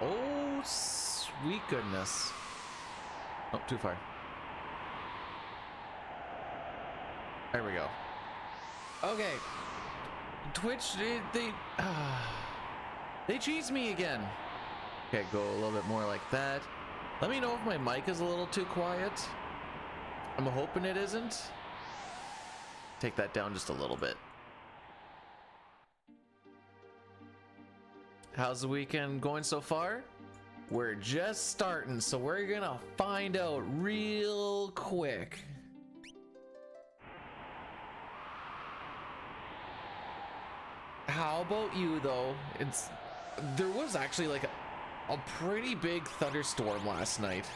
Oh, sweet goodness. Oh, too far. There we go. Okay. Twitch, they cheese me again. Okay, go a little bit more like that. Let me know if my mic is a little too quiet. I'm hoping it isn't. Take that down just a little bit. How's the weekend going so far? We're just starting, so we're gonna find out real quick. How about you though? There was actually like a pretty big thunderstorm last night.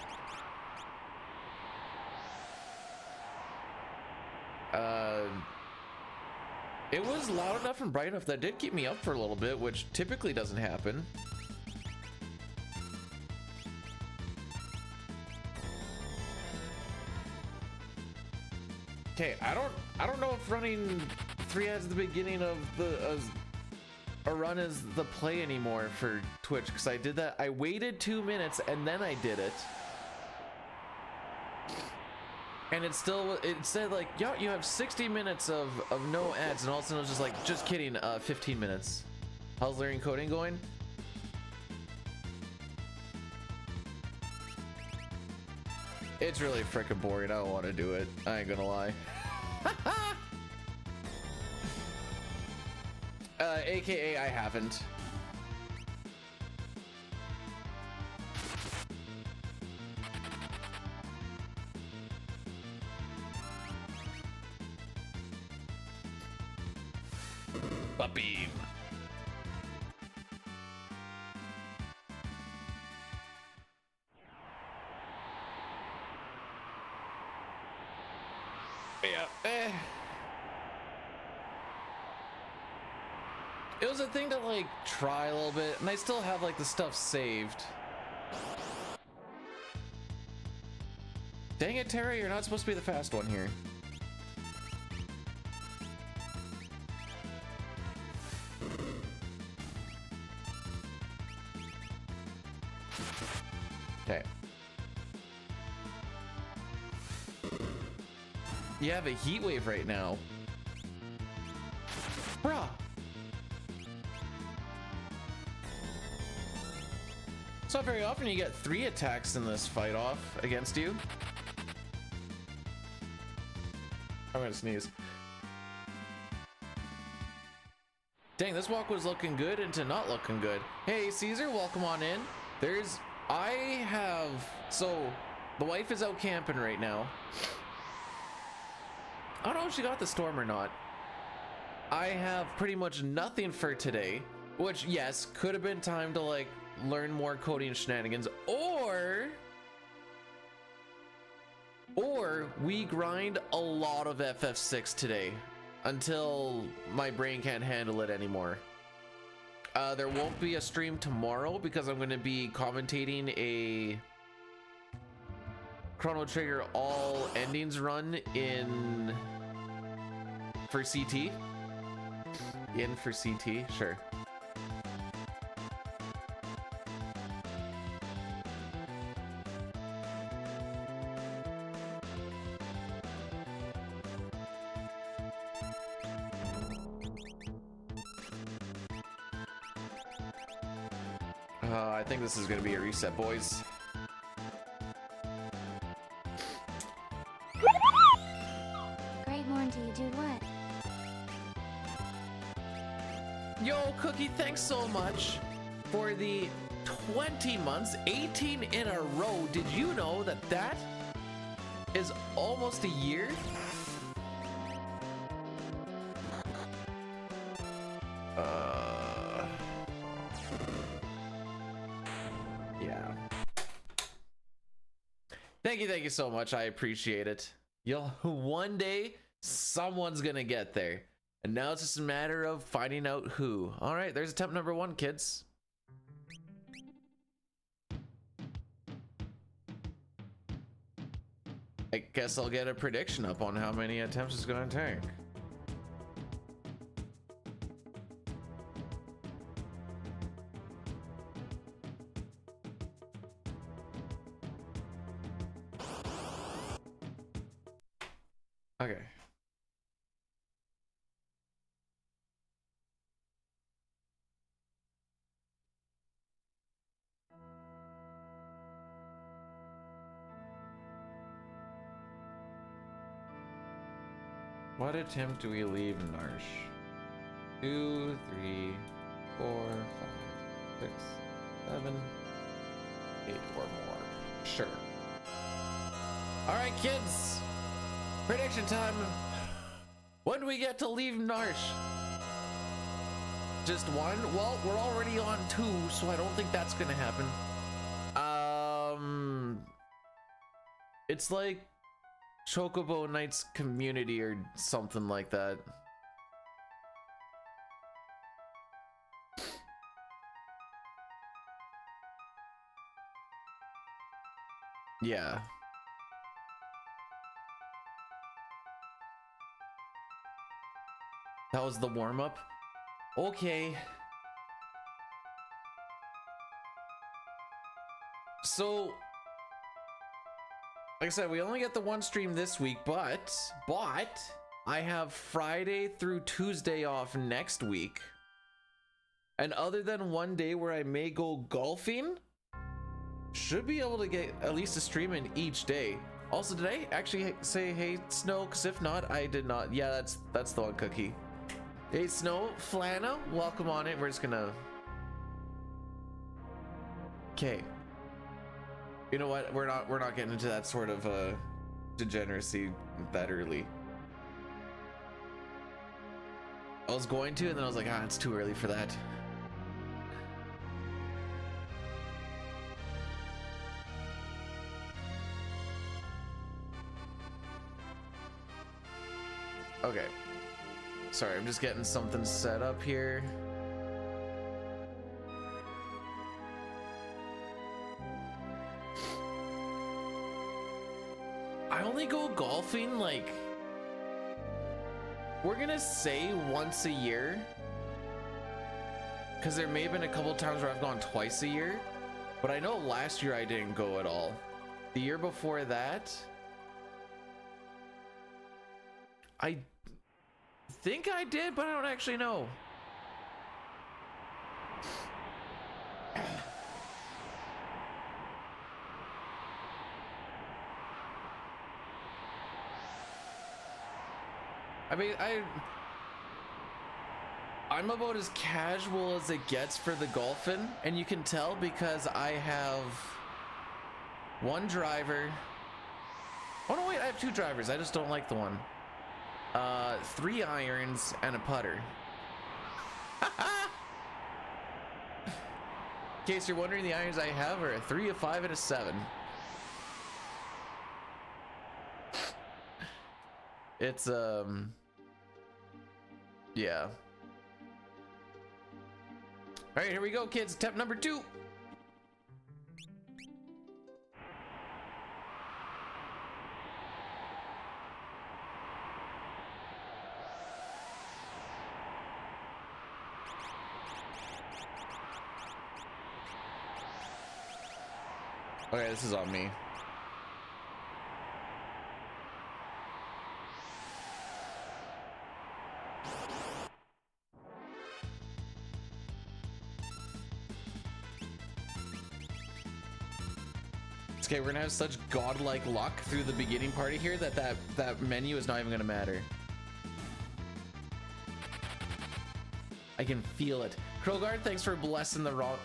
It was loud enough and bright enough that did keep me up for a little bit, which typically doesn't happen. Okay, I don't know if running 3 ads at the beginning of a run is the play anymore for Twitch, because I did that. I waited 2 minutes and then I did it. And it said like, yo, you have 60 minutes of no ads, and all of a sudden it was just like, just kidding, 15 minutes. How's learning coding going? It's really freaking boring. I don't want to do it. I ain't gonna lie. AKA I haven't. Beam. Yeah. It was a thing to like try a little bit, and I still have like the stuff saved. Dang it, Terry, you're not supposed to be the fast one here. Okay. You have a heat wave right now. Bruh. It's not very often you get 3 attacks in this fight off against you. I'm gonna sneeze. Dang, this walk was looking good into not looking good. Hey, Caesar, welcome on in. So the wife is out camping right now. I don't know if she got the storm or not. I have pretty much nothing for today, which yes, could have been time to like learn more coding shenanigans, or we grind a lot of FF6 today until my brain can't handle it anymore. There won't be a stream tomorrow because I'm going to be commentating a Chrono Trigger all endings run for CT. For CT, sure. I think this is gonna be a reset, boys. Great morning to you, dude. What? Yo, Cookie, thanks so much for the 20 months, 18 in a row. Did you know that that is almost a year? Yeah. Thank you so much. I appreciate it. One day someone's gonna get there, and now it's just a matter of finding out who. All right, there's attempt number 1, kids. I guess I'll get a prediction up on how many attempts it's gonna take. Okay. What attempt do we leave Narsh? 2, 3, 4, 5, 6, 7, 8 or more. Sure. Alright, kids. Prediction time. When do we get to leave Narsh? Just one? Well, we're already on 2, so I don't think that's gonna happen. It's like Chocobo Knights Community or something like that. Yeah. That was the warm-up? Okay. So, like I said, we only get the one stream this week, but I have Friday through Tuesday off next week. And other than one day where I may go golfing, should be able to get at least a stream in each day. Also, did I actually say hey Snow? Because if not, I did not. Yeah, that's the one, Cookie. Hey Snow, Flana, welcome on it. We're just gonna. Okay. You know what? We're not getting into that sort of degeneracy that early. I was going to, and then I was like, it's too early for that. Okay. Sorry, I'm just getting something set up here. I only go golfing like, we're gonna say once a year, because there may have been a couple times where I've gone twice a year, but I know last year I didn't go at all. The year before that, I think I did, but I don't actually know. I mean, I'm about as casual as it gets for the golfing, and you can tell because I have one driver. Oh no, wait, I have 2 drivers. I just don't like the one. 3 irons and a putter. In case you're wondering, the irons I have are a 3, a 5, and a 7. It's yeah. All right, here we go, kids. Attempt number 2. Okay, this is on me. Okay, we're gonna have such godlike luck through the beginning party here that menu is not even gonna matter. I can feel it. Krogard, thanks for blessing the run.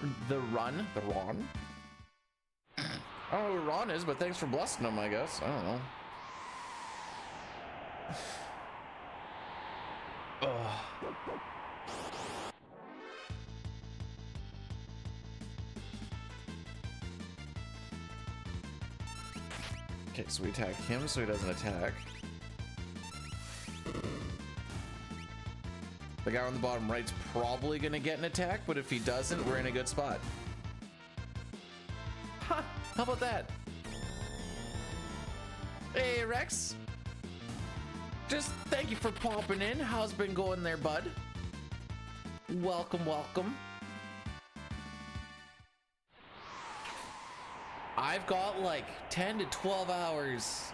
I don't know who Ron is, but thanks for blessing him, I guess. I don't know. Ugh. Okay, so we attack him so he doesn't attack. The guy on the bottom right's probably gonna get an attack, but if he doesn't, we're in a good spot. Ha! How about that? Hey, Rex. Just thank you for popping in. How's it been going there, bud? Welcome, welcome. I've got like 10 to 12 hours,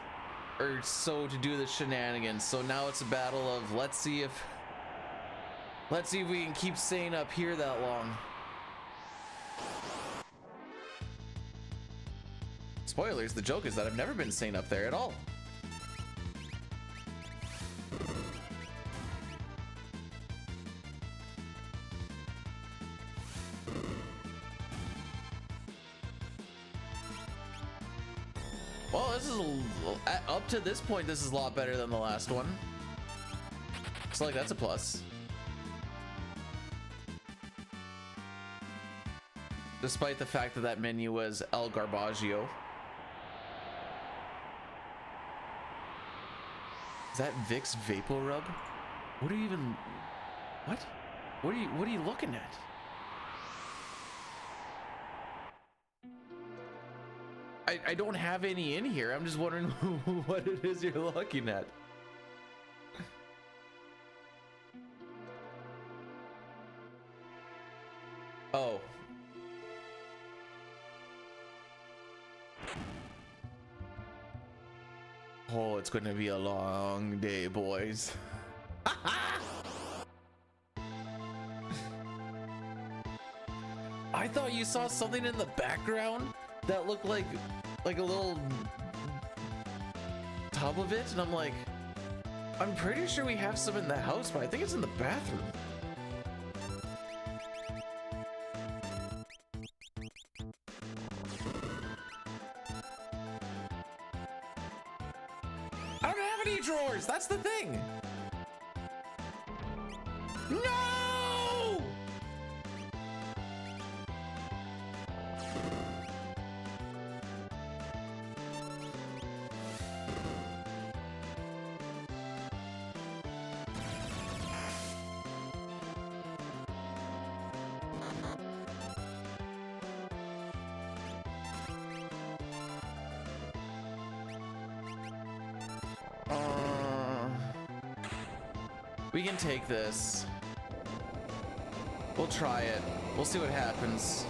or so to do the shenanigans. So now it's a battle of let's see if we can keep staying up here that long. Spoilers, the joke is that I've never been staying up there at all. Well, this is up to this point, this is a lot better than the last one. So like that's a plus. Despite the fact that that menu was El Garbaggio. Is that Vicks Vapor Rub? What are you even... What? What are you looking at? I don't have any in here. I'm just wondering what it is you're looking at. Oh. Oh, it's going to be a long day, boys. I thought you saw something in the background that looked like a little tub of it, and I'm like, I'm pretty sure we have some in the house, but I think it's in the bathroom. I don't have any drawers, that's the thing. No! We can take this. We'll try it. We'll see what happens.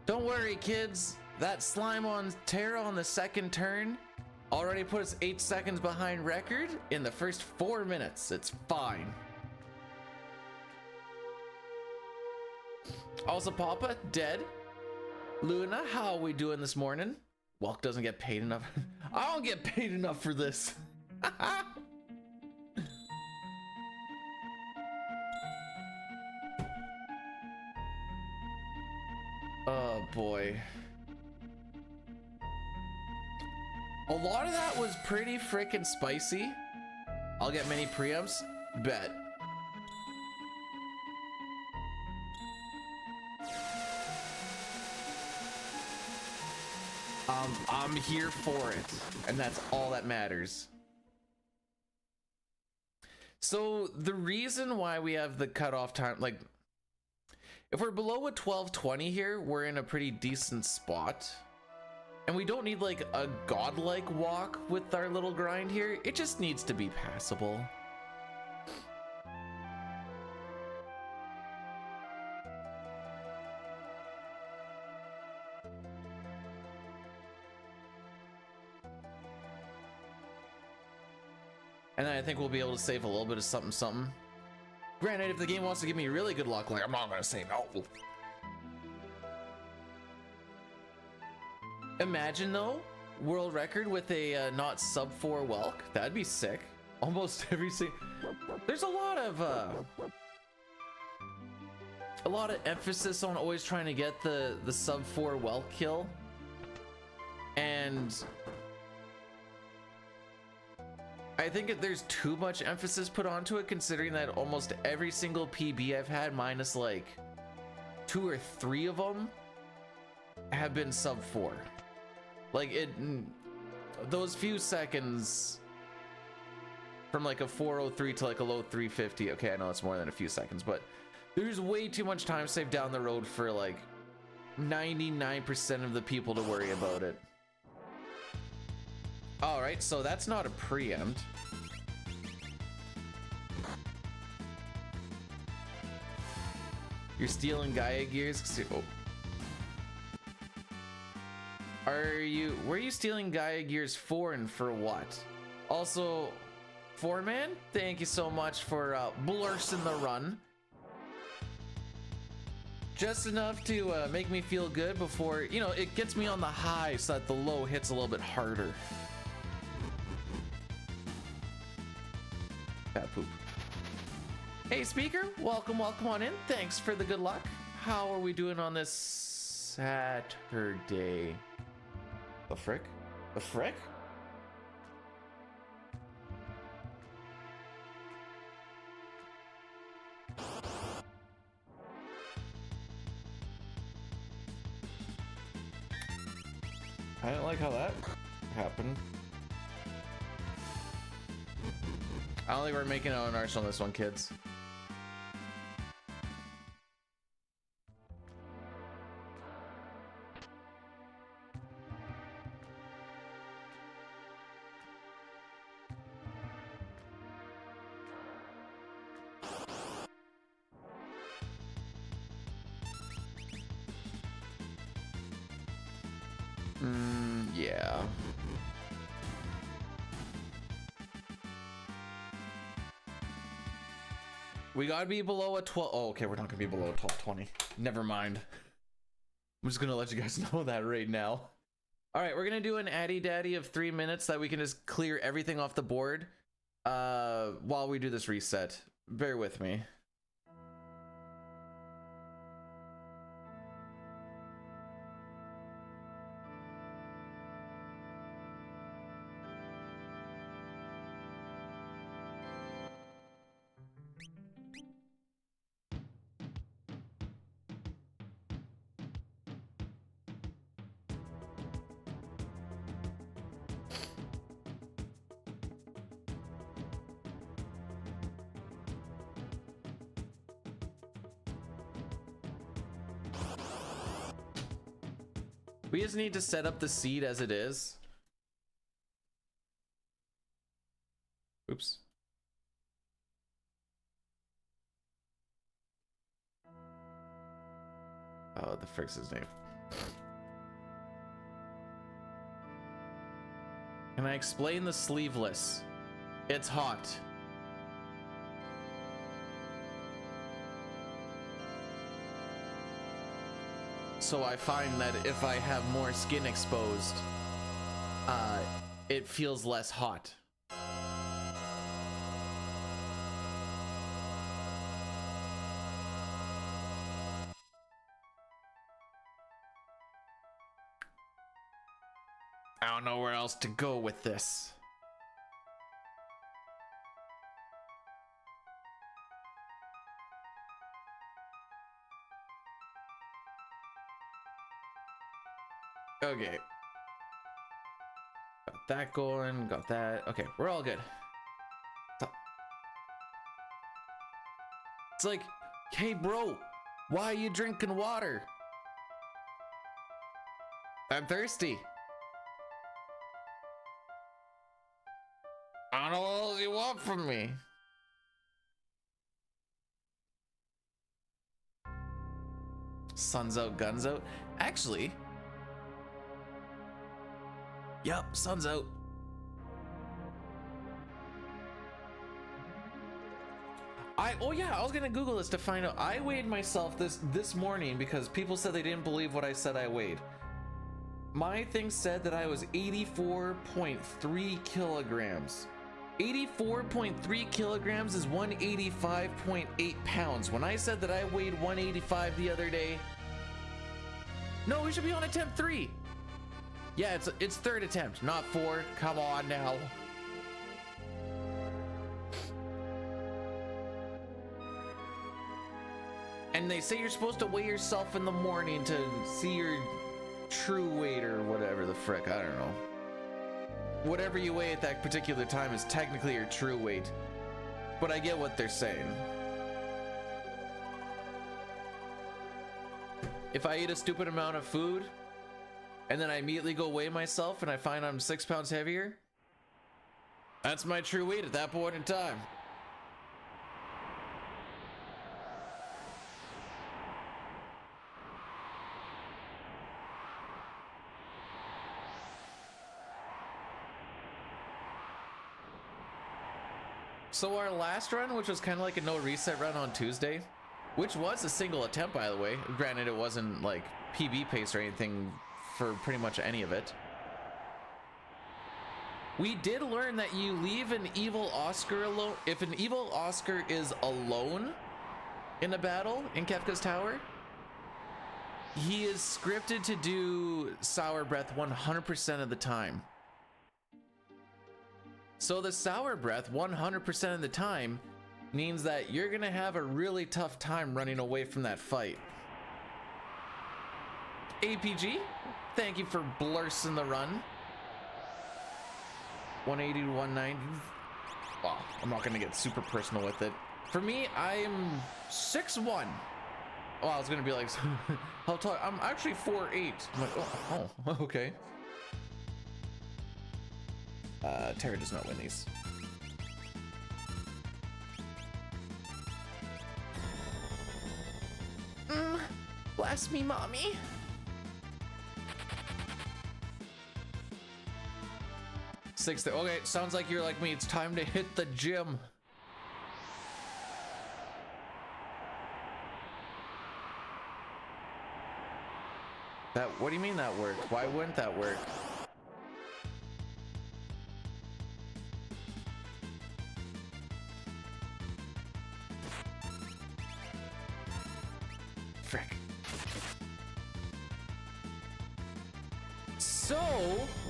Don't worry, kids. That slime on Terra on the second turn already put us 8 seconds behind record in the first 4 minutes. It's fine. Also, Papa, dead. Luna, how are we doing this morning? Walk doesn't get paid enough. I don't get paid enough for this. Oh boy. A lot of that was pretty freaking spicy. I'll get many preamps. Bet. I'm here for it, and that's all that matters. So the reason why we have the cutoff time, like, if we're below a 12:20 here, we're in a pretty decent spot, and we don't need like a godlike walk with our little grind here. It just needs to be passable. And then I think we'll be able to save a little bit of something. Granted, if the game wants to give me really good luck, like, I'm not gonna say no. Imagine though, world record with a not sub 4 Welk. That'd be sick. Almost every single. There's a lot of emphasis on always trying to get the sub 4 Welk kill, and I think there's too much emphasis put onto it, considering that almost every single PB I've had, minus like 2 or 3 of them, have been sub 4. Like those few seconds from like a 403 to like a low 350. Okay, I know it's more than a few seconds, but there's way too much time saved down the road for like 99% of the people to worry about it. All right, so that's not a preempt. You're stealing Gaia gears? Oh. Where are you stealing Gaia gears for and for what? Also, Foreman, thank you so much for blursing the run. Just enough to make me feel good before, you know, it gets me on the high so that the low hits a little bit harder. Cat poop. Hey speaker, welcome on in. Thanks for the good luck. How are we doing on this Saturday? The frick? The frick? I don't like how that happened. I don't think we're making out an arse on this one, kids. Yeah. We gotta be below a 12. Oh, okay, we're not gonna be below a 1220. Never mind. I'm just gonna let you guys know that right now. All right, we're gonna do an addy daddy of 3 minutes so that we can just clear everything off the board while we do this reset. Bear with me. We just need to set up the seed as it is. Oops. Oh, the frick's his name. Can I explain the sleeveless? It's hot. So I find that if I have more skin exposed, it feels less hot. I don't know where else to go with this. Okay. Got that going, got that. Okay, we're all good. It's like, hey bro, why are you drinking water? I'm thirsty. I don't know what else you want from me. Sun's out, guns out. Actually, yep, sun's out. Oh yeah, I was gonna Google this to find out. I weighed myself this morning because people said they didn't believe what I said I weighed. My thing said that I was 84.3 kilograms. 84.3 kilograms is 185.8 pounds. When I said that I weighed 185 the other day, no, we should be on attempt 3. Yeah, it's third attempt, not 4. Come on now. And they say you're supposed to weigh yourself in the morning to see your true weight or whatever the frick, I don't know. Whatever you weigh at that particular time is technically your true weight. But I get what they're saying. If I eat a stupid amount of food and then I immediately go weigh myself and I find I'm 6 pounds heavier, that's my true weight at that point in time. So our last run, which was kind of like a no reset run on Tuesday, which was a single attempt, by the way. Granted, it wasn't like PB pace or anything for pretty much any of it. We did learn that you leave an evil Oscar alone. If an evil Oscar is alone in a battle in Kefka's Tower, he is scripted to do Sour Breath 100% of the time. So the Sour Breath 100% of the time means that you're gonna have a really tough time running away from that fight. APG, thank you for blursing the run. 180 to 190. Well, I'm not gonna get super personal with it. For me, I am 6'1". Oh, I was gonna be like, how tall? I'm actually 4'8". I'm like, oh, okay. Terra does not win these. Bless me, mommy. Sixth. Okay, sounds like you're like me. It's time to hit the gym. What do you mean that worked? Why wouldn't that work? Frick. So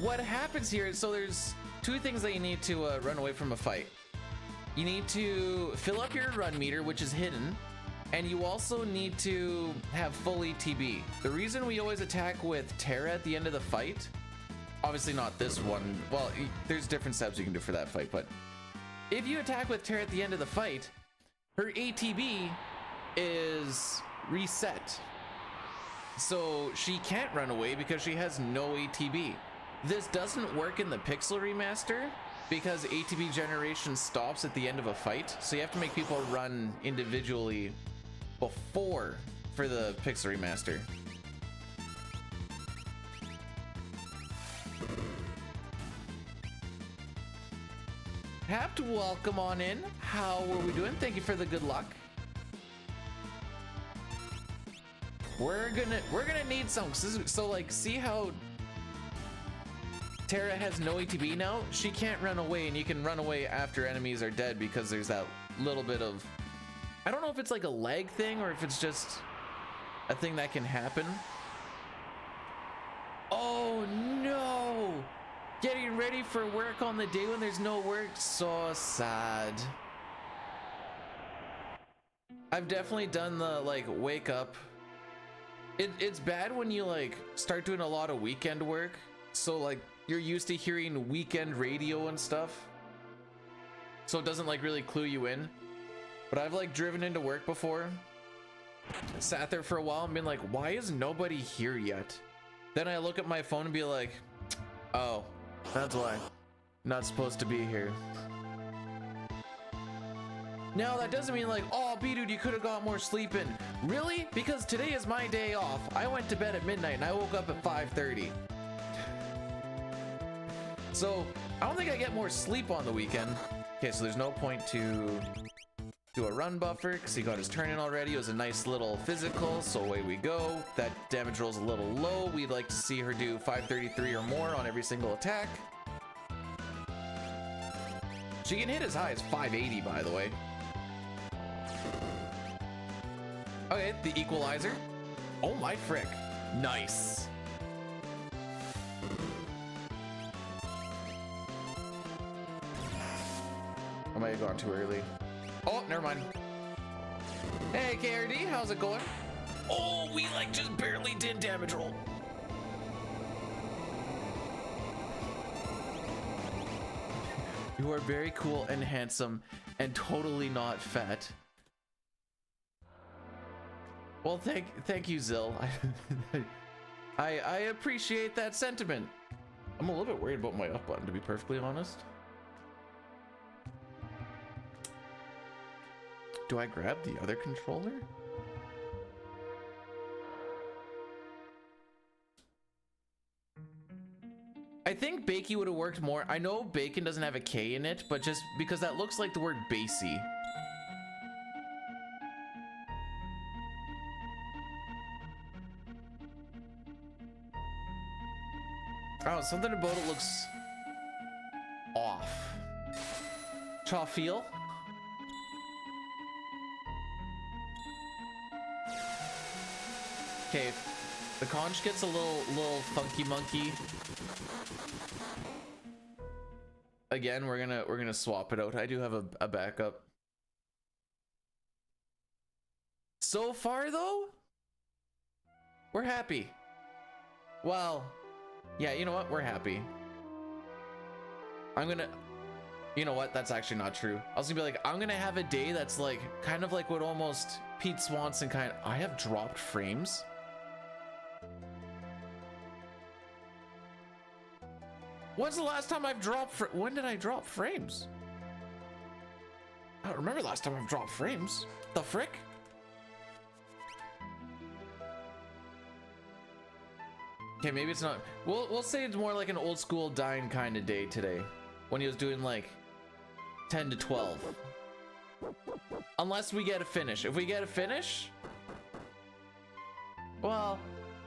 what happens here is, so there's two things that you need to run away from a fight. You need to fill up your run meter, which is hidden, and you also need to have full ETB. The reason we always attack with Terra at the end of the fight, obviously not this one, well, there's different steps you can do for that fight, but if you attack with Terra at the end of the fight, her ATB is reset. So she can't run away because she has no ATB. This doesn't work in the Pixel remaster because ATB generation stops at the end of a fight. So you have to make people run individually before for the Pixel remaster. Have to welcome on in. How are we doing? Thank you for the good luck. We're gonna need some. So like, see how Terra has no ATB now? She can't run away, and you can run away after enemies are dead because there's that little bit of, I don't know if it's like a lag thing or if it's just a thing that can happen. Oh no! Getting ready for work on the day when there's no work, so sad. I've definitely done the like wake up. It's bad when you like start doing a lot of weekend work, so like you're used to hearing weekend radio and stuff, so it doesn't like really clue you in. But I've like driven into work before, sat there for a while and been like, why is nobody here yet? Then I look at my phone and be like, oh, that's why. Not supposed to be here. Now that doesn't mean like, oh, B-dude, you could have got more sleep in. Really? Because today is my day off. I went to bed at midnight and I woke up at 5:30. So I don't think I get more sleep on the weekend. Okay, so there's no point to do a run buffer because he got his turn in already. It was a nice little physical, so away we go. That damage roll's a little low. We'd like to see her do 533 or more on every single attack. She can hit as high as 580, by the way. Okay, the equalizer. Oh my frick. Nice. I might have gone too early. Oh, never mind. Hey, KRD, how's it going? Oh, we like just barely did damage roll. You are very cool and handsome and totally not fat. Well, thank you, Zill. I appreciate that sentiment. I'm a little bit worried about my up button, to be perfectly honest. Do I grab the other controller? I think Bakey would have worked more. I know bacon doesn't have a K in it, but just because that looks like the word Basie. Oh, something about it looks off. Chaw feel? Okay, the conch gets a little funky monkey. Again, we're gonna swap it out. I do have a backup. So far though, we're happy. Well, yeah, you know what? We're happy. You know what? That's actually not true. I was gonna be like, I'm gonna have a day that's like kind of like what almost Pete Swanson kind of. I have dropped frames. When's the last time I've dropped? When did I drop frames? I don't remember the last time I've dropped frames. The frick? Okay, maybe it's not. We'll say it's more like an old school Dine kind of day today, when he was doing like 10 to 12. Unless we get a finish. If we get a finish, well,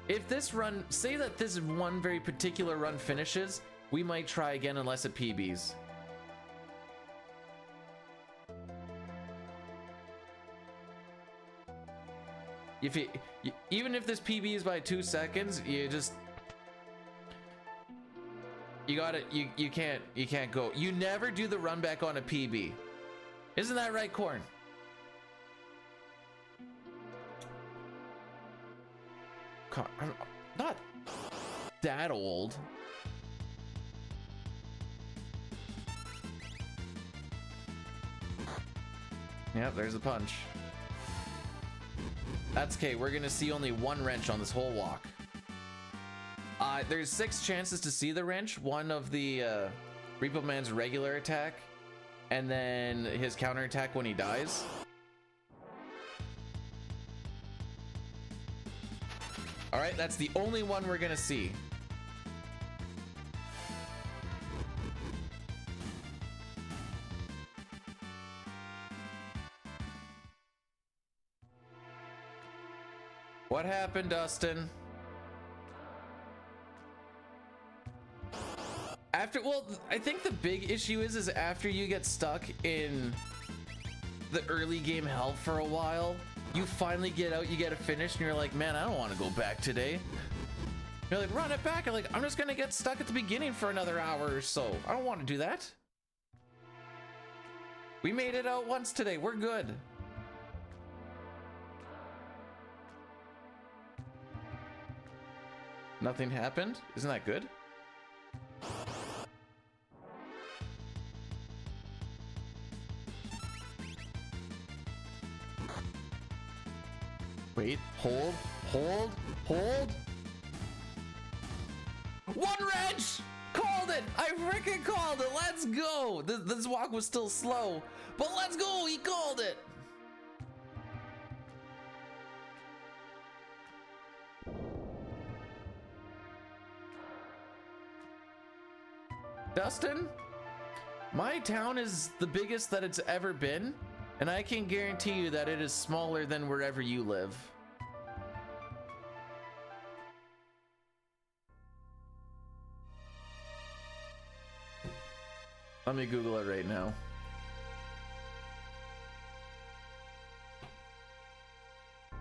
if this run, say that this one very particular run finishes, we might try again unless it PBs. If even if this PBs by 2 seconds, you can't go. You never do the run back on a PB. Isn't that right, Corn? I'm not that old. Yep, there's a punch. That's okay. We're gonna see only one wrench on this whole walk. There's 6 chances to see the wrench. One of the Repo Man's regular attack, and then his counter attack when he dies. All right, that's the only one we're gonna see. What happened, Dustin? Well, I think the big issue is after you get stuck in the early game hell for a while, you finally get out, you get a finish, and you're like, man, I don't want to go back today. You're like, run it back. I'm like, I'm just gonna get stuck at the beginning for another hour or so. I don't want to do that. We made it out once today. We're good. Nothing happened? Isn't that good? Wait, hold. One wrench! Called it! I freaking called it! Let's go! This walk was still slow, but let's go! He called it! Dustin, my town is the biggest that it's ever been, and I can guarantee you that it is smaller than wherever you live. Let me Google it right now.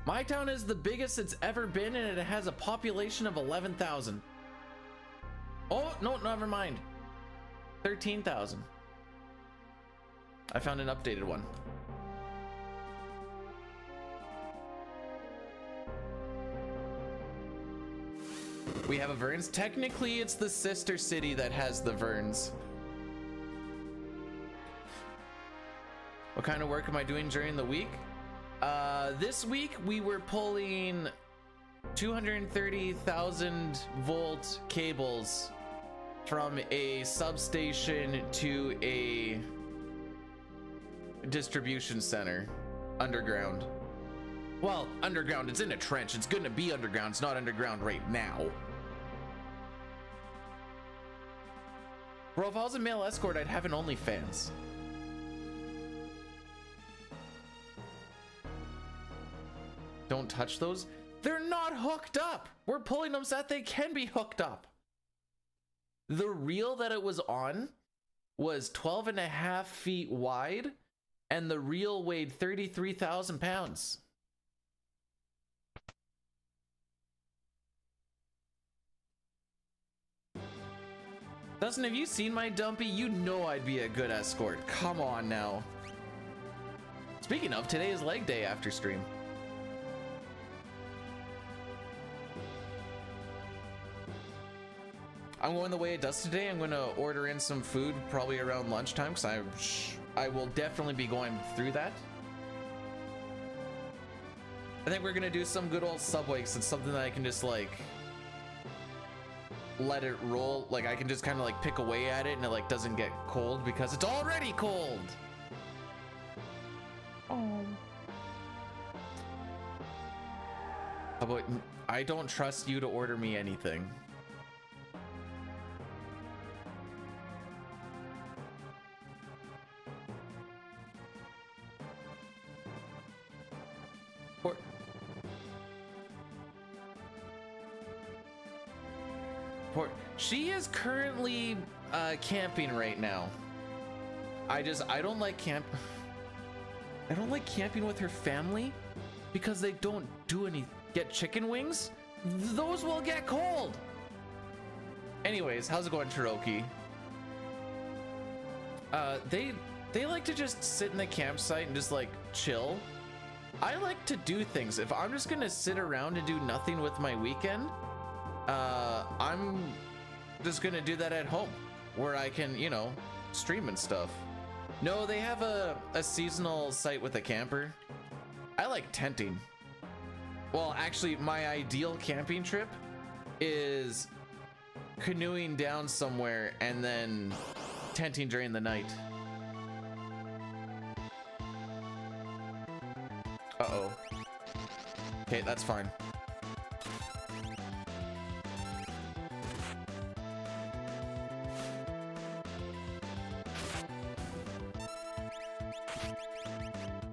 My town is the biggest it's ever been, and it has a population of 11,000. Oh, no, never mind. 13,000. I found an updated one. We have a Verns. Technically, it's the sister city that has the Verns. What kind of work am I doing during the week? This week we were pulling 230,000 volt cables from a substation to a distribution center underground. Well, underground, it's in a trench. It's gonna be underground. It's not underground right now. Bro, if I was a male escort, I'd have an OnlyFans. Don't touch those. They're not hooked up. We're pulling them so that they can be hooked up. The reel that it was on was 12.5 feet wide, and the reel weighed 33,000 pounds. Dustin, have you seen my dumpy? You know I'd be a good escort. Come on now. Speaking of, today is leg day after stream. I'm going the way it does today. I'm going to order in some food probably around lunchtime because I will definitely be going through that. I think we're going to do some good old Subway because it's something that I can just like let it roll. Like I can just kind of like pick away at it and it like doesn't get cold because it's already cold. Oh. How about I don't trust you to order me anything. She is currently camping right now. I don't like camping with her family because they don't do any get chicken wings. Those will get cold. Anyways, how's it going, Cherokee? They like to just sit in the campsite and just like chill. I like to do things. If I'm just gonna sit around and do nothing with my weekend, I'm just gonna do that at home where I can, you know, stream and stuff. No, they have a seasonal site with a camper. I like tenting. Well, actually, my ideal camping trip is canoeing down somewhere and then tenting during the night. Uh-oh. Okay, that's fine.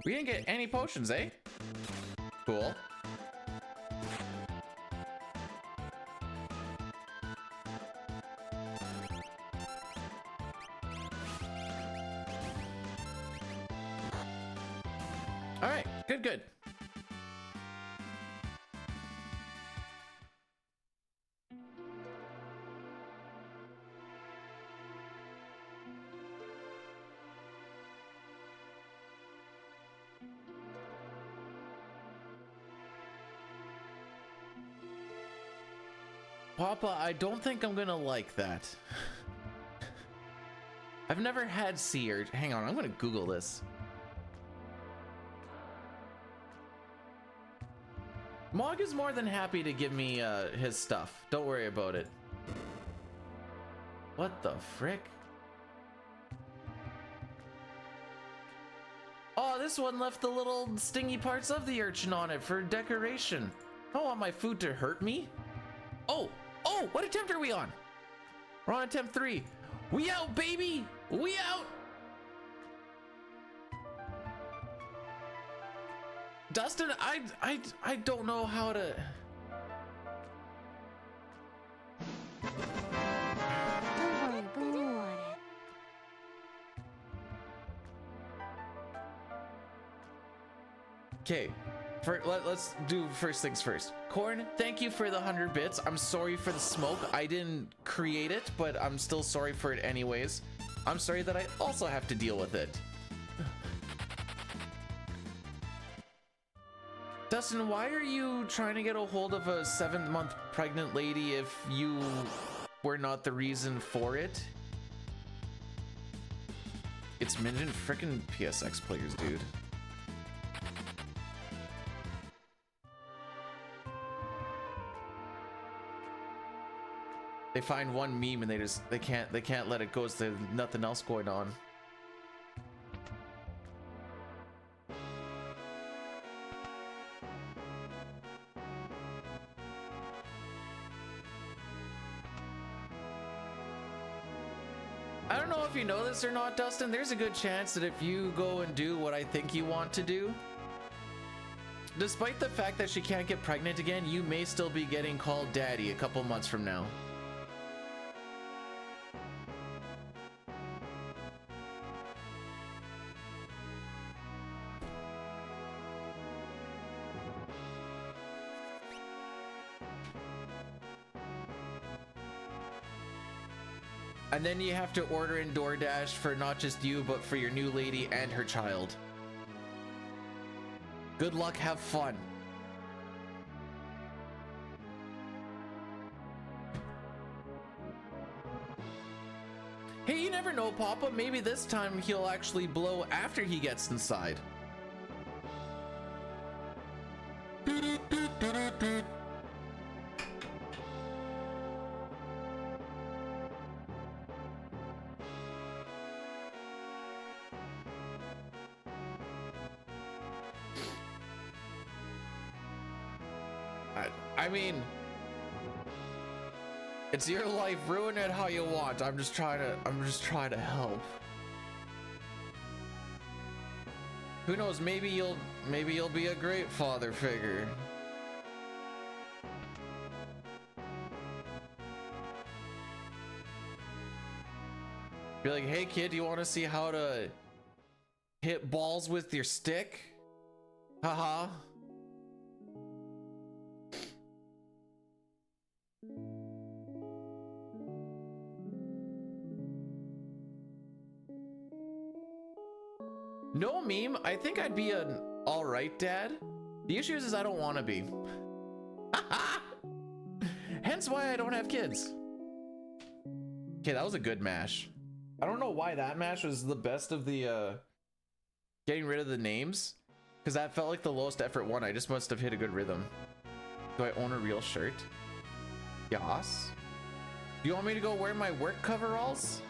We didn't get any potions, eh? Cool. All right, good. Papa, I don't think I'm gonna like that. I've never had sea urge. Hang on, I'm gonna Google this. Mog is more than happy to give me his stuff. Don't worry about it. What the frick? Oh, this one left the little stingy parts of the urchin on it for decoration. I don't want my food to hurt me. Oh, what attempt are we on? We're on attempt 3. We out, baby! We out! Dustin, I don't know how to... Don't worry, boo on it. Okay, let's do first things first. Corn, thank you for the 100 bits. I'm sorry for the smoke. I didn't create it, but I'm still sorry for it anyways. I'm sorry that I also have to deal with it. Dustin, why are you trying to get a hold of a 7-month pregnant lady if you were not the reason for it? It's mentioned frickin' PSX players, dude. They find one meme and they can't let it go, so there's nothing else going on. I don't know if you know this or not, Dustin. There's a good chance that if you go and do what I think you want to do, despite the fact that she can't get pregnant again, you may still be getting called daddy a couple months from now. And then you have to order in DoorDash for not just you, but for your new lady and her child. Good luck, have fun. Hey, you never know, Papa. Maybe this time he'll actually blow after he gets inside. I mean, it's your life. Ruin it how you want. I'm just trying to help. Who knows? Maybe you'll be a great father figure. Be like, hey kid, you want to see how to hit balls with your stick? Haha. No meme, I think I'd be an alright dad. The issue is I don't want to be. Hence why I don't have kids. Okay, that was a good mash. I don't know why that mash was the best of the getting rid of the names, because that felt like the lowest effort one. I just must have hit a good rhythm. Do I own a real shirt? Yas. Do you want me to go wear my work coveralls?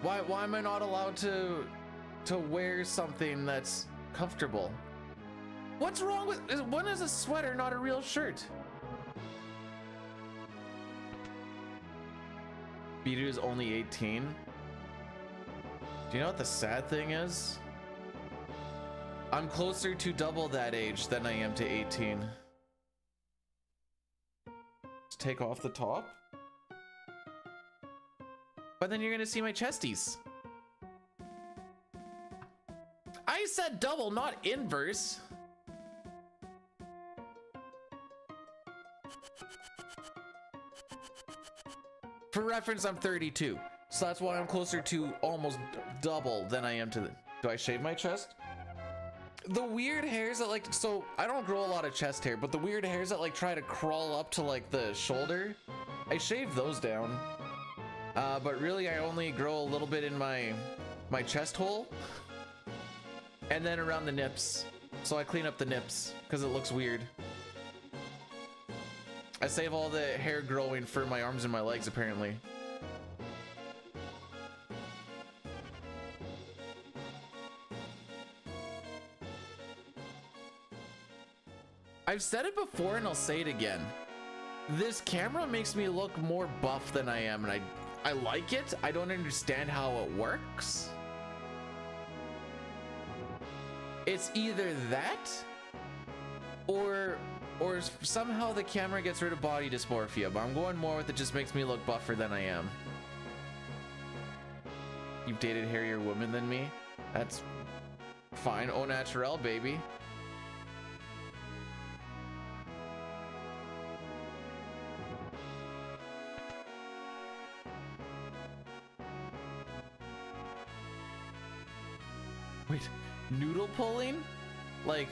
Why am I not allowed to wear something that's comfortable? What's wrong with, when is a sweater not a real shirt? Bidu's only 18. Do you know what the sad thing is? I'm closer to double that age than I am to 18. Just take off the top. But then you're gonna see my chesties. I said double, not inverse. For reference, I'm 32, so that's why I'm closer to almost double than I am to the... Do I shave my chest? The weird hairs that like... So, I don't grow a lot of chest hair, but the weird hairs that like try to crawl up to like the shoulder, I shave those down. But really, I only grow a little bit in my chest hole. And then around the nips. So I clean up the nips, because it looks weird. I save all the hair growing for my arms and my legs, apparently. I've said it before and I'll say it again. This camera makes me look more buff than I am, and I like it. I don't understand how it works. It's either that or somehow the camera gets rid of body dysmorphia, but I'm going more with it just makes me look buffer than I am. You've dated hairier women than me? That's fine. Au naturel, baby. Wait, noodle pulling? Like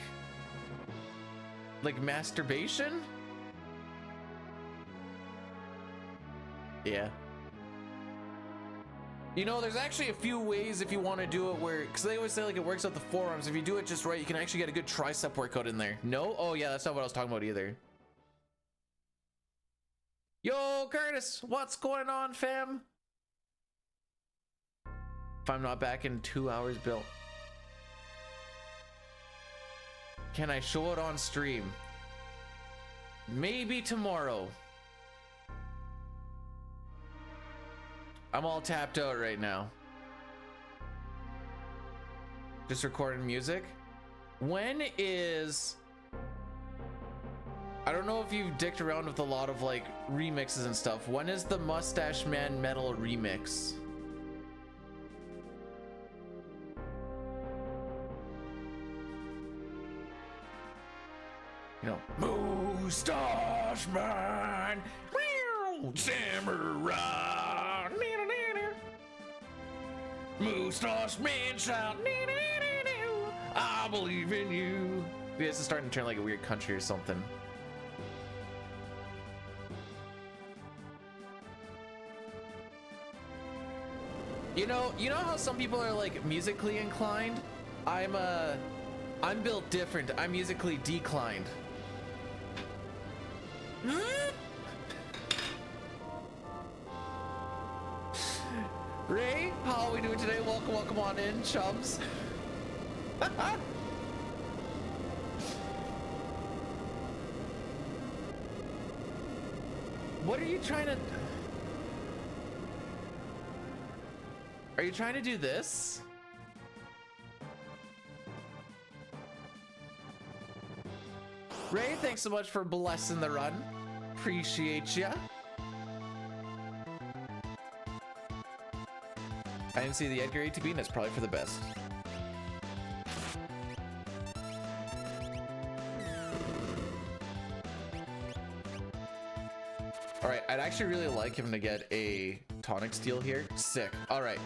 masturbation? Yeah. You know, there's actually a few ways if you want to do it where, because they always say like it works out the forearms. If you do it just right, you can actually get a good tricep workout in there. No? Oh yeah, that's not what I was talking about either. Yo, Curtis, what's going on, fam? If I'm not back in 2 hours, Bill. Can I show it on stream? Maybe tomorrow. I'm all tapped out right now. Just recording music. When is... I don't know if you've dicked around with a lot of like remixes and stuff. When is the Mustache Man Metal remix? You know, Mustache Man, Samurai, Mustache Man shout, I believe in you. This is starting to turn like a weird country or something. You know how some people are like musically inclined? I'm built different. I'm musically declined. Ray, how are we doing today? Welcome on in, chums. What are you trying to... Are you trying to do this? Ray, thanks so much for blessing the run. Appreciate ya. I didn't see the Edgar ATB, and that's probably for the best. All right, I'd actually really like him to get a tonic steal here. Sick. All right.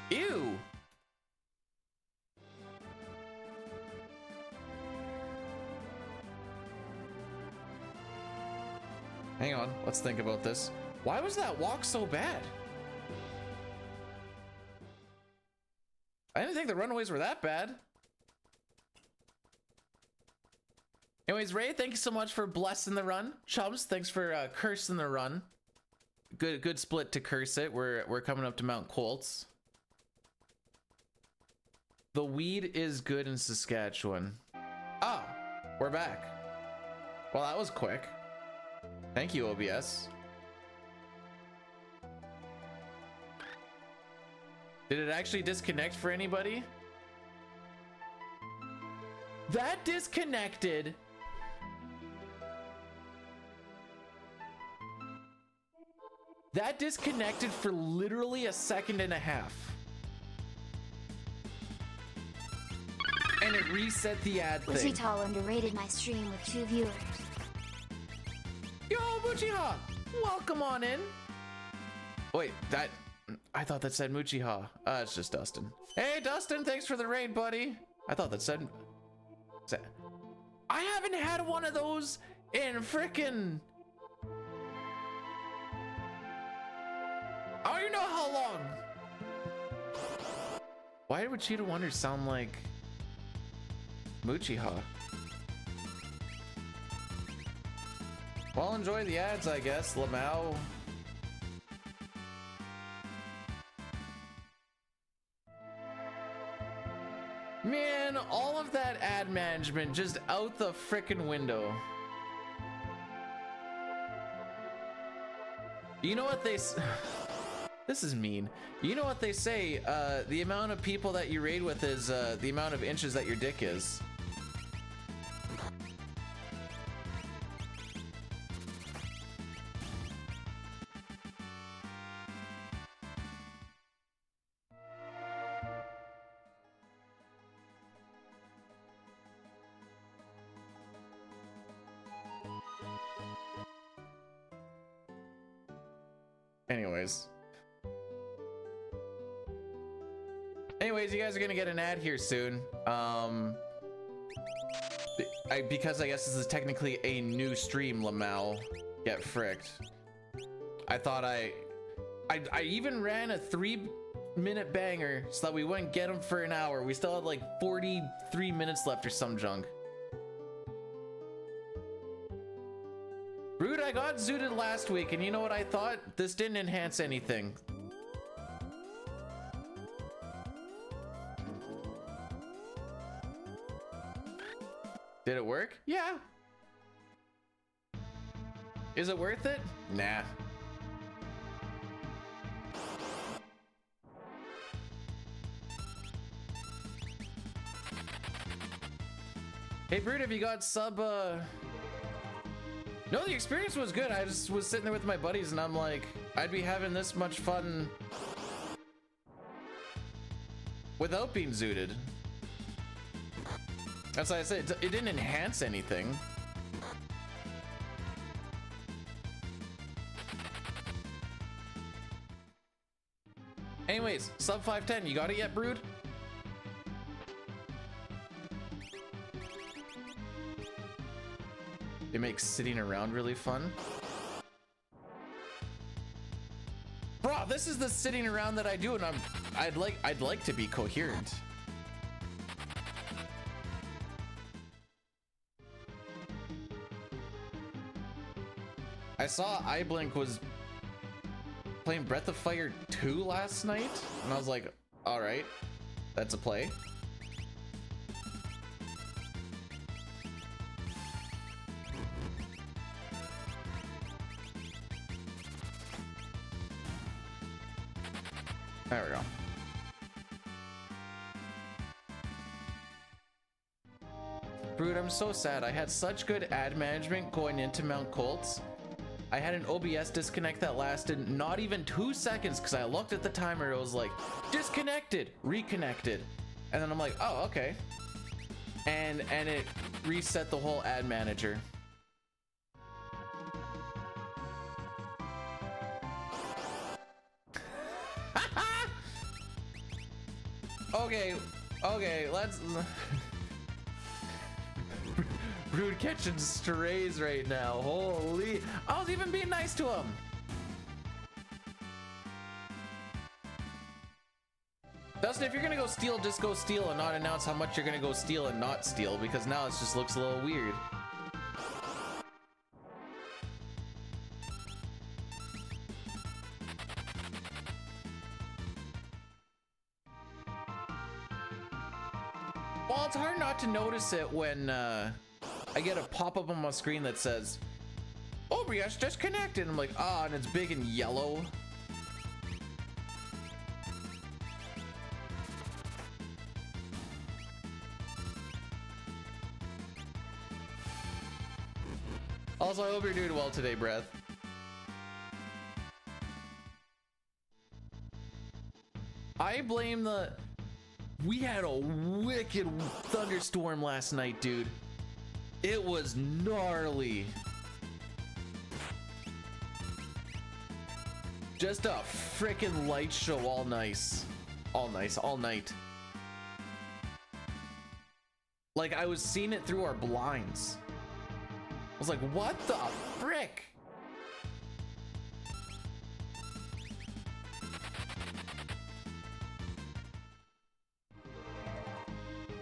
Ew. Hang on, let's think about this. Why was that walk so bad? I didn't think the runaways were that bad. Anyways, Ray, thank you so much for blessing the run. Chums, thanks for cursing the run. Good split to curse it. We're coming up to Mount Colts. The weed is good in Saskatchewan. Ah, we're back. Well, that was quick. Thank you, OBS. Did it actually disconnect for anybody? That disconnected. That disconnected for literally a second and a half. And it reset the ad thing. Wichita underrated my stream with 2 viewers. Yo, Muchiha! Welcome on in. Wait, I thought that said Muchiha. It's just Dustin. Hey, Dustin, thanks for the raid, buddy. I thought that said... I haven't had one of those in frickin'... I don't even know how long. Why did Cheetah Wonder sound like Muchiha? Well, enjoy the ads, I guess, Lamau. Man, all of that ad management just out the frickin' window. You know what they... This is mean. You know what they say, the amount of people that you raid with is the amount of inches that your dick is. Anyways, you guys are gonna get an ad here soon. Because I guess this is technically a new stream, Lamau. Get fricked. I thought I even ran a 3-minute banger so that we wouldn't get him for an hour. We still had like 43 minutes left or some junk. Rude, I got zooted last week, and you know what I thought? This didn't enhance anything. Did it work? Yeah. Is it worth it? Nah. Hey Brood, have you got sub No, the experience was good. I just was sitting there with my buddies and I'm like, I'd be having this much fun without being zooted. That's why I said it didn't enhance anything. Anyways, sub 510, you got it yet, Brood? It makes sitting around really fun. Bro, this is the sitting around that I do, and I'd like to be coherent. I saw iBlink was playing Breath of Fire 2 last night, and I was like, all right, that's a play. There we go. Brood, I'm so sad. I had such good ad management going into Mount Colts. I had an OBS disconnect that lasted not even 2 seconds because I looked at the timer. It was like, disconnected, reconnected. And then I'm like, oh, okay. And it reset the whole ad manager. Okay, let's... Brood catching strays right now. Holy... I was even being nice to him. Dustin, if you're gonna go steal, just go steal and not announce how much you're gonna go steal and not steal, because now it just looks a little weird. Well, it's hard not to notice it when I get a pop-up on my screen that says, OBS disconnected. I'm like, ah, and it's big and yellow. Also, I hope you're doing well today, Breath. I blame the... We had a wicked thunderstorm last night, dude. It was gnarly. Just a freaking light show all nice. All night. Like, I was seeing it through our blinds. I was like, what the frick?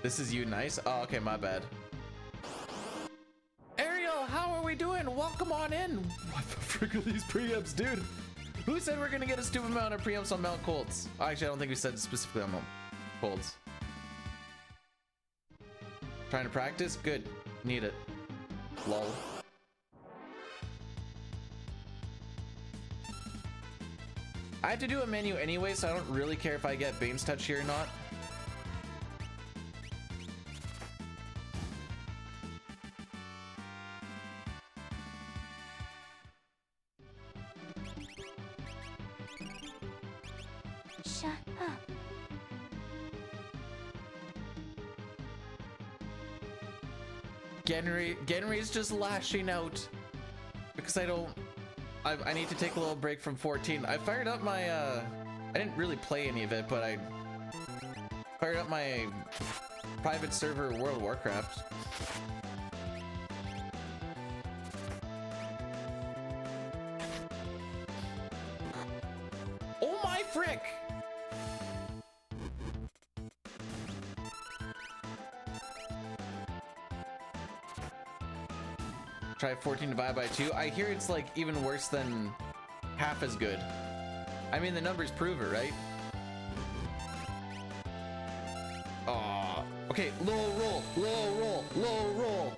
This is you, nice? Oh, okay, my bad. Ariel, how are we doing? Welcome on in. What the frick are these preamps, dude? Who said we're gonna get a stupid amount of preamps on Mount Colts? Actually, I don't think we said specifically on Mount Colts. Trying to practice? Good. Need it. Lol. I have to do a menu anyway, so I don't really care if I get Bane's Touch here or not. Shut up. Genry's just lashing out because I need to take a little break from 14. I fired up my I didn't really play any of it, but I fired up my private server World of Warcraft. Oh my frick! Try 14 divided by 2. I hear it's like even worse than half as good. I mean, the numbers prove it, right? Oh, okay. Low roll, low roll, low roll.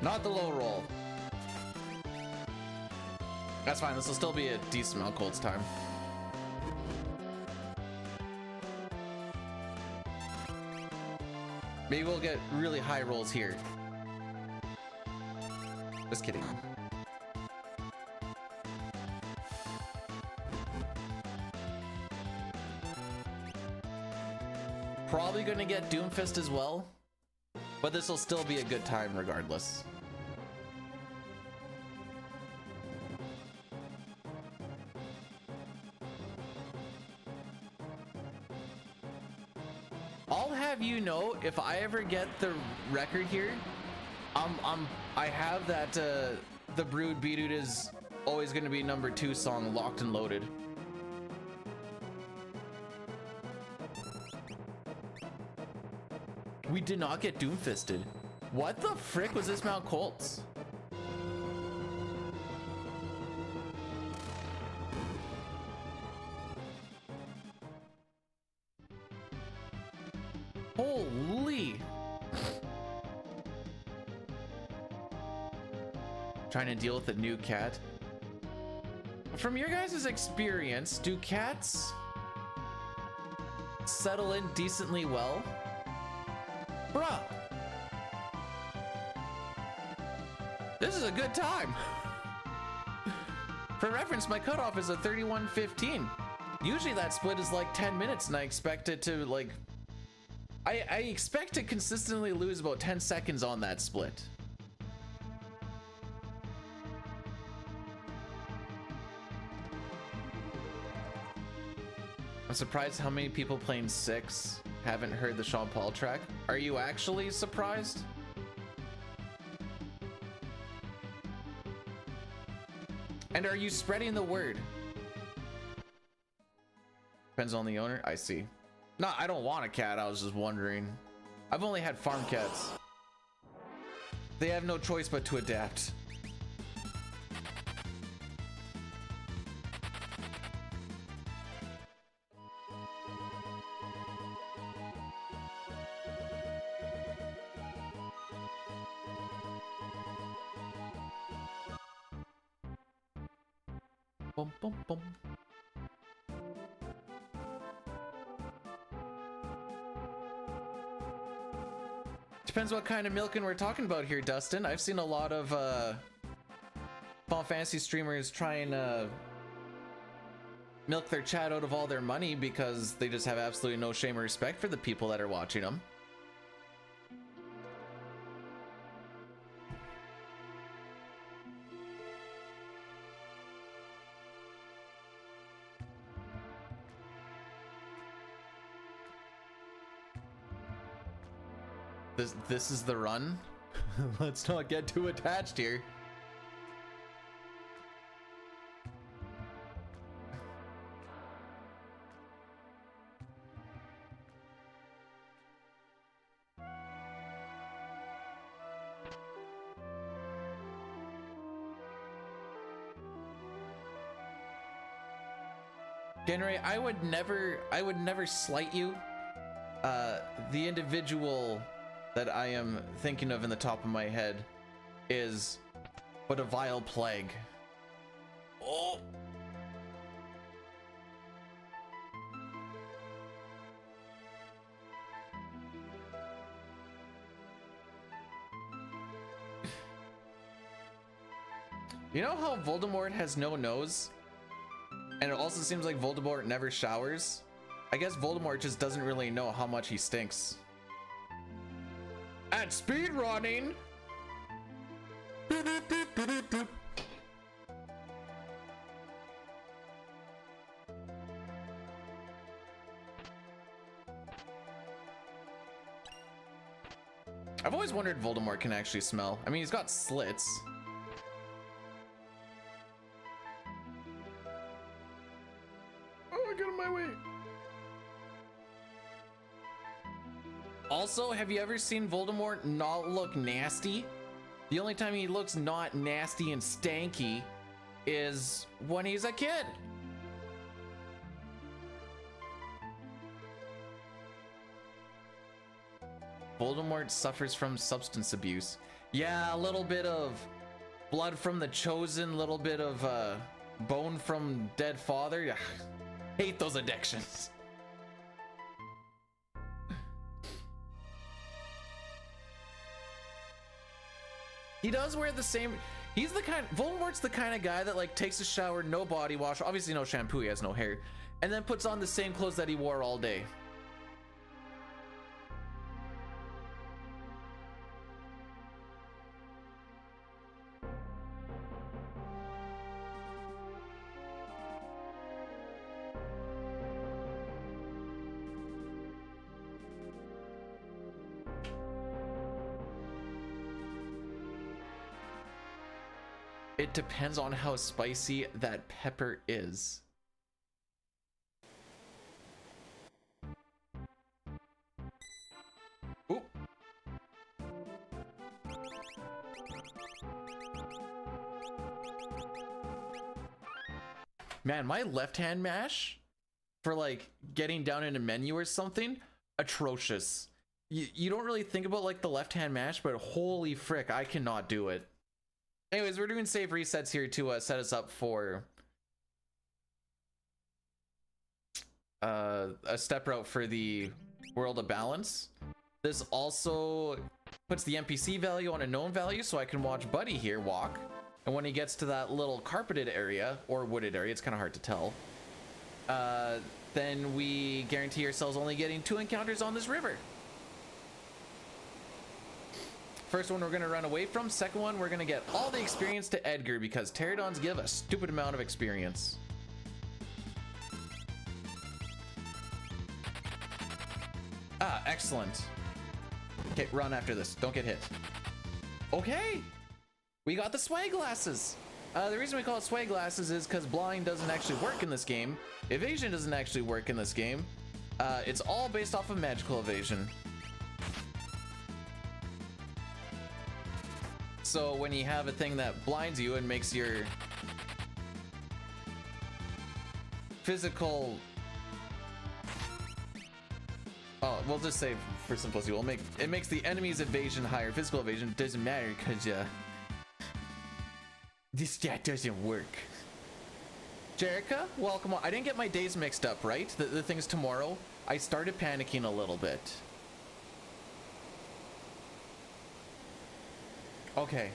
Not the low roll. That's fine. This will still be a decent amount of Colt's time. Maybe we'll get really high rolls here. Just kidding. Probably gonna get Doomfist as well, but this will still be a good time regardless. I'll have you know, if I ever get the record here, I have that the Brood Beat is always going to be #2 song locked and loaded. We did not get Doomfisted. What the frick was this Mount Colts? Holy! Trying to deal with a new cat. From your guys' experience, do cats settle in decently well? Bruh! This is a good time! For reference, my cutoff is a 31:15. Usually that split is like 10 minutes and I expect it to like... I expect to consistently lose about 10 seconds on that split. I'm surprised how many people playing 6 haven't heard the Sean Paul track. Are you actually surprised? And are you spreading the word? Depends on the owner. I see. No, I don't want a cat. I was just wondering. I've only had farm cats. They have no choice but to adapt. Bum, bum, bum. Depends what kind of milking we're talking about here, Dustin. I've seen a lot of Final Fantasy streamers try and milk their chat out of all their money because they just have absolutely no shame or respect for the people that are watching them. This is the run. Let's not get too attached here. Genray, I would never slight you. The individual that I am thinking of in the top of my head is but a vile plague. Oh! You know how Voldemort has no nose? And it also seems like Voldemort never showers? I guess Voldemort just doesn't really know how much he stinks. At speed running. I've always wondered Voldemort can actually smell. I mean, he's got slits. Oh, get in my way. Also, have you ever seen Voldemort not look nasty? The only time he looks not nasty and stanky is when he's a kid. Voldemort suffers from substance abuse. Yeah, a little bit of blood from the chosen, little bit of bone from dead father. Yeah. Hate those addictions. He does wear the same. He's the kind. Voldemort's the kind of guy that like takes a shower, no body wash, obviously no shampoo. He has no hair, and then puts on the same clothes that he wore all day. It depends on how spicy that pepper is. Ooh. Man, my left hand mash for like getting down in a menu or something, atrocious. You don't really think about like the left hand mash, but holy frick, I cannot do it. Anyways, we're doing save resets here to set us up for a step route for the World of Balance. This also puts the NPC value on a known value, so I can watch Buddy here walk. And when he gets to that little carpeted area, or wooded area, it's kind of hard to tell, then we guarantee ourselves only getting 2 encounters on this river. First one we're going to run away from. Second one, we're going to get all the experience to Edgar because pterodons give a stupid amount of experience. Ah, excellent. Okay, run after this. Don't get hit. Okay, we got the sway glasses. The reason we call it sway glasses is because blind doesn't actually work in this game. Evasion doesn't actually work in this game. It's all based off of magical evasion. So when you have a thing that blinds you and makes your physical, we'll just say for simplicity, it makes the enemy's evasion higher. Physical evasion doesn't matter because this stat doesn't work. Jerica, welcome on. I didn't get my days mixed up, right? The thing's tomorrow. I started panicking a little bit. Okay.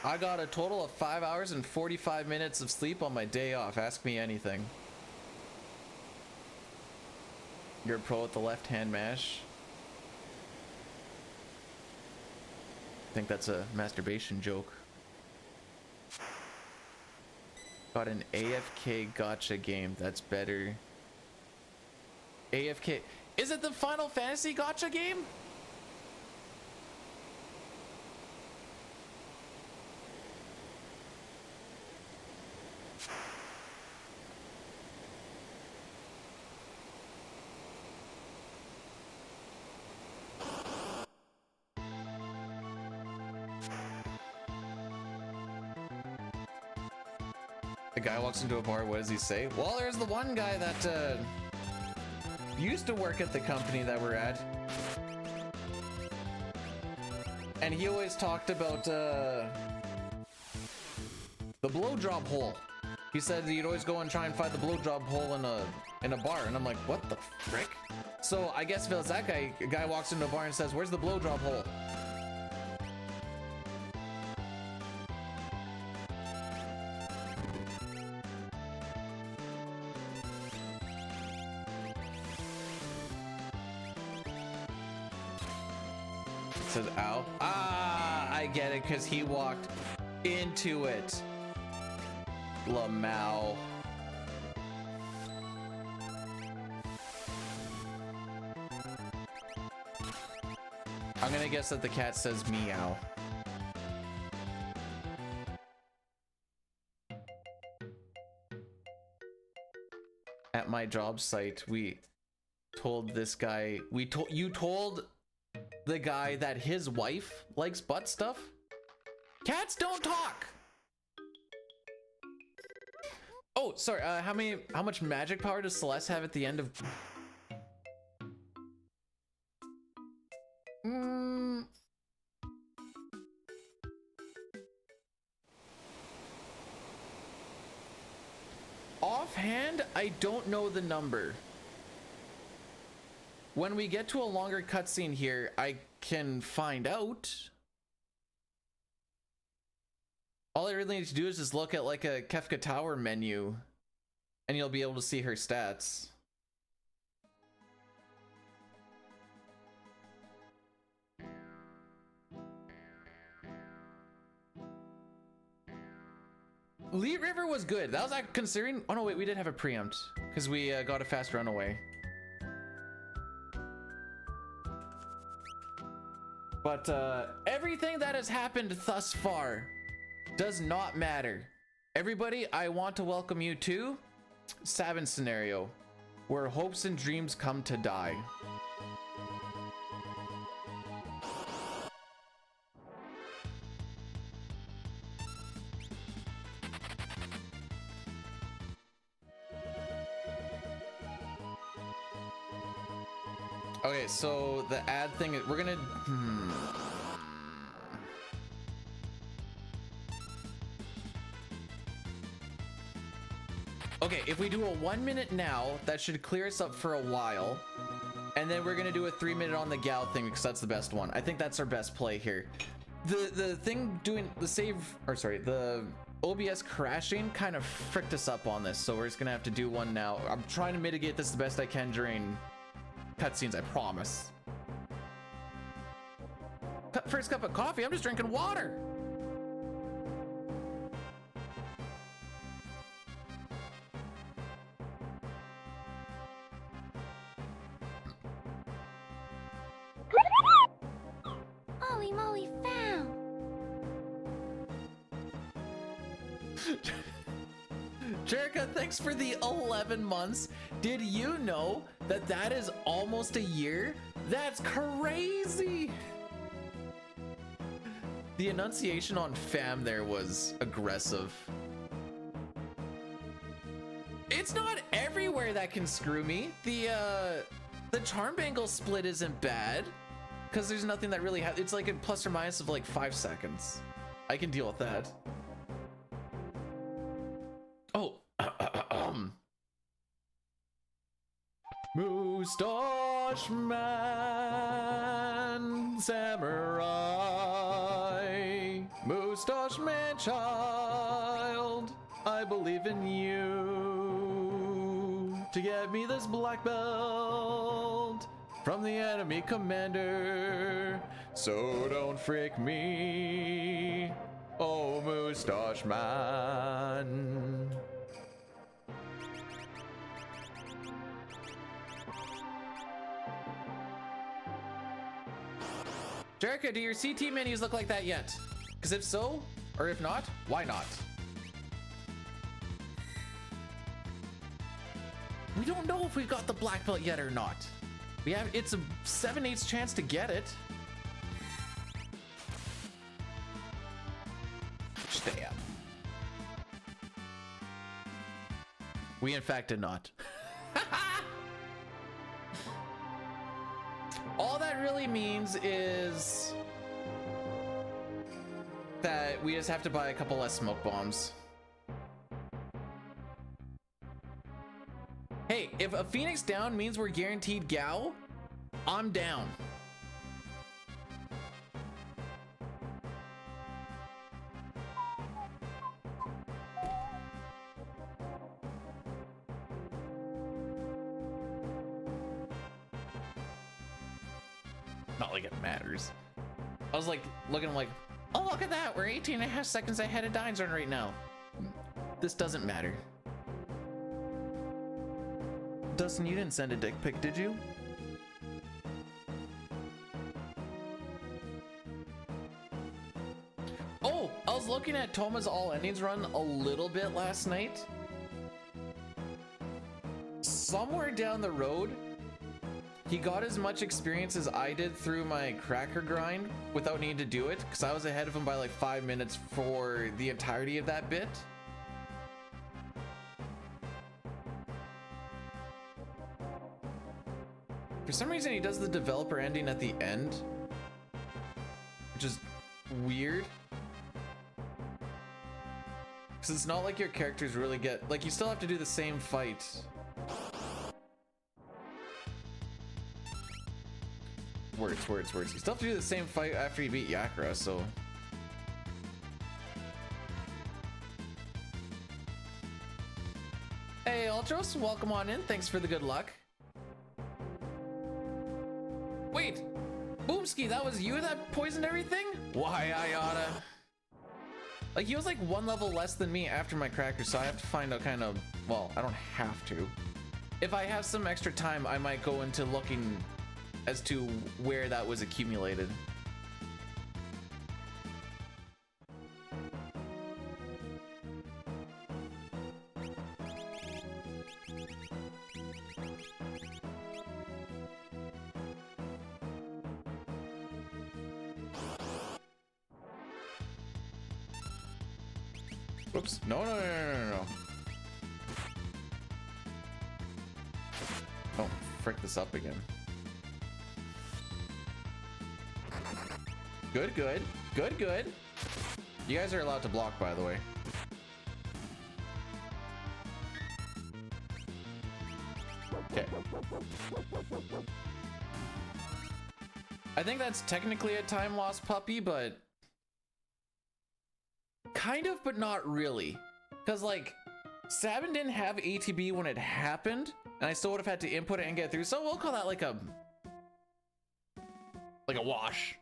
I got a total of 5 hours and 45 minutes of sleep on my day off. Ask me anything. You're a pro at the left-hand mash. I think that's a masturbation joke. Got an AFK gotcha game. That's better. AFK. Is it the Final Fantasy gotcha game? The guy walks into a bar, what does he say? Well, there's the one guy that used to work at the company that we're at, and he always talked about the blowjob hole. He said he'd always go and try and find the blowjob hole in a bar, and I'm like, what the frick? So I guess if it's that guy, a guy walks into a bar and says, where's the blowjob hole? Says ow. Ah, I get it, because he walked into it. Lamau. I'm gonna guess that the cat says meow. At my job site, we told this guy, you told the guy that his wife likes butt stuff? Cats don't talk. Oh, sorry. How much magic power does Celeste have at the end of? Offhand, I don't know the number. When we get to a longer cutscene here, I can find out. All I really need to do is just look at like a Kefka Tower menu and you'll be able to see her stats. Lee River was good. That was like considering. Oh no, wait, we did have a preempt because we got a fast runaway. But everything that has happened thus far does not matter. Everybody, I want to welcome you to Sabin scenario, where hopes and dreams come to die. Okay, so the ad thing, we're gonna Okay, if we do a 1 minute now, that should clear us up for a while. And then we're gonna do a 3 minute on the gal thing because that's the best one. I think that's our best play here. The thing doing the save, or sorry, the OBS crashing kind of fricked us up on this, so we're just gonna have to do one now. I'm trying to mitigate this the best I can during cutscenes, I promise. First cup of coffee, I'm just drinking water. Holy moly, found! Jerica, thanks for the 11 months. Did you know that that is almost a year? That's crazy. The enunciation on fam there was aggressive. It's not everywhere that can screw me. The charm bangle split isn't bad because there's nothing that really it's like a plus or minus of like 5 seconds. I can deal with that. Oh, Moustache Man Samurai, Moustache Man Child, I believe in you to get me this black belt from the enemy commander. So don't freak me, oh Moustache Man. Jerica, do your CT menus look like that yet? Because if so, or if not, why not? We don't know if we've got the black belt yet or not. We have, it's a 7/8 chance to get it. Stab. We in fact did not. All that really means is that we just have to buy a couple less smoke bombs. Hey, if a Phoenix down means we're guaranteed Gao, I'm down. Not like it matters. I was like looking like, oh, look at that. We're 18.5 seconds ahead of Dine Zone right now. This doesn't matter. Dustin, you didn't send a dick pic, did you? Oh, I was looking at Toma's All Endings run a little bit last night. Somewhere down the road, he got as much experience as I did through my cracker grind without needing to do it, because I was ahead of him by like 5 minutes for the entirety of that bit. For some reason, he does the developer ending at the end, which is weird. Because it's not like your characters really get, like, you still have to do the same fight. Words. You still have to do the same fight after you beat Yakra, so. Hey, Ultros, welcome on in. Thanks for the good luck. Wait, Boomski, that was you that poisoned everything? Why, Ayata? Like, he was like one level less than me after my cracker, so I have to find out kind of, well, I don't have to. If I have some extra time, I might go into looking as to where that was accumulated. Oops. No. Oh, frick this up again. Good. You guys are allowed to block, by the way. Okay. I think that's technically a time loss puppy, but kind of, but not really. Because, like, Sabin didn't have ATB when it happened, and I still would have had to input it and get through, so we'll call that like a wash.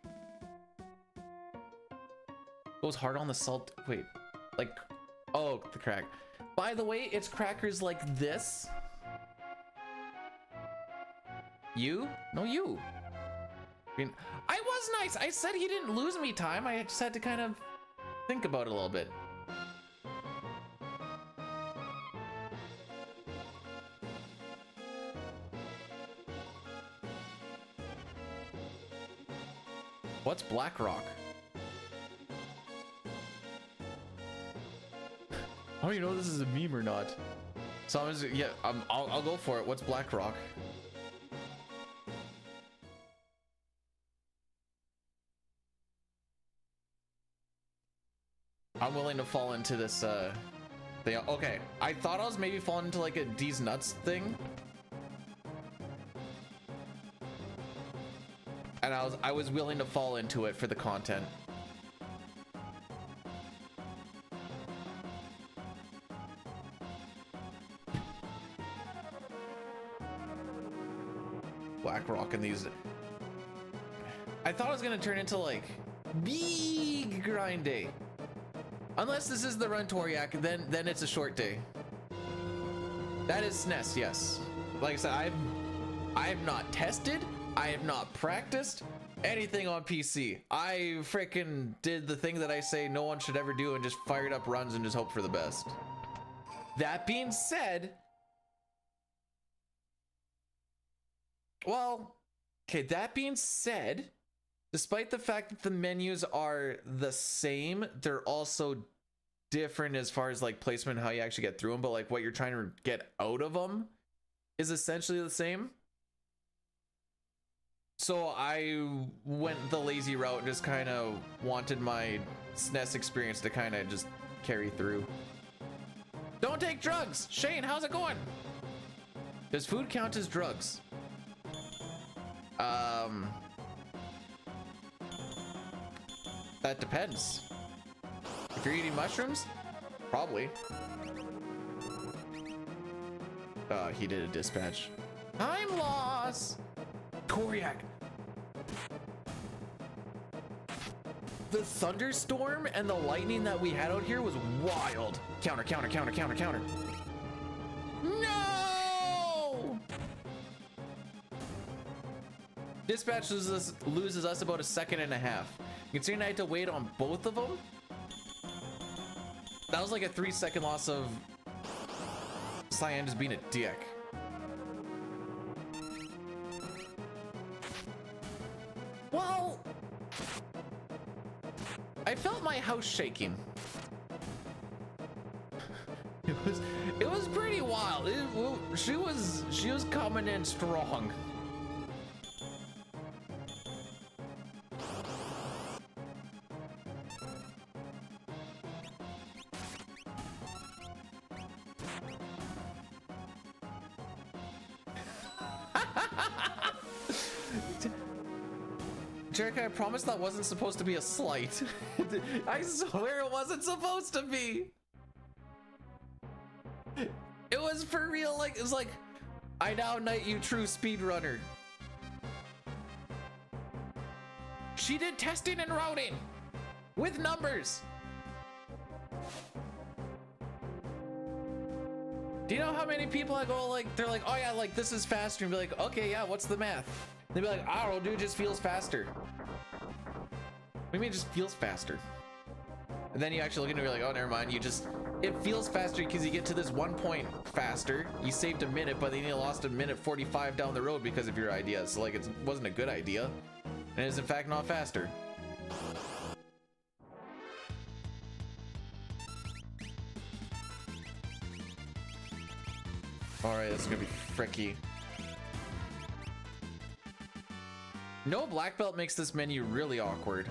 Goes hard on the salt. Wait, like, oh, the crack. By the way, it's crackers like this. You? No, you. I mean, I was nice. I said he didn't lose me time. I just had to kind of think about it a little bit. What's Black Rock? I don't even know if this is a meme or not. So I'm just, yeah, I'll go for it. What's Black Rock? I'm willing to fall into this thing. Okay, I thought I was maybe falling into like a D's nuts thing, and I was willing to fall into it for the content. Black Rock and these. I thought it was gonna turn into like big grind day. Unless this is the Run Toriak, then it's a short day. That is SNES, yes. Like I said, I have not tested, I have not practiced anything on PC. I freaking did the thing that I say no one should ever do and just fired up runs and just hope for the best. That being said, well, okay, that being said, despite the fact that the menus are the same, they're also different as far as like placement and how you actually get through them, but like what you're trying to get out of them is essentially the same. So I went the lazy route and just kind of wanted my SNES experience to kind of just carry through. Don't take drugs! Shane, how's it going? Does food count as drugs? That depends. If you're eating mushrooms, probably. He did a dispatch. Time loss! Toriak! The thunderstorm and the lightning that we had out here was wild. Counter. No! Dispatch loses us about a second and a half. Considering I had to wait on both of them, that was like a 3-second loss of Cyan just being a dick. Well, I felt my house shaking. It was pretty wild. She was coming in strong. Jericho, I promise that wasn't supposed to be a slight. I swear it wasn't supposed to be. It was for real, like, it was like, I now knight you true speedrunner. She did testing and routing with numbers. Do you know how many people I go like, they're like, oh yeah, like this is faster, and be like, okay, yeah, what's the math? They'd be like, I don't know, dude, it just feels faster. What do you mean it just feels faster? And then you actually look into it, you're like, oh, never mind, it feels faster because you get to this 1 point faster. You saved a minute, but then you lost a minute 45 down the road because of your idea. So like, it wasn't a good idea. And it is in fact not faster. All right, this is gonna be fricky. No black belt makes this menu really awkward.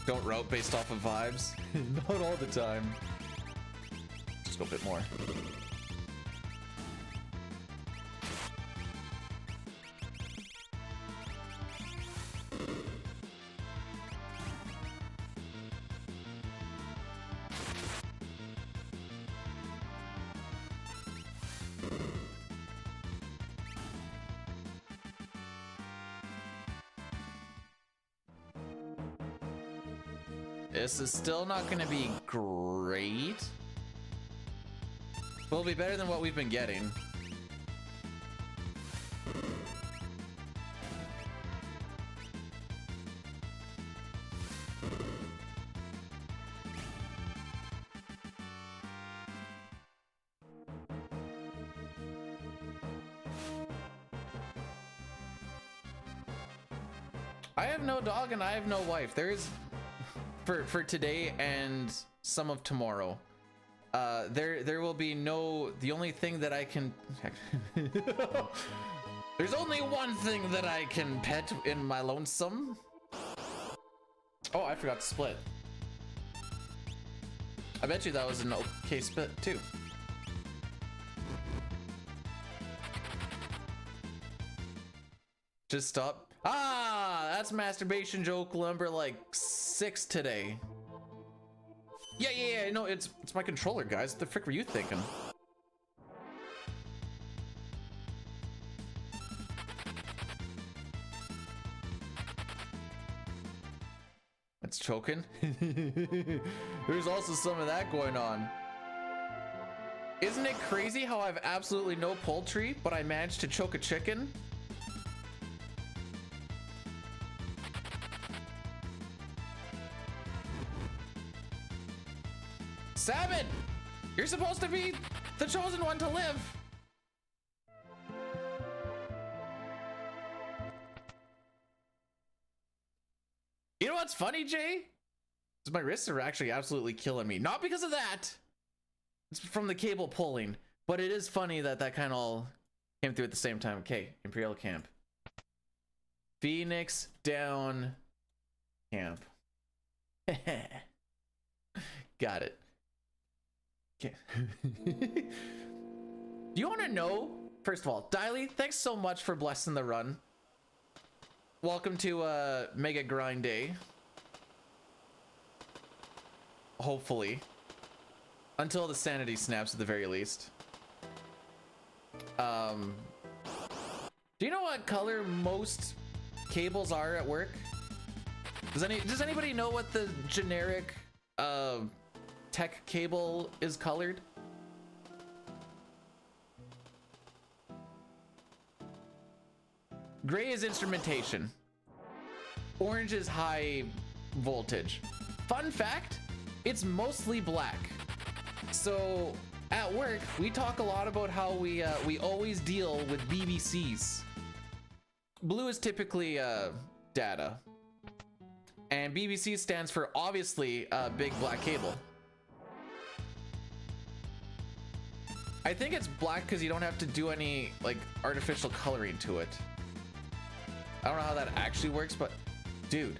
Don't route based off of vibes. Not all the time. Just go a bit more. This is still not going to be great. But it'll be better than what we've been getting. I have no dog and I have no wife. There is... For today and some of tomorrow, there will be no, the only thing that I can there's only one thing that I can pet in my lonesome. Oh, I forgot to split. I bet you that was an okay split too. Just stop. Ah, that's masturbation joke number like 6 today. Yeah, no, it's my controller, guys. What the frick were you thinking? It's choking. There's also some of that going on. Isn't it crazy how I have absolutely no poultry, but I managed to choke a chicken? Sabin, you're supposed to be the chosen one to live. You know what's funny, Jay? Is my wrists are actually absolutely killing me. Not because of that. It's from the cable pulling. But it is funny that that kind of all came through at the same time. Okay, Imperial Camp. Phoenix down camp. Got it. Okay. Do you want to know? First of all, Diley, thanks so much for blessing the run. Welcome to Mega Grind Day. Hopefully. Until the sanity snaps at the very least. Do you know what color most cables are at work? Does anybody know what the generic tech cable is colored? Gray is instrumentation. Orange is high voltage. Fun fact, it's mostly black. So at work, we talk a lot about how we always deal with BBCs. Blue is typically data. And BBC stands for obviously big black cable. I think it's black because you don't have to do any like artificial coloring to it. I don't know how that actually works, but dude.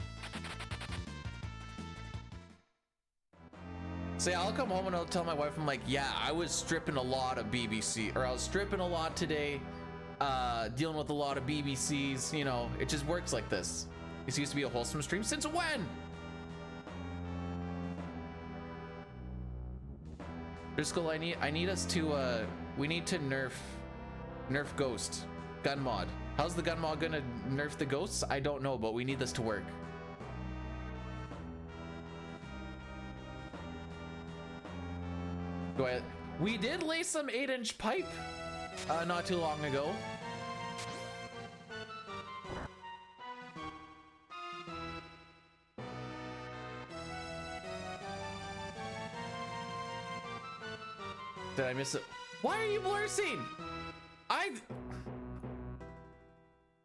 See, I'll come home and I'll tell my wife, I'm like, yeah, I was stripping a lot of BBC, or I was stripping a lot today, dealing with a lot of BBCs, you know, it just works like this. This used to be a wholesome stream. Since when? Driscoll, I need us to, we need to nerf Ghost. Gun mod. How's the gun mod gonna nerf the ghosts? I don't know, but we need this to work. Go ahead. We did lay some 8-inch pipe not too long ago. Did I miss it? Why are you blursing? I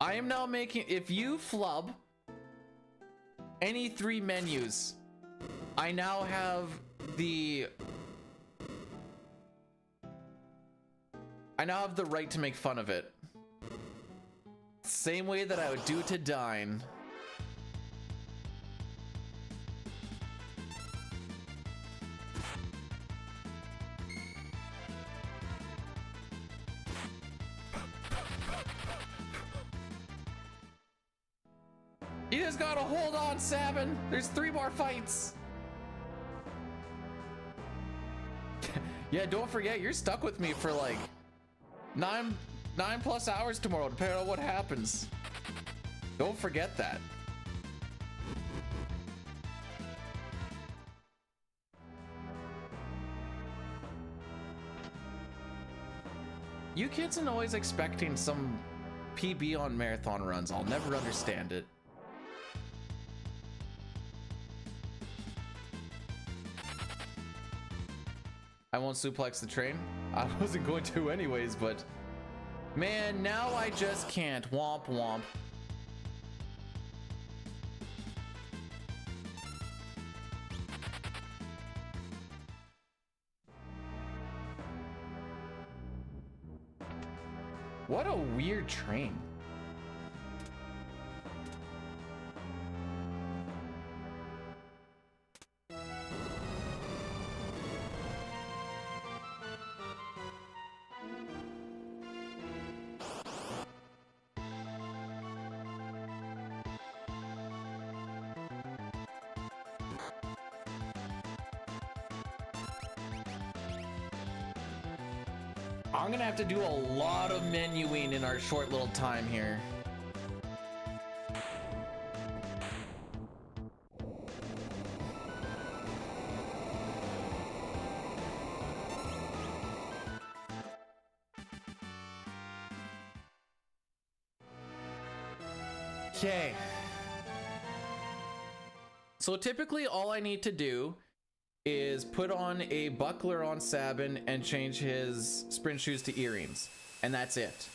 am now making, if you flub any 3 menus, I now have the right to make fun of it. Same way that I would do to Dine. You just gotta hold on, Sabin. There's 3 more fights. Yeah, don't forget, you're stuck with me for like 9+ hours tomorrow, depending on what happens. Don't forget that. You kids are always expecting some PB on marathon runs. I'll never understand it. I won't suplex the train. I wasn't going to anyways, but man, now I just can't. Womp womp. What a weird train. I'm gonna have to do a lot of menuing in our short little time here. Okay. So typically all I need to do is put on a buckler on Sabin and change his sprint shoes to earrings, and that's it.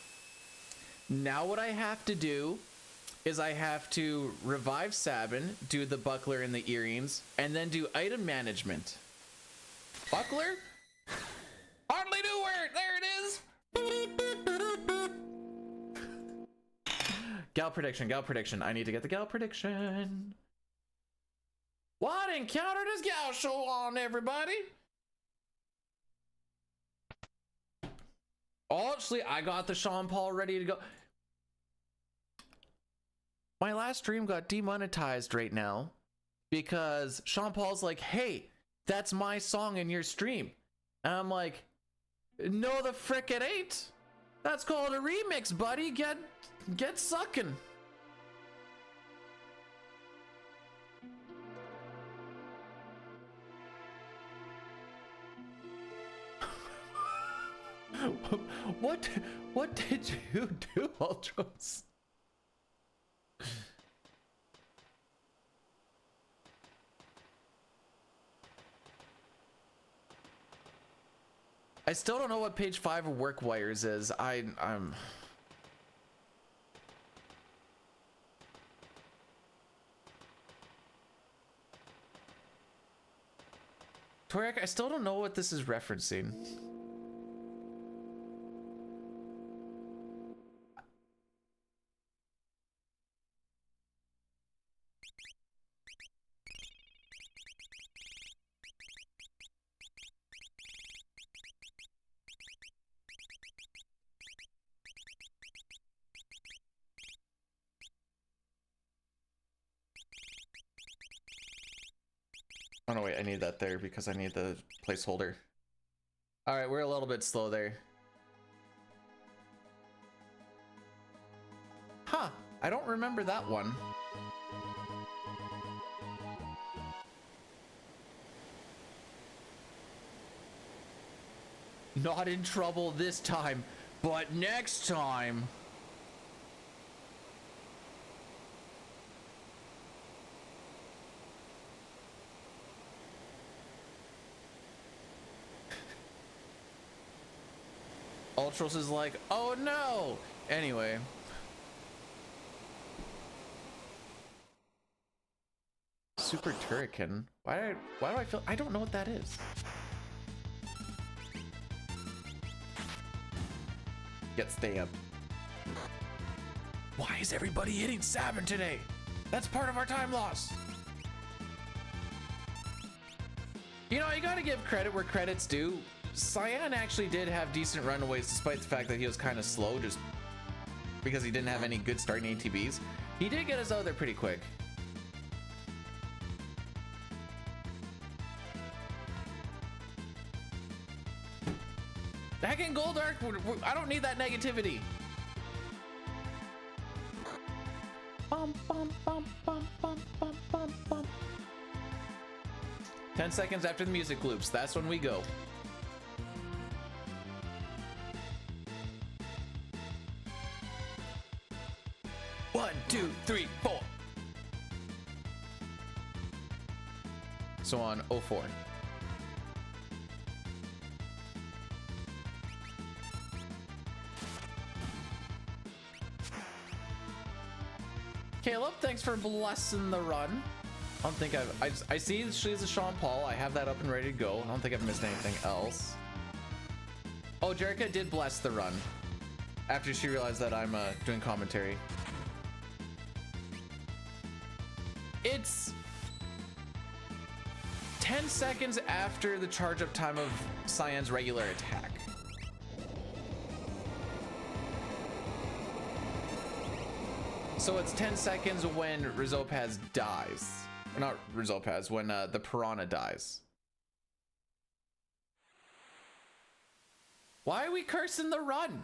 Now what I have to do is I have to revive Sabin, do the buckler and the earrings, and then do item management. Buckler? Hardly knew where, there it is! Gal prediction. I need to get the gal prediction. What encounter does Gal show on, everybody? Oh, actually, I got the Sean Paul ready to go. My last stream got demonetized right now because Sean Paul's like, hey, that's my song in your stream. And I'm like, no, the frick it ain't. That's called a remix, buddy. Get sucking. What did you do, Ultros? I still don't know what page 5 of work wires is. I'm Toriak, I still don't know what this is referencing. Oh no, wait, I need that there because I need the placeholder. All right, we're a little bit slow there. Huh, I don't remember that one. Not in trouble this time, but next time. Ultros is like, oh no. Anyway. Super Turrican. Why do I feel, I don't know what that is. Get stabbed. Why is everybody hitting Sabin today? That's part of our time loss. You know, you gotta give credit where credit's due. Cyan actually did have decent runaways despite the fact that he was kind of slow just because he didn't have any good starting ATBs. He did get us out there pretty quick. Heck in Goldark, I don't need that negativity. Bum, bum, bum, bum, bum, bum, bum, bum. 10 seconds after the music loops, that's when we go. One, two, three, four. So on 04. Caleb, thanks for blessing the run. I don't think I see she's a Sean Paul. I have that up and ready to go. I don't think I've missed anything else. Oh, Jerica did bless the run after she realized that I'm doing commentary. It's 10 seconds after the charge up time of Cyan's regular attack. So it's 10 seconds when Rizopaz dies. Or not Rizopaz, when the Piranha dies. Why are we cursing the run?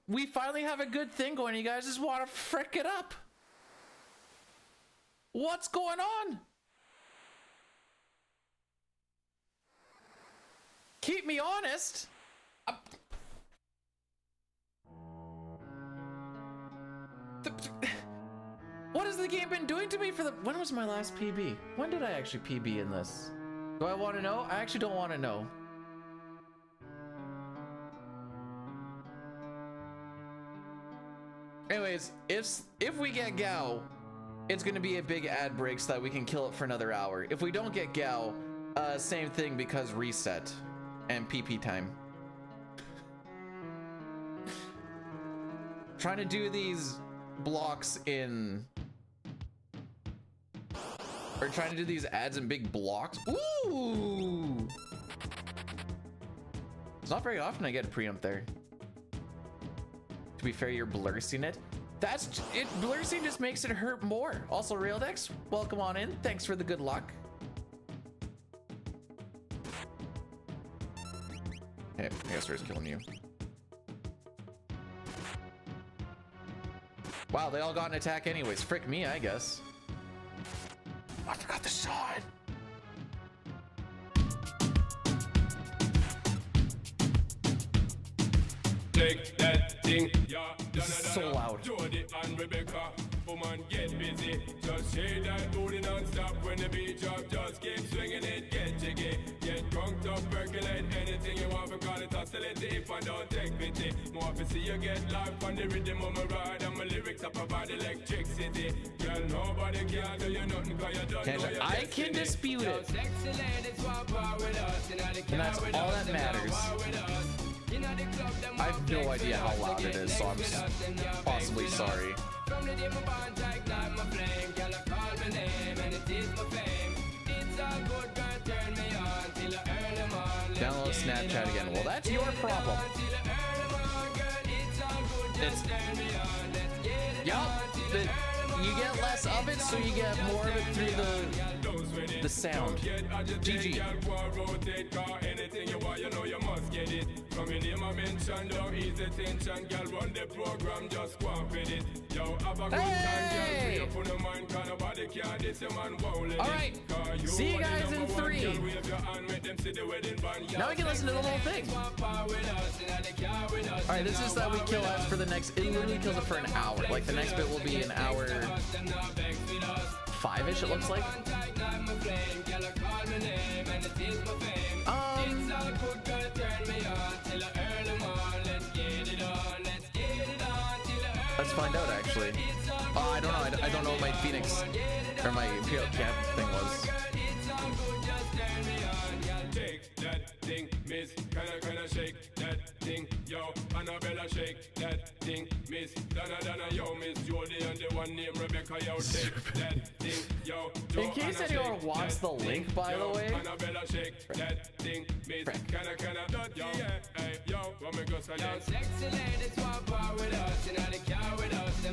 We finally have a good thing going. You guys just want to frick it up. What's going on? Keep me honest. What has the game been doing to me for the... When was my last PB? When did I actually PB in this? Do I want to know? I actually don't want to know. Anyways, if we get Gao, it's going to be a big ad break so that we can kill it for another hour. If we don't get Gao, same thing because reset and PP time. Trying to do these blocks in... Or trying to do these ads in big blocks. Ooh! It's not very often I get a preempt there. To be fair, you're blursing it. That's it. Blursing just makes it hurt more. Also, Raildex, welcome on in. Thanks for the good luck. Okay, I guess we're just killing you. Wow, they all got an attack anyways. Frick me, I guess. I forgot the shot. Take that thing, yeah. This is so loud. Jody and Rebecca, woman, get busy. Just shake that booty non-stop when the beat drop. Just keep swinging it, get jiggy. Get drunk up, percolate anything you want. Because it's hostility if I don't take pity. More to see you get live on the rhythm of my ride. And my lyrics up about electricity. Girl, nobody can do you nothing because you don't know your I can dispute it. Sexy ladies want power with us. And that's all that matters. I have no idea how loud it is, so I'm possibly sorry. Download Snapchat again. Well, that's your problem. It's... Yup. You get less of it so you get more of it through the sound. GG. Anything you want, you know you must get it. From your name I mention, don't ease attention, girl. Run the program, just go and fit it. Yo, have a good time, girl. Free up on the mind, cause nobody care. This your man won't let it. Alright, see you guys in 3. Now we can listen to the whole thing. Alright, this is that we kill ads for the next, it literally kills it for an hour. Like the next bit will be an hour 5-ish, it looks like. Let's find out actually. Oh, I don't know. I don't know what my Phoenix or my Imperial Camp thing was. Take that thing, miss. Can I shake that thing, yo? Annabella, shake that thing, miss. Donna, yo, Miss Jody, and the one named Rebecca, yo, take that thing, yo. In case anyone wants the link, by the way. Annabella, shake that thing, miss. Can I, yo, hey, yo, what me go say?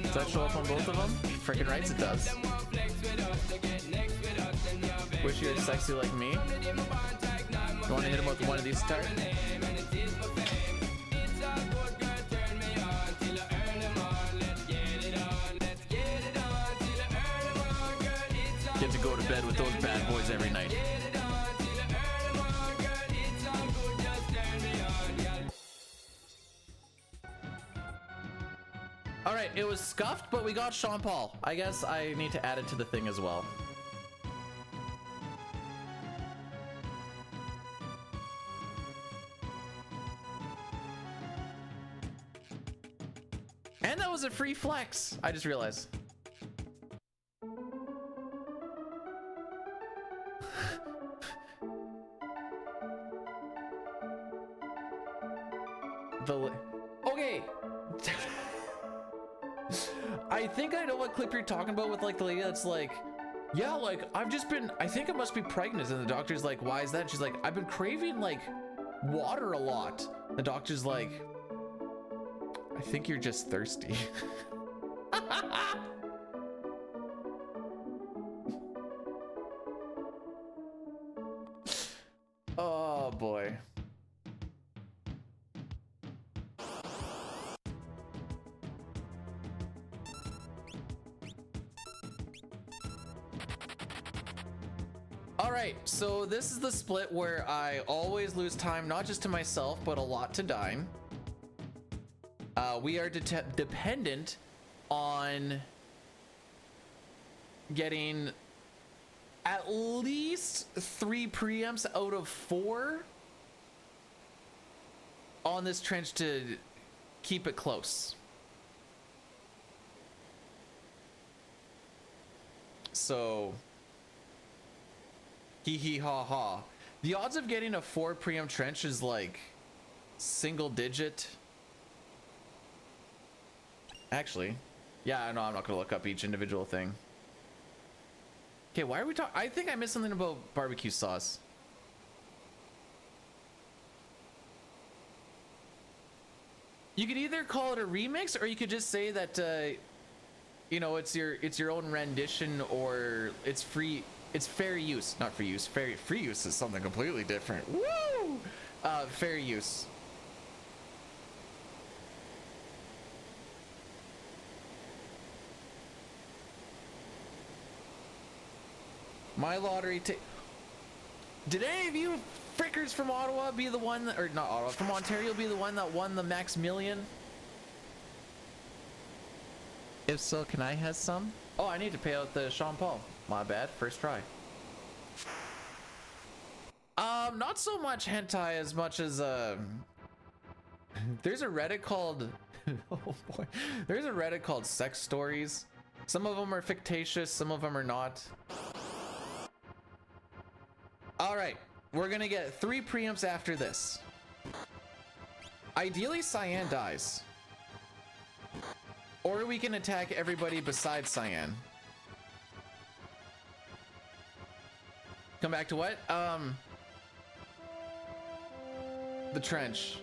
Does that show up on both of them? Freaking rights it does. Wish you were sexy like me. You want to hit him with one of these start? Get to go to bed with those bad boys every night. Alright, it was scuffed, but we got Sean Paul. I guess I need to add it to the thing as well. And that was a free flex, I just realized. Okay. I think I know what clip you're talking about with like the lady that's like, yeah, like I've just been, I think I must be pregnant. And the doctor's like, why is that? And she's like, I've been craving like water a lot. The doctor's like, I think you're just thirsty. Oh boy. All right, so this is the split where I always lose time, not just to myself, but a lot to Dine. We are dependent on getting at least 3 preamps out of 4 on this trench to keep it close. So, hee hee ha ha. The odds of getting a 4 preamp trench is like single digit. Actually, yeah, no, I'm not gonna look up each individual thing. Okay, why are we talking? I think I missed something about barbecue sauce. You could either call it a remix, or you could just say that, you know, it's your own rendition, or it's free. It's fair use, not free use. Free use is something completely different. Woo! Fair use. My lottery did any of you frickers from Ottawa be the one that, or not Ottawa, from Ontario be the one that won the Max Million? If so, can I have some? Oh, I need to pay out the Sean Paul. My bad, first try. Not so much hentai as much as there's a Reddit called oh boy. There's a Reddit called Sex Stories. Some of them are fictitious, some of them are not. All right, we're gonna get 3 preamps after this. Ideally, Cyan dies. Or we can attack everybody besides Cyan. Come back to what? The trench.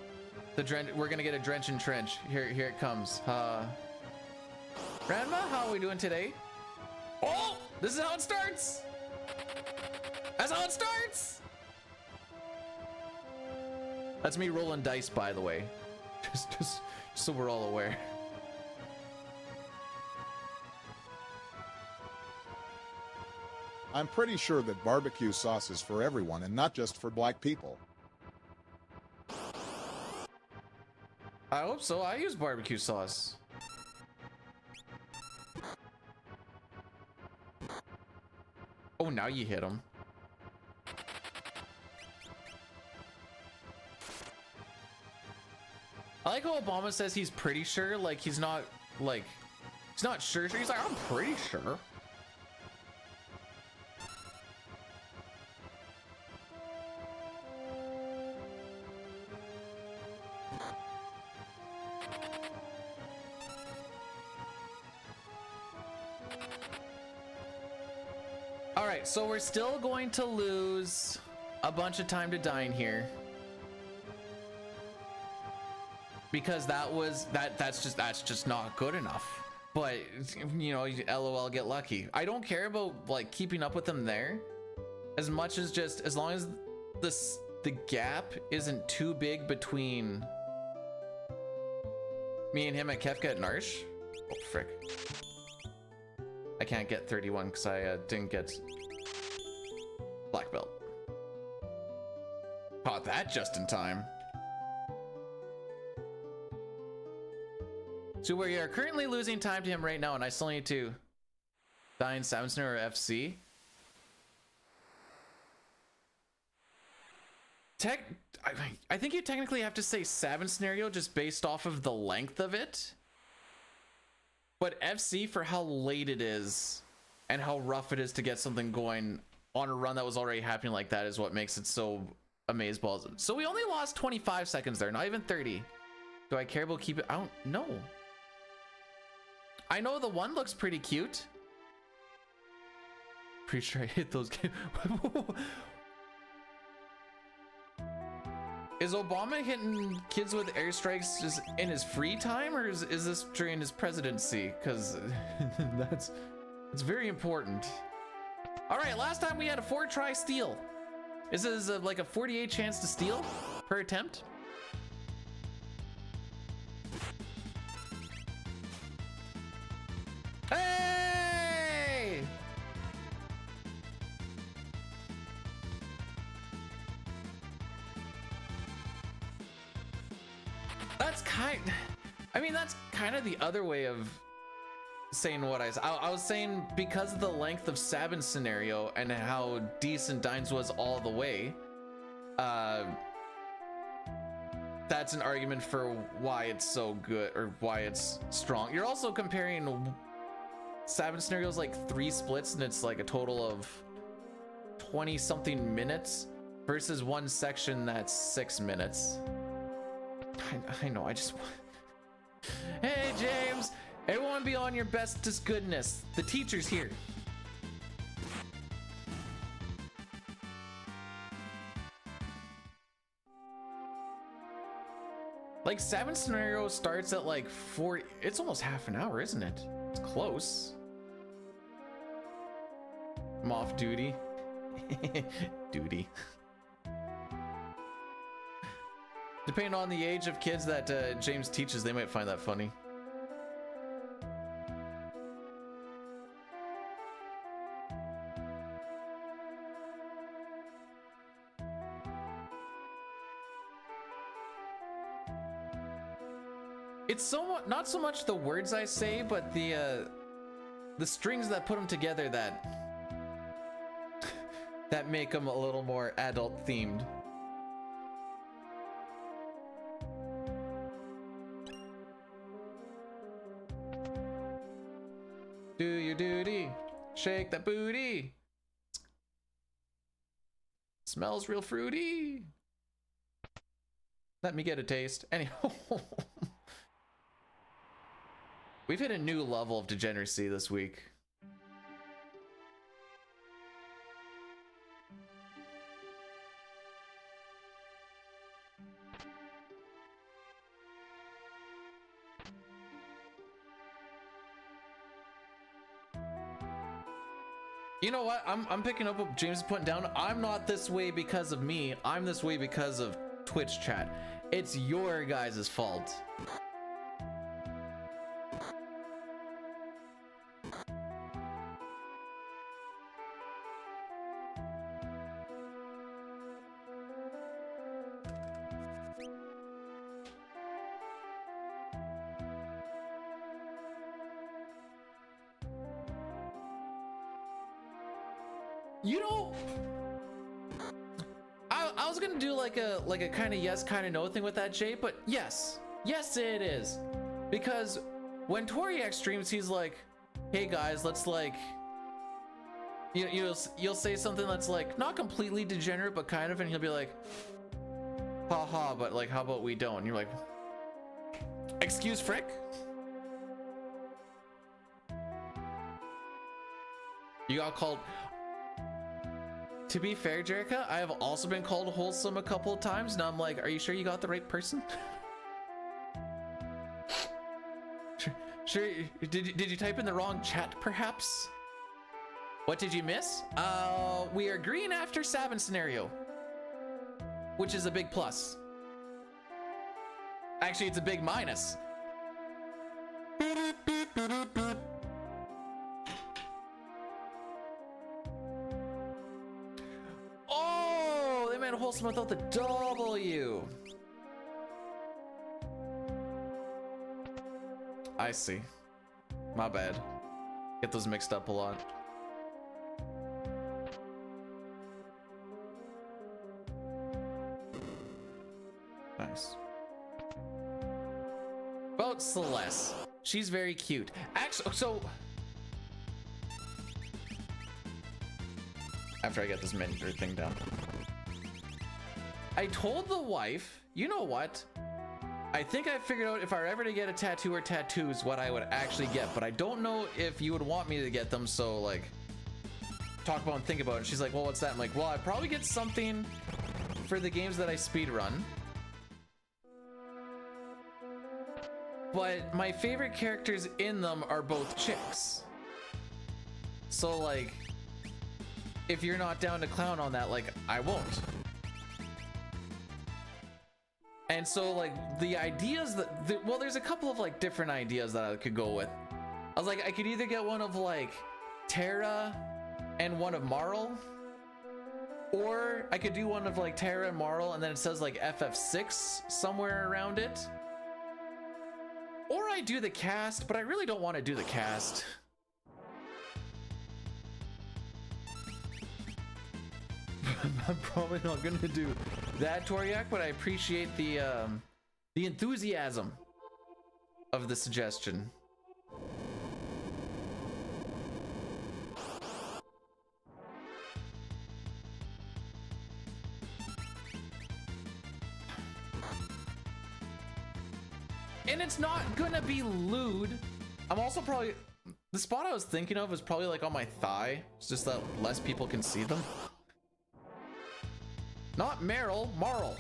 We're gonna get a drench and trench. Here it comes. Grandma, how are we doing today? This is how it starts. That's how it starts. That's me rolling dice, by the way. Just so we're all aware. I'm pretty sure that barbecue sauce is for everyone and not just for black people. I hope so. I use barbecue sauce. Oh, now you hit him. I like how Obama says he's pretty sure, like he's not sure. He's like, I'm pretty sure. All right, so we're still going to lose a bunch of time to dine here. Because that's just not good enough. But you know, LOL, get lucky. I don't care about like keeping up with them there as much as just as long as the gap isn't too big between me and him at Kefka at Narsh. Oh frick. I can't get 31 because I didn't get black belt. Caught that just in time. So we are currently losing time to him right now, and I still need to dine Samsner or FC. I think you technically have to say 7 scenario just based off of the length of it. But FC, for how late it is and how rough it is to get something going on a run that was already happening like that, is what makes it so amazeballs. So we only lost 25 seconds there, not even 30. Do I care about keep it? I don't know. I know the one looks pretty cute. Pretty sure I hit those. Is Obama hitting kids with airstrikes just in his free time, or is this during his presidency? Because it's very important. All right, last time we had a 4-try steal. This is like a 48 chance to steal per attempt. Hey! That's kind of the other way of saying what I was saying, because of the length of Sabin's scenario and how decent Dines was all the way. That's an argument for why it's so good, or why it's strong. You're also comparing Sabin scenarios like 3 splits, and it's like a total of 20 something minutes versus one section that's 6 minutes. I know, I just Hey James, everyone be on your bestest goodness. The teacher's here. Like 7 scenario starts at like 40. It's almost half an hour, isn't it? It's close. I'm off duty. Duty. Depending on the age of kids that James teaches, they might find that funny. It's not so much the words I say, but the strings that put them together that make them a little more adult themed. Do your duty, shake that booty. Smells real fruity. Let me get a taste. Anyhow. We've hit a new level of degeneracy this week. You know what? I'm picking up what James is putting down. I'm not this way because of me. I'm this way because of Twitch chat. It's your guys' fault. You know, I was gonna do like a kind of yes, kind of no thing with that, Jay, but yes it is, because when Toriak streams, he's like, hey guys, let's like, you'll say something that's like not completely degenerate, but kind of, and he'll be like, haha, but like, how about we don't? And you're like, excuse frick? You got called. To be fair, Jerica, I have also been called wholesome a couple of times. Now I'm like, are you sure you got the right person? Sure. Did you type in the wrong chat, perhaps? What did you miss? We are green after Sabin scenario, which is a big plus. Actually, it's a big minus. Oh, they made wholesome without the W. I see. My bad. Get those mixed up a lot. Nice. About Celeste. She's very cute. Actually, so after I get this miniature thing down, I told the wife, you know what? I think I figured out if I were ever to get a tattoo or tattoos, what I would actually get, but I don't know if you would want me to get them, so like, talk about and think about it. And she's like, well, what's that? I'm like, well, I'd probably get something for the games that I speedrun. But my favorite characters in them are both chicks. So like, if you're not down to clown on that, like, I won't. And so like the ideas that, well, there's a couple of like different ideas that I could go with. I was like, I could either get one of like Terra and one of Marl, or I could do one of like Terra and Marl and then it says like FF6 somewhere around it. Or I do the cast, but I really don't want to do the cast. I'm probably not gonna do that, Toriak, but I appreciate the enthusiasm of the suggestion. And it's not gonna be lewd. I'm also probably, the spot I was thinking of is probably like on my thigh. It's just that less people can see them. Not Meryl, Marl.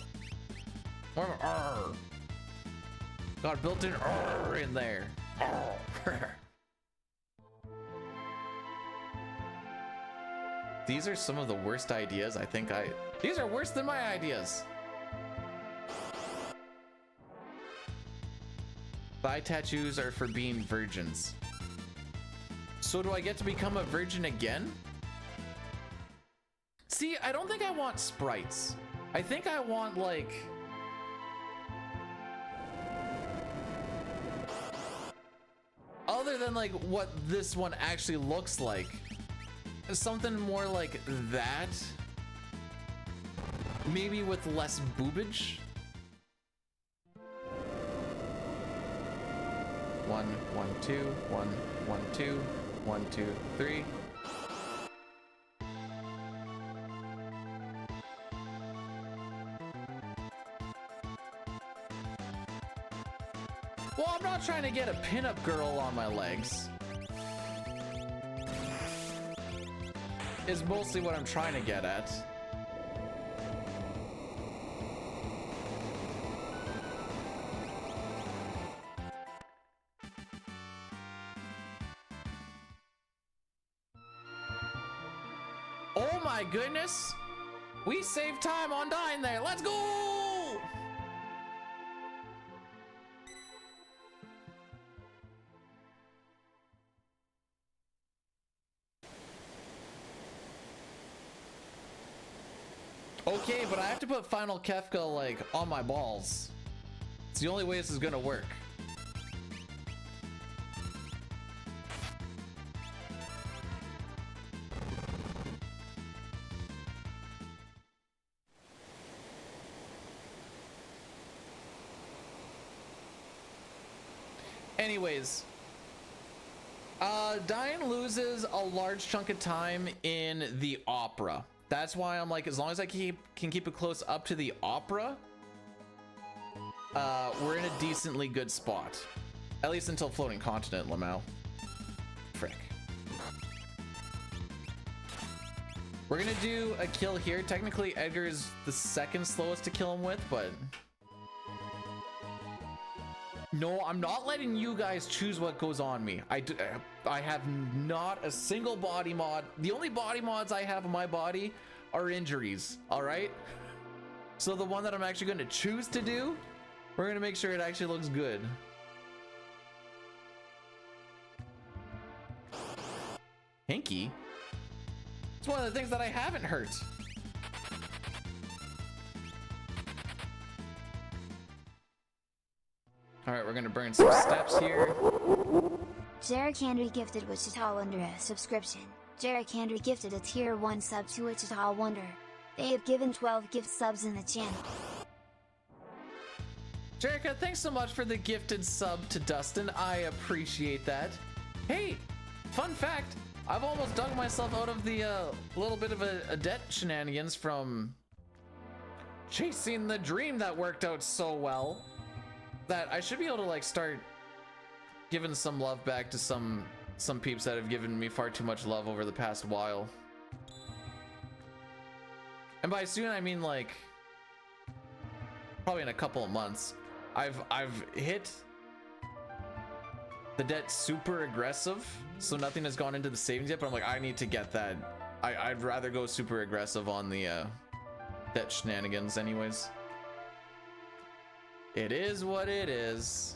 Got a built-in R in there. These are some of the worst ideas I think these are worse than my ideas. Thigh tattoos are for being virgins. So do I get to become a virgin again? See, I don't think I want sprites. I think I want like, other than like what this one actually looks like, something more like that. Maybe with less boobage. 1, 1, 2, 1, 1, 2, 1, 2, 3. Well, I'm not trying to get a pinup girl on my legs. Is mostly what I'm trying to get at. Oh my goodness. We saved time on dying there. Let's go. Okay, but I have to put Final Kefka like on my balls. It's the only way this is gonna work. Anyways, Diane loses a large chunk of time in the opera. That's why I'm like, as long as I can keep it close up to the opera, we're in a decently good spot. At least until Floating Continent, Lamau. Frick. We're gonna do a kill here. Technically, Edgar is the second slowest to kill him with, but... No, I'm not letting you guys choose what goes on me. I have not a single body mod. The only body mods I have on my body are injuries, all right? So the one that I'm actually going to choose to do, we're going to make sure it actually looks good. Hinky? It's one of the things that I haven't hurt. All right, we're gonna burn some steps here. Jarek Henry gifted Wichita Wonder a subscription. Jarek Henry gifted a tier 1 sub to Wichita Wonder. They have given 12 gift subs in the channel. Jerica, thanks so much for the gifted sub to Dustin. I appreciate that. Hey, fun fact, I've almost dug myself out of the little bit of a debt shenanigans from chasing the dream that worked out so well. That I should be able to like start giving some love back to some peeps that have given me far too much love over the past while. And by soon I mean like probably in a couple of months. I've hit the debt super aggressive, so nothing has gone into the savings yet, but I'm like, I need to get that. I'd rather go super aggressive on the debt shenanigans anyways. It is what it is.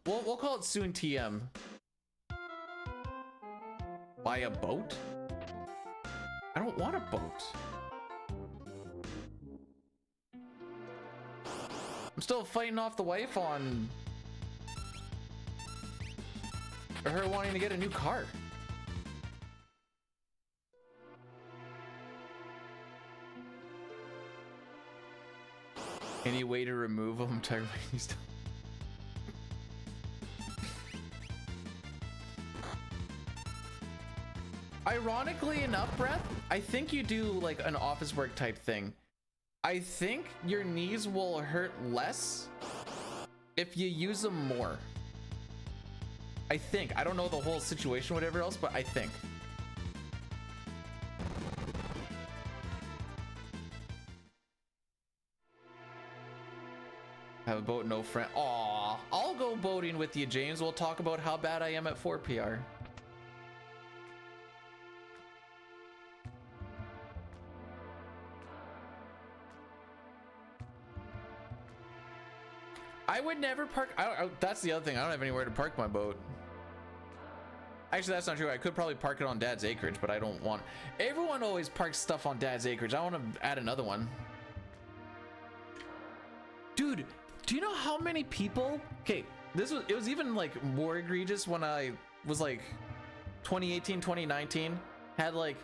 We'll call it soon TM. Buy a boat? I don't want a boat. I'm still fighting off the wife on her wanting to get a new car. Any way to remove them? Ironically enough, Breath, I think you do like an office work type thing. I think your knees will hurt less if you use them more. I think. I don't know the whole situation, whatever else, but I think. Have a boat, no friend. Aw, I'll go boating with you, James. We'll talk about how bad I am at 4PR. I would never park. That's the other thing. I don't have anywhere to park my boat. Actually, that's not true. I could probably park it on Dad's acreage, but I don't want. Everyone always parks stuff on Dad's acreage. I want to add another one. Dude, do you know how many people? Okay, it was even like more egregious when I was like 2018, 2019, had like,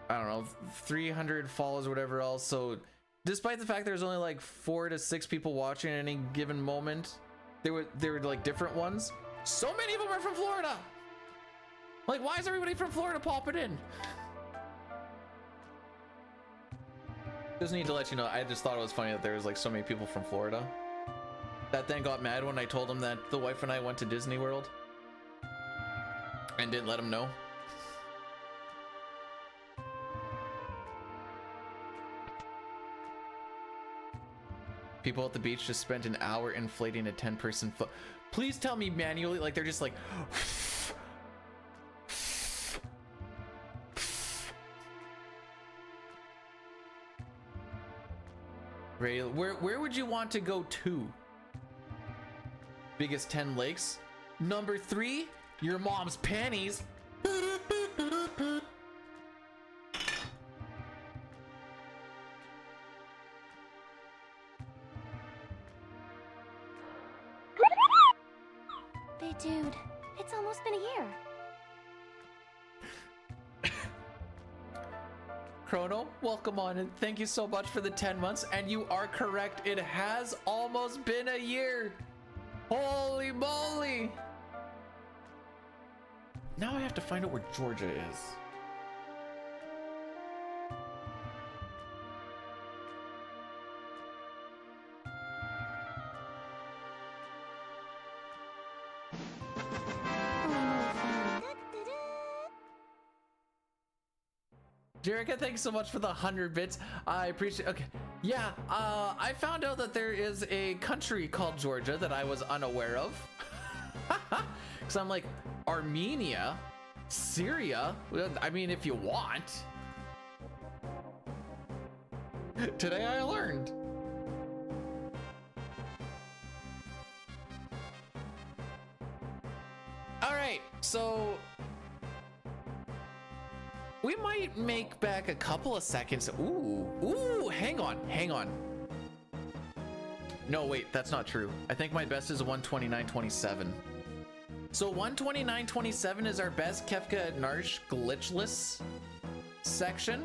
I don't know, 300 follows or whatever else. So despite the fact there's only like 4 to 6 people watching at any given moment, there were like different ones. So many of them are from Florida. Like, why is everybody from Florida popping in? Just need to let you know, I just thought it was funny that there was like so many people from Florida that then got mad when I told them that the wife and I went to Disney World and didn't let them know. People at the beach just spent an hour inflating a 10-person foot. Please tell me manually, like they're just like. Ray, where would you want to go to? Biggest 10 lakes? Number 3, your mom's panties. Hey dude, it's almost been a year. Chrono, welcome on and thank you so much for the 10 months. And you are correct, it has almost been a year. Holy moly. Now I have to find out where Georgia is. Jerica, thanks so much for the 100 bits. I appreciate. Okay, yeah. I found out that there is a country called Georgia that I was unaware of. Because I'm like, Armenia, Syria. I mean, if you want. Today I learned. All right, so. We might make back a couple of seconds. Ooh, hang on. No, wait, that's not true. I think my best is a 129.27. So 129.27 is our best Kefka Narsh Glitchless section.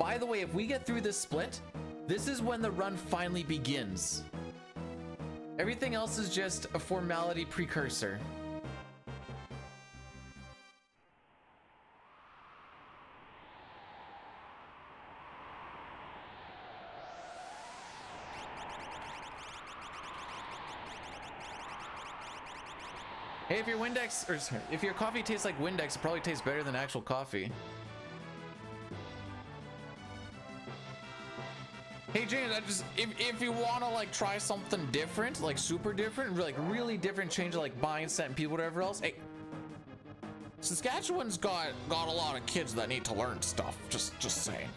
By the way, if we get through this split, this is when the run finally begins. Everything else is just a formality precursor. Hey, if your Windex, or sorry, if your coffee tastes like Windex, it probably tastes better than actual coffee. Hey James, if you want to like try something different, like super different, like really different, change of like mindset and people, whatever else. Hey, Saskatchewan's got a lot of kids that need to learn stuff. Just saying.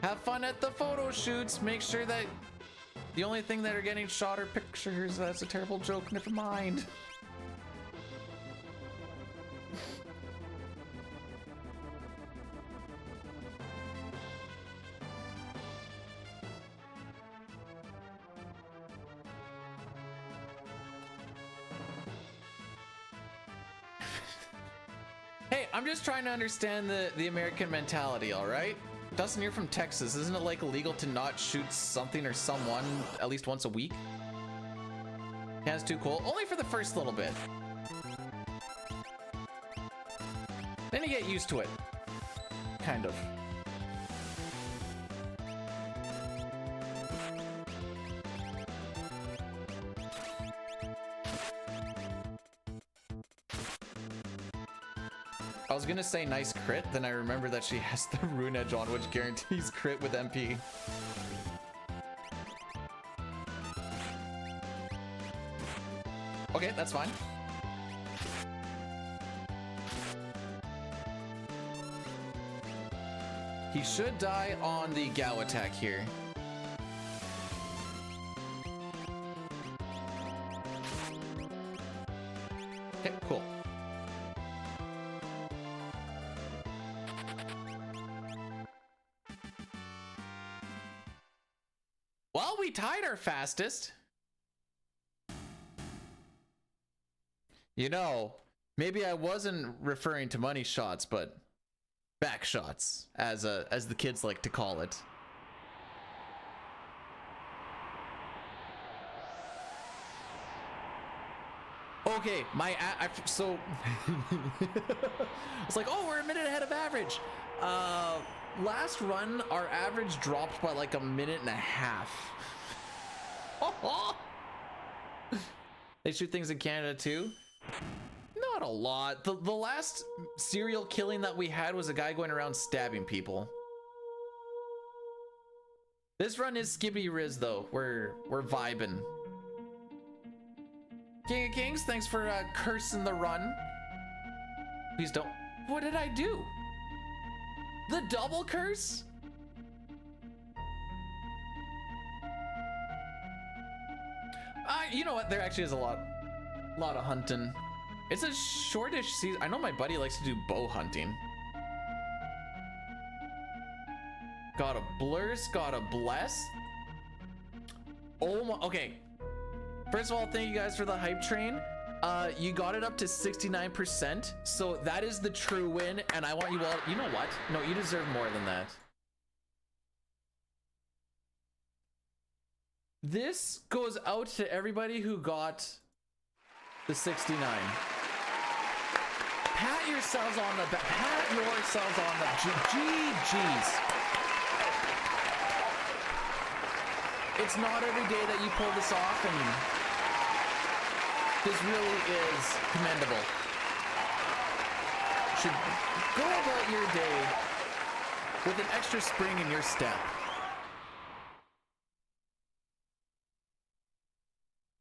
Have fun at the photo shoots. Make sure that the only thing that are getting shot are pictures. That's a terrible joke. Never mind. Hey, I'm just trying to understand the American mentality, all right? Dustin, you're from Texas. Isn't it like illegal to not shoot something or someone at least once a week? Yeah, it's too cool. Only for the first little bit. Then you get used to it. Kind of. I was gonna say nice crit, then I remember that she has the rune edge on, which guarantees crit with MP. Okay, that's fine. He should die on the Gao attack here. Okay, cool. Well, we tied our fastest. You know, maybe I wasn't referring to money shots, but back shots, as the kids like to call it. Okay, so it's like, oh, we're a minute ahead of average. Last run, our average dropped by like a minute and a half. They shoot things in Canada too? Not a lot. The last serial killing that we had was a guy going around stabbing people. This run is Skibbity Riz though. We're vibing. King of Kings, thanks for cursing the run. Please don't. What did I do? The double curse? You know what? There actually is a lot of hunting. It's a shortish season. I know my buddy likes to do bow hunting. Gotta blurse, gotta bless. Oh my, okay. First of all, thank you guys for the hype train. You got it up to 69%, so that is the true win, and I want you all, you know what? No, you deserve more than that. This goes out to everybody who got the 69. Pat yourselves on the back. Pat yourselves on the GG's. It's not every day that you pull this off, and this really is commendable. Should go about your day with an extra spring in your step.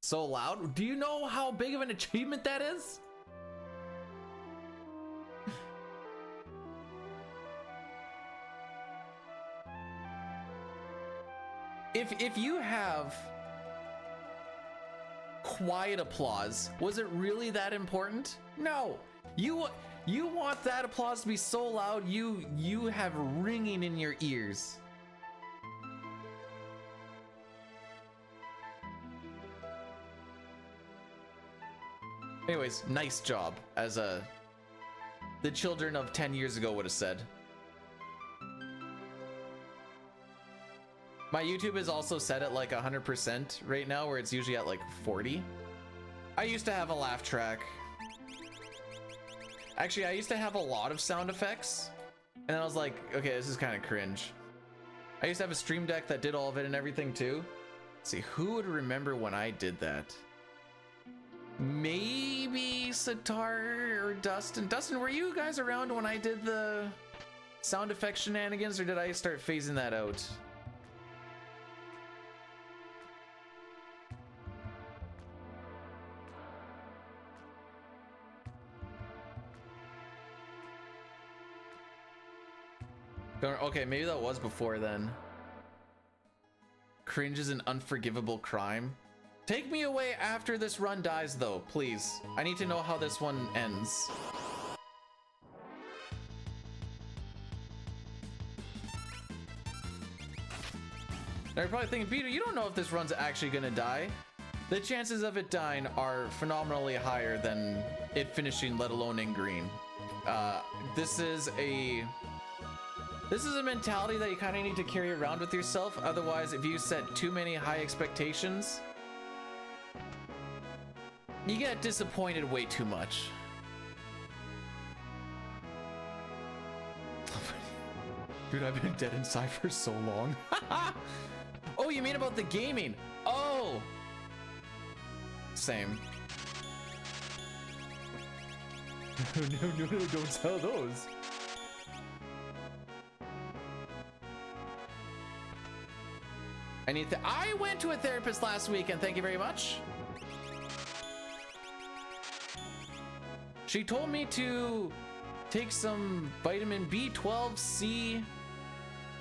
So loud. Do you know how big of an achievement that is? If you have quiet applause, was it really that important? No. You want that applause to be so loud you have ringing in your ears. Anyways, nice job, as the children of 10 years ago would have said. My YouTube is also set at like 100% right now, where it's usually at like 40. I used to have a laugh track. Actually, I used to have a lot of sound effects, and then I was like, okay, this is kind of cringe. I used to have a stream deck that did all of it and everything too. Let's see, who would remember when I did that? Maybe Sitar or Dustin. Dustin, were you guys around when I did the sound effect shenanigans, or did I start phasing that out? Okay, maybe that was before then. Cringe is an unforgivable crime. Take me away after this run dies though, please. I need to know how this one ends. Now you're probably thinking, Peter, you don't know if this run's actually gonna die. The chances of it dying are phenomenally higher than it finishing, let alone in green. This is a mentality that you kind of need to carry around with yourself. Otherwise, if you set too many high expectations, you get disappointed way too much. Dude, I've been dead inside for so long. Oh, you mean about the gaming? Oh! Same. No, don't sell those. I went to a therapist last week, and thank you very much. She told me to take some vitamin B12, C,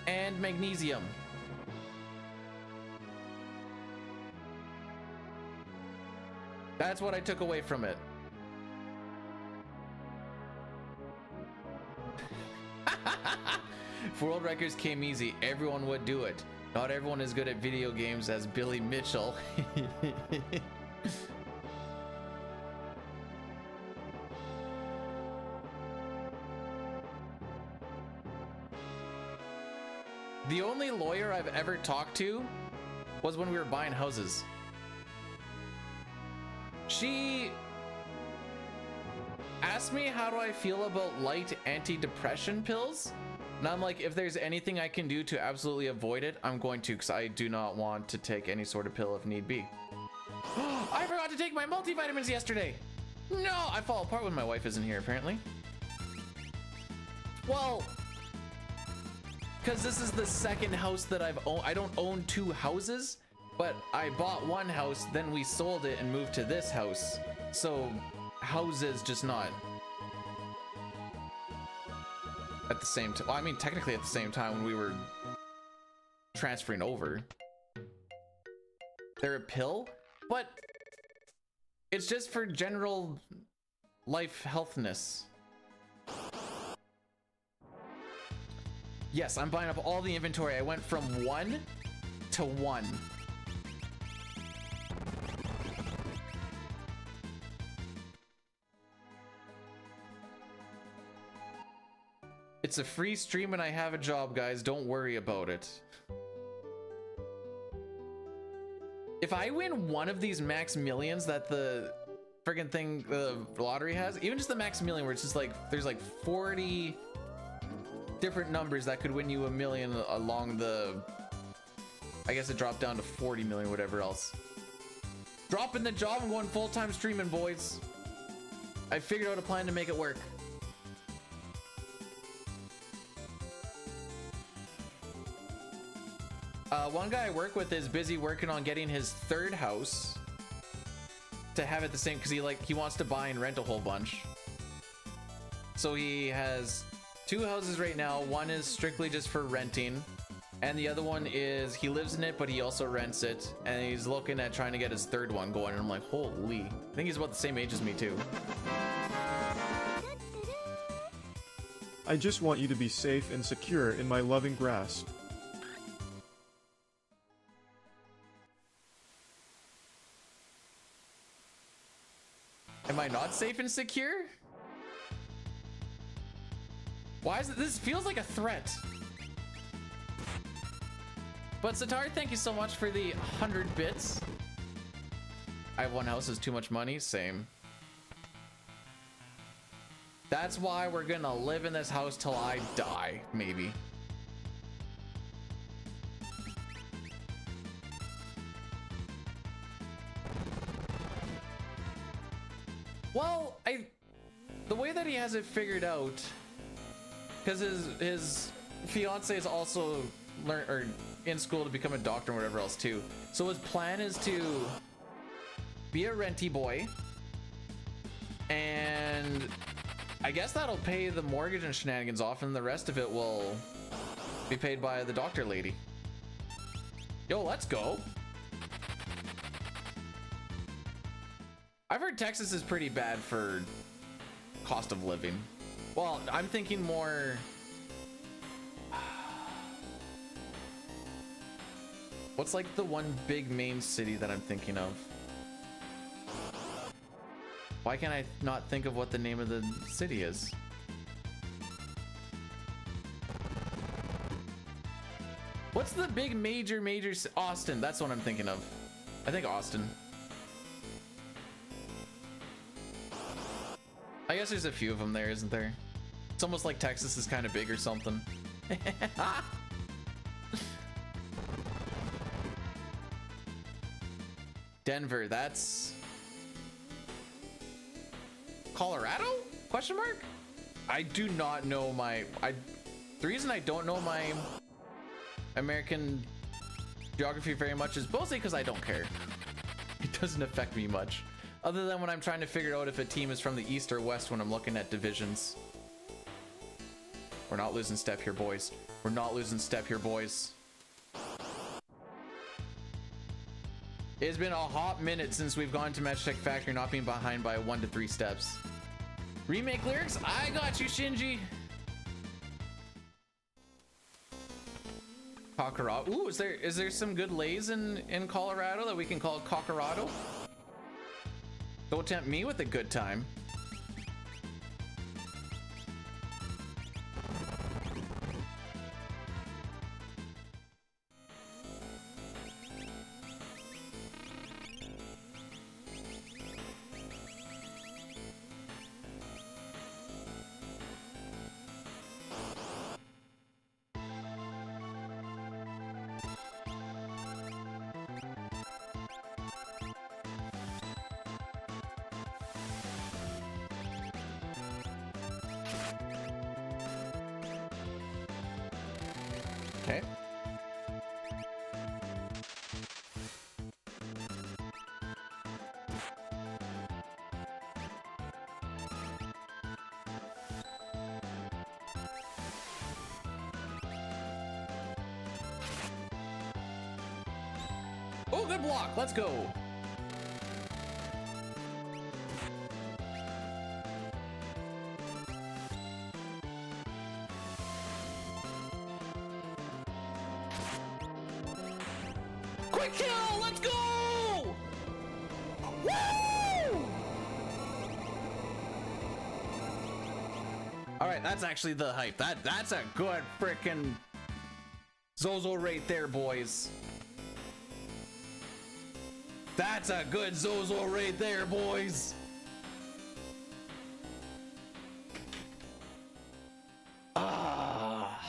and magnesium. That's what I took away from it. If world records came easy, everyone would do it. Not everyone is good at video games as Billy Mitchell. The only lawyer I've ever talked to was when we were buying houses. She asked me how do I feel about light antidepressant pills, and I'm like, if there's anything I can do to absolutely avoid it, I'm going to, because I do not want to take any sort of pill if need be. I forgot to take my multivitamins yesterday. No, I fall apart when my wife isn't here, apparently. Well, because this is the second house that I've owned. I don't own two houses, but I bought one house, then we sold it and moved to this house. So houses just not at the same time. Well, I mean, technically at the same time when we were transferring over. They're a pill, but it's just for general life healthness. Yes, I'm buying up all the inventory. I went from 1 to 1. It's a free stream and I have a job, guys. Don't worry about it. If I win one of these max millions that the friggin' thing, the lottery has, even just the max million where it's just like, there's like 40 different numbers that could win you a million along the, I guess it dropped down to 40 million, whatever else. Dropping the job and going full-time streaming, boys. I figured out a plan to make it work. One guy I work with is busy working on getting his third house to have it the same, because he wants to buy and rent a whole bunch. So he has 2 houses right now. One is strictly just for renting, and the other one is he lives in it, but he also rents it, and he's looking at trying to get his third one going. And I'm like, holy, I think he's about the same age as me too. I just want you to be safe and secure in my loving grasp. Am I not safe and secure? Why is it? This feels like a threat. But Satari, thank you so much for the 100 bits. I have one house is too much money. Same. That's why we're gonna live in this house till I die, maybe. Well, the way that he has it figured out, because his fiance is also in school to become a doctor and whatever else too. So his plan is to be a renty boy, and I guess that'll pay the mortgage and shenanigans off, and the rest of it will be paid by the doctor lady. Yo, let's go. I've heard Texas is pretty bad for cost of living. Well, I'm thinking more... What's like the one big main city that I'm thinking of? Why can't I not think of what the name of the city is? What's the big major Austin? That's what I'm thinking of. I think Austin. I guess there's a few of them there, isn't there? It's almost like Texas is kind of big or something. Denver, that's Colorado? Question mark? I do not know the reason I don't know my American geography very much is mostly because I don't care. It doesn't affect me much. Other than when I'm trying to figure out if a team is from the East or West when I'm looking at divisions. We're not losing step here, boys. We're not losing step here, boys. It's been a hot minute since we've gone to Match Tech Factory not being behind by 1 to 3 steps. Remake lyrics? I got you, Shinji. Colorado. Ooh, is there some good lays in Colorado that we can call Colorado? Don't tempt me with a good time. Oh, good block. Let's go. Quick kill. Let's go. Woo! All right, that's actually the hype. That's a good freaking Zozo right there, boys. That's a good Zozo right there, boys. Ah.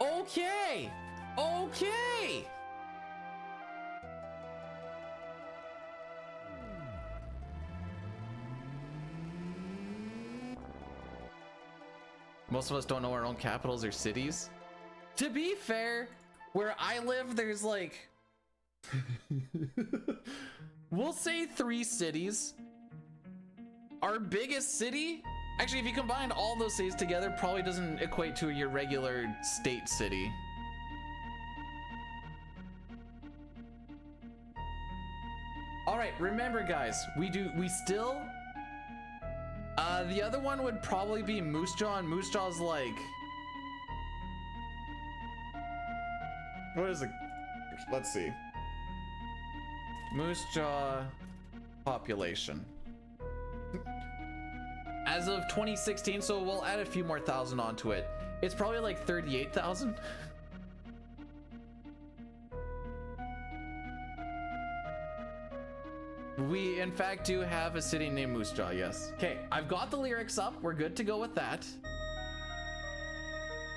Okay. Okay. Most of us don't know our own capitals or cities. To be fair, where I live, there's like, we'll say 3 cities. Our biggest city, actually, if you combine all those cities together, probably doesn't equate to your regular state city. All right, remember guys, we still, the other one would probably be Moose Jaw, and Moose Jaw's like, what is it? Let's see. Moose Jaw population. As of 2016, so we'll add a few more thousand onto it. It's probably like 38,000. We, in fact, do have a city named Moose Jaw, yes. Okay, I've got the lyrics up. We're good to go with that.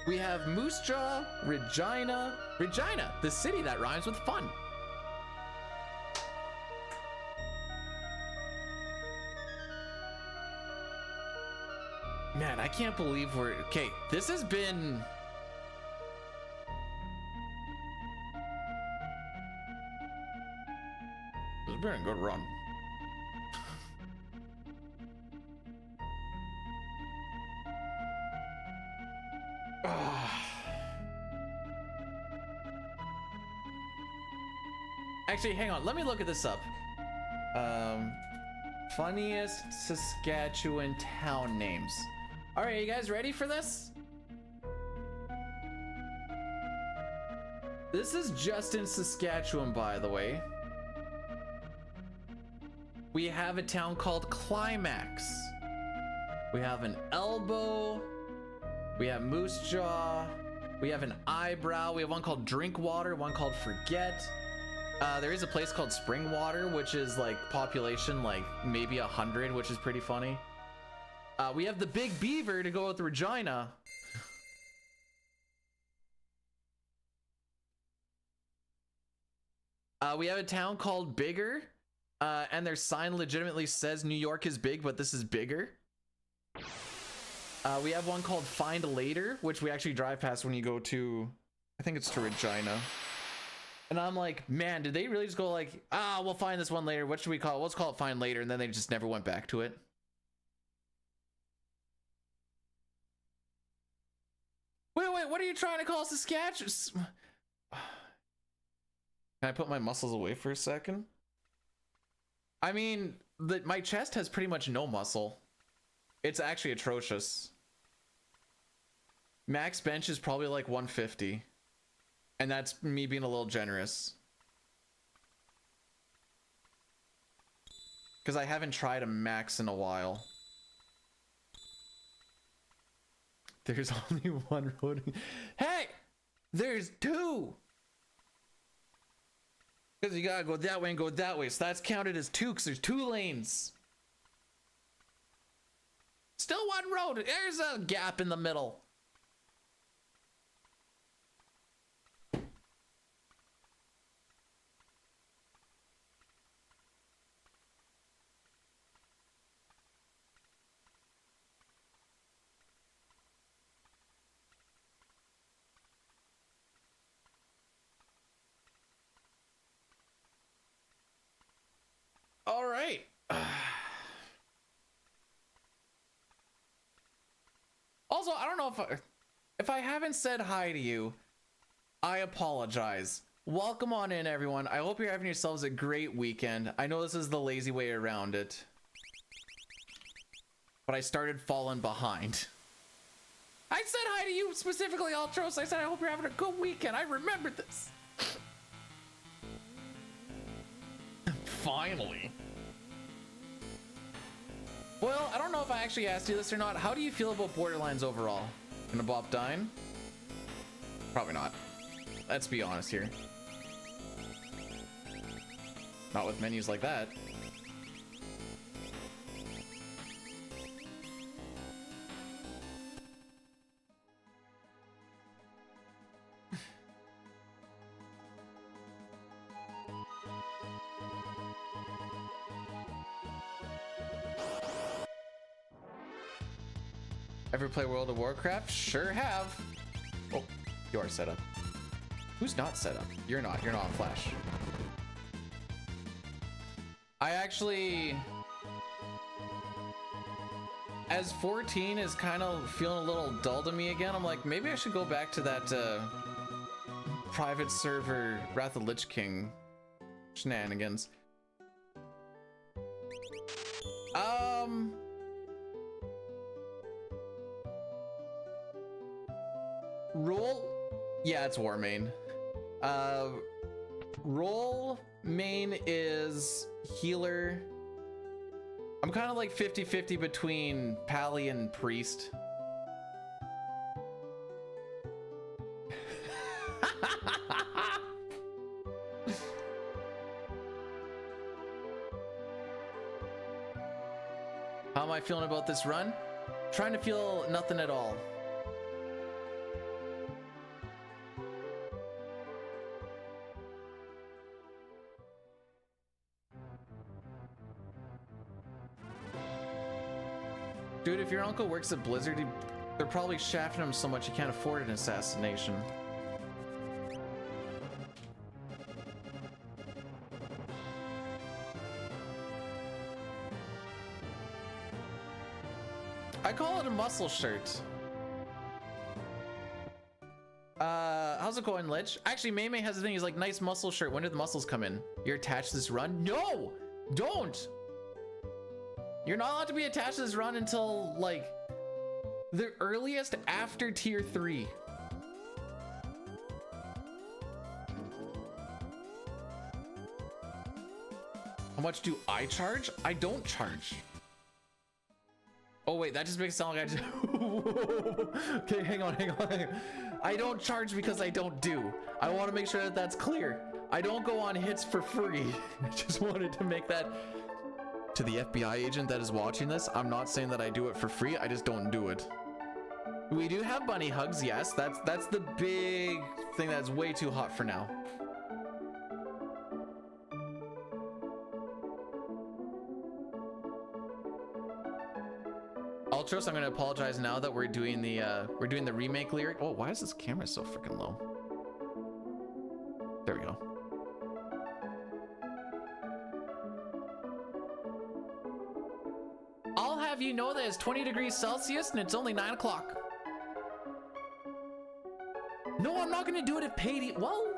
We have Moose Jaw, Regina. Regina, the city that rhymes with fun. Man, I can't believe we're... Okay, this has been... This has been a good run. Actually, hang on. Let me look at this up. Funniest Saskatchewan town names. All right, you guys ready for this? This is just in Saskatchewan, by the way. We have a town called Climax. We have an Elbow. We have Moose Jaw. We have an Eyebrow. We have one called Drinkwater, one called Forget. There is a place called Springwater, which is like population like maybe 100, which is pretty funny. We have the Big Beaver to go with Regina. We have a town called Bigger, and their sign legitimately says New York is big, but this is bigger. We have one called Find Later, which we actually drive past when you go to, I think it's to Regina. And I'm like, man, did they really just go like, we'll find this one later. What should we call it? Let's call it Find Later. And then they just never went back to it. Wait, what are you trying to call Saskatchewan? Can I put my muscles away for a second? I mean, my chest has pretty much no muscle. It's actually atrocious. Max bench is probably like 150. And that's me being a little generous. Because I haven't tried a max in a while. There's only one road. Hey! There's 2! Because you gotta go that way and go that way. So that's counted as 2 because there's 2 lanes. Still one road. There's a gap in the middle. All right. Also, I don't know if I haven't said hi to you, I apologize. Welcome on in, everyone. I hope you're having yourselves a great weekend. I know this is the lazy way around it, but I started falling behind. I said hi to you specifically, Ultros. I said I hope you're having a good weekend. I remembered this. Finally. Well, I don't know if I actually asked you this or not. How do you feel about Borderlands overall? Gonna Bob Dine? Probably not. Let's be honest here. Not with menus like that. Ever play World of Warcraft? Sure have. Oh, you are set up. Who's not set up? You're not on Flash. I actually, as 14 is kind of feeling a little dull to me again, I'm like, maybe I should go back to that private server Wrath of Lich King shenanigans. Role? Yeah, it's War main. Role main is healer. I'm kind of like 50-50 between Pally and Priest. How am I feeling about this run? Trying to feel nothing at all. Dude, if your uncle works at Blizzard, they're probably shafting him so much he can't afford an assassination. I call it a muscle shirt. How's it going, Lich? Actually, May has the thing. He's like, nice muscle shirt. When did the muscles come in? You're attached to this run? No! Don't! You're not allowed to be attached to this run until, like, the earliest after tier 3. How much do I charge? I don't charge. Oh wait, that just makes it sound like I just... Okay, hang on. I don't charge because I don't do. I want to make sure that that's clear. I don't go on hits for free. I just wanted to make that... To the FBI agent that is watching this, I'm not saying that I do it for free, I just don't do it. We do have bunny hugs, yes. That's the big thing that's way too hot for now. Ultros, I'm gonna apologize now that we're doing the remake lyric. Oh, why is this camera so freaking low? There we go. I'll have you know that it's 20 degrees Celsius and it's only 9 o'clock. No, I'm not gonna do it at paid. Well,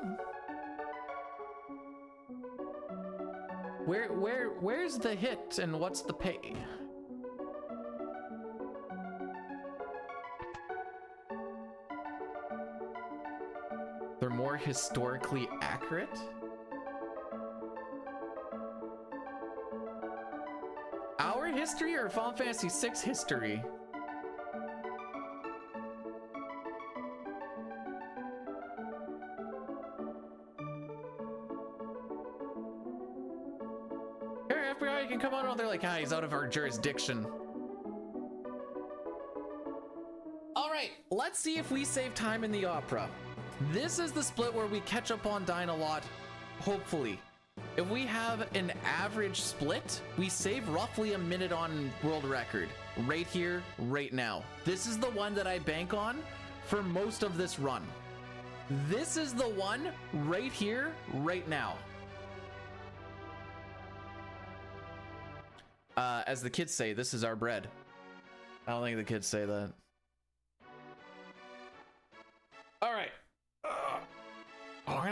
where's the hit and what's the pay? They're more historically accurate. Our history or Final Fantasy VI history? Here, FBI, you can come on. They're like, ah, he's out of our jurisdiction. All right, let's see if we save time in the opera. This is the split where we catch up on Dying a lot, hopefully. If we have an average split, we save roughly a minute on world record. Right here, right now. This is the one that I bank on for most of this run. This is the one right here, right now. As the kids say, this is our bread. I don't think the kids say that.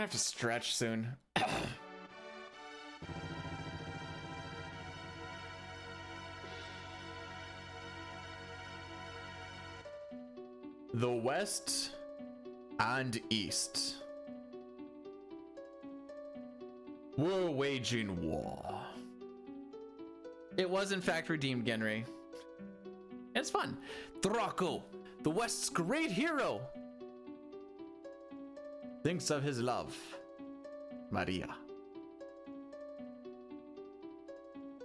have to stretch soon. The West and East were waging war. It was in fact redeemed, Genry. It's fun. Draco, the West's great hero, thinks of his love, Maria.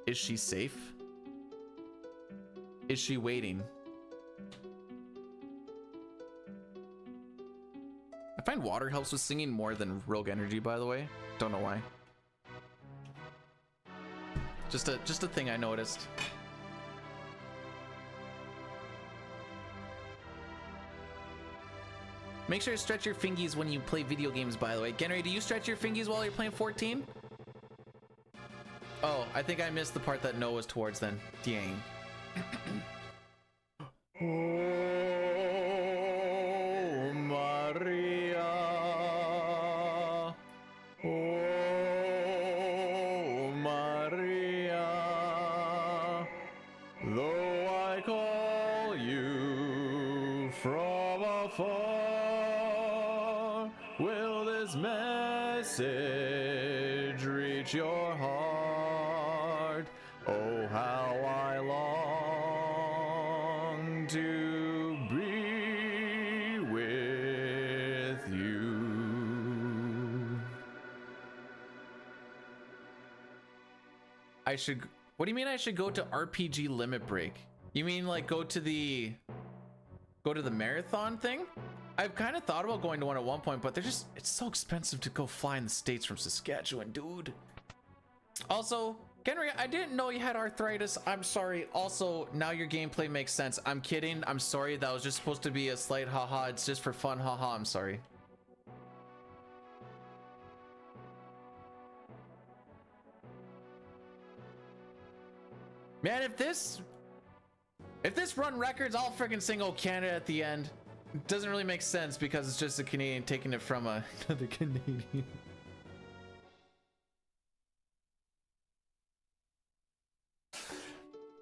Is she safe? Is she waiting? I find water helps with singing more than Rogue Energy, by the way. Don't know why. Just a thing I noticed. Make sure to stretch your fingies when you play video games, by the way. Genry, do you stretch your fingies while you're playing 14? Oh, I think I missed the part that Noah was towards then. Dang. Oh, Maria. Oh, Maria. Though I call you from afar, will this message reach your heart? Oh, how I long to be with you. I should... What do you mean I should go to RPG Limit Break? You mean like go to the marathon thing? I've kind of thought about going to one at one point, but it's so expensive to go fly in the States from Saskatchewan, dude. Also, Genry, I didn't know you had arthritis. I'm sorry. Also, now your gameplay makes sense. I'm kidding. I'm sorry. That was just supposed to be a slight haha. It's just for fun. Haha. I'm sorry. Man, if this run records, I'll freaking sing "Oh Canada" at the end. It doesn't really make sense because it's just a Canadian taking it from another Canadian.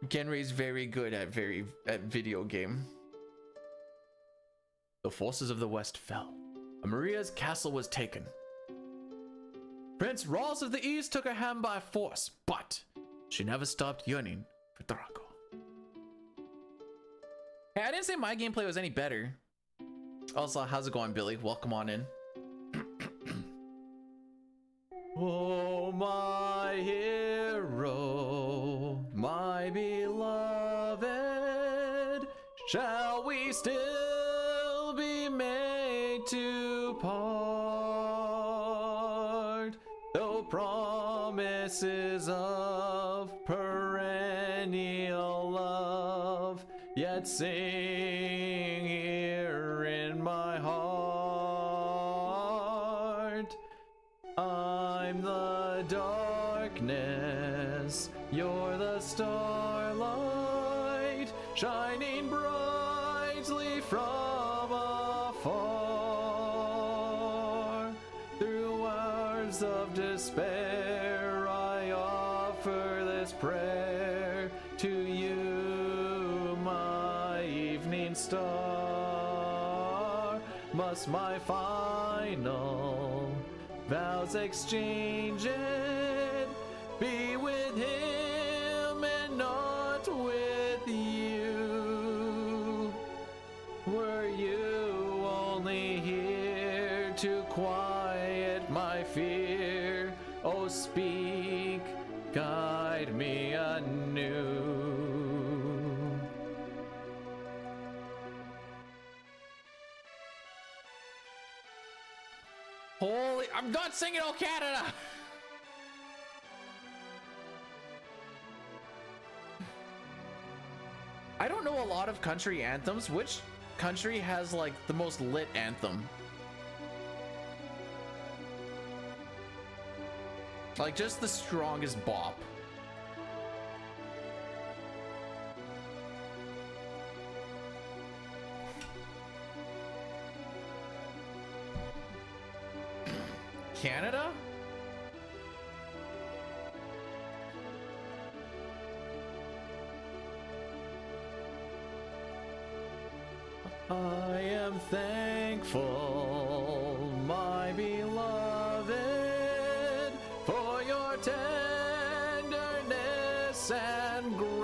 Genry's very good at video game. The forces of the West fell. Maria's castle was taken. Prince Rawls of the East took her hand by force, but she never stopped yearning for Draco. Hey, I didn't say my gameplay was any better. Also, how's it going, Billy? Welcome on in. Oh, my hero, my beloved, shall we still be made to part? Though promises of perennial love yet sing here in my heart. I'm the darkness, you're the starlight, shining brightly from afar. Through hours of despair, I offer this prayer to you, my evening star. Must my final vows exchanged be with him and not with you? Were you only here to quiet my fear? Oh, speak, guide me anew. Holy, I'm not singing "Oh Canada." I don't know a lot of country anthems. Which country has like the most lit anthem? Like just the strongest bop. Canada? I am thankful, my beloved, for your tenderness and grace.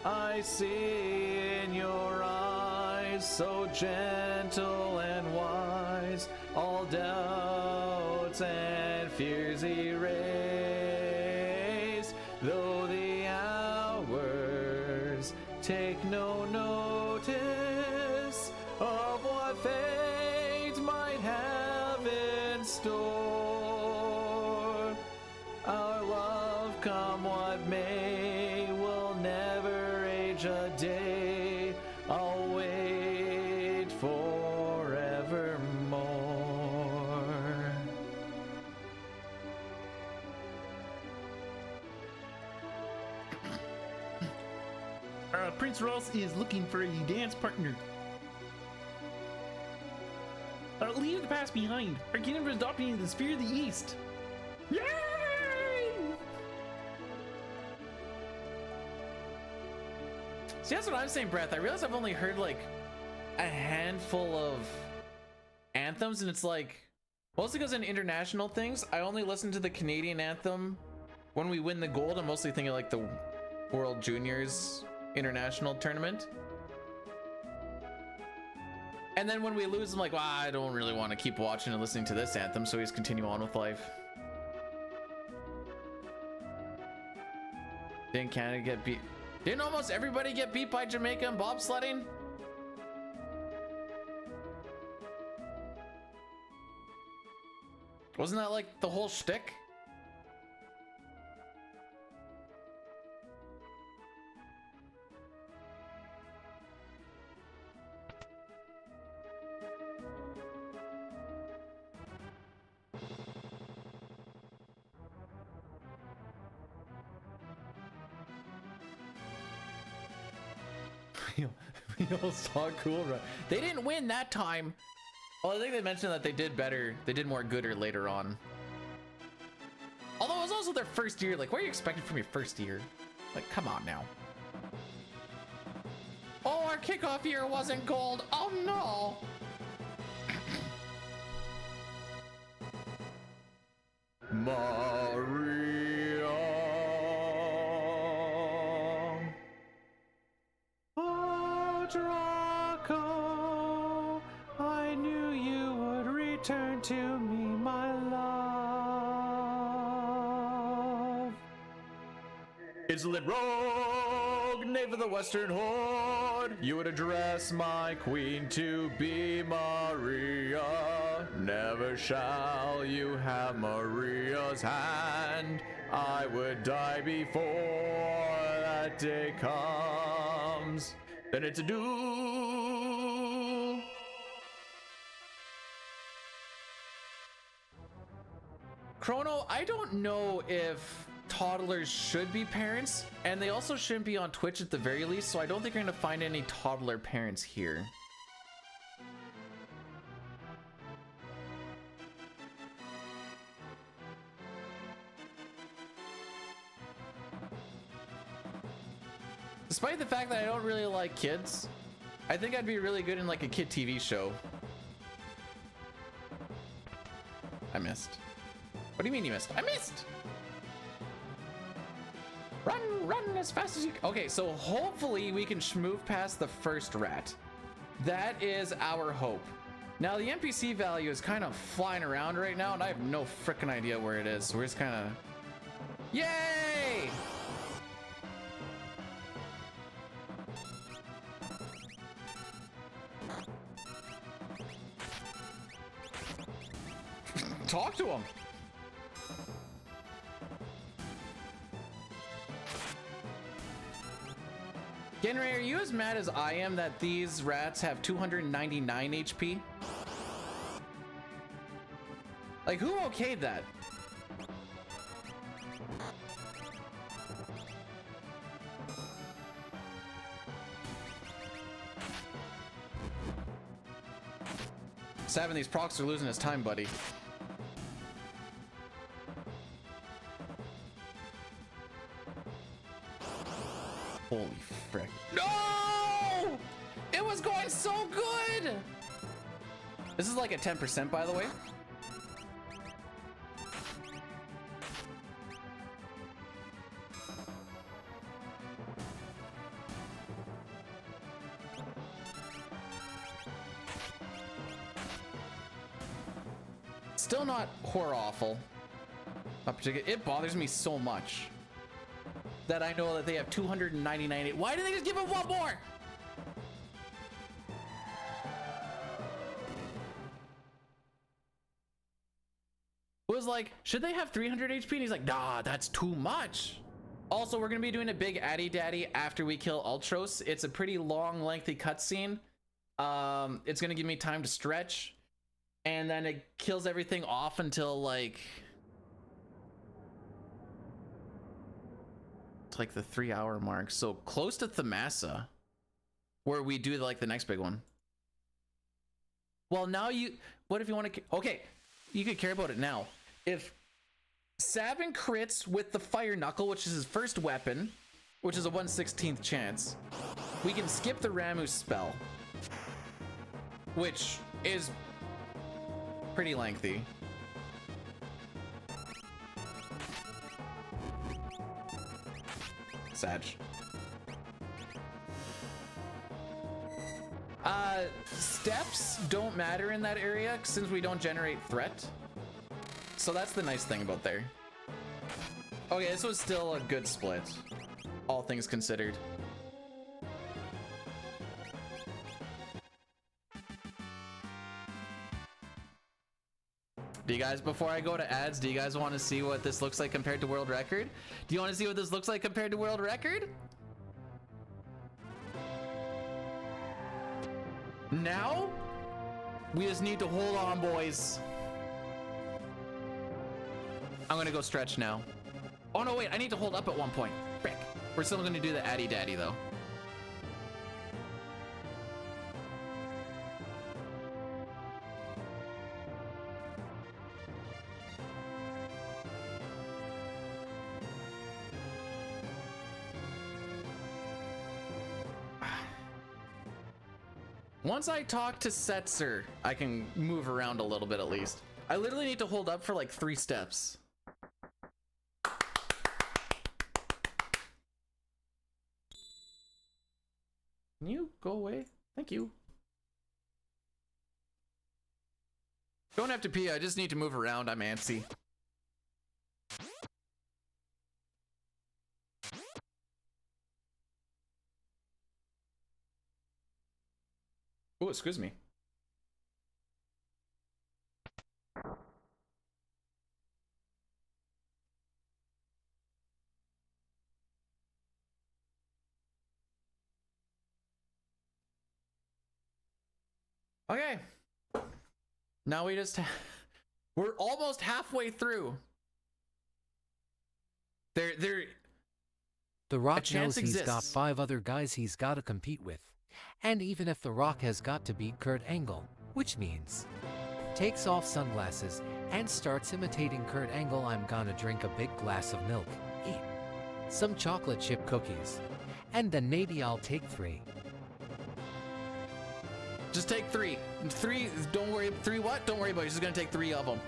I see in your eyes, so gentle and wise, all doubts and fears erased, though the hours take no notice of what fate might have in store. Our love, come what may, will never age a day. I'll wait forevermore. Prince Ross is looking for a dance partner. Leave the past behind. Our kingdom is adopting the Sphere of the East. Yay! See, that's what I'm saying, Breath. I realize I've only heard like a handful of anthems, and it's like, mostly because in international things, I only listen to the Canadian anthem when we win the gold. I'm mostly thinking like the World Juniors International Tournament. And then when we lose, I'm like, well, I don't really want to keep watching and listening to this anthem, so we just continue on with life. Didn't Canada get beat? Didn't almost everybody get beat by Jamaica in bobsledding? Wasn't that like the whole shtick? We all saw cool run. They didn't win that time. Well, I think they mentioned that they did better. They did more gooder later on. Although it was also their first year. Like, what are you expecting from your first year? Like, come on now. Oh, our kickoff year wasn't gold. Oh no. Maria. Oh, Draco, I knew you would return to me, my love. Insolent rogue, knave of the Western Horde, you would address my queen to be Maria. Never shall you have Maria's hand. I would die before that day comes. Then it's a duel. Chrono, I don't know if toddlers should be parents, and they also shouldn't be on Twitch at the very least, so I don't think you're gonna find any toddler parents here. Despite the fact that I don't really like kids, I think I'd be really good in like a kid TV show. I missed. What do you mean you missed? I missed! Run, run as fast as you can. Okay, so hopefully we can move past the first rat. That is our hope. Now the NPC value is kind of flying around right now, and I have no freaking idea where it is. So we're just kind of... Yay! Talk to him. Genray, are you as mad as I am that these rats have 299 HP? Like, who okayed that? Savin, these procs are losing his time, buddy. Holy frick. No! It was going so good! This is like a 10%, by the way. Still not horror awful. It bothers me so much that I know that they have 299. Why did they just give him one more? It was like, should they have 300 HP? And he's like, nah, that's too much. Also, we're gonna be doing a big Addy Daddy after we kill Ultros. It's a pretty long, lengthy cutscene. It's gonna give me time to stretch, and then it kills everything off until like the 3-hour mark. So close to Thamasa, where we do like the next big one. Well, now what if you want to, okay, you could care about it now. If Savin crits with the Fire Knuckle, which is his first weapon, which is a 1/16th chance, we can skip the Ramu spell, which is pretty lengthy. Sag. Steps don't matter in that area since we don't generate threat. So that's the nice thing about there. Okay, this was still a good split, all things considered. Do you guys, before I go to ads, do you guys want to see what this looks like compared to world record? Do you want to see what this looks like compared to world record? Now, we just need to hold on, boys. I'm gonna go stretch now. Oh no, wait, I need to hold up at one point. Frick. We're still gonna do the Addy Daddy though. Once I talk to Setzer, I can move around a little bit at least. I literally need to hold up for like 3 steps. Can you go away? Thank you. Don't have to pee, I just need to move around. I'm antsy. Oh, excuse me. Okay. Now we just we're almost halfway through. The Rock knows he's got 5 other guys he's got to compete with. And even if The Rock has got to beat Kurt Angle, which means takes off sunglasses and starts imitating Kurt Angle, I'm gonna drink a big glass of milk, eat some chocolate chip cookies, and then maybe I'll take 3. Just take 3. 3, don't worry. 3 what? Don't worry about it. You're just gonna take 3 of them.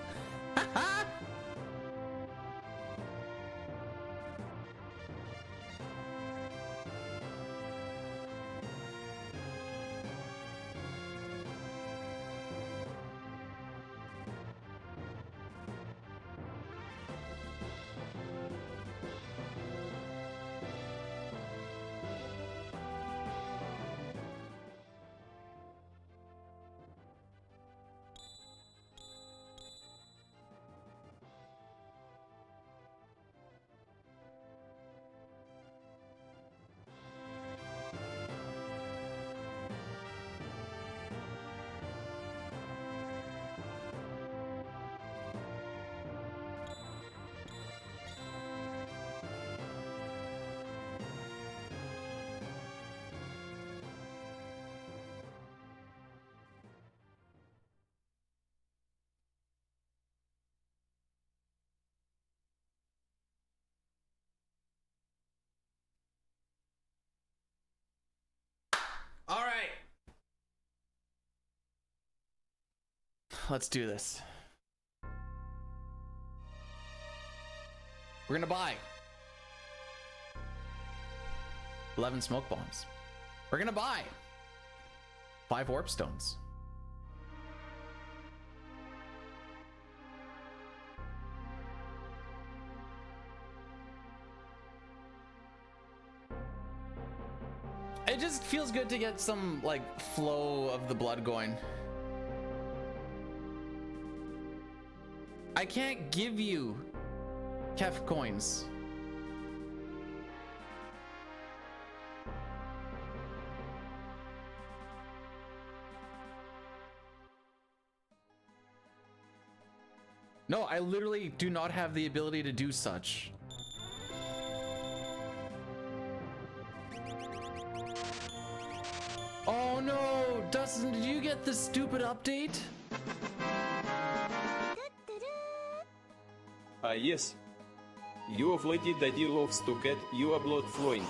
let's do this. We're gonna buy 11 smoke bombs. We're gonna buy 5 warp stones. It just feels good to get some like flow of the blood going. I can't give you Kef coins. No, I literally do not have the ability to do such. Oh no, Dustin, did you get the stupid update? Yes. You have lady daddy loves to get you a blood flowing.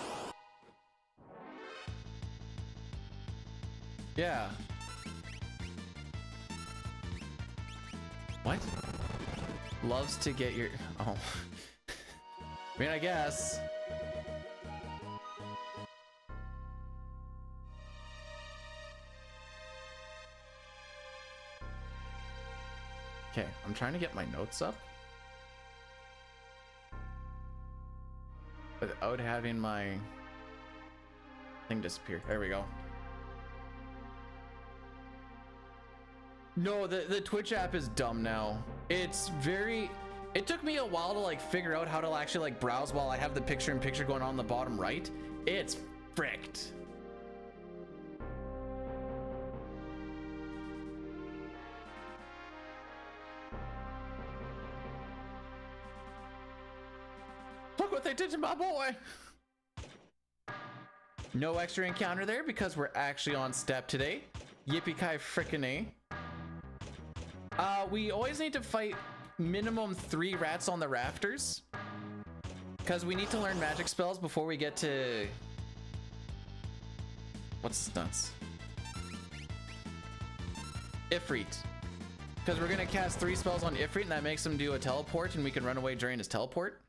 Yeah. What? Loves to get your... Oh. I mean, I guess. Okay, I'm trying to get my notes up without having my thing disappear. There we go. No, the Twitch app is dumb now. It's very... It took me a while to like figure out how to actually like browse while I have the picture-in-picture going on the bottom right. It's fricked. Look what they did to my boy. No extra encounter there because we're actually on step today. Yippee-ki frickin' A. We always need to fight minimum 3 rats on the rafters because we need to learn magic spells before we get to... What's nuts? Ifrit. Because we're gonna cast 3 spells on Ifrit and that makes him do a teleport and we can run away during his teleport.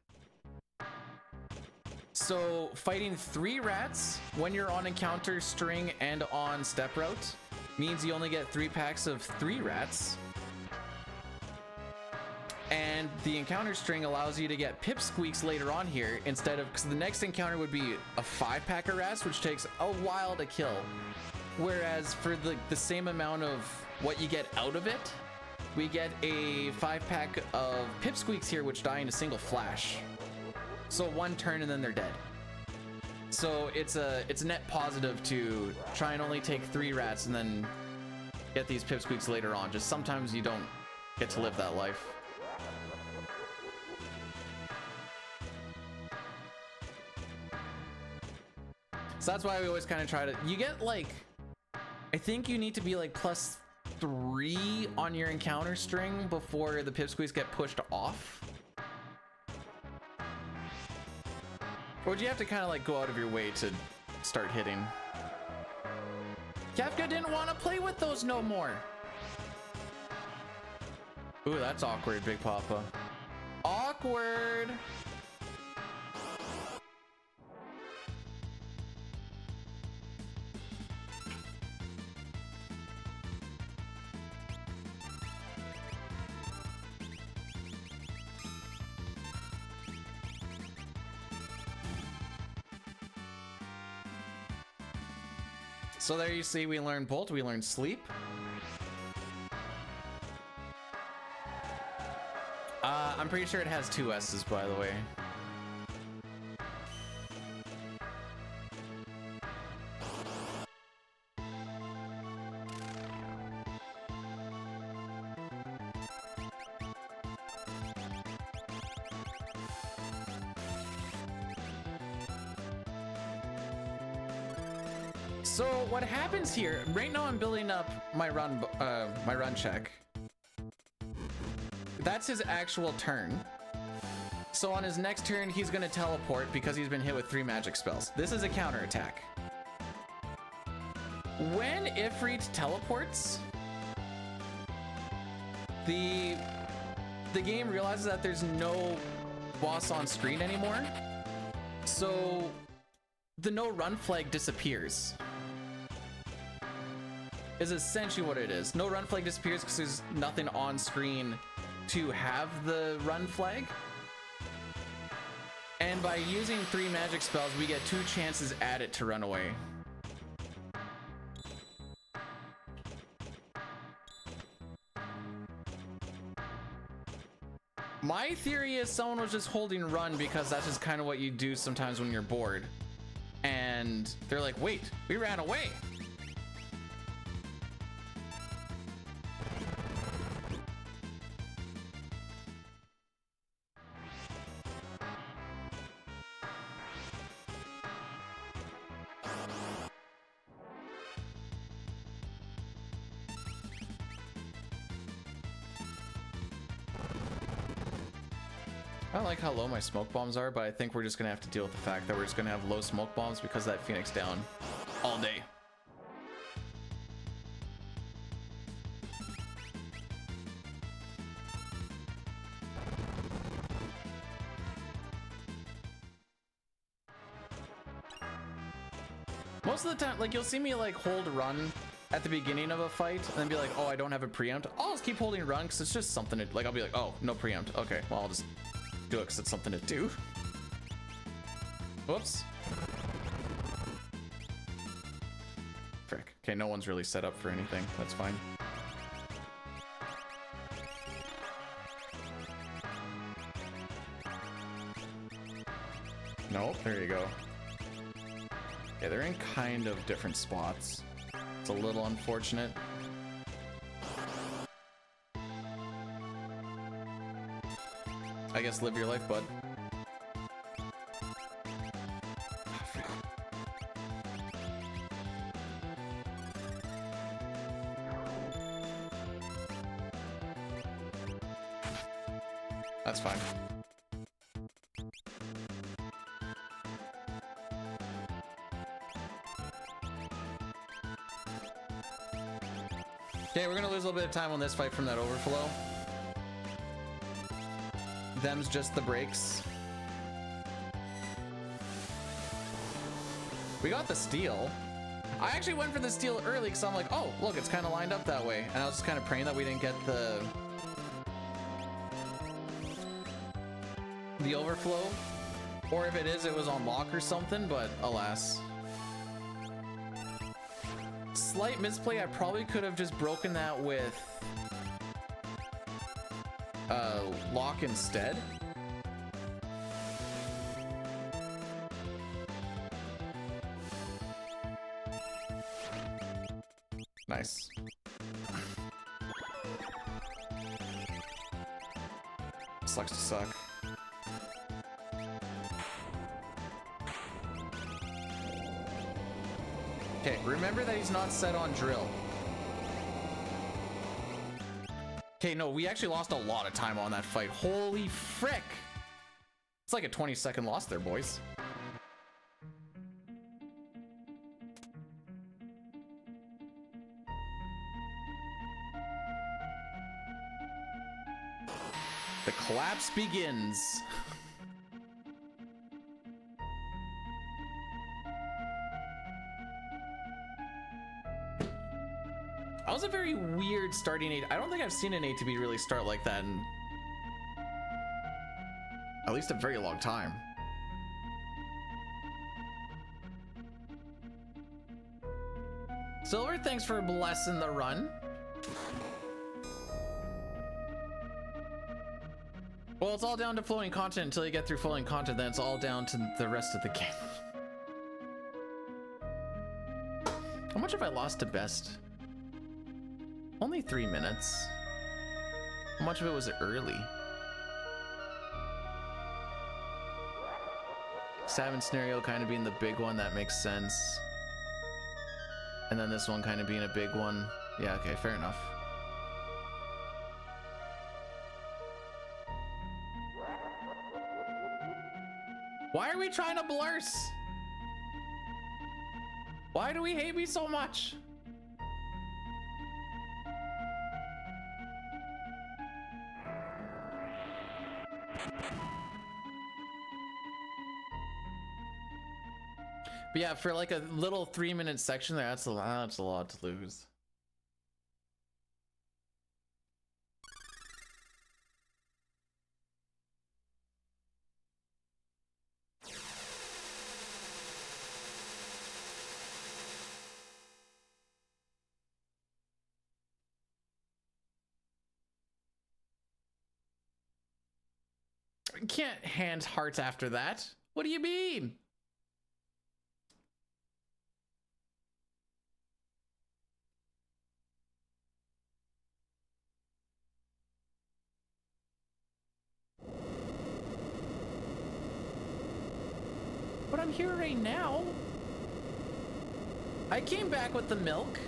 So fighting 3 rats when you're on encounter string and on step route means you only get 3 packs of 3 rats. And the encounter string allows you to get pipsqueaks later on here instead of, because the next encounter would be a 5-pack of rats, which takes a while to kill. Whereas for the same amount of what you get out of it, we get a 5-pack of pipsqueaks here, which die in a single flash. So 1 turn and then they're dead. So it's a net positive to try and only take 3 rats and then get these pipsqueaks later on. Just sometimes you don't get to live that life. So that's why we always kind of try to, you get like, I think you need to be like +3 on your encounter string before the pipsqueaks get pushed off. Or do you have to kind of like go out of your way to start hitting? Kefka didn't want to play with those no more. Ooh, that's awkward, Big Papa. Awkward. So there you see, we learned Bolt, we learned Sleep. I'm pretty sure it has 2 S's, by the way. So what happens here, right now I'm building up my run check. That's his actual turn. So on his next turn, he's gonna teleport because he's been hit with 3 magic spells. This is a counterattack. When Ifrit teleports, The game realizes that there's no boss on screen anymore, so the no run flag disappears. Is essentially what it is. No run flag disappears because there's nothing on screen to have the run flag. And by using 3 magic spells, we get 2 chances added to run away. My theory is someone was just holding run because that's just kind of what you do sometimes when you're bored. And they're like, wait, we ran away. I don't like how low my smoke bombs are, but I think we're just gonna have to deal with the fact that we're just gonna have low smoke bombs because that Phoenix down all day. Most of the time, like, you'll see me like hold run at the beginning of a fight and then be like, oh, I don't have a preempt. I'll just keep holding run because it's just something to, like, I'll be like, oh, no preempt. Okay, well, I'll just do it because it's something to do. Whoops. Frick. Okay, no one's really set up for anything. That's fine. Nope, there you go. Yeah, they're in kind of different spots. It's a little unfortunate. I guess live your life, bud. That's fine. Okay, we're gonna lose a little bit of time on this fight from that overflow. Them's just the breaks. We got the steal. I actually went for the steal early because I'm like, oh, look, it's kind of lined up that way. And I was just kind of praying that we didn't get the overflow. Or if it is, it was on lock or something, but alas. Slight misplay. I probably could have just broken that with lock instead. Nice. Sucks to suck. Okay, remember that he's not set on drill. Okay, no, we actually lost a lot of time on that fight. Holy frick! It's like a 20-second loss there, boys. The collapse begins. That was a very weird starting A. I don't think I've seen an A to B really start like that in at least a very long time. Silver, thanks for blessing the run. Well, it's all down to flowing content until you get through flowing content, then it's all down to the rest of the game. How much have I lost to best? Only 3 minutes. How much of it was early? Savin scenario kind of being the big one, that makes sense. And then this one kind of being a big one. Yeah, okay, fair enough. Why are we trying to blurse? Why do we hate me so much? Yeah, for like a little 3-minute section there, that's a lot to lose. Can't hand hearts after that. What do you mean? But I'm here right now. I came back with the milk.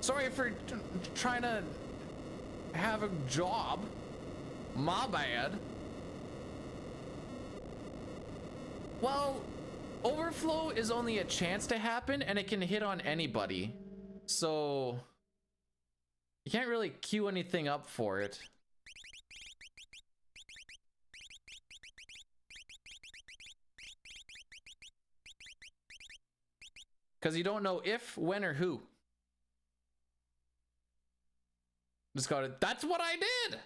Sorry for trying to have a job. My bad. Well, overflow is only a chance to happen and it can hit on anybody. So you can't really queue anything up for it. Because you don't know if, when, or who. Just got it. That's what I did.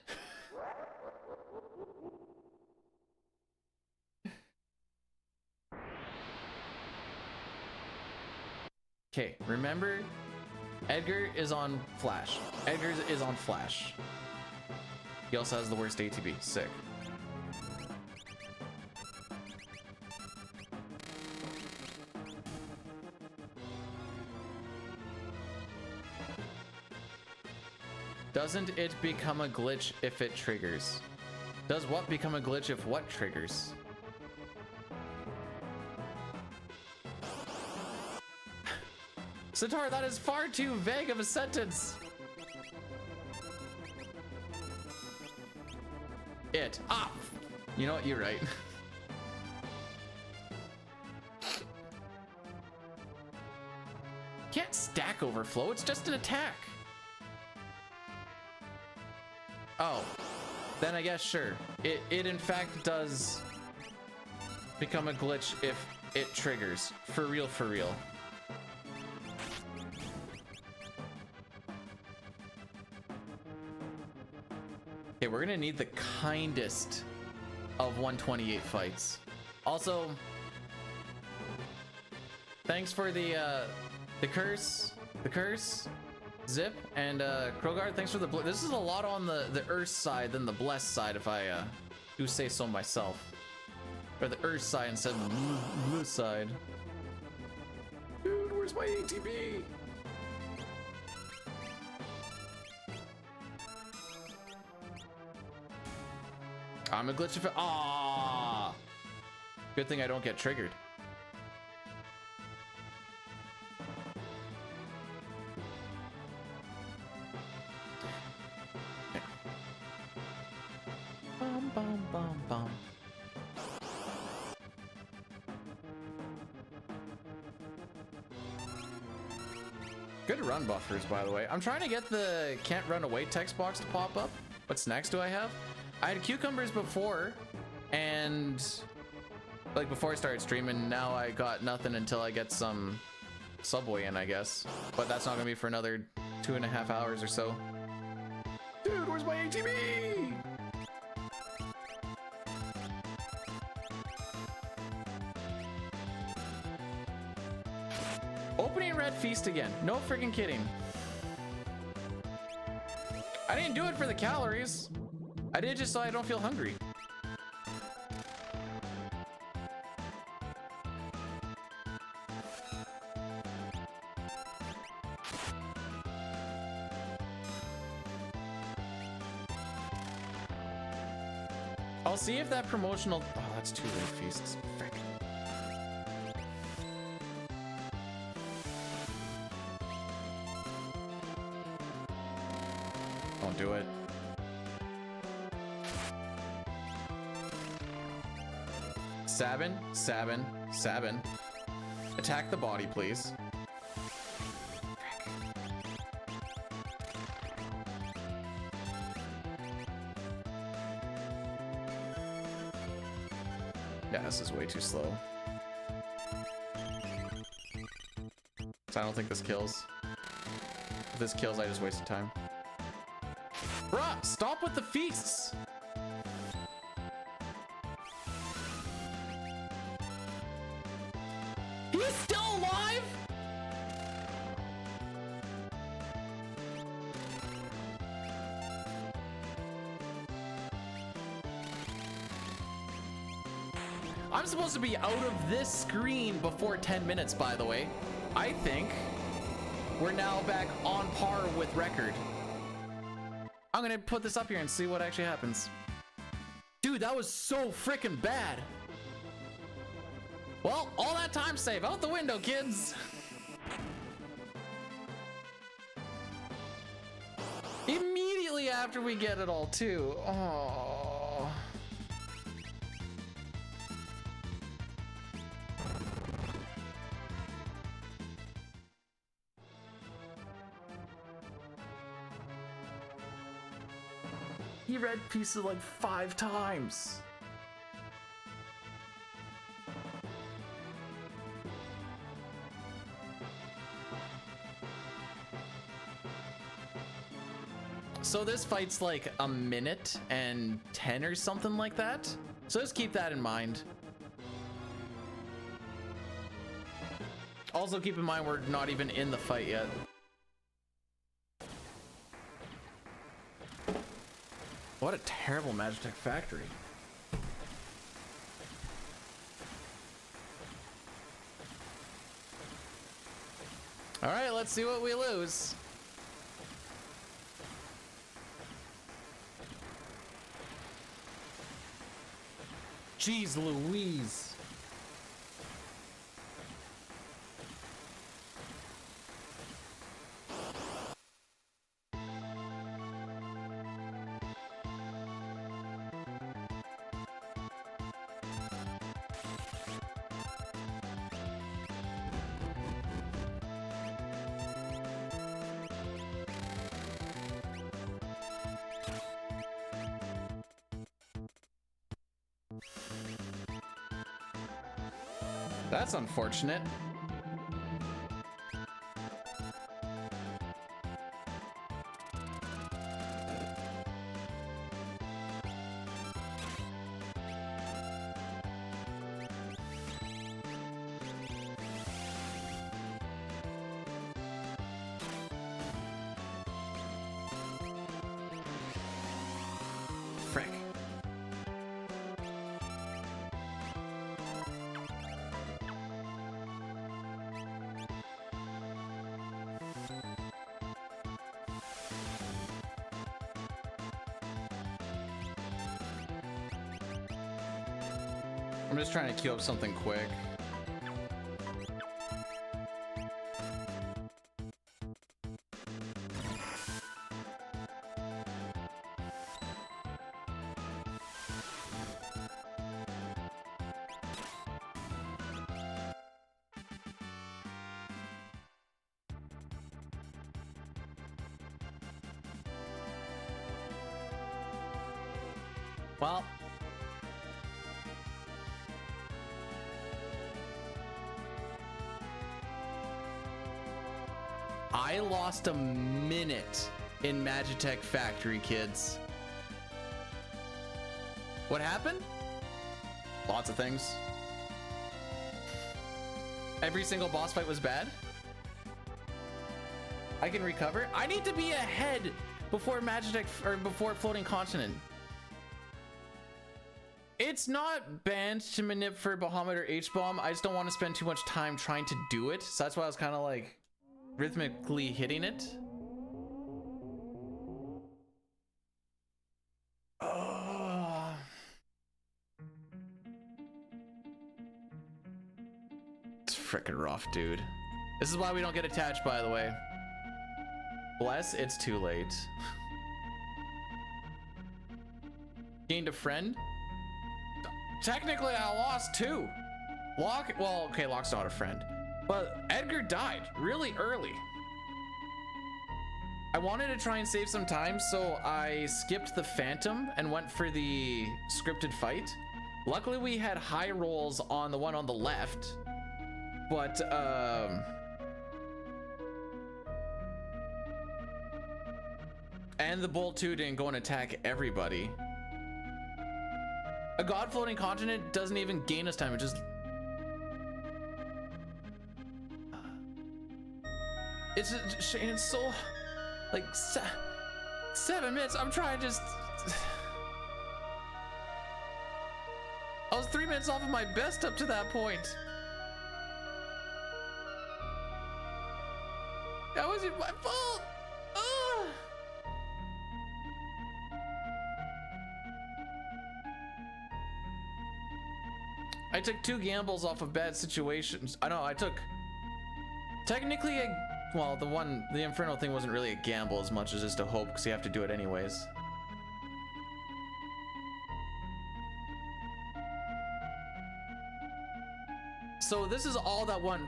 Okay, remember, Edgar is on Flash. Edgar is on Flash. He also has the worst ATB. Sick. Doesn't it become a glitch if it triggers? Does what become a glitch if what triggers? Sitar, that is far too vague of a sentence. It. Ah! You know what? You're right. Can't stack overflow. It's just an attack. Oh, then I guess sure. It in fact does become a glitch if it triggers. For real, for real. Okay, we're gonna need the kindest of 128 fights. Also, thanks for the curse, Zip, and Krogar, thanks for the this is a lot on the Earth side than the blessed side, if I do say so myself. Or the Earth side instead of the blue side. Dude, where's my ATB? I'm a glitch if it. Ah, good thing I don't get triggered. Bum, bum, bum, bum. Good run buffers, by the way. I'm trying to get the can't run away text box to pop up. What snacks do I have? I had cucumbers before, and like before I started streaming. Now I got nothing until I get some Subway in, I guess. But that's not gonna be for another 2.5 hours or so. Dude, where's my ATV? Opening Red Feast again. No freaking kidding. I didn't do it for the calories. I did it just so I don't feel hungry. I'll see if that promotional... Oh, that's 2 Red Feasts. Frick. Don't do it. Sabin, Sabin, Sabin. Attack the body, please. Yeah, this is way too slow. So I don't think this kills. If this kills, I just wasted time. Bruh, stop with the feasts! He's still alive?! I'm supposed to be out of this screen before 10 minutes, by the way. I think we're now back on par with record. I'm gonna put this up here and see what actually happens. Dude, that was so freaking bad. Well, all that time save out the window, kids. Immediately after we get it all too. Oh. He read pieces like 5 times. So this fight's like a minute and 10 or something like that. So just keep that in mind. Also keep in mind we're not even in the fight yet. What a terrible Magitech factory. All right, let's see what we lose. Jeez Louise. That's unfortunate. Frick. I'm just trying to queue up something quick. Well, I lost a minute in Magitech Factory, kids. What happened? Lots of things. Every single boss fight was bad. I can recover. I need to be ahead before Magitech or before Floating Continent. It's not banned to manip for Bahamut or H-Bomb. I just don't want to spend too much time trying to do it. So that's why I was kind of like rhythmically hitting it. It's freaking rough, dude. This is why we don't get attached, by the way. Bless, it's too late. Gained a friend? Technically, I lost 2. Locke, well, okay, Locke's not a friend. But Edgar died really early. I wanted to try and save some time, so I skipped the Phantom and went for the scripted fight. Luckily we had high rolls on the one on the left, but and the bull too didn't go and attack everybody. A god floating continent doesn't even gain us time, it just Shane, it's so like 7 minutes. I'm trying to just I was 3 minutes off of my best up to that point. That wasn't my fault. Ugh. I took 2 gambles off of bad situations. I know I took technically well, the Inferno thing wasn't really a gamble as much as just a hope because you have to do it anyways. So this is all that what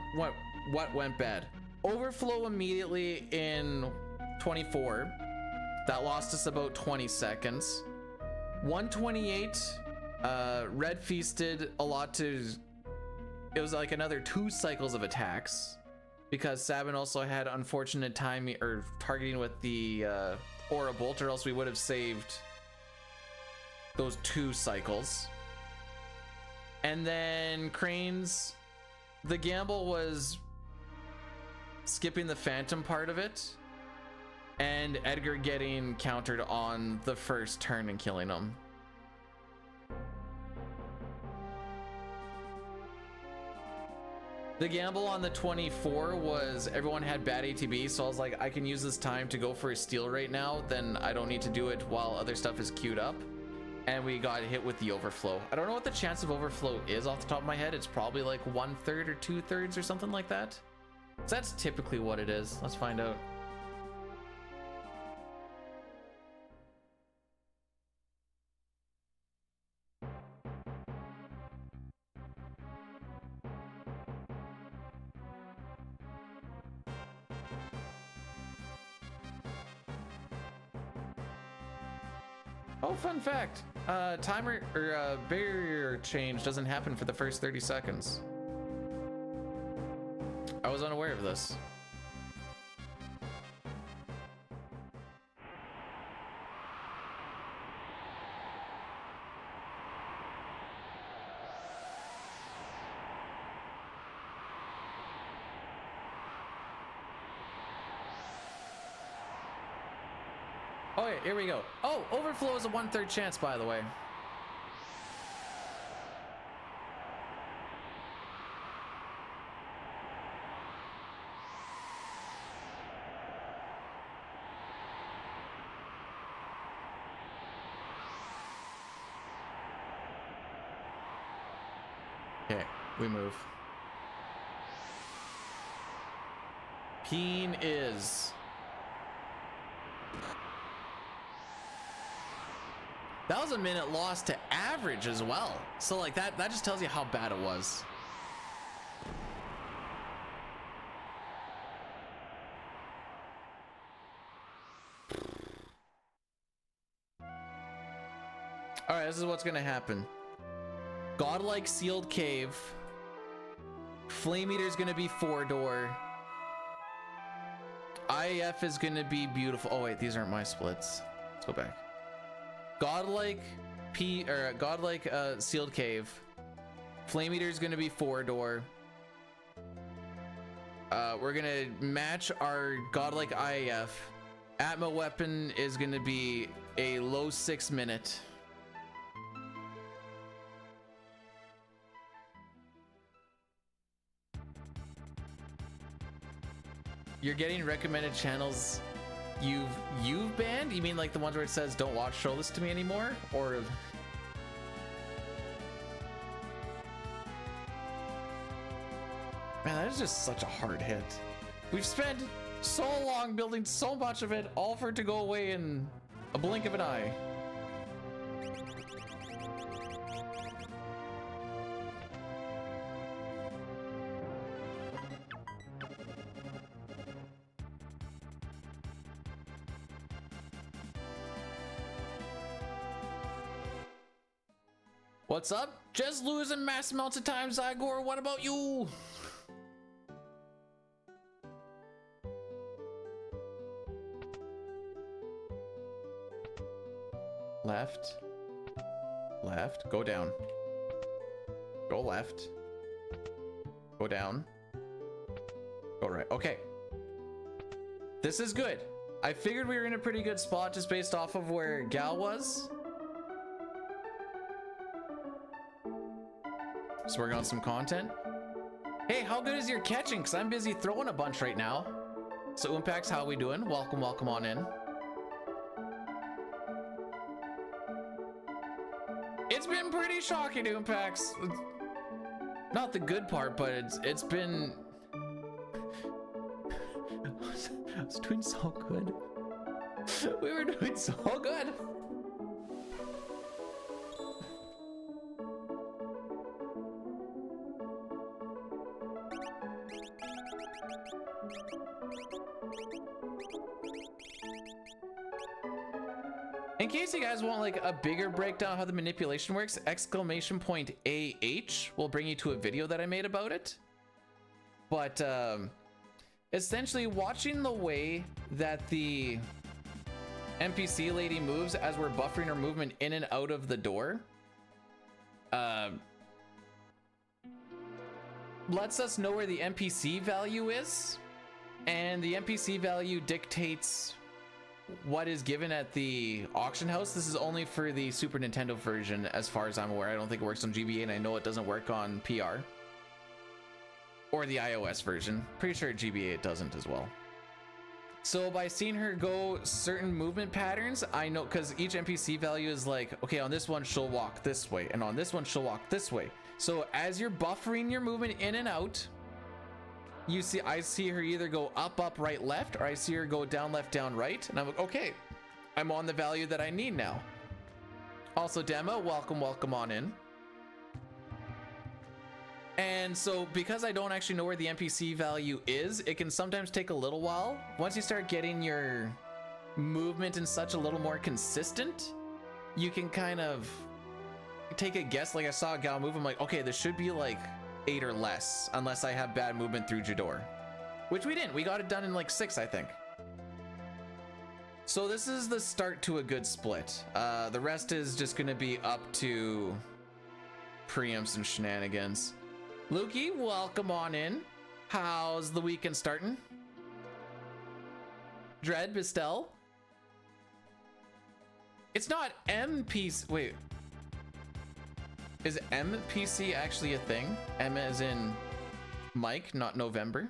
went bad. Overflow immediately in 24. That lost us about 20 seconds. 128, Red feasted a lot to, it was like another 2 cycles of attacks because Sabin also had unfortunate timing or targeting with the Aura Bolt, or else we would have saved those 2 cycles. And then Cranes, the gamble was skipping the Phantom part of it and Edgar getting countered on the first turn and killing him. The gamble on the 24 was everyone had bad ATB, so I was like, I can use this time to go for a steal right now, then I don't need to do it while other stuff is queued up. And we got hit with the overflow. I don't know what the chance of overflow is off the top of my head. It's probably like 1/3 or 2/3 or something like that. So that's typically what it is. Let's find out. Oh, fun fact. Timer or barrier change doesn't happen for the first 30 seconds. I was unaware of this. Oh, yeah, here we go. Oh, overflow is a 1/3 chance, by the way. Okay, we move. Peen is... That was a minute lost to average as well. So like that just tells you how bad it was. All right, this is what's gonna happen. Godlike sealed cave. Flame Eater's gonna be 4-door. IAF is gonna be beautiful. Oh wait, these aren't my splits. Let's go back. Godlike sealed cave. Flame Eater is gonna be 4-door. We're gonna match our Godlike IAF. Atma weapon is gonna be a low 6-minute. You're getting recommended channels you've banned? You mean like the ones where it says don't watch show this to me anymore? Or man, that is just such a hard hit. We've spent so long building so much of it, all for it to go away in a blink of an eye. What's up? Just losing mass amounts of time, Zygor. What about you? Left. Left. Go down. Go left. Go down. Go right. Okay. This is good. I figured we were in a pretty good spot just based off of where Gal was. So working on some content. Hey, how good is your catching? Because I'm busy throwing a bunch right now. So Umpax, how we doing? Welcome, welcome on in. It's been pretty shocking, Umpax. Not the good part, but it's been... I was doing so good. We were doing so good. In case you guys want like a bigger breakdown of how the manipulation works, exclamation point AH will bring you to a video that I made about it. But essentially watching the way that the NPC lady moves as we're buffering her movement in and out of the door lets us know where the NPC value is, and the NPC value dictates what is given at the auction house. This is only for the Super Nintendo version as far as I'm aware. I don't think it works on GBA, and I know it doesn't work on PR or the iOS version. Pretty sure at GBA it doesn't as well. So by seeing her go certain movement patterns, I know, because each NPC value is like, okay, on this one she'll walk this way, and on this one she'll walk this way. So as you're buffering your movement in and out, I see her either go up, up, right, left, or I see her go down, left, down, right, and I'm like, okay, I'm on the value that I need now. Also, Demo, welcome, welcome on in. And so because I don't actually know where the NPC value is, it can sometimes take a little while. Once you start getting your movement and such a little more consistent, you can kind of take a guess. Like I saw a gal move, I'm like, okay, this should be like 8 or less, unless I have bad movement through Jador, which we didn't. We got it done in like 6, I think. So this is the start to a good split. The rest is just gonna be up to preamps and shenanigans. Lukey, welcome on in. How's the weekend starting? Dread, Bistel. It's not MPC. Wait. Is MPC actually a thing? M as in Mike, not November.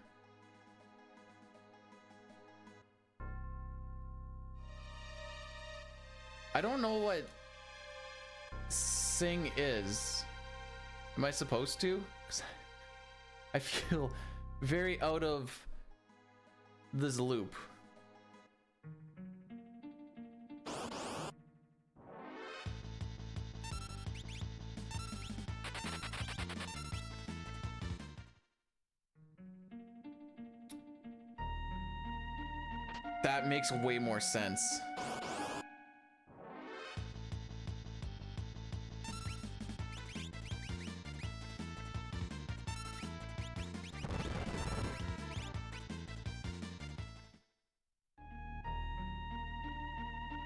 I don't know what Sing is. Am I supposed to? 'Cause I feel very out of this loop. That makes way more sense.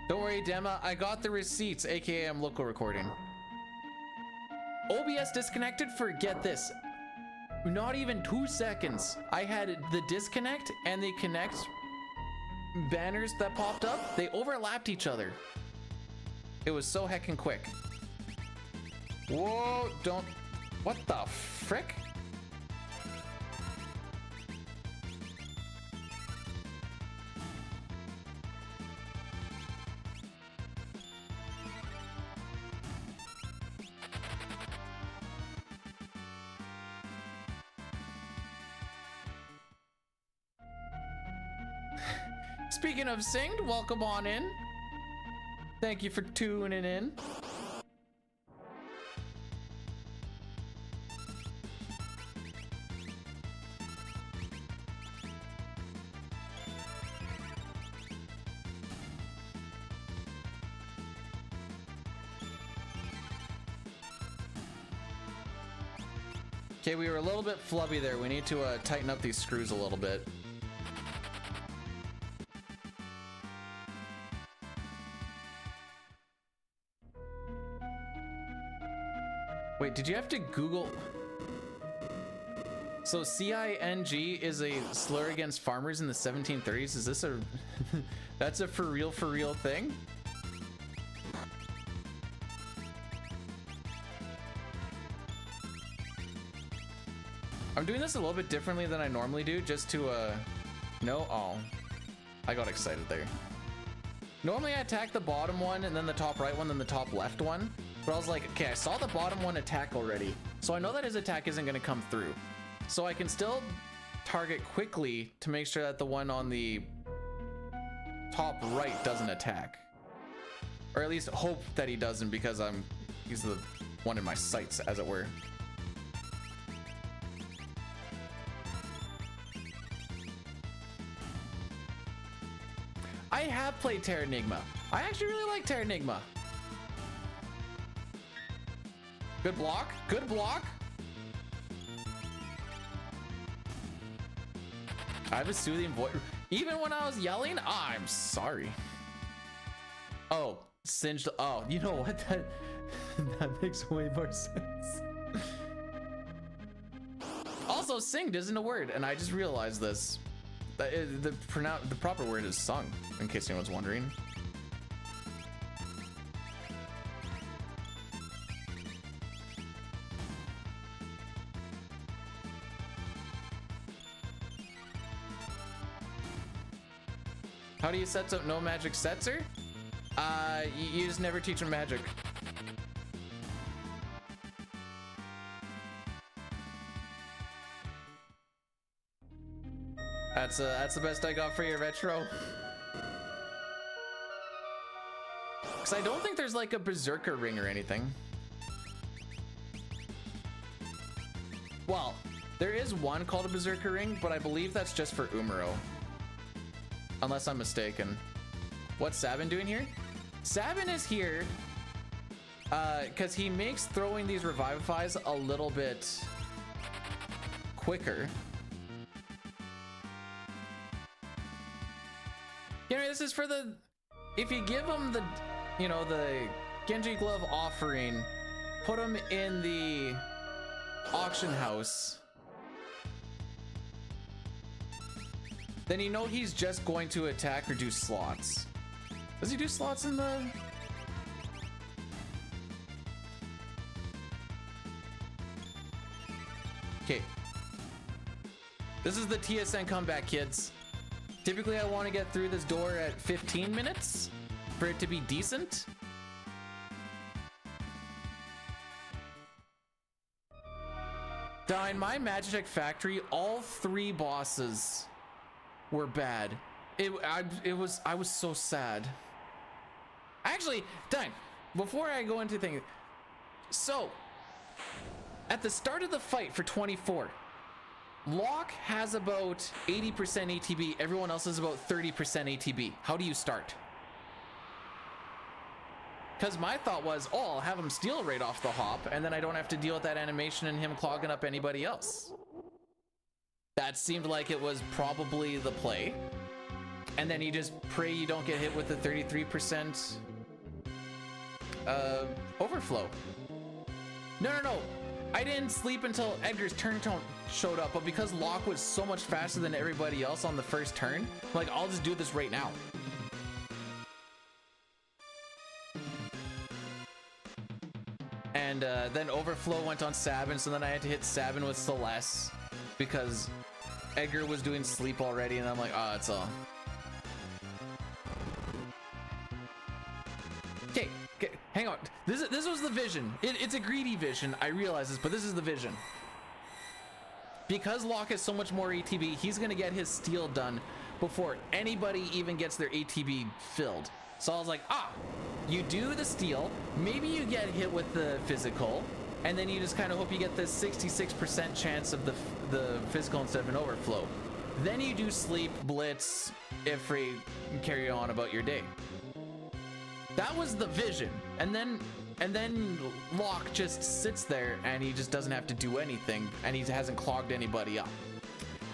Don't worry, Dema, I got the receipts, aka I'm local recording. OBS disconnected for, get this, not even 2 seconds. I had the disconnect and the connect banners that popped up, they overlapped each other. It was so heckin' quick. Whoa, don't, what the frick? Speaking of Singed, welcome on in. Thank you for tuning in. Okay, we were a little bit flubby there. We need to tighten up these screws a little bit. Wait, did you have to Google? So CING is a slur against farmers in the 1730s. Is this a that's a for real thing? I'm doing this a little bit differently than I normally do, just to no. Oh, I got excited there. Normally I attack the bottom one and then the top right one, then the top left one. But I was like, okay, I saw the bottom one attack already, so I know that his attack isn't going to come through. So I can still target quickly to make sure that the one on the top right doesn't attack. Or at least hope that he doesn't, because he's the one in my sights, as it were. I have played Terranigma. I actually really like Terranigma. Good block. Good block. I have a soothing voice. Even when I was yelling, I'm sorry. Oh, singed. Oh, you know what? That makes way more sense. Also, singed isn't a word, and I just realized this. The proper word is sung, in case anyone's wondering. How do you set up no magic setzer? You just never teach them magic. That's the best I got for your retro. Cause I don't think there's like a berserker ring or anything. Well, there is one called a berserker ring, but I believe that's just for Umaro. Unless I'm mistaken. What's Sabin doing here? Sabin is here because he makes throwing these Revivifies a little bit quicker. You know, this is for the, if you give him the, you know, the Genji Glove offering, put him in the auction house, then you know he's just going to attack or do slots. Does he do slots in the... Okay. This is the TSN comeback, kids. Typically, I want to get through this door at 15 minutes for it to be decent. Now, in my Magitek Factory, all 3 bosses were bad. I was so sad. Actually, dang, before I go into things, so at the start of the fight for 24, Locke has about 80% ATB, everyone else is about 30% ATB. How do you start? Because my thought was, oh, I'll have him steal right off the hop, and then I don't have to deal with that animation and him clogging up anybody else. That seemed like it was probably the play. And then you just pray you don't get hit with the 33% overflow. No. I didn't sleep until Edgar's turn showed up, but because Locke was so much faster than everybody else on the first turn, I'm like, I'll just do this right now. And then overflow went on Sabin, so then I had to hit Sabin with Celeste because Edgar was doing sleep already, and I'm like, oh, it's all. Okay, hang on. This was the vision. It's a greedy vision. I realize this, but this is the vision. Because Locke has so much more ATB, he's gonna get his steal done before anybody even gets their ATB filled. So I was like, you do the steal, maybe you get hit with the physical, and then you just kind of hope you get the 66% chance of the physical instead of an overflow. Then you do sleep, blitz, Ifrit, and carry on about your day. That was the vision. And then And then Locke just sits there and he just doesn't have to do anything, and he hasn't clogged anybody up.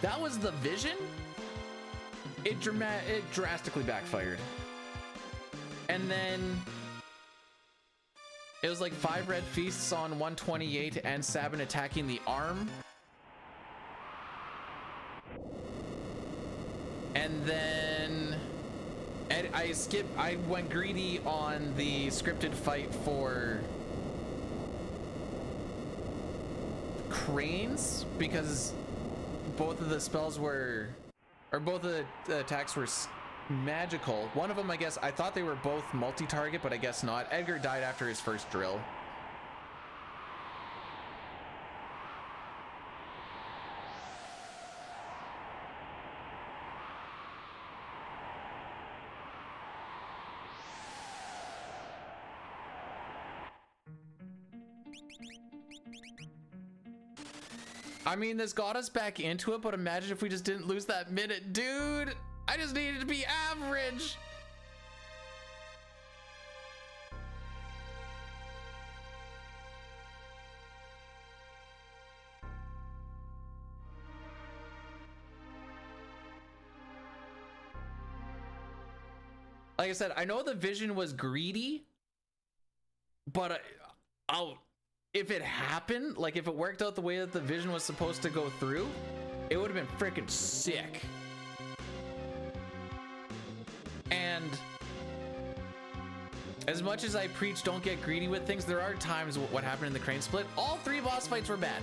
That was the vision. It drastically backfired. And then it was like 5 red feasts on 128 and Sabin attacking the arm. And then I went greedy on the scripted fight for cranes because both of the spells were, or both of the attacks were magical. One of them, I guess, I thought they were both multi-target, but I guess not. Edgar died after his first drill. I mean, this got us back into it, but imagine if we just didn't lose that minute, dude. I just needed to be average. Like I said, I know the vision was greedy, but if it happened, like if it worked out the way that the vision was supposed to go through, it would have been freaking sick. And as much as I preach don't get greedy with things, there are times what happened in the crane split. All 3 boss fights were bad.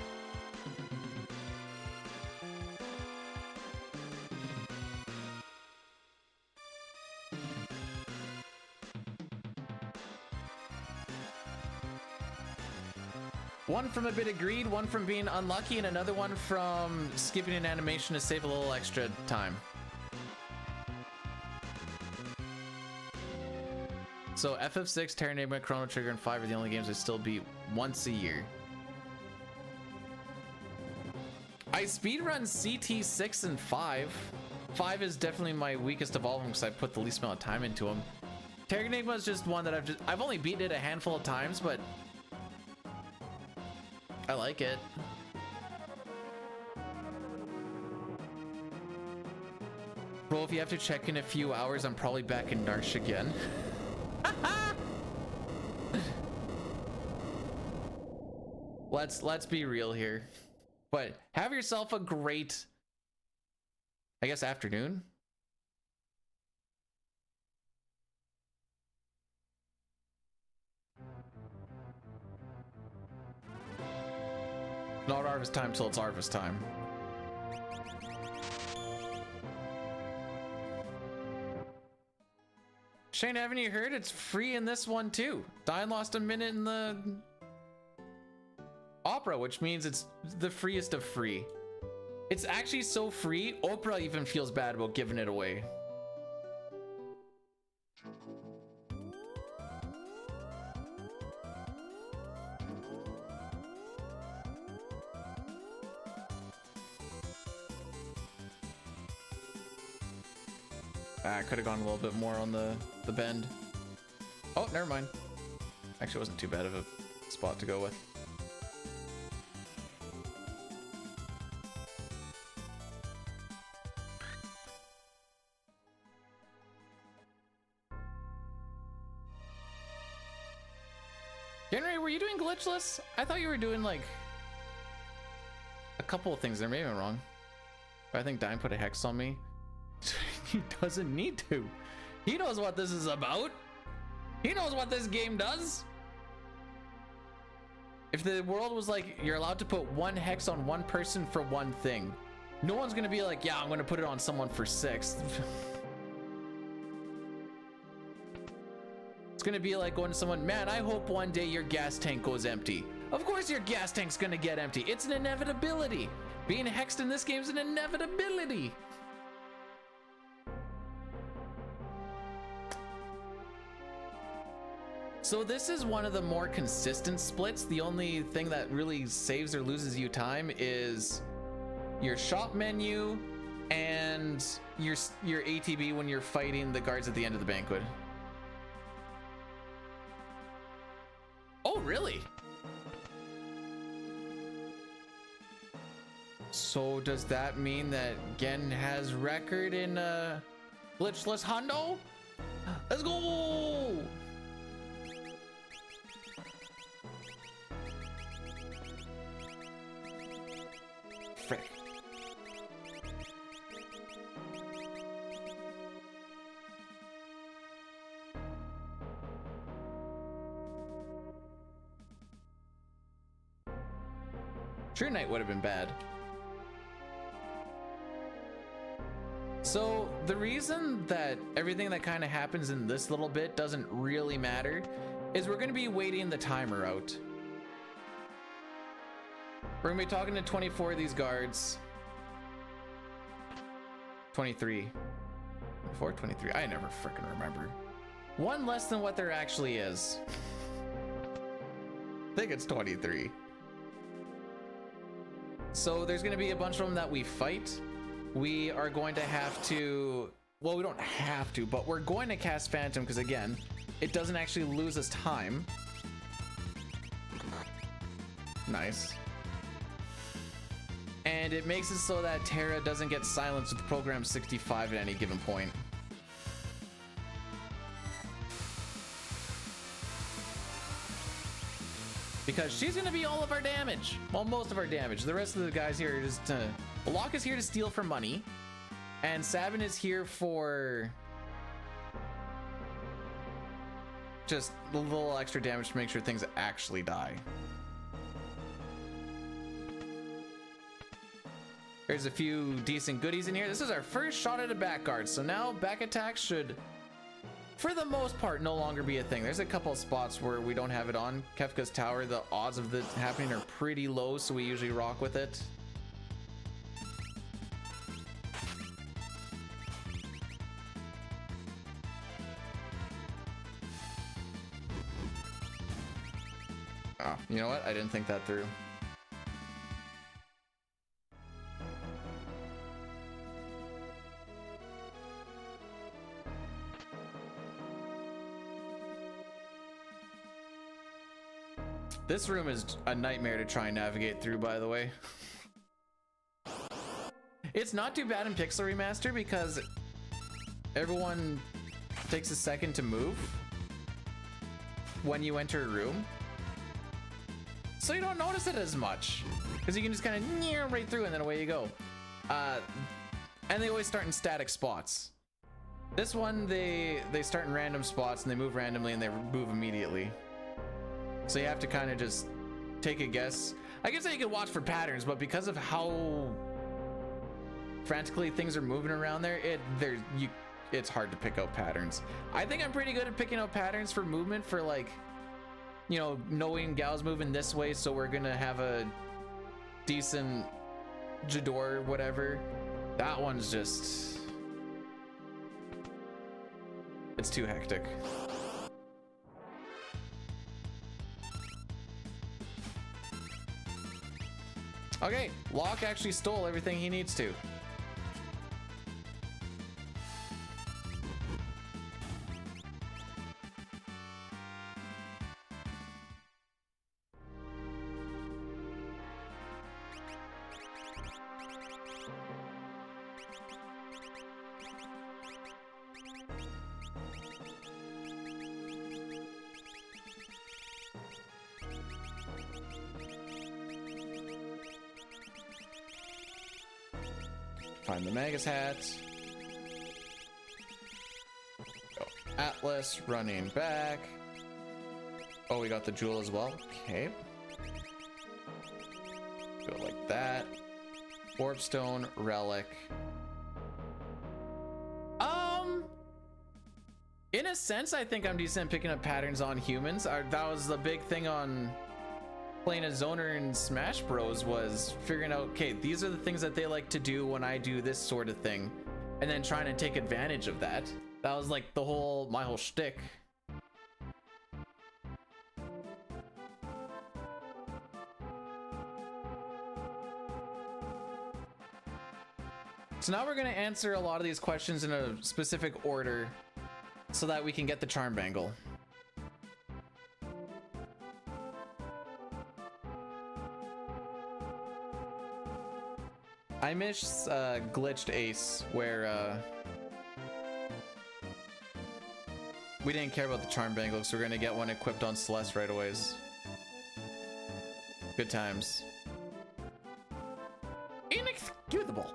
One from a bit of greed, one from being unlucky, and another one from skipping an animation to save a little extra time. So FF6, Terra Enigma, Chrono Trigger, and 5 are the only games I still beat once a year. I speedrun CT 6 and 5. 5 is definitely my weakest of all of them because I put the least amount of time into them. Terra Enigma is just one that I've only beaten it a handful of times, but I like it. Bro, if you have to check in a few hours, I'm probably back in Narsh again. Let's be real here. But have yourself a great, I guess, afternoon. Not harvest time till it's harvest time. Shane, haven't you heard? It's free in this one too. Diane lost a minute in the Opera, which means it's the freest of free. It's actually so free, Oprah even feels bad about giving it away. I could have gone a little bit more on the bend. Oh, never mind. Actually, it wasn't too bad of a spot to go with. Henry, were you doing glitchless? I thought you were doing like a couple of things there. Maybe I'm wrong. But I think Dime put a hex on me. He doesn't need to. He knows what this is about. He knows what this game does. If the world was like, you're allowed to put 1 hex on 1 person for 1 thing, no one's gonna be like, yeah, I'm gonna put it on someone for 6. It's gonna be like going to someone, man, I hope one day your gas tank goes empty. Of course your gas tank's gonna get empty. It's an inevitability. Being hexed in this game is an inevitability. So this is one of the more consistent splits. The only thing that really saves or loses you time is your shop menu and your ATB when you're fighting the guards at the end of the banquet. really? So does that mean that Gen has record in glitchless hundo? Let's go! Frick. True Knight would have been bad. So the reason that everything that kind of happens in this little bit doesn't really matter is we're going to be waiting the timer out. We're going to be talking to 24 of these guards. 23. 24, 23. I never freaking remember. One less than what there actually is. I think it's 23. So there's going to be a bunch of them that we fight. We are going to have to, well, we don't have to, but we're going to cast Phantom because, again, it doesn't actually lose us time. Nice. And it makes it so that Terra doesn't get silenced with program 65 at any given point. Because she's going to be all of our damage. Well, most of our damage. The rest of the guys here are just... Locke is here to steal for money. And Sabin is here for... just a little extra damage to make sure things actually die. There's a few decent goodies in here. This is our first shot at a back guard. So now back attacks should... for the most part, no longer be a thing. There's a couple of spots where we don't have it on. Kefka's Tower, the odds of this happening are pretty low, so we usually rock with it. Oh, you know what? I didn't think that through. This room is a nightmare to try and navigate through, by the way. It's not too bad in Pixel Remaster because everyone takes a second to move when you enter a room. So you don't notice it as much because you can just kind of right through and then away you go. And they always start in static spots. This one, they start in random spots and they move randomly and they move immediately. So you have to kind of just take a guess. I guess that you could watch for patterns, but because of how frantically things are moving around there, it's hard to pick out patterns. I think I'm pretty good at picking out patterns for movement for, like, you know, knowing Gal's moving this way, so we're gonna have a decent Jador, whatever. That one's just... it's too hectic. Okay, Locke actually stole everything he needs to. Find the Magus hat. Go. Atlas running back. Oh, we got the jewel as well. Okay. Go like that. Orbstone, relic. In a sense, I think I'm decent at picking up patterns on humans. That was the big thing on playing a zoner in Smash Bros, was figuring out, okay, these are the things that they like to do when I do this sort of thing, and then trying to take advantage of that. That was like my whole shtick. So now we're going to answer a lot of these questions in a specific order so that we can get the charm bangle. I miss glitched ace where we didn't care about the charm bangle, so we're gonna get one equipped on Celeste right away. Good times. Inexcusable.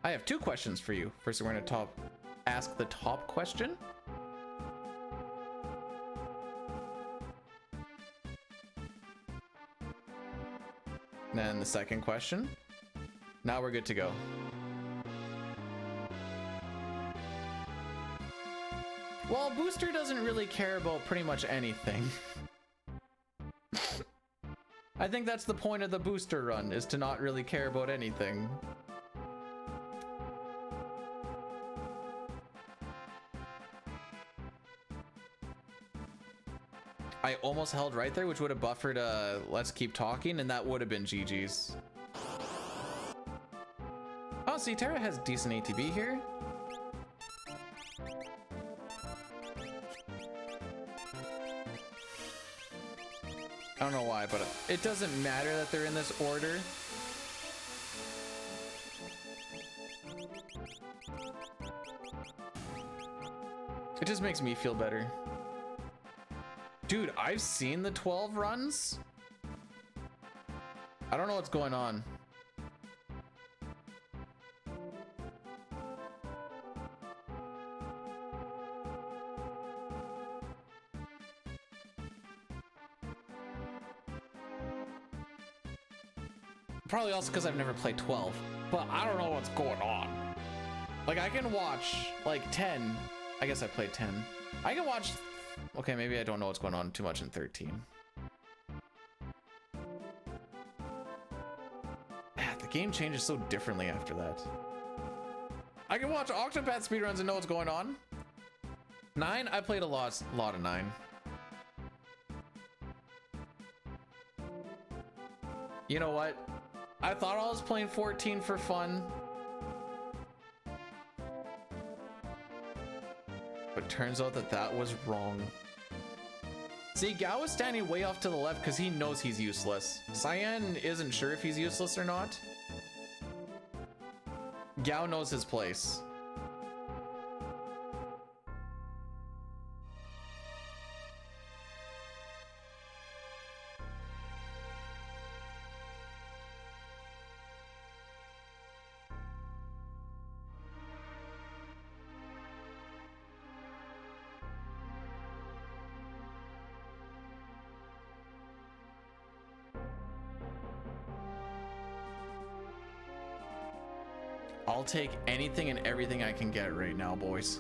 I have two questions for you. First, we're going to ask the top question. And then the second question. Now we're good to go. Well, Booster doesn't really care about pretty much anything. I think that's the point of the Booster run, is to not really care about anything. I almost held right there, which would have buffered let's keep talking, and that would have been GG's. Oh, see, Terra has decent ATB here. I don't know why, but it doesn't matter that they're in this order. It just makes me feel better. Dude, I've seen the 12 runs. I don't know what's going on. Probably also because I've never played 12, but I don't know what's going on. Like, I can watch like 10. I guess I played 10. I can watch. Okay, maybe I don't know what's going on too much in 13. The game changes so differently after that. I can watch Octopath speedruns and know what's going on. 9, I played a lot of 9. You know what? I thought I was playing 14 for fun. But turns out that that was wrong. See, Gao is standing way off to the left because he knows he's useless. Cyan isn't sure if he's useless or not. Gao knows his place. I'll take anything and everything I can get right now, boys.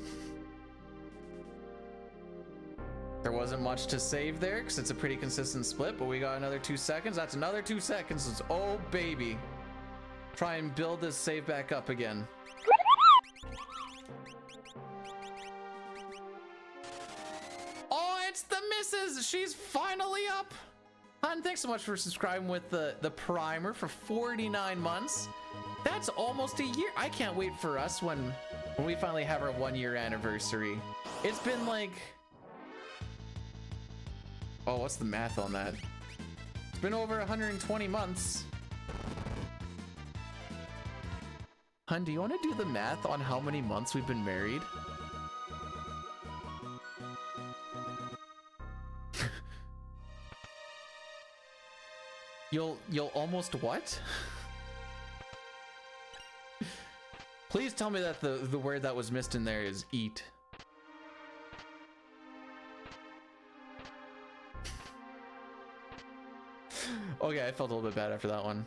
There wasn't much to save there because it's a pretty consistent split, but we got another 2 seconds. That's another 2 seconds. It's, oh, baby. Try and build this save back up again. Oh, it's the missus. She's finally up. Hun, thanks so much for subscribing with the primer for 49 months. That's almost a year. I can't wait for us when we finally have our 1-year anniversary. It's been like, oh, what's the math on that? It's been over 120 months. Hun, do you want to do the math on how many months we've been married? You'll almost what? Please tell me that the word that was missed in there is eat. Okay, I felt a little bit bad after that one.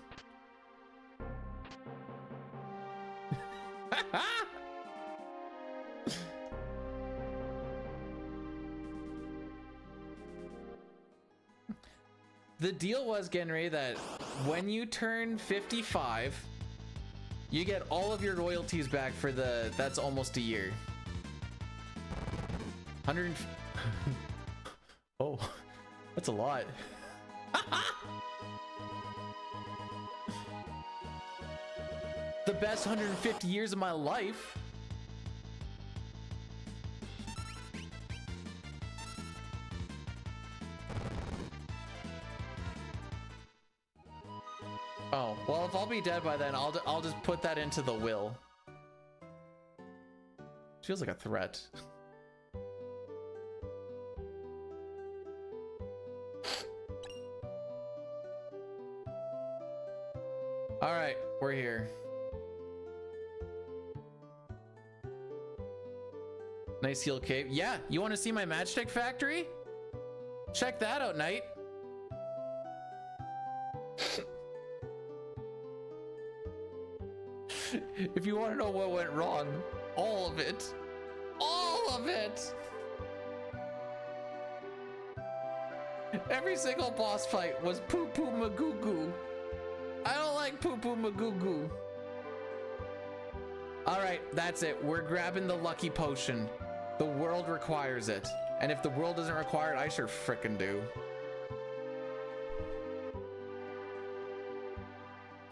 The deal was, Genry, that when you turn 55, you get all of your royalties back for that's almost a year. 100. Oh, that's a lot. The best 150 years of my life. Oh, well, if I'll be dead by then, I'll just put that into the will. Feels like a threat. All right, we're here. Nice heal cave. Yeah, you want to see my matchstick factory? Check that out, Knight. If you want to know what went wrong, all of it. All of it. Every single boss fight was poo poo magoo. I don't like poo poo magoo. All right, that's it. We're grabbing the lucky potion. The world requires it. And if the world doesn't require it, I sure frickin' do.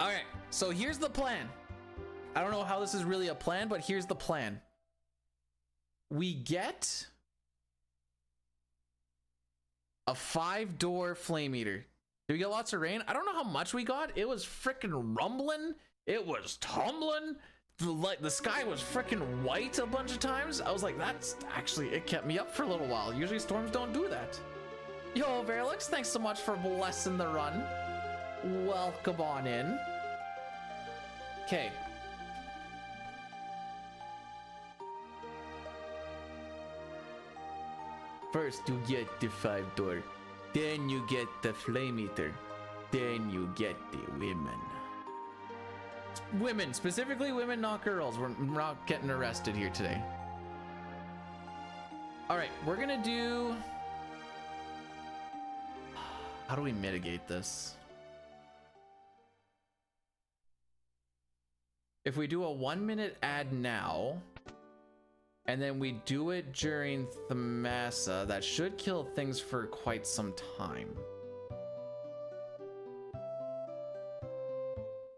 All right, so here's the plan. I don't know how this is really a plan, but here's the plan. We get a 5-door flame eater. Did we get lots of rain? I don't know how much we got. It was freaking rumbling. It was tumbling. The sky was freaking white a bunch of times. I was like, that's actually, it kept me up for a little while. Usually storms don't do that. Yo, Verlix, thanks so much for blessing the run. Welcome on in. Okay. First you get the 5-door, then you get the flame eater, then you get the women. Women, specifically women, not girls. We're not getting arrested here today. All right, we're gonna do... How do we mitigate this? If we do a 1-minute ad now, and then we do it during Thamasa, that should kill things for quite some time.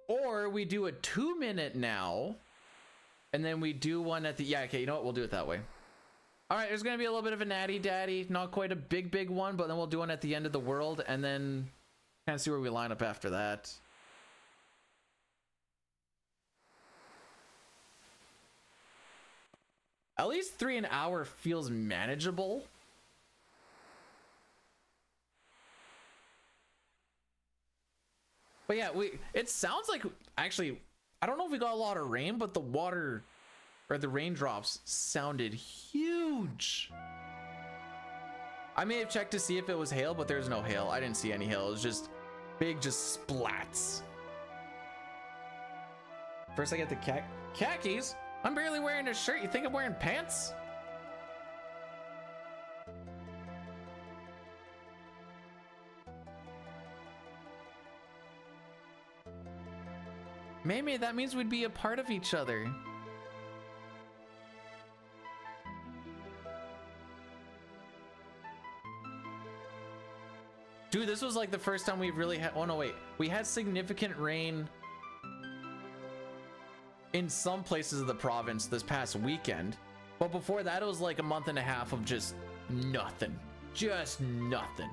Or we do a 2-minute now, and then we do one at the... Yeah, okay, you know what? We'll do it that way. All right, there's going to be a little bit of a natty daddy. Not quite a big one, but then we'll do one at the end of the world, and then kind of see where we line up after that. At least 3 an hour feels manageable. But yeah, it sounds like, actually, I don't know if we got a lot of rain, but the water or the raindrops sounded huge. I may have checked to see if it was hail, but there's no hail. I didn't see any hail. It was just big, just splats. First I get the khakis. I'm barely wearing a shirt. You think I'm wearing pants? Maybe that means we'd be a part of each other. Dude, this was like the first time we've really had... Oh, no, wait. We had significant rain in some places of the province this past weekend. But before that, it was like a month and a half of just nothing. Just nothing.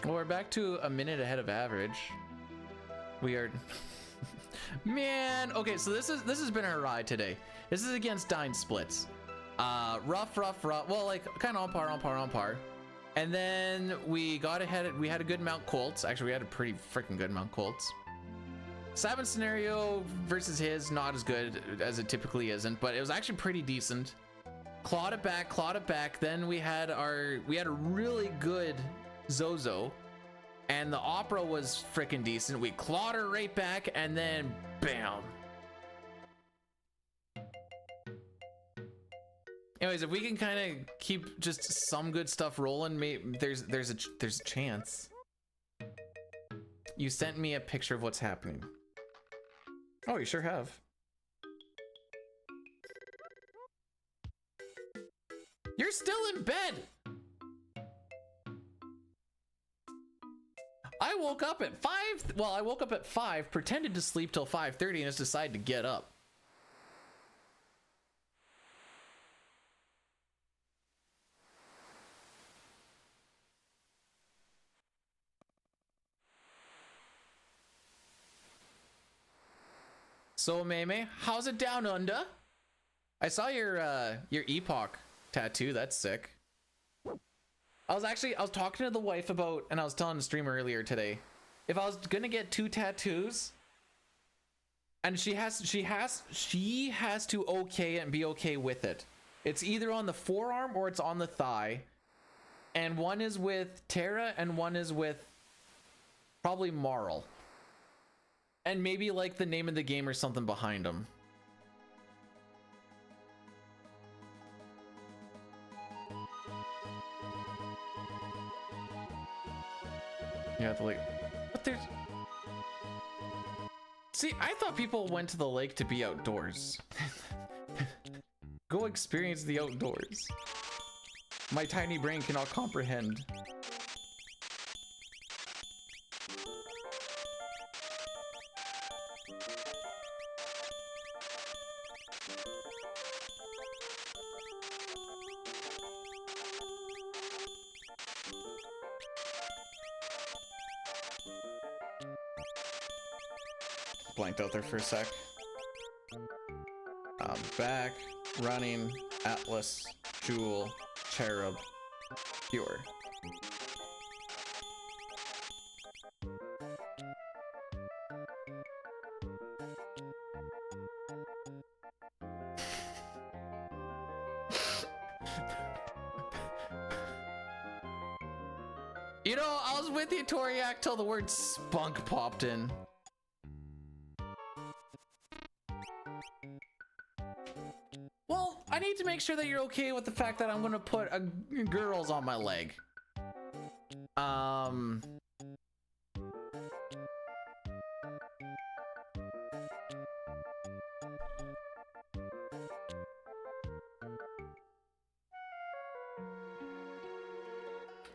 Well, we're back to a minute ahead of average. We are... Man, okay, so this has been our ride today. This is against Dine Splits. Rough. Well, like kind of on par. And then we got ahead. We had a good Mount Colts. Actually, we had a pretty freaking good Mount Colts. Savin scenario versus his, not as good as it typically isn't, but it was actually pretty decent. Clawed it back. Then we had a really good Zozo, and the opera was freaking decent. We clawed her right back, and then bam. Anyways, if we can kind of keep just some good stuff rolling, maybe there's a chance. You sent me a picture of what's happening. Oh, you sure have. You're still in bed. I woke up at 5. Well, I woke up at 5, pretended to sleep till 5:30, and just decided to get up. So, Meme, how's it down under? I saw your Epoch tattoo. That's sick. I was talking to the wife about, and I was telling the streamer earlier today, if I was gonna get 2 tattoos, and she has to okay it and be okay with it. It's either on the forearm or it's on the thigh, and one is with Terra and one is with probably Marl. And maybe like the name of the game or something behind them. Yeah, the lake. But there's... See, I thought people went to the lake to be outdoors. Go experience the outdoors. My tiny brain cannot comprehend. Blanked out there for a sec. Back, running, Atlas, Jewel, Cherub, Pure. You know, I was with you, Toriak, till the word spunk popped in. Well, I need to make sure that you're okay with the fact that I'm gonna put a girls on my leg.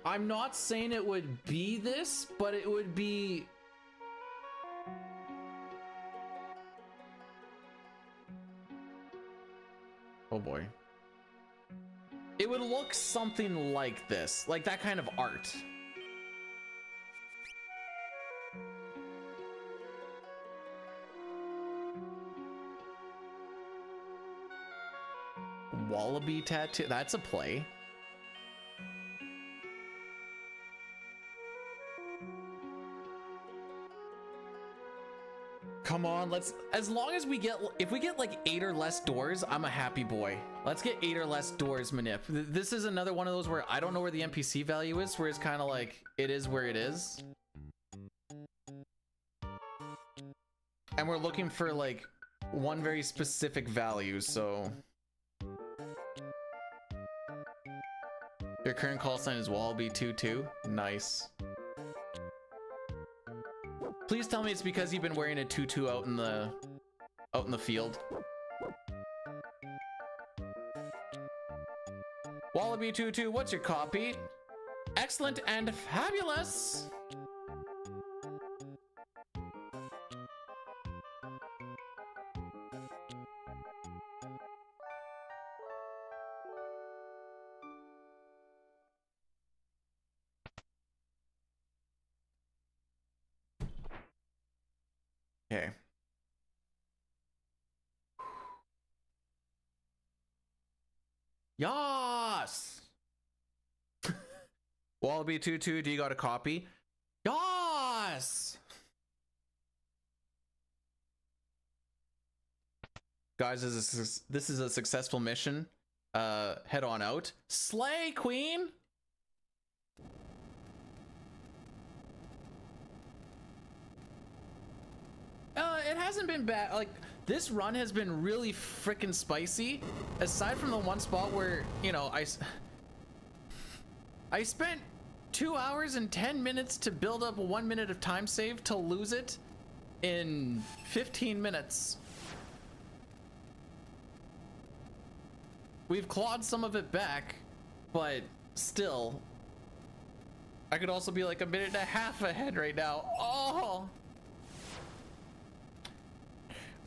I'm not saying it would be this, but it would be... Oh boy. It would look something like this, like that kind of art. Wallaby tattoo, that's a play. Come on, let's, as long as we get, if we get like 8 or less doors, I'm a happy boy. Let's get 8 or less doors, Manip. This is another one of those where I don't know where the NPC value is, where it's kind of like, it is where it is. And we're looking for like one very specific value, so. Your current call sign is Wallaby22. Nice. Please tell me it's because you've been wearing a tutu out in the field. Wallaby22, what's your copy? Excellent and fabulous. Okay. Yas! Wallaby22, do you got a copy? Yas! Guys, this is a successful mission. Head on out. Slay, queen! It hasn't been bad. Like, this run has been really freaking spicy. Aside from the one spot where, you know, I spent 2 hours and 10 minutes to build up 1 minute of time save to lose it in 15 minutes. We've clawed some of it back, but still, I could also be like a minute and a half ahead right now. Oh.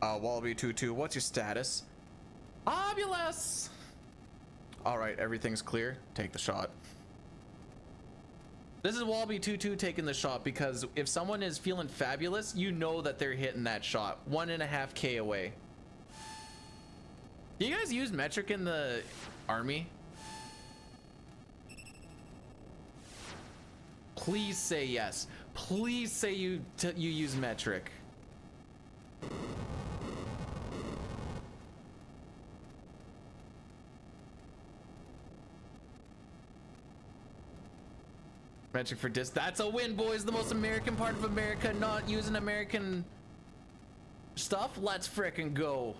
Wallaby22, what's your status? Fabulous. All right, everything's clear. Take the shot. This is Wallaby22 taking the shot because if someone is feeling fabulous, you know that they're hitting that shot 1.5K away. Do you guys use metric in the army? Please say yes. Please say you use metric. Metric for that's a win, boys. The most American part of America, not using American stuff. Let's frickin' go.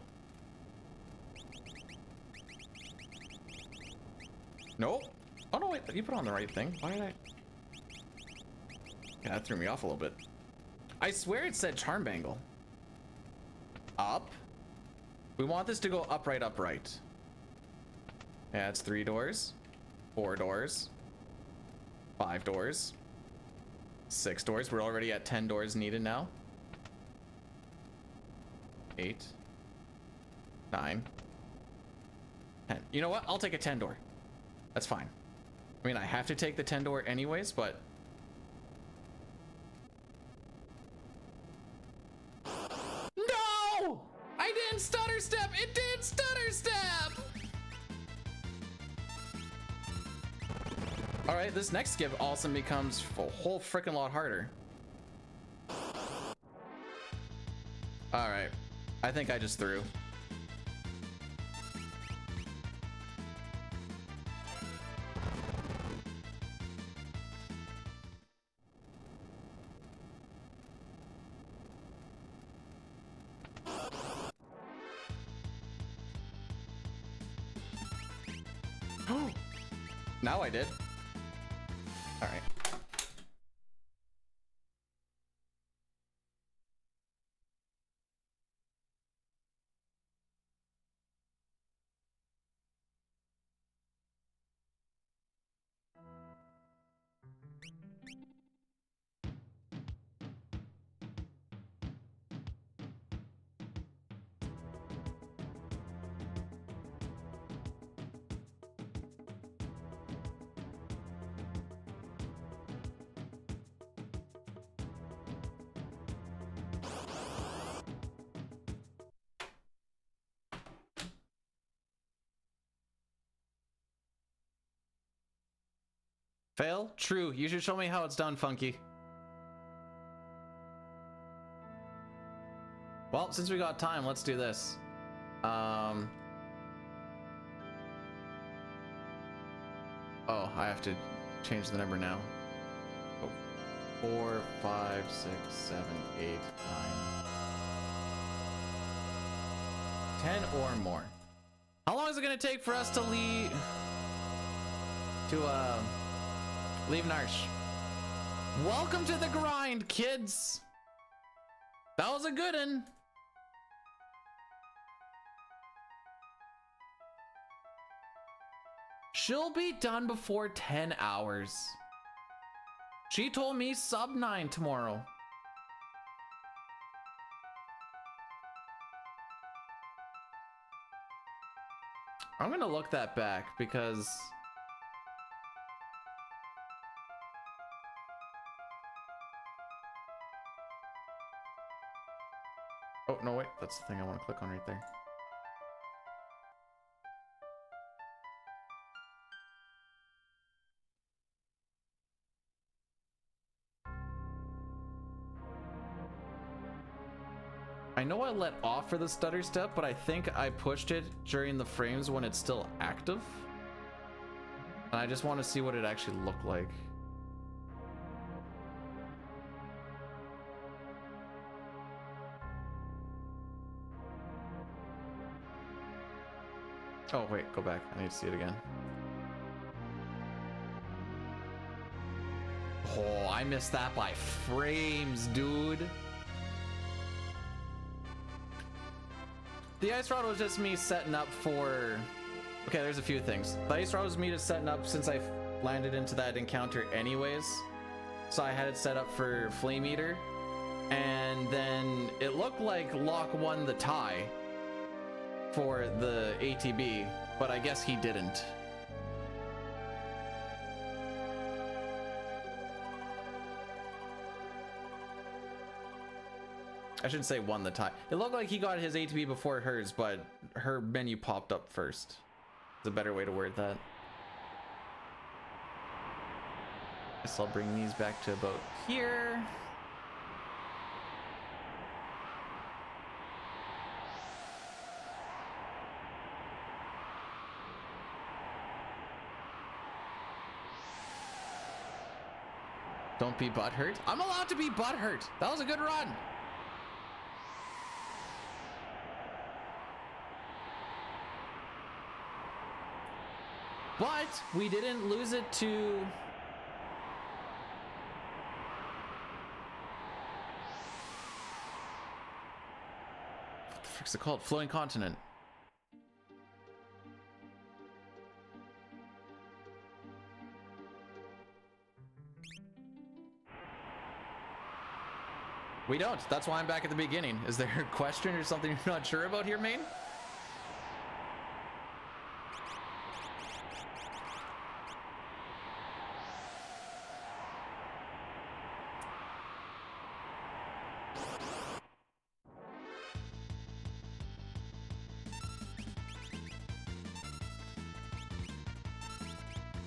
Nope. Oh no, wait, you put on the right thing. Why did I? Yeah, that threw me off a little bit. I swear it said charm bangle. Up. We want this to go upright, upright. Yeah, it's 3 doors, 4 doors, 5 doors, 6 doors. We're already at 10 doors needed now. 8, 9, 10. You know what? I'll take a 10 door. That's fine. I mean, I have to take the 10 door anyways, but no! I didn't stutter step. It did stutter step. All right, this next skip also becomes a whole freaking lot harder. All right, I think I just threw. Now I did. All right. Fail? True. You should show me how it's done, Funky. Well, since we got time, let's do this. Oh, I have to change the number now. Oh, 4, 5, 6, 7, 8, 9, 10 or more. How long is it gonna take for us to leave? Leave Narsh. Welcome to the grind, kids. That was a good one. She'll be done before 10 hours. She told me sub 9 tomorrow. I'm gonna look that back because oh, no, wait, that's the thing I want to click on right there. I know I let off for the stutter step, but I think I pushed it during the frames when it's still active. And I just want to see what it actually looked like. Oh, wait, go back. I need to see it again. Oh, I missed that by frames, dude. The ice rod was just me setting up for... Okay, there's a few things. The ice rod was me just setting up since I landed into that encounter anyways. So I had it set up for Flame Eater. And then it looked like Locke won the tie for the ATB, but I guess he didn't. I shouldn't say won the tie. It looked like he got his ATB before hers, but her menu popped up first. It's a better way to word that. Guess I'll bring these back to about here. Don't be butthurt. I'm allowed to be butthurt. That was a good run. But we didn't lose it to... What the frick's it called? Flowing Continent. We don't. That's why I'm back at the beginning. Is there a question or something you're not sure about here, main?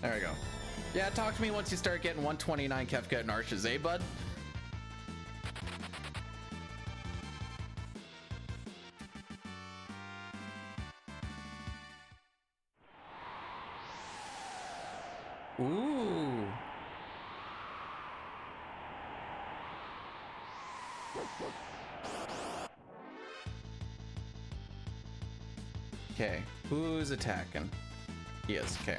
There we go. Yeah, talk to me once you start getting 129 Kefka and Arches, eh, bud? Ooh. Okay, who's attacking? He is, okay.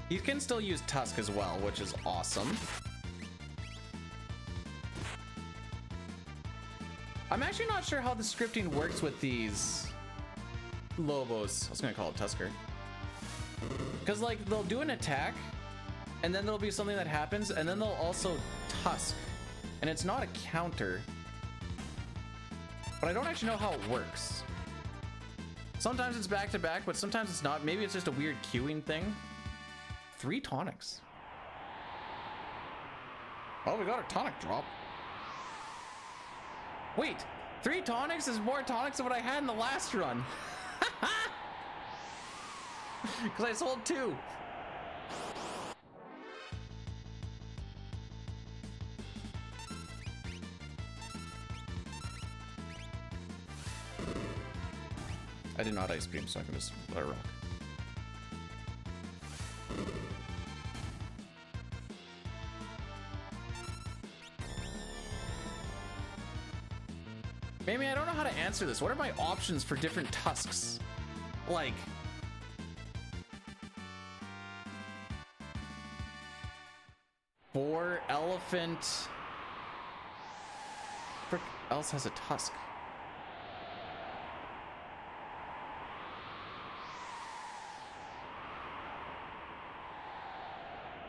He can still use Tusk as well, which is awesome. I'm actually not sure how the scripting works with these Lobos. I was gonna call it Tusker. Because like they'll do an attack and then there'll be something that happens and then they'll also Tusk. And it's not a counter. But I don't actually know how it works. Sometimes it's back to back, but sometimes it's not. Maybe it's just a weird queuing thing. 3 tonics. Oh, we got a tonic drop. Wait, 3 tonics is more tonics than what I had in the last run. Because I sold 2. I did not ice beam, so I can just let it rock. Maybe I don't know how to answer this. What are my options for different tusks? Like... Boar, elephant... Frick else has a tusk?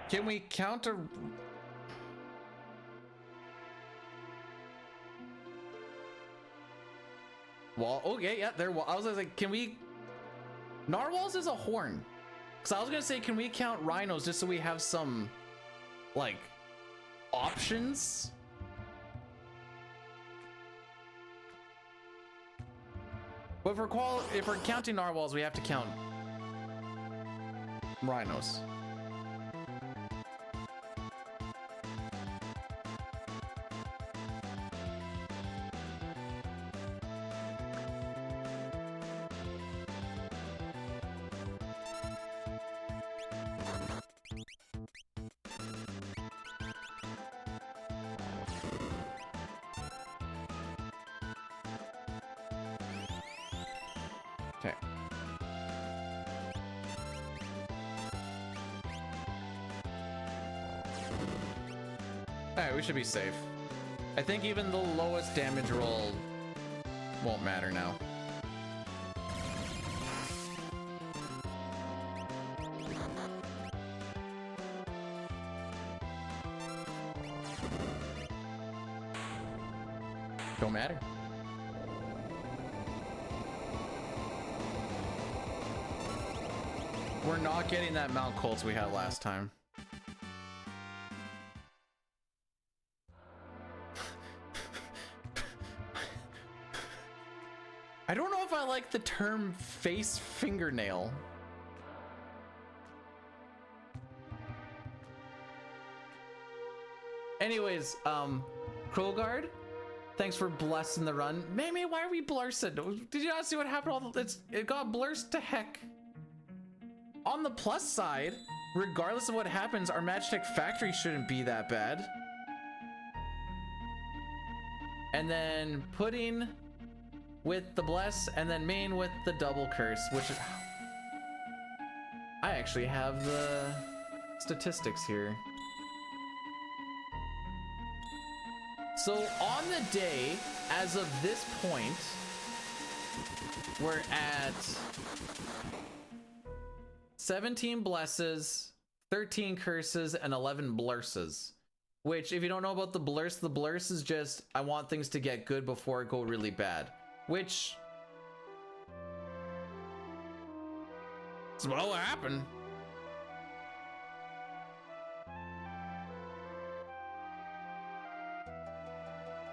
Can we counter... Wall, okay, yeah, there. I was like, can we... Narwhals is a horn. Because I was gonna say, can we count rhinos just so we have some, like, options? But if we're counting narwhals, we have to count rhinos. Okay. Alright, we should be safe. I think even the lowest damage roll won't matter now. Don't matter. We're not getting that Mount Colts we had last time. I don't know if I like the term face fingernail. Anyways, Krogard, thanks for blessing the run. Mamie, why are we blursing? Did you not see what happened? It got blursed to heck. On the plus side, regardless of what happens, our Magitech factory shouldn't be that bad. And then pudding with the bless, and then main with the double curse, which is... I actually have the statistics here. So on the day, as of this point, we're at 17 blesses, 13 curses, and 11 blurses. Which, if you don't know about the blurse is just, I want things to get good before it go really bad. Which... it's what will happen.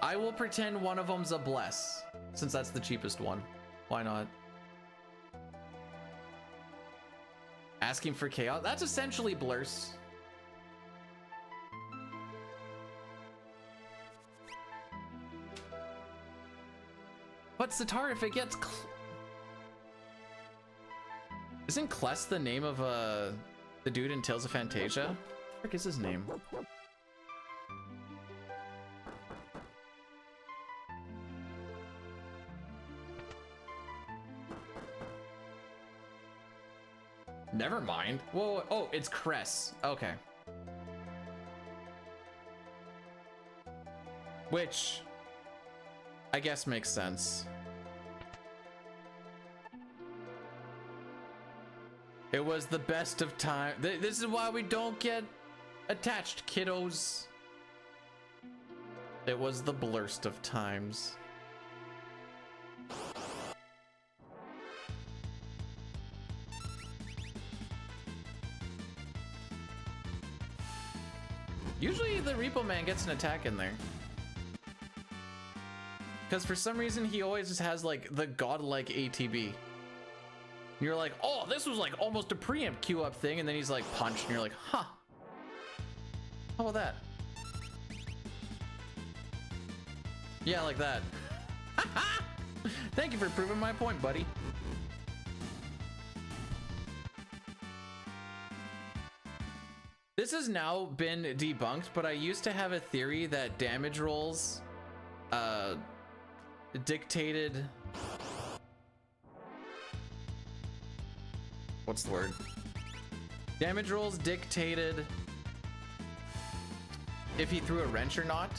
I will pretend one of them's a bless, since that's the cheapest one. Why not? Asking for chaos? That's essentially blurse. But Sitar, if it gets isn't Kless the name of the dude in Tales of Fantasia? What the frick is his name? Never mind. Whoa, oh, it's Cress. Okay. Which I guess makes sense. It was the best of time. This is why we don't get attached, kiddos. It was the blurst of times. Usually the Repo Man gets an attack in there. Because for some reason he always just has like the godlike ATB. And you're like, oh, this was like almost a preempt queue up thing, and then he's like punched, and you're like, huh. How about that? Yeah, like that. Thank you for proving my point, buddy. This has now been debunked, but I used to have a theory that damage rolls dictated... what's the word? Damage rolls dictated if he threw a wrench or not.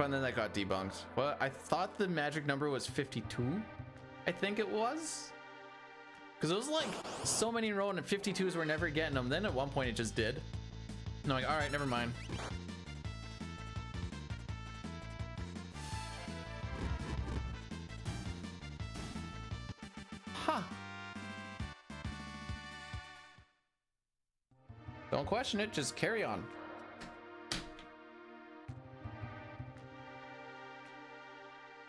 And then that got debunked. Well, I thought the magic number was 52. I think it was. Because it was like so many in a row, and 52s were never getting them. Then at one point it just did. And I'm like, all right, never mind. Huh. Don't question it, just carry on.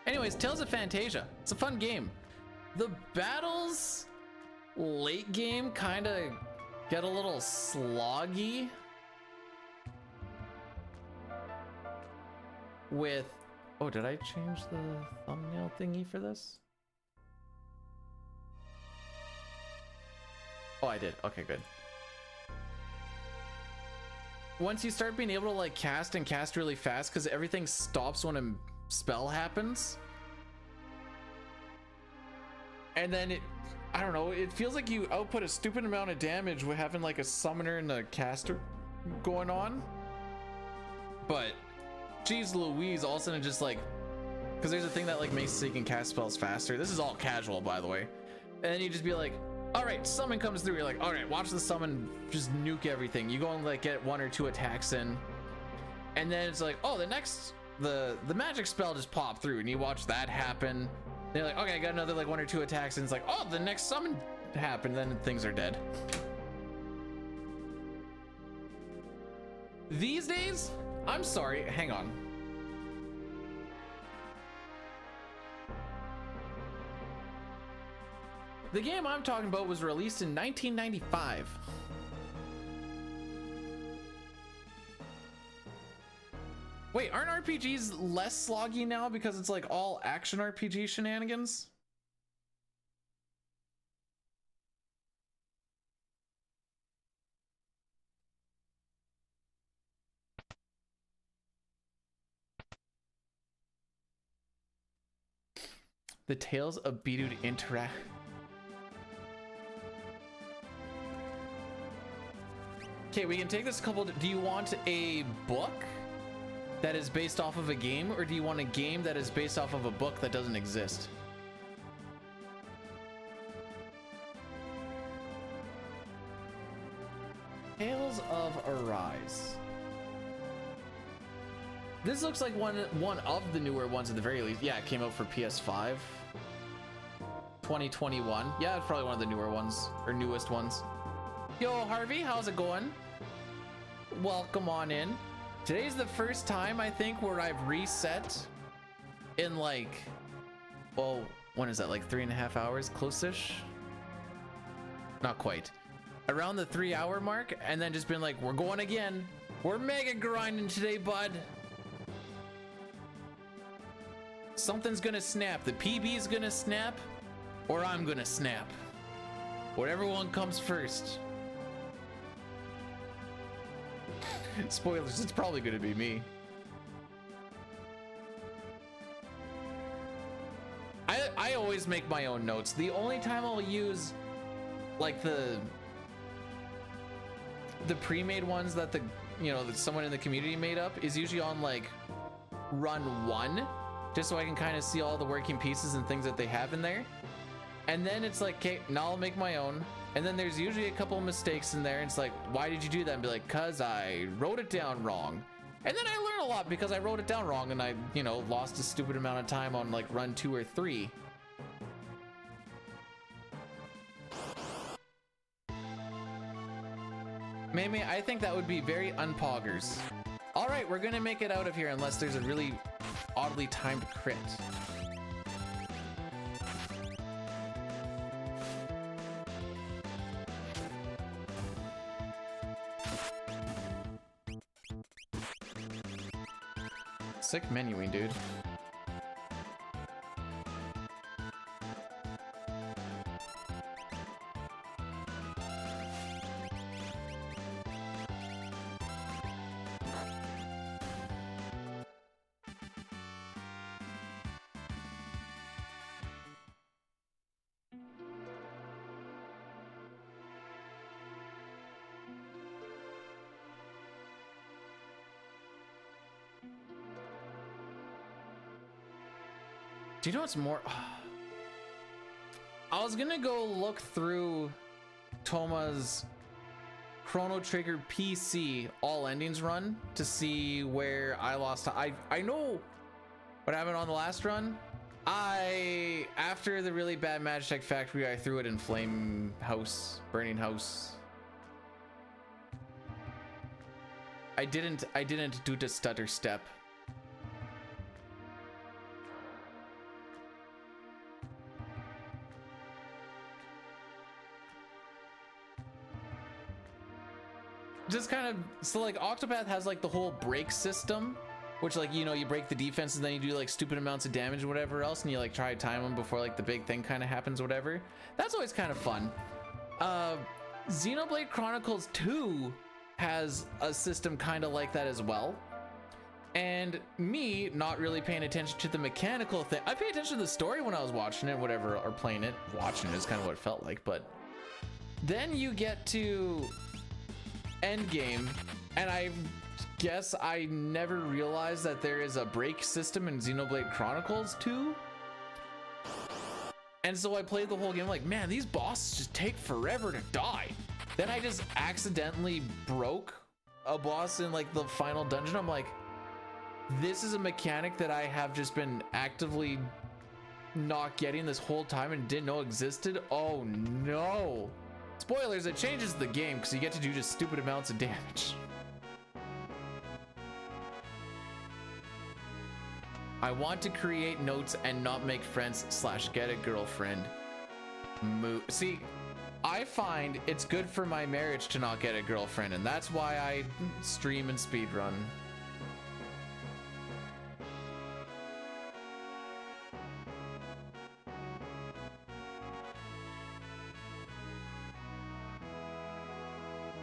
Anyways, Tales of Fantasia. It's a fun game. The battles late game kind of get a little sloggy with... oh, did I change the thumbnail thingy for this? Oh, I did. Okay, good. Once you start being able to like cast and cast really fast because everything stops when a spell happens, and then it, I don't know, it feels like you output a stupid amount of damage with having like a summoner and a caster going on. But geez Louise, all of a sudden just like, because there's a thing that like makes so you can cast spells faster. This is all casual, by the way. And then you just be like, All right, summon comes through. You're like, all right, watch the summon just nuke everything. You go and like get 1 or 2 attacks in, and then it's like, oh, the magic spell just popped through, and you watch that happen. Then you're like, okay, I got another like 1 or 2 attacks, and it's like, oh, the next summon happened. Then things are dead. These days, I'm sorry, hang on. The game I'm talking about was released in 1995. Wait, aren't RPGs less sloggy now because it's like all action RPG shenanigans? The Tales of Beedoo interact. Okay, we can take this couple. Do you want a book that is based off of a game, or do you want a game that is based off of a book that doesn't exist? Tales of Arise. This looks like one of the newer ones at the very least. Yeah, it came out for PS5. 2021. Yeah, it's probably one of the newer ones, or newest ones. Yo, Harvey, how's it going? Welcome on in. Today's the first time, I think, where I've reset in like, well, when is that, like 3.5 hours, close-ish? Not quite. Around the 3-hour mark, and then just been like, we're going again. We're mega grinding today, bud. Something's gonna snap. The PB's gonna snap, or I'm gonna snap. Whatever one comes first. Spoilers, it's probably gonna be me. I always make my own notes. The only time I'll use like the pre-made ones that that someone in the community made up is usually on like run 1, just so I can kind of see all the working pieces and things that they have in there. And then it's like, okay, now I'll make my own. And then there's usually a couple of mistakes in there. And it's like, why did you do that? And be like, cause I wrote it down wrong. And then I learn a lot because I wrote it down wrong, and I, lost a stupid amount of time on like run 2 or 3. Maybe I think that would be very unpoggers. All right, we're gonna make it out of here unless there's a really oddly timed crit. Sick menuing, dude. Do you know what's more? I was gonna go look through Toma's Chrono Trigger PC all endings run to see where I lost. I know what happened on the last run. After the really bad Magitech Factory, I threw it in Flame House, Burning House. I didn't do the stutter step. Just kind of, so like Octopath has like the whole break system, which like, you break the defense and then you do like stupid amounts of damage or whatever else, and you like try to time them before like the big thing kind of happens, whatever. That's always kind of fun. Xenoblade Chronicles 2 has a system kind of like that as well. And me not really paying attention to the mechanical thing. I paid attention to the story when I was watching it, whatever, or playing it. Watching it is kind of what it felt like, but then you get to Endgame, and I guess I never realized that there is a break system in Xenoblade Chronicles 2. And so I played the whole game like, man, these bosses just take forever to die. Then I just accidentally broke a boss in like the final dungeon. I'm like, this is a mechanic that I have just been actively not getting this whole time and didn't know existed. Oh no. Spoilers, it changes the game because you get to do just stupid amounts of damage. I want to create notes and not make friends / get a girlfriend. See, I find it's good for my marriage to not get a girlfriend, and that's why I stream and speedrun.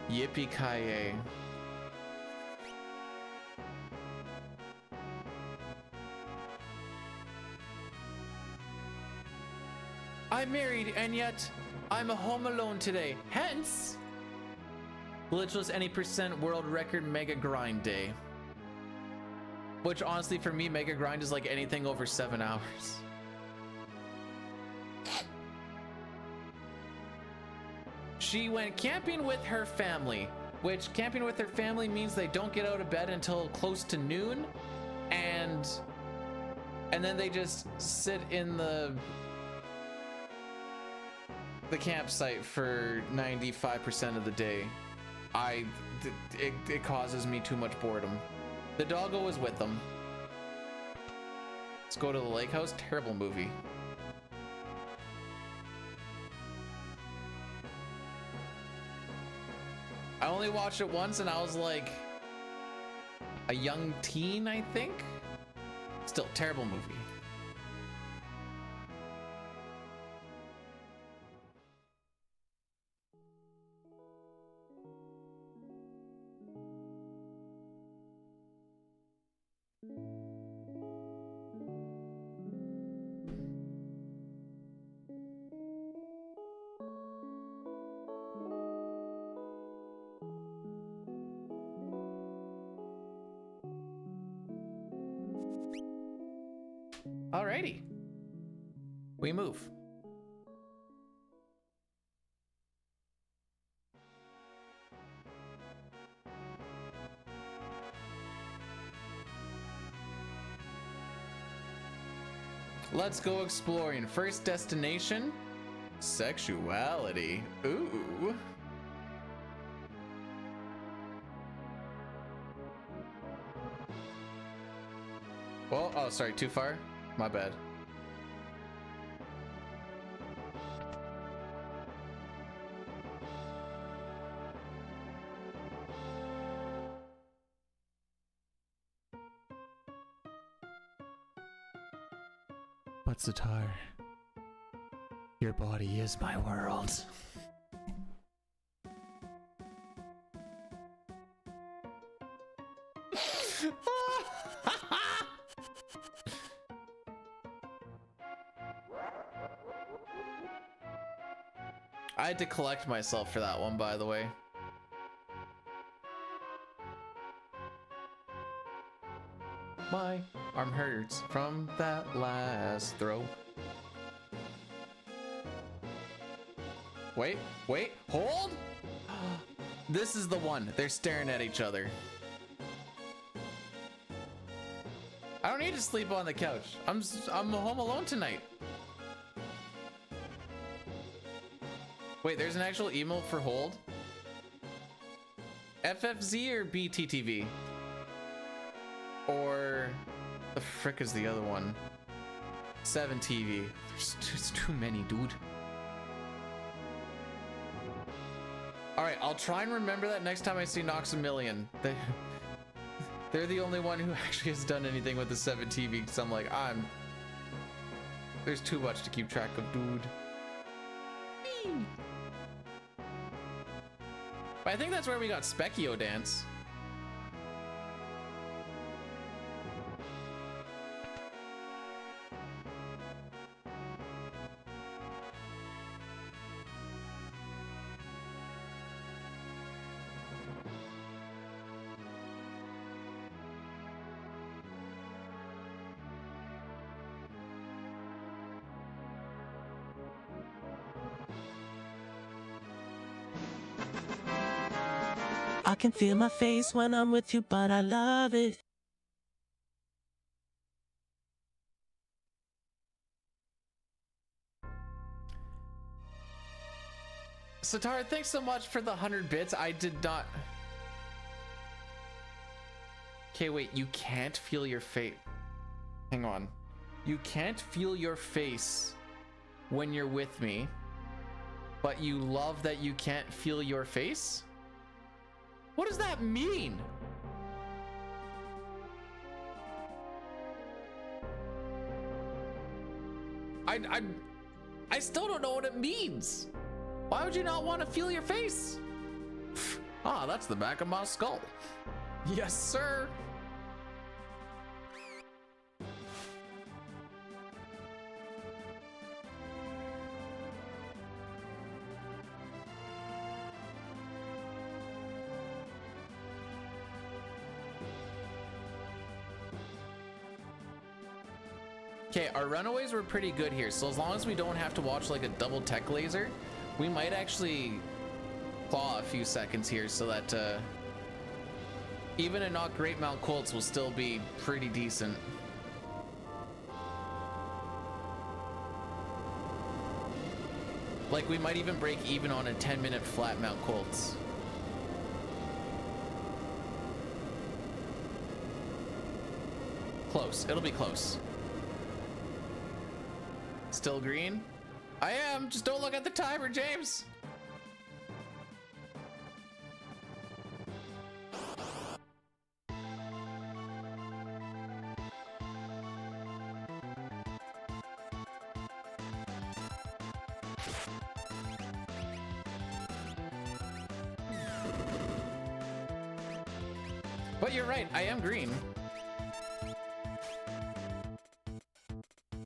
Yippee-ki-yay. I'm married and yet I'm home alone today. Hence, Glitchless any % world record mega grind day. Which honestly for me, mega grind is like anything over 7 hours. She went camping with her family, which camping with her family means they don't get out of bed until close to noon, and then they just sit in the campsite for 95% of the day. It causes me too much boredom. The doggo was with them. Let's go to the lake house. Terrible movie. I only watched it once and I was like a young teen, I think. Still, terrible movie. Alrighty. We move. Let's go exploring. First destination, sexuality. Ooh. Well, oh, sorry, too far? My bad. But Satar, your body is my world. I had to collect myself for that one, by the way. My arm hurts from that last throw. Wait, hold! This is the one. They're staring at each other. I don't need to sleep on the couch. I'm home alone tonight. Wait, there's an actual emote for hold? FFZ or BTTV? Or the frick is the other one? 7TV. There's too many, dude. Alright, I'll try and remember that next time I see Noxamillion. They're the only one who actually has done anything with the 7TV, because I'm like, there's too much to keep track of, dude. But I think that's where we got Specchio Dance. I can feel my face when I'm with you, but I love it. Satara, thanks so much for the 100 bits. I did not. Okay, wait, you can't feel your face. Hang on. You can't feel your face when you're with me, but you love that you can't feel your face? What does that mean? I still don't know what it means. Why would you not want to feel your face? Ah, that's the back of my skull. Yes, sir. Okay, our runaways were pretty good here, so as long as we don't have to watch like a double tech laser, we might actually claw a few seconds here so that even a not great Mount Colts will still be pretty decent. Like we might even break even on a 10-minute flat Mount Colts. Close, it'll be close. Still green? I am, just don't look at the timer, James. But you're right, I am green.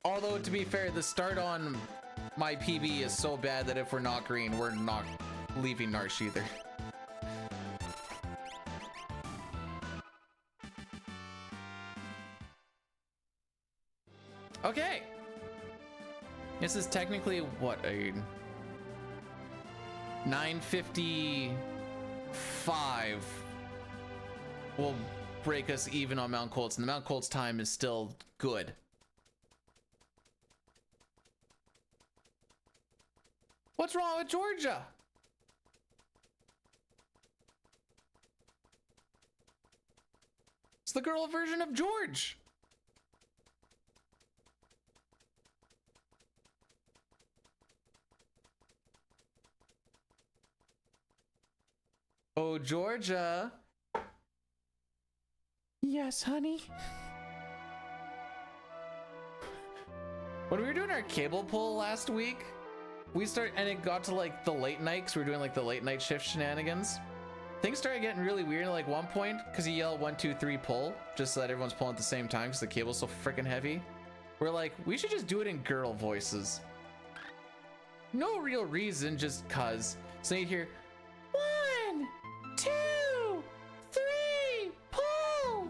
Although, to be fair, the start on my PB is so bad that if we're not green, we're not leaving Narsh either. Okay. This is technically, what, a 9:55 will break us even on Mount Colts, and the Mount Colts time is still good. What's wrong with Georgia? It's the girl version of George. Oh, Georgia. Yes, honey. When we were doing our cable pull last week, and it got to like the late night, because we were doing like the late night shift shenanigans. Things started getting really weird at like one point, because he yelled 1, 2, 3 pull, just so that everyone's pulling at the same time because the cable's so freaking heavy. We're like, we should just do it in girl voices. No real reason, just cuz. So you hear 1, 2, 3, pull.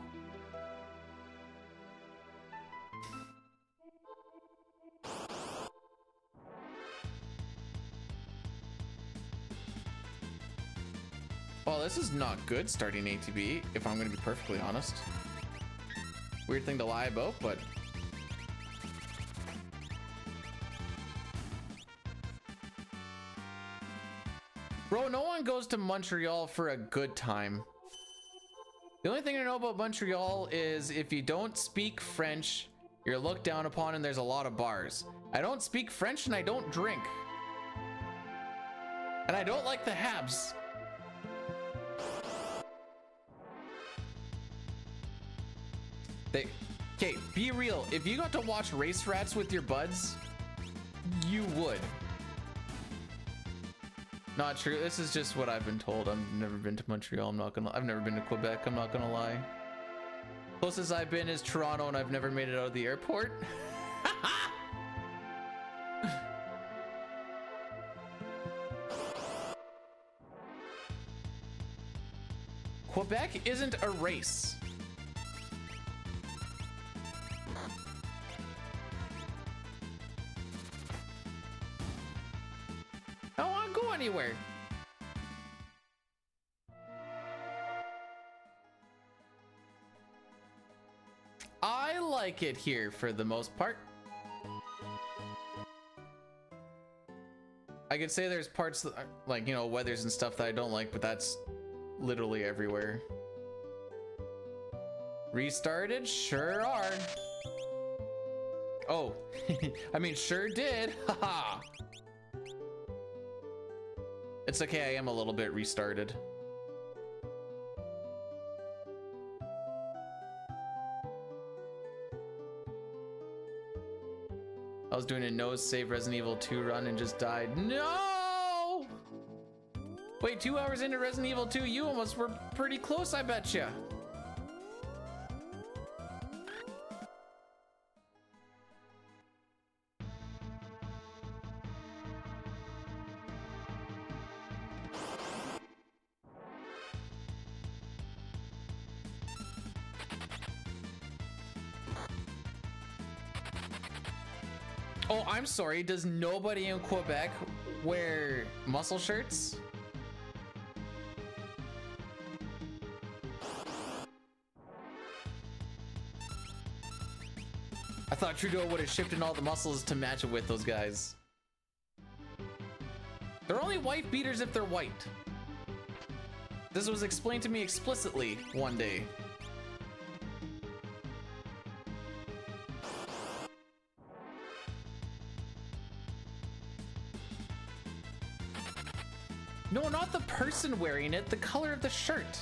Well, this is not good starting ATB, if I'm going to be perfectly honest. Weird thing to lie about, but... Bro, no one goes to Montreal for a good time. The only thing I know about Montreal is if you don't speak French, you're looked down upon and there's a lot of bars. I don't speak French and I don't drink. And I don't like the Habs. Okay, be real. If you got to watch Race Rats with your buds, you would. Not true. This is just what I've been told. I've never been to Montreal. I've never been to Quebec. I'm not gonna lie. Closest I've been is Toronto, and I've never made it out of the airport. Quebec isn't a race. I don't want to go anywhere. like it here for the most part. I could say there's parts that are, like, you know, weathers and stuff that I don't like, but that's literally everywhere. Restarted? Sure are. Oh, I mean, sure did. Haha. It's okay, I am a little bit restarted. I was doing a no save Resident Evil 2 run and just died. No! Wait, 2 hours into Resident Evil 2, you almost were pretty close, I betcha. Oh, I'm sorry. Does nobody in Quebec wear muscle shirts? I thought Trudeau would have shipped in all the muscles to match it with those guys. They're only wife beaters if they're white. This was explained to me explicitly one day. No, not the person wearing it, the color of the shirt.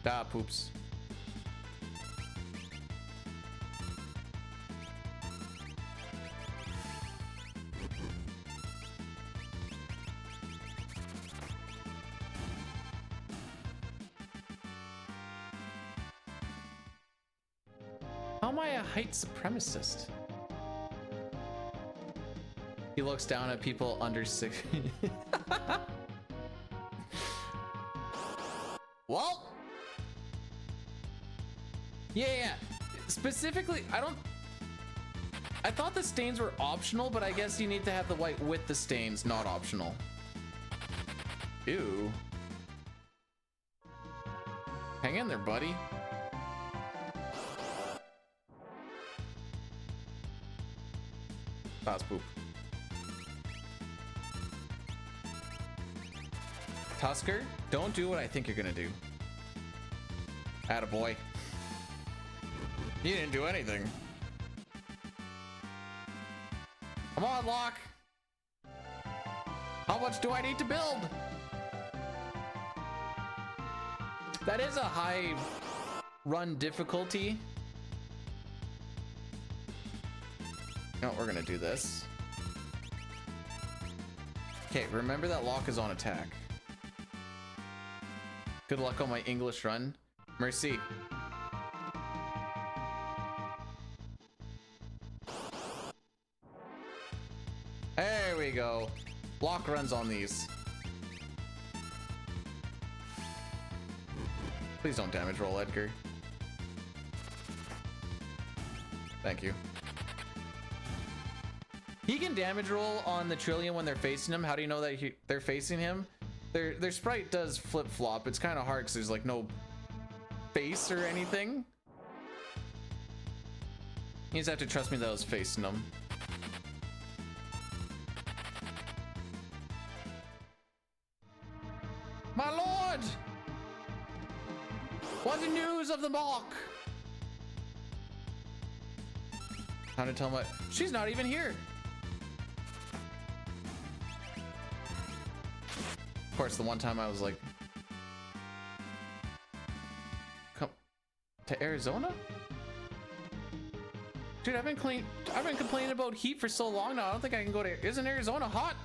Ah, poops. How am I a height supremacist? He looks down at people under 6. Well, yeah. Specifically, I thought the stains were optional, but I guess you need to have the white with the stains, not optional. Ew. Hang in there, buddy. That's poop. Tusker, don't do what I think you're gonna do. Attaboy. You didn't do anything. Come on, Locke. How much do I need to build? That is a high run difficulty. No, we're gonna do this. Okay, remember that Locke is on attack. Good luck on my English run. Mercy. There we go. Locke runs on these. Please don't damage roll, Edgar. Thank you. He can damage roll on the Trillium when they're facing him. How do you know that they're facing him? Their sprite does flip-flop. It's kind of hard because there's like no face or anything. You just have to trust me that I was facing him. My lord! What the news of the mock? Time to tell my... She's not even here. Of course, the one time I was like... Come... To Arizona? Dude, I've been complaining about heat for so long now. I don't think I can go to... Isn't Arizona hot?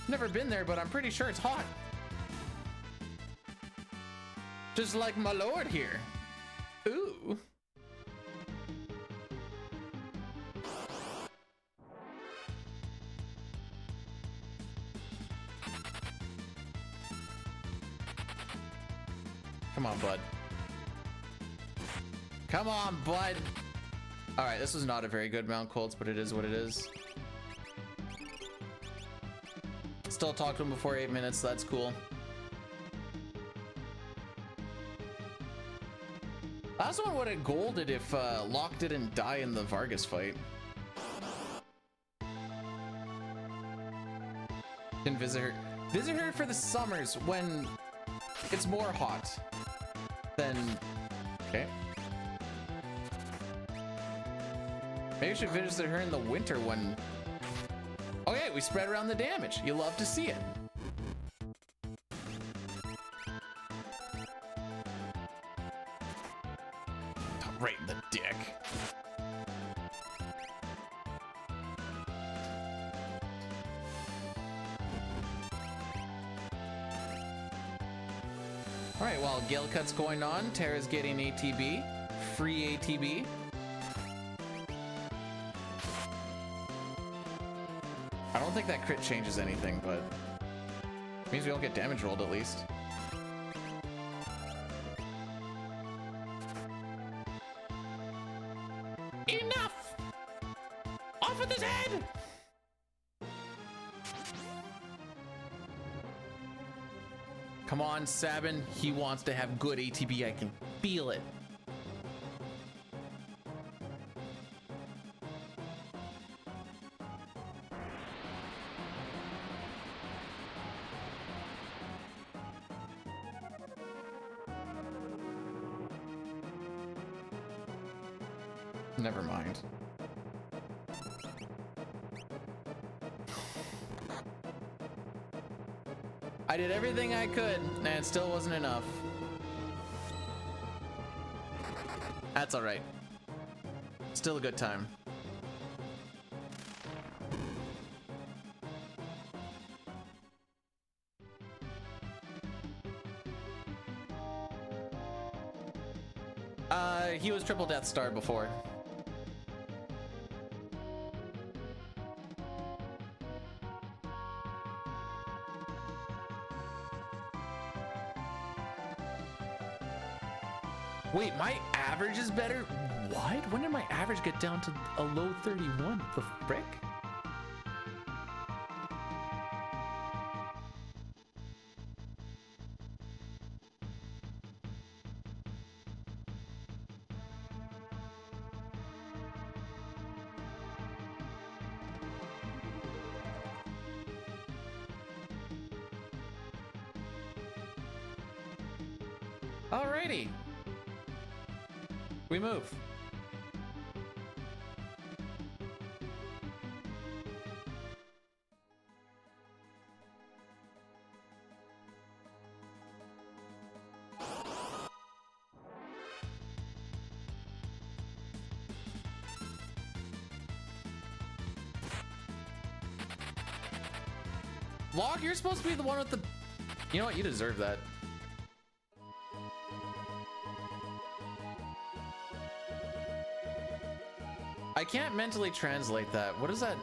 Never been there, but I'm pretty sure it's hot. Just like my lord here. Ooh. Come on, bud. Come on, bud. All right, this was not a very good Mount Colts, but it is what it is. Still talked to him before 8 minutes, so that's cool. Last one would have golded if Locke didn't die in the Vargas fight. Can visit her. Visit her for the summers when it's more hot than... Okay. Maybe we should visit her in the winter when... Okay, we spread around the damage. You love to see it. Right in the dick. All right, while Gale Cut's going on, Tara's getting ATB. Free ATB. I don't think that crit changes anything, but means we don't get damage rolled at least. Enough! Off with his head! Come on, Sabin. He wants to have good ATB. I can feel it. Never mind. I did everything I could, and it still wasn't enough. That's all right. Still a good time. He was triple Death Star before. Wait, my average is better? What? When did my average get down to a low 31? The frick? Alrighty. We move. Log, you're supposed to be the one with the... You know what? You deserve that. I can't mentally translate that. What is that?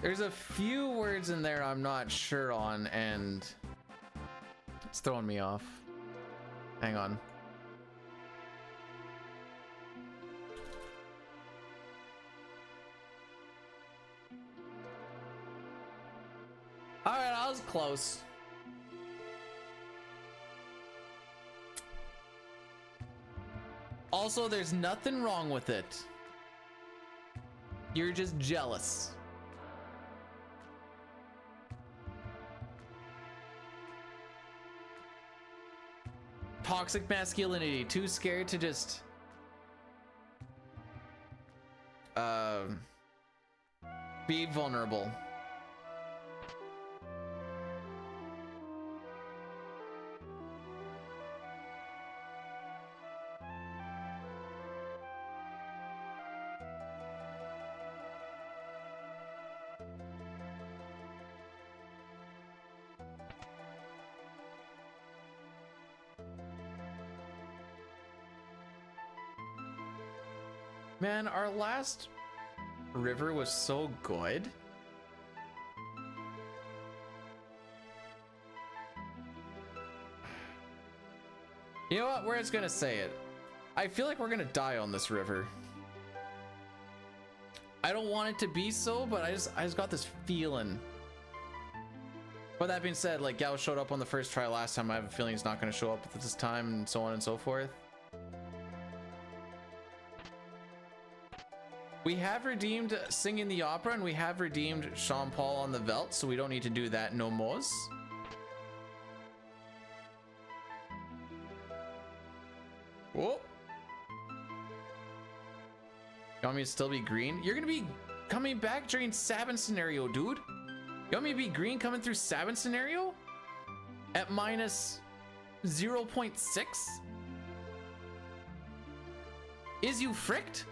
There's a few words in there I'm not sure on, and it's throwing me off. Hang on. All right, I was close. Also, there's nothing wrong with it. You're just jealous. Toxic masculinity, too scared to just be vulnerable. Man, our last river was so good. You know what? We're just gonna say it. I feel like we're gonna die on this river. I don't want it to be so, but I just got this feeling. But that being said, like Gao showed up on the first try last time. I have a feeling he's not gonna show up at this time, and so on and so forth. We have redeemed Singing the Opera, and we have redeemed Sean Paul on the Veldt, so we don't need to do that no more. Whoa. You want me to still be green? You're gonna be coming back during Sabin scenario, dude. You want me to be green coming through Sabin scenario? At minus 0.6? Is you fricked?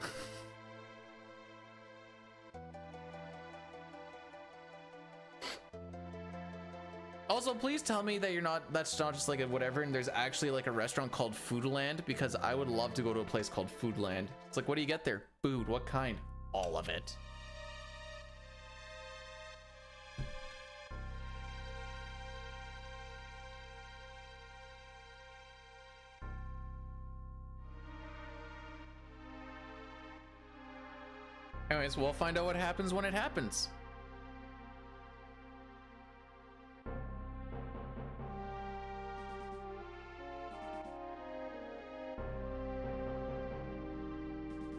Also, please tell me that that's not just like a whatever, and there's actually like a restaurant called Foodland, because I would love to go to a place called Foodland. It's like, what do you get there? Food. What kind? All of it. Anyways, we'll find out what happens when it happens.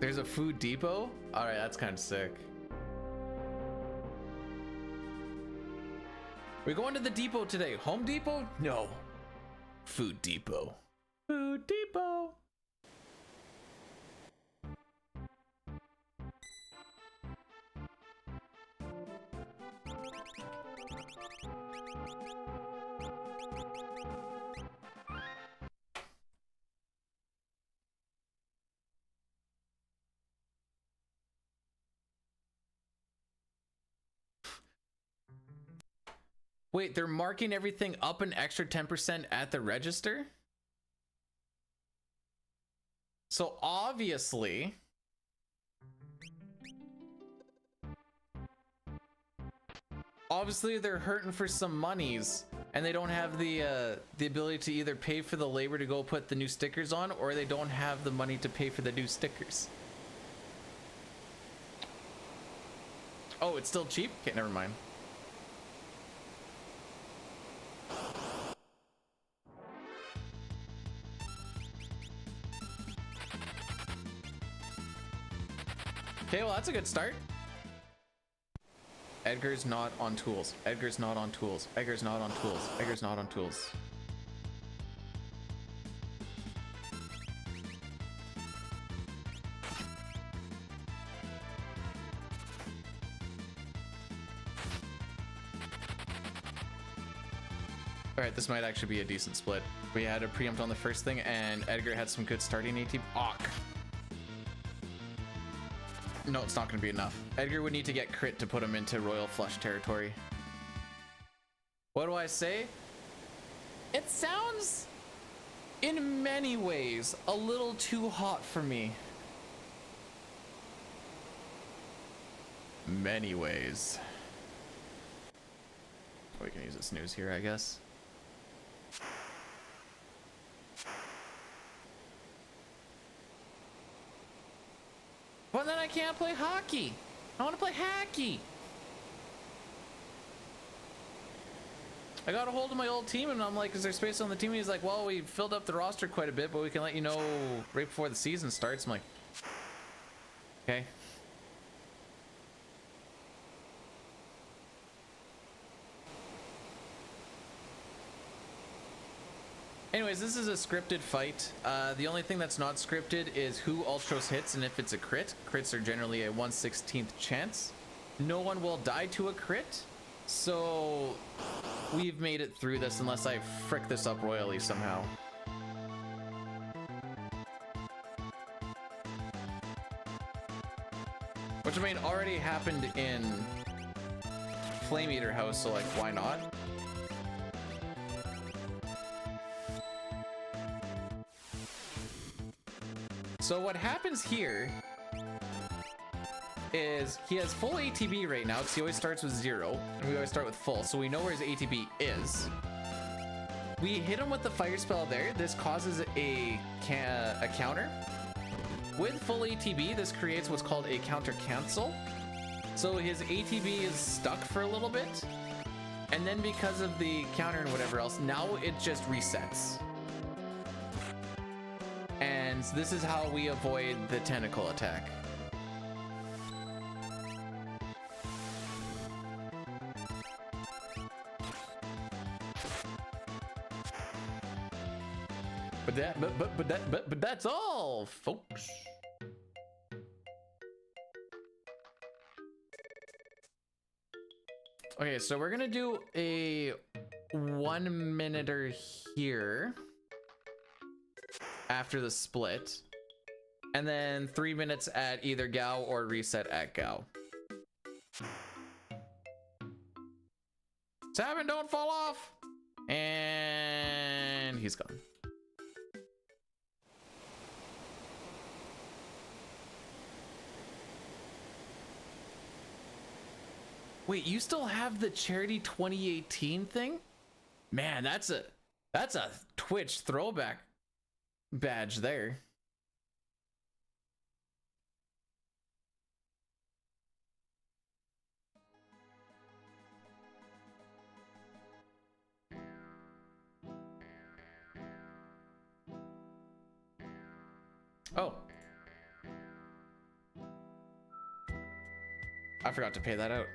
There's a food depot? Alright, that's kind of sick. We're going to the depot today. Home Depot? No. Food Depot. Food Depot. Wait, they're marking everything up an extra 10% at the register? So obviously, they're hurting for some monies, and they don't have the ability to either pay for the labor to go put the new stickers on, or they don't have the money to pay for the new stickers. Oh, it's still cheap? Okay, never mind. Okay, well, that's a good start. Edgar's not on tools. Edgar's not on tools. Edgar's not on tools. Edgar's not on tools. All right, this might actually be a decent split. We had a preempt on the first thing, and Edgar had some good starting AT. Awk. No, it's not going to be enough. Edgar would need to get crit to put him into Royal Flush territory. What do I say? It sounds, in many ways, a little too hot for me. Many ways. We can use a snooze here, I guess. But then I can't play hockey. I want to play hacky. I got a hold of my old team and I'm like, is there space on the team? And he's like, well, we filled up the roster quite a bit, but we can let you know right before the season starts. I'm like, okay. Anyways, this is a scripted fight. The only thing that's not scripted is who Ultros hits and if it's a crit. Crits are generally a 1/16th chance. No one will die to a crit, so we've made it through this unless I frick this up royally somehow. Which I mean already happened in Flame Eater House, so like why not? So what happens here is he has full ATB right now because he always starts with 0 and we always start with full, so we know where his ATB is. We hit him with the fire spell there. This causes a counter. With full ATB, this creates what's called a counter cancel. So his ATB is stuck for a little bit, and then because of the counter and whatever else, now it just resets. And this is how we avoid the tentacle attack. But that's all, folks. Okay, so we're gonna do a 1 minute here after the split, and then 3 minutes at either Gao or reset at Gao. Sabin, don't fall off! And he's gone. Wait, you still have the charity 2018 thing? Man, that's a Twitch throwback badge there. Oh. I forgot to pay that out.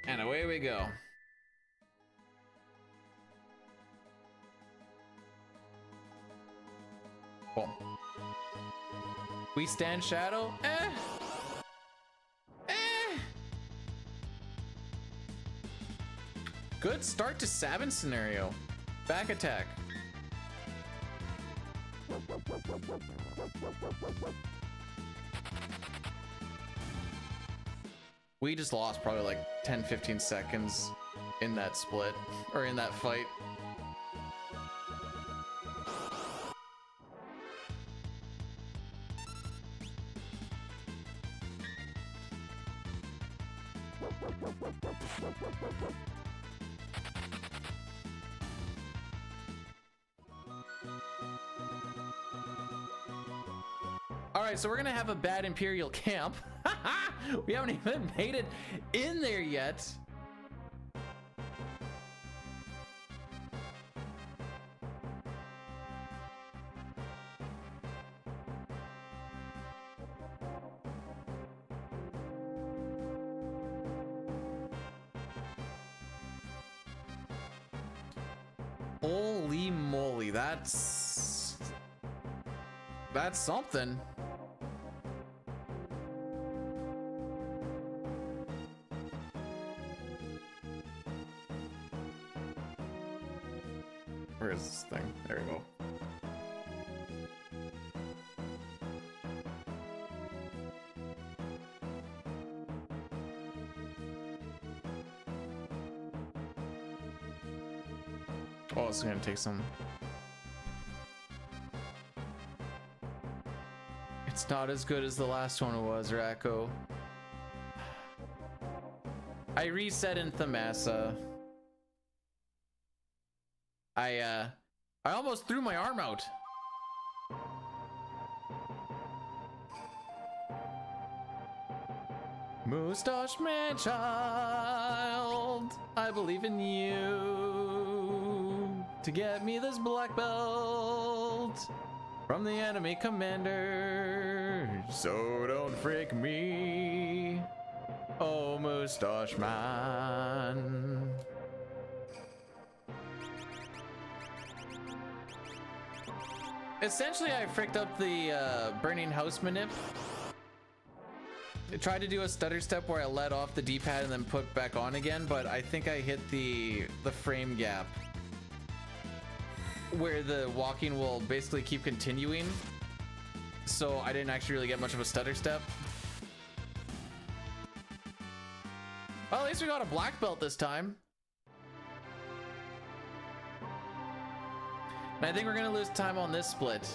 And away we go. Boom. We stand shadow. Good start to Sabin scenario. Back attack. We just lost probably like 10-15 seconds in that split, or in that fight. Alright, so we're gonna have a bad Imperial camp. We haven't even made it in there yet. Holy moly, that's something. Where is this thing? There we go. Oh, it's gonna take some. It's not as good as the last one was, Racco. I reset in Thamasa. I almost threw my arm out. Moustache man child, I believe in you to get me this black belt from the enemy commander. So don't freak me, oh Moustache man. Essentially, I fricked up the burning house manip. I tried to do a stutter step where I let off the D-pad and then put back on again, but I think I hit the frame gap where the walking will basically keep continuing. So I didn't actually really get much of a stutter step. Well, at least we got a black belt this time. I think we're gonna lose time on this split.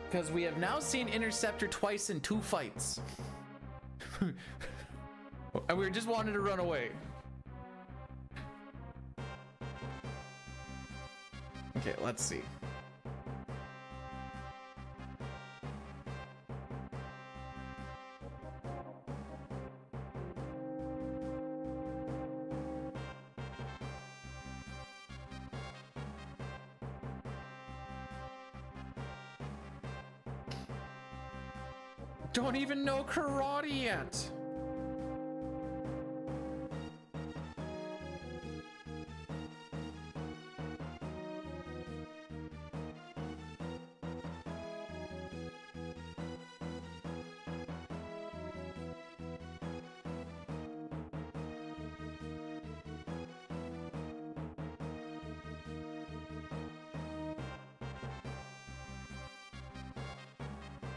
Because we have now seen Interceptor twice in 2 fights. And we just wanted to run away. Okay, let's see. Don't even know karate yet.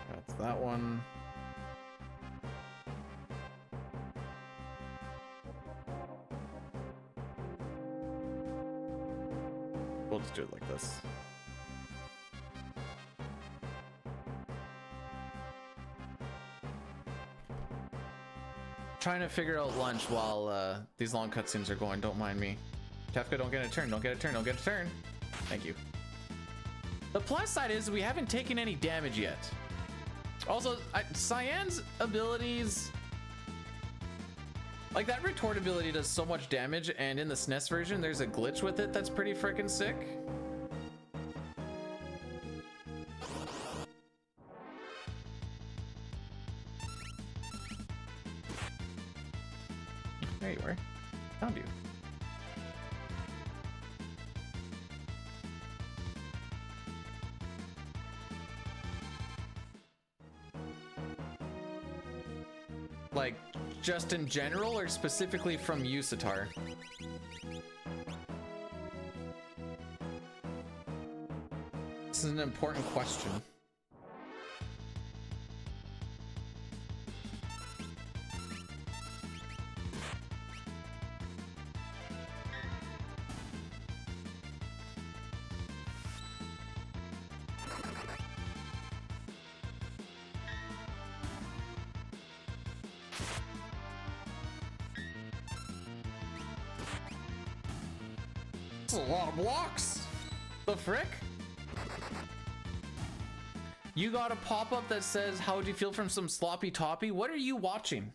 That's that one. We'll just do it like this. Trying to figure out lunch while these long cutscenes are going. Don't mind me. Kefka, don't get a turn. Don't get a turn. Don't get a turn. Thank you. The plus side is we haven't taken any damage yet. Also, Cyan's abilities, like that retort ability does so much damage, and in the SNES version there's a glitch with it that's pretty freaking sick. There you are. Found you. Like, just in general or specifically from Usitar? This is an important question. That's a lot of blocks. The frick? You got a pop-up that says, how do you feel from some sloppy toppy? What are you watching?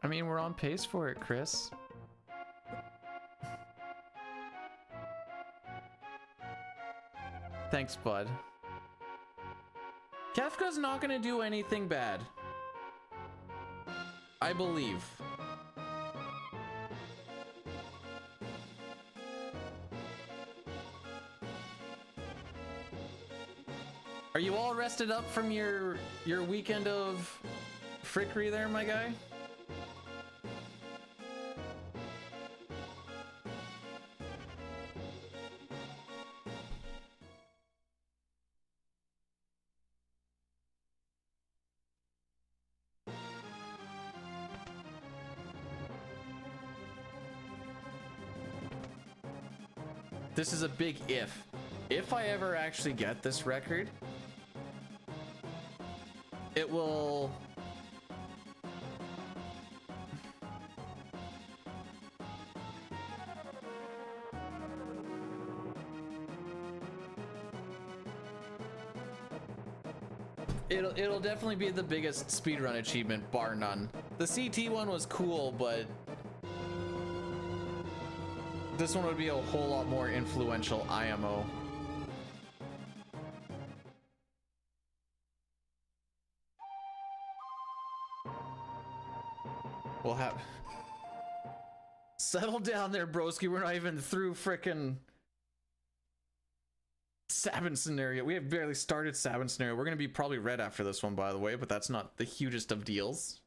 I mean, we're on pace for it, Chris. Thanks, bud. Kefka's not gonna do anything bad. I believe. Are you all rested up from your weekend of frickery there, my guy? This is a big if. If I ever actually get this record, it will... It'll definitely be the biggest speedrun achievement, bar none. The CT one was cool, but this one would be a whole lot more influential IMO. We'll have... Settle down there, broski. We're not even through frickin' Sabin scenario. We have barely started Sabin scenario. We're gonna be probably red after this one, by the way, but that's not the hugest of deals.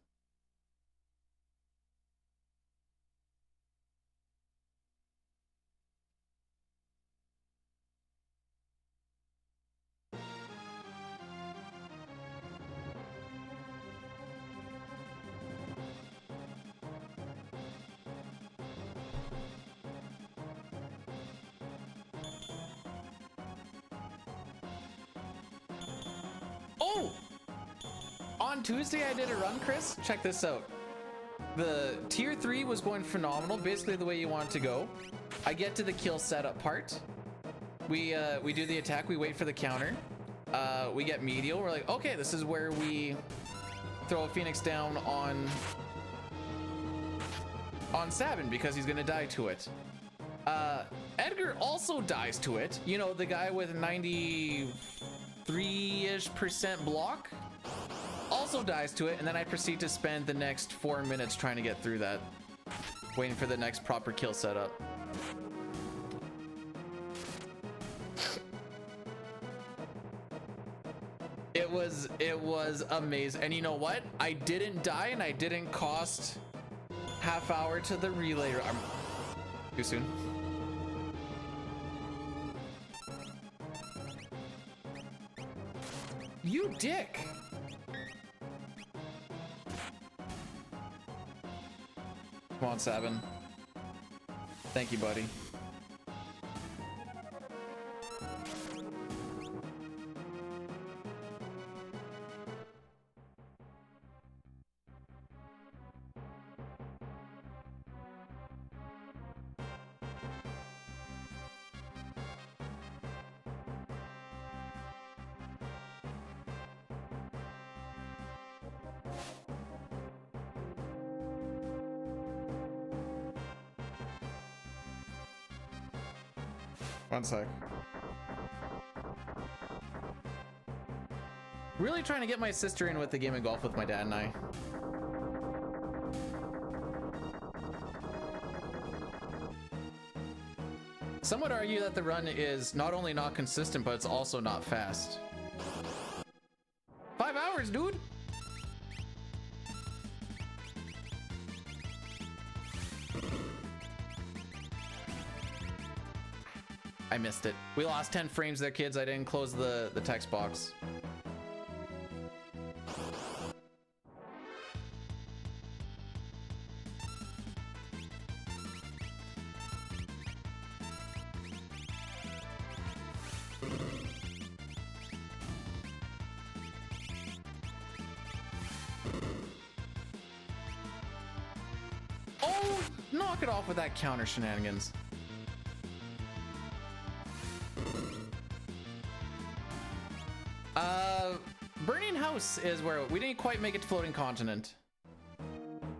Oh! On Tuesday I did a run, Chris. Check this out. The tier 3 was going phenomenal, basically the way you want it to go. I get to the kill setup part. We do the attack, we wait for the counter. We get medial, we're like, okay, this is where we throw a Phoenix down on Sabin because he's gonna die to it. Edgar also dies to it. You know, the guy with 93-ish% block also dies to it, and then I proceed to spend the next 4 minutes trying to get through that, waiting for the next proper kill setup. It was amazing. And you know what? I didn't die and I didn't cost half hour to the relay. Too soon. You dick. Come on, Sabin. Thank you, buddy. One sec. Really trying to get my sister in with the game of golf with my dad and I. Some would argue that the run is not only not consistent, but it's also not fast. 5 hours, dude! I missed it. We lost 10 frames there, kids. I didn't close the text box. Oh, knock it off with that counter shenanigans. Burning House is where we didn't quite make it to Floating Continent.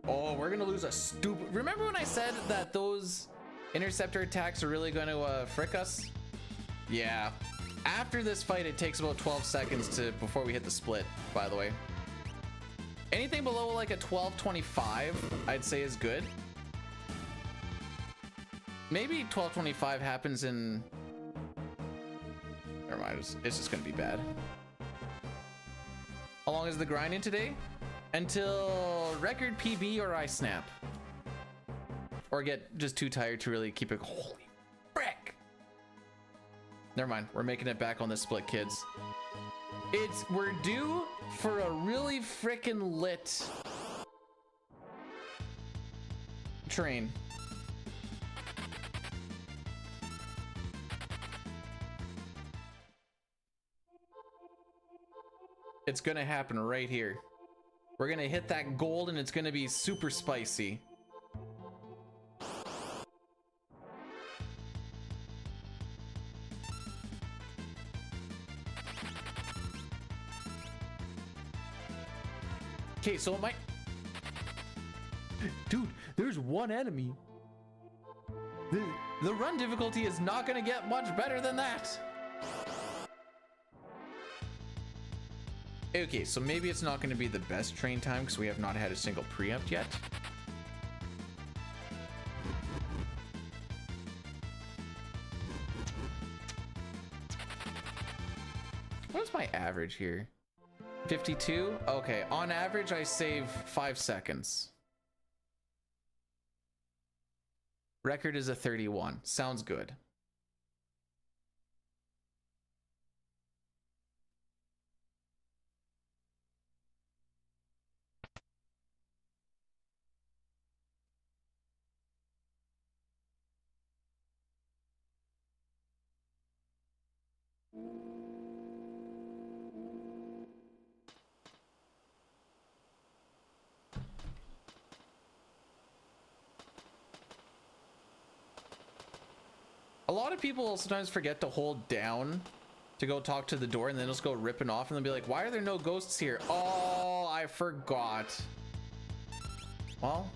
Oh, we're gonna lose a stupid... Remember when I said that those interceptor attacks are really gonna frick us? Yeah. After this fight, it takes about 12 seconds before we hit the split, by the way. Anything below like a 12:25, I'd say is good. Maybe 12:25 happens in... Never mind, it's just gonna be bad. How long is the grinding today? Until record PB or I snap. Or get just too tired to really keep it. Holy frick! Never mind, we're making it back on this split, kids. We're due for a really frickin' lit train. It's gonna happen right here. We're gonna hit that gold and it's gonna be super spicy. Okay, so it might... Dude, there's one enemy. The run difficulty is not gonna get much better than that. Okay, so maybe it's not going to be the best train time because we have not had a single preempt yet. What's my average here? 52? Okay, on average I save 5 seconds. Record is a 31. Sounds good. lot of people sometimes forget to hold down to go talk to the door, and then just go ripping off, and they'll be like, why are there no ghosts here? Oh, I forgot. Well,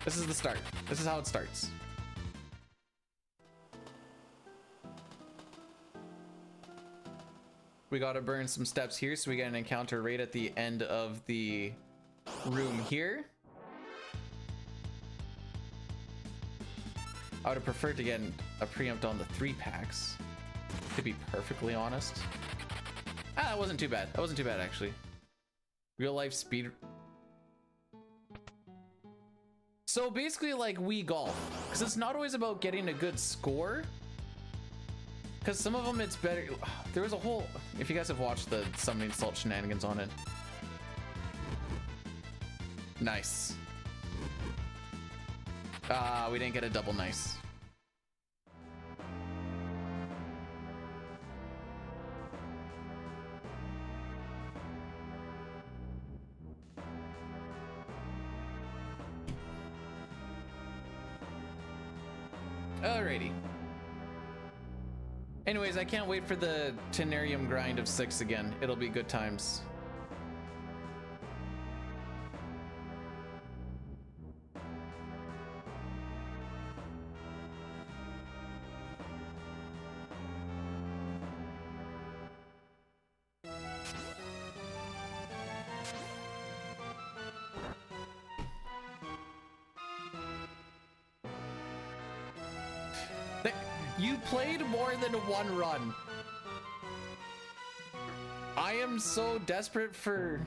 this is the start. This is how it starts. We gotta burn some steps here, so we get an encounter right at the end of the room here. I would have preferred to get a preempt on the 3-packs, to be perfectly honest. Ah, that wasn't too bad. That wasn't too bad, actually. Real life speed. So basically like Wii Golf, because it's not always about getting a good score. Because some of them it's better. There was a whole, if you guys have watched the Summoning Salt shenanigans on it. Nice. We didn't get a double nice. Alrighty. Anyways, I can't wait for the Tenarium grind of 6 again. It'll be good times. You played more than one run. I am so desperate for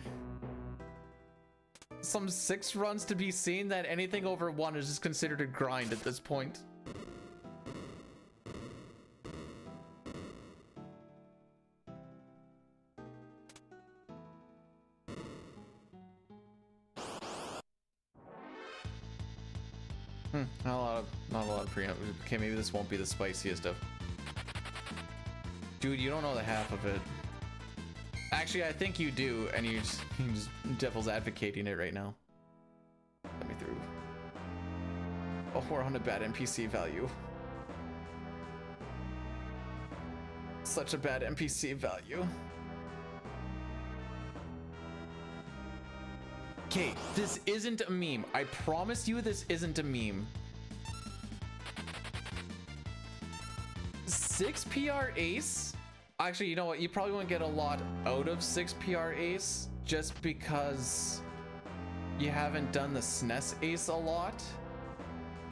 some 6 runs to be seen that anything over 1 is just considered a grind at this point. Not a lot of preamp. Okay, maybe this won't be the spiciest of. Dude, you don't know the half of it. Actually, I think you do, and you're just devil's advocating it right now. Let me through. Oh, we're on a bad NPC value. Such a bad NPC value. Okay, this isn't a meme. I promise you this isn't a meme. 6 PR ace? Actually, you know what? You probably won't get a lot out of 6 PR ace just because you haven't done the SNES ace a lot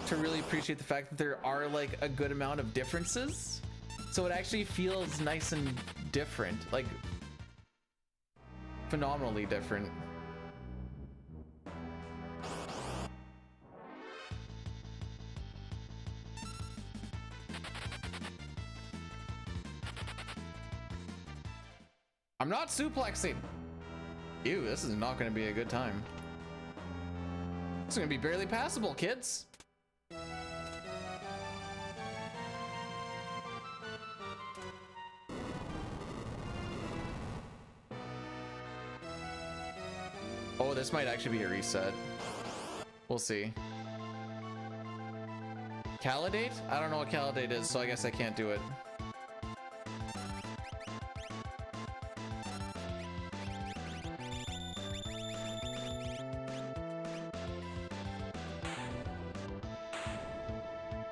to really appreciate the fact that there are like a good amount of differences. So it actually feels nice and different, like phenomenally different. I'm not suplexing. Ew, this is not going to be a good time. This is going to be barely passable, kids. Oh, this might actually be a reset. We'll see. Calidate? I don't know what Calidate is, so I guess I can't do it.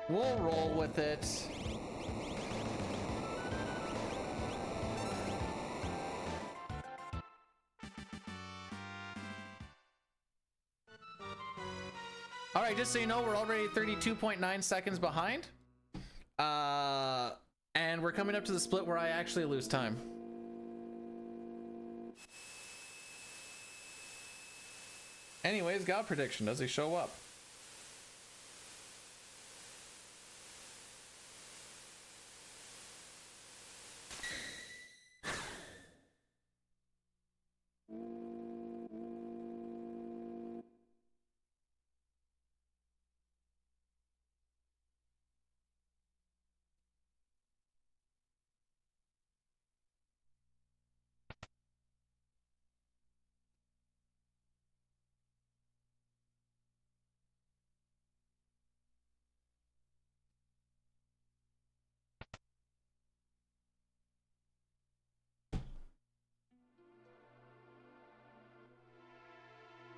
We'll roll with it. All right, just so you know, we're already 32.9 seconds behind. And we're coming up to the split where I actually lose time. Anyways, God prediction, does he show up?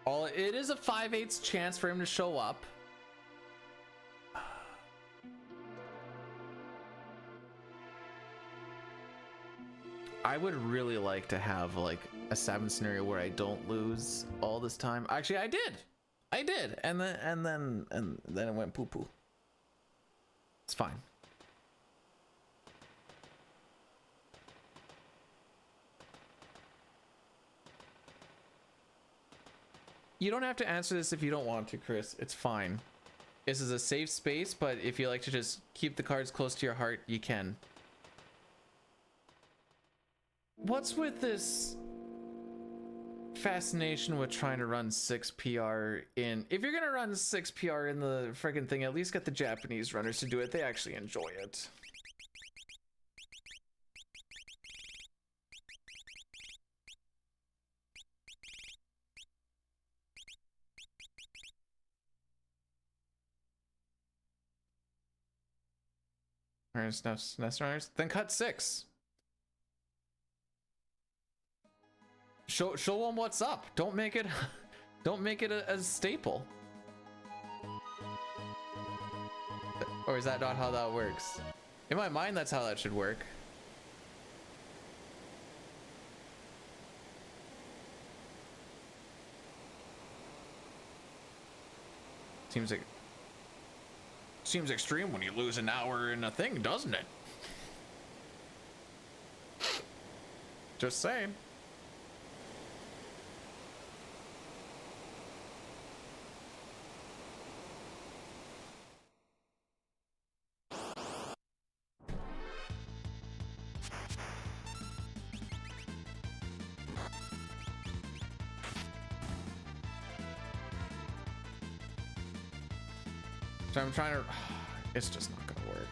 Oh, it is a 5/8 chance for him to show up. I would really like to have like a 7 scenario where I don't lose all this time. Actually, I did, and then it went poo poo. It's fine. You don't have to answer this if you don't want to, Chris. It's fine. This is a safe space, but if you like to just keep the cards close to your heart, you can. What's with this fascination with trying to run 6 PR in? If you're gonna run 6 PR in the friggin' thing, at least get the Japanese runners to do it. They actually enjoy it. Then cut 6. Show them what's up. Don't make it a staple. Or is that not how that works? In my mind, that's how that should work. Seems extreme when you lose an hour in a thing, doesn't it? Just saying. So I'm trying to, it's just not gonna work.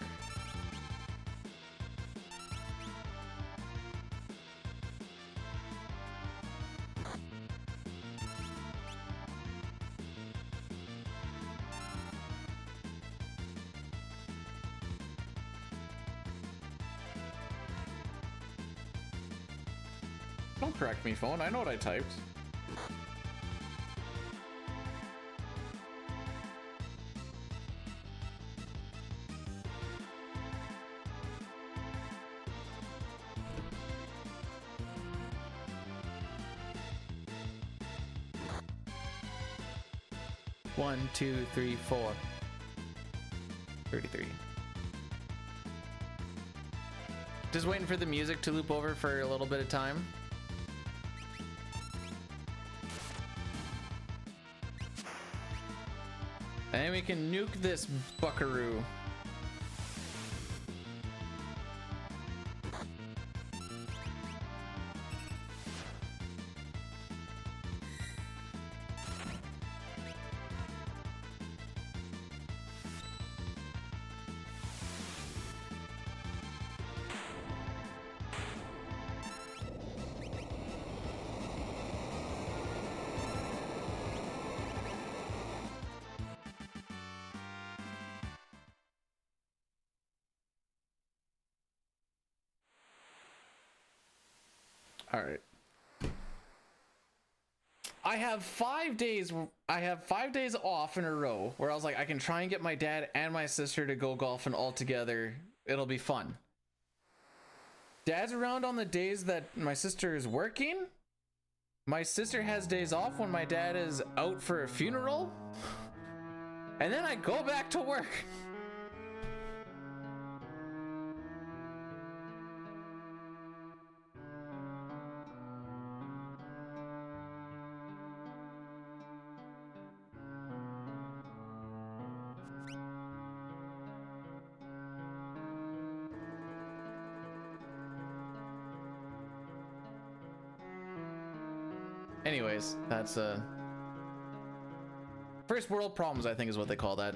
Don't correct me, phone. I know what I typed. One, 2, 3, 4. 33. Just waiting for the music to loop over for a little bit of time. And we can nuke this buckaroo. All right. I have 5 days off in a row where I was like, I can try and get my dad and my sister to go golfing all together. It'll be fun. Dad's around on the days that my sister is working. My sister has days off when my dad is out for a funeral. And then I go back to work. Anyways, that's first world problems, I think is what they call that.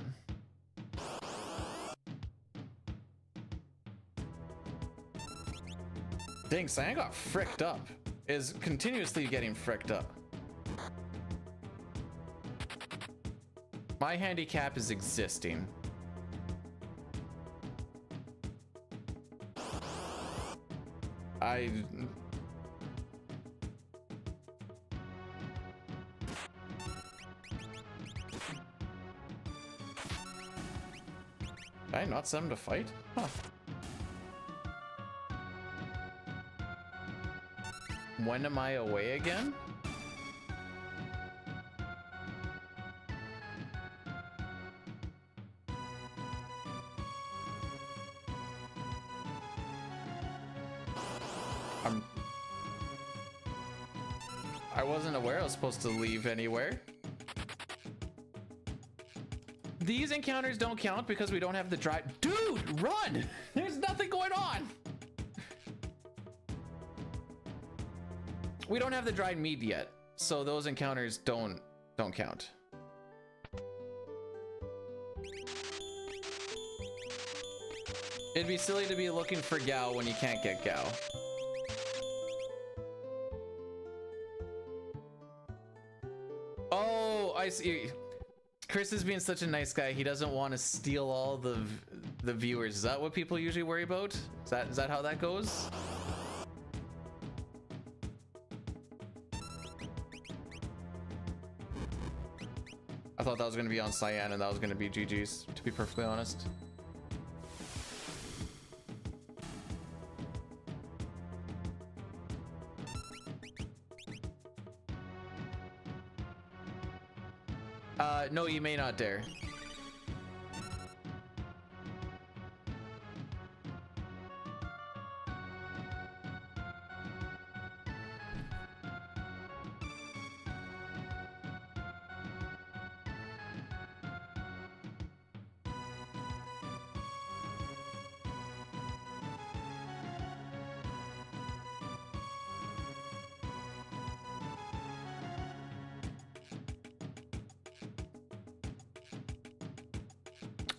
Dang, Cyan got fricked up. Is continuously getting fricked up. My handicap is existing. Did I not send him to fight? Huh. When am I away again? I wasn't aware I was supposed to leave anywhere. These encounters don't count because we don't have the drive. Dude, run! There's nothing going on. We don't have the dried meat yet, so those encounters don't count. It'd be silly to be looking for Gao when you can't get Gao. Oh, I see. Chris is being such a nice guy. He doesn't want to steal all the viewers. Is that what people usually worry about? Is that how that goes? I thought that was going to be on Cyan and that was going to be GG's, to be perfectly honest. No, you may not dare.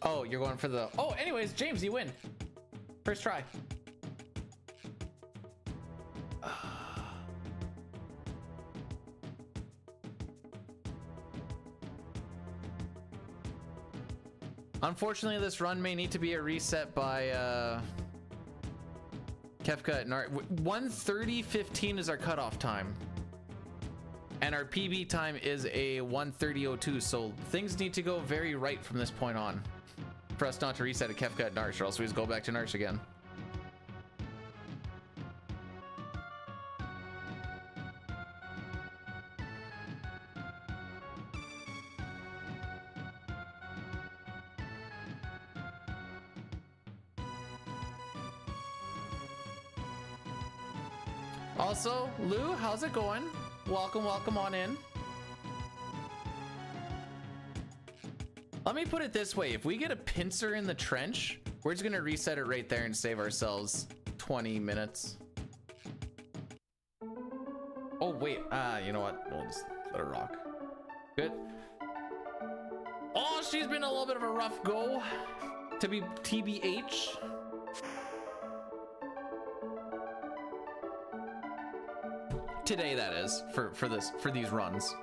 Oh, you're going for the... Oh, anyways, James, you win. First try. Unfortunately, this run may need to be a reset by Kefka and 1:30:15 is our cutoff time. And our PB time is a 1:30:02, so things need to go very right from this point on for us not to reset at Kefka at Narsh, or else we just go back to Narsh again. Also, Lou, how's it going? Welcome on in. Let me put it this way. If we get a pincer in the trench, we're just gonna reset it right there and save ourselves 20 minutes. Oh, wait. You know what? We'll just let it rock. Good. Oh, she's been a little bit of a rough go, to be TBH. Today, that is, for these runs.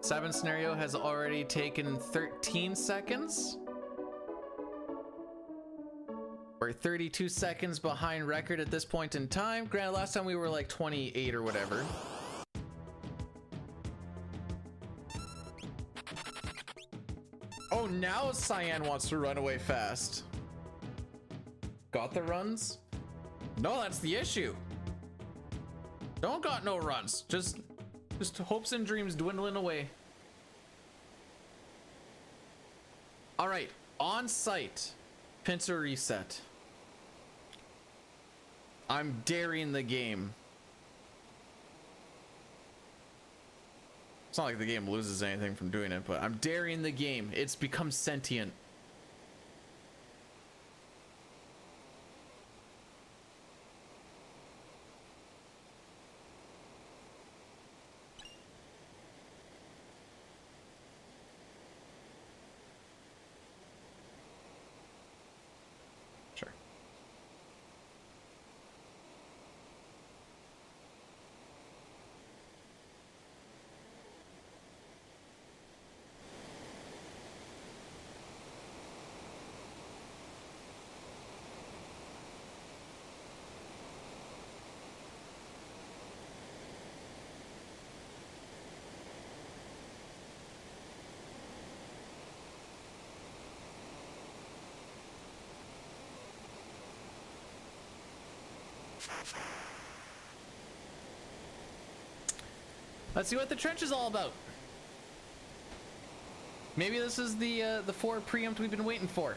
Seven scenario has already taken 13 seconds. We're 32 seconds behind record at this point in time. Granted, last time we were like 28 or whatever. Oh, now Cyan wants to run away fast. Got the runs? No, that's the issue. Don't got no runs. Just hopes and dreams dwindling away. All right, on site, pincer reset. I'm daring the game. It's not like the game loses anything from doing it, but I'm daring the game. It's become sentient. Sure. Let's see what the trench is all about. Maybe this is the 4 preempt we've been waiting for.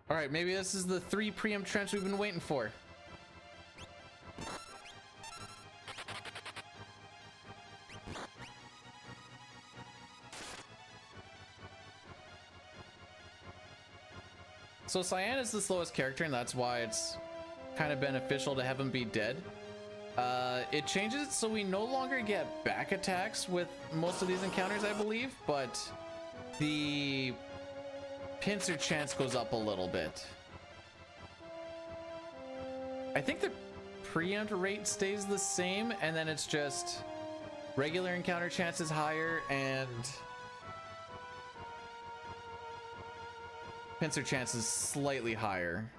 All right, maybe this is the 3 preempt trench we've been waiting for. So Cyan is the slowest character, and that's why it's kind of beneficial to have him be dead. It changes it so we no longer get back attacks with most of these encounters, I believe, but the pincer chance goes up a little bit. I think the preempt rate stays the same, and then it's just regular encounter chance is higher and pincer chance is slightly higher.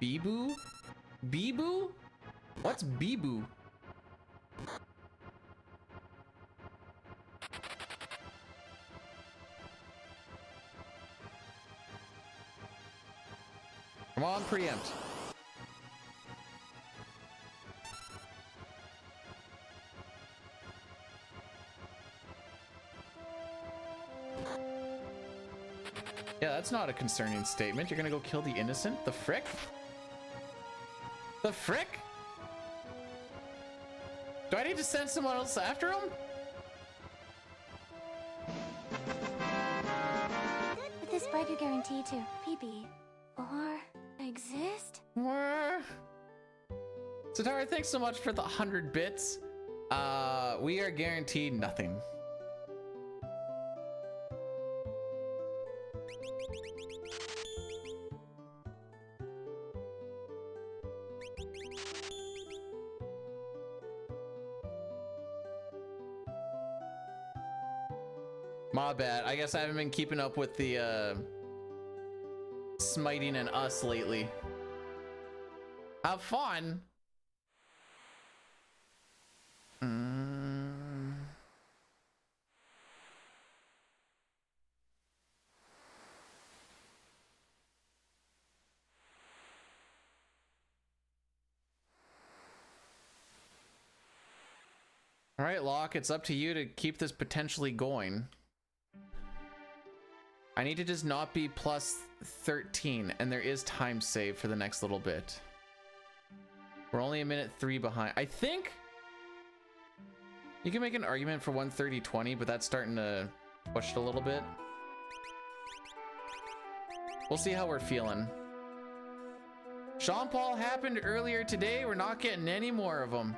Beeboo? Beeboo? What's Beeboo? Come on, preempt. Yeah, that's not a concerning statement. You're gonna go kill the innocent? The frick? The frick? Do I need to send someone else after him? With this bribe, you're guaranteed to PB or exist. Satara, thanks so much for the 100 bits. We are guaranteed nothing. My bad. I guess I haven't been keeping up with the smiting and us lately. Have fun. All right, Locke, it's up to you to keep this potentially going. I need to just not be plus 13, and there is time save for the next little bit. We're only a minute 3 behind. I think you can make an argument for 1:30:20, but that's starting to push it a little bit. We'll see how we're feeling. Sean Paul happened earlier today. We're not getting any more of them.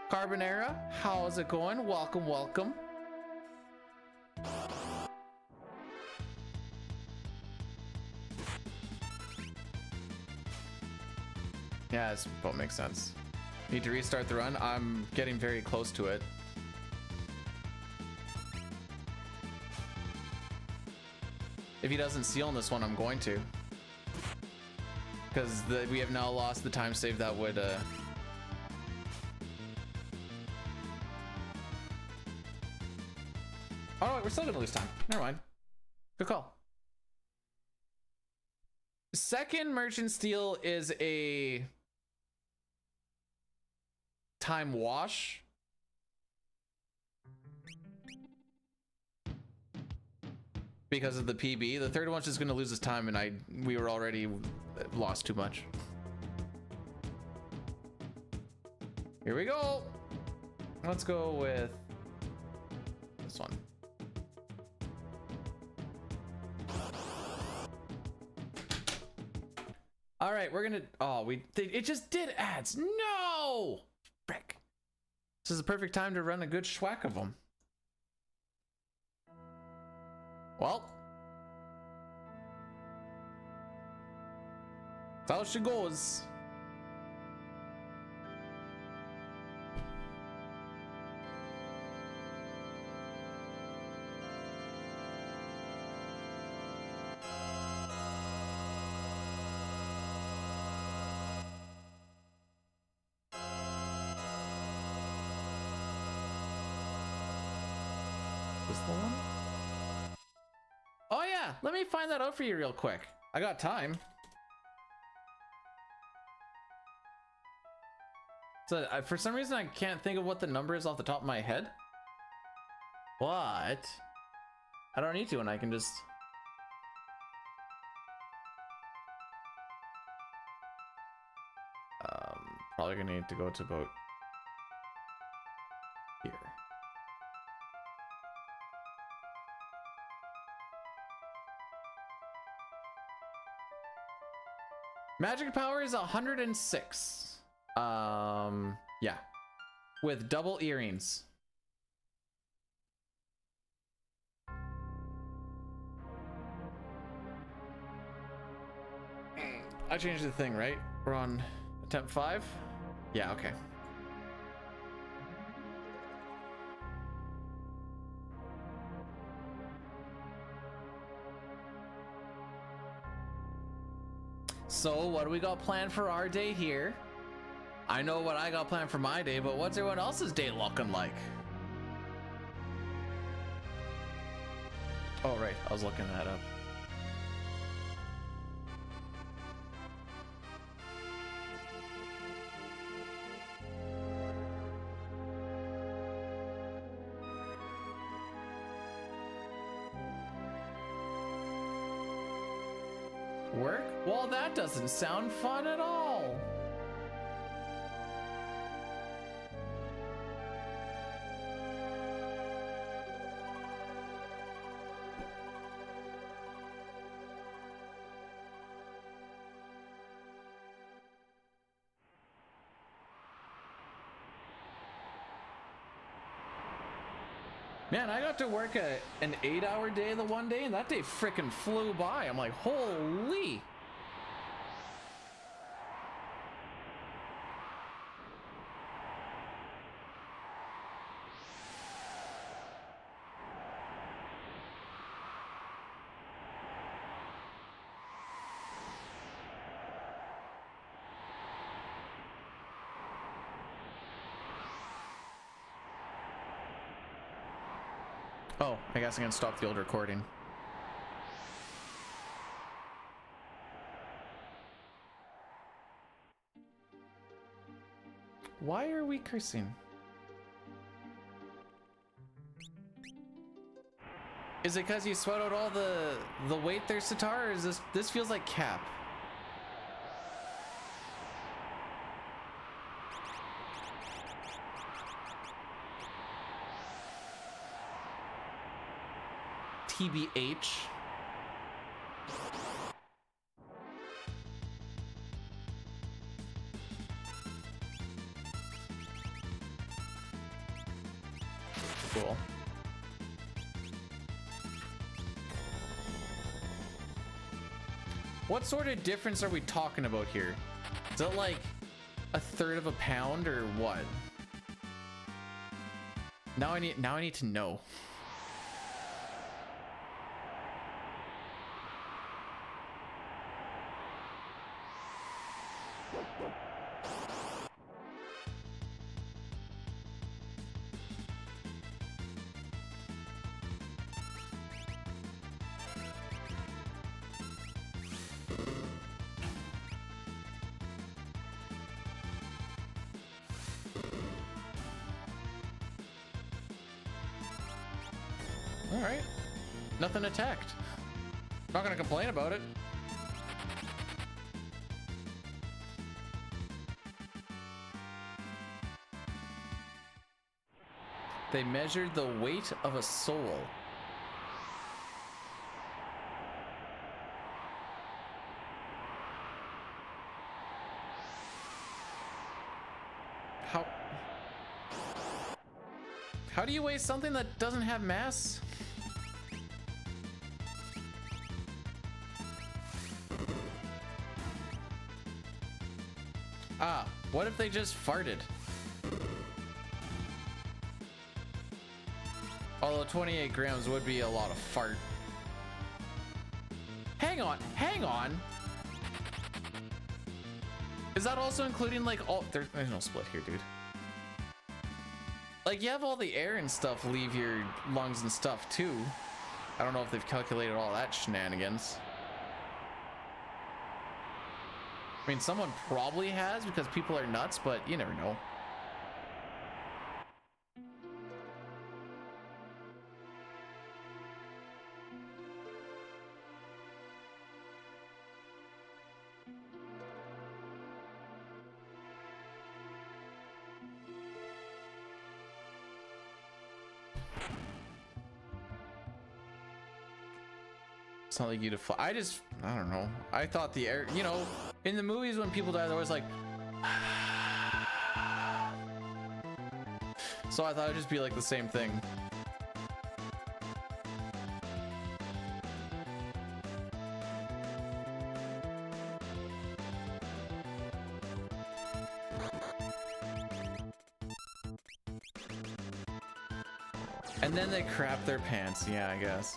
Carbonara, how's it going? Welcome, welcome. Yeah, this boat makes sense. Need to restart the run. I'm getting very close to it. If he doesn't seal in this one, I'm going to. Because we have now lost the time save that would... Oh, wait, we're still gonna lose time. Never mind. Good call. Second merchant steal is a time wash. Because of the PB. The third one's just gonna lose his time, and we were already lost too much. Here we go. Let's go with this one. All right, we're gonna. Oh, it just did ads. No, frick. This is the perfect time to run a good schwack of them. Well, that's how she goes. the one? Oh yeah, let me find that out for you real quick. I got time. So for some reason I can't think of what the number is off the top of my head. What? I don't need to, and I can just... Probably gonna need to go to about here. Magic power is 106. Yeah. With double earrings. I changed the thing, right? We're on attempt 5? Yeah, okay. So, what do we got planned for our day here? I know what I got planned for my day, but what's everyone else's day looking like? Oh, right. I was looking that up. Work? Well, that doesn't sound fun at all. Man, I got to work an 8-hour day the one day, and that day frickin' flew by. I'm like, holy. Oh, I guess I can stop the old recording. Why are we cursing? Is it because you sweat out all the weight there, Sitar, or is this feels like cap? TBH. Cool. What sort of difference are we talking about here? Is it like 1/3 of a pound or what? Now I need to know. All right, nothing attacked. Not gonna complain about it. They measured the weight of a soul. How do you weigh something that doesn't have mass? Ah, what if they just farted? Although 28 grams would be a lot of fart. Hang on, hang on. Is that also including like all, there's no split here, dude. like you have all the air and stuff leave your lungs and stuff too. I don't know if they've calculated all that shenanigans. I mean, someone probably has because people are nuts, but you never know. It's not like you to fly. I don't know. I thought the air, you know, in the movies when people die, they're always like, so I thought it'd just be like the same thing. And then they crap their pants. Yeah, I guess.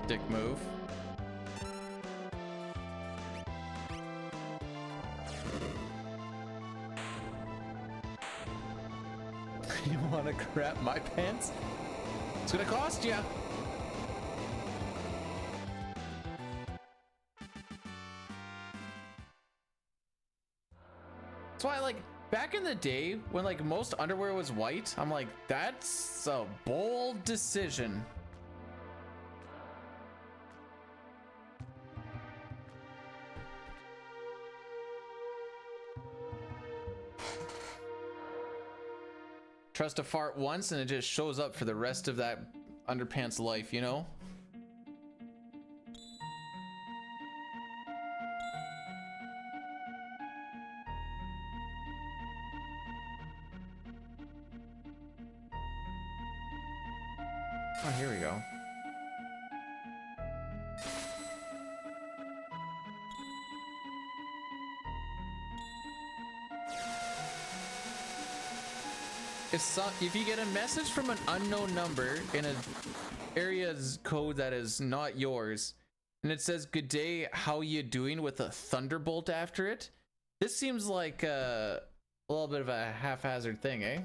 Dick move. You want to crap my pants? It's gonna cost you. That's why, like, back in the day when like most underwear was white, I'm like, that's a bold decision. Trust a fart once and it just shows up for the rest of that underpants life, you know? Oh, here we go. If you get a message from an unknown number in an area's code that is not yours, and it says "Good day, how you doing?" with a thunderbolt after it, this seems like a little bit of a haphazard thing, eh?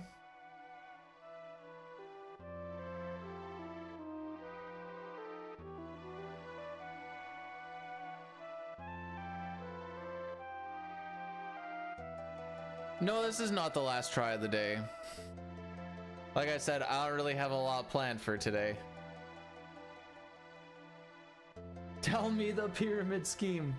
No, this is not the last try of the day. Like I said, I don't really have a lot planned for today. Tell me the pyramid scheme.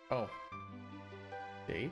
Oh. Date?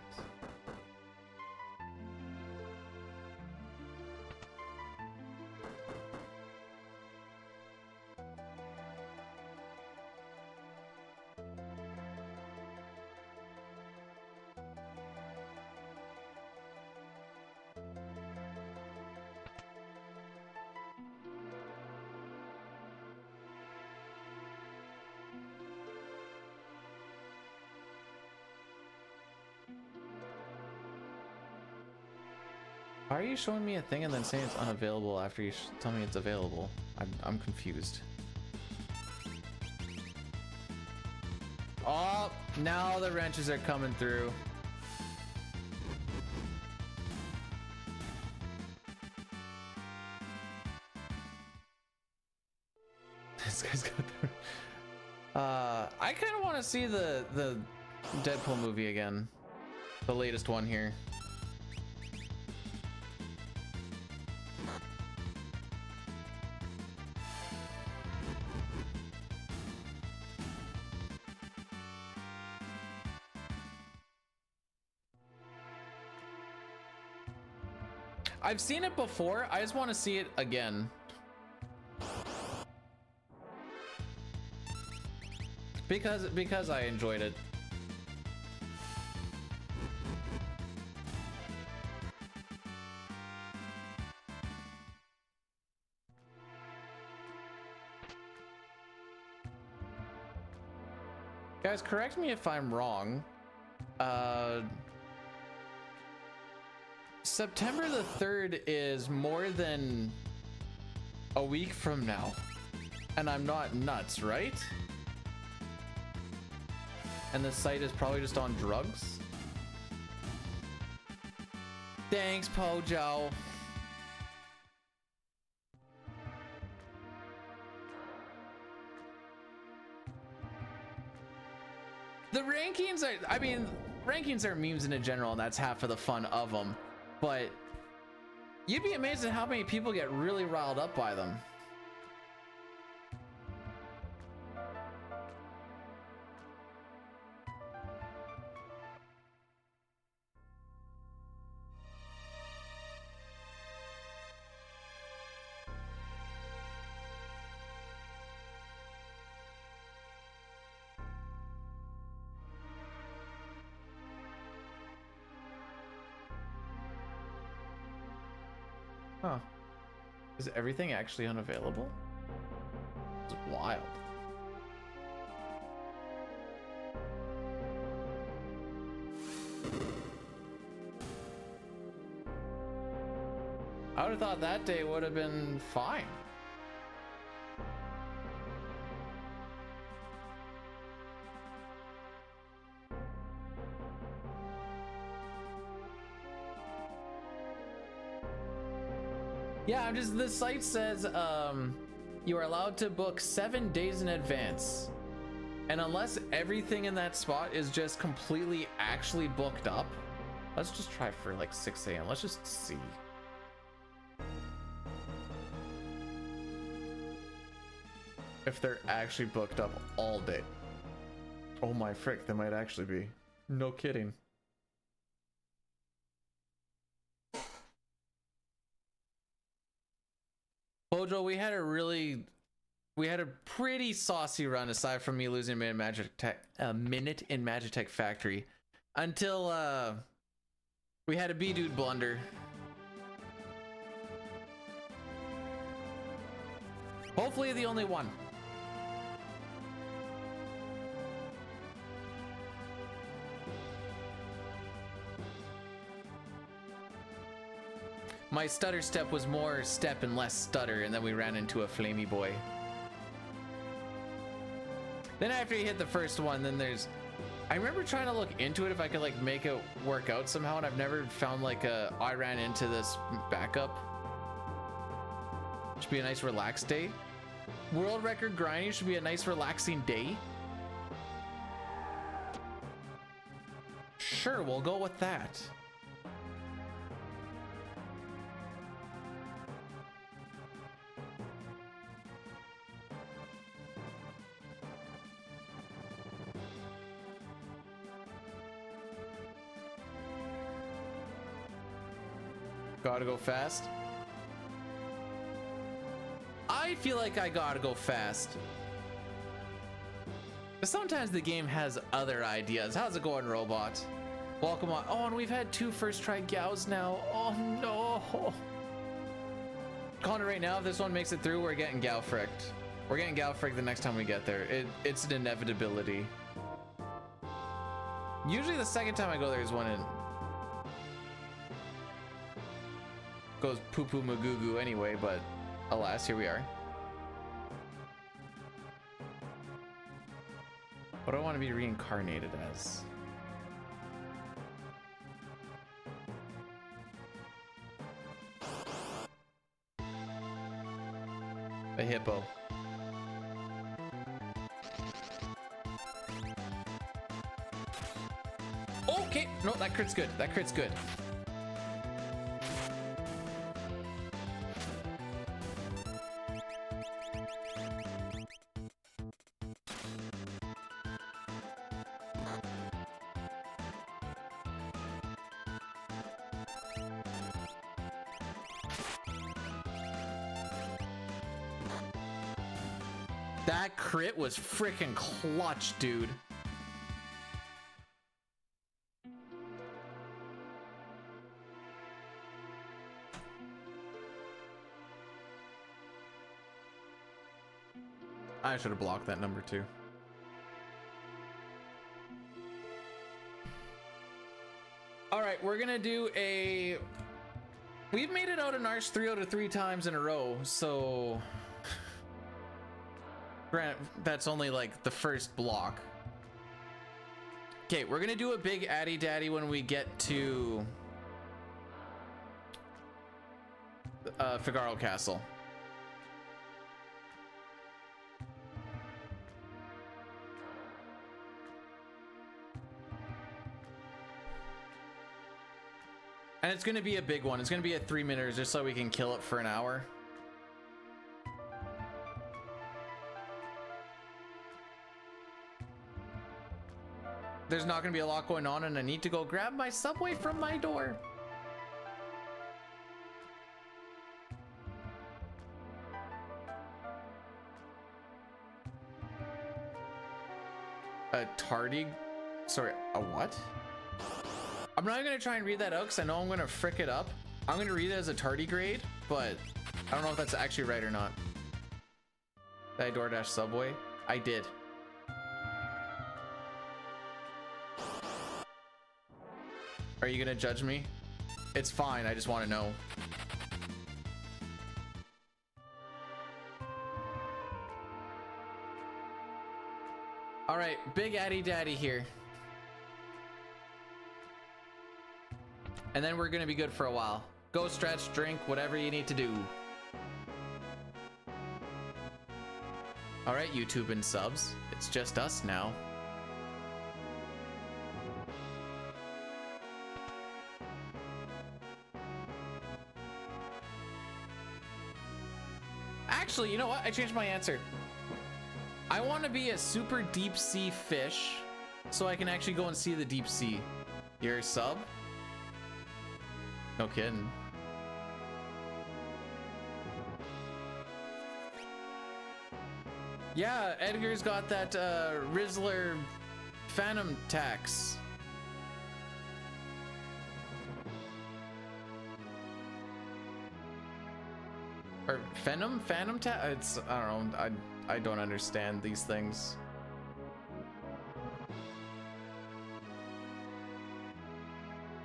Why are you showing me a thing and then saying it's unavailable after you tell me it's available? I'm confused. Oh, now the wrenches are coming through. This guy's got the... I kind of want to see the Deadpool movie again. The latest one here. I've seen it before. I just want to see it again. Because I enjoyed it. Guys, correct me if I'm wrong. September the 3rd is more than a week from now. And I'm not nuts, right? And the site is probably just on drugs. Thanks, Pojo. The rankings are, I mean, rankings are memes in general, and that's half of the fun of them. But you'd be amazed at how many people get really riled up by them. Huh. Is everything actually unavailable? It's wild. I would have thought that day would have been fine. Yeah, I'm just, the site says you are allowed to book 7 days in advance. And unless everything in that spot is just completely actually booked up, let's just try for like 6 a.m. Let's just see. If they're actually booked up all day. Oh my frick, they might actually be. No kidding. Bojo, we had a pretty saucy run aside from me losing a minute in Magitech Factory until we had a B-Dude blunder. Hopefully the only one. My stutter step was more step and less stutter, and then we ran into a flamey boy. Then after you hit the first one, then there's... I remember trying to look into it if I could like make it work out somehow, and I've never found like I ran into this backup. Should be a nice relaxed day. World record grinding should be a nice relaxing day. Sure, we'll go with that. Gotta go fast. I feel like I gotta go fast. But sometimes the game has other ideas. How's it going, robot? Welcome on. Oh, and we've had 2 first try Gaos now. Oh no. Calling it right now, if this one makes it through, we're getting Gao fricked. We're getting Gao fricked the next time we get there. It's an inevitability. Usually the second time I go there is when it goes poo-poo magoo anyway, but alas, here we are. What do I want to be reincarnated as? A hippo. Okay, no, that crit's good. That crit's good. That crit was freaking clutch, dude. I should have blocked that number too. All right, we're gonna do a... We've made it out of Narsh 3 out of 3 times in a row, so... Grant, that's only like the first block. Okay, we're gonna do a big Addy Daddy when we get to... Figaro Castle. And it's gonna be a big one. It's gonna be a 3-minute just so we can kill it for an hour. There's not gonna be a lot going on, and I need to go grab my subway from my door. A tardy? Sorry, a what? I'm not gonna try and read that out because I know I'm gonna frick it up. I'm gonna read it as a tardigrade, but I don't know if that's actually right or not. Did I DoorDash Subway? I did. Are you gonna judge me? It's fine, I just want to know. All right, big Addy Daddy here. And then we're gonna be good for a while. Go stretch, drink, whatever you need to do. All right, YouTube and subs, it's just us now. Actually, you know what? I changed my answer. I want to be a super deep sea fish so I can actually go and see the deep sea. You're a sub? No kidding. Yeah, Edgar's got that Rizzler Phantom Tax. Or Phantom Tax? It's, I don't know, I don't understand these things.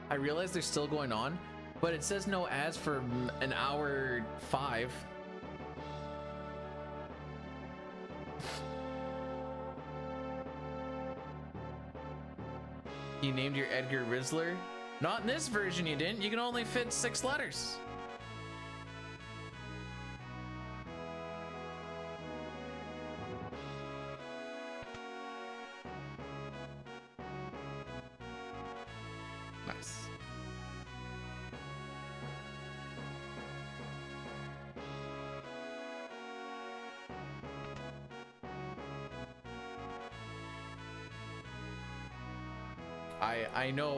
I realize they're still going on, but it says no ads for an hour 5. You named your Edgar Rizzler? Not in this version you didn't. You can only fit 6 letters. Nice.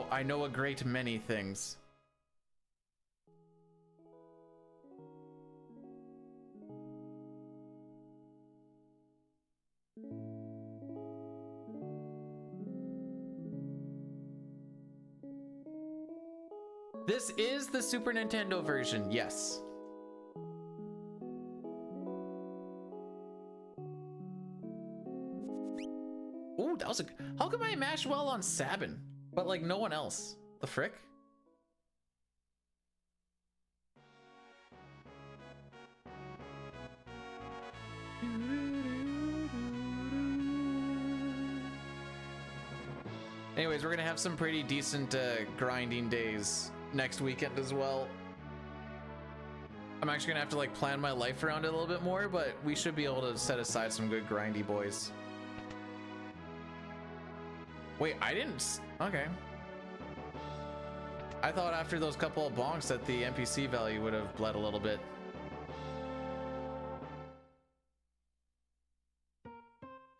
I know a great many things. This is the Super Nintendo version, yes. Ooh, that was a... How come I mashed well on Sabin, but like no one else? The frick? Anyways, we're gonna have some pretty decent grinding days next weekend as well. I'm actually gonna have to like plan my life around it a little bit more, but we should be able to set aside some good grindy boys. Wait, I didn't... Okay. I thought after those couple of bonks that the NPC value would have bled a little bit.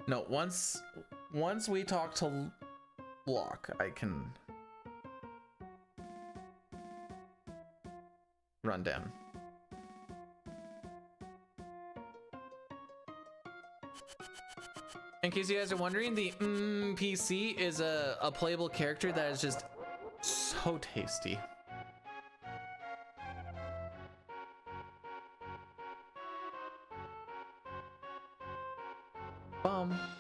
No, once we talk to Block, I can run down. In case you guys are wondering, the PC is a playable character that is just so tasty.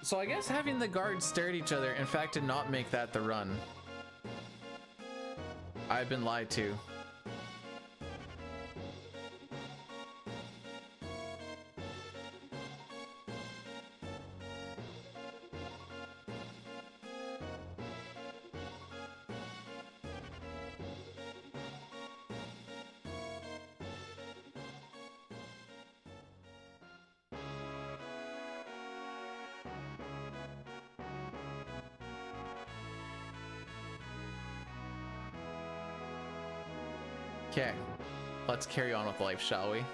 So I guess having the guards stare at each other, in fact, did not make that the run. I've been lied to. Okay, let's carry on with life, shall we?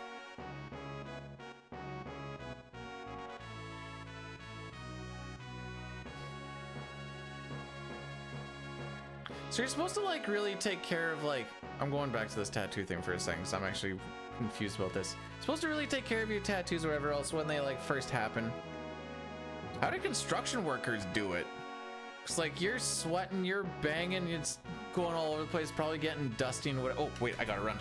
So you're supposed to like really take care of like, I'm going back to this tattoo thing for a second because I'm actually confused about this. You're supposed to really take care of your tattoos or whatever else when they like first happen. How do construction workers do it? It's like you're sweating, you're banging, it's going all over the place, probably getting dusty and what. Oh wait, I gotta run.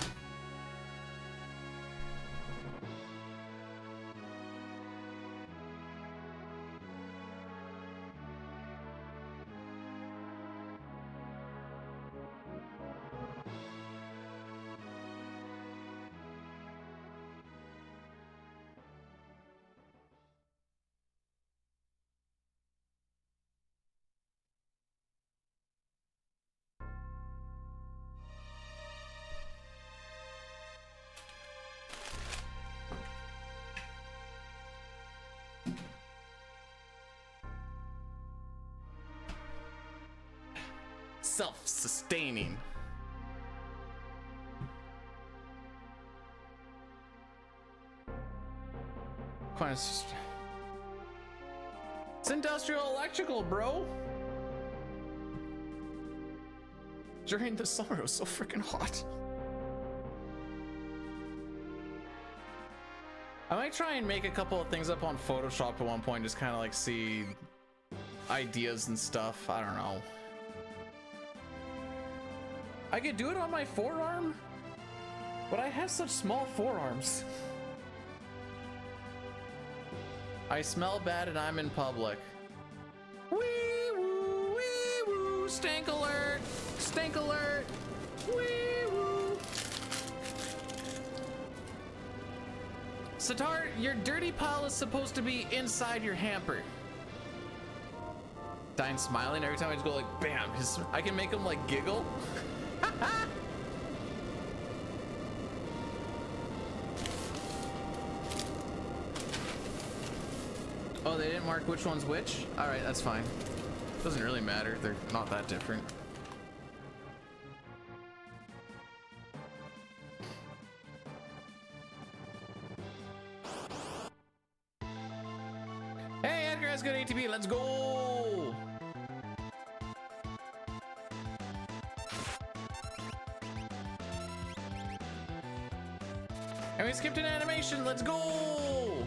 Self-sustaining. It's industrial electrical, bro. During the summer, it was so freaking hot. I might try and make a couple of things up on Photoshop at one point, just kind of like see ideas and stuff. I don't know. I could do it on my forearm, but I have such small forearms. I smell bad and I'm in public. Wee woo, stank alert, wee woo. Sitar, your dirty pile is supposed to be inside your hamper. Dying smiling every time I just go like bam, I can make him like giggle. Oh, they didn't mark which one's which? Alright, that's fine. Doesn't really matter, they're not that different. Hey, Edgar has good ATP, let's go! And we skipped an animation, let's go!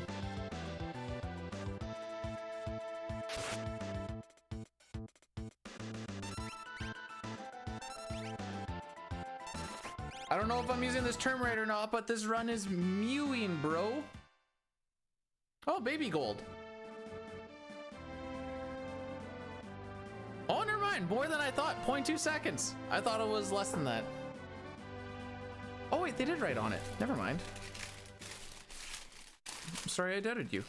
I don't know if I'm using this term right or not, but this run is mewing, bro. Oh, baby gold. Oh, never mind, more than I thought, 0.2 seconds. I thought it was less than that. Oh wait, they did write on it. Never mind. I'm sorry I doubted you.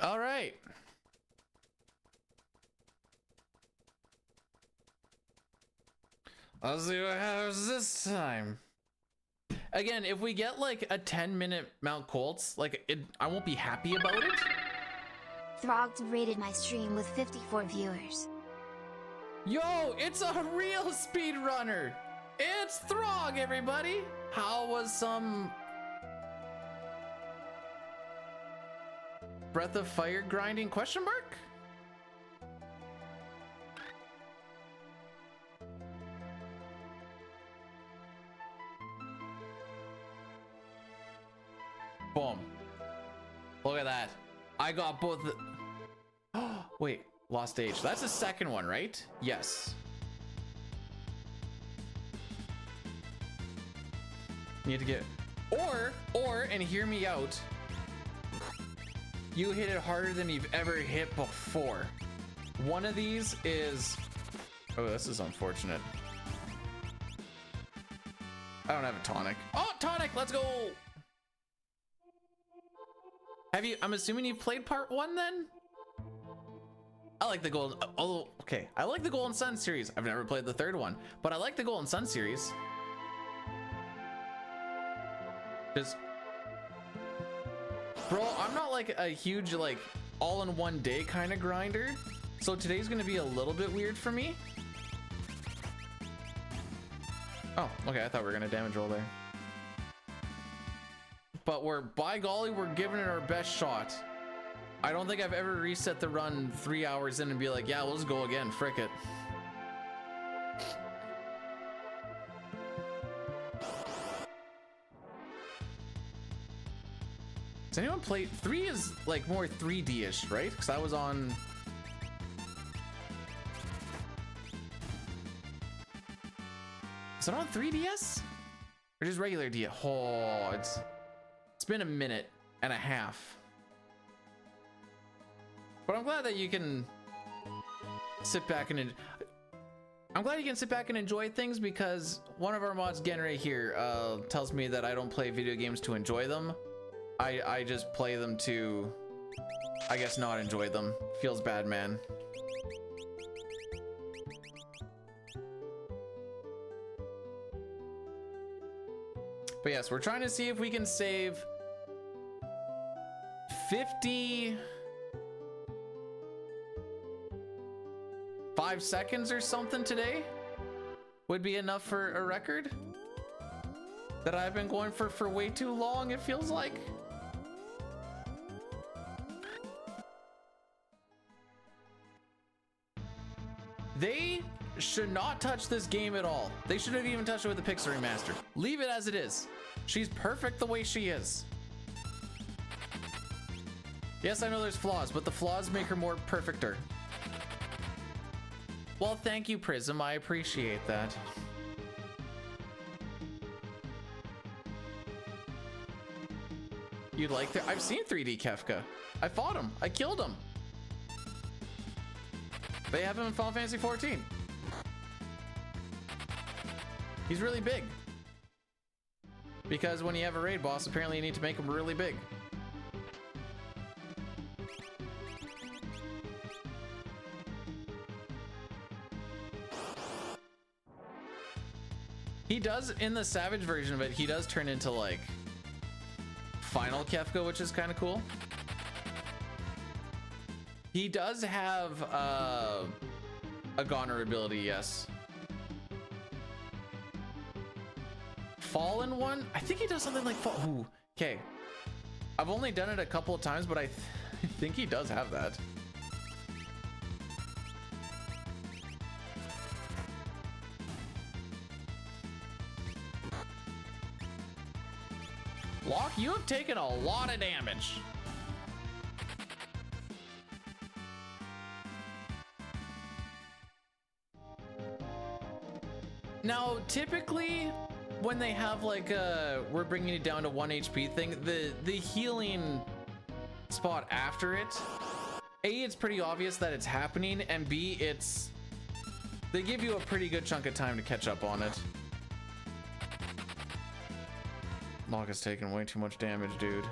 All right. I'll see what happens this time. Again, if we get like a 10-minute Mount Colts, like I won't be happy about it. Throgg rated my stream with 54 viewers. Yo, it's a real speedrunner. It's Throgg, everybody. How was some Breath of Fire grinding question mark? Boom. Look at that. I got both. Wait, lost stage. That's the second one, right? Yes. Need to get, or, and hear me out. You hit it harder than you've ever hit before. One of these is, oh, this is unfortunate. I don't have a tonic. Oh, tonic, let's go. Have you, I'm assuming you've played part 1 then? I like the Golden, oh, okay. I like the Golden Sun series. I've never played the third one, but I like the Golden Sun series. Just, bro, I'm not like a huge, like, all in one day kind of grinder. So today's gonna be a little bit weird for me. Oh, okay, I thought we were gonna damage roll there. But we're, by golly, we're giving it our best shot. I don't think I've ever reset the run 3 hours in and be like, yeah, let's go again, frick it. Does anyone play? 3 is like more 3D-ish, right? Because I was on... Is it on 3DS? Or just regular DS? Oh, it's been a minute and a half. But I'm glad that you can sit back and... I'm glad you can sit back and enjoy things, because one of our mods, Genray here, tells me that I don't play video games to enjoy them. I just play them to, I guess, not enjoy them. Feels bad, man. But yes, we're trying to see if we can save 55 seconds or something today. Would be enough for a record that I've been going for way too long, it feels like. They should not touch this game at all. They shouldn't have even touched it with the Pixel Remaster. Leave it as it is. She's perfect the way she is. Yes, I know there's flaws, but the flaws make her more perfecter. Well, thank you, Prism. I appreciate that. You'd like that? I've seen 3D Kefka. I fought him. I killed him. They have him in Final Fantasy 14. He's really big. Because when you have a raid boss, apparently you need to make him really big. He does, in the Savage version of it, he does turn into like Final Kefka, which is kind of cool. He does have a Goner ability, yes. Fallen one? I think he does something like fall. Ooh, okay. I've only done it a couple of times, but I think he does have that. Locke, you have taken a lot of damage. Now, typically, when they have like we're bringing it down to 1 HP thing, the healing spot after it, A, it's pretty obvious that it's happening, and B, they give you a pretty good chunk of time to catch up on it. Locke has taken way too much damage, dude.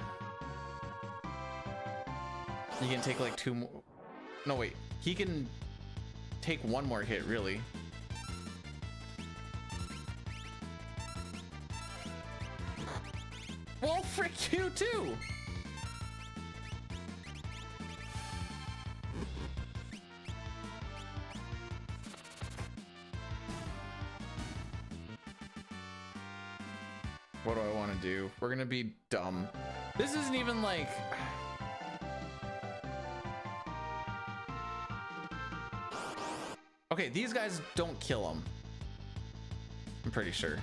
You can take like 2 more. No, wait. He can take 1 more hit, really. Well, frick you too! What do I want to do? We're gonna be dumb. This isn't even like... Okay, these guys don't kill him. I'm pretty sure.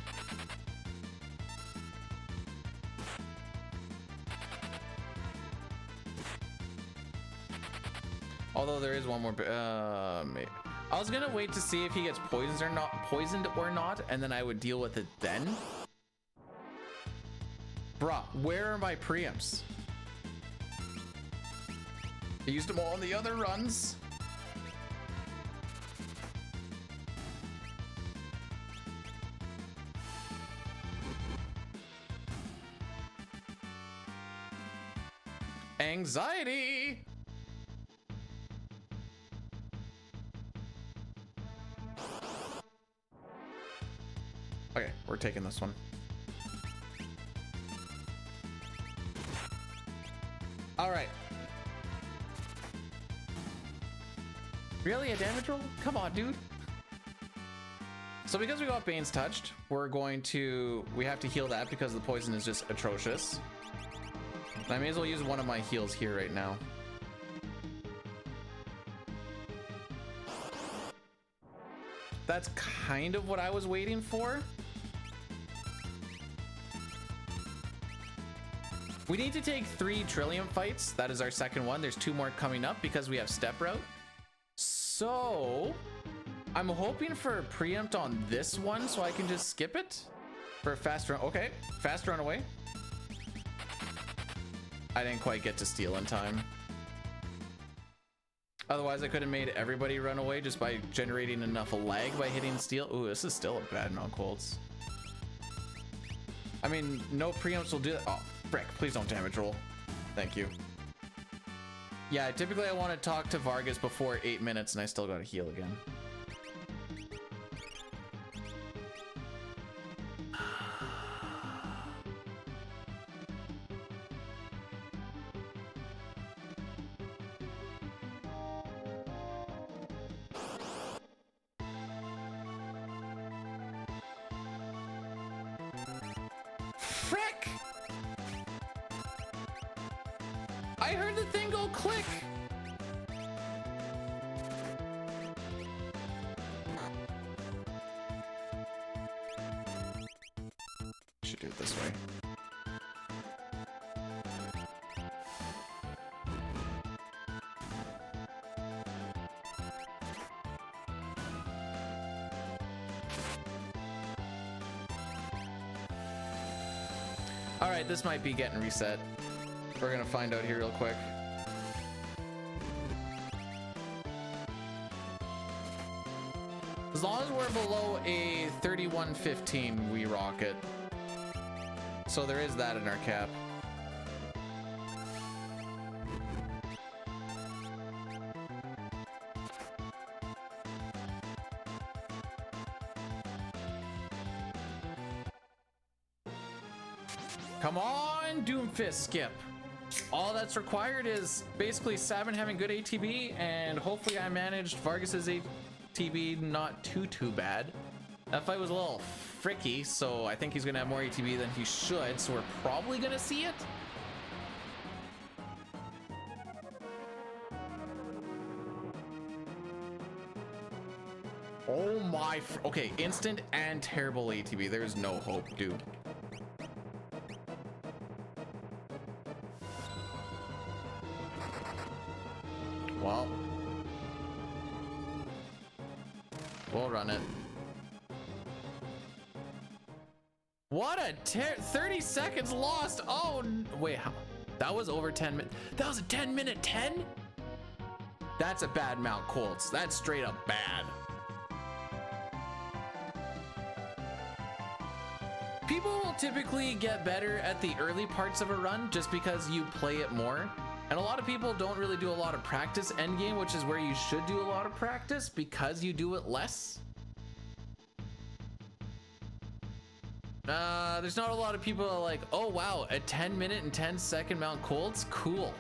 Although there is one more. I was gonna wait to see if he gets poisoned or not, and then I would deal with it then. Bruh, where are my preamps? I used them all on the other runs. Anxiety. Okay, we're taking this one. All right. Really, a damage roll? Come on, dude. So because we got Bane's touched, we have to heal that because the poison is just atrocious. And I may as well use one of my heals here right now. That's kind of what I was waiting for. We need to take 3 Trillium fights. That is our second one. There's 2 more coming up because we have Step Route. So I'm hoping for a preempt on this one so I can just skip it for a fast run. Okay, fast run away. I didn't quite get to steal in time. Otherwise I could have made everybody run away just by generating enough lag by hitting steal. Ooh, this is still a bad Mount Colts. I mean, no preempts will do that. Oh, frick, please don't damage roll. Thank you. Yeah, typically I want to talk to Vargas before 8 minutes and I still gotta heal again. Frick! I heard the thing go click. Should do it this way. All right, this might be getting reset. We're gonna find out here real quick. As long as we're below a 3115, we rock it. So there is that in our cap. Come on, Doomfist skip. All that's required is basically Savin having good ATB, and hopefully I managed Vargas's ATB not too bad. That fight was a little fricky, so I think he's gonna have more ATB than he should, so we're probably gonna see it. Oh my, okay, instant and terrible ATB. There's no hope, dude. Well, we'll run it. What a 30 seconds lost. Oh, wait, how? That was over 10 minutes. That was a 10-minute 10? That's a bad Mount Colts. That's straight up bad. People will typically get better at the early parts of a run just because you play it more. And a lot of people don't really do a lot of practice endgame, which is where you should do a lot of practice because you do it less. There's not a lot of people that are like, oh wow, a 10-minute and 10-second Mount Colts, cool.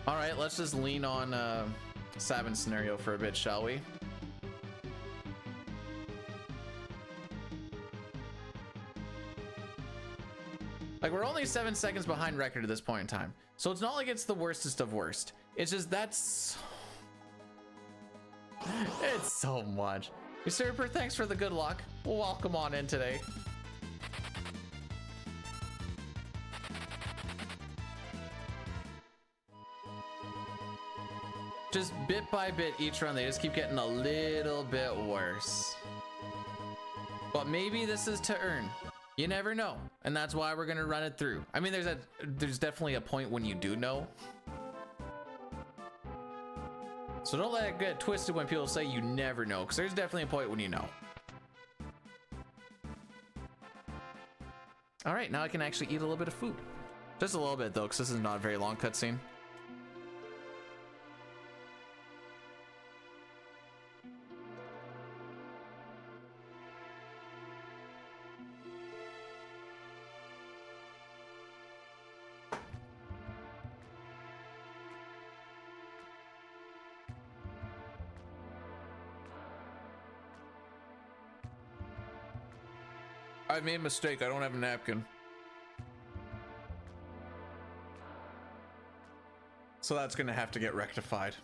All right, let's just lean on Savin's scenario for a bit, shall we? Like, we're only 7 seconds behind record at this point in time. So it's not like it's the worstest of worst. It's just it's so much. Usurper, thanks for the good luck. Welcome on in today. Just bit by bit each run, they just keep getting a little bit worse. But maybe this is to earn. You never know, and that's why we're gonna run it through. I mean, there's definitely a point when you do know. So don't let it get twisted when people say you never know, because there's definitely a point when you know. All right, now I can actually eat a little bit of food. Just a little bit though, because this is not a very long cutscene. I made a mistake. I don't have a napkin. So that's gonna have to get rectified.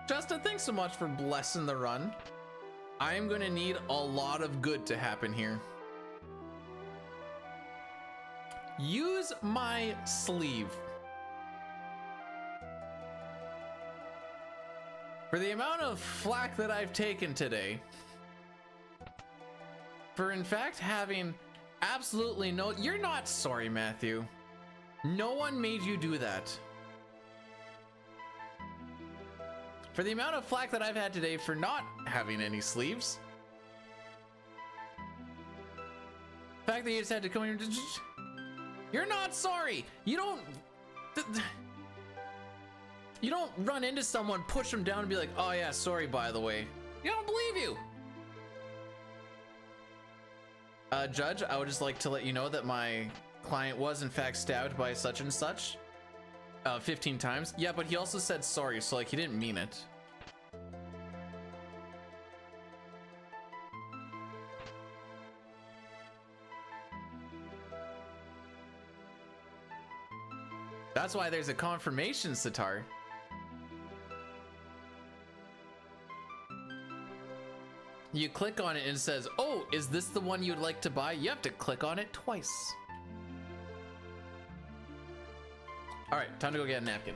Justin, thanks so much for blessing the run. I am gonna need a lot of good to happen here. Use my sleeve. For the amount of flack that I've taken today, for in fact having absolutely no, you're not sorry, Matthew. No one made you do that. For the amount of flack that I've had today for not having any sleeves. The fact that you just had to come here, you're not sorry. You don't run into someone, push them down and be like, oh yeah, sorry by the way. You don't believe you. Judge, I would just like to let you know that my client was in fact stabbed by such and such 15 times. Yeah, but he also said sorry, so like he didn't mean it. That's why there's a confirmation, Sitar. You click on it and it says, oh, is this the one you'd like to buy? You have to click on it twice. All right, time to go get a napkin.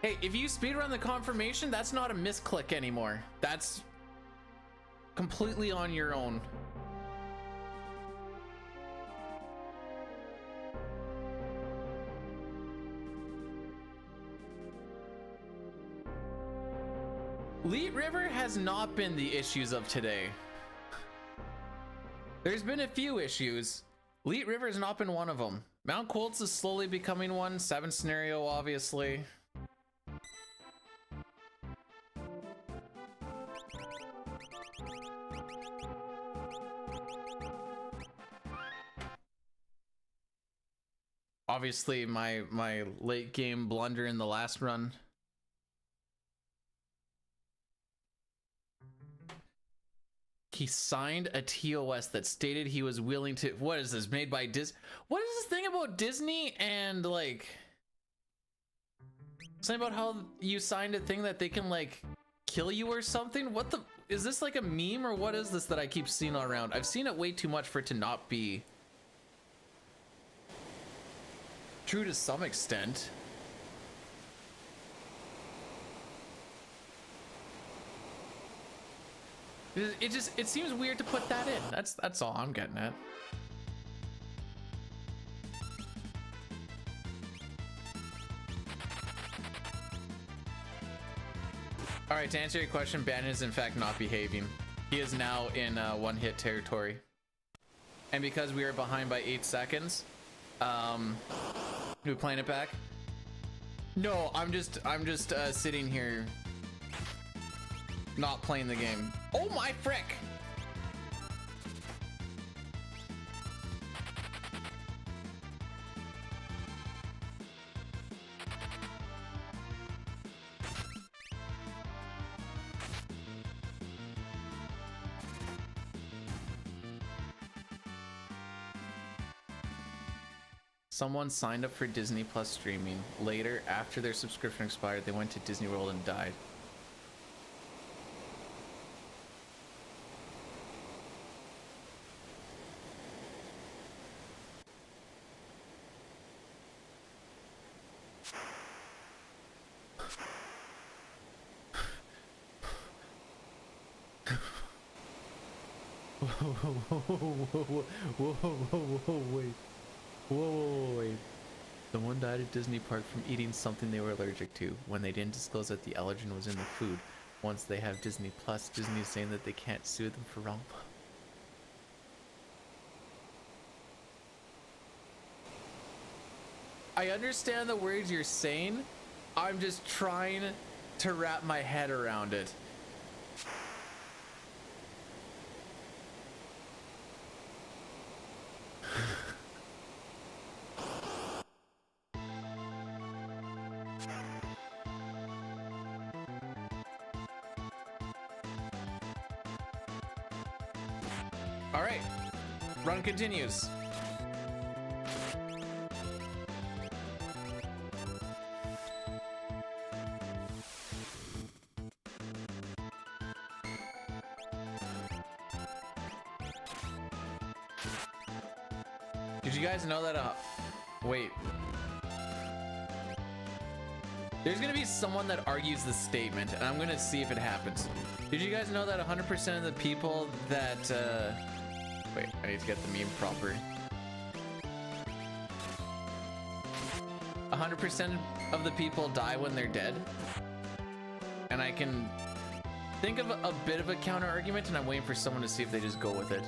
Hey, if you speedrun the confirmation, that's not a misclick anymore. That's completely on your own. Leet River has not been the issues of today. There's been a few issues. Leet River has not been one of them. Mount Quilts is slowly becoming one. 7 scenario, obviously. Obviously, my late game blunder in the last run. He signed a TOS that stated he was willing to. What is this? Made by Dis? What is this thing about Disney and like something about how you signed a thing that they can like kill you or something? What the? Is this like a meme or what is this that I keep seeing all around? I've seen it way too much for it to not be true to some extent. It seems weird to put that in. That's all I'm getting at. All right, to answer your question, Bannon is in fact not behaving. He is now in one-hit territory, and because we are behind by 8 seconds, we playing it back? No, I'm just sitting here not playing the game. Oh my frick! Someone signed up for Disney Plus streaming. Later, after their subscription expired, they went to Disney World and died. Wait. Wait. Someone died at Disney Park from eating something they were allergic to when they didn't disclose that the allergen was in the food. Once they have Disney Plus, Disney's saying that they can't sue them for wrong. I understand the words you're saying. I'm just trying to wrap my head around it. All right, run continues. Did you guys know that, wait. There's gonna be someone that argues this statement, and I'm gonna see if it happens. Did you guys know that 100% of the people that, wait, I need to get the meme proper. 100% of the people die when they're dead? And I can think of a bit of a counter argument, and I'm waiting for someone to see if they just go with it.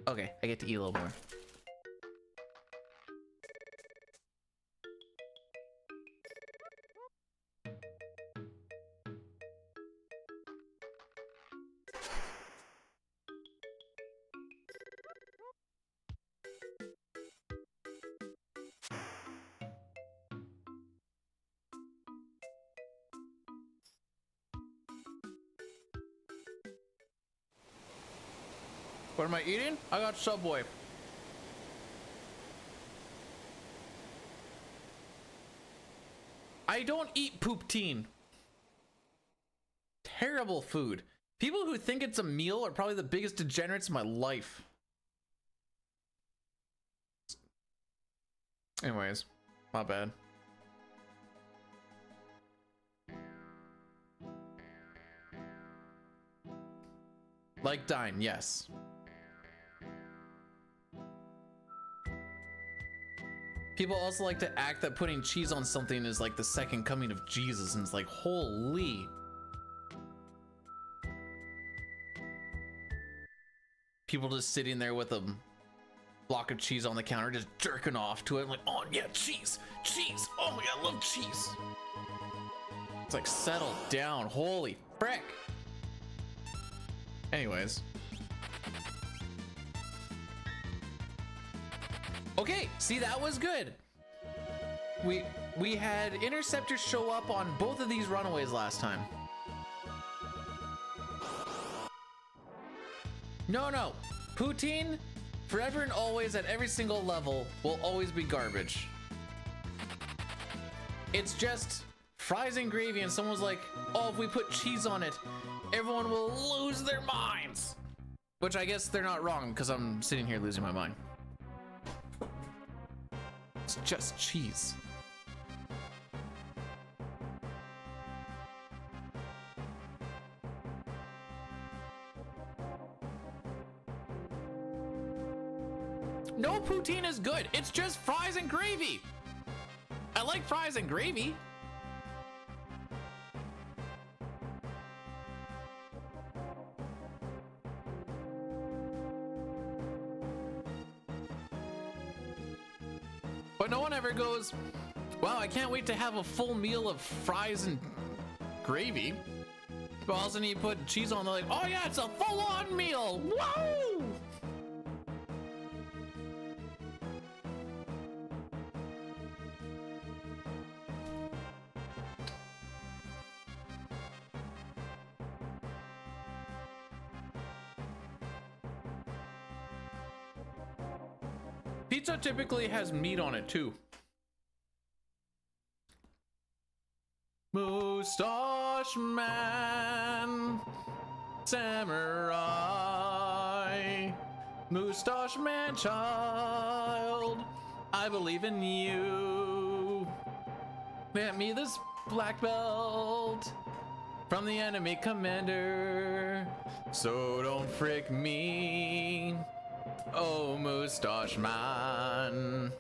Okay, I get to eat a little more. What am I eating? I got Subway. I don't eat poutine. Terrible food. People who think it's a meal are probably the biggest degenerates in my life. Anyways, my bad. Like dine, yes. People also like to act that putting cheese on something is like the second coming of Jesus, and it's like, holy. People just sitting there with a block of cheese on the counter, just jerking off to it, like, oh yeah, cheese, cheese, oh my god, I love cheese. It's like, settle down, holy frick. Anyways. Okay, see, that was good. We had interceptors show up on both of these runaways last time. No. Poutine, forever and always at every single level, will always be garbage. It's just fries and gravy, and someone's like, oh, if we put cheese on it, everyone will lose their minds. Which I guess they're not wrong, because I'm sitting here losing my mind. It's just cheese. No, poutine is good. It's just fries and gravy. I like fries and gravy. But no one ever goes, wow, I can't wait to have a full meal of fries and gravy. But all of a sudden you put cheese on, they're like, oh yeah, it's a full-on meal. Whoa! Pizza typically has meat on it too. Mustache man, samurai, mustache man child, I believe in you. Get me this black belt from the enemy commander, so don't frick me. Oh, mustache man.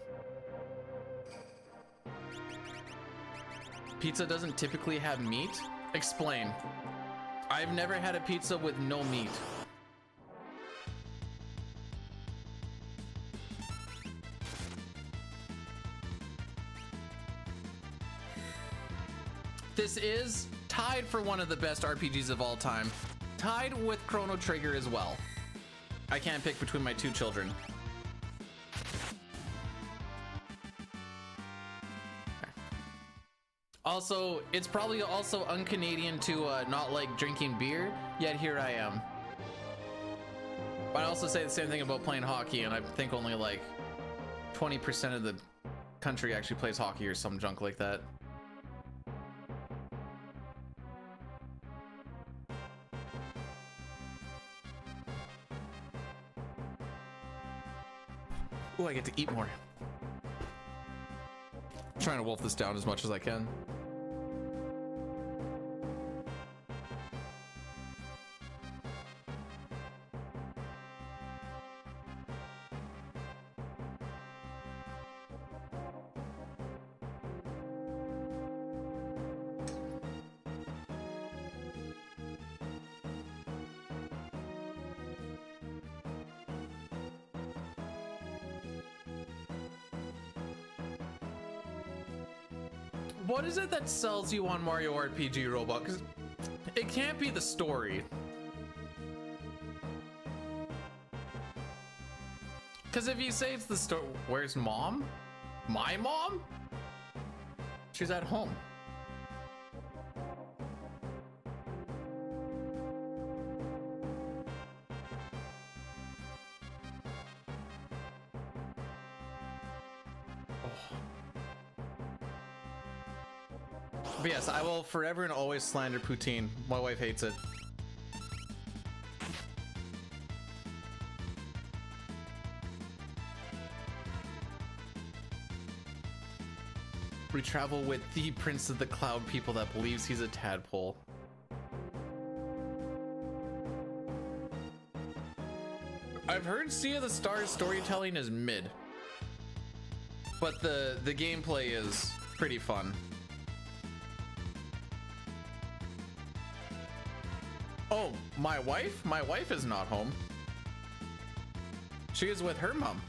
Pizza doesn't typically have meat? Explain. I've never had a pizza with no meat. This is tied for one of the best RPGs of all time. Tied with Chrono Trigger as well. I can't pick between my two children. Also, it's probably also un-Canadian to not like drinking beer, yet here I am. But I also say the same thing about playing hockey, and I think only like 20% of the country actually plays hockey or some junk like that. Oh, I get to eat more. I'm trying to wolf this down as much as I can. What is it that sells you on Mario RPG Robot? Because it can't be the story. Because if you say it's the story, where's mom? My mom? She's at home. But yes, I will forever and always slander poutine. My wife hates it. We travel with the Prince of the Cloud people that believes he's a tadpole. I've heard Sea of the Stars storytelling is mid, but the gameplay is pretty fun. Oh, my wife? My wife is not home. She is with her mom.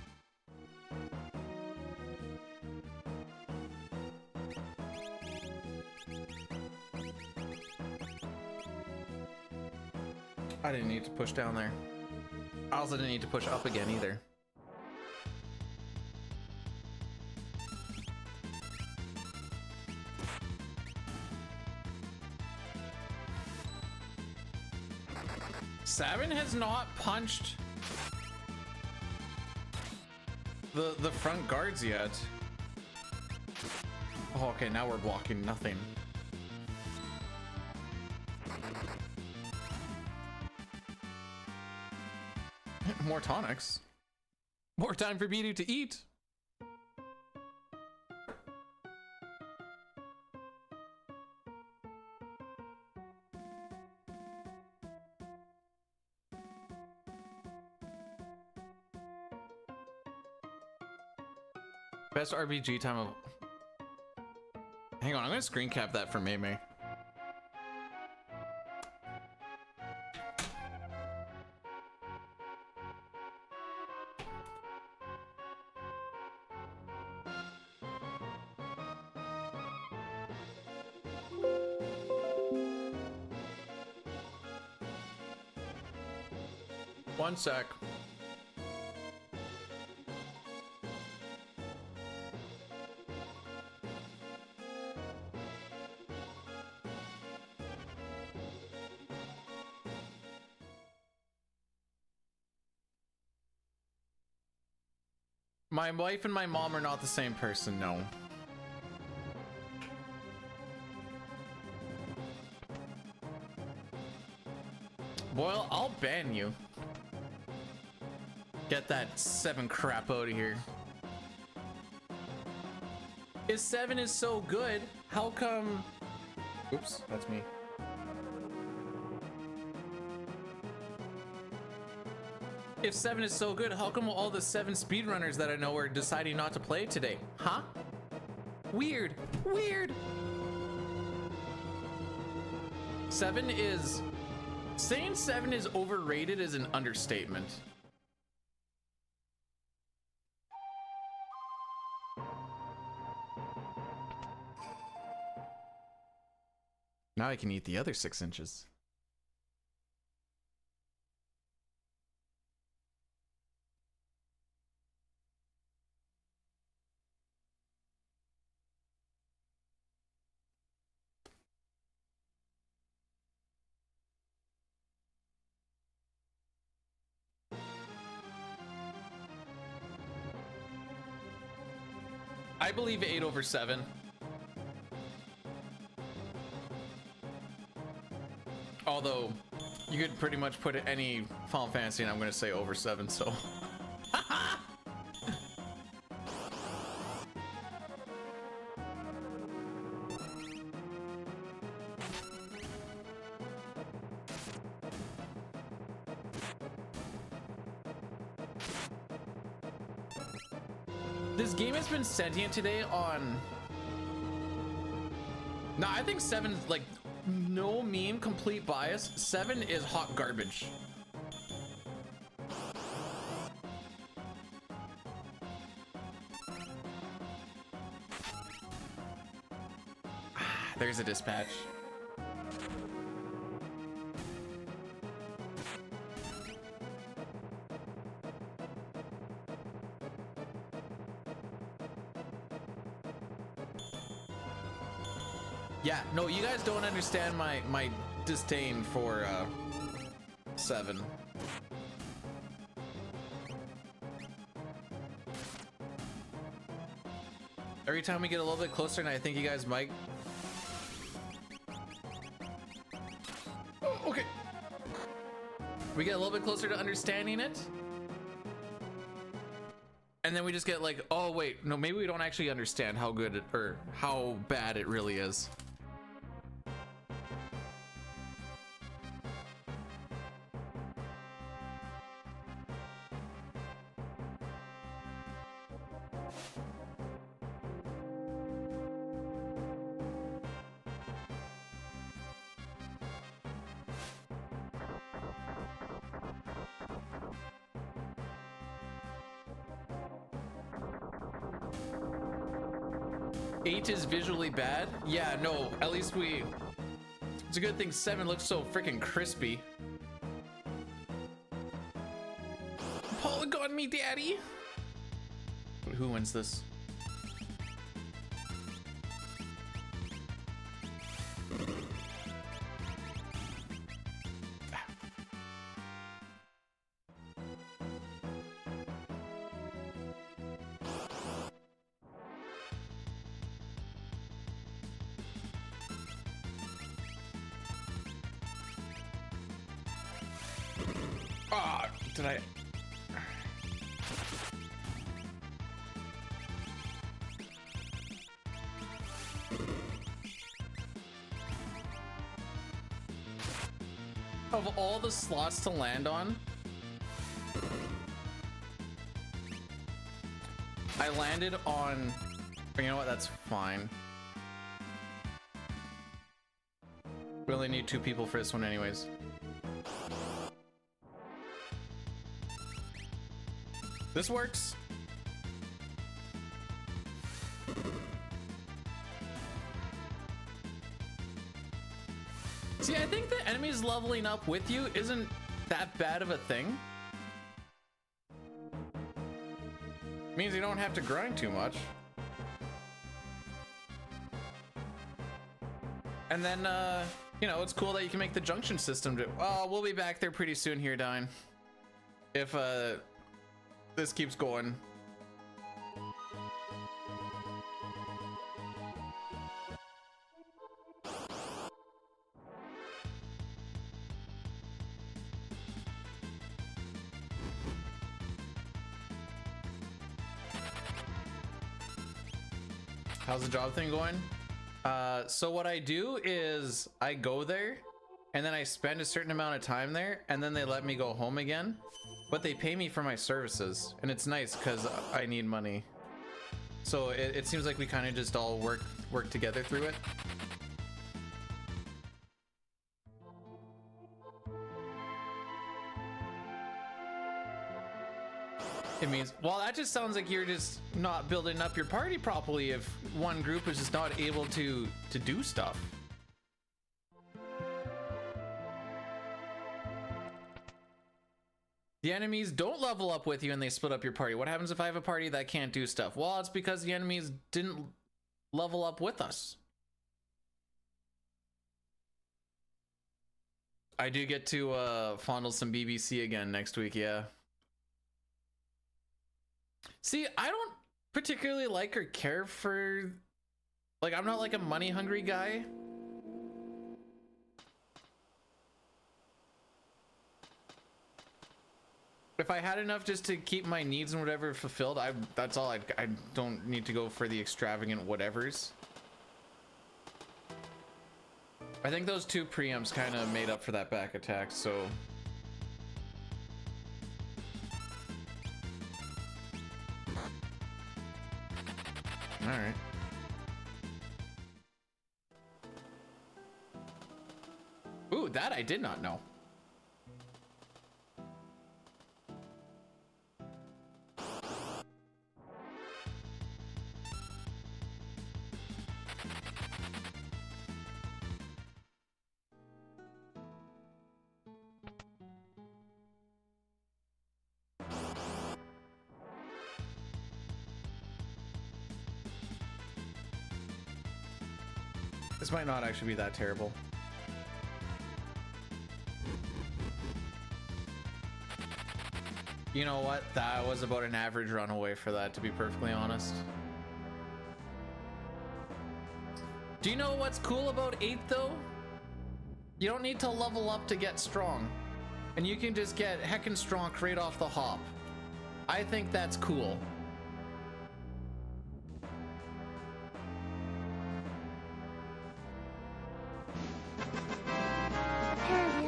I didn't need to push down there. I also didn't need to push up again either. Savin has not punched the front guards yet. Oh, okay, now we're blocking nothing. More tonics. More time for Bidu to eat. Best RPG time of... Hang on, I'm gonna screen cap that for Mei. One sec. My wife and my mom are not the same person, no. Boyle, I'll ban you. Get that 7 crap out of here. If 7 is so good, how come... Oops, that's me. If 7 is so good, how come all the 7 speedrunners that I know are deciding not to play today? Huh? Weird. Weird. 7 is... Saying 7 is overrated is an understatement. Now I can eat the other 6 inches. I believe 8/7. Although, you could pretty much put any Final Fantasy and I'm going to say over 7, so... This game has been sentient today on... Nah, I think 7's like, no meme, complete bias. 7 is hot garbage. There's a dispatch. Yeah, no, you guys don't understand my disdain for 7. Every time we get a little bit closer, and I think you guys might... Oh, okay. We get a little bit closer to understanding it. And then we just get like, oh wait, no, maybe we don't actually understand how good it, or how bad it really is. Is visually bad. Yeah, no, at least we... It's a good thing 7 looks so freaking crispy. Polygon me, daddy! Who wins this? Did I... Of all the slots to land on, I landed on... You know what? That's fine. We only need 2 people for this one anyways. This works. See, I think the enemies leveling up with you isn't that bad of a thing. Means you don't have to grind too much. And then, you know, it's cool that you can make the junction system to, well, we'll be back there pretty soon here, Dine. If, this keeps going. How's the job thing going? So what I do is I go there and then I spend a certain amount of time there and then they let me go home again, but they pay me for my services and it's nice because I need money. So it seems like we kind of just all work together through it. It means, well, that just sounds like you're just not building up your party properly if one group is just not able to do stuff. The enemies don't level up with you and they split up your party. What happens if I have a party that can't do stuff? Well, it's because the enemies didn't level up with us. I do get to fondle some BBC again next week, yeah. See, I don't particularly like or care for, like, I'm not like a money hungry guy. If I had enough just to keep my needs and whatever fulfilled, that's all. I don't need to go for the extravagant whatevers. I think those two preamps kind of made up for that back attack, so. All right. Ooh, that I did not know. This might not actually be that terrible. You know what? That was about an average runaway for that, to be perfectly honest. Do you know what's cool about 8 though? You don't need to level up to get strong. And you can just get heckin' strong right off the hop. I think that's cool.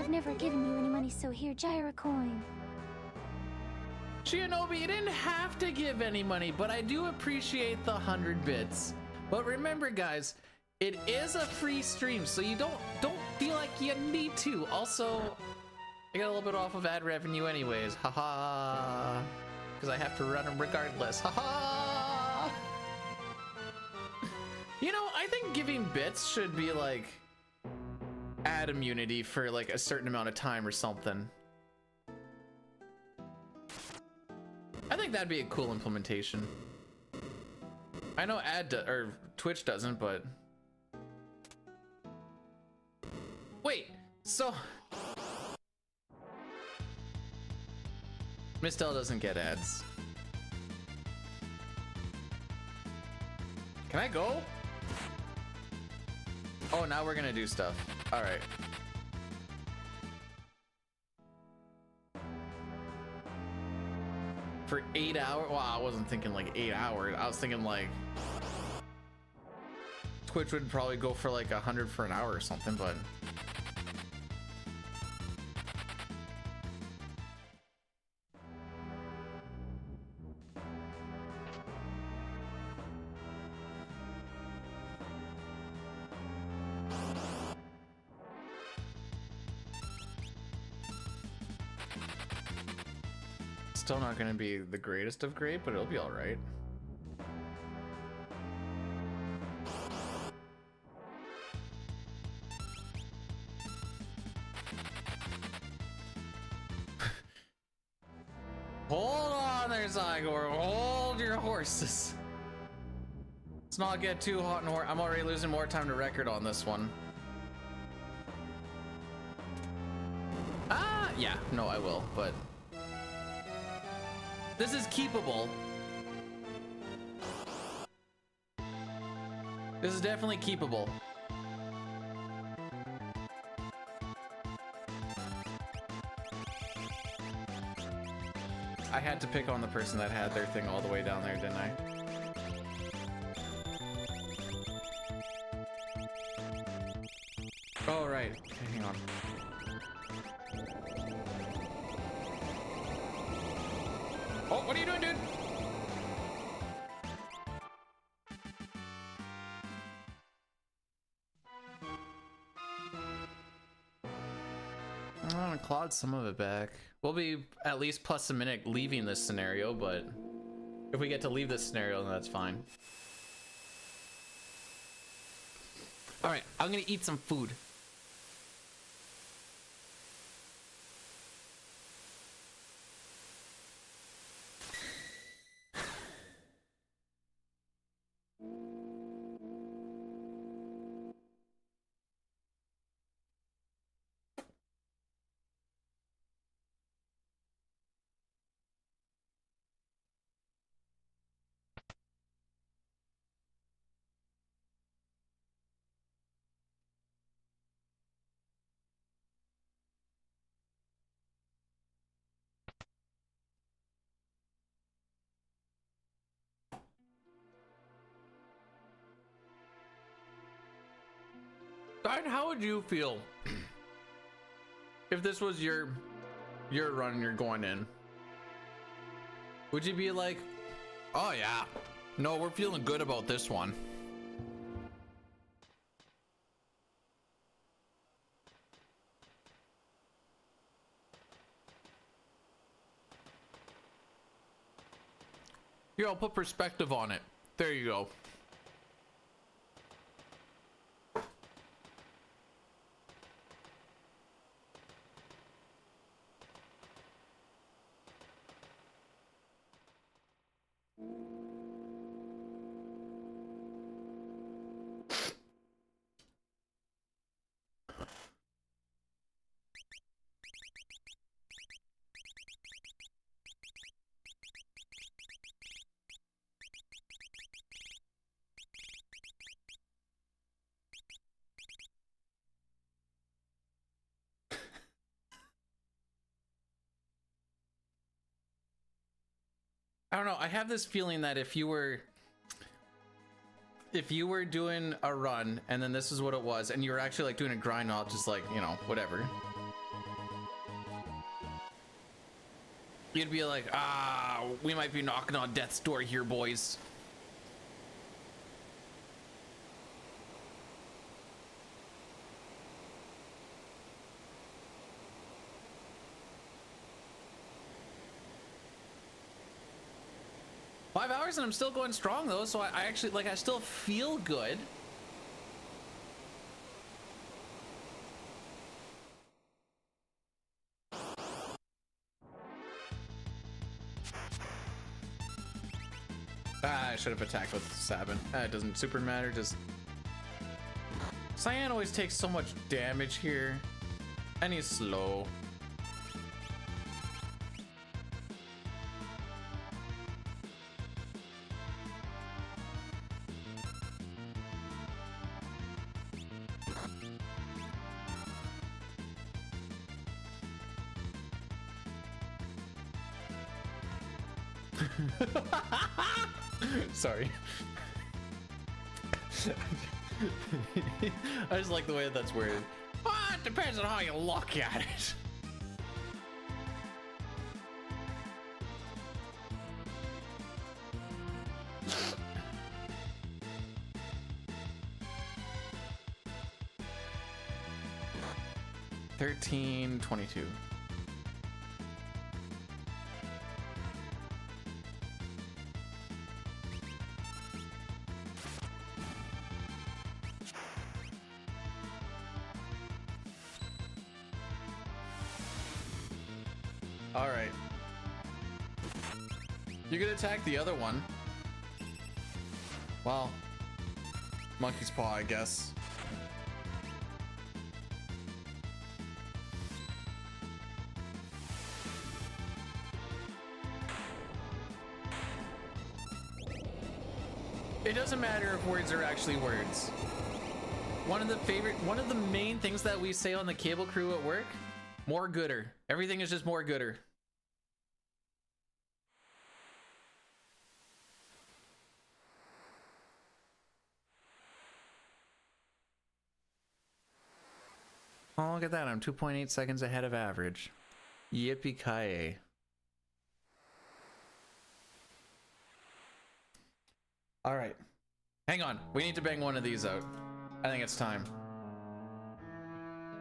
Never given you any money, so here, Gyra coin. Shinobi, you didn't have to give any money, but I do appreciate the 100 bits. But remember, guys, it is a free stream, so you don't feel like you need to. Also, I get a little bit off of ad revenue anyways, haha, because I have to run them regardless, haha. You know, I think giving bits should be like ad immunity for like a certain amount of time or something. I think that'd be a cool implementation. I know or Twitch doesn't, but wait, so Mistel doesn't get ads. Can I go? Oh, now we're gonna do stuff. All right. For 8 hours? Well, I wasn't thinking like 8 hours. I was thinking like Twitch would probably go for like 100 for an hour or something, but still not going to be the greatest of great, but it'll be all right. Hold on there, Zygor. Hold your your horses. Let's not get too hot and I'm already losing more time to record on this one. Ah, yeah, no, I will, but this is keepable. This is definitely keepable. I had to pick on the person that had their thing all the way down there, didn't I? Oh, right. Okay, hang on. Oh, what are you doing, dude? I'm gonna clawed some of it back. We'll be at least plus a minute leaving this scenario, but if we get to leave this scenario, then that's fine. All right, I'm gonna eat some food. Ryan, how would you feel if this was your run and you're going in? Would you be like, oh yeah, no, we're feeling good about this one? Here, I'll put perspective on it. There you go. I don't know. I have this feeling that if you were doing a run and then this is what it was, and you were actually like doing a grind, not just like, you know, whatever, you'd be like, ah, we might be knocking on death's door here, boys. And I'm still going strong though, so I actually, like, I still feel good. I should have attacked with Sabin. It doesn't super matter, just Cyan always takes so much damage here, and he's slow. Sorry. I just like the way that's worded. Ah, it depends on how you look at it. $13.22. All right. You could attack the other one. Well, monkey's paw, I guess. It doesn't matter if words are actually words. One of the main things that we say on the cable crew at work, more gooder. Everything is just more gooder. Oh, look at that. I'm 2.8 seconds ahead of average. Yippee-ki-yay. All right. Hang on. We need to bang one of these out. I think it's time.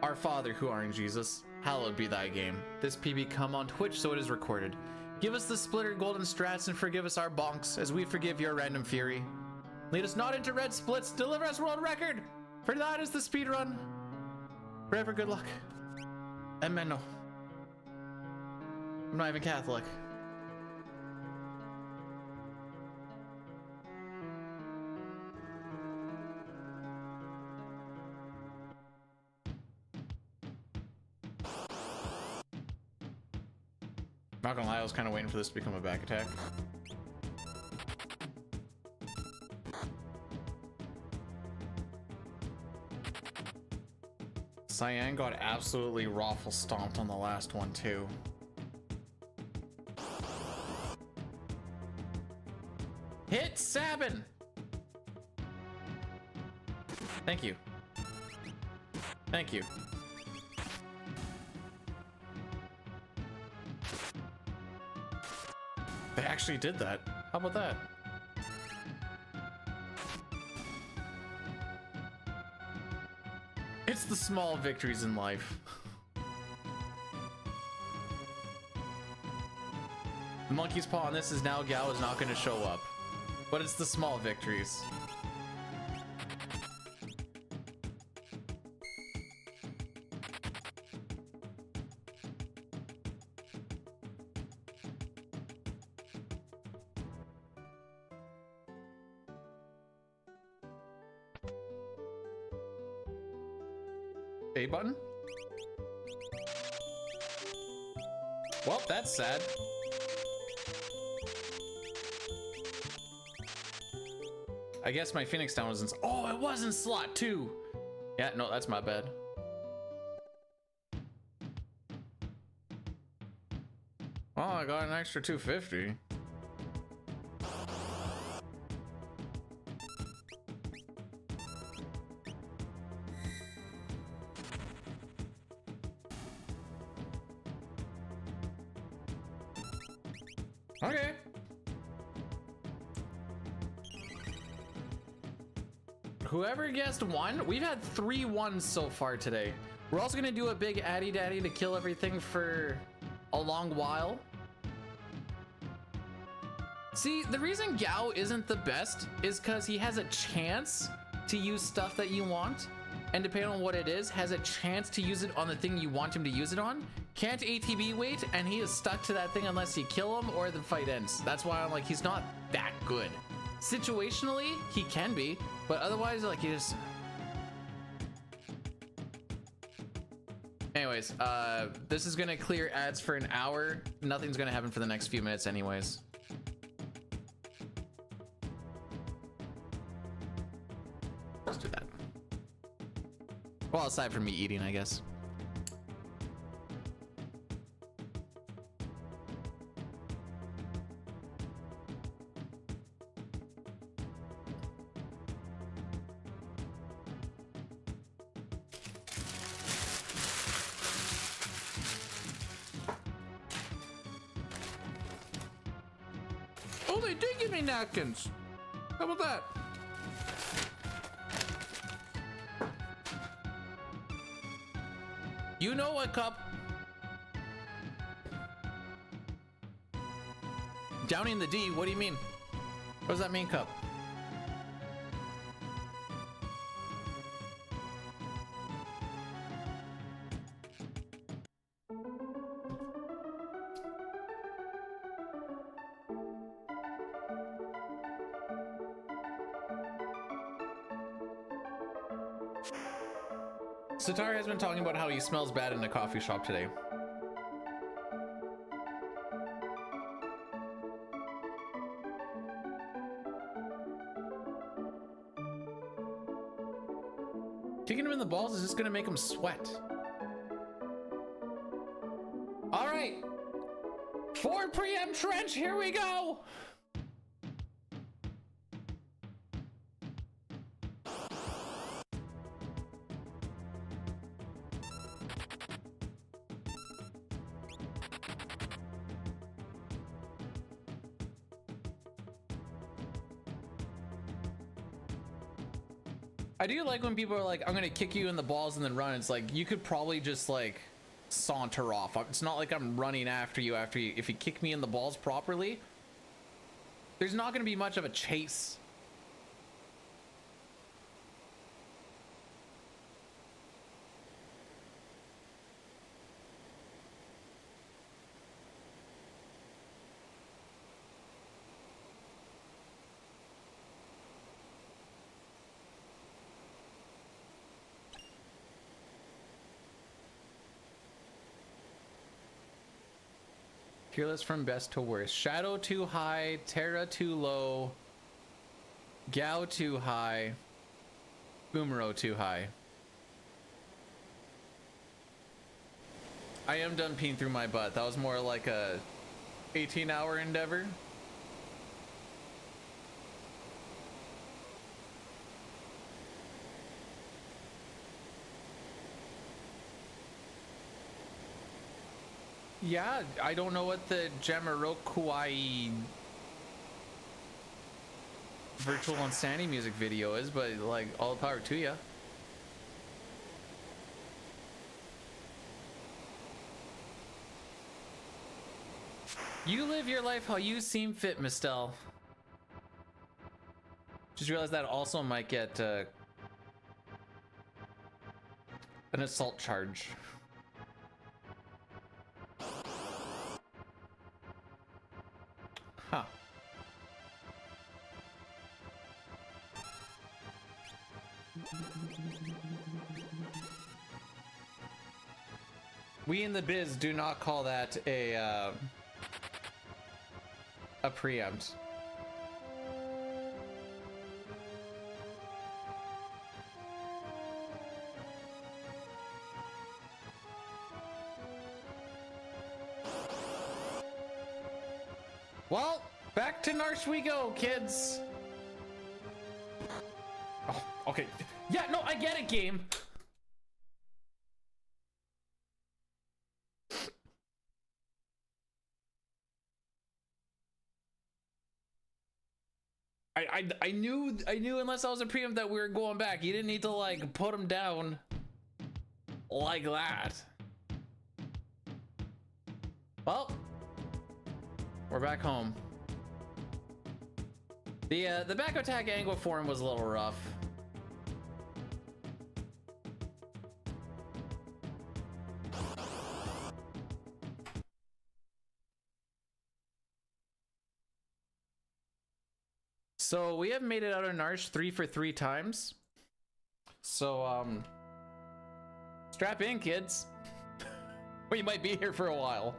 Our Father who art in Jesus, hallowed be thy name. This PB come on Twitch so it is recorded. Give us the splitter golden strats and forgive us our bonks as we forgive your random fury. Lead us not into red splits. Deliver us world record. For that is the speed run. Forever good luck. Amen. No. I'm not even Catholic. Not gonna lie, I was kind of waiting for this to become a back attack. Cyan got absolutely raffle stomped on the last one too. Hit Sabin! Thank you. Thank you. They actually did that. How about that? It's the small victories in life. The monkey's paw on this is now Gao is not going to show up. But it's the small victories. A button? Well, that's sad. I guess my Phoenix Down was in... Oh, it was in slot 2. Yeah, no, that's my bad. Oh, I got an extra 250. Okay. Whoever guessed 1, we've had 3 1s so far today. We're also gonna do a big Addy Daddy to kill everything for a long while. See, the reason Gao isn't the best is because he has a chance to use stuff that you want, and depending on what it is, has a chance to use it on the thing you want him to use it on. Can't ATB wait, and he is stuck to that thing unless you kill him or the fight ends. That's why I'm like, he's not that good. Situationally, he can be, but otherwise, like, he just... Anyways, this is gonna clear ads for an hour. Nothing's gonna happen for the next few minutes anyways. Let's do that. Well, aside from me eating, I guess. Oh, they did give me napkins. How about that? You know what, Cup? Downing the D, what do you mean? What does that mean, Cup? Sitar has been talking about how he smells bad in a coffee shop today. Kicking him in the balls is just gonna make him sweat. All right, 4 preempt trench, here we go. I do like when people are like, I'm gonna kick you in the balls and then run. It's like, you could probably just like saunter off. It's not like I'm running after you if you kick me in the balls properly. There's not gonna be much of a chase. Tier list from best to worst. Shadow too high, Terra too low, Gao too high, Boomero too high. I am done peeing through my butt. That was more like a 18-hour endeavor. Yeah, I don't know what the Jamiroquai virtual insanity music video is, but like, all the power to ya. You live your life how you seem fit, Mistel. Just realized that also might get an assault charge. Huh. We in the biz do not call that a preempt. Well, back to Narsh we go, kids. Oh, okay. Yeah, no, I get it, game. I knew unless I was a preempt that we were going back. You didn't need to like put him down like that. Well, we're back home. The back attack angle for him was a little rough. So we have made it out of Narsh 3 for 3 times. So strap in, kids. We might be here for a while.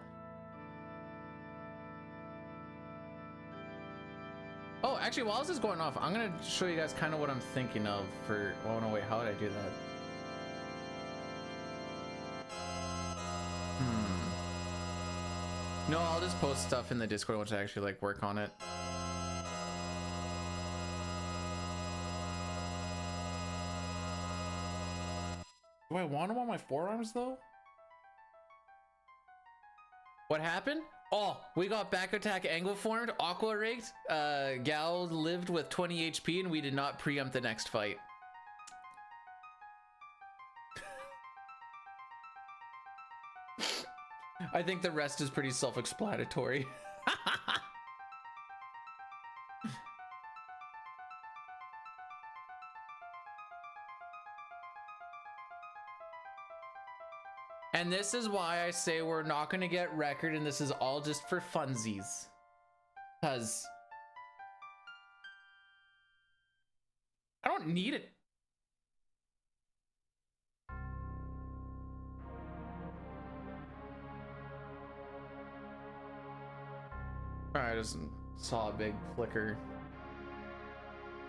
Oh, actually, while this is going off, I'm gonna show you guys kind of what I'm thinking of for. Oh no, wait, how would I do that? No, I'll just post stuff in the Discord once I actually like work on it. Do I want him on my forearms though? What happened? Oh, we got back attack angle formed, aqua rigged. Gal lived with 20 HP and we did not preempt the next fight. I think the rest is pretty self-explanatory. And this is why I say we're not going to get record and this is all just for funsies. Because I don't need it. I just saw a big flicker.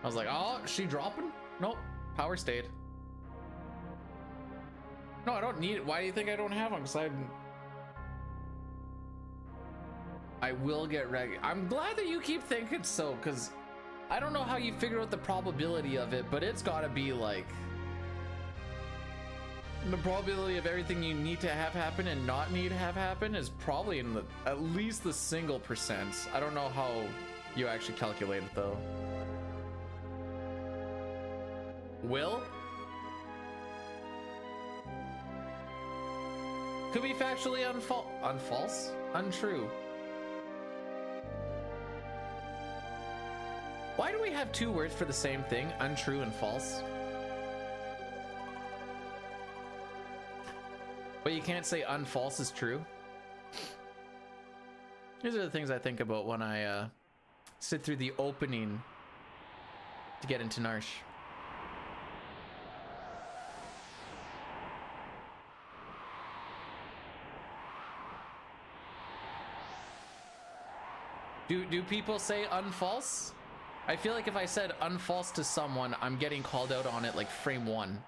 I was like, oh, is she dropping? Nope, power stayed. No, I don't need it. Why do you think I don't have one? Because I will get ready. I'm glad that you keep thinking so, because I don't know how you figure out the probability of it, but it's got to be like the probability of everything you need to have happen and not need to have happen is probably in the at least the single percent. I don't know how you actually calculate it though. Will? Could be factually unfalse? Untrue. Why do we have two words for the same thing? Untrue and false? But you can't say unfalse is true. These are the things I think about when I sit through the opening to get into Narsh. Do people say unfalse? I feel like if I said unfalse to someone, I'm getting called out on it like frame one.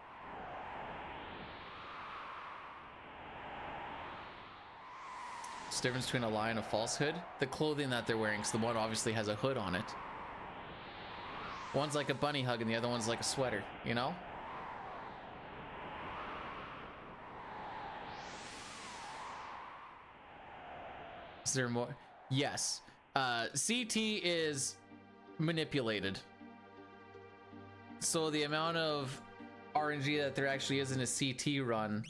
What's the difference between a lie and a falsehood? The clothing that they're wearing, so the one obviously has a hood on it. One's like a bunny hug and the other one's like a sweater, you know? Is there more? Yes. CT is manipulated. So the amount of RNG that there actually is in a CT run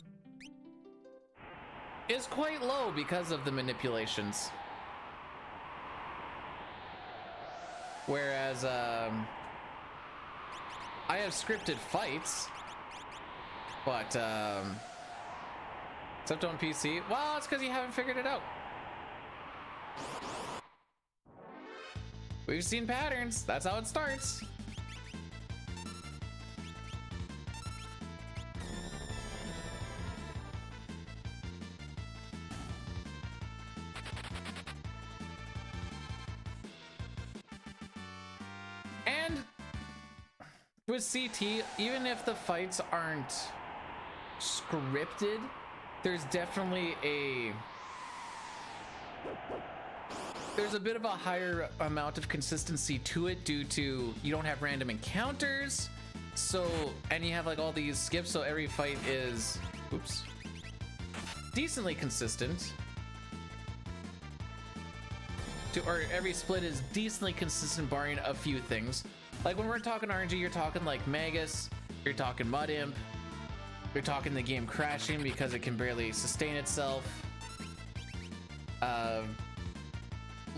is quite low because of the manipulations. Whereas I have scripted fights, but except on PC. Well, it's because you haven't figured it out. We've seen patterns. That's how it starts. And with CT, even if the fights aren't scripted, there's definitely there's a bit of a higher amount of consistency to it due to you don't have random encounters, so, and you have like all these skips, so every fight is, oops, decently consistent. Or every split is decently consistent barring a few things. Like when we're talking RNG, you're talking like Magus, you're talking Mud Imp, you're talking the game crashing because it can barely sustain itself.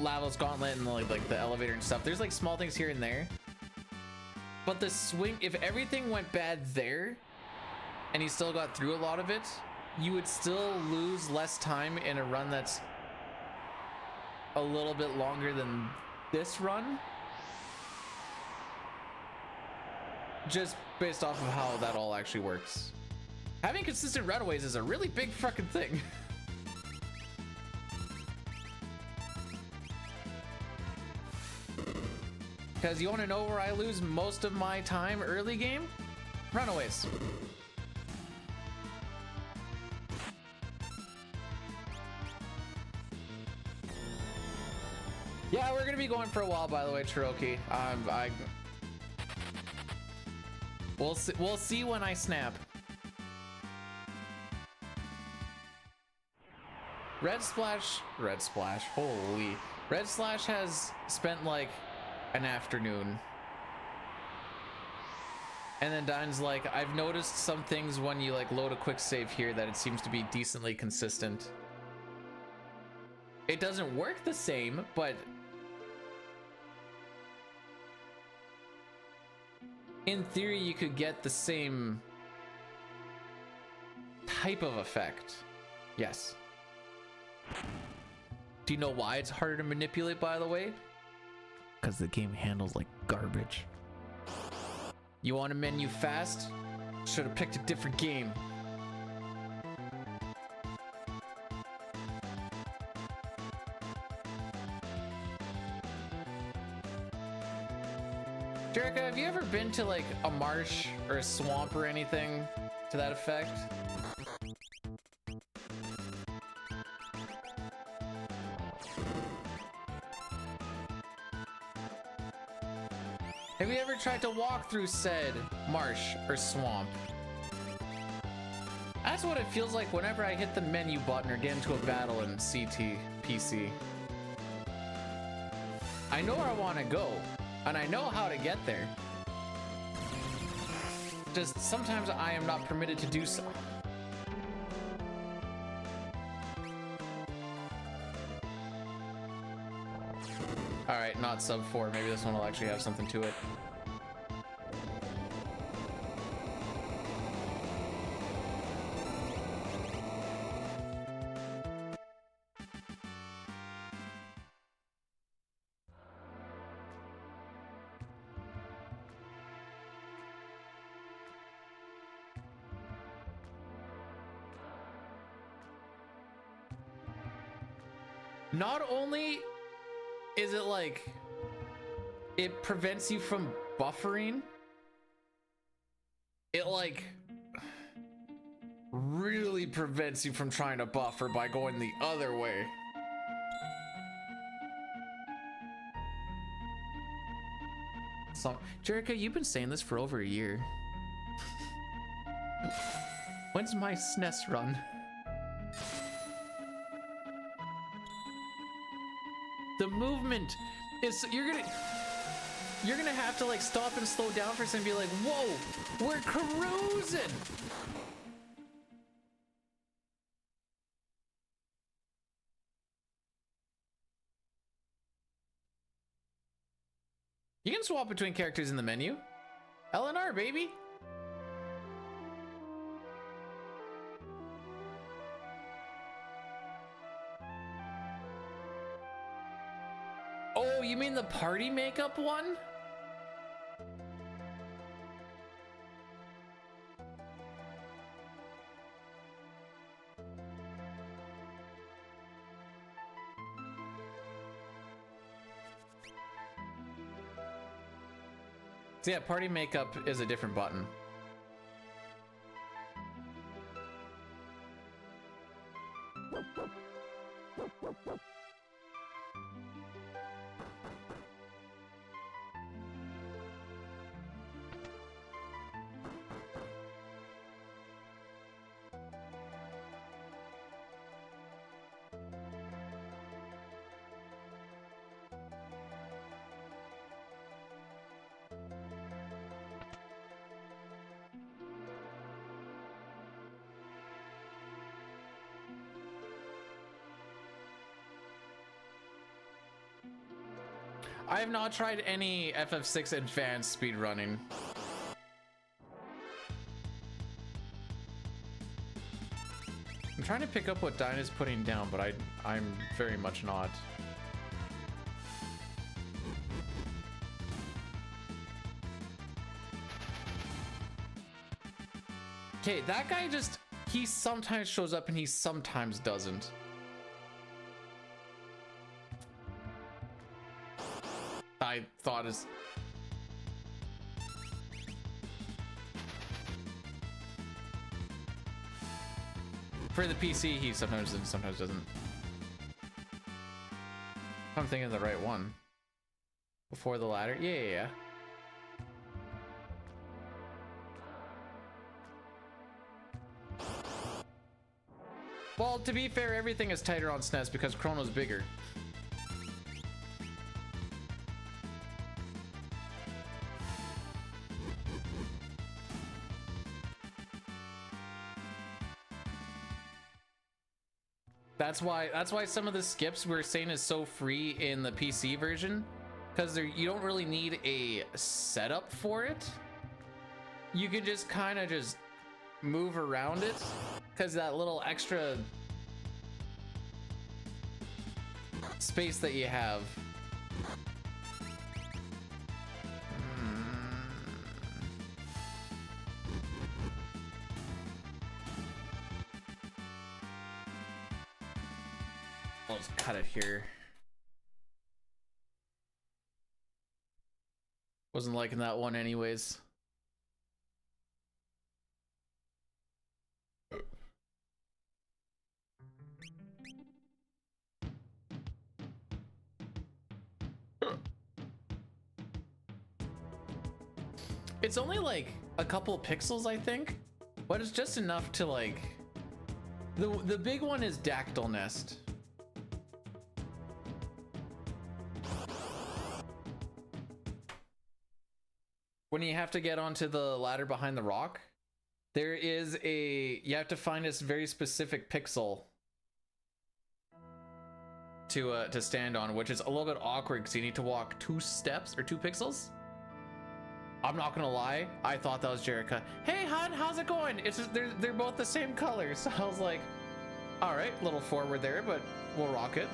Lavos Gauntlet and like the elevator and stuff. There's like small things here and there. But the swing, if everything went bad there and you still got through a lot of it, you would still lose less time in a run that's a little bit longer than this run. Just based off of how that all actually works. Having consistent rutaways is a really big fucking thing. Because you want to know where I lose most of my time early game? Runaways. Yeah, we're gonna be going for a while, by the way, Cherokee. We'll see when I snap. Red Splash, holy. Red Slash has spent like an afternoon. And then Dine's like, I've noticed some things when you like load a quick save here that it seems to be decently consistent. It doesn't work the same, but in theory you could get the same type of effect. Yes. Do you know why it's harder to manipulate, by the way? Because the game handles like garbage. You want a menu fast? Should have picked a different game. Jerica, have you ever been to like a marsh or a swamp or anything to that effect? Have you ever tried to walk through said marsh or swamp? That's what it feels like whenever I hit the menu button or get into a battle in PC. I know where I want to go, and I know how to get there. Just sometimes I am not permitted to do so. Alright, not sub 4. Maybe this one will actually have something to it. Not only is it like it prevents you from buffering, it like really prevents you from trying to buffer by going the other way. So, Jerica, you've been saying this for over a year. When's my SNES run? The movement is, you're gonna have to like stop and slow down for a second and be like, whoa, we're cruising. You can swap between characters in the menu. LNR, baby. Oh, you mean the party makeup one? So yeah, party makeup is a different button. I have not tried any FF6 advanced speedrunning. I'm trying to pick up what Dinah's putting down, but I'm very much not. Okay, that guy just, he sometimes shows up and he sometimes doesn't. I thought is for the PC he sometimes doesn't. I'm thinking of the right one. Before the ladder? Yeah. Well, to be fair, everything is tighter on SNES because Chrono's bigger. That's why some of the skips we're saying is so free in the PC version, because you don't really need a setup for it. You can just kind of just move around it, because that little extra space that you have. I'll just cut it here. Wasn't liking that one anyways. It's only like a couple pixels, I think, but it's just enough to like. The big one is Dactyl Nest. When you have to get onto the ladder behind the rock, there is you have to find this very specific pixel to stand on, which is a little bit awkward because you need to walk 2 steps or 2 pixels. I'm not gonna lie, I thought that was Jerica. Hey hon, how's it going? It's just, they're both the same color, so I was like, all right, a little forward there, but we'll rock it.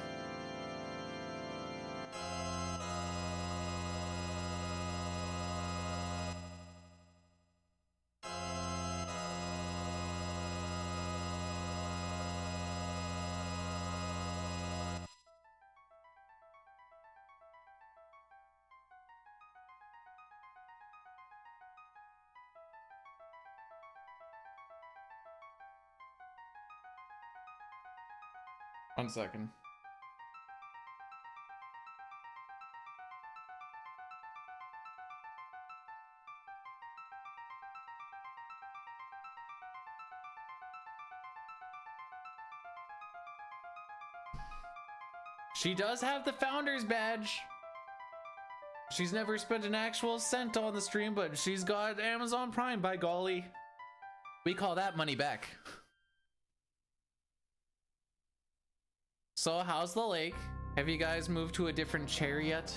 1 second. She does have the founder's badge. She's never spent an actual cent on the stream, but she's got Amazon Prime, by golly. We call that money back. So how's the lake? Have you guys moved to a different chair yet?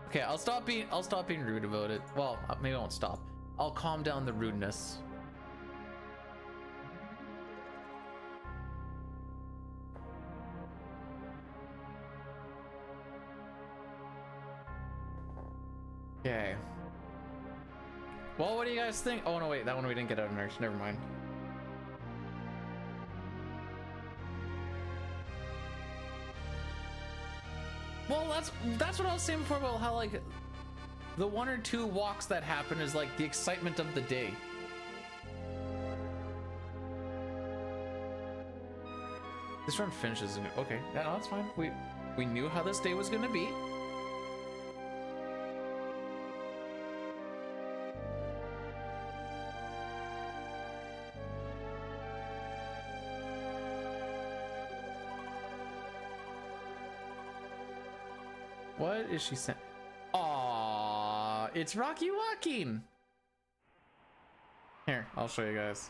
Okay, I'll stop being rude about it. Well, maybe I won't stop. I'll calm down the rudeness. Okay. Well, what do you guys think? Oh no, wait, that one we didn't get out of nurse. Never mind. Well, that's what I was saying before about how like the 1 or 2 walks that happen is like the excitement of the day. This run finishes. Okay, yeah, no, that's fine. We knew how this day was gonna be. What is she saying? Aww, it's Rocky walking. Here, I'll show you guys.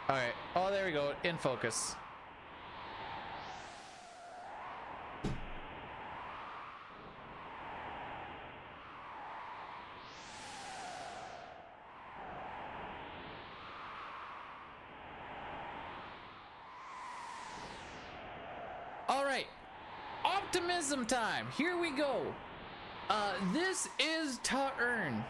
All right. Oh, there we go. In focus. All right, optimism time. Here we go. This is to earn.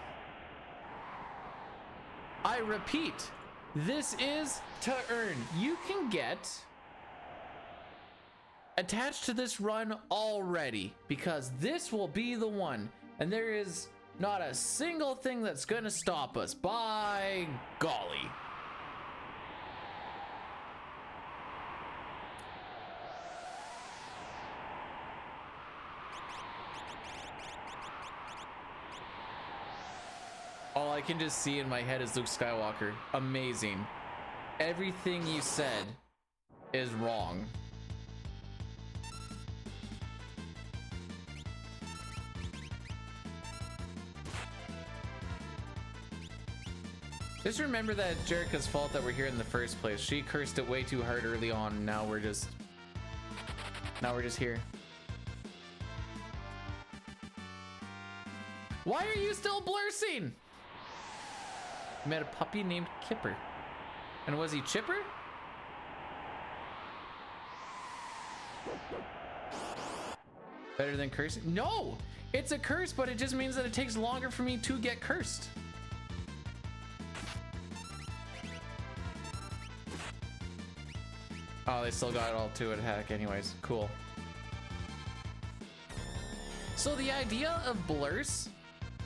I repeat, this is to earn. You can get attached to this run already because this will be the one. And there is not a single thing that's gonna stop us. By golly. All I can just see in my head is Luke Skywalker. Amazing. Everything you said is wrong. Just remember that Jerica's fault that we're here in the first place. She cursed it way too hard early on, and now we're just here. Why are you still blursing? Met a puppy named Kipper. And was he chipper? Better than cursing? No! It's a curse, but it just means that it takes longer for me to get cursed. Oh, they still got all 2 attack anyways. Cool. So the idea of blurs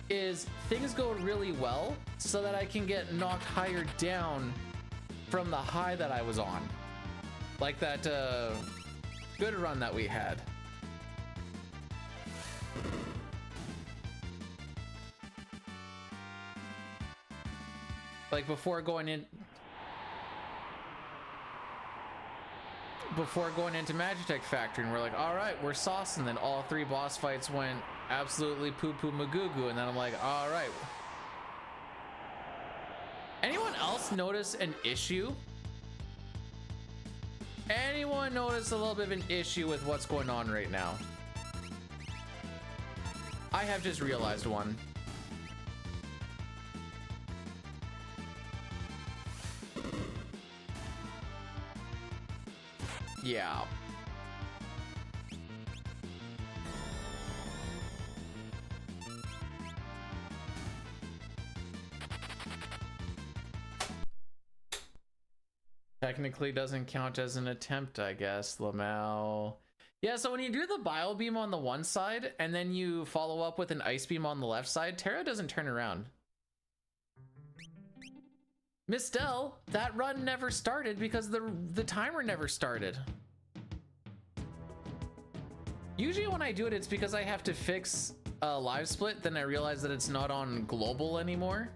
is things go really well so that I can get knocked higher down from the high that I was on. Like that good run that we had. Like before going into Magitech Factory, and we're like, all right, we're sauce, and then all 3 boss fights went absolutely poo-poo magoo-goo, and then I'm like, all right. Anyone else notice an issue? Anyone notice a little bit of an issue with what's going on right now? I have just realized one. Yeah. Technically doesn't count as an attempt, I guess, Lamau. Yeah, so when you do the bio beam on the one side and then you follow up with an ice beam on the left side, Terra doesn't turn around. Miss Dell, that run never started because the timer never started. Usually when I do it, it's because I have to fix a live split, then I realize that it's not on global anymore.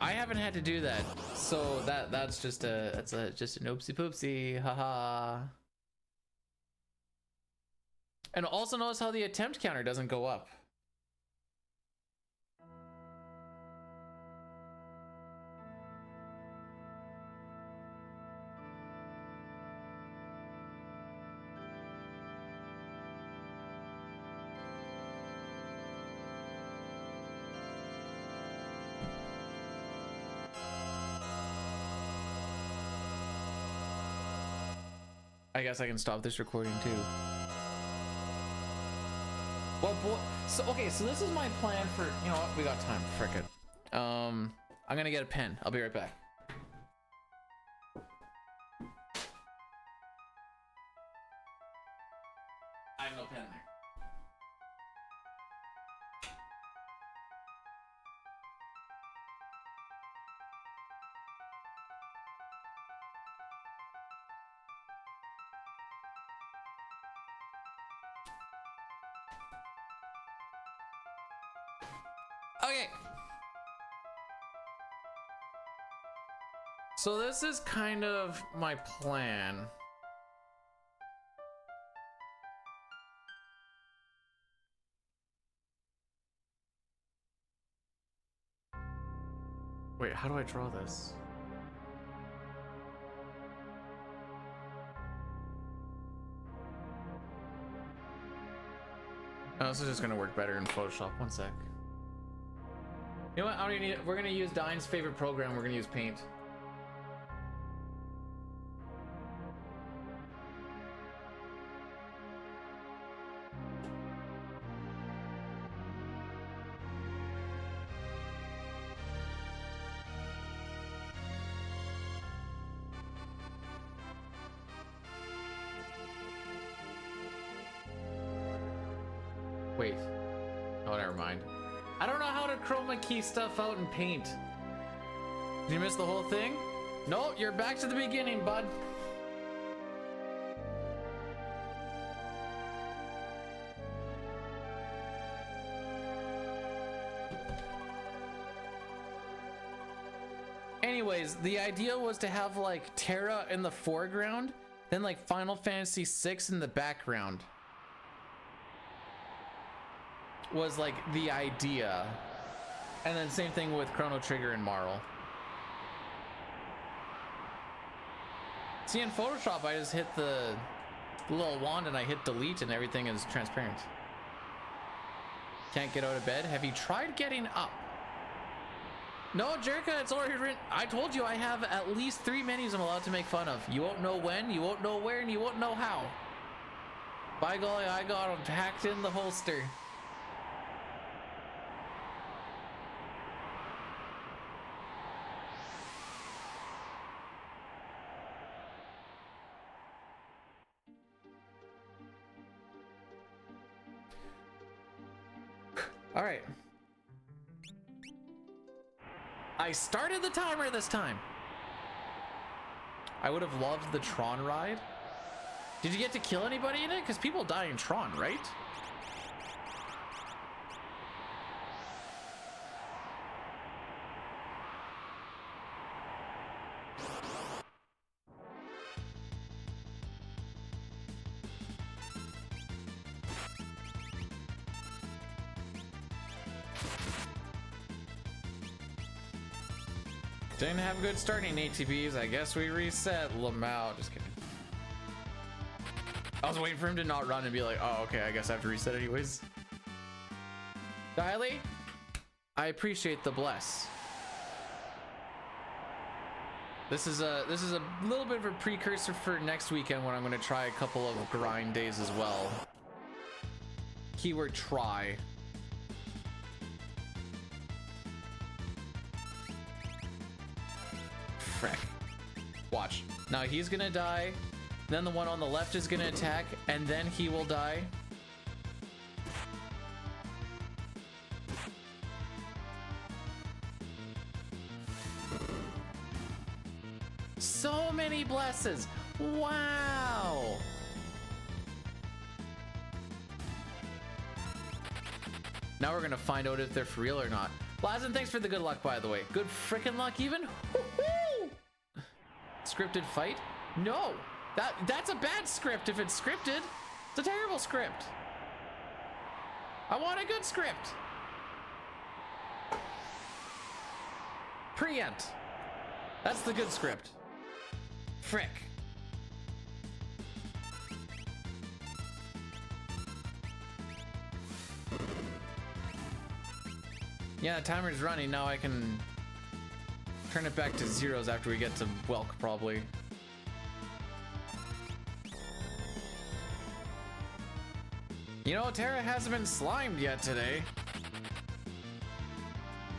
I haven't had to do that, so that's just just an oopsie poopsie, haha. And also notice how the attempt counter doesn't go up. I guess I can stop this recording too. Well, boy, so okay, so this is my plan for, you know what, we got time, frick it. I'm gonna get a pen. I'll be right back. I have no pen there. Okay. So this is kind of my plan. Wait, how do I draw this? Oh, this is just gonna work better in Photoshop. One sec. You know what? I don't even need it. We're gonna use Dine's favorite program. We're gonna use Paint. Wait. Oh, never mind. I don't know how to chroma key stuff out in Paint. Did you miss the whole thing? No, you're back to the beginning, bud. Anyways, the idea was to have like Terra in the foreground, then like Final Fantasy VI in the background. Was like the idea, and then same thing with Chrono Trigger and Marl. See, in Photoshop I just hit the little wand and I hit delete and everything is transparent. Can't get out of bed. Have you tried getting up? No, Jerka, it's already written. I told you I have at least 3 menus I'm allowed to make fun of. You won't know when, you won't know where, and you won't know how. By golly, I got them packed in the holster. All right. I started the timer this time. I would have loved the Tron ride. Did you get to kill anybody in it? Because people die in Tron, right? Didn't have good starting ATPs. I guess we reset Lamau. Just kidding. I was waiting for him to not run and be like, oh, okay, I guess I have to reset anyways. Diley, I appreciate the bless. This is a little bit of a precursor for next weekend when I'm going to try a couple of grind days as well. Keyword try. Frick. Watch. Now he's gonna die, then the one on the left is gonna attack, and then he will die. So many blesses. Wow. Now we're gonna find out if they're for real or not. Blazen, thanks for the good luck, by the way. Good freaking luck even. Scripted fight? No, that's a bad script. If it's scripted, it's a terrible script. I want a good script. Preempt. That's the good script. Frick. Yeah, the timer's running. Now I can turn it back to zeros after we get to Welk, probably. You know, Terra hasn't been slimed yet today.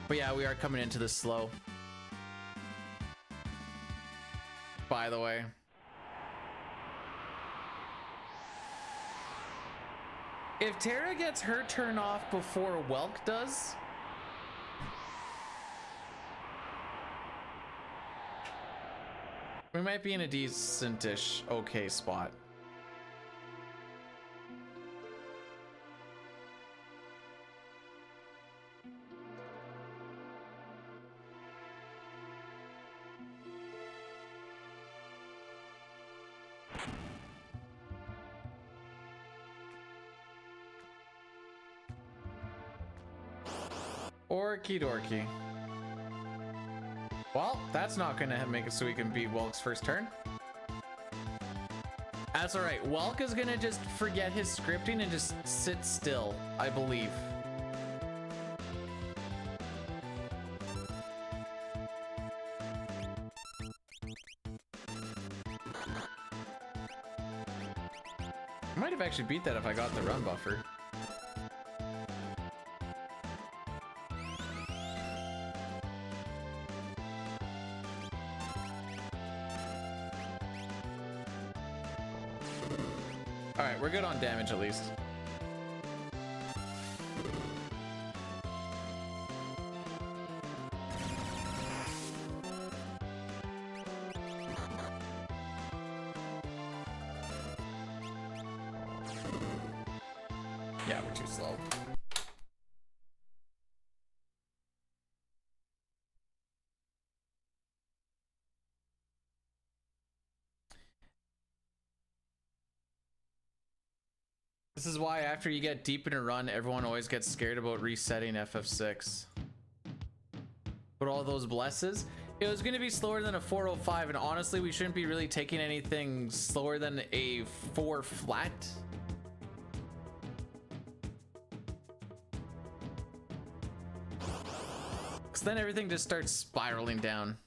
But yeah, we are coming into this slow. By the way. If Terra gets her turn off before Welk does, we might be in a decent-ish okay spot. Orky dorky. Well, that's not gonna make it so we can beat Welk's first turn. That's alright. Welk is gonna just forget his scripting and just sit still, I believe. I might have actually beat that if I got the run buffer. Alright, we're good on damage at least. Yeah, we're too slow. This is why after you get deep in a run, everyone always gets scared about resetting FF6. But all those blesses, it was going to be slower than a 405, and honestly, we shouldn't be really taking anything slower than a 4 flat. Because then everything just starts spiraling down.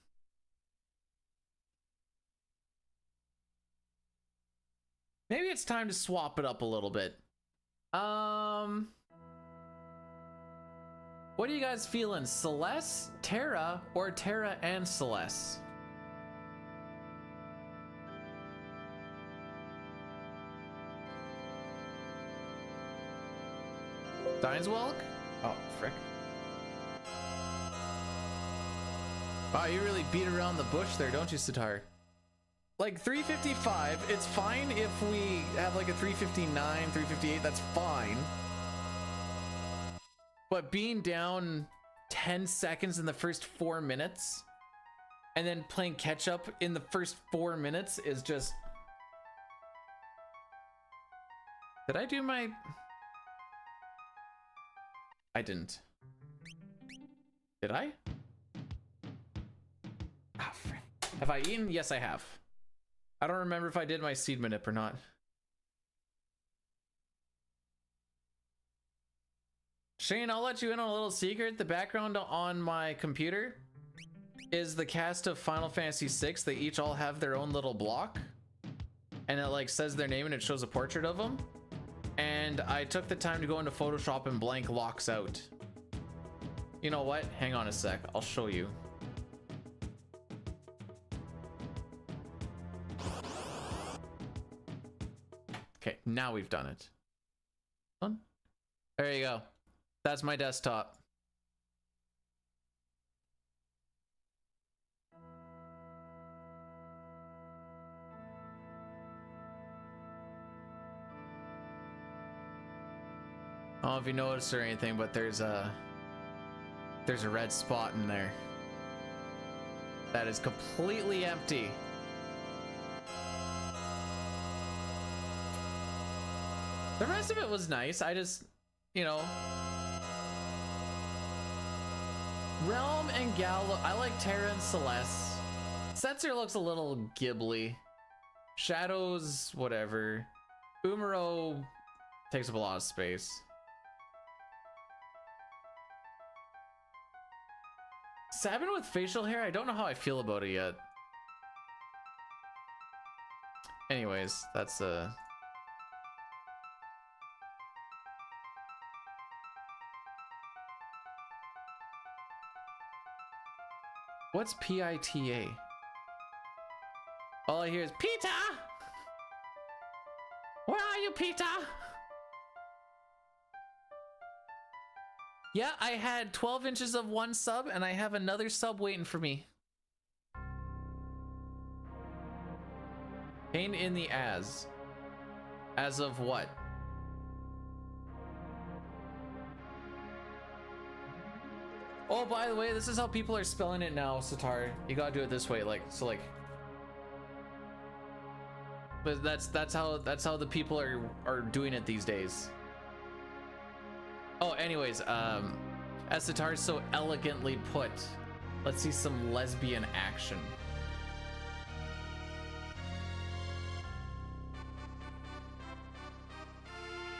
Maybe it's time to swap it up a little bit. What are you guys feeling? Celeste, Terra, or Terra and Celeste? Dineswalk? Oh, frick. Wow, you really beat around the bush there, don't you, Sitar? Like 355, it's fine if we have like a 359, 358, that's fine. But being down 10 seconds in the first 4 minutes and then playing catch up in the first 4 minutes is just... Did I do my... I didn't. Did I? Oh, frick. Have I eaten? Yes, I have. I don't remember if I did my seed manip or not. Shane, I'll let you in on a little secret. The background on my computer is the cast of Final Fantasy VI. They each all have their own little block. And it like says their name and it shows a portrait of them. And I took the time to go into Photoshop and blank locks out. You know what? Hang on a sec. I'll show you. Okay, now we've done it. There you go. That's my desktop. I don't know if you noticed or anything, but there's a red spot in there that is completely empty. The rest of it was nice. I just, you know, Realm and Gallo. I like Terra and Celeste. Setzer looks a little Ghibli. Shadows, whatever. Umaro takes up a lot of space. Sabin with facial hair? I don't know how I feel about it yet. Anyways, that's What's PITA? All I hear is Pita! Where are you, Pita? Yeah, I had 12 inches of one sub and I have another sub waiting for me. Pain in the ass. As of what? Oh, by the way, this is how people are spelling it now, Sitar. You gotta do it this way, like, so like. But that's how the people are doing it these days. Oh, anyways, as Sitar so elegantly put, let's see some lesbian action.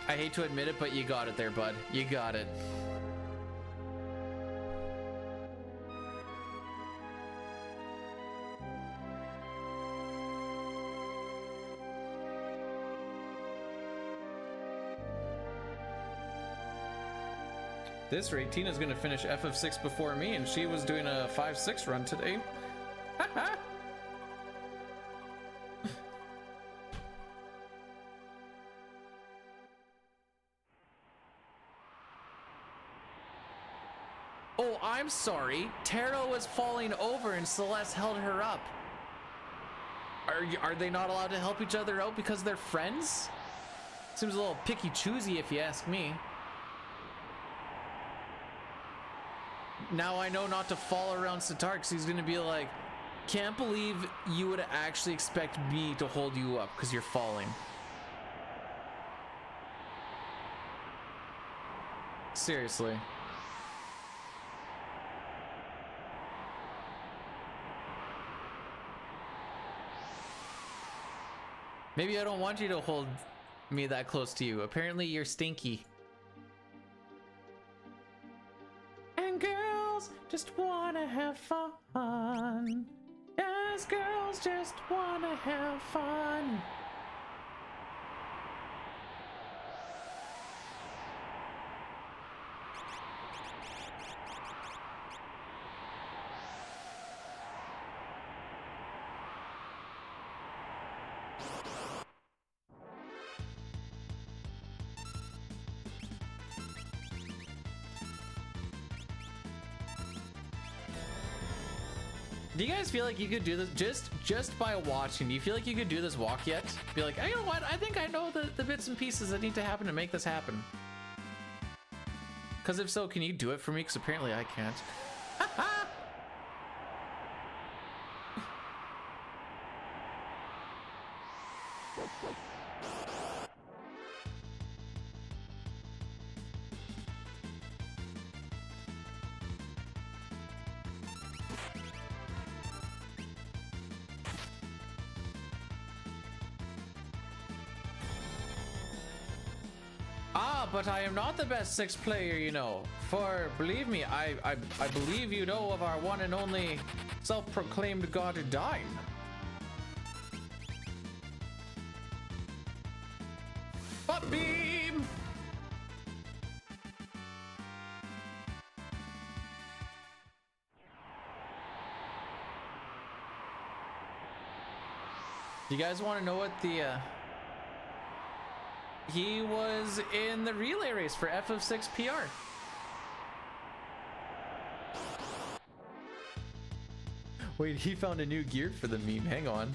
I hate to admit it, but you got it there, bud. You got it. This rate, Tina's gonna finish FF6 before me, and she was doing a 5-6 run today. Oh, I'm sorry. Terra was falling over and Celeste held her up. Are they not allowed to help each other out because they're friends? Seems a little picky-choosy if you ask me. Now I know not to fall around Sitar because he's gonna be like, can't believe you would actually expect me to hold you up because you're falling. Seriously. Maybe I don't want you to hold me that close to you. Apparently you're stinky. And girls just wanna have fun. Yes, girls just wanna have fun. Do you guys feel like you could do this just by watching? Do you feel like you could do this walk yet? Be like, you know what? I think I know the bits and pieces that need to happen to make this happen. Because if so, can you do it for me? Because apparently I can't. But I am not the best sixth player, you know. For believe me, I believe you know of our one and only self-proclaimed god Dime. Butt beam! You guys want to know what the he was in the relay race for FF6 PR. Wait, he found a new gear for the meme. Hang on.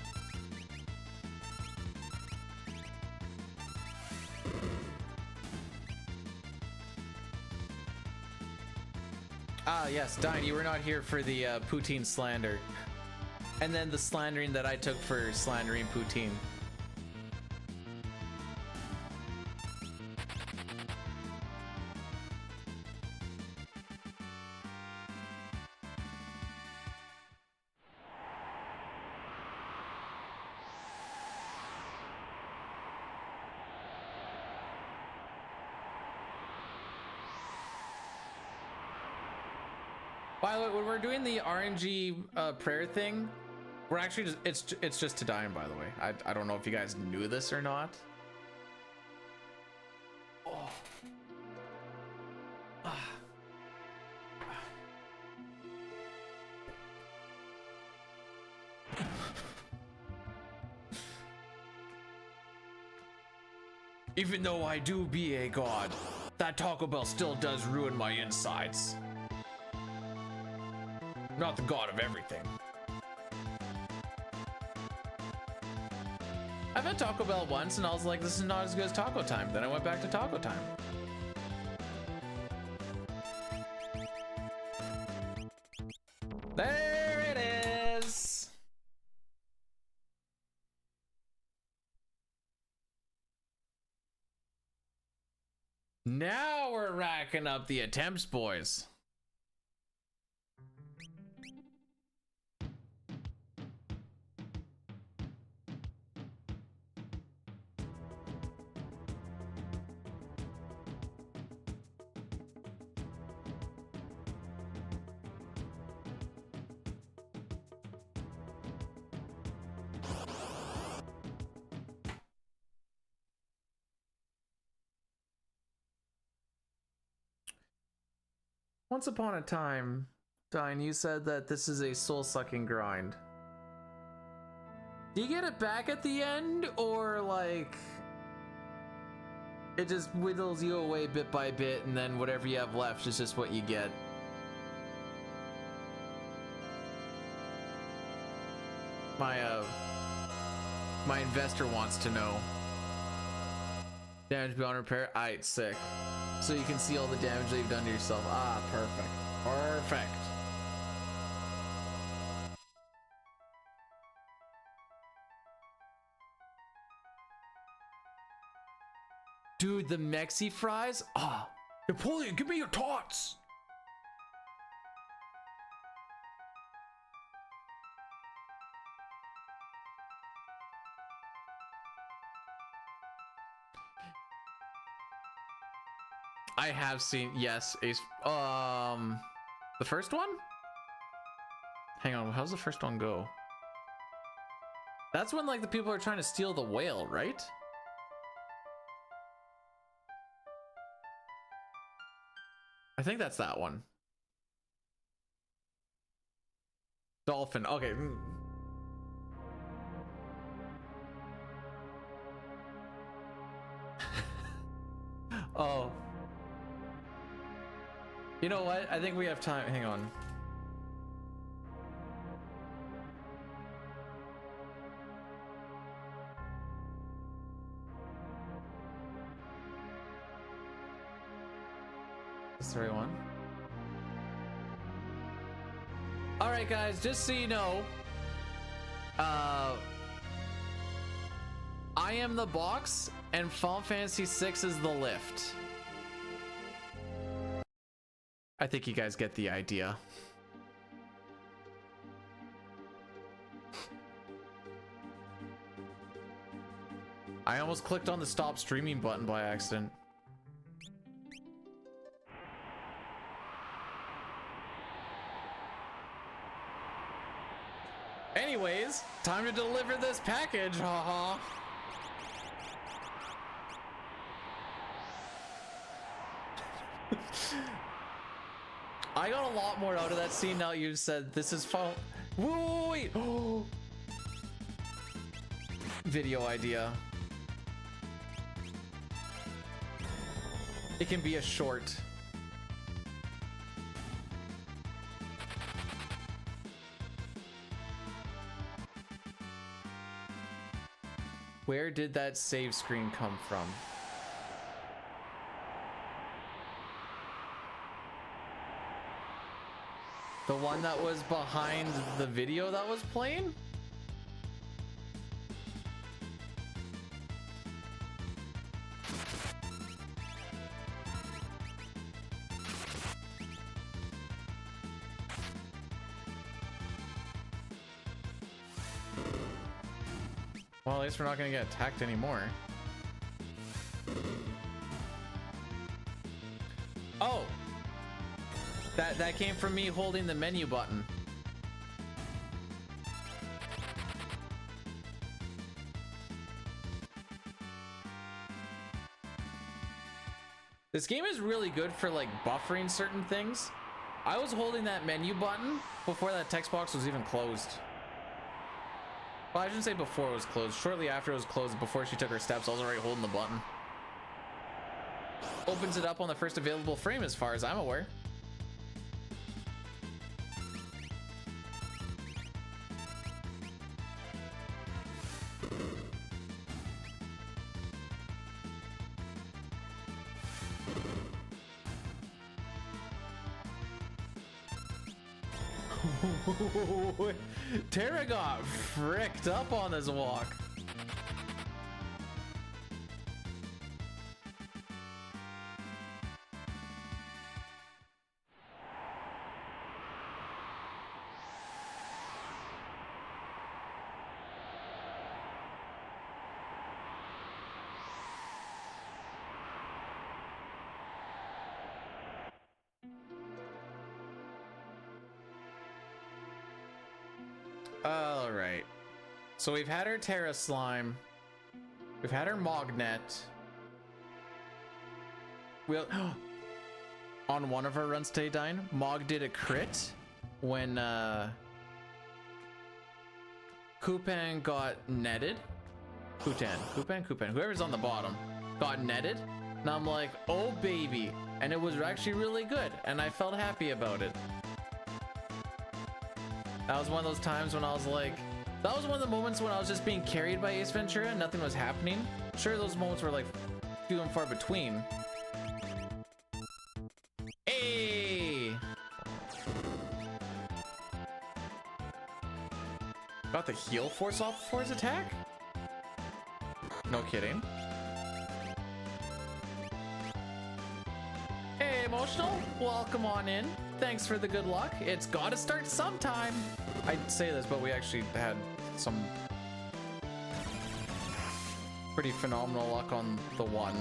Ah, yes, Dine, you were not here for the Poutine slander. And then the slandering that I took for slandering Poutine. By the way, when we're doing the RNG prayer thing, we're actually just it's just to Dime, by the way. I don't know if you guys knew this or not. Oh. Ah. Even though I do be a god, that Taco Bell still does ruin my insides. Not the god of everything. I've had Taco Bell once and I was like, this is not as good as Taco Time. Then I went back to Taco Time. There it is. Now we're racking up the attempts, boys. Once upon a time, Dine, you said that this is a soul-sucking grind. Do you get it back at the end, or like it just whittles you away bit by bit, and then whatever you have left is just what you get? My investor wants to know. Damage beyond repair. Aight, sick. So you can see all the damage that you've done to yourself. Ah, perfect. Perfect. Dude, the Mexi fries? Ah, Napoleon, give me your tots. I have seen, yes, Ace. The first one? Hang on, how's the first one go? That's when like the people are trying to steal the whale, right? I think that's that one. Dolphin, okay. Oh. You know what? I think we have time. Hang on. That's the right one. All right, guys, just so you know, I am the box and Final Fantasy VI is the lift. I think you guys get the idea. I almost clicked on the stop streaming button by accident. Anyways, time to deliver this package, haha. I got a lot more out of that scene now you said this is fun. Whoa, wait. Oh. Video idea. It can be a short. Where did that save screen come from? The one that was behind the video that was playing? Well, at least we're not gonna get attacked anymore. Oh! That came from me holding the menu button. This game is really good for like buffering certain things. I was holding that menu button before that text box was even closed. Well, I shouldn't say before it was closed. Shortly after it was closed, before she took her steps, I was already holding the button. Opens it up on the first available frame as far as I'm aware. Terra got fricked up on this walk. All right, so we've had our Terra Slime, we've had our Mognet. We'll on one of our runs today, Dine, Mog did a crit when Kupan got netted. Kupan, whoever's on the bottom got netted, and I'm like, oh baby, and it was actually really good, and I felt happy about it. That was one of those times when I was like, that was one of the moments when I was just being carried by Ace Ventura and nothing was happening. Sure, those moments were like few and far between. Hey! Got the heal force off before his attack? No kidding. Hey, Emotional, welcome on in. Thanks for the good luck. It's gotta start sometime. I'd say this, but we actually had some pretty phenomenal luck on the one.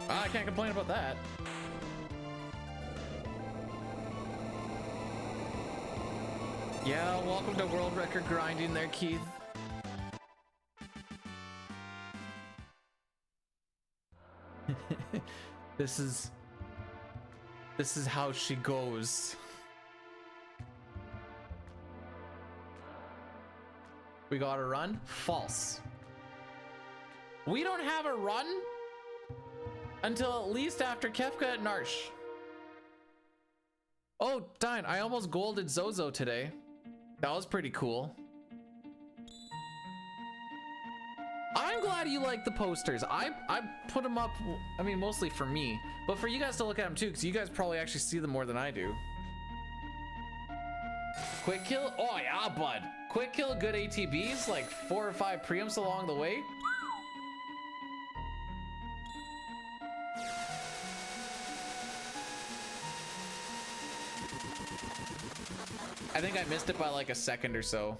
I can't complain about that. Yeah, welcome to world record grinding there, Keith. This is how she goes. We got a run? False. We don't have a run until at least after Kefka at Narsh. Oh, Dine, I almost golded Zozo today. That was pretty cool. I'm glad you like the posters. I put them up, I mean, mostly for me, but for you guys to look at them too, because you guys probably actually see them more than I do. Quick kill? Oh yeah, bud. Quick kill, good ATBs, like 4 or 5 preamps along the way. I think I missed it by like a second or so.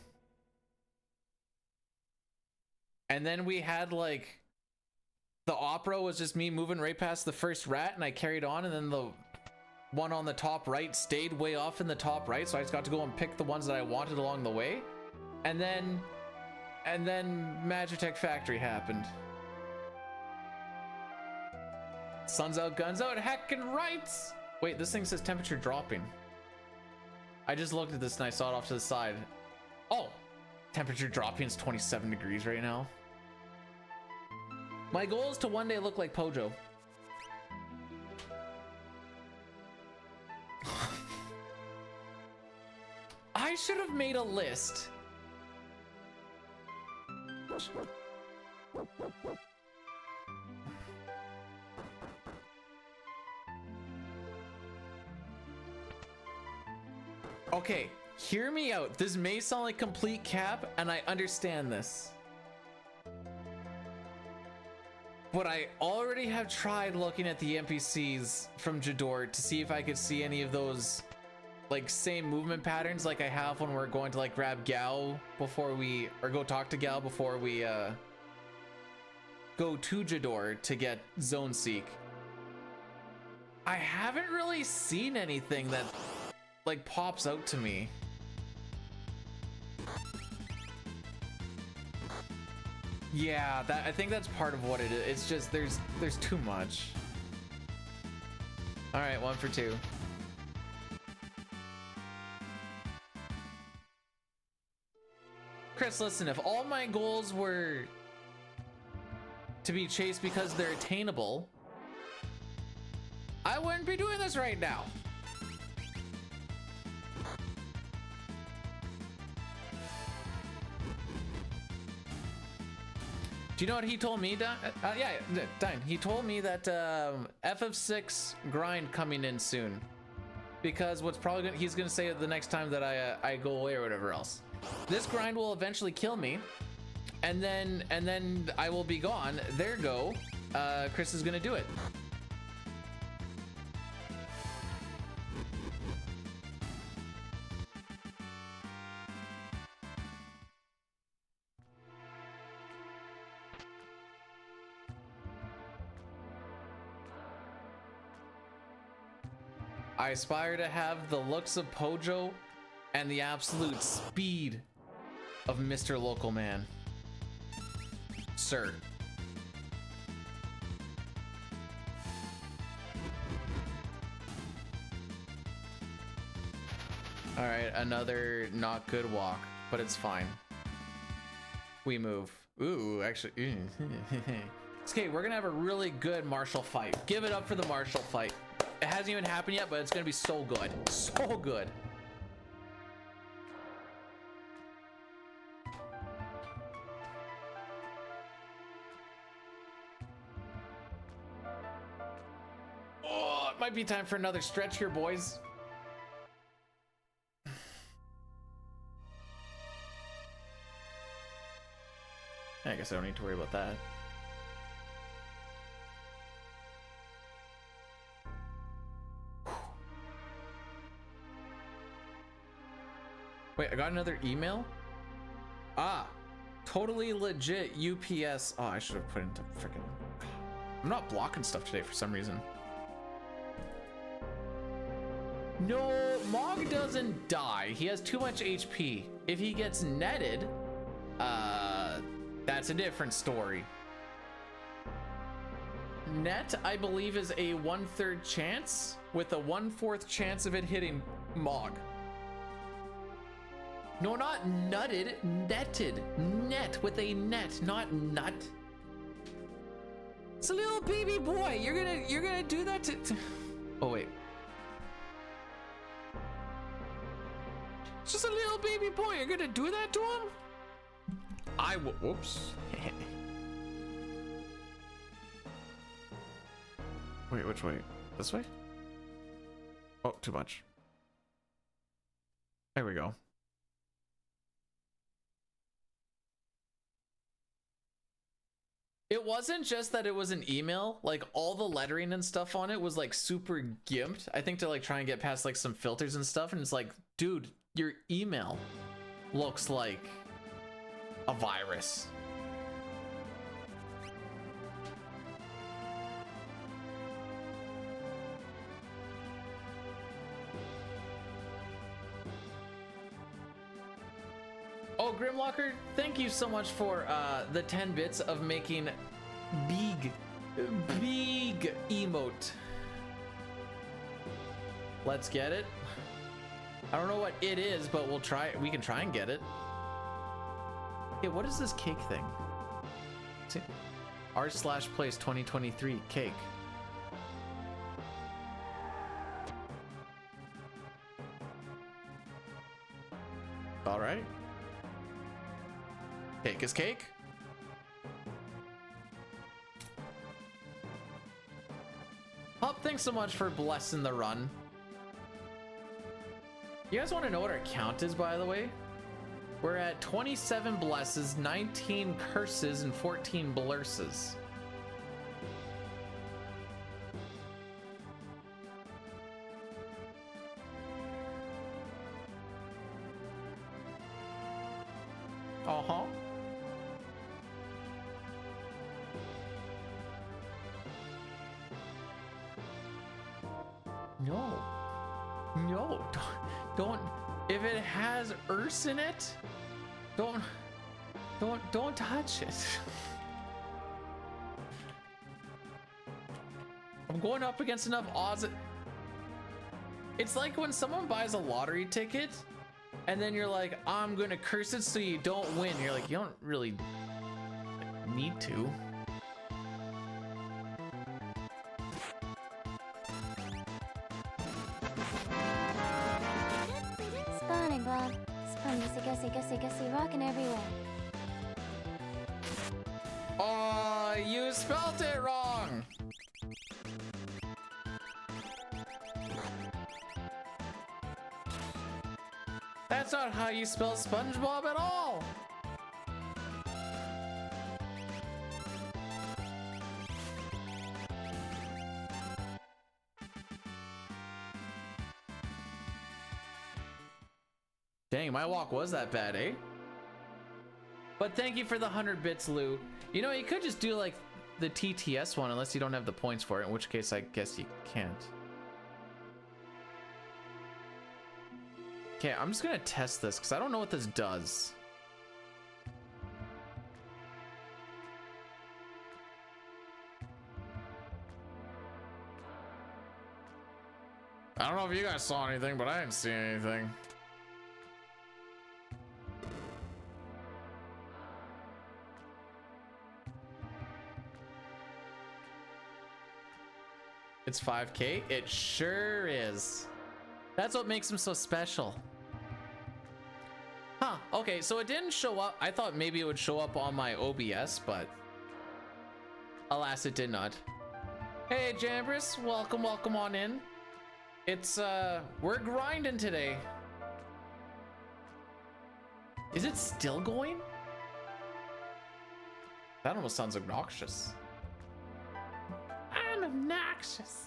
And then we had like, the opera was just me moving right past the first rat and I carried on, and then the one on the top right stayed way off in the top right, so I just got to go and pick the ones that I wanted along the way. And then Magitech Factory happened. Sun's out, guns out, heckin' rights! Wait, this thing says temperature dropping. I just looked at this and I saw it off to the side. Oh! Temperature dropping is 27 degrees right now. My goal is to one day look like Pojo. I should have made a list. Okay, hear me out. This may sound like complete cap, and I understand this. But I already have tried looking at the NPCs from Jador to see if I could see any of those like same movement patterns like I have when we're going to like grab Gao before we, or go talk to Gao before we go to Jador to get Zone Seek. I haven't really seen anything that like pops out to me. Yeah, I think that's part of what it is. It's just there's too much. All right, 1 for 2. Chris, listen, if all my goals were to be chased because they're attainable, I wouldn't be doing this right now. Do you know what he told me, Dine? Dine. He told me that FF6 grind coming in soon, because what's probably gonna, he's gonna say it the next time that I go away or whatever else. This grind will eventually kill me, and then I will be gone. There go. Chris is gonna do it. I aspire to have the looks of Pojo and the absolute speed of Mr. Local Man. Sir. All right, another not good walk, but it's fine. We move. Ooh, actually. Okay, we're gonna have a really good martial fight. Give it up for the martial fight. It hasn't even happened yet, but it's gonna be so good. So good. Oh, it might be time for another stretch here, boys. I guess I don't need to worry about that. Wait, I got another email? Ah, totally legit UPS. Oh, I should have put into freaking... I'm not blocking stuff today for some reason. No, Mog doesn't die. He has too much HP. If he gets netted, that's a different story. Net, I believe, is a 1/3 chance with a 1/4 chance of it hitting Mog. No, not nutted, netted. Net with a net, not nut. It's a little baby boy. You're gonna do that to... Oh wait. It's just a little baby boy. You're gonna do that to him? Whoops. Wait, which way? This way? Oh, too much. There we go. It wasn't just that it was an email, like all the lettering and stuff on it was like super gimped. I think to like try and get past like some filters and stuff, and it's like, dude, your email looks like a virus. Oh, Grimlocker, thank you so much for the 10 bits of making big emote. Let's get it. I don't know what it is, but we'll try it. We can try and get it. Hey, what is this cake thing? R/place 2023 cake. All right. Cake is cake. Pop, thanks so much for blessing the run. You guys want to know what our count is, by the way? We're at 27 blesses, 19 curses, and 14 blurses. Uh-huh. No. No, don't. If it has Urs in it, don't touch it. I'm going up against enough odds. It's like when someone buys a lottery ticket and then you're like, I'm gonna curse it so you don't win. You're like, you don't really need to. Spawning, Bob. Spawn, gussy, rocking everywhere. Oh, you spelled it wrong. That's not how you spell SpongeBob at all. Dang, my walk was that bad, eh? But thank you for the 100 bits, Lou. You know, you could just do like the TTS one unless you don't have the points for it, in which case I guess you can't. Okay, I'm just gonna test this because I don't know what this does. I don't know if you guys saw anything, but I didn't see anything. It's 5K? It sure is. That's what makes him so special. Huh, okay, so it didn't show up. I thought maybe it would show up on my OBS, but alas, it did not. Hey, Jambris, welcome on in. It's, we're grinding today. Is it still going? That almost sounds obnoxious. I'm obnoxious.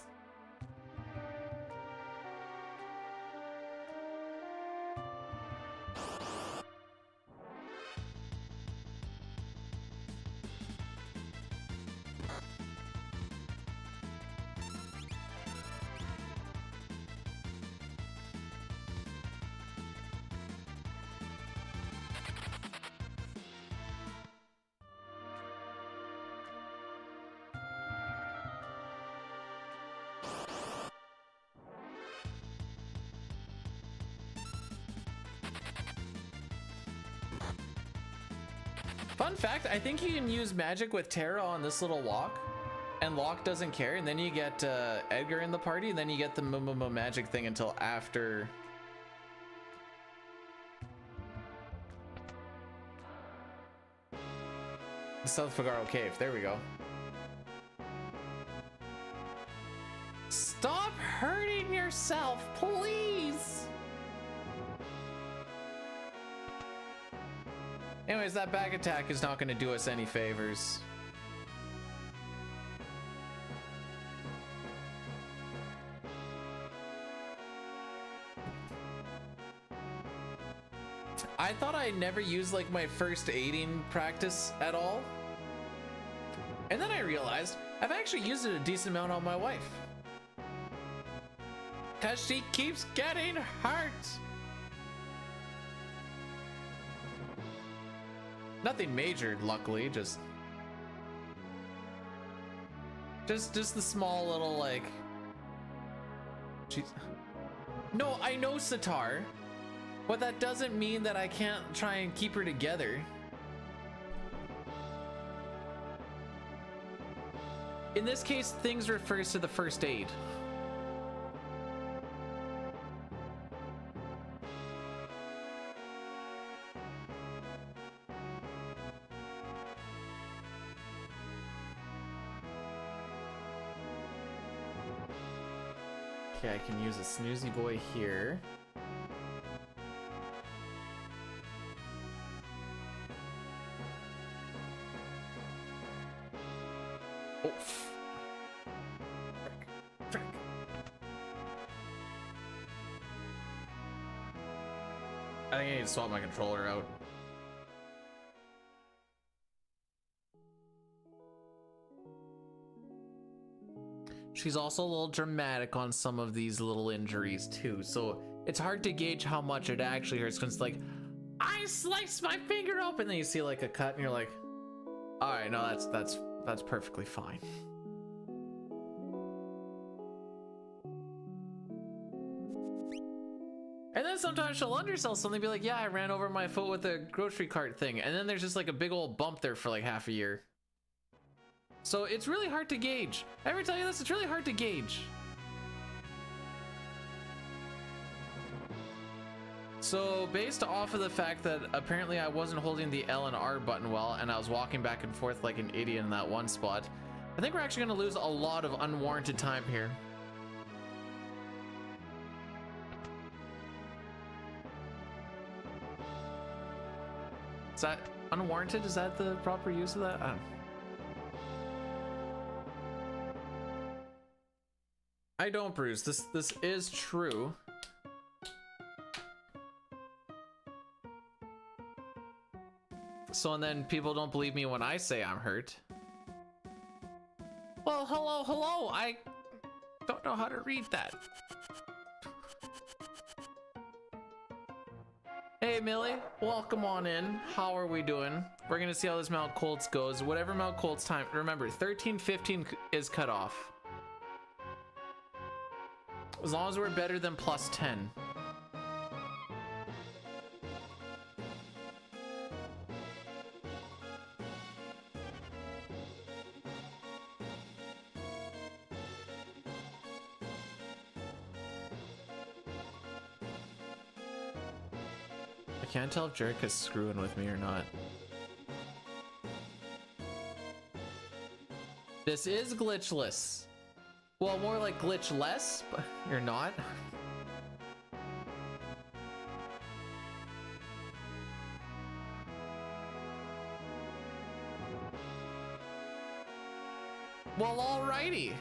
Fun fact, I think you can use magic with Terra on this little walk, and Locke doesn't care, and then you get Edgar in the party, and then you get the magic thing until after. The South Figaro Cave, there we go. hurting yourself, please. Anyways, that back attack is not going to do us any favors. I thought I never used like my first aiding practice at all. And then I realized I've actually used it a decent amount on my wife. Cause she keeps getting hurt. Nothing major, luckily, just the small little like jeez. No, I know Sitar, but that doesn't mean that I can't try and keep her together. In this case, things refers to the first aid. Okay, I can use a snoozy boy here. Oh, frick. I think I need to swap my controller out. She's also a little dramatic on some of these little injuries too, so it's hard to gauge how much it actually hurts because it's like, I sliced my finger open, then you see like a cut and you're like, all right, no, that's perfectly fine. And then sometimes she'll undersell something, be like, yeah, I ran over my foot with a grocery cart thing, and then there's just like a big old bump there for like half a year. So it's really hard to gauge. I ever tell you this? It's really hard to gauge. So based off of the fact that apparently I wasn't holding the L and R button well and I was walking back and forth like an idiot in that one spot, I think we're actually going to lose a lot of unwarranted time here. Is that unwarranted? Is that the proper use of that? I don't, Bruce. This is true. So, and then people don't believe me when I say I'm hurt. Well, hello. I don't know how to read that. Hey, Millie. Welcome on in. How are we doing? We're gonna see how this Mount Colts goes. Whatever Mount Colts time. Remember, 13:15 is cut off. As long as we're better than +10. I can't tell if Jerick is screwing with me or not. This is glitchless. Well, more like glitchless, but you're not. Well, alrighty.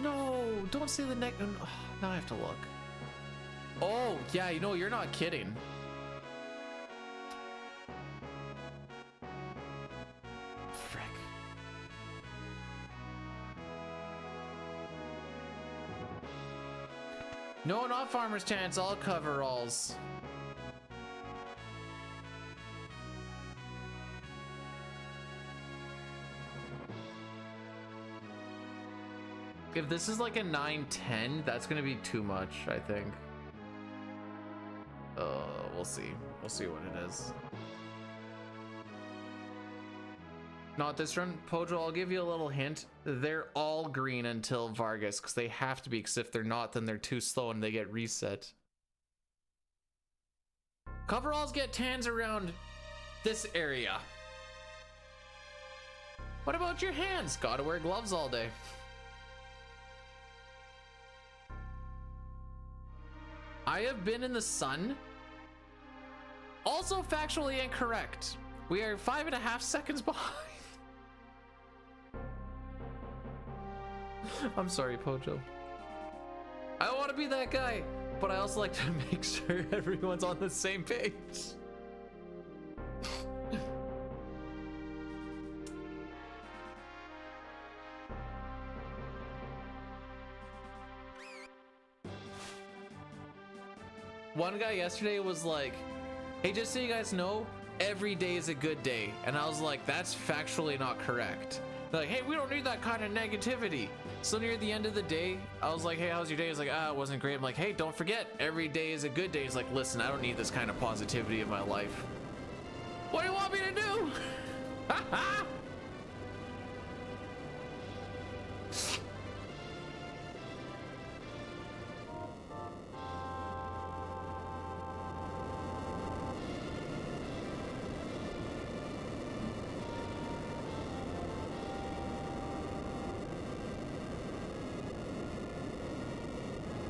No, don't say the neck. Oh, now I have to look. Oh, yeah, you know, you're not kidding. Frick. No, not Farmer's Chance, all coveralls. If this is like a 9-10, that's gonna be too much, I think. We'll see. We'll see what it is. Not this run, Pojo, I'll give you a little hint. They're all green until Vargas, because they have to be, because if they're not, then they're too slow and they get reset. Coveralls get tans around this area. What about your hands? Gotta wear gloves all day. I have been in the sun. Also factually incorrect. We are 5.5 seconds behind. I'm sorry, Pojo. I don't want to be that guy, but I also like to make sure everyone's on the same page. One guy yesterday was like, hey, just so you guys know, every day is a good day. And I was like, that's factually not correct. They're like, hey, we don't need that kind of negativity. So near the end of the day, I was like, hey, how's your day? He's like, it wasn't great. I'm like, hey, don't forget, every day is a good day. He's like, listen, I don't need this kind of positivity in my life. What do you want me to do?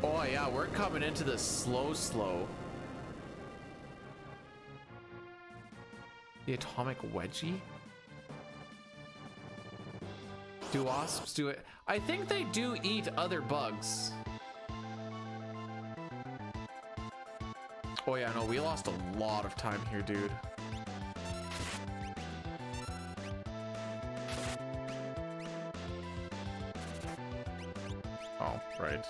Oh yeah, we're coming into this slow. The atomic wedgie? Do wasps do it? I think they do eat other bugs. Oh yeah, no, we lost a lot of time here, dude. Oh, right.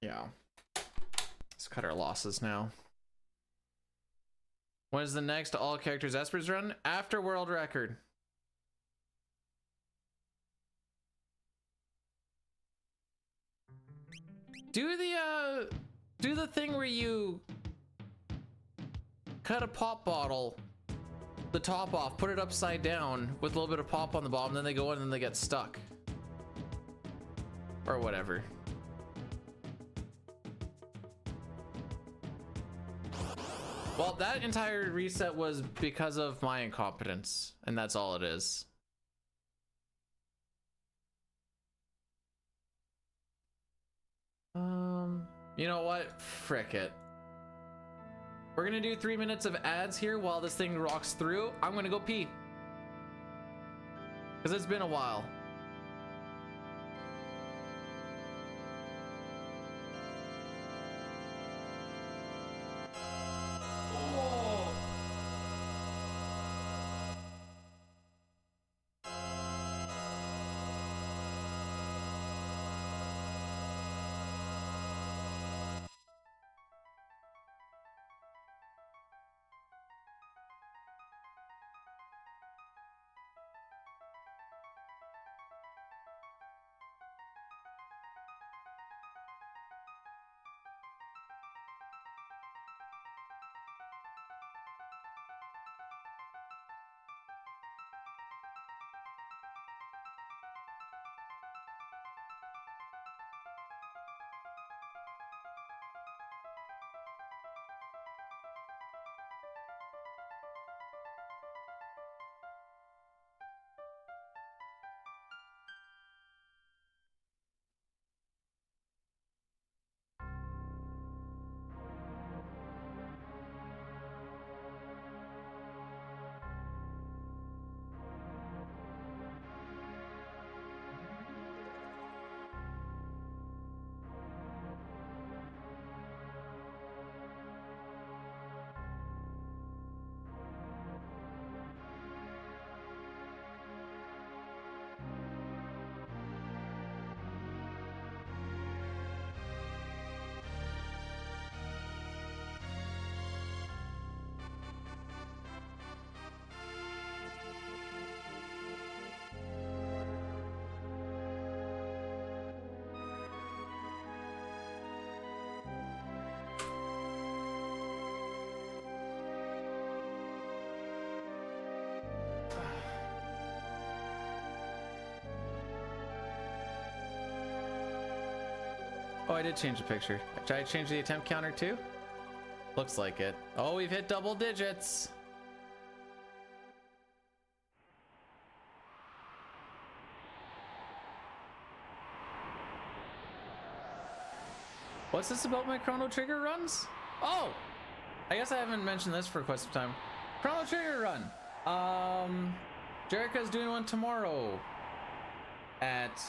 Yeah. Let's cut our losses now. When is the next all characters Espers run? After world record. Do the thing where you cut a pop bottle, the top off, put it upside down with a little bit of pop on the bottom, then they go in and they get stuck. Or whatever. Well, that entire reset was because of my incompetence, and that's all it is. You know what? Frick it. We're gonna do 3 minutes of ads here while this thing rocks through. I'm gonna go pee. Because it's been a while. Oh, I did change the picture. Did I change the attempt counter too? Looks like it. Oh, we've hit double digits. What's this about my Chrono Trigger runs? Oh, I guess I haven't mentioned this for quite some time. Chrono Trigger run. Jerica's doing one tomorrow at...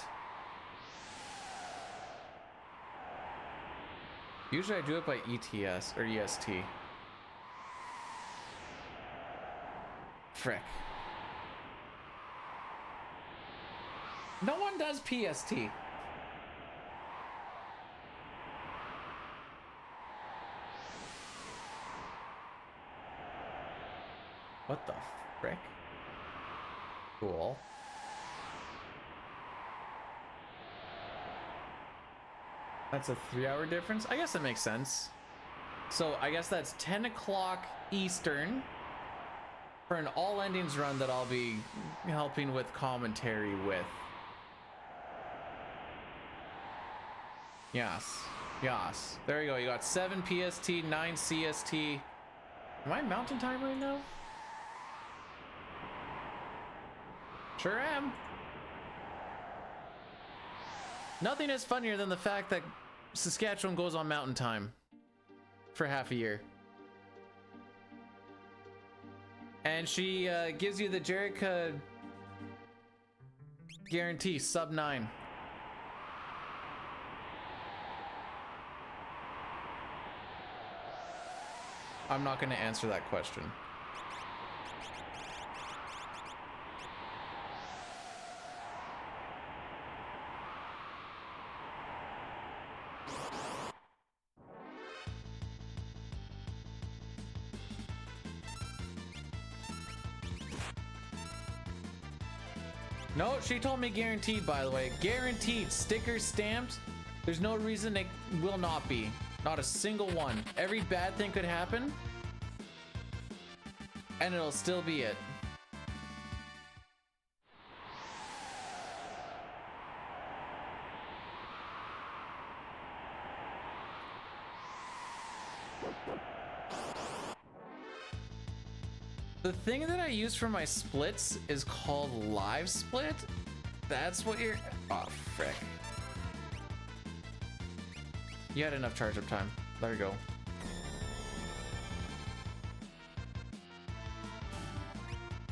Usually I do it by ETS or EST. Frick. No one does PST. What the frick? Cool. That's a 3-hour difference? I guess that makes sense. So I guess that's 10 o'clock Eastern for an all endings run that I'll be helping with commentary with. Yes. Yes. There you go. You got 7 PST, 9 CST. Am I mountain time right now? Sure am. Nothing is funnier than the fact that Saskatchewan goes on mountain time for half a year. And she gives you the Jerica guarantee, sub 9. I'm not going to answer that question. No, she told me guaranteed, by the way. Guaranteed. Sticker stamped. There's no reason it will not be. Not a single one. Every bad thing could happen, and it'll still be it. The thing that I use for my splits is called live split. That's what you're... Oh, frick. You had enough charge up time. Let her go.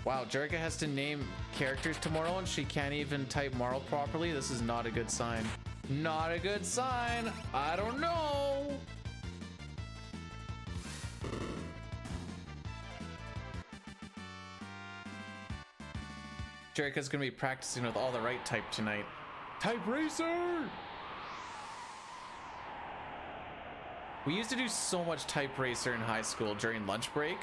Wow, Jerica has to name characters tomorrow and she can't even type Marl properly. This is not a good sign. Not a good sign. I don't know. Jerica's gonna be practicing with all the right type tonight. Type racer! We used to do so much type racer in high school during lunch break.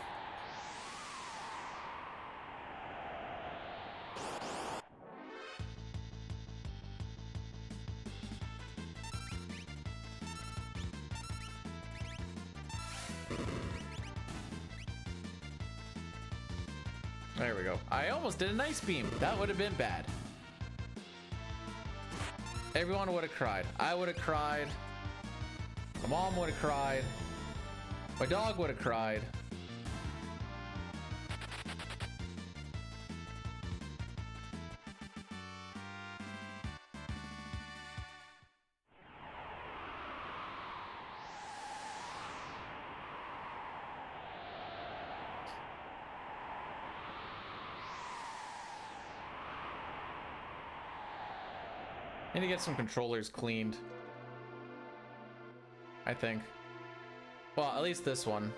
There we go. I almost did a nice beam. That would have been bad. Everyone would have cried. I would have cried. My mom would have cried. My dog would have cried. Need to get some controllers cleaned, I think. Well, at least this one.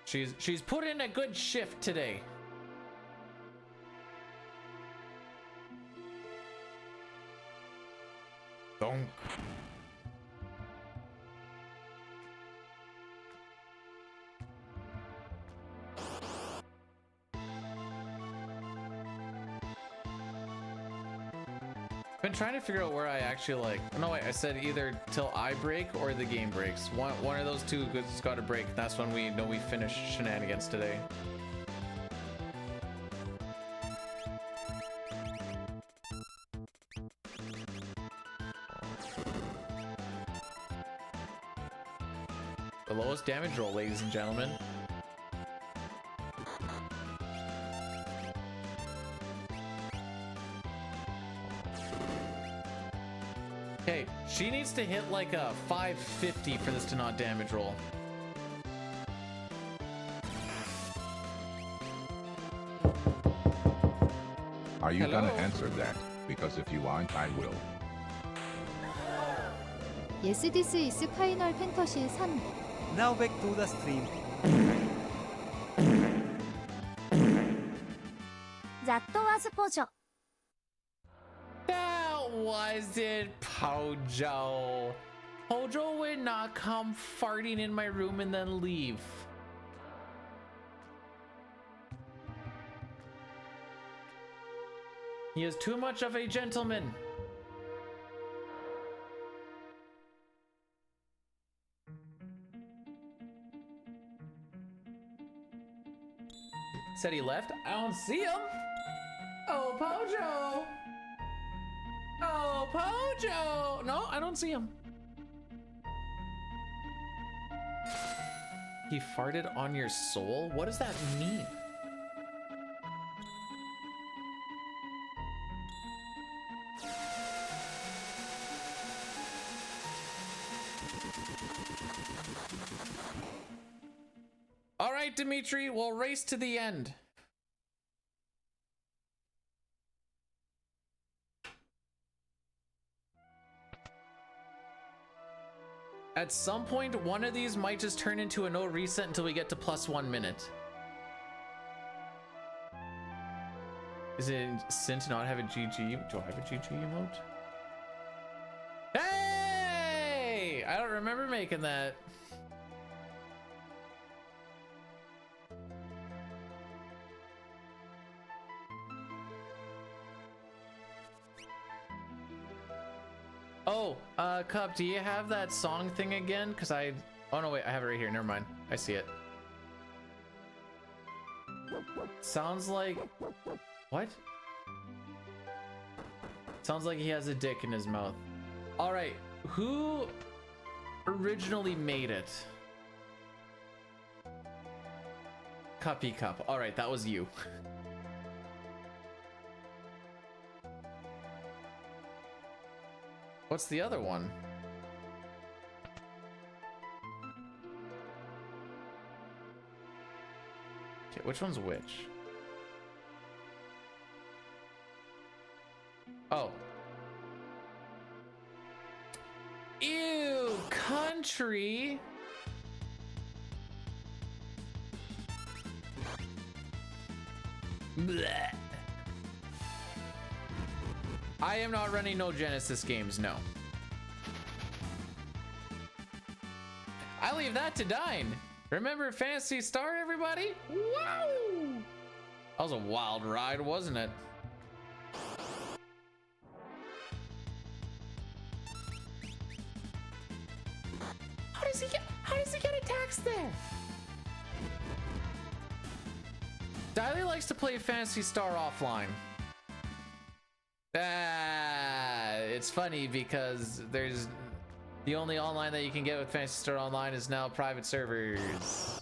She's put in a good shift today. Donk. Been trying to figure out where I actually like. Oh, no, wait, I said either till I break or the game breaks. One of those two has got to break. That's when we know we finished shenanigans today. The lowest damage roll, ladies and gentlemen. Okay, she needs to hit like a 550 for this to not damage roll. Are you gonna answer that? Because if you aren't, I will. Yes, this is Final Fantasy 3. Now back to the stream. That was Pojo. That wasn't Pojo. Pojo would not come farting in my room and then leave. He is too much of a gentleman. Said he left. I don't see him. Oh, Pojo. Oh, Pojo. No, I don't see him. He farted on your soul? What does that mean? All right, Dimitri, we'll race to the end. At some point, one of these might just turn into a no reset until we get to +1 minute. Is it sin to not have a GG? Do I have a GG emote? Hey! I don't remember making that. Oh, Cup, do you have that song thing again? Cause oh no, wait, I have it right here. Never mind. I see it. Sounds like, what? Sounds like he has a dick in his mouth. All right, who originally made it? Cuppy Cup. All right, that was you. What's the other one? Okay, which one's which? Oh. Ew, country. Blech. I am not running no Genesis games, no. I leave that to Dine. Remember Phantasy Star, everybody? Wow! That was a wild ride, wasn't it? How does he get attacks there? Diley likes to play Phantasy Star offline. It's funny because the only online that you can get with Phantasy Star Online is now private servers.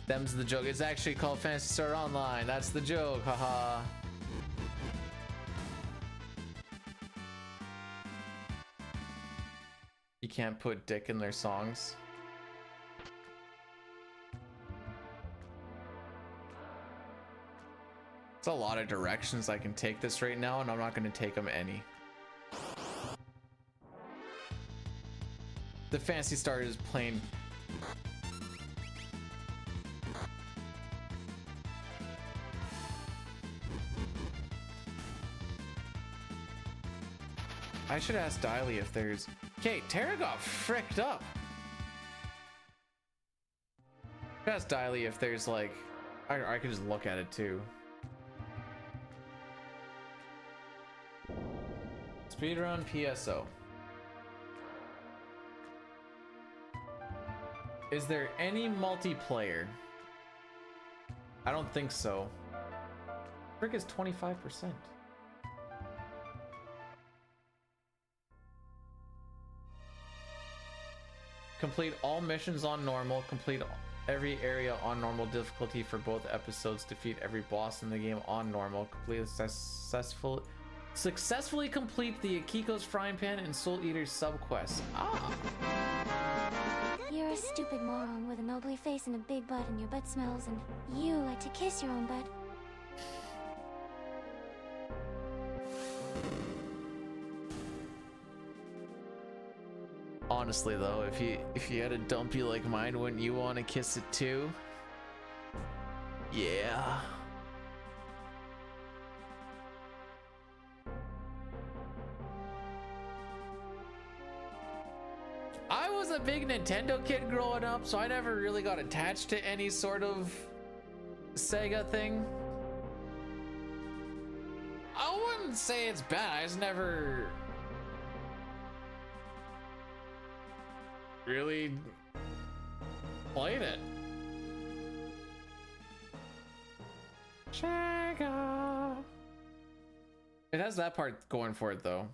Them's the joke. It's actually called Phantasy Star Online. That's the joke, haha. You can't put dick in their songs. It's a lot of directions I can take this right now, and I'm not going to take them any. The Phantasy Star is plain. I should ask Diley if there's... Okay, Tara got fricked up. I should ask Diley if there's like... I could just look at it too. Speedrun PSO. Is there any multiplayer? I don't think so. Frick is 25%. Complete all missions on normal. Complete every area on normal difficulty for both episodes. Defeat every boss in the game on normal. Successfully complete the Akiko's Frying Pan and Soul Eater's subquest. Ah! You're a stupid moron with an ugly face and a big butt and your butt smells and you like to kiss your own butt. Honestly though, if you had a dumpy like mine, wouldn't you want to kiss it too? Yeah. I was a big Nintendo kid growing up, so I never really got attached to any sort of Sega thing. I wouldn't say it's bad, I just never really played it. Sega. It has that part going for it though.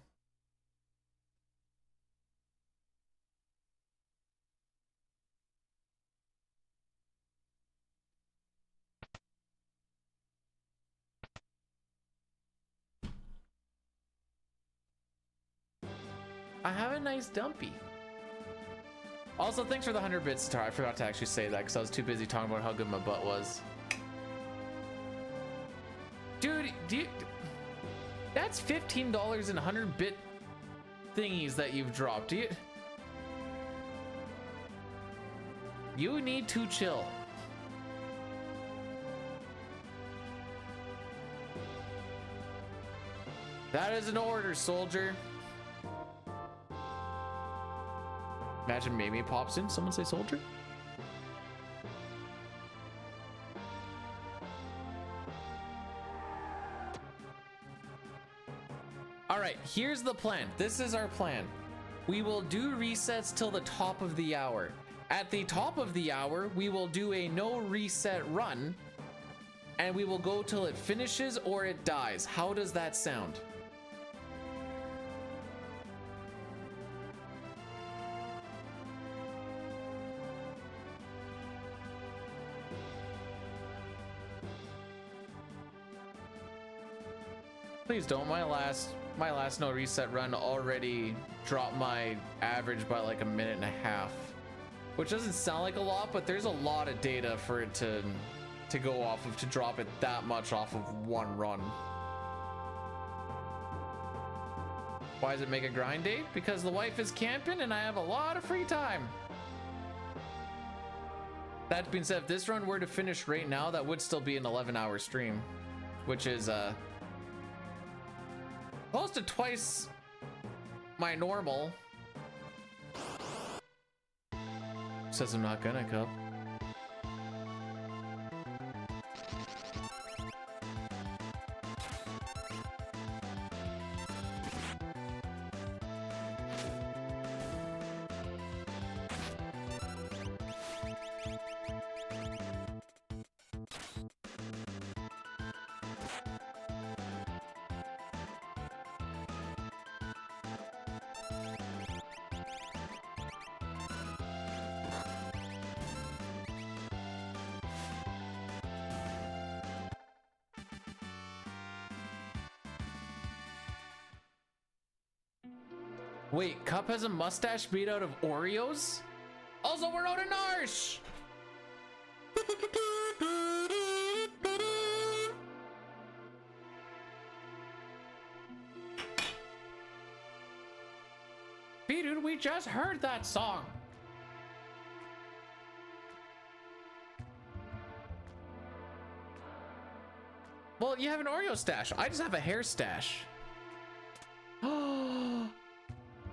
I have a nice dumpy. Also, thanks for the 100 bits, Tar. I forgot to actually say that because I was too busy talking about how good my butt was. Dude, that's $15 in 100 bit thingies that you've dropped. You need to chill. That is an order, soldier. Imagine Mamie pops in. Someone say soldier. All right, here's the plan. This is our plan. We will do resets till the top of the hour. At the top of the hour, we will do a no reset run, and we will go till it finishes or it dies. How does that sound? Please don't. My last no reset run already dropped my average by like a minute and a half, which doesn't sound like a lot, but there's a lot of data for it to go off of, to drop it that much off of one run. Why does it make a grind date? Because the wife is camping and I have a lot of free time. That being said, if this run were to finish right now, that would still be an 11-hour stream, which is close to twice my normal. Says I'm not gonna, Cup. Wait, Cup has a mustache made out of Oreos? Also, we're out of Narsh! Hey, dude, we just heard that song. Well, you have an Oreo stash. I just have a hair stash.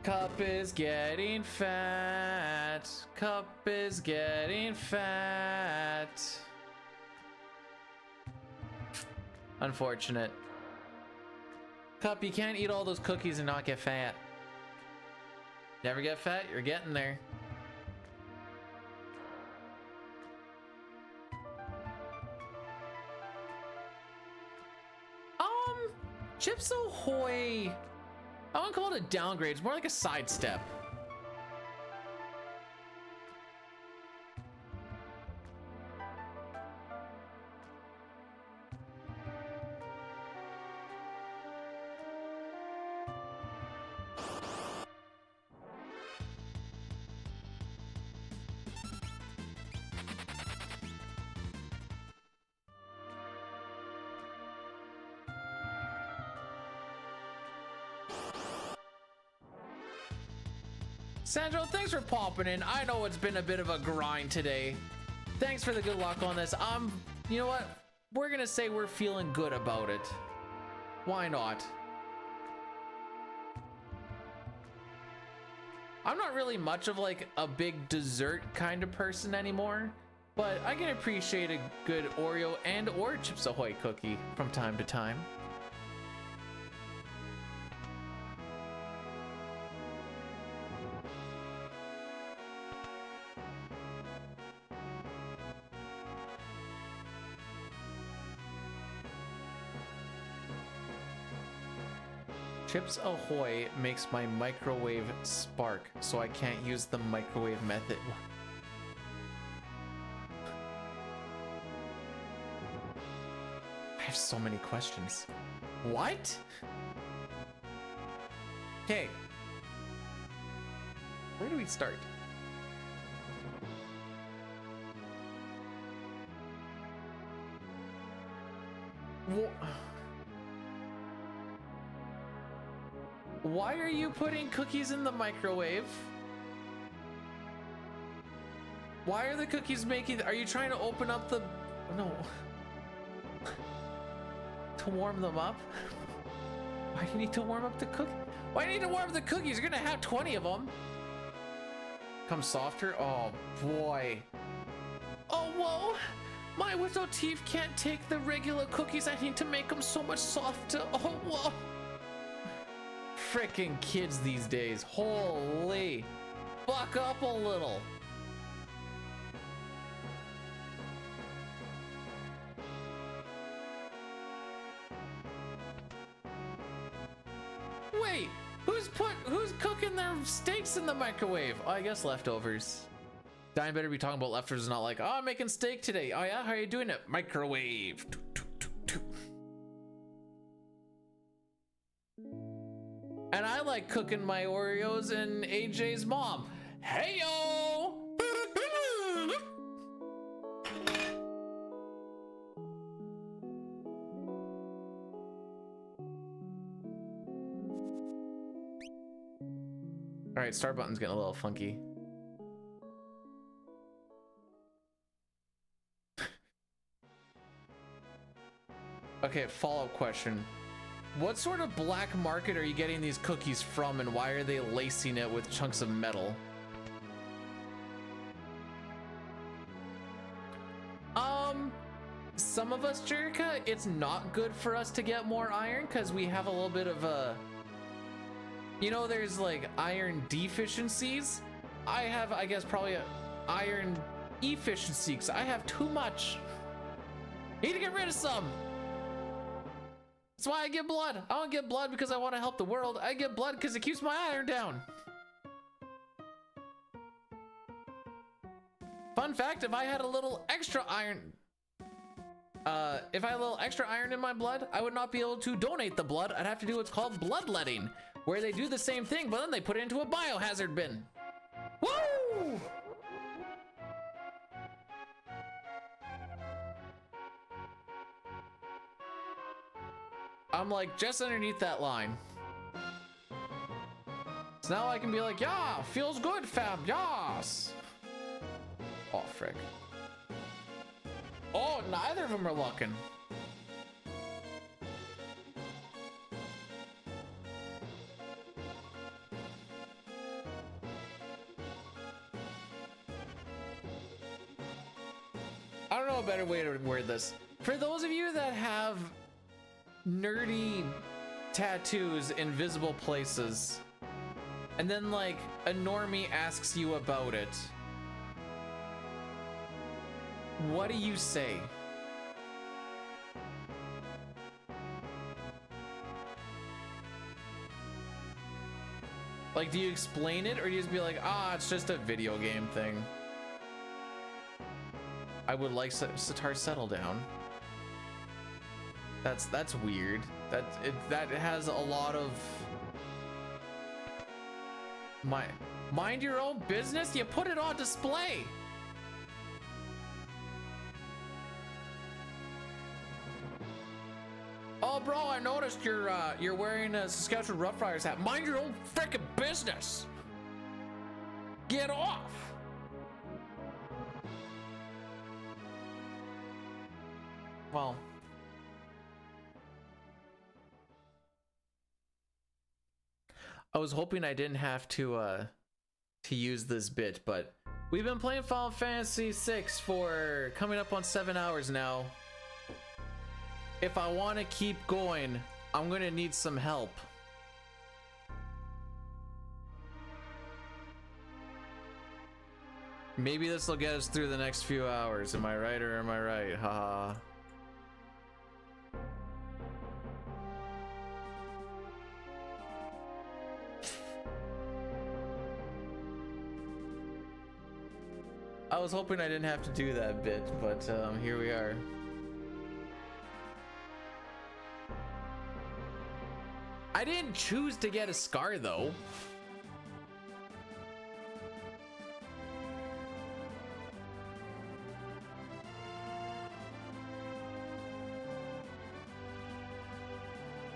Cup is getting fat. Cup is getting fat. Unfortunate. Cup, you can't eat all those cookies and not get fat. Never get fat, you're getting there. Chips Ahoy. I wouldn't call it a downgrade, it's more like a sidestep. Sandro, thanks for popping in. I know it's been a bit of a grind today. Thanks for the good luck on this. You know what? We're gonna say we're feeling good about it. Why not? I'm not really much of like a big dessert kind of person anymore, but I can appreciate a good Oreo and or Chips Ahoy cookie from time to time. Chips Ahoy makes my microwave spark, so I can't use the microwave method. I have so many questions. What? Okay. Where do we start? Why are you putting cookies in the microwave? Why are the cookies making... Are you trying to open up the... No. To warm them up? Why do you need to warm up the cookie? Why do you need to warm up the cookies? You're gonna have 20 of them. Come softer? Oh, boy. Oh, whoa. My whistle teeth can't take the regular cookies. I need to make them so much softer. Oh, whoa. Frickin' kids these days. Holy. Buck up a little. Wait, who's cooking their steaks in the microwave? Oh, I guess leftovers. Diane better be talking about leftovers, not like, oh, I'm making steak today. Oh yeah, how are you doing it? Microwave. And I like cooking my Oreos and AJ's mom. Hey yo! All right, start button's getting a little funky. Okay, follow-up question. What sort of black market are you getting these cookies from, and why are they lacing it with chunks of metal? Some of us, Jerica, it's not good for us to get more iron because we have a little bit of a... You know, there's like iron deficiencies. I have, I guess, probably an iron efficiency because I have too much. Need to get rid of some. That's why I get blood. I don't get blood because I want to help the world. I get blood because it keeps my iron down. Fun fact, if I had a little extra iron, in my blood, I would not be able to donate the blood. I'd have to do what's called bloodletting, where they do the same thing, but then they put it into a biohazard bin. Woo! I'm like just underneath that line. So now I can be like, yeah, feels good, fam, yas. Oh, frick. Oh, neither of them are looking. I don't know a better way to word this. For those of you that have nerdy tattoos in visible places, and then like a normie asks you about it, what do you say? Like, do you explain it, or do you just be like, ah, it's just a video game thing? I would like Sitar settle down. That's weird. That has a lot of mind your own business. You put it on display. Oh, bro, I noticed you're wearing a Saskatchewan Roughriders hat. Mind your own freaking business. Get off! Well, I was hoping I didn't have to use this bit, but we've been playing Final Fantasy VI for coming up on 7 hours now. If I want to keep going, I'm going to need some help. Maybe this will get us through the next few hours. Am I right or am I right? Haha. I was hoping I didn't have to do that bit, but here we are. I didn't choose to get a scar though.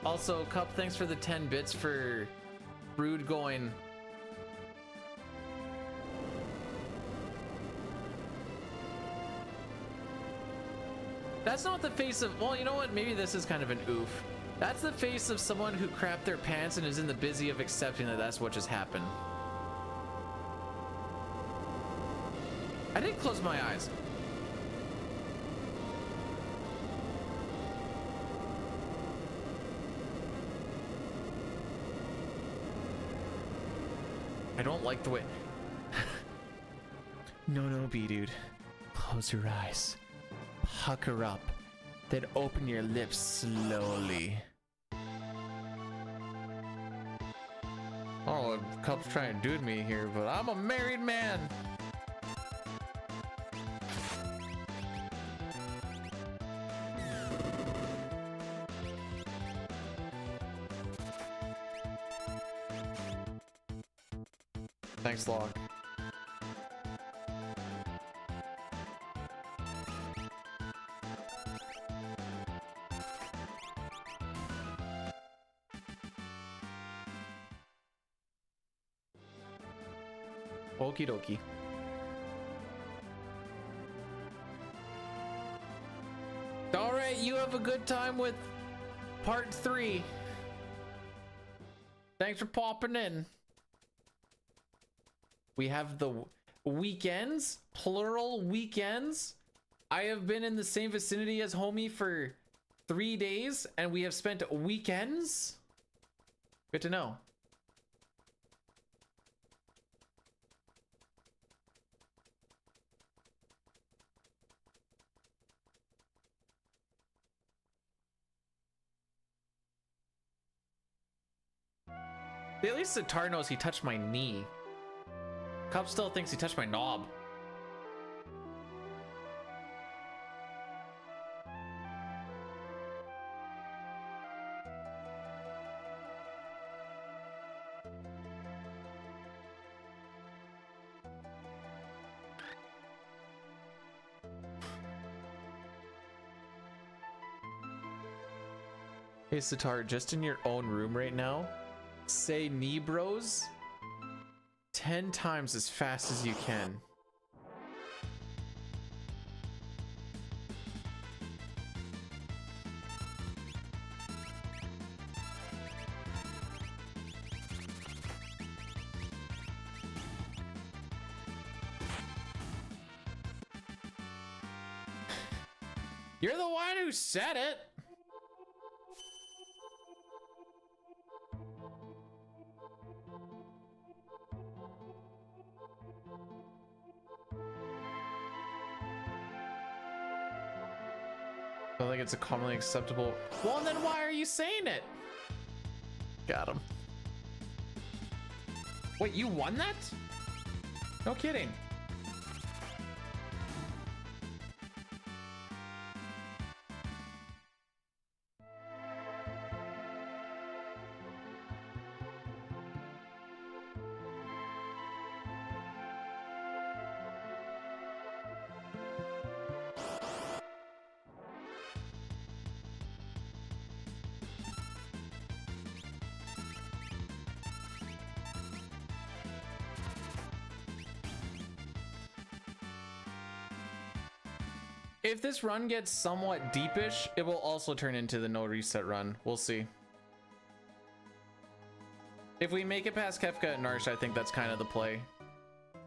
Also, Cup, thanks for the 10 bits for Brood going. That's not the face of, well, you know what? Maybe this is kind of an oof. That's the face of someone who crapped their pants and is in the busy of accepting that that's what just happened. I didn't close my eyes. I don't like the way. No, B-dude. Close your eyes. Pucker up. Then open your lips slowly. Oh, Cup's trying to dude me here, but I'm a married man. Thanks, Log. Okie dokie. All right, you have a good time with part 3. Thanks for popping in. We have the weekends, plural weekends. I have been in the same vicinity as homie for 3 days, and we have spent weekends. Good to know. At least Sitar knows he touched my knee. Cup still thinks he touched my knob. Hey Sitar, just in your own room right now, say knee bros 10 times as fast as you can. You're the one who said it. I don't think it's a commonly acceptable. Well, then why are you saying it? Got him. Wait, you won that? No kidding. If this run gets somewhat deepish, it will also turn into the no reset run. We'll see. If we make it past Kefka and Narsh, I think that's kind of the play.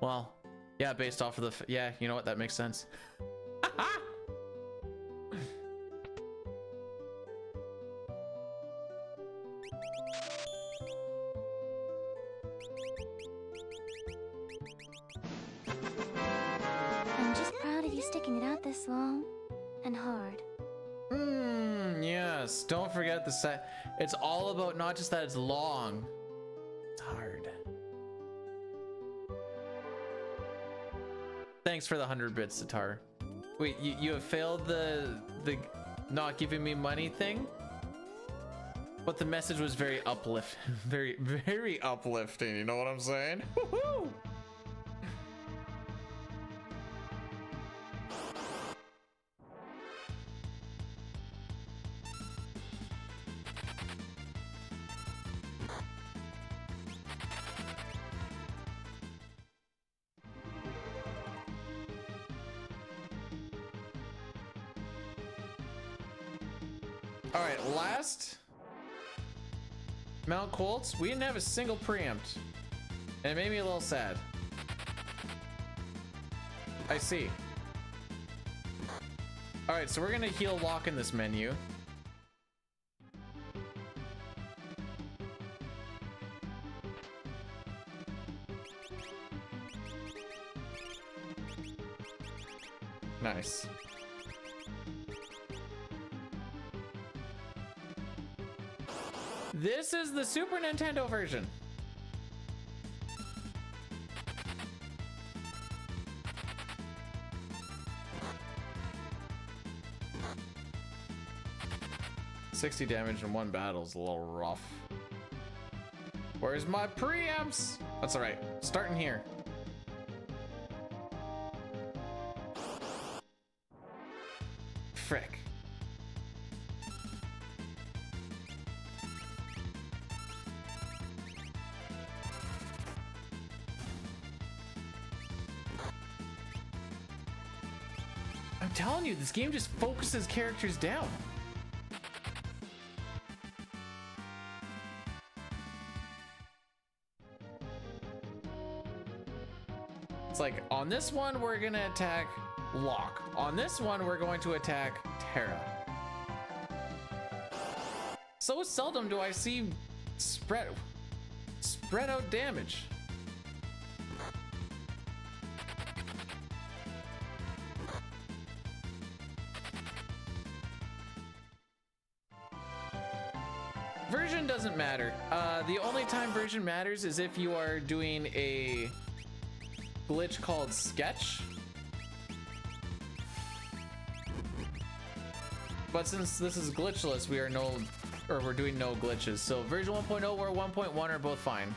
Well, yeah, based off of the... yeah, you know what? That makes sense. I'm just proud of you sticking it out this long and hard. Yes. Don't forget the set. It's all about not just that it's long. It's hard. Thanks for the 100 bits, Sitar. Wait, you have failed the not giving me money thing? But the message was very very uplifting, you know what I'm saying? Woohoo! All right, last Mount Colts, we didn't have a single preempt, and it made me a little sad. I see. All right, so we're gonna heal lock in this menu. Nice. This is the Super Nintendo version. $60 damage in one battle is a little rough. Where's my preamps? That's all right. Starting here. Frick. I'm telling you, this game just focuses characters down. It's like, on this one, we're gonna attack Locke. On this one, we're going to attack Terra. So seldom do I see spread out damage. Version doesn't matter. The only time version matters is if you are doing a glitch called Sketch. But since this is glitchless, we're doing no glitches. So version 1.0 or 1.1 are both fine.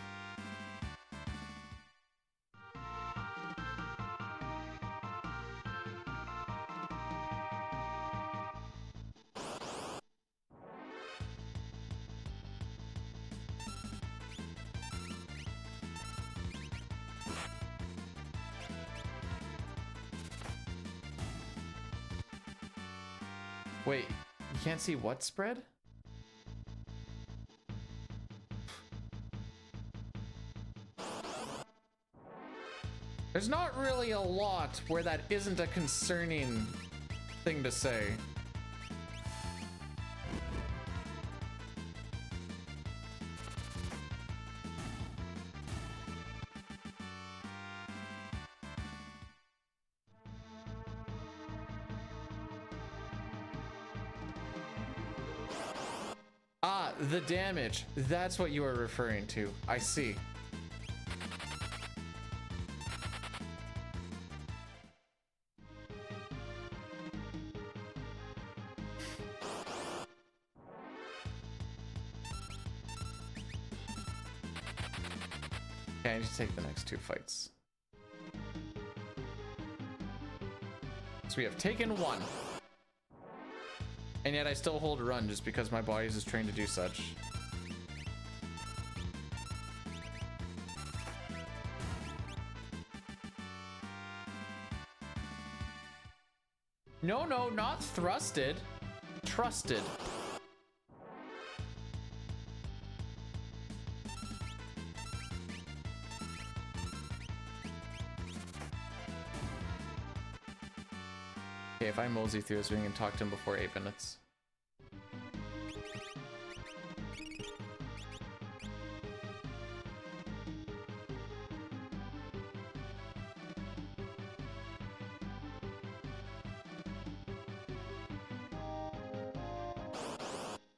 Wait, you can't see what spread? There's not really a lot where that isn't a concerning thing to say. Ah, the damage. That's what you are referring to. I see. Okay, I need to take the next two fights. So we have taken one. And yet I still hold a run just because my body is trained to do such. No, no, not thrusted. Trusted. Okay, if I mosey through this, we can talk to him before 8 minutes.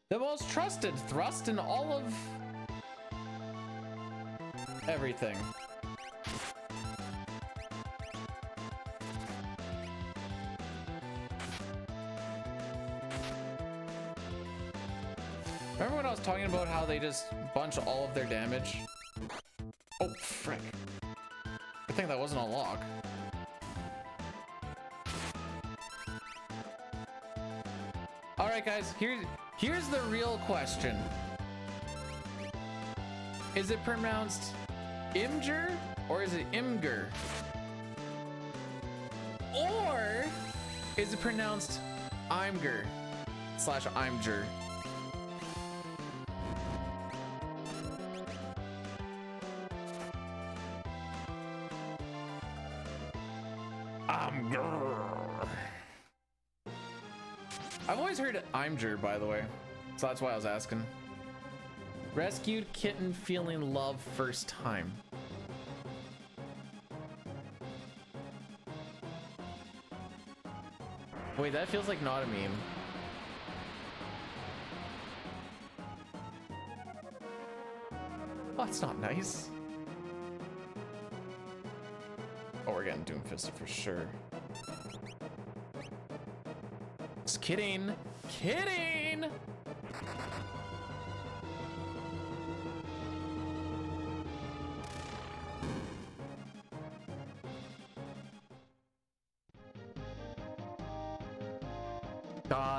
The most trusted thrust in all of everything. Remember when I was talking about how they just bunch all of their damage? Oh, frick. Good thing that wasn't a lock. Alright guys, here's the real question. Is it pronounced Imgur or is it Imgur? Or is it pronounced Imgur / Imgur? I've always heard Imgur, by the way, so that's why I was asking. Rescued kitten feeling love first time. Wait, that feels like not a meme. Oh, it's not nice. Oh, we're getting Doomfisted for sure. Just kidding. Kidding!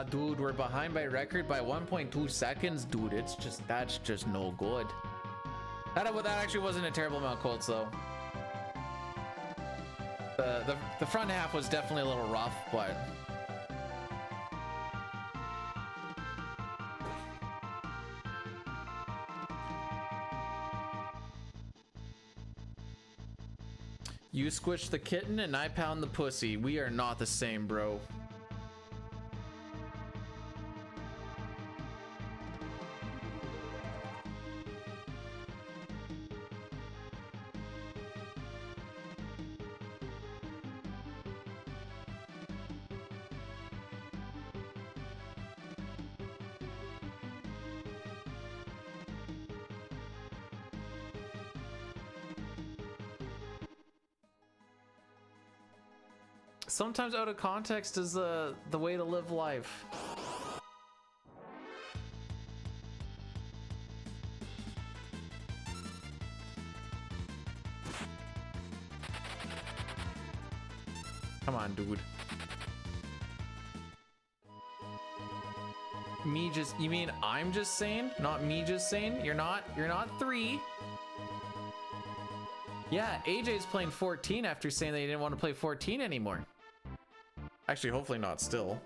Dude, we're behind by record by 1.2 seconds, dude. It's just, that's just no good. That actually wasn't a terrible amount of Colts, though. The front half was definitely a little rough, but you squish the kitten and I pound the pussy. We are not the same, bro. Sometimes out of context is the way to live life. Come on, dude. Me just, you mean I'm just saying? Not me just saying? You're not 3. Yeah, AJ's playing 14 after saying that he didn't want to play 14 anymore. Actually, hopefully not still.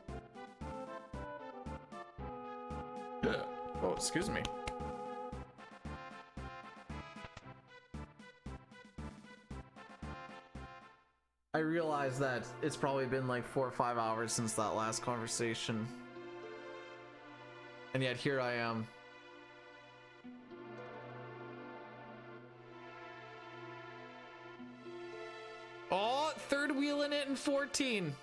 Oh, excuse me. I realize that it's probably been like 4 or 5 hours since that last conversation. And yet here I am. Oh, third wheeling it in 14.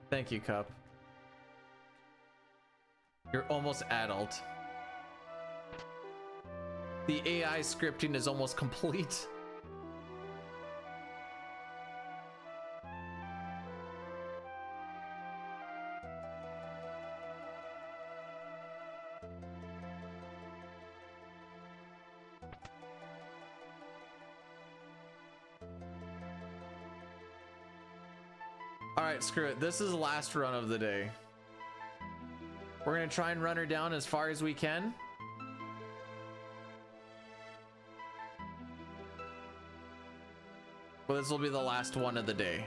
Thank you, Cup. You're almost adult. The AI scripting is almost complete. All right, screw it. This is the last run of the day. We're gonna try and run her down as far as we can. But this will be the last one of the day.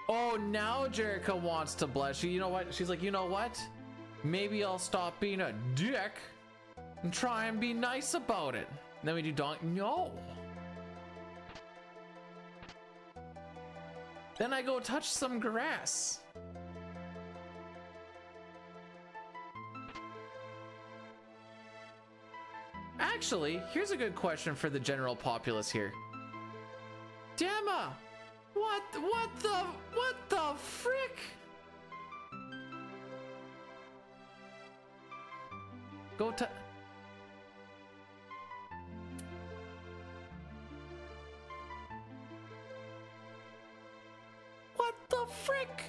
Oh, now Jerica wants to bless you. You know what? She's like, you know what? Maybe I'll stop being a dick and try and be nice about it. And then we do donk. No. Then I go touch some grass. Actually, here's a good question for the general populace here. Demma, what the frick? Go to. What the frick?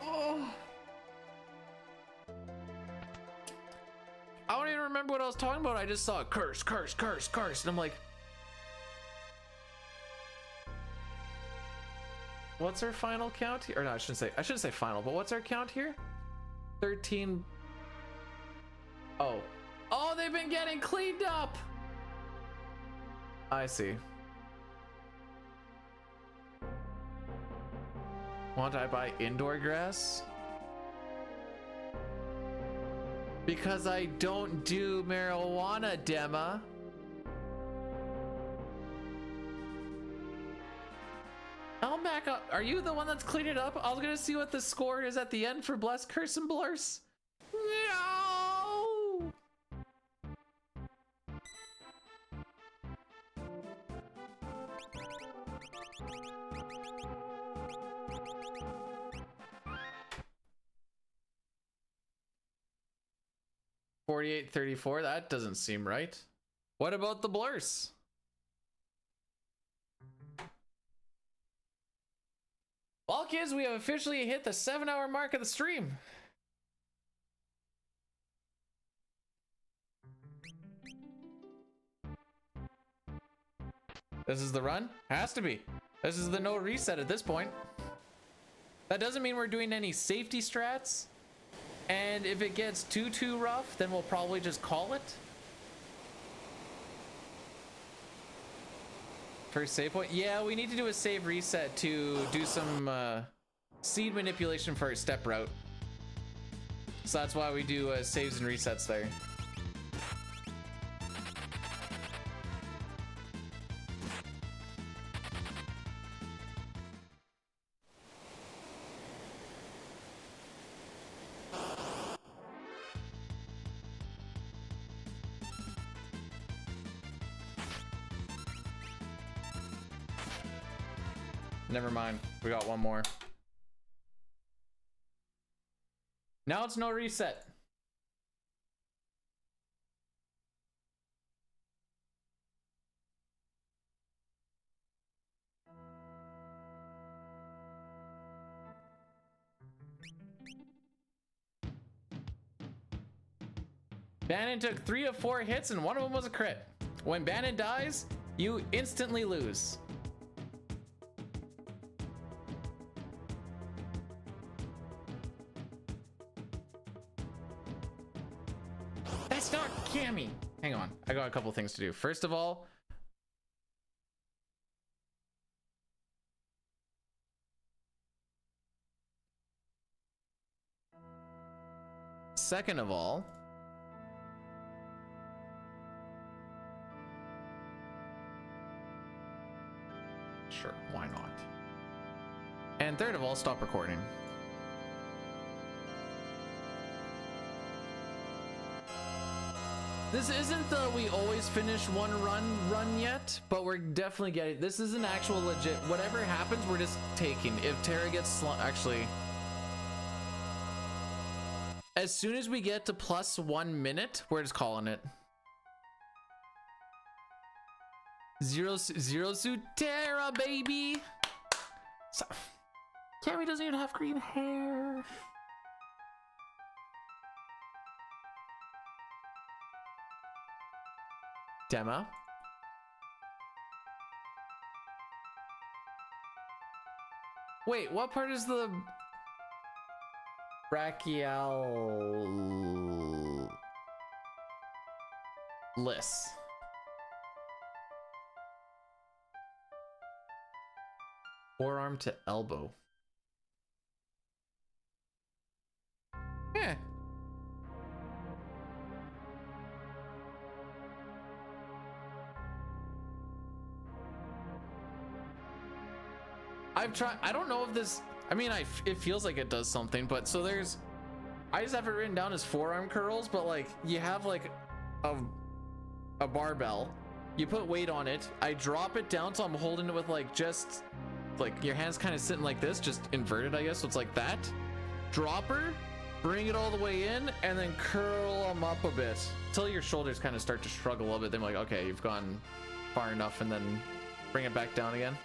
Oh. I don't even remember what I was talking about. I just saw curse, curse, curse, curse. And I'm like, what's our final count here? Or no, I shouldn't say final, but what's our count here? 13. Oh, they've been getting cleaned up. I see. Want I buy indoor grass? Because I don't do marijuana, Demma. I'm back up. Are you the one that's cleaned it up? I was gonna see what the score is at the end for Bless, Curse, and Blurse. No! $48.34. That doesn't seem right. What about the Blurse? Well, kids, we have officially hit the 7-hour mark of the stream. This is the run? Has to be. This is the no reset at this point. That doesn't mean we're doing any safety strats. And if it gets too rough, then we'll probably just call it. First save point? Yeah, we need to do a save reset to do some seed manipulation for our step route. So that's why we do saves and resets there. Never mind. We got one more. Now it's no reset. Bannon took 3 of 4 hits and one of them was a crit. When Bannon dies, you instantly lose. That's not Cammy. Hang on, I got a couple things to do. First of all, second of all, sure, why not? And third of all, stop recording. This isn't the we always finish one run yet, but we're definitely getting, this is an actual legit, whatever happens, we're just taking. If Tara gets actually, as soon as we get to plus 1 minute, we're just calling it. Zero suit Tara, baby. So, Cammy doesn't even have green hair. Dema. Wait, what part is the brachialis? Forearm to elbow. Yeah. I've tried. I don't know if this. I mean, it feels like it does something, but so there's. I just have it written down as forearm curls, but like you have like a barbell, you put weight on it. I drop it down, so I'm holding it with like just like your hands kind of sitting like this, just inverted, I guess. So it's like that. Dropper, bring it all the way in, and then curl them up a bit until your shoulders kind of start to shrug a little bit. Then like, okay, you've gone far enough, and then bring it back down again.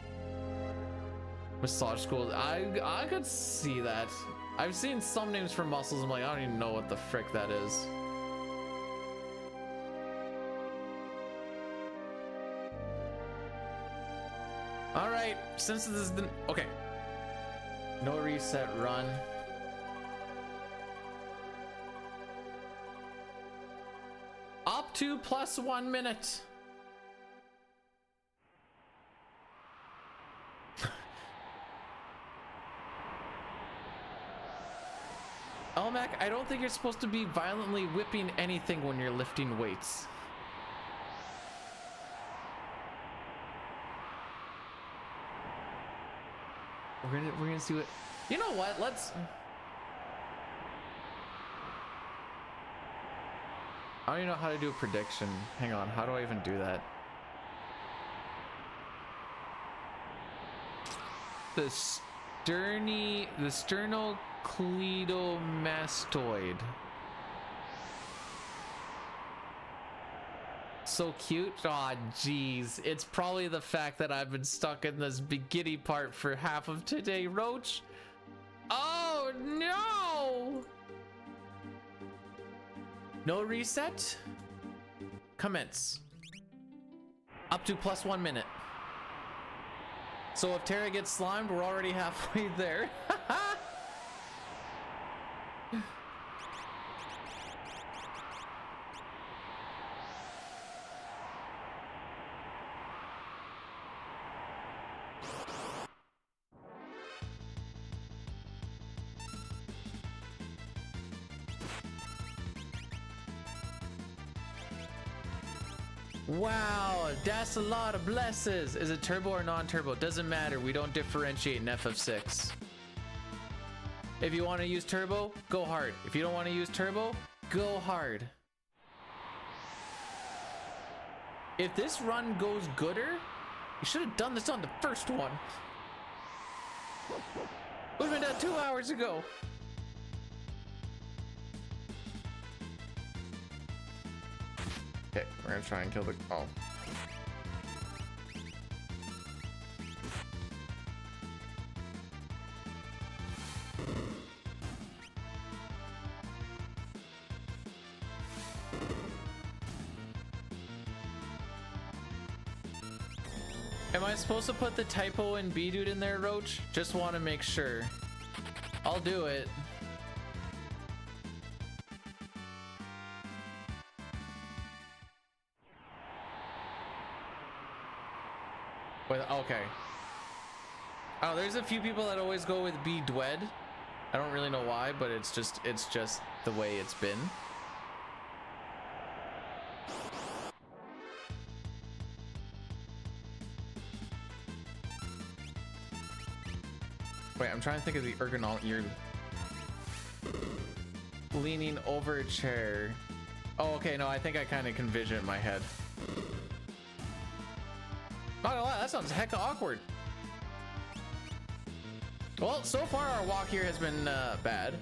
Massage school. I could see that. I've seen some names for muscles. I'm like, I don't even know what the frick that is. All right, since this is the okay. No reset, run. Up to +1 minute. Elmac, I don't think you're supposed to be violently whipping anything when you're lifting weights. We're gonna see what. You know what? Let's. I don't even know how to do a prediction. Hang on, how do I even do that? The sternocleidomastoid. So cute. Aw, jeez. It's probably the fact that I've been stuck in this beginning part for half of today, Roach. Oh no! No reset? Commence. Up to +1 minute. So if Tara gets slimed, we're already halfway there. Wow, that's a lot of blesses. Is it turbo or non-turbo? Doesn't matter. We don't differentiate in FF6. If you want to use turbo, go hard. If you don't want to use turbo, go hard. If this run goes gooder, you should have done this on the first one. Would have been done 2 hours ago. Okay, we're gonna try and kill the. Oh. Am I supposed to put the typo and B dude in there, Roach? Just want to make sure. I'll do it. Okay. Oh, there's a few people that always go with B Dwed. I don't really know why, but it's just the way it's been. Wait, I'm trying to think of the ergonomic. You're leaning over a chair. Oh, okay. No, I think I kind of can vision it in my head. Not gonna lie, that sounds hecka awkward. Well, so far our walk here has been bad.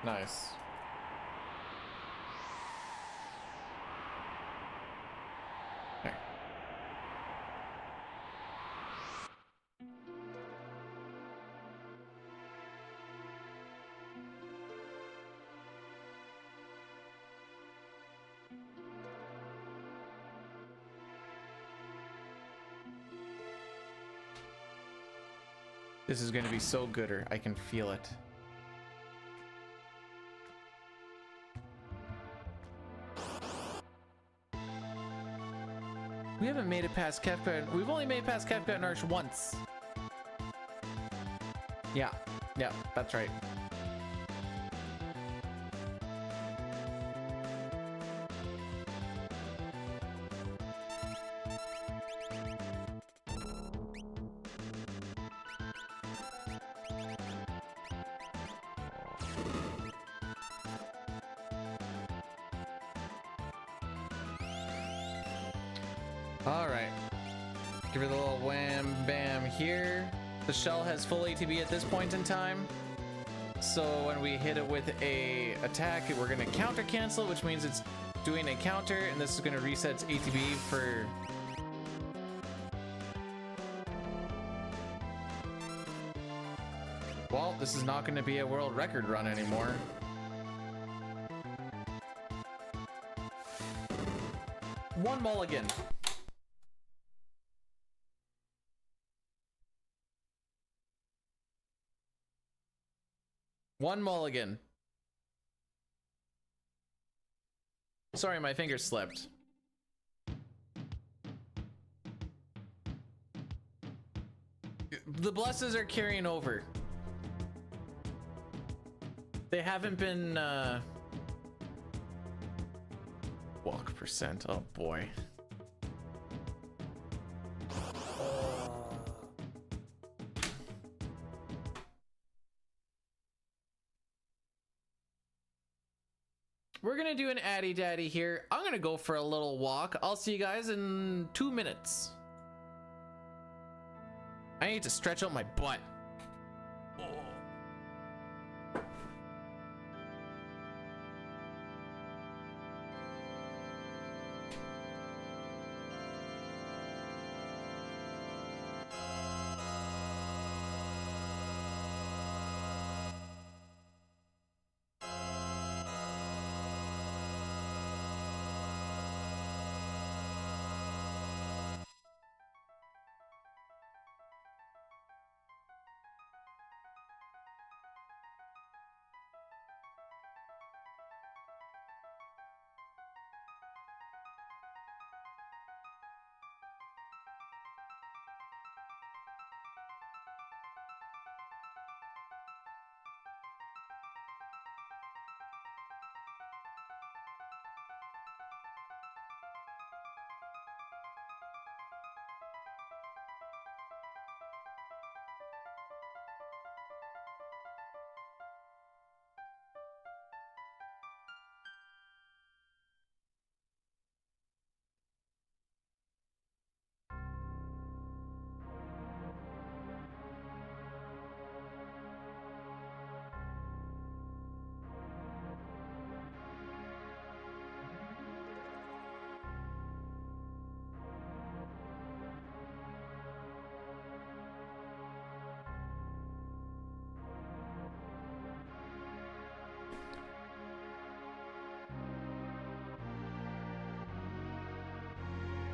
Nice. This is gonna be so gooder. I can feel it. We haven't made it past Kefka. We've only made it past Kefka and Arch once. Yeah, that's right. All right, give it a little wham bam here. The shell has full ATB at this point in time, so when we hit it with a attack, we're gonna counter cancel, which means it's doing a counter, and this is gonna reset its ATB for. Well, this is not gonna be a world record run anymore. One mulligan. One mulligan. Sorry, my finger slipped. The blesses are carrying over. They haven't been, walk percent, oh boy. We're gonna do an addy daddy here. I'm gonna go for a little walk. I'll see you guys in 2 minutes. I need to stretch out my butt.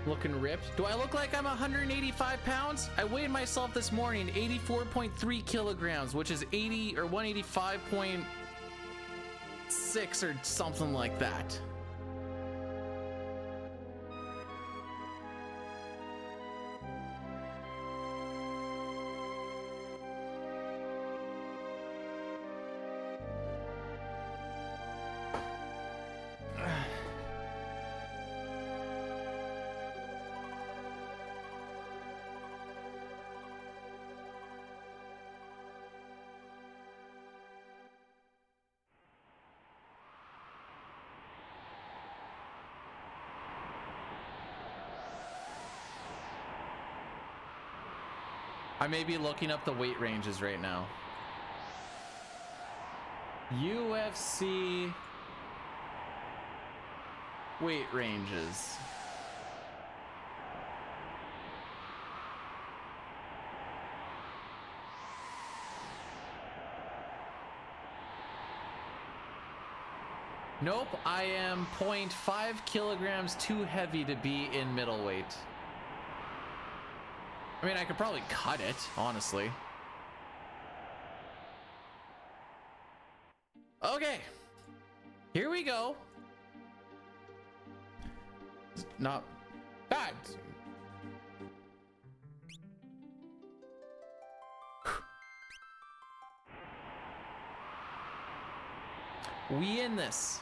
Looking ripped. Do I look like I'm 185 pounds? I weighed myself this morning, 84.3 kilograms, which is 80 or 185.6 or something like that. I may be looking up the weight ranges right now. UFC weight ranges. Nope, I am 0.5 kilograms too heavy to be in middleweight. I mean, I could probably cut it, honestly. Okay, here we go. Not bad. We in this.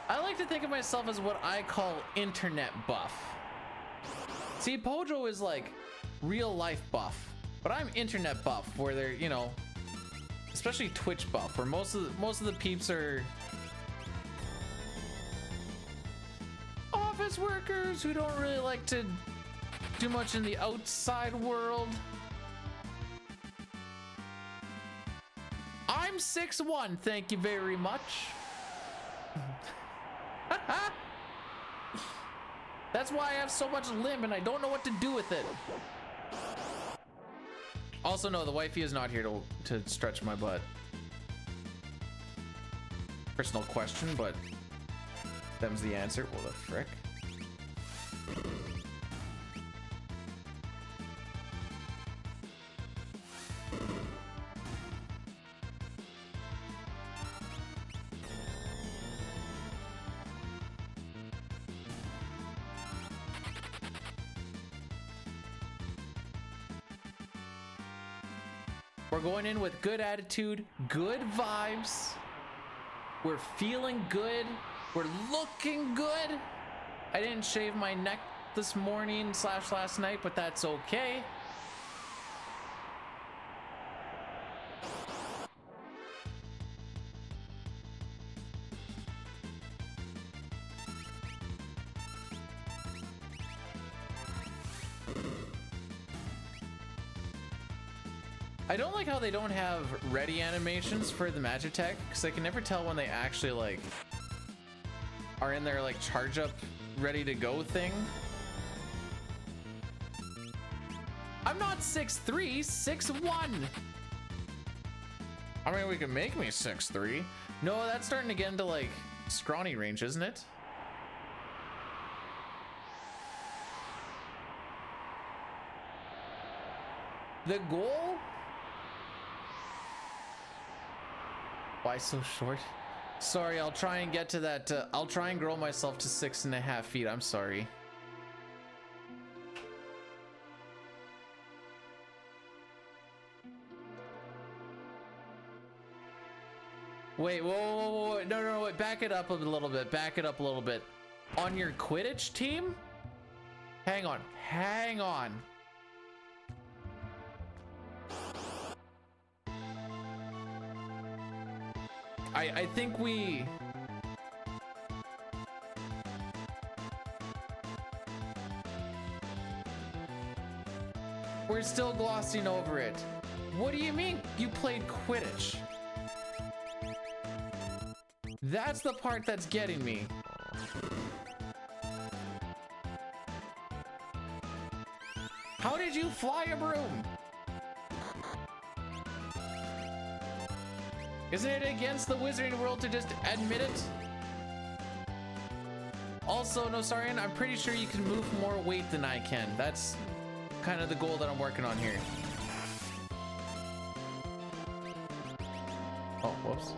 I like to think of myself as what I call internet buff. See, Pojo is like real life buff, but I'm internet buff, where they're, you know, especially Twitch buff, where most of the peeps are office workers who don't really like to do much in the outside world. I'm 6'1", thank you very much. That's why I have so much limb and I don't know what to do with it. Also, no, the wifey is not here to stretch my butt. Personal question, but them's the answer. Well, the frick. We're going in with good attitude, good vibes. We're feeling good. We're looking good. I didn't shave my neck this morning / last night, but that's okay. I don't like how they don't have ready animations for the Magitech, because I can never tell when they actually like are in their like charge up ready to go thing. I'm not 6'3", 6'1". I mean, we can make me 6'3". No, that's starting to get into like scrawny range, isn't it? The goal? Why so short? Sorry, I'll try and get to that. I'll try and grow myself to 6.5 feet. I'm sorry. Wait, whoa, no, wait, back it up a little bit. Back it up a little bit. On your Quidditch team? Hang on. I think we're still glossing over it. What do you mean you played Quidditch? That's the part that's getting me. How did you fly a broom? Isn't it against the wizarding world to just admit it? Also, no, Sarian, I'm pretty sure you can move more weight than I can. That's kind of the goal that I'm working on here. Oh, whoops.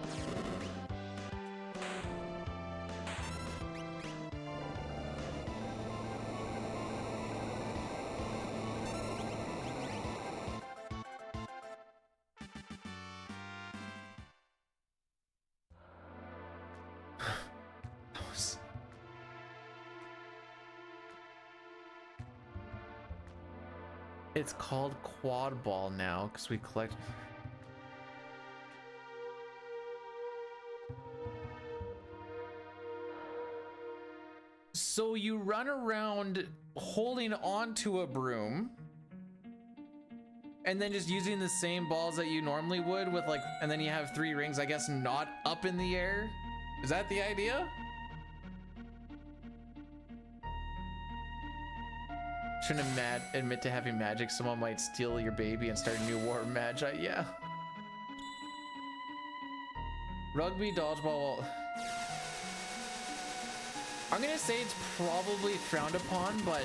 It's called quad ball now because we collect. So you run around holding onto a broom and then just using the same balls that you normally would with like, and then you have 3 rings, I guess, not up in the air. Is that the idea? Shouldn't admit to having magic. Someone might steal your baby and start a new war of magi. Yeah. Rugby, dodgeball. I'm gonna say it's probably frowned upon, but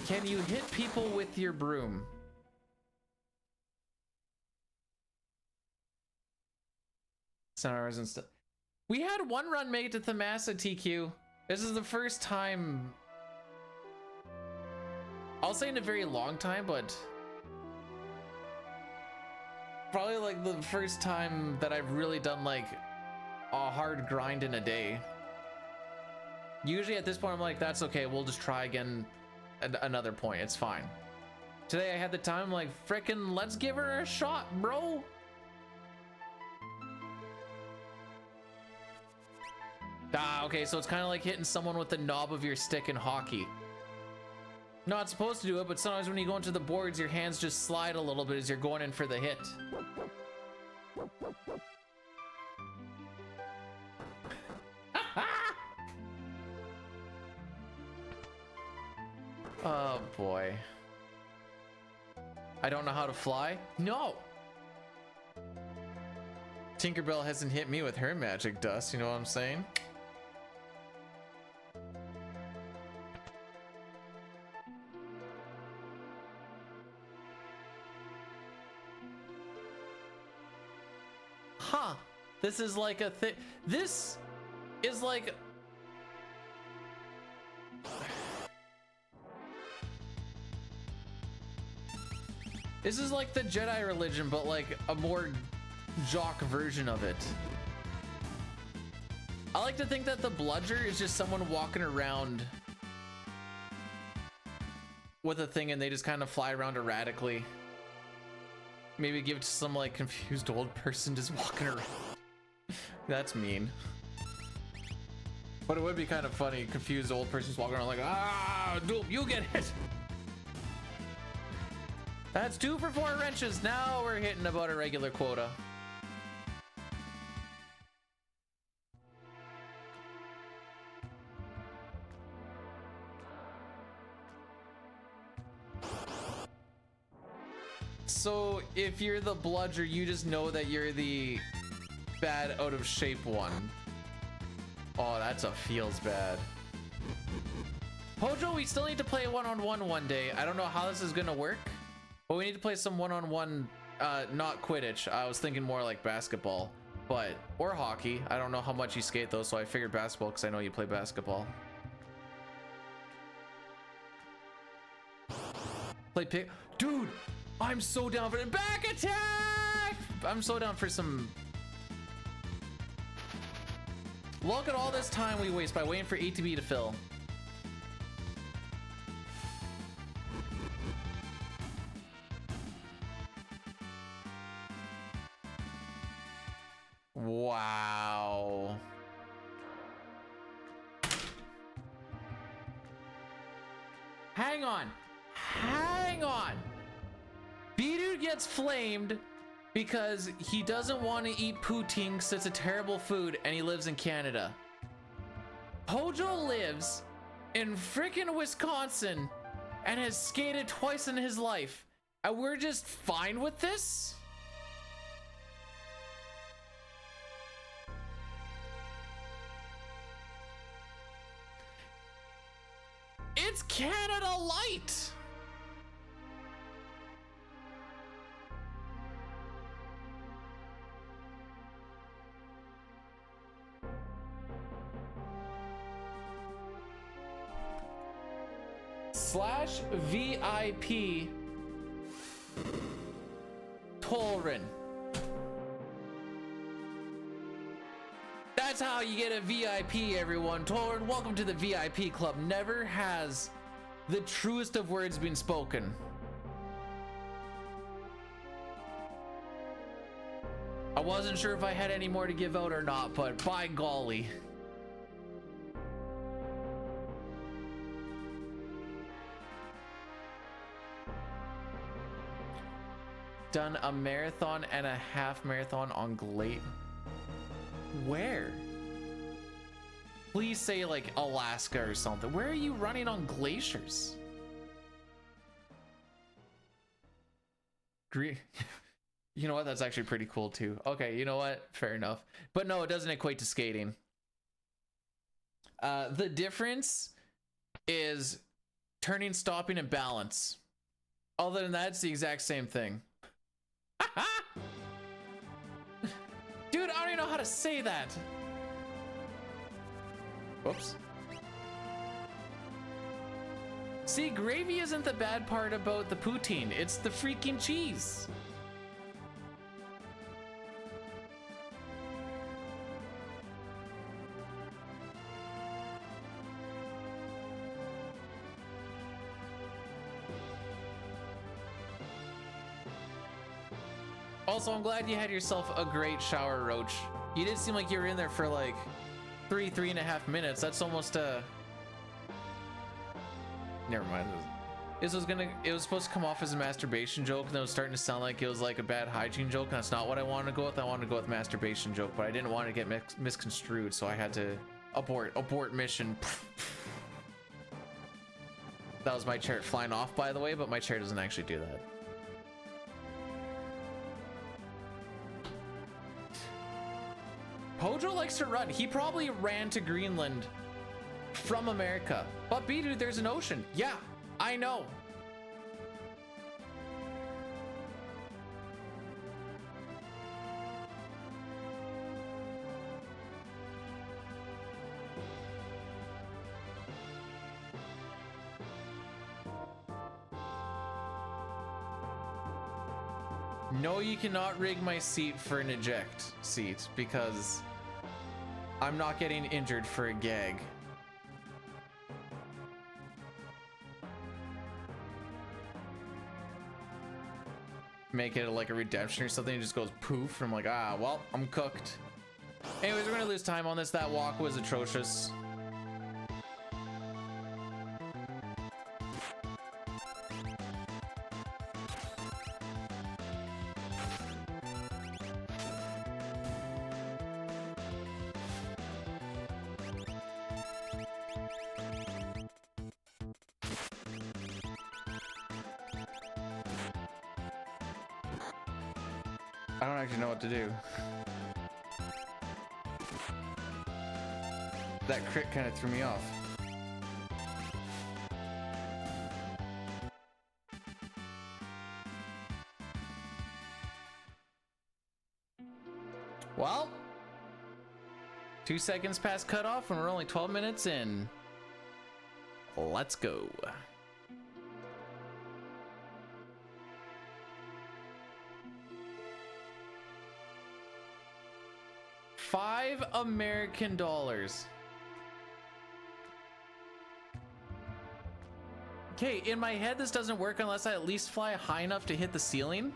can you hit people with your broom? Sunrise and stuff. We had one run make it to Thamasa, TQ. This is the first time, I'll say in a very long time, but probably like the first time that I've really done like a hard grind in a day. Usually at this point I'm like, that's okay, we'll just try again at another point, it's fine. Today I had the time, like, frickin' let's give her a shot, bro. Ah, okay, so it's kind of like hitting someone with the knob of your stick in hockey. Not supposed to do it, but sometimes when you go into the boards, your hands just slide a little bit as you're going in for the hit. Oh boy. I don't know how to fly? No! Tinkerbell hasn't hit me with her magic dust, you know what I'm saying? Huh. This is like a thing. This is like... This is like the Jedi religion, but like a more jock version of it. I like to think that the bludger is just someone walking around with a thing and they just kind of fly around erratically. Maybe give it to some like confused old person just walking around. That's mean. But it would be kind of funny, confused old person's walking around like, ah, dope, you get hit. That's 2 for 4 wrenches. Now we're hitting about a regular quota. So if you're the bludger, you just know that you're the bad out of shape one. Oh, that's a feels bad. Hojo, we still need to play one-on-one one day. I don't know how this is gonna work, but we need to play some one-on-one, not Quidditch. I was thinking more like basketball, but, or hockey. I don't know how much you skate though, so I figured basketball because I know you play basketball. Play pick, dude, I'm so down for the back attack. I'm so down for some. Look at all this time we waste by waiting for ATB to fill. Wow. Hang on. Hang on. B-Dude gets flamed because he doesn't want to eat poutine because it's a terrible food and he lives in Canada. Hojo lives in frickin' Wisconsin and has skated twice in his life and we're just fine with this? It's Canada Light! /VIP Tolrin. That's how you get a VIP, everyone. Tolrin, welcome to the VIP club. Never has the truest of words been spoken. I wasn't sure if I had any more to give out or not, but by golly. Done a marathon and a half marathon on Glade. Where? Please say like Alaska or something. Where are you running on glaciers? You know what? That's actually pretty cool too. Okay, you know what? Fair enough. But no, it doesn't equate to skating. The difference is turning, stopping, and balance. Other than that, it's the exact same thing. Dude, I don't even know how to say that. Whoops. See, gravy isn't the bad part about the poutine. It's the freaking cheese. Also, I'm glad you had yourself a great shower, Roach. You did seem like you were in there for like 3.5 minutes. That's almost never mind. It was supposed to come off as a masturbation joke, and it was starting to sound like it was like a bad hygiene joke, and that's not what I wanted to go with. I wanted to go with masturbation joke, but I didn't want to get misconstrued, so I had to abort mission. That was my chair flying off, by the way, but my chair doesn't actually do that. Pojo likes to run. He probably ran to Greenland from America. But B-Dude, there's an ocean. Yeah, I know. No, you cannot rig my seat for an eject seat because I'm not getting injured for a gag. Make it like a redemption or something. It just goes poof. I'm like, ah, well, I'm cooked. Anyways, we're gonna lose time on this. That walk was atrocious. I don't actually know what to do. That crit kind of threw me off. Well, 2 seconds past cutoff and we're only 12 minutes in. Let's go. $5 American. Okay, in my head this doesn't work unless I at least fly high enough to hit the ceiling.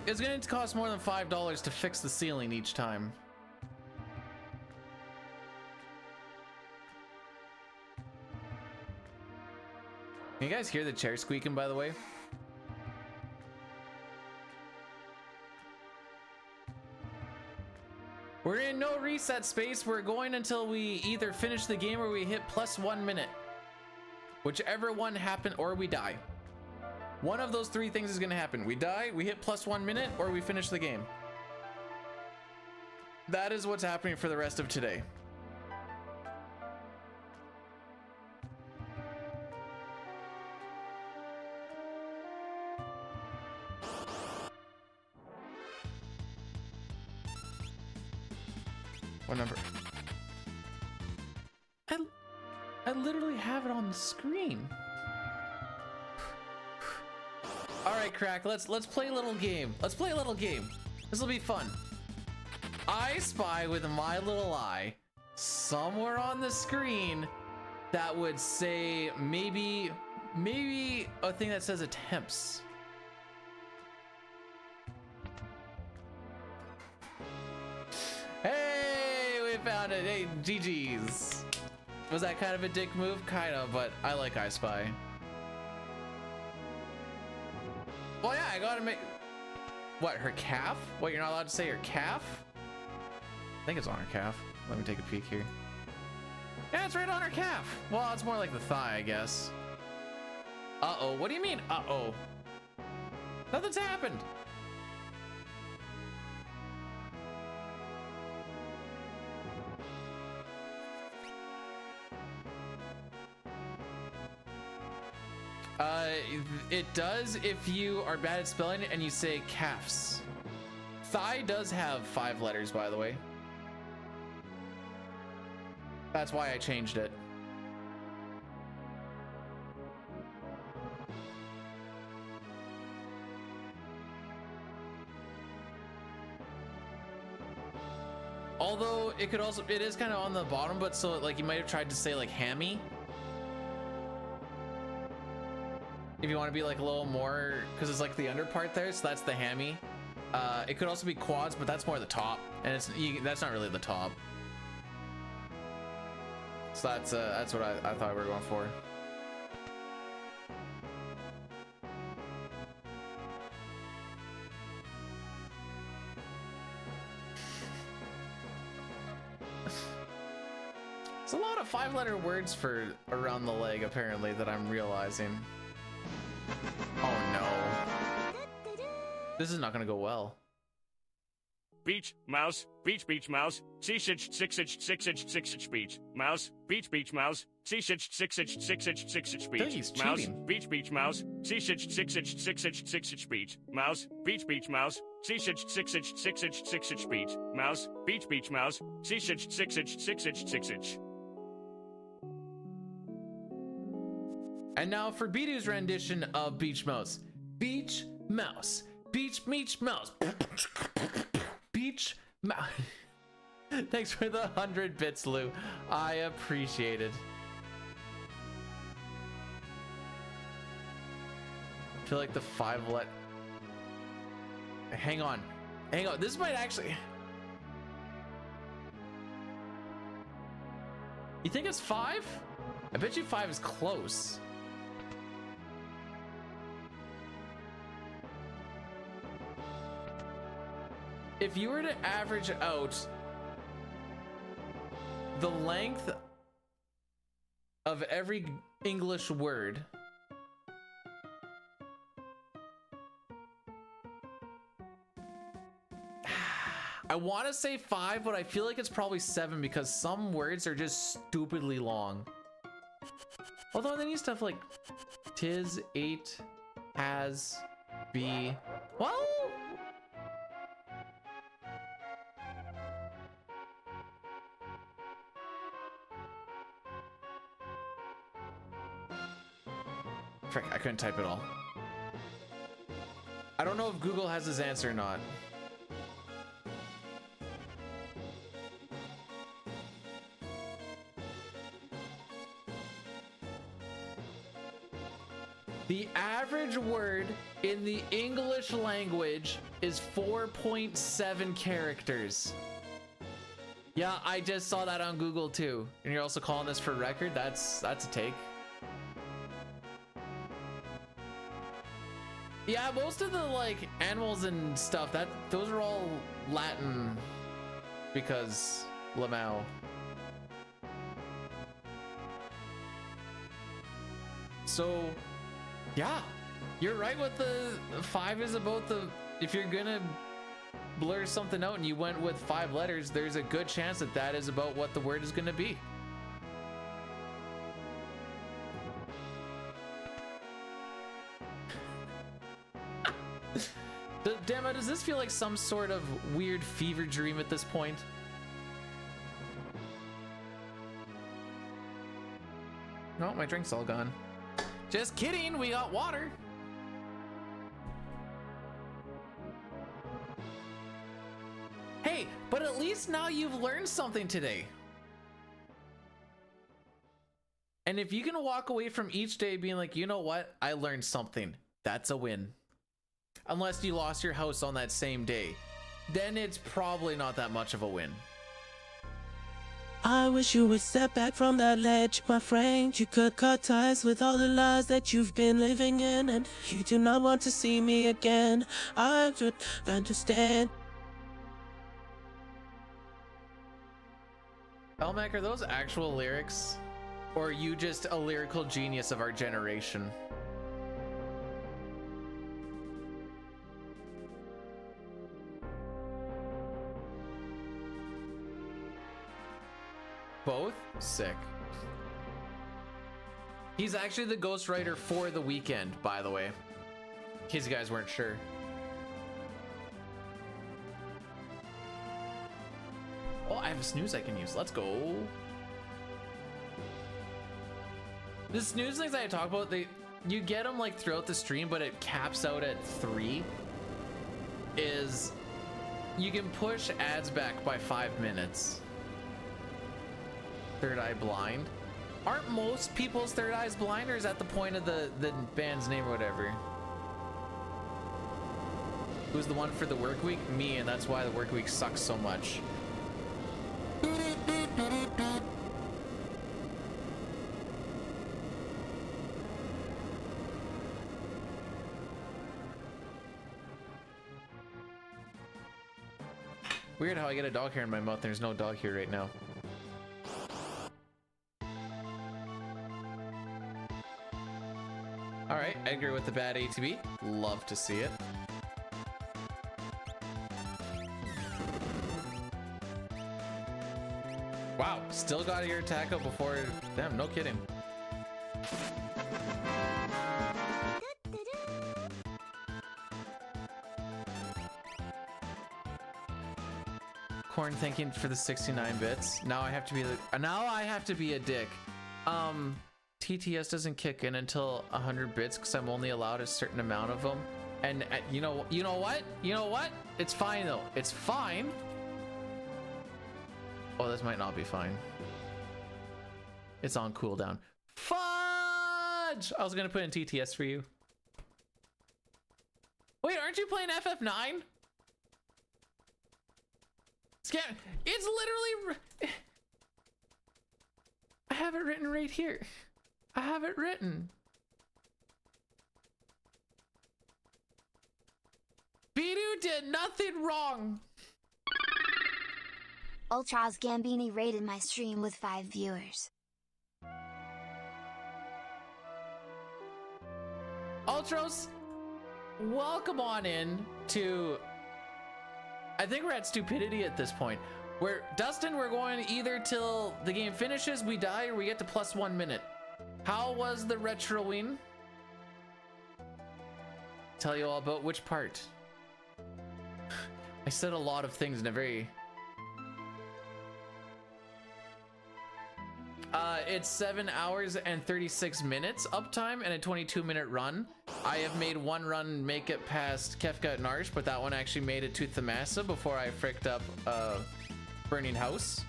It's going to cost more than $5 to fix the ceiling each time. Can you guys hear the chair squeaking, by the way? We're in no reset space. We're going until we either finish the game or we hit +1 minute. Whichever one happen, or we die. One of those three things is gonna happen. We die, we hit +1 minute, or we finish the game. That is what's happening for the rest of today. What number? I literally have it on the screen. All right, Crack, let's play a little game. Let's play a little game. This will be fun. I spy with my little eye somewhere on the screen that would say maybe a thing that says attempts. Hey, we found it. Hey, GG's. Was that kind of a dick move? Kind of, but I like I Spy. Well, yeah, I gotta make... What, her calf? What, you're not allowed to say her calf? I think it's on her calf. Let me take a peek here. Yeah, it's right on her calf. Well, it's more like the thigh, I guess. Uh-oh. What do you mean, uh-oh? Nothing's happened. It does if you are bad at spelling it and you say calves. Thigh does have 5 letters, by the way. That's why I changed it. Although it could also, it is kind of on the bottom, but so like you might have tried to say like hammy. If you want to be like a little more, because it's like the under part there, so that's the hammy. It could also be quads, but that's more the top, and that's not really the top. So that's what I thought we were going for. It's a lot of 5-letter words for around the leg, apparently, that I'm realizing. Oh no. This is not gonna go well. Beach, mouse, beach, mouse, 6-inch, beach, mouse, beach, mouse, 6-inch, beach, mouse, beach, mouse, 6-inch, beach, mouse, beach, mouse, 6-inch, beach, mouse, beach, mouse, 6-inch. And now for Bidu's rendition of Beach Mouse. Beach Mouse. Beach Mouse. Beach Mouse. Thanks for the 100 bits, Lou. I appreciate it. I feel like the 5-let. Hang on. This might actually. You think it's 5? I bet you 5 is close. If you were to average out the length of every English word, I want to say 5, but I feel like it's probably 7 because some words are just stupidly long. Although then you stuff like tis, ate, has, be. Well, frick, I couldn't type it all. I don't know if Google has his answer or not. The average word in the English language is 4.7 characters. Yeah, I just saw that on Google too. And you're also calling this for record? That's a take. Yeah, most of the like animals and stuff, those are all Latin because Lamau. So yeah, you're right with the 5 is about the, if you're gonna blur something out and you went with 5 letters, there's a good chance that that is about what the word is gonna be. Damn it, does this feel like some sort of weird fever dream at this point? No, my drink's all gone. Just kidding, we got water. Hey, but at least now you've learned something today. And if you can walk away from each day being like, you know what, I learned something, that's a win. Unless you lost your house on that same day, then it's probably not that much of a win. I wish you would step back from that ledge, my friend. You could cut ties with all the lies that you've been living in, and you do not want to see me again. I should understand. Elmac, are those actual lyrics? Or are you just a lyrical genius of our generation? Both? Sick. He's actually the ghostwriter for the weekend, by the way, in case you guys weren't sure. Oh, I have a snooze I can use. Let's go. The snooze things that I talk about, you get them like throughout the stream, but it caps out at 3. Is you can push ads back by 5 minutes. Third Eye Blind. Aren't most people's third eyes blind, or is that the point of the band's name or whatever? Who's the one for the work week? Me, and that's why the work week sucks so much. Weird how I get a dog hair in my mouth. There's no dog here right now. All right, Edgar with the bad ATB. Love to see it. Wow, still got your attack up before. Damn, no kidding. Corn, thanking for the 69 bits. Now I have to be a dick. TTS doesn't kick in until 100 bits because I'm only allowed a certain amount of them. And you know what? It's fine though. It's fine. Oh, this might not be fine. It's on cooldown. Fudge! I was gonna put in TTS for you. Wait, aren't you playing FF9? It's literally. I have it written right here. I have it written. Bidu did nothing wrong. Ultras Gambini rated my stream with 5 viewers. Ultros, welcome on in to. I think we're at stupidity at this point. Dustin, we're going either till the game finishes, we die, or we get to +1 minute. How was the Retroween? Tell you all about which part. I said a lot of things in a very... it's 7 hours and 36 minutes uptime and a 22-minute run. I have made one run make it past Kefka and Narsh, but that one actually made it to Thamasa before I fricked up Burning House.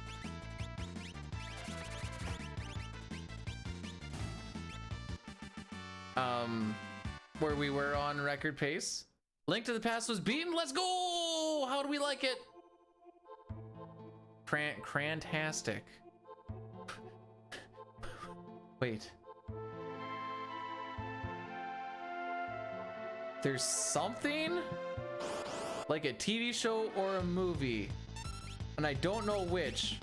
Where we were on record pace. Link to the Past was beaten. Let's go! How do we like it? Crantastic. Wait. There's something like a TV show or a movie, and I don't know which,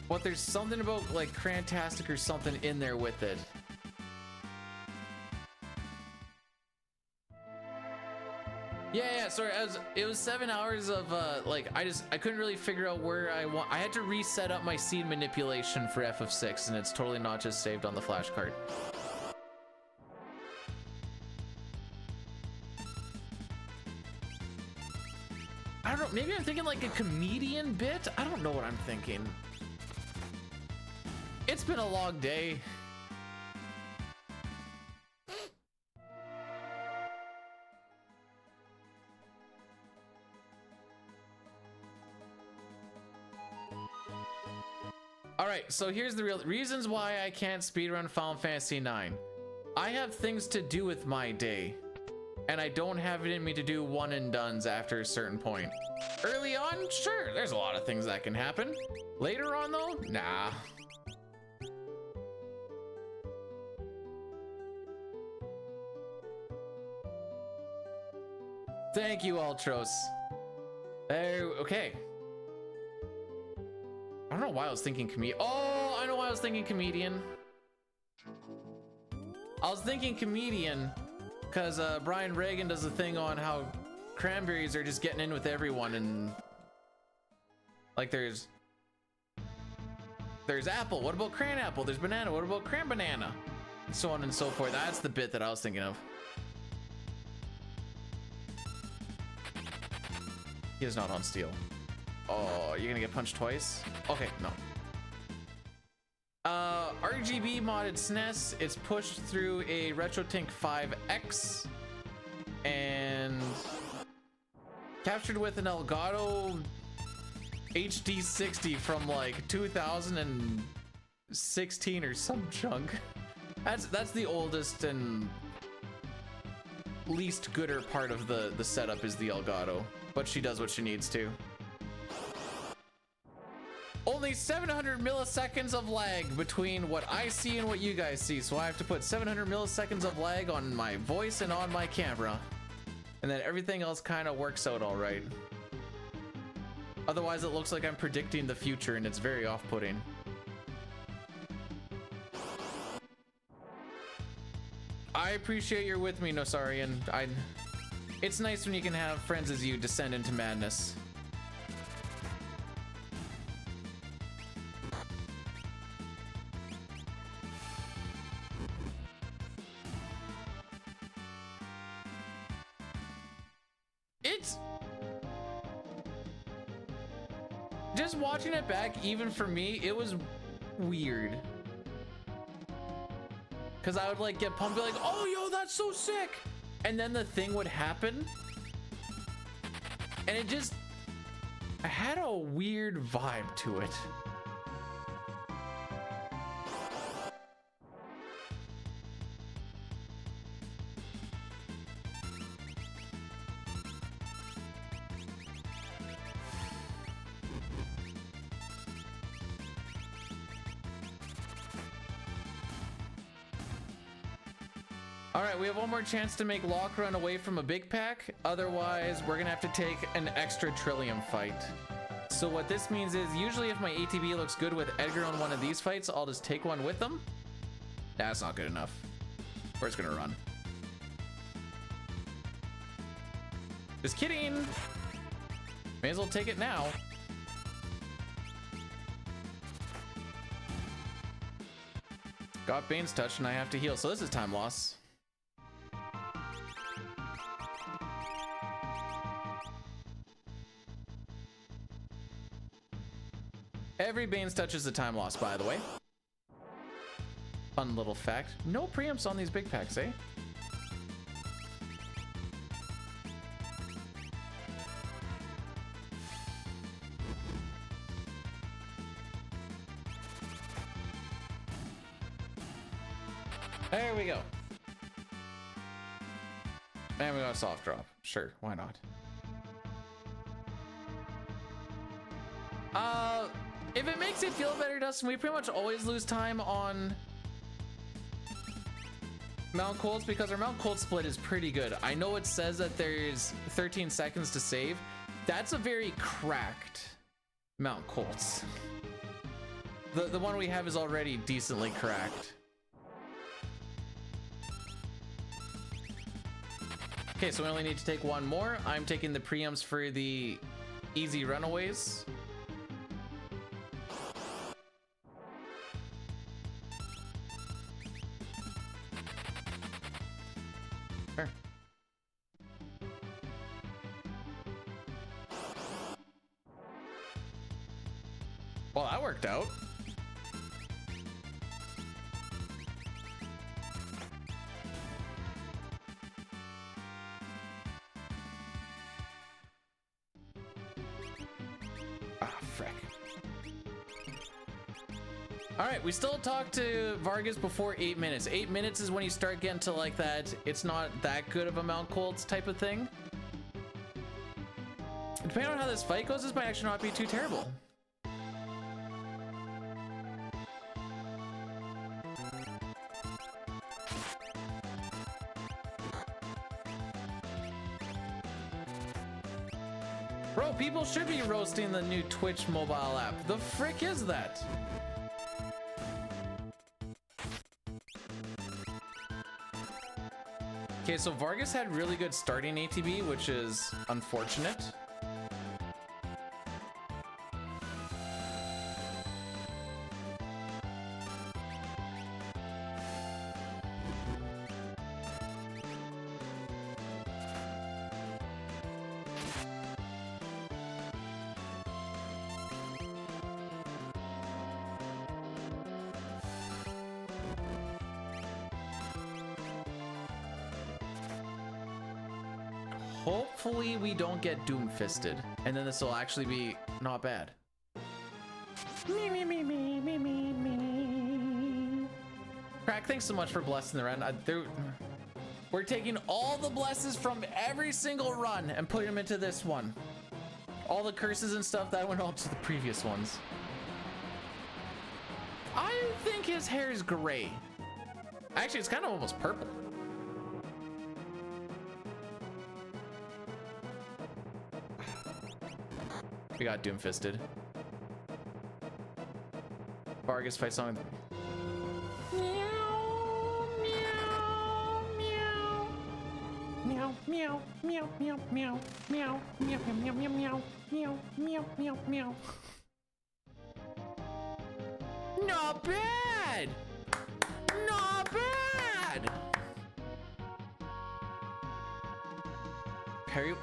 but there's something about like Crantastic or something in there with it. Yeah, sorry, it was 7 hours of like I couldn't really figure out where I had to reset up my seed manipulation for FF6, and it's totally not just saved on the flashcard. I don't know, maybe I'm thinking like a comedian bit? I don't know what I'm thinking. It's been a long day. Alright, so here's the real reasons why I can't speedrun Final Fantasy IX. I have things to do with my day, and I don't have it in me to do one and dones after a certain point. Early on, sure, there's a lot of things that can happen. Later on though, nah. Thank you, Ultros. Okay. I don't know why I was thinking comedian. Oh, I know why I was thinking comedian. I was thinking comedian because Brian Reagan does a thing on how cranberries are just getting in with everyone, and like there's There's apple. What about cran apple? There's banana. What about cran banana? And so on and so forth. That's the bit that I was thinking of. He is not on steel. Oh, you're gonna get punched twice? Okay, no. RGB modded SNES. It's pushed through a RetroTink 5X and captured with an Elgato HD 60 from like 2016 or some junk. That's the oldest and least gooder part of the setup is the Elgato, but she does what she needs to. Only 700 milliseconds of lag between what I see and what you guys see, so I have to put 700 milliseconds of lag on my voice and on my camera, and then everything else kind of works out all right. Otherwise it looks like I'm predicting the future and it's very off-putting. I appreciate you're with me, Nosarian. It's nice when you can have friends as you descend into madness. It's just watching it back, even for me, it was weird. Cause I would like get pumped, be like, oh yo, that's so sick. And then the thing would happen. And it just, I had a weird vibe to it. All right, we have one more chance to make Lock Run away from a big pack. Otherwise, we're gonna have to take an extra Trillium fight. So what this means is usually if my ATB looks good with Edgar on one of these fights, I'll just take one with them. That's not good enough. We're just gonna run. Just kidding. May as well take it now. Got Bane's touch and I have to heal, so this is time loss. Every Bane's touch is a time loss, by the way. Fun little fact. No preamps on these big packs, eh? There we go. And we got a soft drop. Sure, why not? If it makes it feel better, Dustin, we pretty much always lose time on Mount Colds because our Mount Cold split is pretty good. I know it says that there's 13 seconds to save. That's a very cracked Mount Colds. The one we have is already decently cracked. Okay, so we only need to take one more. I'm taking the preamps for the easy runaways. Sure. Well, that worked out. All right, we still talk to Vargas before 8 minutes. 8 minutes is when you start getting to like that, it's not that good of a Mount Colds type of thing. Depending on how this fight goes, this might actually not be too terrible. Bro, people should be roasting the new Twitch mobile app. The frick is that? Okay, so Vargas had really good starting ATB, which is unfortunate. Hopefully we don't get doom-fisted, and then this will actually be not bad. Crack, thanks so much for blessing the run. We're taking all the blesses from every single run and putting them into this one. All the curses and stuff that went on to the previous ones. I think his hair is gray. Actually, it's kind of almost purple. We got doom-fisted. Vargas fight song. Meow, meow, meow, meow, meow, meow, meow, meow, meow, meow, meow, meow, meow, meow. Not bad! Not bad! Perry...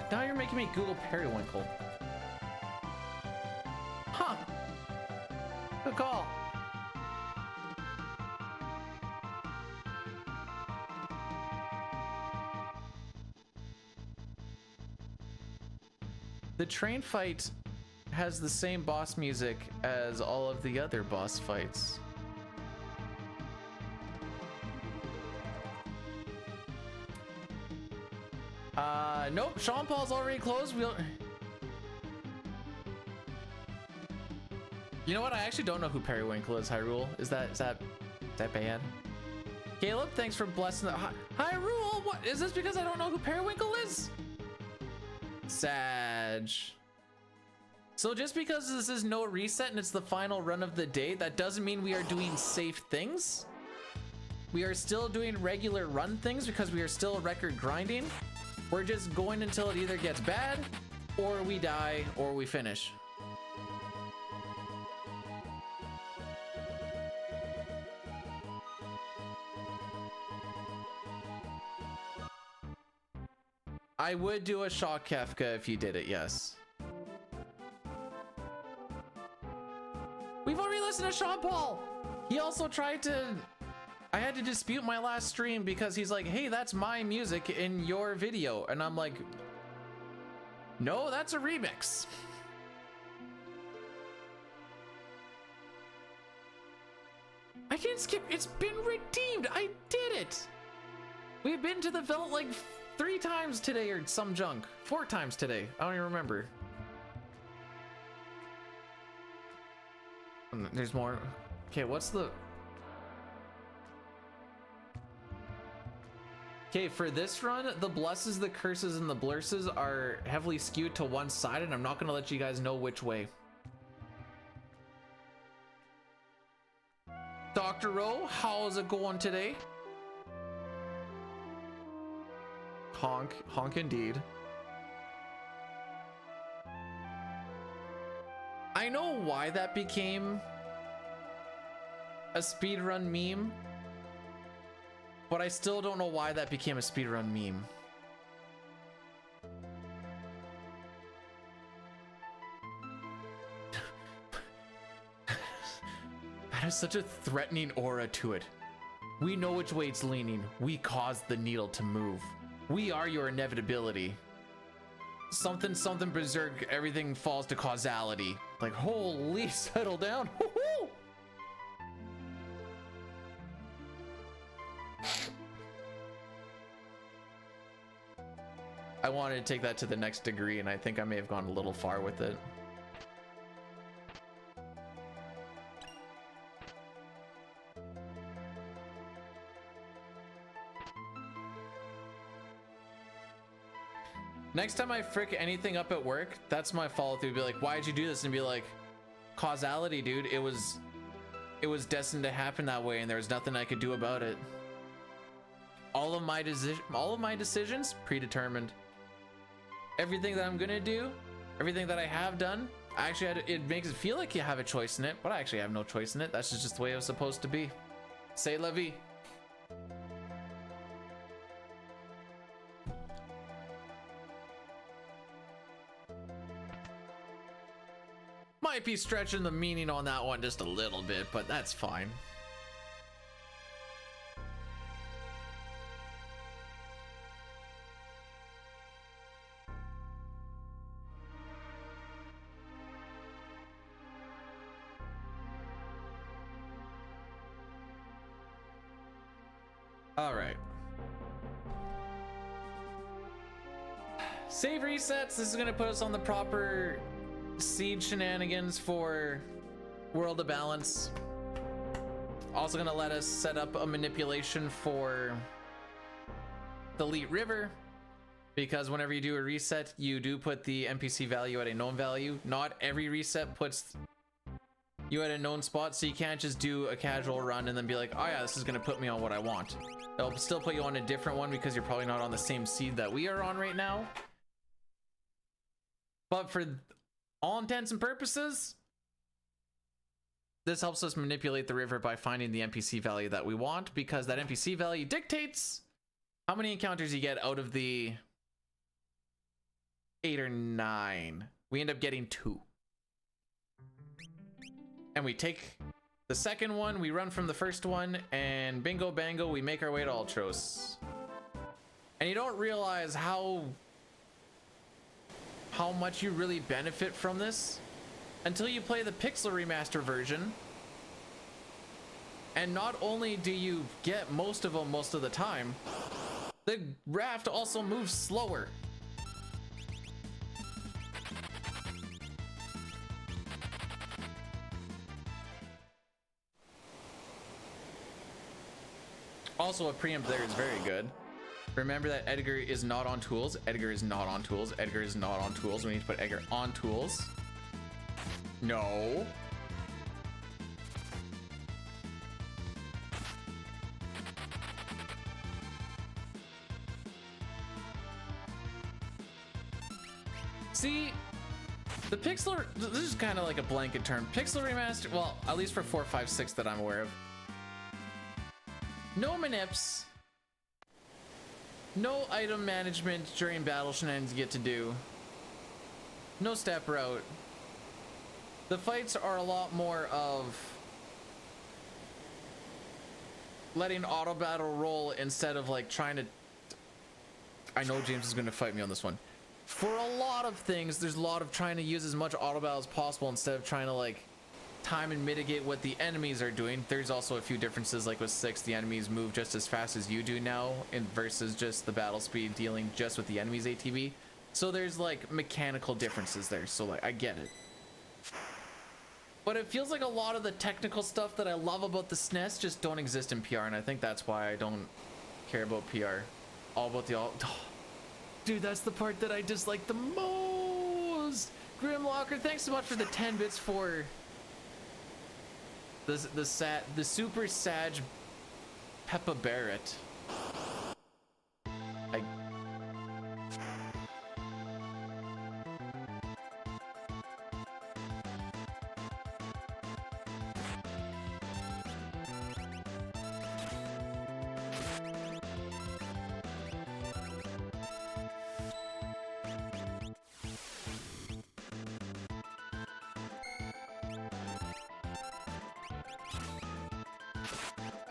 Now you're making me Google periwinkle. Huh. Good call. The train fight has the same boss music as all of the other boss fights. Nope, Sean Paul's already closed. You know what? I actually don't know who Periwinkle is, Hyrule. Is that bad? Caleb, thanks for blessing the Hyrule. What is this? Because I don't know who Periwinkle is? Sag. So just because this is no reset and it's the final run of the day, that doesn't mean we are doing safe things. We are still doing regular run things because we are still record grinding. We're just going until it either gets bad, or we die, or we finish. I would do a Shock Kefka if you did it, yes. We've already listened to Sean Paul! He also tried to... I had to dispute my last stream because he's like, hey, that's my music in your video. And I'm like, no, that's a remix. I can't skip. It's been redeemed. I did it. We've been to the vault like 3 times today or some junk. 4 times today. I don't even remember. There's more. Okay, what's the... Okay, for this run, the blesses, the curses, and the blurses are heavily skewed to one side, and I'm not gonna let you guys know which way. Dr. O, how's it going today? Honk, honk indeed. I know why that became a speedrun meme, but I still don't know why that became a speedrun meme. That has such a threatening aura to it. We know which way it's leaning. We caused the needle to move. We are your inevitability. Something, something berserk, everything falls to causality. Like, holy, settle down. Woo-hoo! I wanted to take that to the next degree, and I think I may have gone a little far with it. Next time I frick anything up at work, that's my follow through. Be like, why'd you do this? And be like, causality, dude. It was destined to happen that way, and there was nothing I could do about it. All of my decisions predetermined. Everything that I'm gonna do, everything that I have done, it makes it feel like you have a choice in it, but I actually have no choice in it. That's just the way it was supposed to be. Say la vie. Might be stretching the meaning on that one just a little bit, but that's fine. All right. Save resets. This is gonna put us on the proper seed shenanigans for World of Balance. Also gonna let us set up a manipulation for the Elite River, because whenever you do a reset, you do put the NPC value at a known value. Not every reset puts you at a known spot, so you can't just do a casual run and then be like, oh yeah, this is gonna put me on what I want. It'll still put you on a different one because you're probably not on the same seed that we are on right now. But for all intents and purposes, this helps us manipulate the river by finding the NPC value that we want, because that NPC value dictates how many encounters you get out of the 8 or 9. We end up getting 2. And we take the second one, we run from the first one, and bingo bango, we make our way to Ultros. And you don't realize how much you really benefit from this until you play the Pixel Remaster version. And not only do you get most of them most of the time, the raft also moves slower. Also, a preempt there is very good. Remember that Edgar is not on tools. Edgar is not on tools. Edgar is not on tools. We need to put Edgar on tools. No. See, the Pixel, this is kind of like a blanket term. Pixel Remaster, well, at least for 4, 5, 6 that I'm aware of. No manips. No item management during battle shenanigans you get to do. No step route. The fights are a lot more of letting auto battle roll instead of like trying to... I know James is going to fight me on this one. For a lot of things, there's a lot of trying to use as much auto battle as possible instead of trying to like time and mitigate what the enemies are doing. There's also a few differences, like with 6, the enemies move just as fast as you do now, and versus just the battle speed dealing just with the enemy's ATB. So there's like mechanical differences there, so like I get it. But it feels like a lot of the technical stuff that I love about the SNES just don't exist in PR, and I think that's why I don't care about PR. All about the all... Oh, dude, that's the part that I dislike the most! Grimlocker, thanks so much for the 10 bits for the super Sag Peppa Barrett.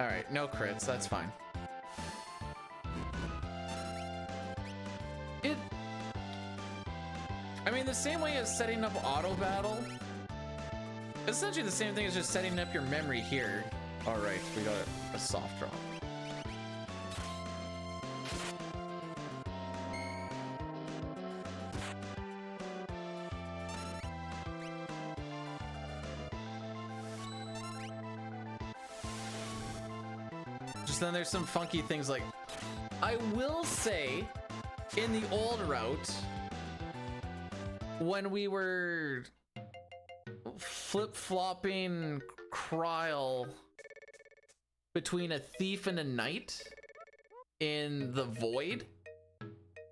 Alright, no crits, that's fine. I mean, the same way as setting up auto battle, essentially the same thing as just setting up your memory here. Alright, we got a soft drop. Then there's some funky things like, I will say, in the old route, when we were flip-flopping Kryl between a thief and a knight in the void,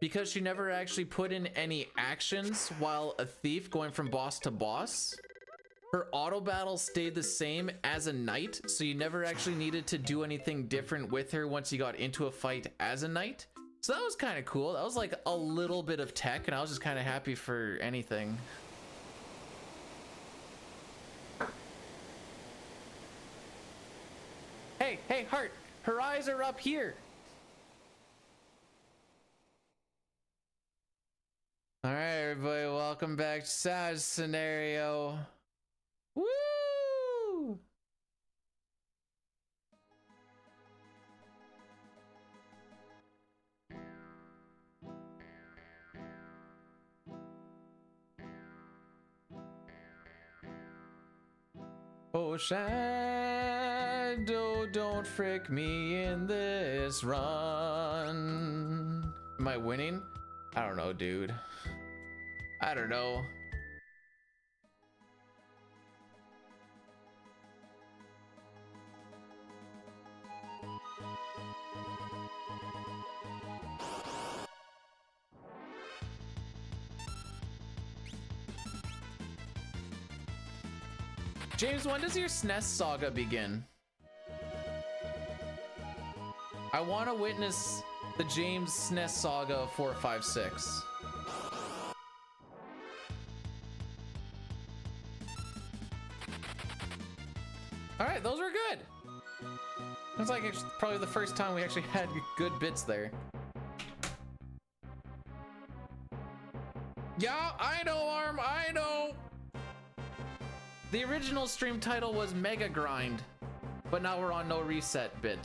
because she never actually put in any actions while a thief going from boss to boss, her auto battle stayed the same as a knight, so you never actually needed to do anything different with her once you got into a fight as a knight. So that was kind of cool. That was like a little bit of tech, and I was just kind of happy for anything. Hey, hey, Heart, her eyes are up here. All right, everybody, welcome back to Sag Scenario. Woo! Oh, Shadow, don't frick me in this run. Am I winning? I don't know, dude. I don't know. James, when does your SNES saga begin? I want to witness the James SNES saga of 4, 5, 6. All right, those were good. It's like probably the first time we actually had good bits there. Yeah, I know, Arm, I know. The original stream title was Mega Grind, but now we're on no reset bit.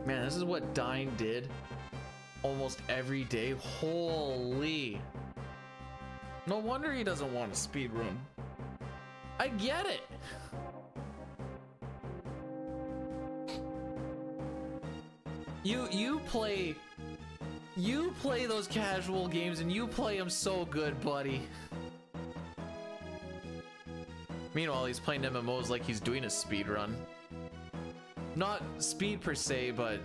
Man, this is what Dying did almost every day. Holy. No wonder he doesn't want to speedrun. I get it. You play those casual games and you play them so good, buddy. Meanwhile, he's playing MMOs like he's doing a speed run. Not speed per se, but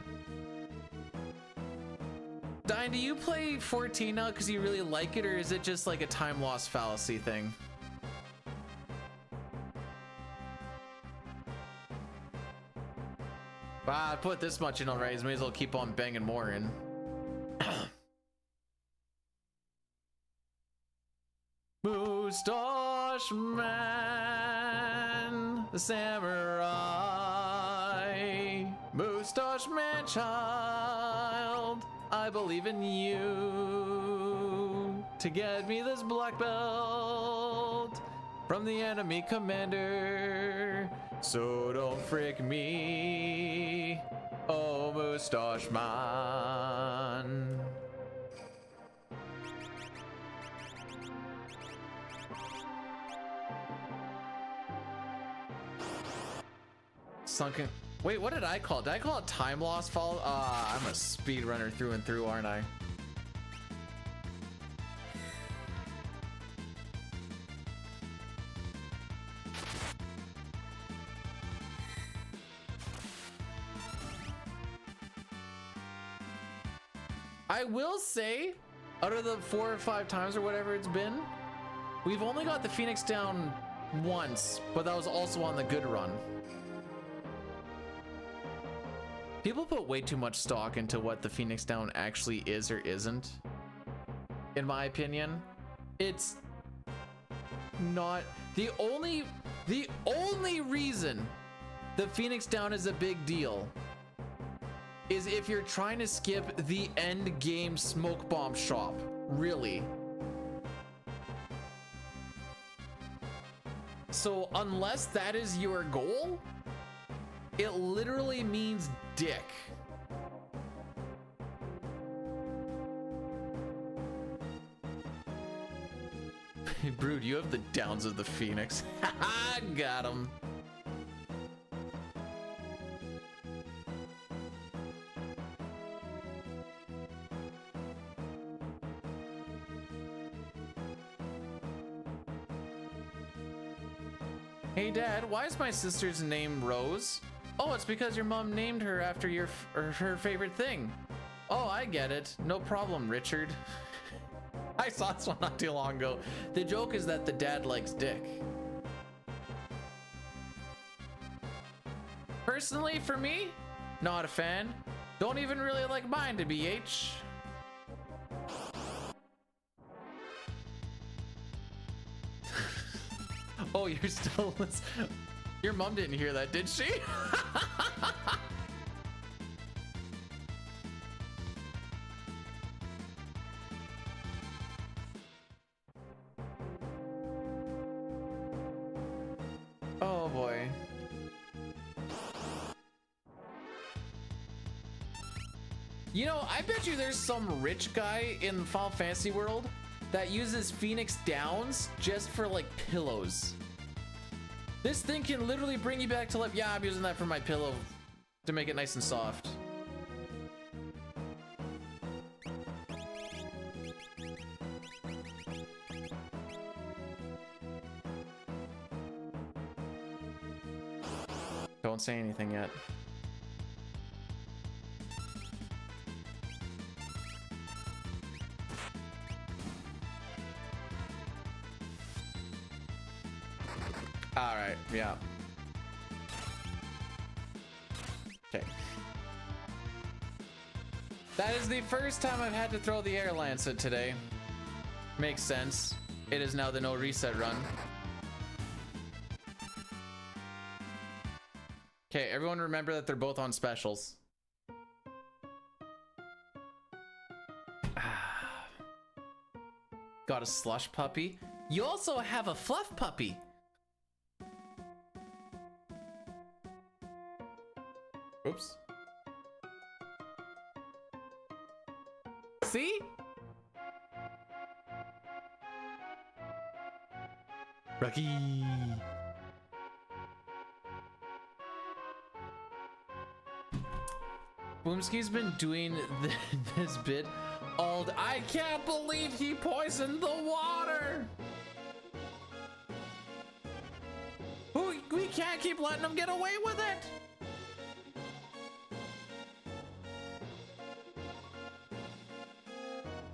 Dying, do you play 14 now because you really like it, or is it just like a time loss fallacy thing? Ah, I put this much in already, may as well keep on banging more in. Moustache Man, the samurai, Moustache Man child, I believe in you to get me this black belt from the enemy commander. So don't frick me, oh Moustache Man. Sunken. Wait, what did I call it? Did I call it time loss fall? I'm a speedrunner through and through, aren't I? I will say, out of the 4 or 5 times or whatever it's been, we've only got the Phoenix down once, but that was also on the good run. People put way too much stock into what the Phoenix Down actually is or isn't. In my opinion, it's not the only reason the Phoenix Down is a big deal is if you're trying to skip the end game smoke bomb shop, really. So unless that is your goal, it literally means dick. Brood, you have the downs of the Phoenix. Haha, got him. Hey Dad, why is my sister's name Rose? Oh, it's because your mom named her after her favorite thing. Oh, I get it. No problem, Richard. I saw this one not too long ago. The joke is that the dad likes dick. Personally, for me, not a fan. Don't even really like mine, to BH. Oh, you're still... Your mom didn't hear that, did she? Oh boy. You know, I bet you there's some rich guy in Final Fantasy world that uses Phoenix Downs just for like pillows. This thing can literally bring you back to life. Yeah, I'm using that for my pillow to make it nice and soft. Don't say anything yet. All right, yeah. Okay. That is the first time I've had to throw the air lancet today. Makes sense. It is now the no reset run. Okay, everyone remember that they're both on specials. Got a slush puppy. You also have a fluff puppy. Oops. See? Rocky. Boomski's been doing this bit all I can't believe he poisoned the water. We can't keep letting him get away with it.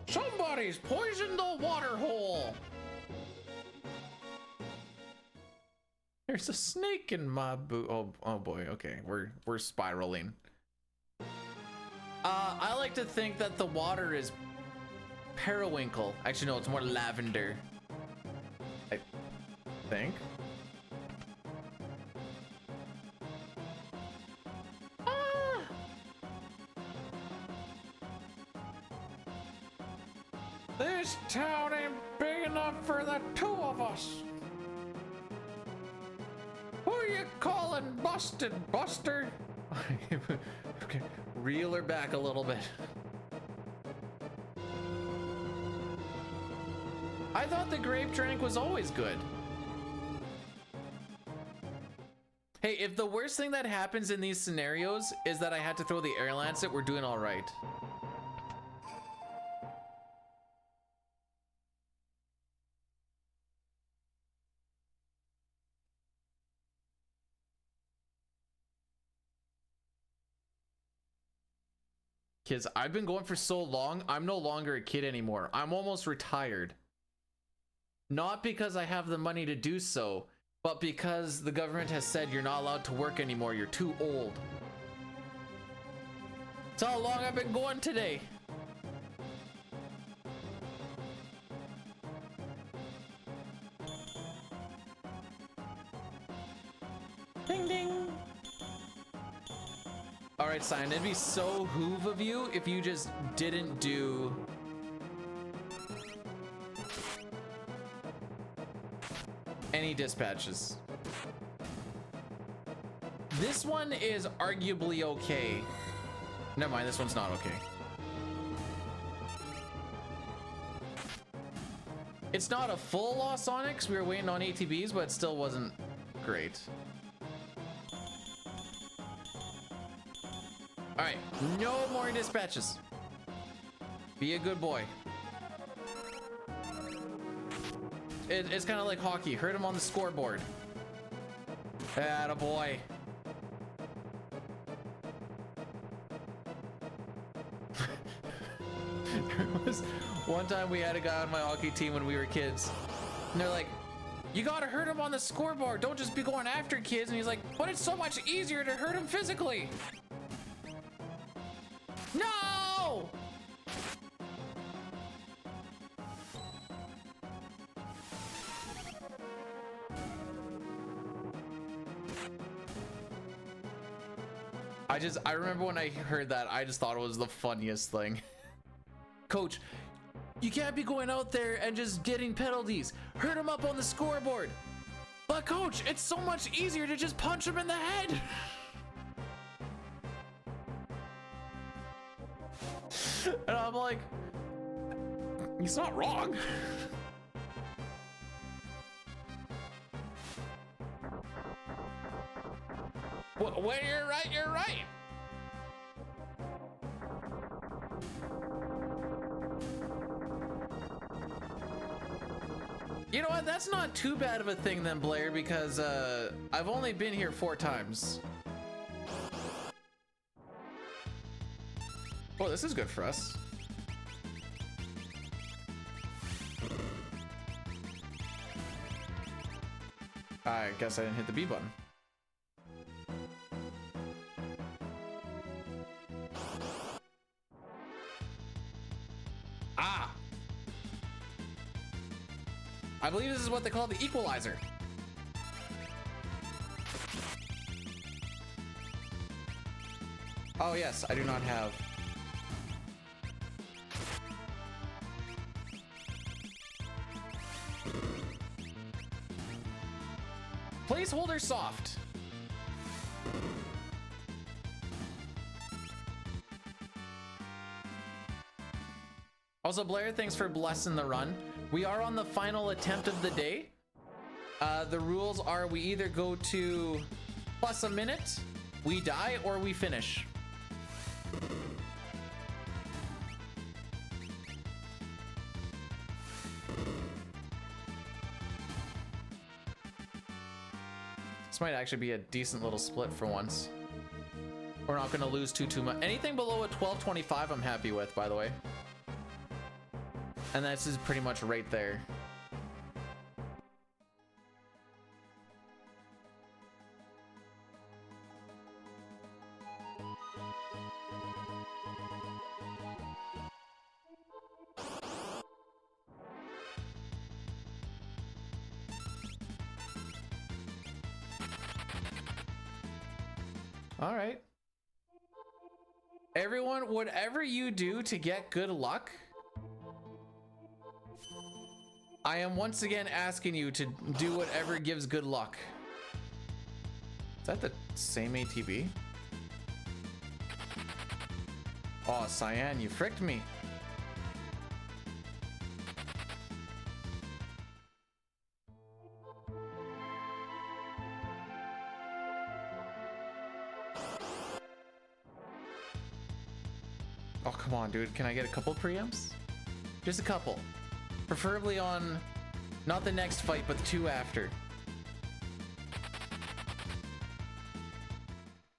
Somebody's poisoned the water hole. There's a snake in my boot. Oh boy. Okay, we're spiraling. I like to think that the water is periwinkle. Actually, no, it's more lavender. I think. This town ain't big enough for the two of us. Who you calling busted, Buster? Okay, reel her back a little bit. I thought the grape drink was always good. Hey, if the worst thing that happens in these scenarios is that I had to throw the air lancet, we're doing all right. Kids, I've been going for so long, I'm no longer a kid anymore. I'm almost retired. Not because I have the money to do so, but because the government has said you're not allowed to work anymore. You're too old. That's how long I've been going today. Ding ding. All right, Simon, it'd be so hoove of you if you just didn't do any dispatches. This one is arguably okay. Never mind, this one's not okay. It's not a full loss on it because we were waiting on ATBs, but it still wasn't great. All right, no more dispatches. Be a good boy. It's kind of like hockey. Hurt him on the scoreboard. Attaboy. There was one time we had a guy on my hockey team when we were kids, and they're like, you gotta hurt him on the scoreboard. Don't just be going after kids. And he's like, but it's so much easier to hurt him physically. No! I remember when I heard that, I just thought it was the funniest thing. Coach, you can't be going out there and just getting penalties. Hurt him up on the scoreboard. But coach, it's so much easier to just punch him in the head. And I'm like, He's not wrong. Well, you're right, you're right. You know what? That's not too bad of a thing then, Blair, because I've only been here 4 times. Oh, this is good for us. I guess I didn't hit the B button. Ah! I believe this is what they call the equalizer. Oh yes, I do not have. Placeholder soft. Also, Blair, thanks for blessing the run. We are on the final attempt of the day. The rules are we either go to plus a minute, we die, or we finish. This might actually be a decent little split for once. We're not going to lose too much. Anything below a 12:25 I'm happy with, by the way. And this is pretty much right there. All right. Everyone, whatever you do to get good luck, I am once again asking you to do whatever gives good luck. Is that the same ATB? Oh, Cyan, you fricked me. Oh, come on, dude. Can I get a couple preempts? Just a couple. Preferably on, not the next fight, but the 2 after.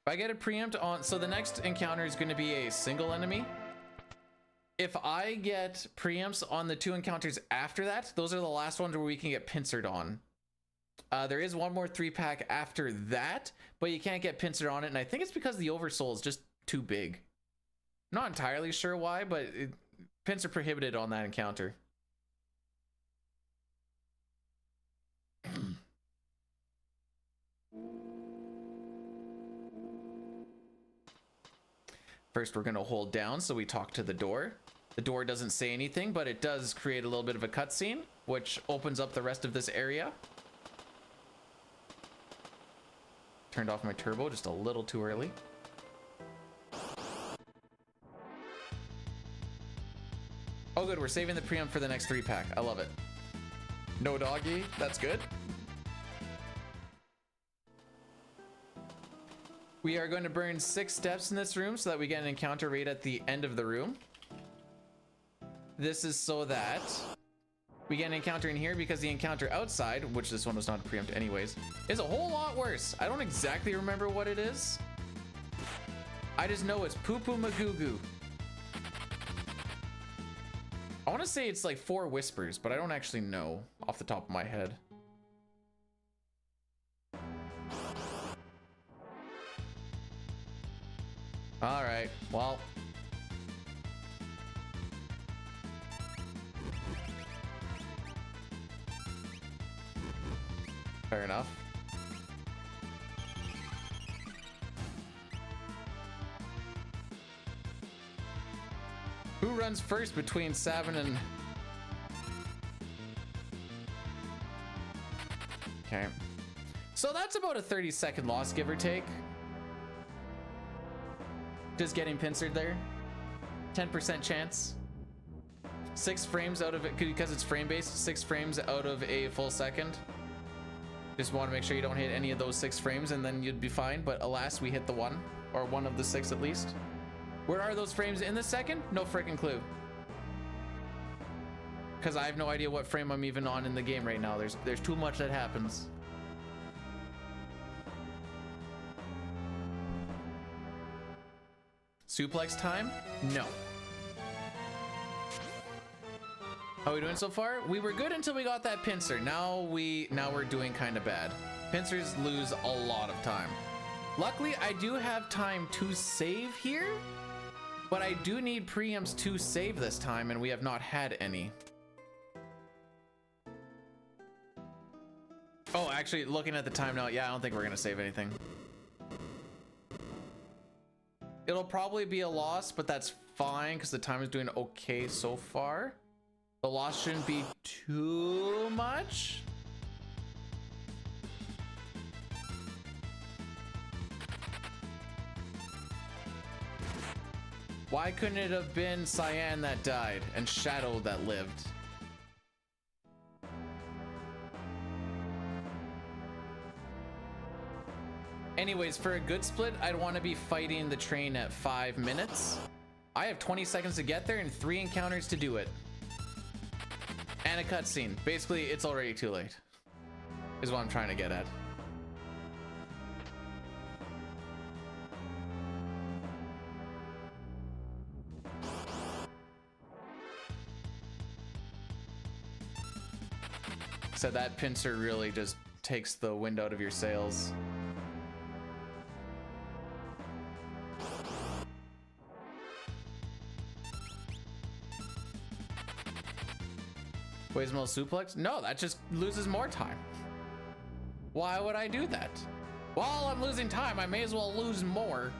If I get a preempt on, so the next encounter is going to be a single enemy. If I get preempts on the 2 encounters after that, those are the last ones where we can get pincered on. There is one more 3-pack after that, but you can't get pincered on it, and I think it's because the Oversoul is just too big. Not entirely sure why, but pincer prohibited on that encounter. First, we're going to hold down so we talk to the door. The door doesn't say anything, but it does create a little bit of a cutscene, which opens up the rest of this area. Turned off my turbo just a little too early. Oh good, we're saving the preempt for the next 3-pack. I love it. No doggy, that's good. We are going to burn 6 steps in this room so that we get an encounter right at the end of the room. This is so that we get an encounter in here, because the encounter outside, which this one was not a preempt anyways, is a whole lot worse. I don't exactly remember what it is. I just know it's poo-poo magoo-goo. I want to say it's like 4 whispers, but I don't actually know off the top of my head. All right, well. Fair enough. Who runs first between Savin and... Okay. So that's about a 30-second loss, give or take. Just getting pincered there. 10% chance. 6 frames out of it, because it's frame based, 6 frames out of a full second. Just want to make sure you don't hit any of those 6 frames and then you'd be fine. But alas, we hit the 1, or 1 of the 6 at least. Where are those frames in the second? No freaking clue. Because I have no idea what frame I'm even on in the game right now. There's too much that happens. Suplex time? No. How are we doing so far? We were good until we got that pincer. Now we're doing kind of bad. Pincers lose a lot of time. Luckily, I do have time to save here, but I do need preamps to save this time, and we have not had any. Oh, actually, looking at the time now, yeah, I don't think we're gonna save anything. It'll probably be a loss, but that's fine because the time is doing okay so far. The loss shouldn't be too much. Why couldn't it have been Cyan that died and Shadow that lived? Anyways, for a good split, I'd want to be fighting the train at 5 minutes. I have 20 seconds to get there and 3 encounters to do it. And a cutscene. Basically, it's already too late, is what I'm trying to get at. So that pincer really just takes the wind out of your sails. Quasmel suplex? No, that just loses more time. Why would I do that? While I'm losing time, I may as well lose more.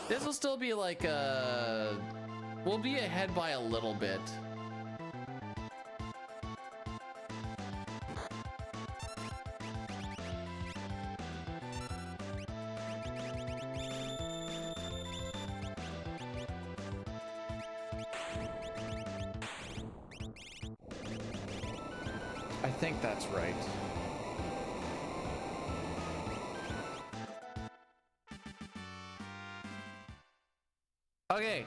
This will still be like we'll be ahead by a little bit. I think that's right. Okay,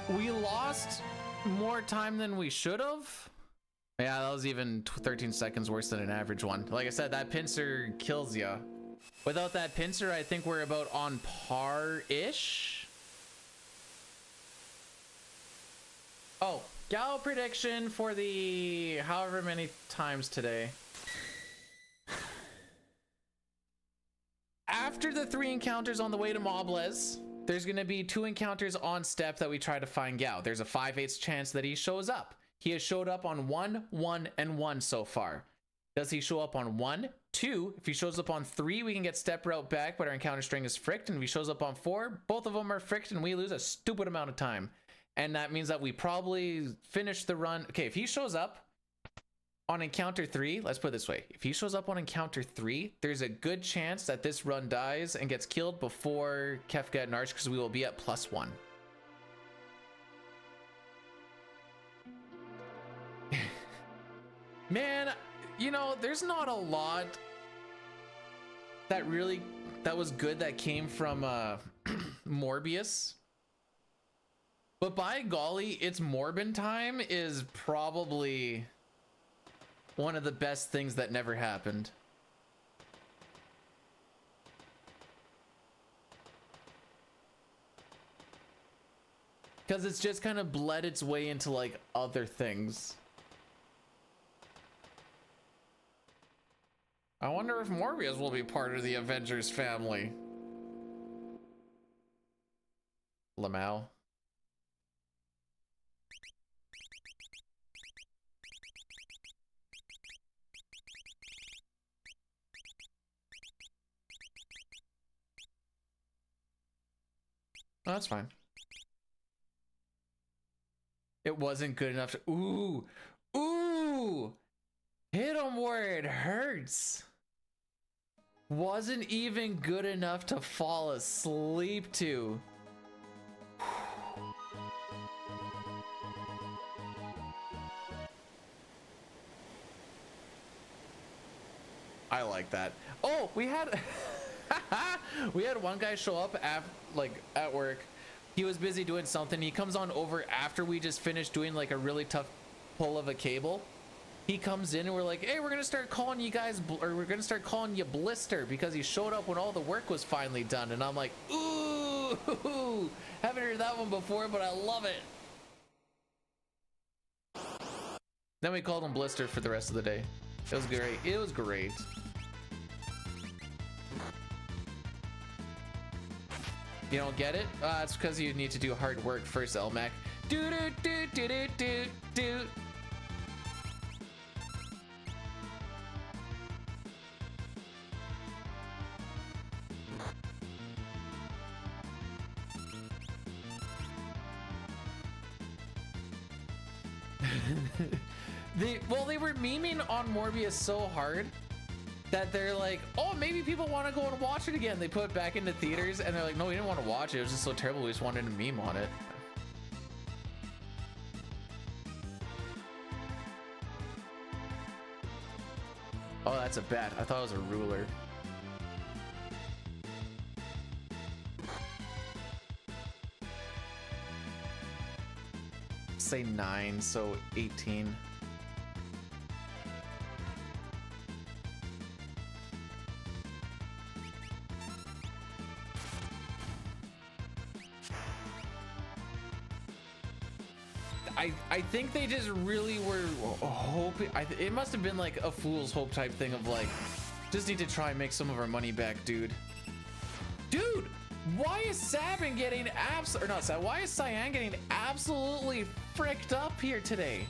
we lost more time than we should have. Yeah, that was even 13 seconds worse than an average one. Like I said, that pincer kills ya. Without that pincer, I think we're about on par-ish. Oh, Gal prediction for the however many times today. After the 3 encounters on the way to Moblez, there's gonna be 2 encounters on step that we try to find Gao. There's a 5/8 chance that he shows up. He has showed up on 1, 1, and 1 so far. Does he show up on 1, 2? If he shows up on 3, we can get step route back, but our encounter string is fricked. And if he shows up on 4, both of them are fricked and we lose a stupid amount of time. And that means that we probably finish the run. Okay, if he shows up on encounter 3, let's put it this way. If he shows up on encounter 3, there's a good chance that this run dies and gets killed before Kefka and Arch, because we will be at +1. Man, you know, there's not a lot that was good that came from Morbius. But by golly, its Morbin time is probably one of the best things that never happened. Because it's just kind of bled its way into like other things. I wonder if Morbius will be part of the Avengers family. Lamau. Oh, that's fine. It wasn't good enough to... Ooh! him where it hurts. Wasn't even good enough to fall asleep to. I like that. Oh, we had we had one guy show up at work. He was busy doing something. He comes on over after we just finished doing like a really tough pull of a cable. He comes in and we're like, hey, we're gonna start calling you guys, or we're gonna start calling you Blister, because he showed up when all the work was finally done. And I'm like, ooh, haven't heard that one before, but I love it. Then we called him Blister for the rest of the day. It was great. It was great. You don't get it? It's because you need to do hard work first, Elmac. Do do do do do do do. They were memeing on Morbius so hard that they're like, oh, maybe people want to go and watch it again. They put it back into theaters and they're like, no, we didn't want to watch it. It was just so terrible. We just wanted to meme on it. Oh, that's a bat. I thought it was a ruler. Say 9, so 18. I think they just really were hoping. It must have been like a fool's hope type thing of like, just need to try and make some of our money back, dude. Dude, why is Sabin getting why is Cyan getting absolutely fricked up here today?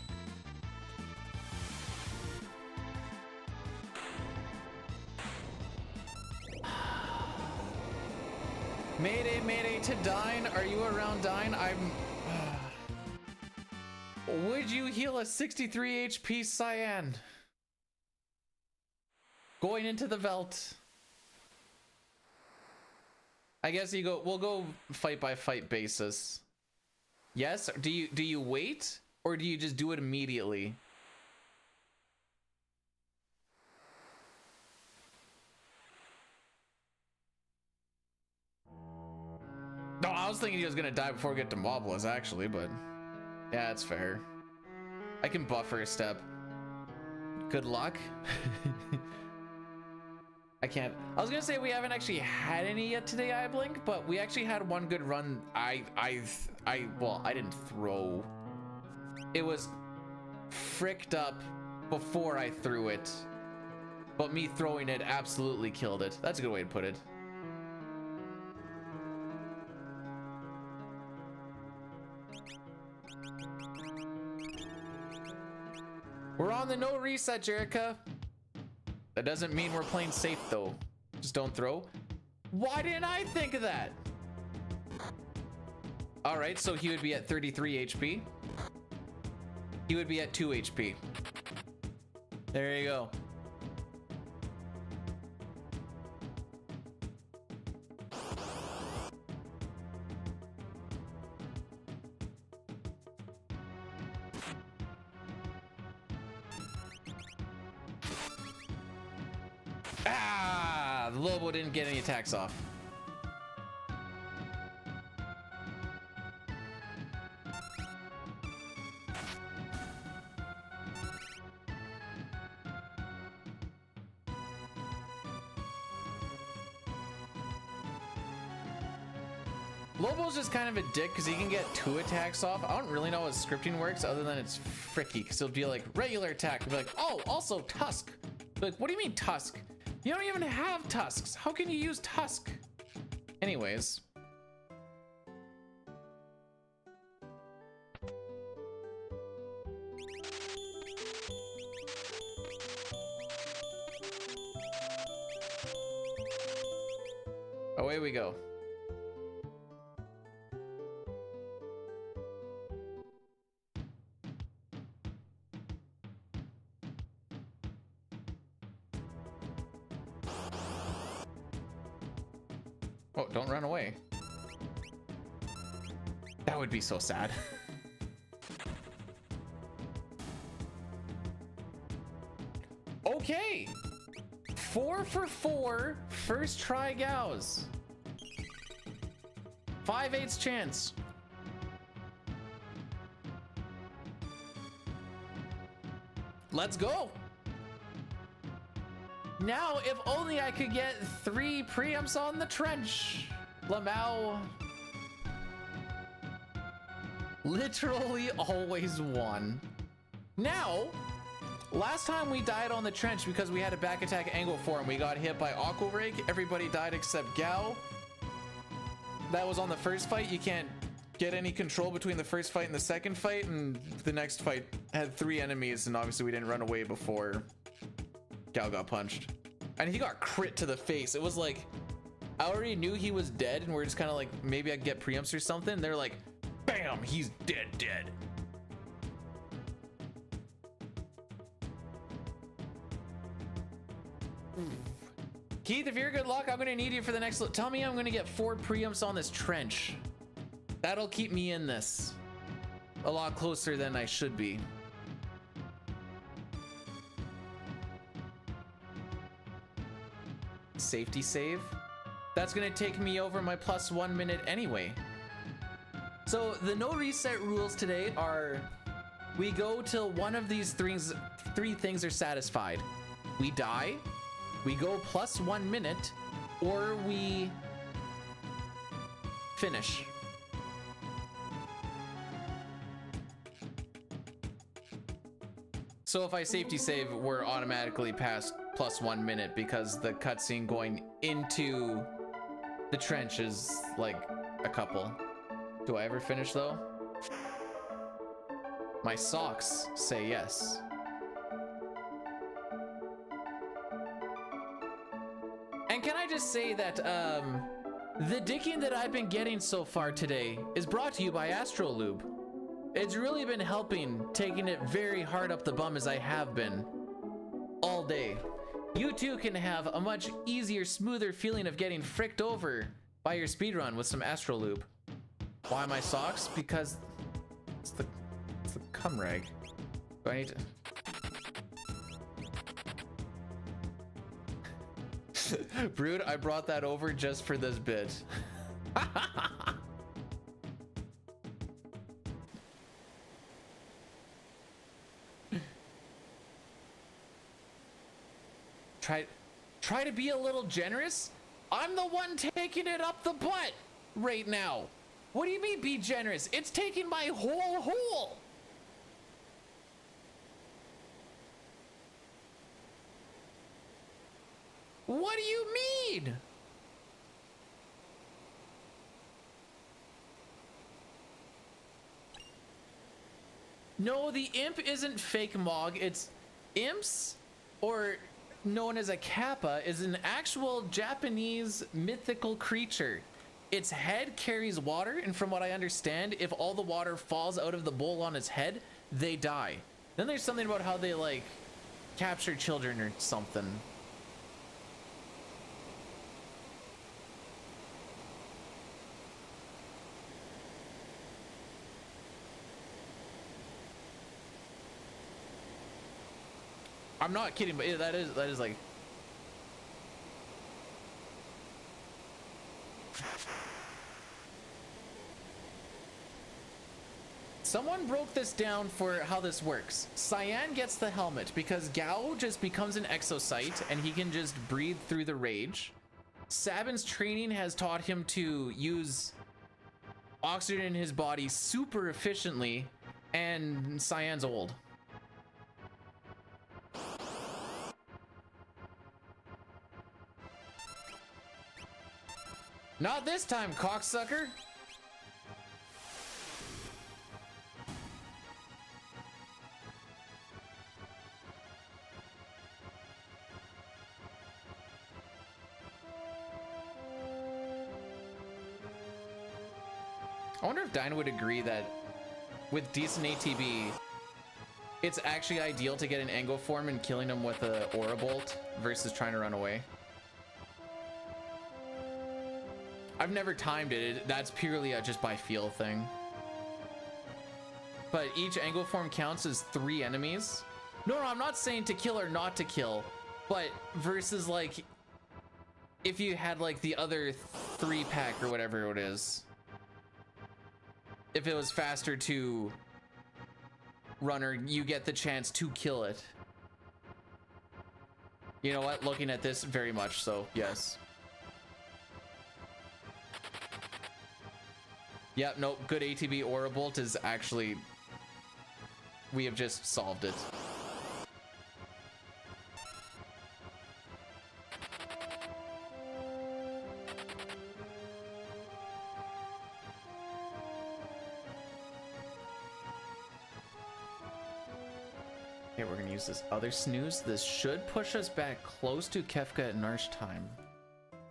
Mayday, mayday to Dine. Are you around, Dine? Would you heal a 63 HP Cyan? Going into the Velt. I guess we'll go fight by fight basis. Yes? Do you wait or do you just do it immediately? No, I was thinking he was gonna die before we get to Mobless actually, but yeah, it's fair. I can buffer a step. Good luck. I can't. I was gonna say we haven't actually had any yet today, I blink, but we actually had one good run. Well, I didn't throw. It was fricked up before I threw it, but me throwing it absolutely killed it. That's a good way to put it. We're on the no reset, Jerica. That doesn't mean we're playing safe though. Just don't throw. Why didn't I think of that? All right, so he would be at 33 HP. He would be at 2 HP. There you go. Ah, the Lobo didn't get any attacks off. Lobo's just kind of a dick because he can get 2 attacks off. I don't really know how his scripting works other than it's fricky because it'll be like regular attack. It'll be like, oh, also Tusk. Like, what do you mean Tusk? You don't even have tusks. How can you use Tusk? Anyways. Away we go. Oh, don't run away. That would be so sad. Okay. 4 for 4. First try Gaos. 5/8 chance. Let's go. Now, if only I could get 3 preamps on the trench. Lamau. Literally always won. Now, last time we died on the trench because we had a back attack angle for him. We got hit by Aqua Rake. Everybody died except Gao. That was on the first fight. You can't get any control between the first fight and the second fight. And the next fight had 3 enemies. And obviously we didn't run away before Gao got punched. And he got crit to the face. It was like, I already knew he was dead. And we're just kind of like, maybe I'd get preamps or something. They're like, bam, he's dead. Keith, if you're good luck, I'm gonna need you for the next. Tell me I'm gonna get 4 preamps on this trench. That'll keep me in this a lot closer than I should be. Safety save. That's gonna take me over my +1 minute anyway. So the no reset rules today are, we go till one of these 3 things are satisfied. We die, we go +1 minute, or we finish. So if I safety save, we're automatically past +1 minute because the cutscene going into the trench is like a couple. Do I ever finish though? My socks say yes. And can I just say that the dicking that I've been getting so far today is brought to you by Astrolube. It's really been helping, taking it very hard up the bum as I have been all day. You too can have a much easier, smoother feeling of getting fricked over by your speedrun with some Astrolube. Why my socks? Because it's the cum rag. Do I need to... Brood, I brought that over just for this bit. Try to be a little generous? I'm the one taking it up the butt right now. What do you mean be generous? It's taking my whole hole. What do you mean? No, the imp isn't fake Mog. It's imps, or known as a kappa, is an actual Japanese mythical creature. Its head carries water, and from what I understand, if all the water falls out of the bowl on its head, they die. Then there's something about how they like capture children or something. I'm not kidding, but that is like... Someone broke this down for how this works. Cyan gets the helmet because Gao just becomes an exocyte and he can just breathe through the rage. Sabin's training has taught him to use oxygen in his body super efficiently, and Cyan's old. Not this time, cocksucker! I wonder if Dyna would agree that with decent ATB, it's actually ideal to get an angle form and killing him with a Aura Bolt versus trying to run away. I've never timed it. That's purely a just by feel thing. But each angle form counts as 3 enemies. No, I'm not saying to kill or not to kill, but versus like if you had like the other 3-pack or whatever it is, if it was faster to runner, you get the chance to kill it. You know what? Looking at this, very much so, yes. Yep, nope, good ATB Aura Bolt is actually, we have just solved it. Okay, we're gonna use this other snooze. This should push us back close to Kefka and Narsh time.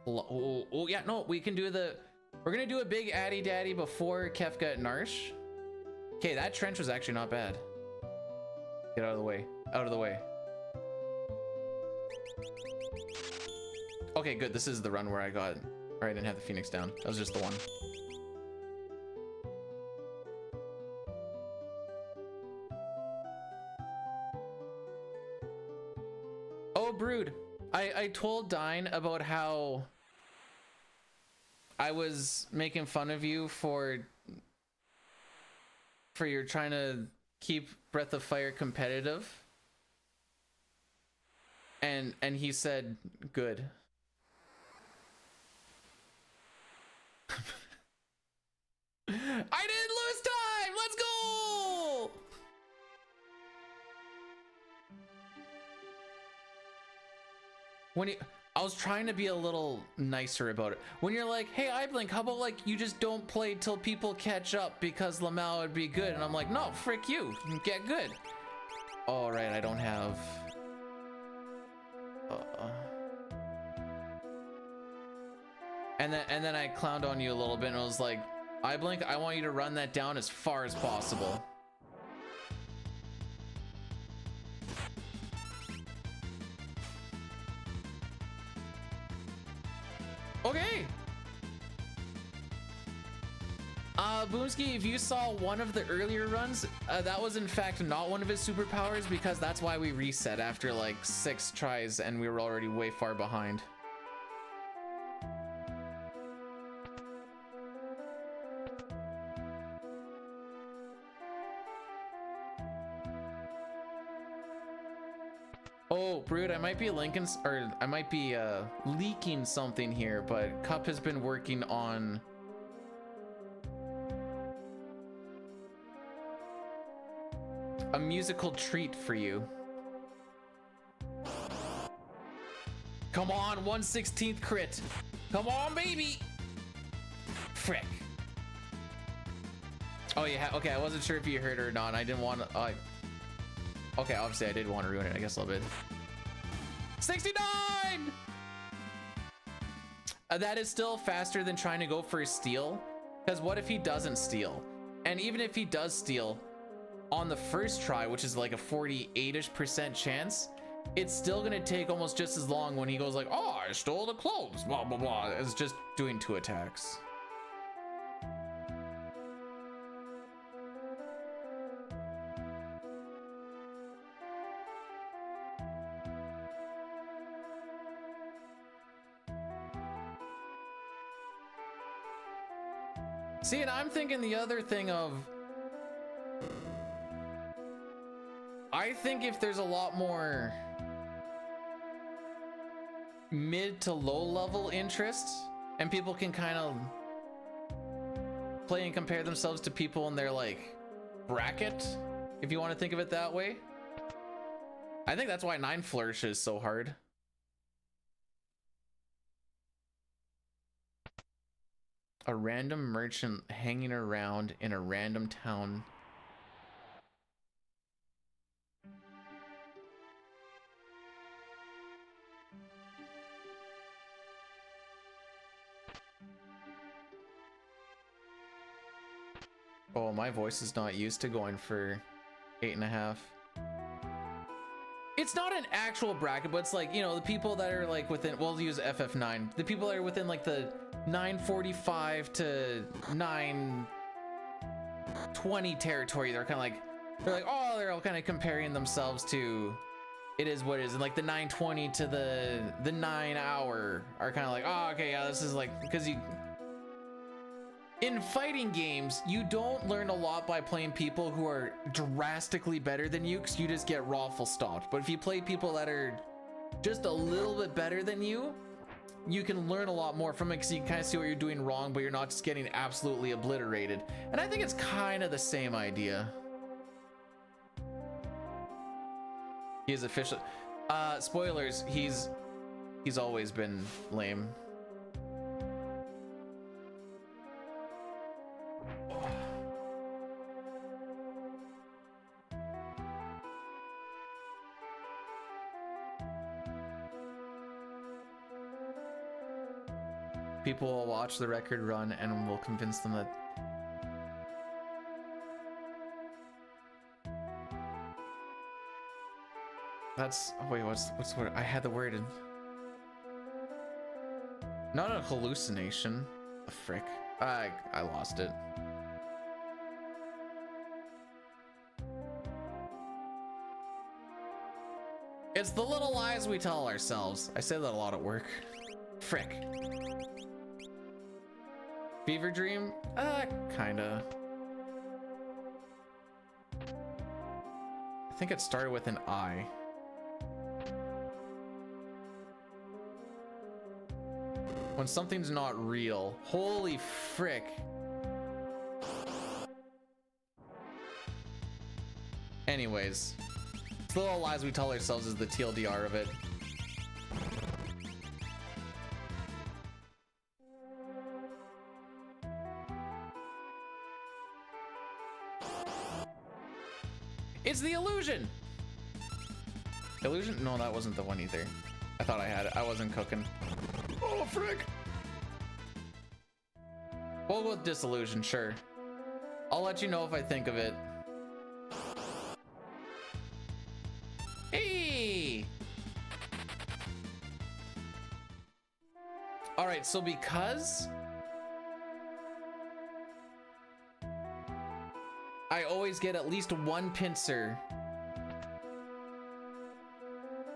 Oh, yeah, no, we can do the, we're gonna do a big Addy Daddy before Kefka and Narsh. Okay, that trench was actually not bad. Get out of the way, out of the way. Okay, good, this is the run where I got, or I didn't have the Phoenix down. That was just the one. Oh, Brood, I told Dine about how I was making fun of you for your trying to keep Breath of Fire competitive, and he said good. I didn't lose time. Let's go. When I was trying to be a little nicer about it. When you're like, hey, iBlink, how about like you just don't play till people catch up because Lamau would be good? And I'm like, no, frick you, get good. All right, I don't have. And then I clowned on you a little bit and I was like, iBlink, I want you to run that down as far as possible. Okay. Boomski, if you saw one of the earlier runs, that was in fact not one of his superpowers, because that's why we reset after like 6 tries and we were already way far behind. Oh, Brood, I might be linking, or I might be leaking something here, but Cup has been working on a musical treat for you. Come on, 1/16th crit. Come on, baby. Frick. Oh yeah, okay, I wasn't sure if you heard it or not. I didn't want to, okay, obviously I did want to ruin it, I guess, a little bit. 69! That is still faster than trying to go for a steal, because what if he doesn't steal? And even if he does steal, on the first try, which is like a 48-ish% chance, it's still gonna take almost just as long when he goes like, oh, I stole the clothes, blah, blah, blah. It's just doing 2 attacks. See, and I'm thinking the other thing of, I think if there's a lot more mid to low level interest and people can kind of play and compare themselves to people in their like bracket, if you want to think of it that way, I think that's why 9 Flourish is so hard. A random merchant hanging around in a random town. Oh, my voice is not used to going for 8.5. it's not an actual bracket, but it's like, you know, the people that are like within, we'll use FF9, the people that are within like the 945 to 920 territory, they're kind of like, they're all kind of comparing themselves to it is what it is, and like the 920 to the 9 hour are kind of like, oh, okay, yeah, this is like, because you, in fighting games, you don't learn a lot by playing people who are drastically better than you, because you just get raffle stomped. But if you play people that are just a little bit better than you, you can learn a lot more from it, because you can kind of see what you're doing wrong, but you're not just getting absolutely obliterated. And I think it's kind of the same idea. He is official. Spoilers, he's always been lame. People will watch the record run and will convince them that that's, oh wait, what's the word? I had the word in. Not a hallucination. A frick. I lost it. It's the little lies we tell ourselves. I say that a lot at work. Frick. Fever dream? Kinda. I think it started with an I. When something's not real. Holy frick. Anyways, it's the little lies we tell ourselves is the TLDR of it. It's the illusion. Illusion? No, that wasn't the one either. I thought I had it. I wasn't cooking. Oh, frick. We'll go with disillusion, sure. I'll let you know if I think of it. Hey! All right, so because I always get at least one pincer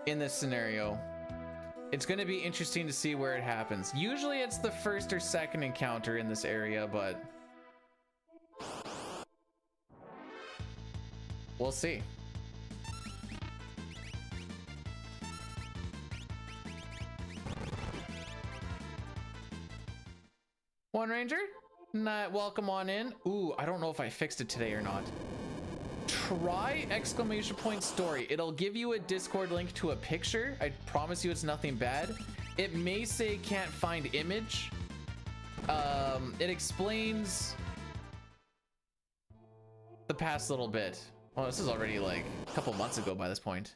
in this scenario, it's going to be interesting to see where it happens. Usually it's the first or second encounter in this area, but we'll see. One Ranger, welcome on in. Ooh, I don't know if I fixed it today or not. Try exclamation point story. It'll give you a Discord link to a picture. I promise you it's nothing bad. It may say can't find image. It explains the past little bit. Well, this is already like a couple months ago by this point.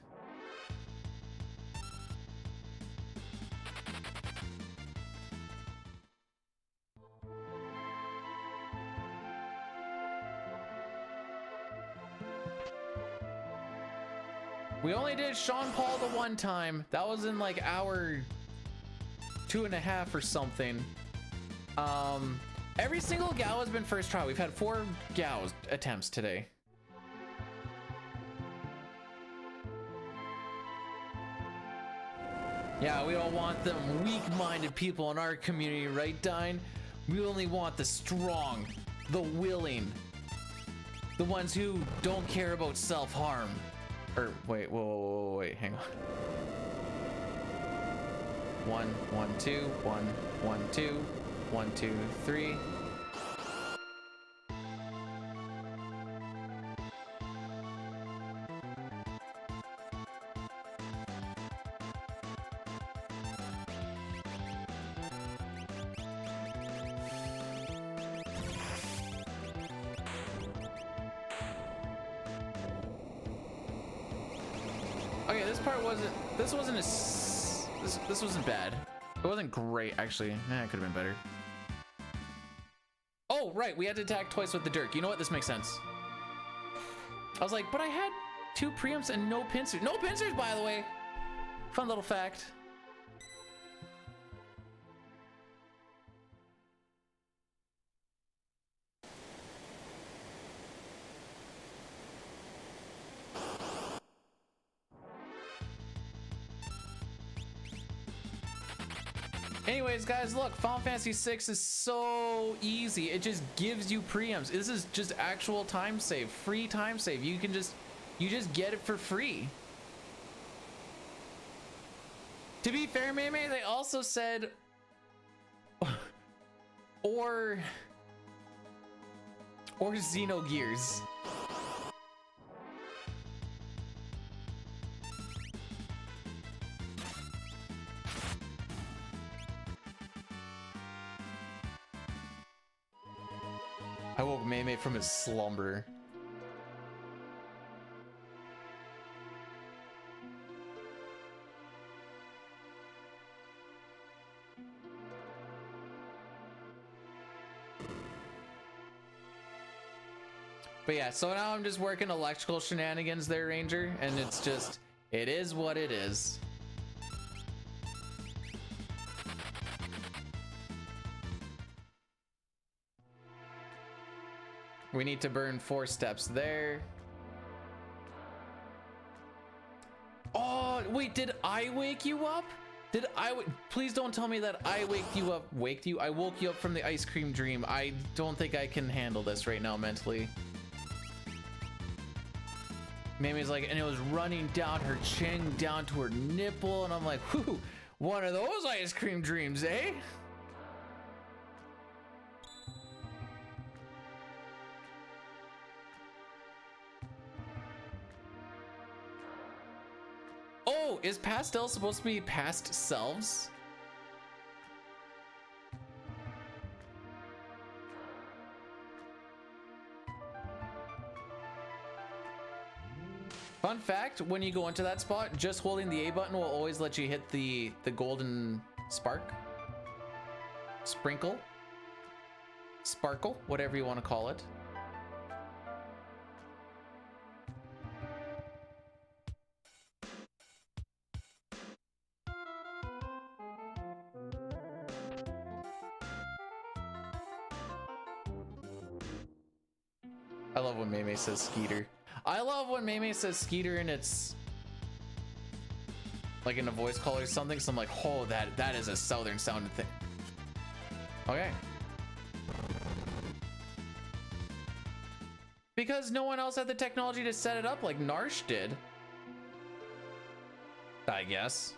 We only did Sean Paul the one time. That was in like hour 2.5 or something. Every single Gao has been first try. We've had 4 Gao attempts today. Yeah, we don't want them weak-minded people in our community, right, Dine? We only want the strong, the willing, the ones who don't care about self-harm. Or wait, whoa, wait, hang on. 1, 1, 2, 1, 1, 2, 1, 2, 3. Okay, this part wasn't. This wasn't as. This wasn't bad. It wasn't great, actually. It could have been better. Oh, right. We had to attack twice with the dirk. You know what? This makes sense. I was like, but I had 2 preamps and no pincers. No pincers, by the way. Fun little fact. Anyways, guys, look, Final Fantasy VI is so easy. It just gives you preamps. This is just actual time save, free time save. You just get it for free. To be fair, Meme, they also said, or Xenogears. I woke Meme from his slumber. But yeah, so now I'm just working electrical shenanigans there, Ranger, and it's just, it is what it is. We need to burn 4 steps there. Oh, wait, did I wake you up? Please don't tell me that I I woke you up from the ice cream dream. I don't think I can handle this right now mentally. Mamie's like, and it was running down her chin, down to her nipple, and I'm like, whew, one of those ice cream dreams, eh? Oh, is pastel supposed to be past selves? Fun fact, when you go into that spot, just holding the A button will always let you hit the golden spark. Sprinkle. Sparkle, whatever you want to call it. I love when Meme says Skeeter. I love when Meme says Skeeter and it's like in a voice call or something. So I'm like, oh, that is a southern sounding thing. Okay. Because no one else had the technology to set it up like Narsh did. I guess.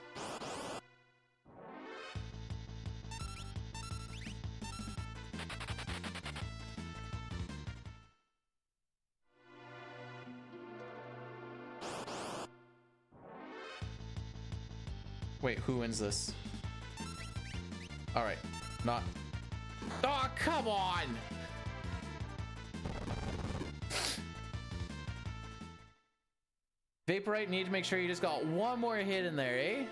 Wait, who wins this? All right, not. Oh, come on! Vaporite, need to make sure you just got one more hit in there, eh?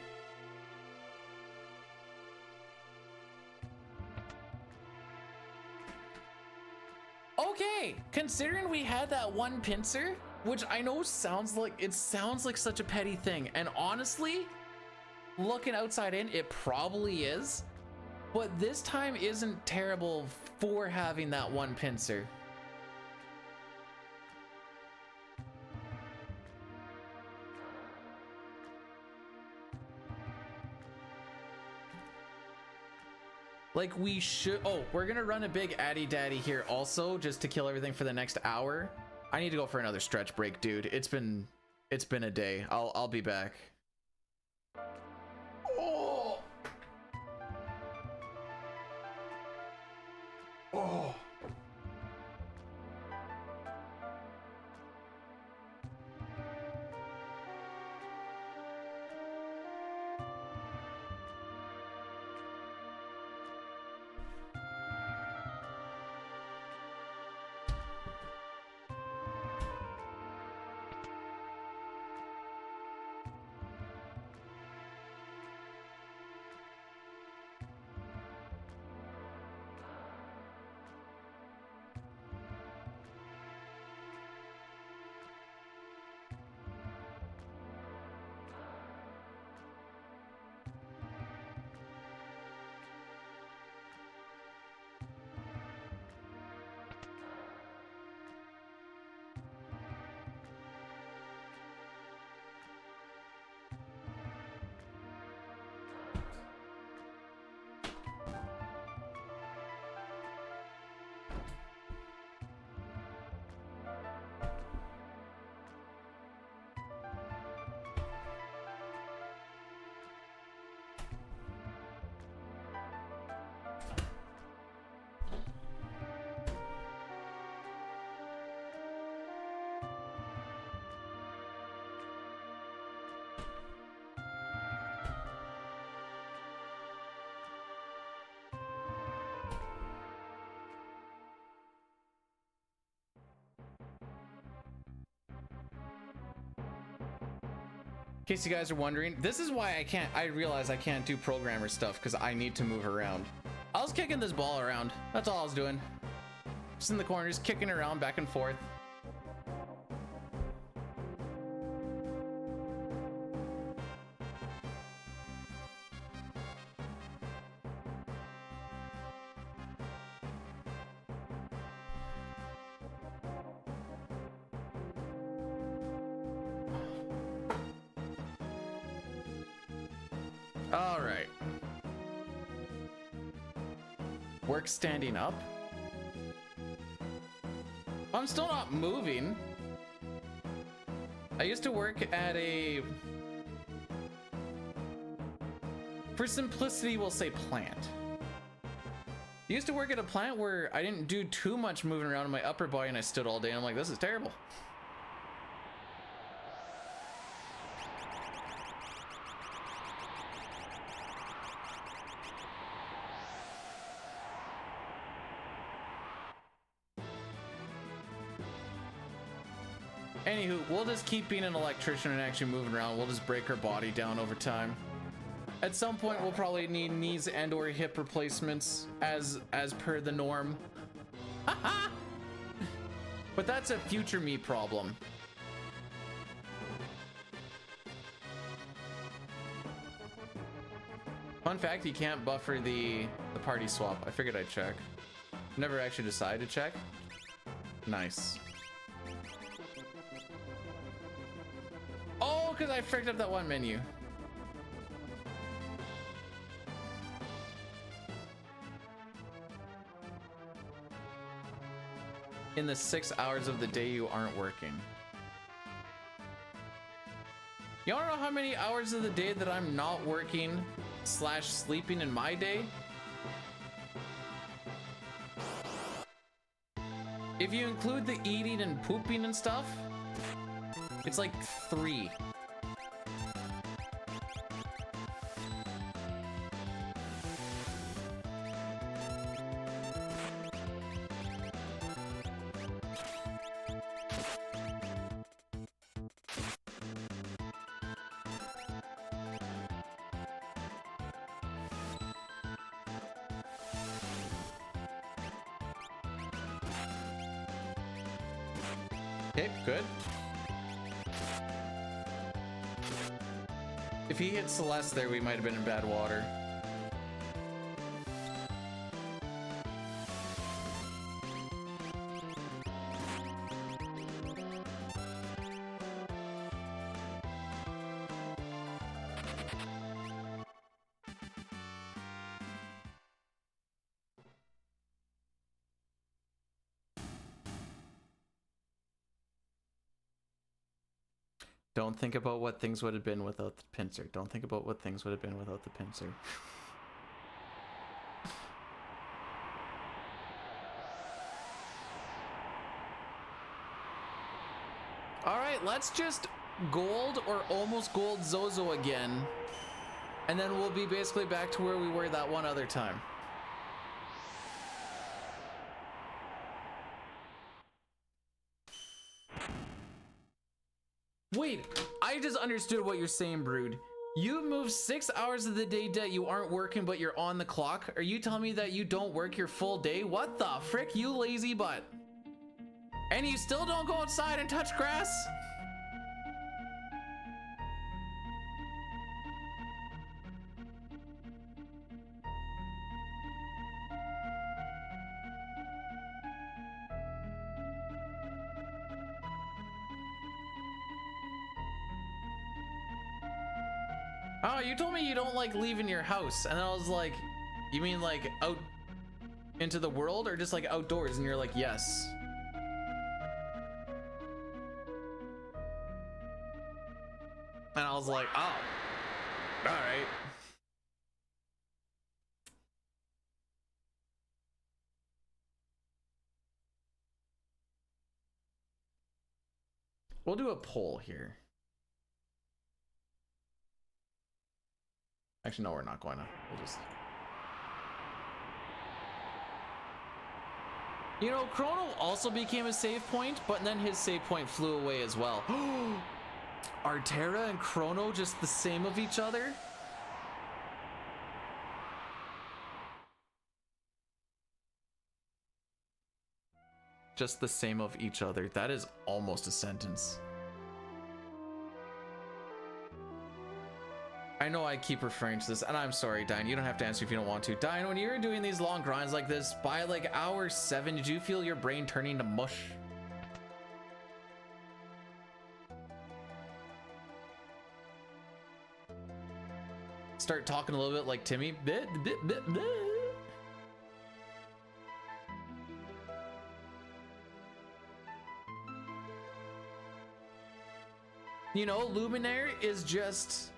Okay, considering we had that one pincer, which I know sounds like such a petty thing, and honestly, looking outside in, it probably is, but this time isn't terrible for having that one pincer. Like we should. Oh, we're gonna run a big Addy Daddy here also, just to kill everything for the next hour. I need to go for another stretch break, dude. It's been a day. I'll be back. Oh. Oh. case you guys are wondering, this is why I realize I can't do programmer stuff, because I need to move around. I was kicking this ball around. That's all I was doing. Just in the corners, kicking around back and forth. All right. Work standing up. I'm still not moving. I used to work at a, for simplicity, we'll say plant. I used to work at a plant where I didn't do too much moving around in my upper body and I stood all day and I'm like, this is terrible. Anywho, we'll just keep being an electrician and actually moving around. We'll just break our body down over time. At some point, we'll probably need knees and or hip replacements as per the norm. But that's a future me problem. Fun fact, you can't buffer the party swap. I figured I'd check. Never actually decided to check. Nice. Oh, because I fricked up that one menu. In the 6 hours of the day you aren't working. You wanna know how many hours of the day that I'm not working / sleeping in my day? If you include the eating and pooping and stuff, it's like 3. Okay, good. If he hit Celeste there, we might have been in bad water. Don't think about what things would have been without the pincer. Don't think about what things would have been without the pincer. All right, let's just gold or almost gold Zozo again. And then we'll be basically back to where we were that one other time. Wait, I just understood what you're saying, Brood. You move 6 hours of the day that you aren't working, but you're on the clock. Are you telling me that you don't work your full day? What the frick, you lazy butt? And you still don't go outside and touch grass? Oh, you told me you don't like leaving your house, and I was like, you mean like out into the world or just like outdoors? And you're like, yes. And I was like, oh, all right. We'll do a poll here. Actually, no, we're not going to. We'll just... You know, Chrono also became a save point, but then his save point flew away as well. Are Terra and Chrono just the same of each other? Just the same of each other. That is almost a sentence. I know I keep referring to this, and I'm sorry, Diane. You don't have to answer if you don't want to. Diane, when you're doing these long grinds like this, by like hour 7, did you feel your brain turning to mush? Start talking a little bit like Timmy. You know, Luminaire is just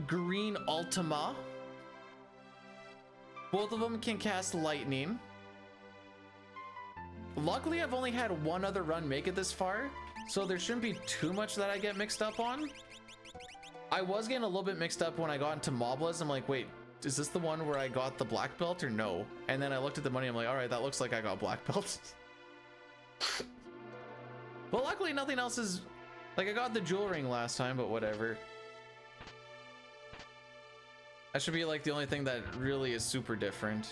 green Ultima. Both of them can cast lightning. Luckily, I've only had one other run make it this far, so there shouldn't be too much that I get mixed up on. I was getting a little bit mixed up when I got into Mobless. I'm like, wait, is this the one where I got the black belt or no? And then I looked at the money. I'm like, all right, that looks like I got black belt. But luckily, nothing else is... Like, I got the jewel ring last time, but whatever. That should be, like, the only thing that really is super different.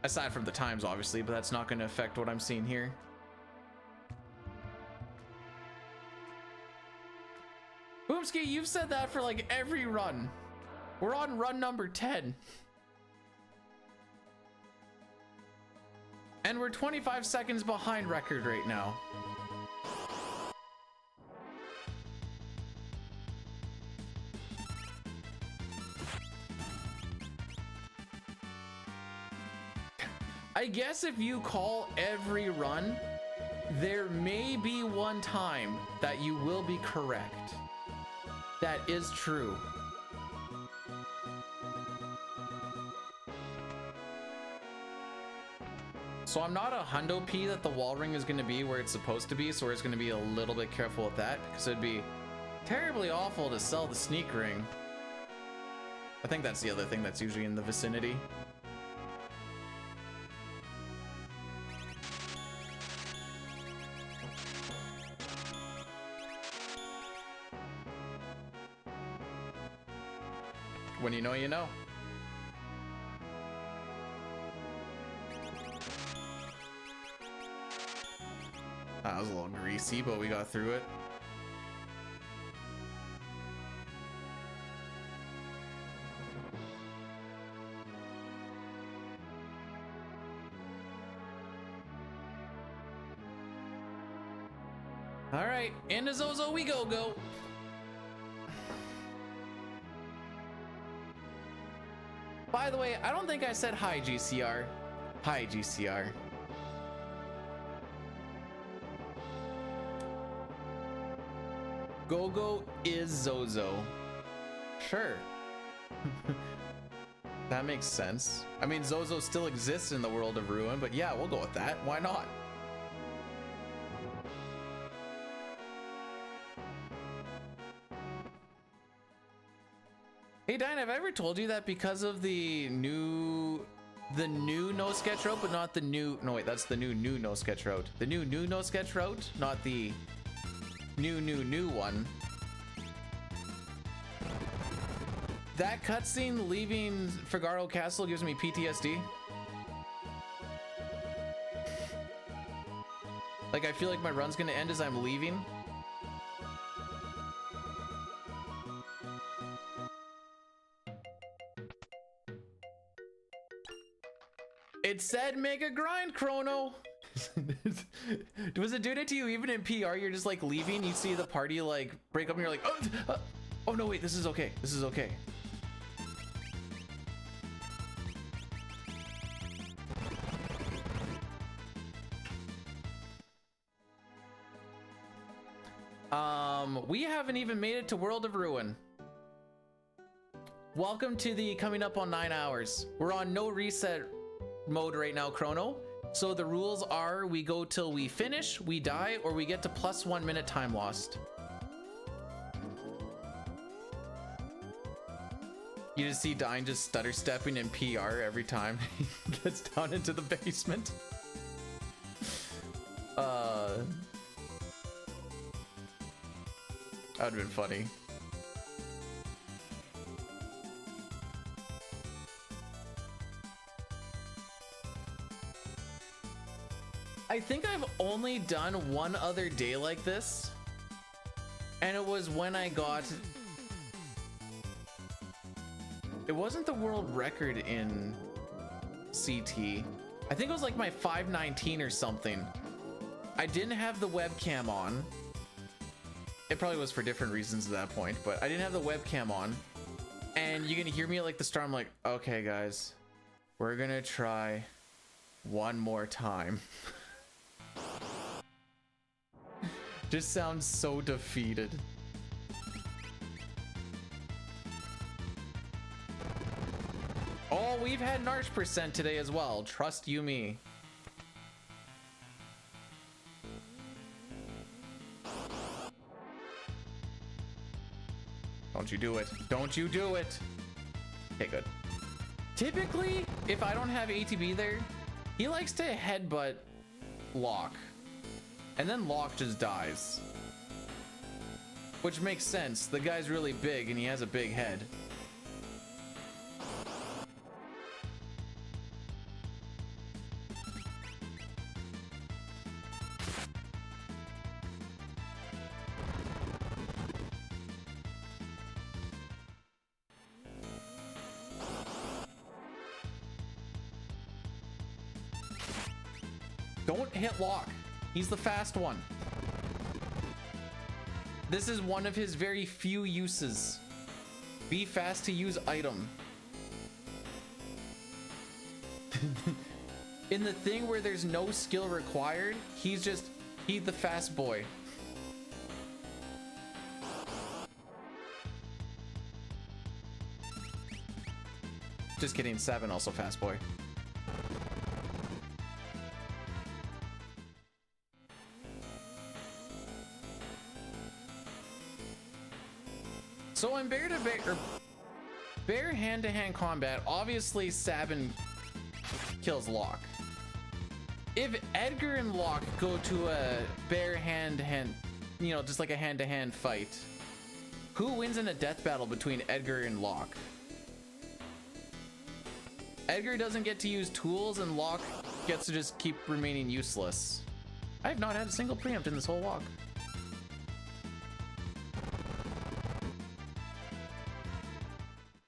Aside from the times, obviously, but that's not going to affect what I'm seeing here. Boomski, you've said that for, like, every run. We're on run number 10. And we're 25 seconds behind record right now. I guess if you call every run, there may be one time that you will be correct. That is true. So I'm not a hundo P that the wall ring is going to be where it's supposed to be, so we're just going to be a little bit careful with that, because it'd be terribly awful to sell the sneak ring. I think that's the other thing that's usually in the vicinity. When you know, you know. That was a little greasy, but we got through it. All right, into Zozo we go. By the way, I don't think I said hi, GCR. Hi, GCR. Gogo is Zozo. Sure. That makes sense. I mean, Zozo still exists in the world of Ruin, but yeah, we'll go with that. Why not? Hey Diane, have I ever told you that because of the new no sketch route, but not the new, no wait, that's the new no sketch route. The new no sketch route, not the new one. That cutscene leaving Figaro Castle gives me PTSD. Like, I feel like my run's gonna end as I'm leaving. It said mega grind, Chrono. Was it doing it to you even in PR? You're just like leaving, you see the party like break up and you're like, oh no, wait, this is okay. This is okay. We haven't even made it to World of Ruin. Welcome to the coming up on 9 hours. We're on no reset mode right now, Chrono. So the rules are we go till we finish, we die, or we get to +1 minute time lost. You just see Dine just stutter stepping in PR every time he gets down into the basement. That would've been funny. I think I've only done one other day like this, and it was when I got... It wasn't the world record in CT. I think it was like my 519 or something. I didn't have the webcam on. It probably was for different reasons at that point, but I didn't have the webcam on. And you're gonna hear me at like the start. I'm like, okay guys, we're gonna try one more time. Just sounds so defeated. Oh, we've had Narch percent today as well. Trust you me. Don't you do it. Don't you do it. Okay, good. Typically, if I don't have ATB there, he likes to headbutt Locke. And then Locke just dies. Which makes sense. The guy's really big and he has a big head. Don't hit Locke. He's the fast one. This is one of his very few uses. Be fast to use item. In the thing where there's no skill required, he's the fast boy. Just kidding, 7 also fast boy. So in bear hand-to-hand combat, obviously Sabin kills Locke. If Edgar and Locke go to a bear hand-to-hand, you know, just like a hand-to-hand fight, who wins in a death battle between Edgar and Locke? Edgar doesn't get to use tools and Locke gets to just keep remaining useless. I have not had a single preempt in this whole walk.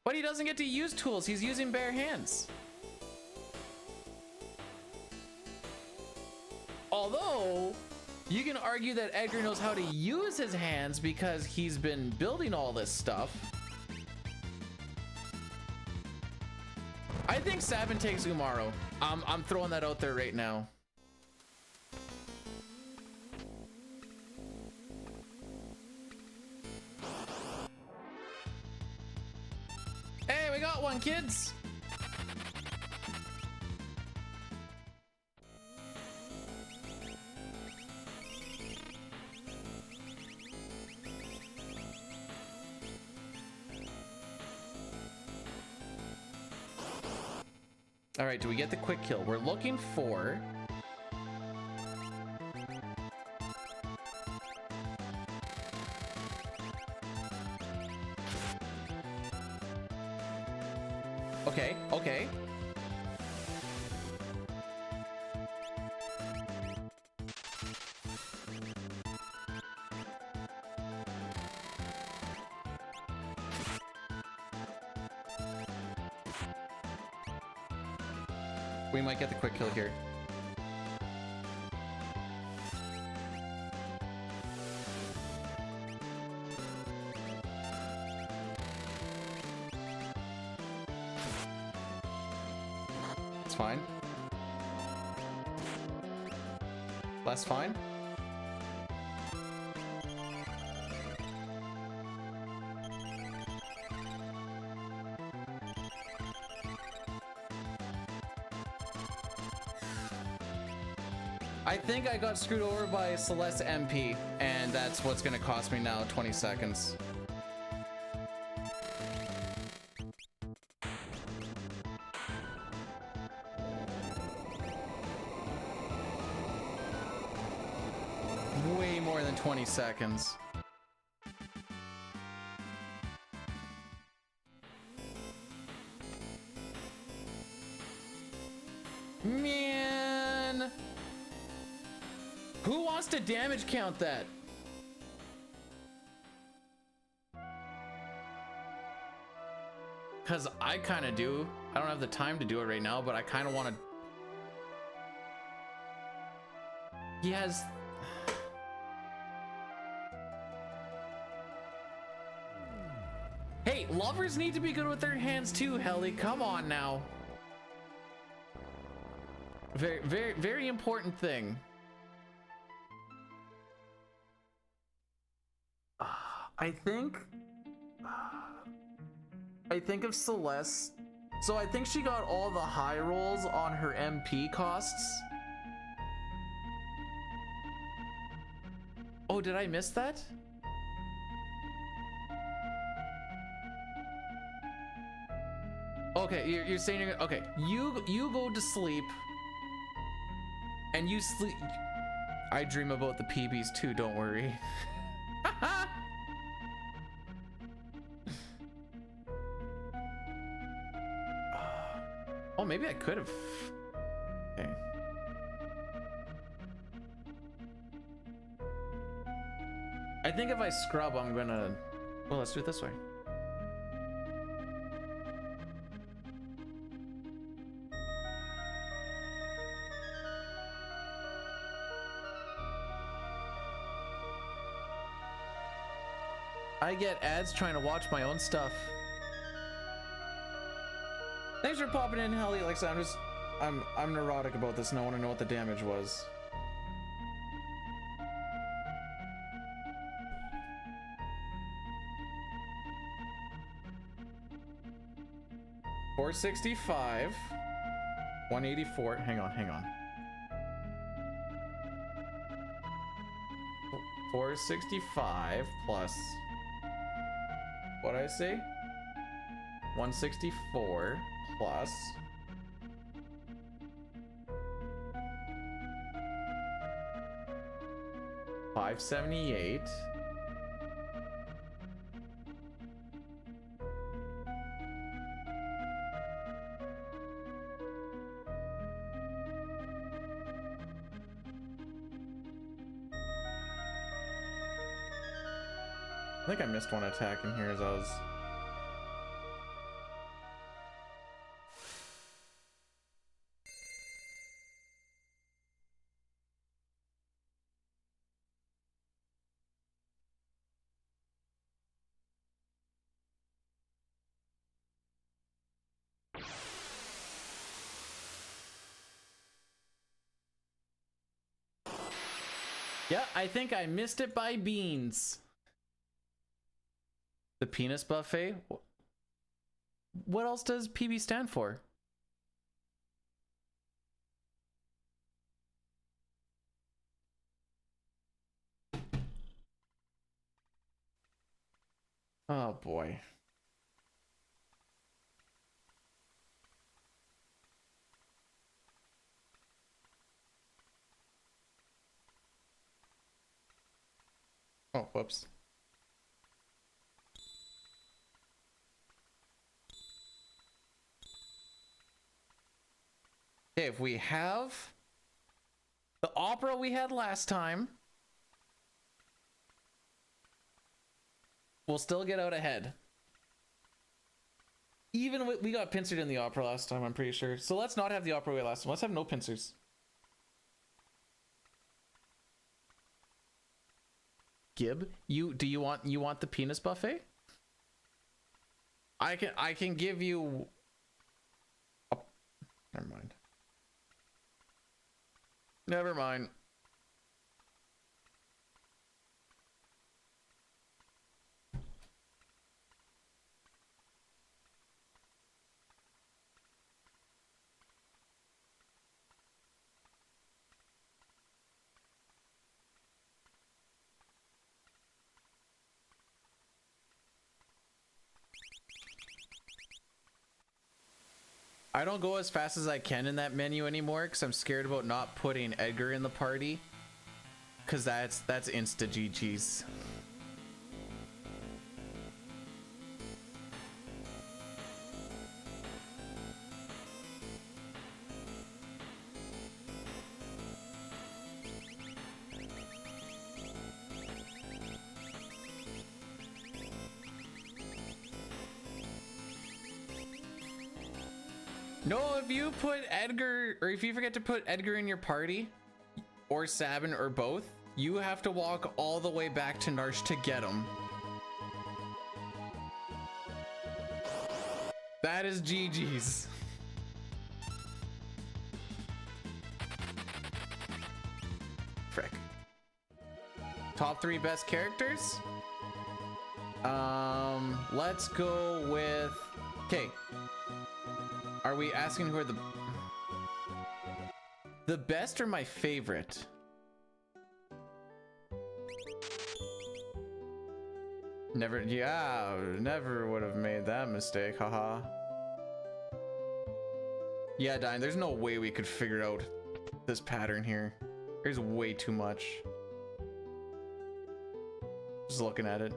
But he doesn't get to use tools, he's using bare hands. Although, you can argue that Edgar knows how to use his hands because he's been building all this stuff. I think Sabin takes Umaro. I'm throwing that out there right now. Hey, we got one, kids. All right, do we get the quick kill? We're looking for... Okay, okay. We might get the quick kill here. It's fine. That's fine. I think I got screwed over by Celeste MP, and that's what's gonna cost me now 20 seconds. Way more than 20 seconds. Man, who wants to damage count that? Because I kind of do. I don't have the time to do it right now, but I kind of want to. He has. Hey, lovers need to be good with their hands too, Helly. Come on now. Very, very, very important thing. I think of Celeste. So I think she got all the high rolls on her MP costs. Oh, did I miss that? Okay, you're saying you're okay. You go to sleep, and you sleep. I dream about the PBs too. Don't worry. Oh, maybe I could have. Okay. I think if I scrub, I'm gonna. Well, let's do it this way. I get ads trying to watch my own stuff. Thanks for popping in, Helly. Like I said, I'm neurotic about this and I want to know what the damage was. $465, 184. Hang on. 465 plus what did I say? 164 plus 578. I think I missed one attack in here as I was. Yeah, I think I missed it by beans. The penis buffet? What else does PB stand for? Oh boy. Oh, whoops. Okay, if we have the opera we had last time, we'll still get out ahead. Even with, we got pincered in the opera last time, I'm pretty sure. So let's not have the opera we had last time. Let's have no pincers. Gib, you want the penis buffet? I can give you. Oh, never mind. Never mind. I don't go as fast as I can in that menu anymore because I'm scared about not putting Edgar in the party, because that's insta GG's. No, if you put Edgar, or if you forget to put Edgar in your party, or Sabin, or both, you have to walk all the way back to Narsh to get him. That is GG's. Frick. Top 3 best characters? Let's go with... Okay. Are we asking who are the best or my favorite? Never would have made that mistake, haha. Yeah, Dine, there's no way we could figure out this pattern here. There's way too much. Just looking at it.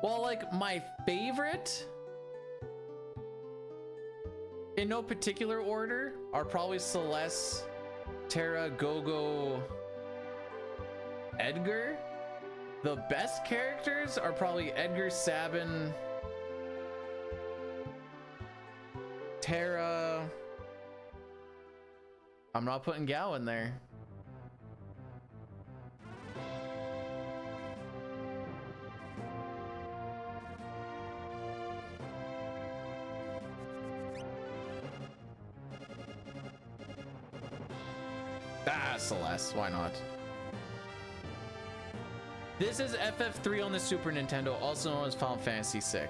Well, like, my favorite, in no particular order, are probably Celeste, Terra, Gogo, Edgar. The best characters are probably Edgar, Sabin, Terra. I'm not putting Gao in there. Ah, Celeste, why not? This is FF3 on the Super Nintendo, also known as Final Fantasy VI.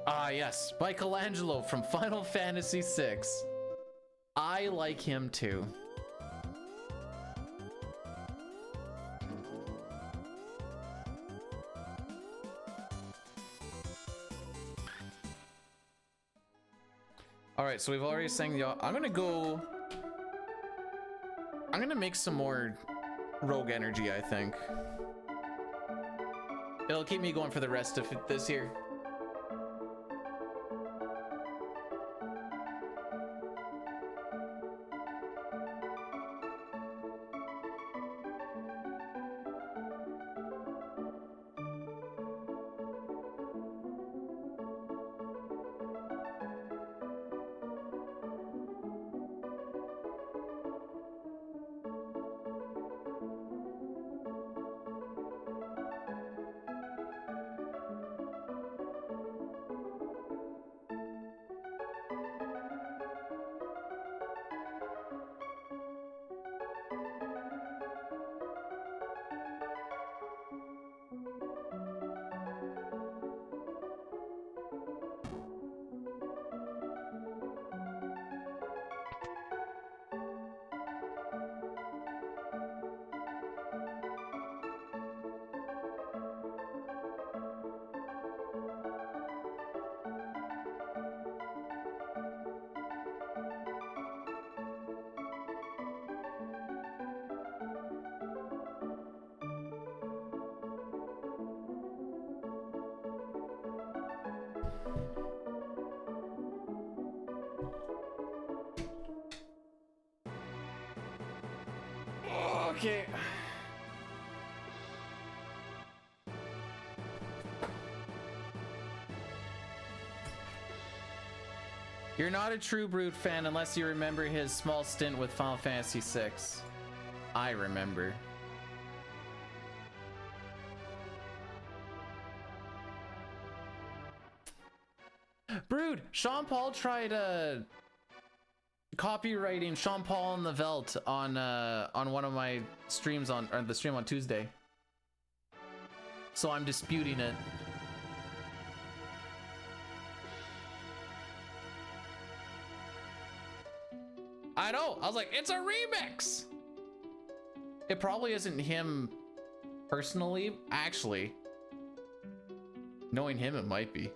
Ah, yes, Michelangelo from Final Fantasy VI. I like him too. All right, so we've already sang the... I'm gonna make some more rogue energy, I think. It'll keep me going for the rest of this year. Okay. You're not a true Brood fan unless you remember his small stint with Final Fantasy VI. I remember. Brood, Sean Paul tried copywriting Sean Paul and the Velt on one of my streams on the stream on Tuesday. So I'm disputing it. I know. I was like, it's a remix. It probably isn't him personally. Actually, knowing him, it might be.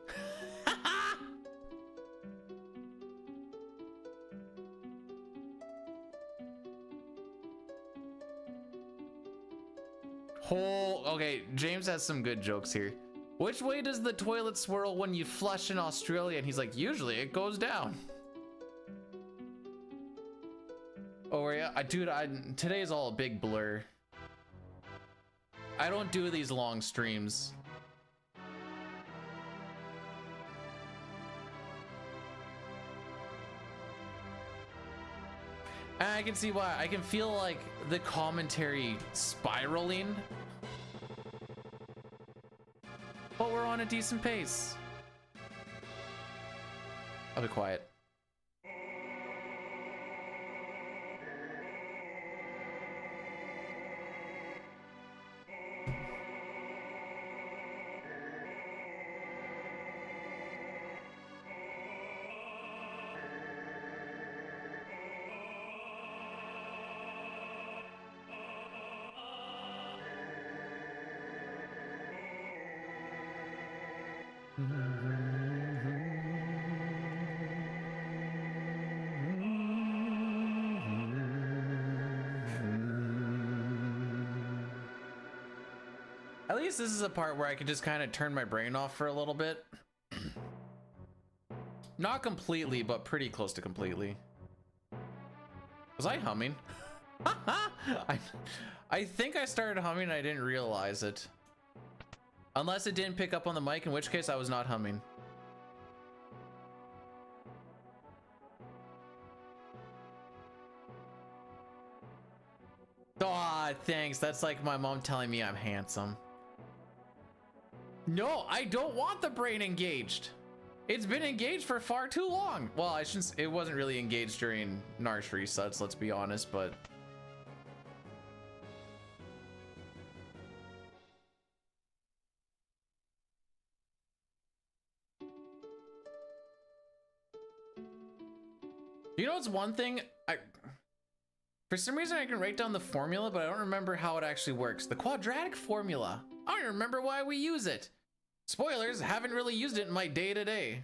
Okay, James has some good jokes here. Which way does the toilet swirl when you flush in Australia? And he's like, usually it goes down. Oh yeah, dude, today is all a big blur. I don't do these long streams. And I can see why. I can feel like the commentary spiraling. But we're on a decent pace. I'll be quiet. At least this is a part where I can just kind of turn my brain off for a little bit. Not completely, but pretty close to completely. Was I humming? I think I started humming and I didn't realize it. Unless it didn't pick up on the mic, in which case I was not humming. Aw, thanks. That's like my mom telling me I'm handsome. No, I don't want the brain engaged. It's been engaged for far too long. Well, I shouldn't. It wasn't really engaged during Narsh resets, let's be honest, but. You know, it's one thing. For some reason, I can write down the formula, but I don't remember how it actually works. The quadratic formula. I don't remember why we use it. Spoilers, haven't really used it in my day-to-day.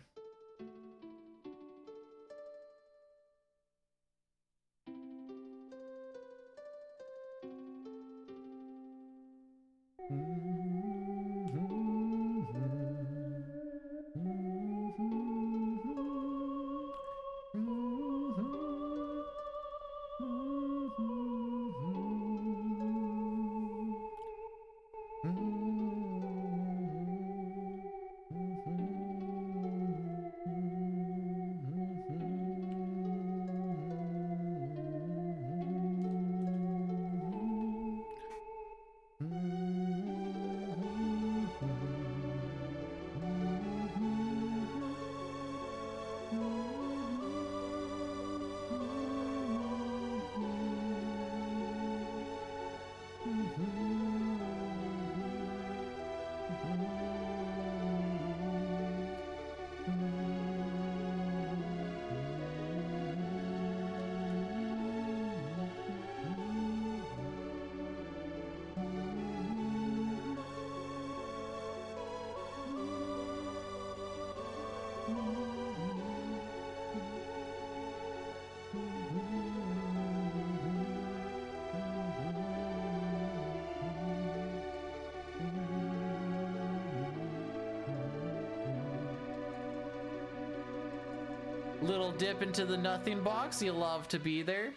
Little dip into the nothing box, you love to be there.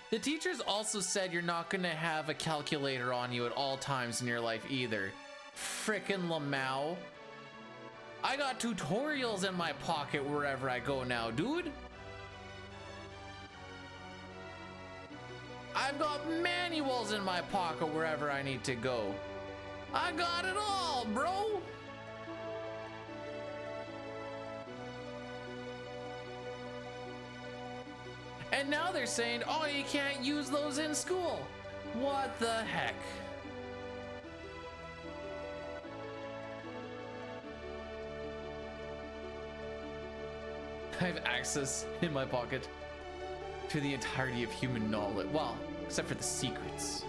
The teachers also said you're not gonna have a calculator on you at all times in your life either. Frickin' Lamau. I got tutorials in my pocket wherever I go now, dude. I've got manuals in my pocket wherever I need to go. I got it all, bro. And now they're saying, oh, you can't use those in school. What the heck? I have access in my pocket to the entirety of human knowledge. Well, except for the secrets.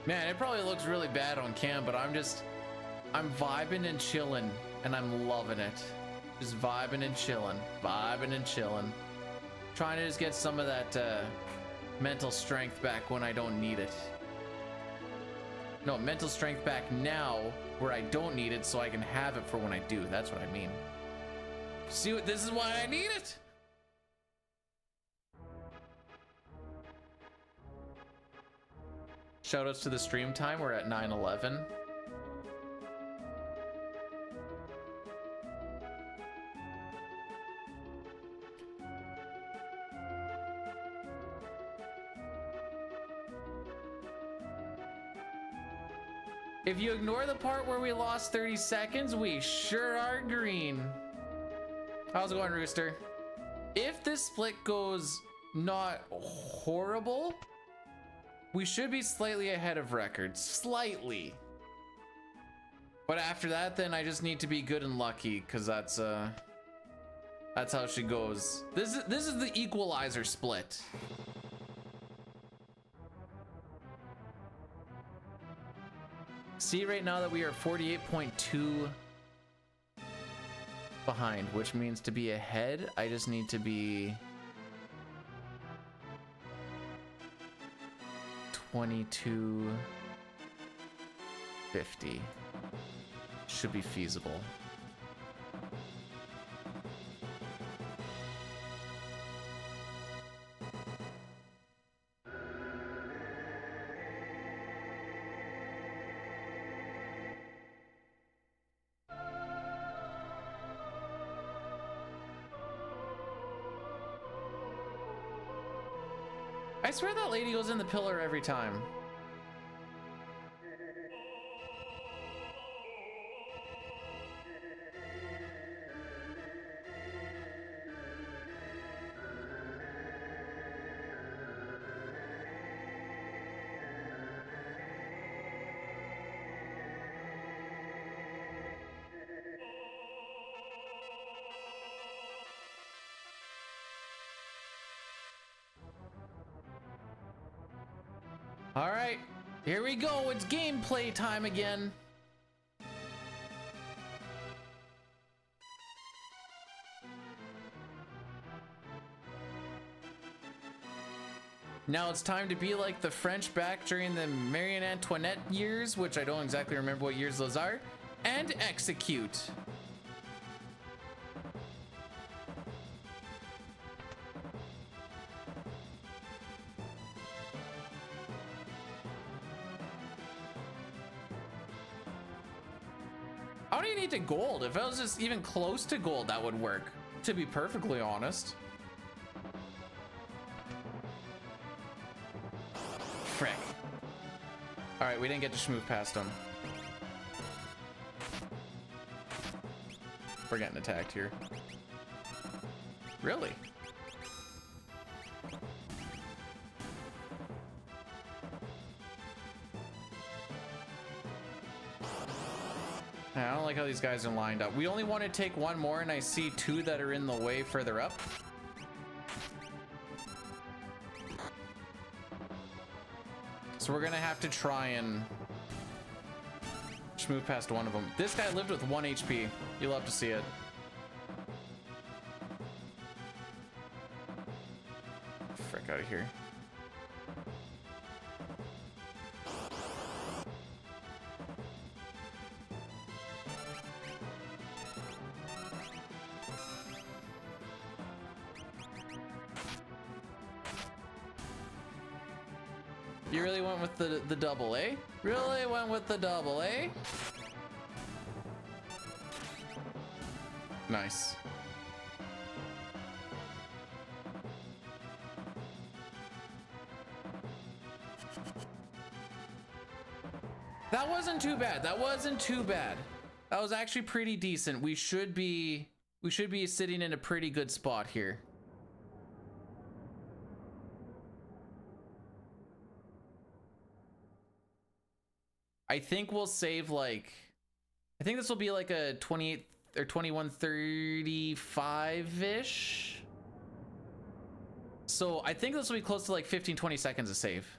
Man, it probably looks really bad on cam, but I'm vibing and chilling, and I'm loving it. Just vibing and chilling, trying to just get some of that mental strength back when I don't need it. No, mental strength back now where I don't need it so I can have it for when I do. That's what I mean. See what, this is why I need it. Shoutouts to the stream time. We're at 9:11. If you ignore the part where we lost 30 seconds, we sure are green. How's it going, Rooster? If this split goes not horrible, we should be slightly ahead of record. Slightly. But after that, then I just need to be good and lucky, because that's how she goes. This is the equalizer split. See right now that we are 48.2 behind, which means to be ahead, I just need to be 22.50. Should be feasible. I swear that lady goes in the pillar every time. All right, here we go. It's gameplay time again. Now it's time to be like the French back during the Marie Antoinette years, which I don't exactly remember what years those are, and execute. I don't even need to gold. If I was just even close to gold, that would work, to be perfectly honest. Frick. All right, we didn't get to schmoof past him. We're getting attacked here. Really? I don't like how these guys are lined up. We only want to take one more, and I see two that are in the way further up. So we're gonna have to try and schmoof past one of them. This guy lived with 1 HP. You'll love to see it. Frick out of here. You really went with the double, eh? Really went with the double, eh? Nice. That wasn't too bad. That wasn't too bad. That was actually pretty decent. We should be sitting in a pretty good spot here. I think we'll save like, I think this will be like a 28 or 21:35-ish. So I think this will be close to like 15-20 seconds of save.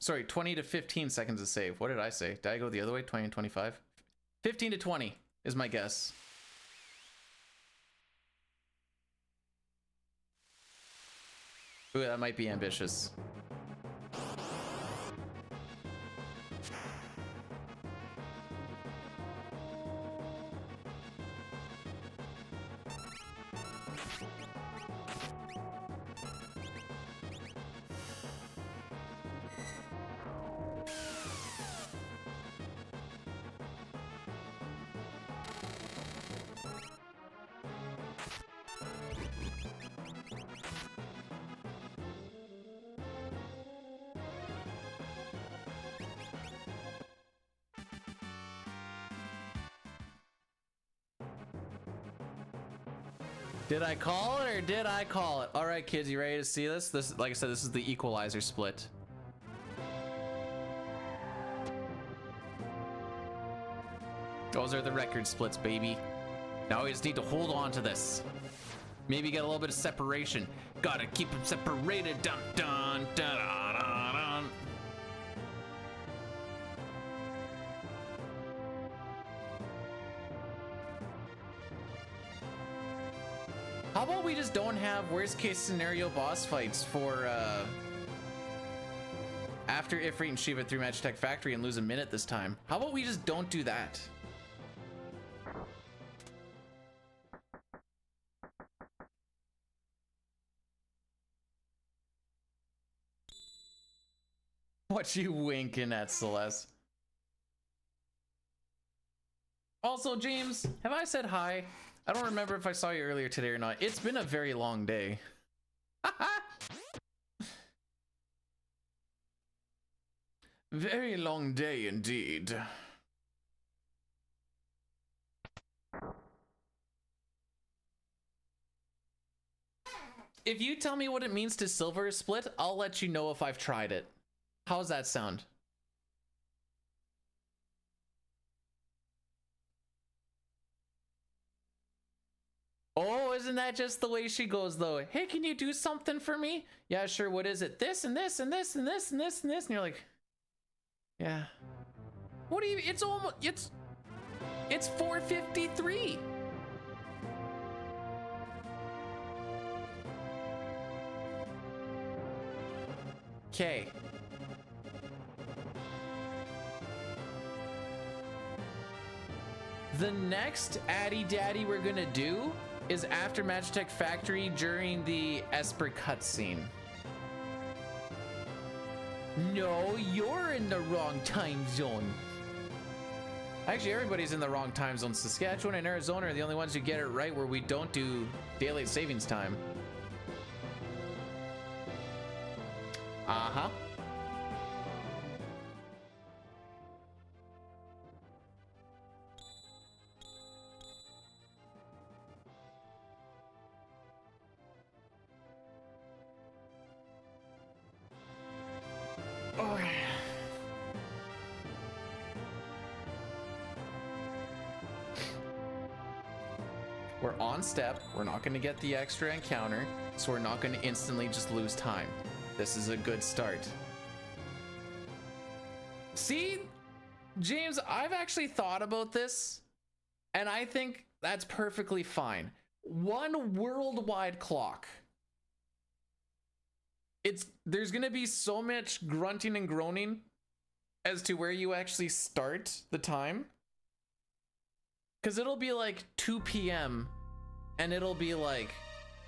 Sorry, 20 to 15 seconds to save. What did I say? Did I go the other way? 20 and 25? 15 to 20 is my guess. Ooh, that might be ambitious. Did I call it or did I call it? All right, kids, you ready to see this? This, like I said, this is the equalizer split. Those are the record splits, baby. Now we just need to hold on to this. Maybe get a little bit of separation. Gotta keep them separated. Dun dun dun dun dun. How about we just don't have worst case scenario boss fights for after Ifrit and Shiva through Magitech Factory and lose a minute this time? How about we just don't do that? What you winking at, Celeste? Also, James, have I said hi? I don't remember if I saw you earlier today or not. It's been a very long day. Very long day indeed. If you tell me what it means to silver split, I'll let you know if I've tried it. How's that sound? Oh, isn't that just the way she goes though? Hey, can you do something for me? Yeah, sure. What is it? This and this and this and this and this and this. And you're like, yeah. What do you, it's almost, it's 4:53. Okay. The next Addy Daddy we're gonna do is after Magitech Factory during the Esper cutscene. No, you're in the wrong time zone. Actually, everybody's in the wrong time zone. Saskatchewan and Arizona are the only ones who get it right where we don't do daylight savings time. Uh-huh. We're on step, we're not going to get the extra encounter, so we're not going to instantly just lose time. This is a good start. See, James, I've actually thought about this, and I think that's perfectly fine. One worldwide clock. There's going to be so much grunting and groaning as to where you actually start the time. Because it'll be like 2 p.m. and it'll be like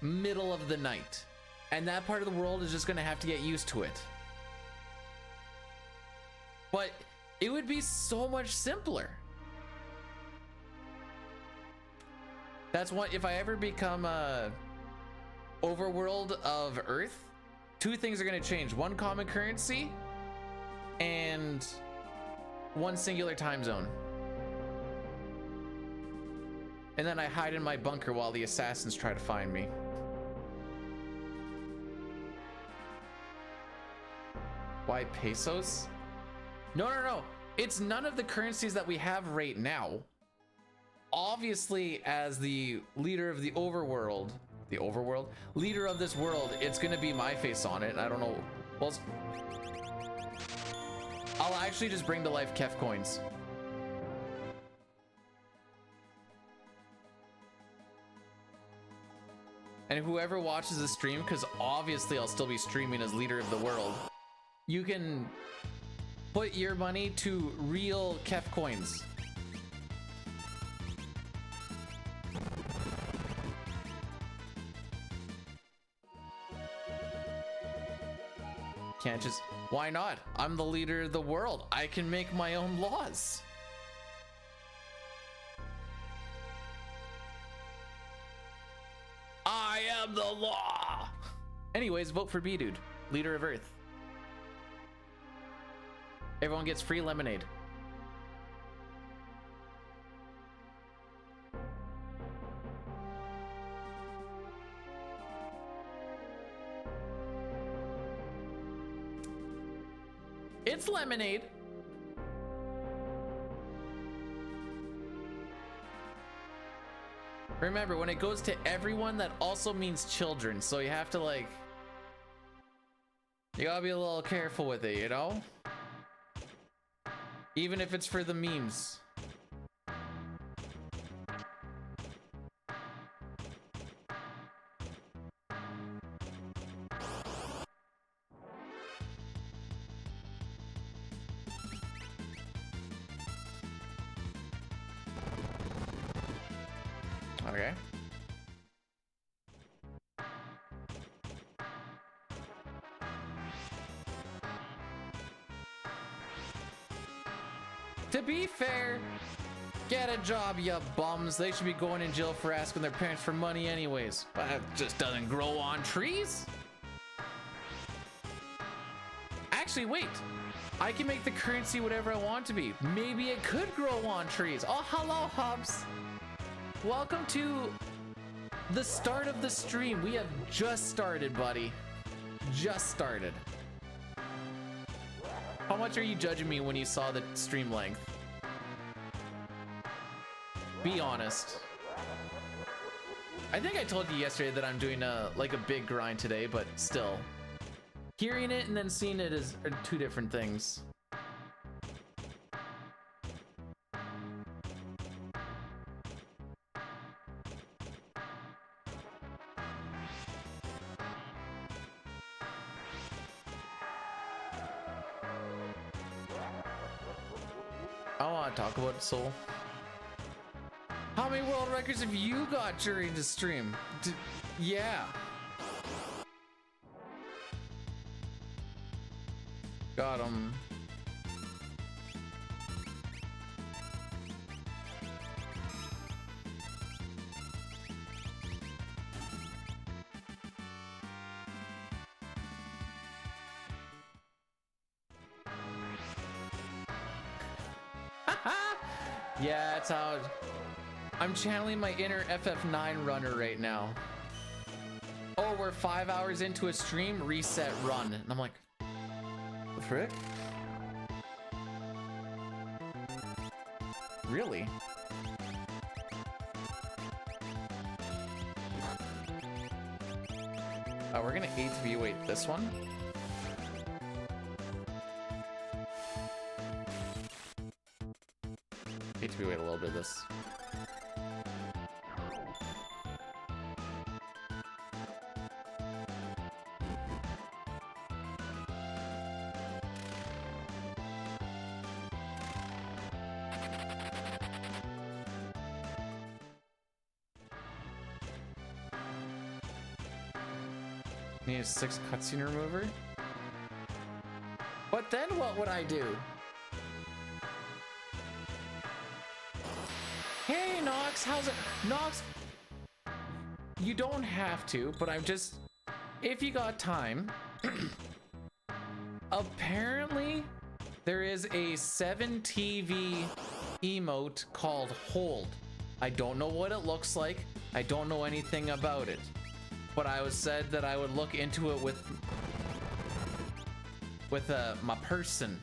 middle of the night. And that part of the world is just going to have to get used to it. But it would be so much simpler. That's what, if I ever become a overworld of Earth, 2 things are going to change. 1 common currency and 1 singular time zone. And then I hide in my bunker while the assassins try to find me. Why pesos? No. It's none of the currencies that we have right now. Obviously, as the leader of the overworld, leader of this world, it's gonna be my face on it. I don't know. Well, I'll actually just bring to life Kef coins. And whoever watches the stream, because obviously I'll still be streaming as leader of the world, you can put your money to real Kef coins. Can't just, why not? I'm the leader of the world. I can make my own laws. I am the law. Anyways, vote for B Dude, leader of Earth. Everyone gets free lemonade. It's lemonade. Remember, when it goes to everyone, that also means children. So you have to, like, you gotta be a little careful with it, you know? Even if it's for the memes. Okay. To be fair, get a job, you bums. They should be going in jail for asking their parents for money anyways. That just doesn't grow on trees. Actually, wait. I can make the currency whatever I want to be. Maybe it could grow on trees. Oh, hello, Hubs. Welcome to the start of the stream. We have just started, buddy. Just started. How much are you judging me when you saw the stream length? Be honest. I think I told you yesterday that I'm doing a big grind today, but still. Hearing it and then seeing it are two different things. I want to talk about Soul. How many world records have you got during the stream? Yeah. Got him. Yeah, that's how I'm channeling my inner FF9 runner right now. Oh, we're 5 hours into a stream, reset run. And I'm like, the frick? Really? Oh, we're gonna ATV wait this one. ATV wait a little bit of this. Need a 6 cutscene remover? But then what would I do? Hey Nox, how's it? Nox, you don't have to, but I'm just, if you got time, apparently there is a 7TV emote called Hold. I don't know what it looks like. I don't know anything about it. But I was said that I would look into it with my person.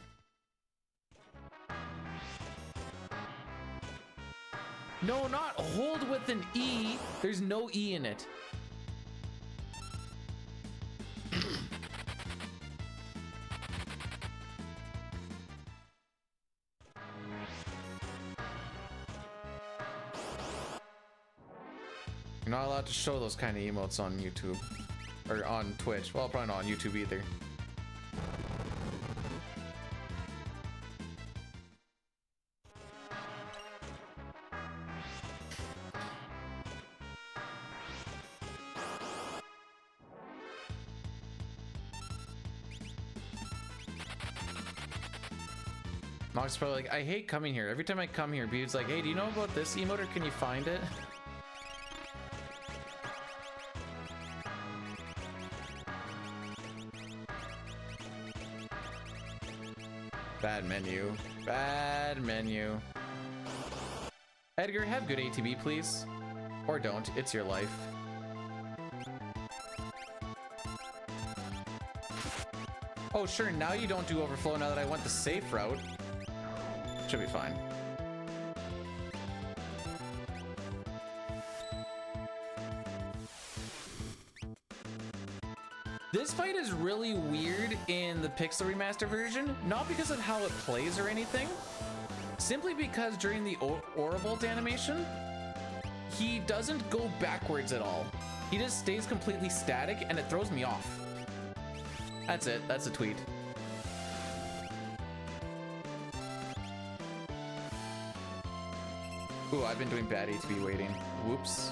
No, not hold with an E. There's no E in it. You're not allowed to show those kind of emotes on YouTube. Or on Twitch. Well, probably not on YouTube either. Nox probably like, I hate coming here. Every time I come here, Beard's like, hey, do you know about this emote or can you find it? Bad menu. Bad menu. Edgar, have good ATB, please. Or don't. It's your life. Oh, sure. Now you don't do overflow now that I went the safe route. Should be fine. This fight is really weird in the Pixel Remaster version, not because of how it plays or anything, simply because during the Orbolt animation, he doesn't go backwards at all. He just stays completely static and it throws me off. That's it. That's a tweet. Ooh, I've been doing bad ATB waiting. Whoops.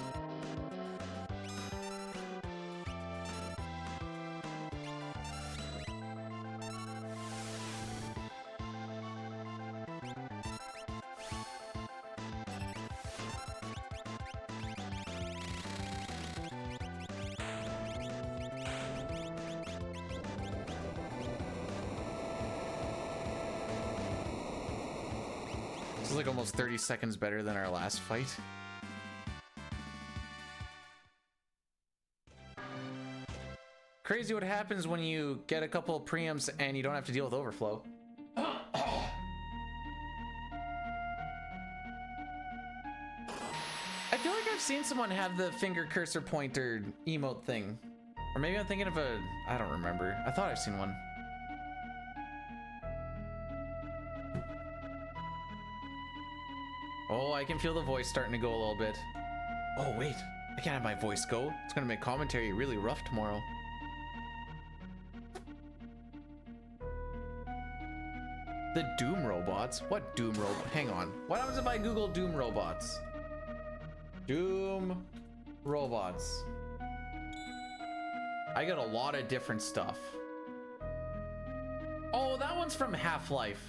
This is like almost 30 seconds better than our last fight. Crazy what happens when you get a couple of preamps and you don't have to deal with overflow. I feel like I've seen someone have the finger cursor pointer emote thing. Or maybe I'm thinking of a... I don't remember. I thought I've seen one. Oh, I can feel the voice starting to go a little bit. Oh, wait. I can't have my voice go. It's going to make commentary really rough tomorrow. The Doom robots? What Doom robot? Hang on. What happens if I Google Doom robots? Doom robots. I got a lot of different stuff. Oh, that one's from Half-Life.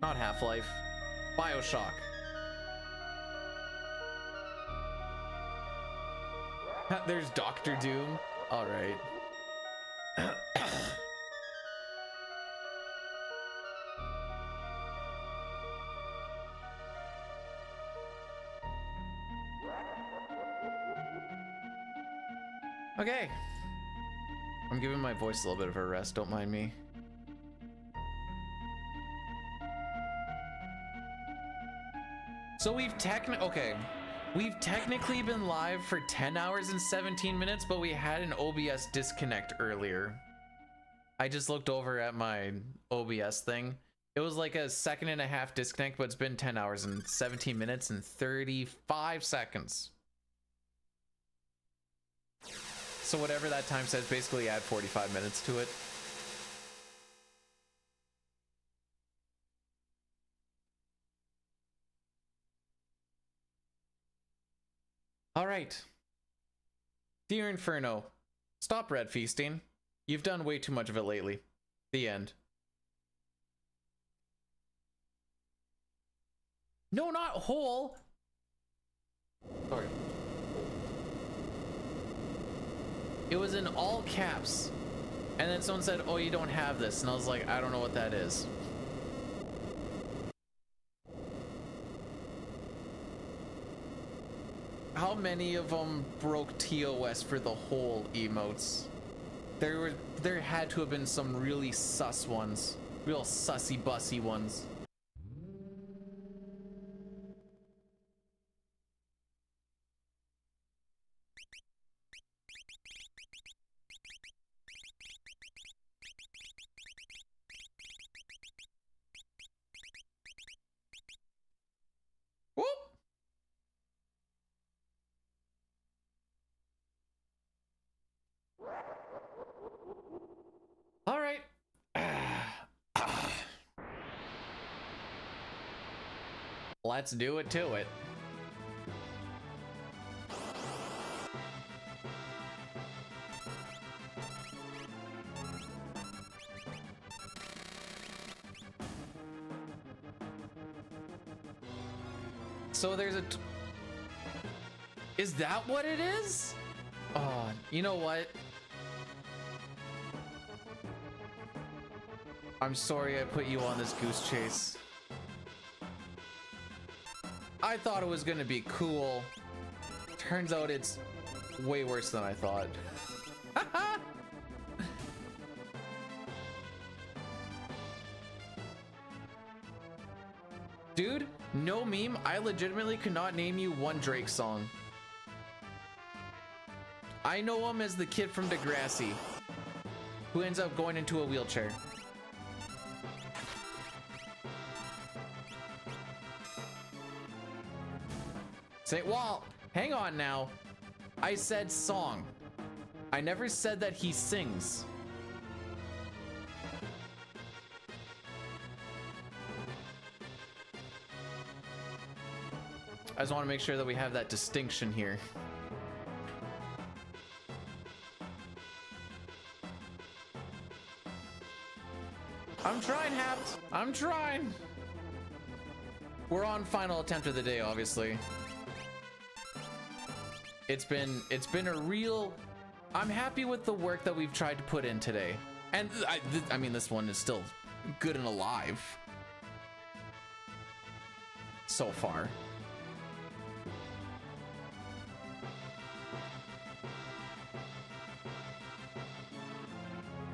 Not Half-Life. BioShock. There's Dr. Doom. All right. Okay. I'm giving my voice a little bit of a rest. Don't mind me. So we've technically been live for 10 hours and 17 minutes, but we had an OBS disconnect earlier. I just looked over at my OBS thing. It was like a 1.5 second disconnect, but it's been 10 hours and 17 minutes and 35 seconds. So whatever that time says, basically add 45 minutes to it. All right. Dear Inferno, stop red feasting. You've done way too much of it lately. The end. No, not whole. Sorry. It was in all caps. And then someone said, oh, you don't have this. And I was like, I don't know what that is. How many of them broke TOS for the whole emotes? There had to have been some really sus ones. Real sussy bussy ones. Whoop! Let's do it to it. So there's a is that what it is? Oh, you know what? I'm sorry I put you on this goose chase. I thought it was gonna be cool. Turns out it's way worse than I thought. Dude, no meme, I legitimately could not name you one Drake song. I know him as the kid from Degrassi, who ends up going into a wheelchair. Say, well, hang on now. I said song. I never said that he sings. I just want to make sure that we have that distinction here. I'm trying, Hapt. I'm trying. We're on final attempt of the day, obviously. It's been a real. I'm happy with the work that we've tried to put in today, and I mean this one is still good and alive so far.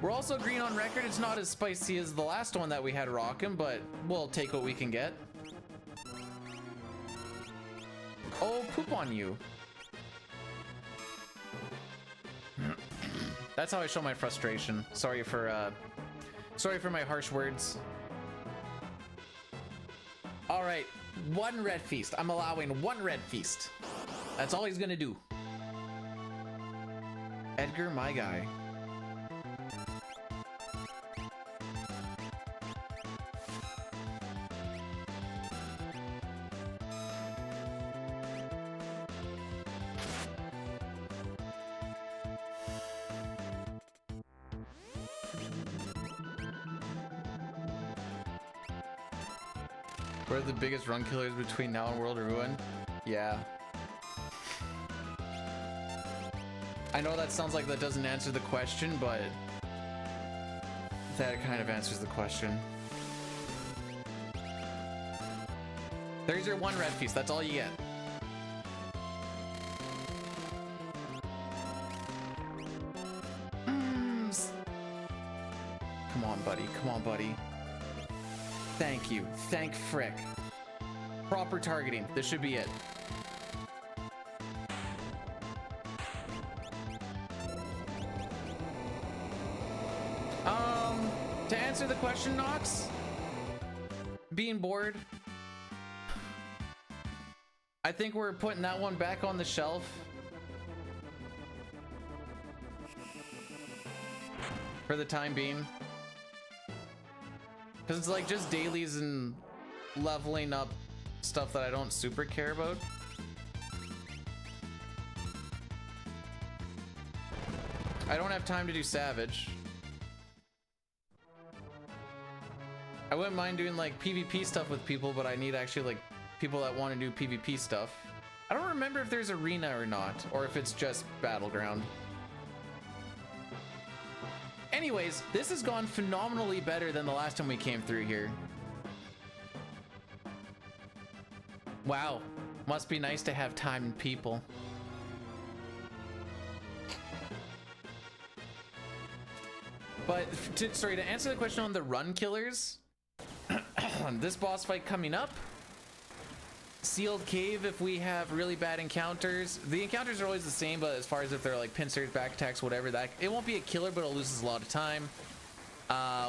We're also green on record. It's not as spicy as the last one that we had rocking, but we'll take what we can get. Oh, poop on you. That's how I show my frustration. Sorry for my harsh words. All right, one red feast. I'm allowing one red feast. That's all he's gonna do. Edgar, my guy. What are the biggest run killers between now and World Ruin? Yeah. I know that sounds like that doesn't answer the question, but that kind of answers the question. There's your one red feast. That's all you get. Come on, buddy. Come on, buddy. Thank you. Thank frick. Proper targeting. This should be it. To answer the question, Nox, being bored, I think we're putting that one back on the shelf. For the time being. Because it's like just dailies and leveling up stuff that I don't super care about. I don't have time to do Savage. I wouldn't mind doing like PvP stuff with people, but I need actually like people that want to do PvP stuff. I don't remember if there's arena or not, or if it's just battleground. Anyways, this has gone phenomenally better than the last time we came through here. Wow, must be nice to have time and people. But sorry, to answer the question on the run killers, this boss fight coming up, sealed cave if we have really bad encounters. The encounters are always the same, but as far as if they're like pincers, back attacks, whatever, that it won't be a killer, but it loses a lot of time.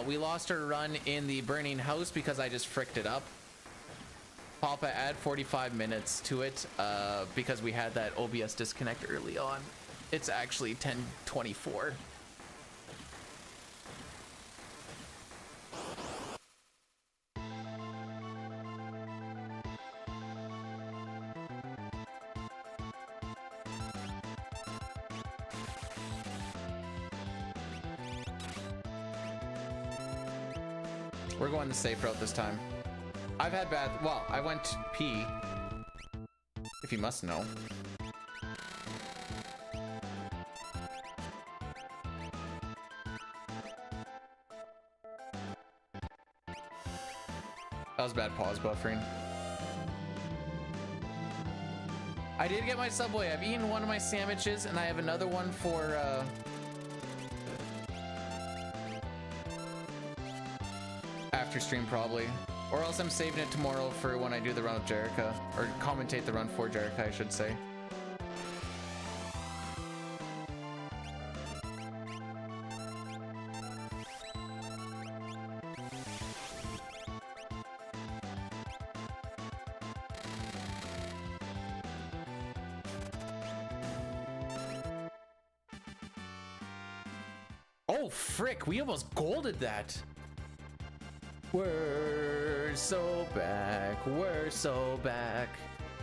We lost our run in the burning house because I just fricked it up. Papa, add 45 minutes to it because we had that OBS disconnect early on. It's actually 10:24. We're going the safe route this time. I've had bath. Well, I went to pee. If you must know. That was bad pause buffering. I did get my Subway. I've eaten one of my sandwiches and I have another one for after stream probably. Or else I'm saving it tomorrow for when I do the run of Jericho. Or commentate the run for Jericho, I should say. Oh, frick, we almost golded that. We're so back. We're so back.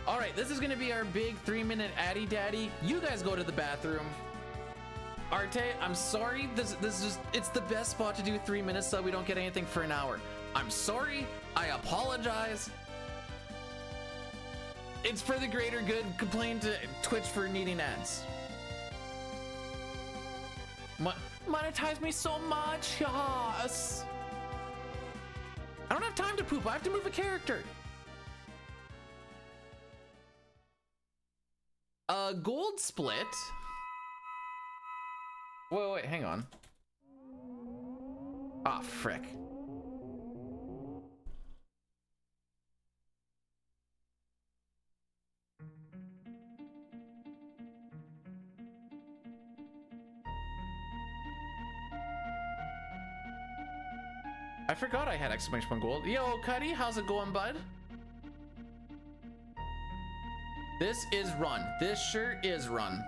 All right, this is gonna be our big 3-minute Addy Daddy. You guys go to the bathroom. Arte, I'm sorry. This is it's the best spot to do 3 minutes so we don't get anything for an hour. I'm sorry. I apologize. It's for the greater good. Complain to Twitch for needing ads. Monetize me so much, yes. I don't have time to poop. I have to move a character. Gold split. Wait, hang on. Ah, frick. I forgot I had exclamation point gold. Yo, Cuddy, how's it going, bud? This is run. This sure is run.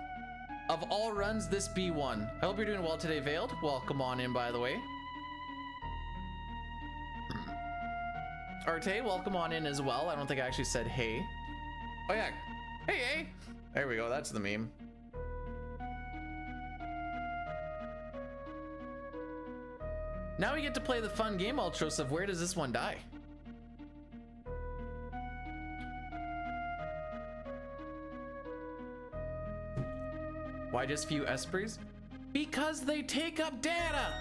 Of all runs, this be one. I hope you're doing well today, Veiled. Welcome on in, by the way. Arte, welcome on in as well. I don't think I actually said hey. Oh yeah. Hey. There we go. That's the meme. Now we get to play the fun game, Ultros, of where does this one die? Why just few Espers? Because they take up data!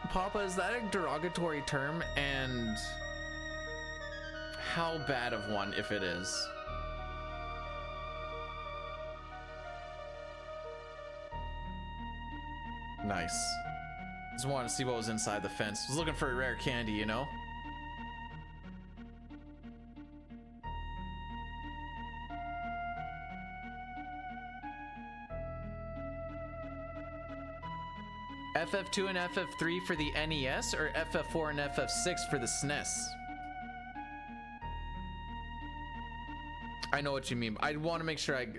Papa, is that a derogatory term? And how bad of one if it is? Nice. Just wanted to see what was inside the fence. Was looking for a rare candy, you know? FF2 and FF3 for the NES, or FF4 and FF6 for the SNES? I know what you mean. I want to make sure I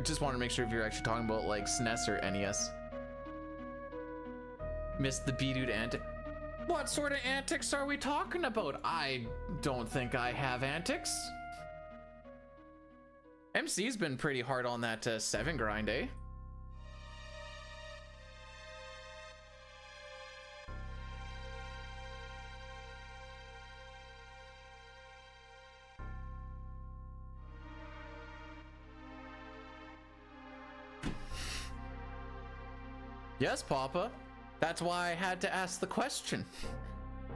just want to make sure if you're actually talking about like SNES or NES. Missed the B-dude antic. What sort of antics are we talking about? I don't think I have antics. MC's been pretty hard on that 7 grind, eh? Yes, Papa. That's why I had to ask the question.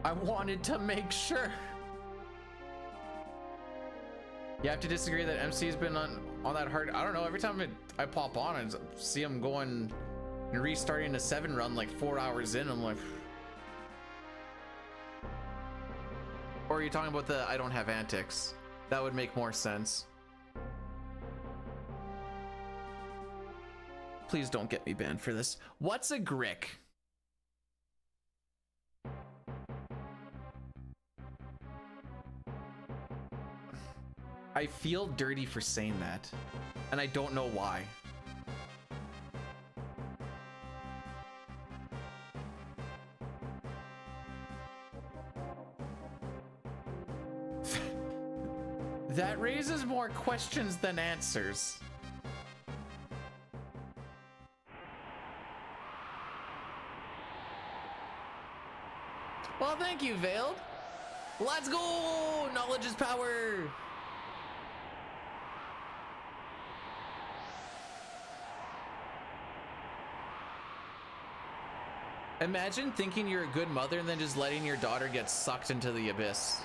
I wanted to make sure. You have to disagree that MC's been on that hard. I don't know. Every time I pop on and see him going and restarting a 7 run like 4 hours in, I'm like. Or are you talking about the I don't have antics? That would make more sense. Please don't get me banned for this. What's a grick? I feel dirty for saying that, and I don't know why. That raises more questions than answers. Well, thank you, Veiled. Let's go! Knowledge is power! Imagine thinking you're a good mother and then just letting your daughter get sucked into the abyss.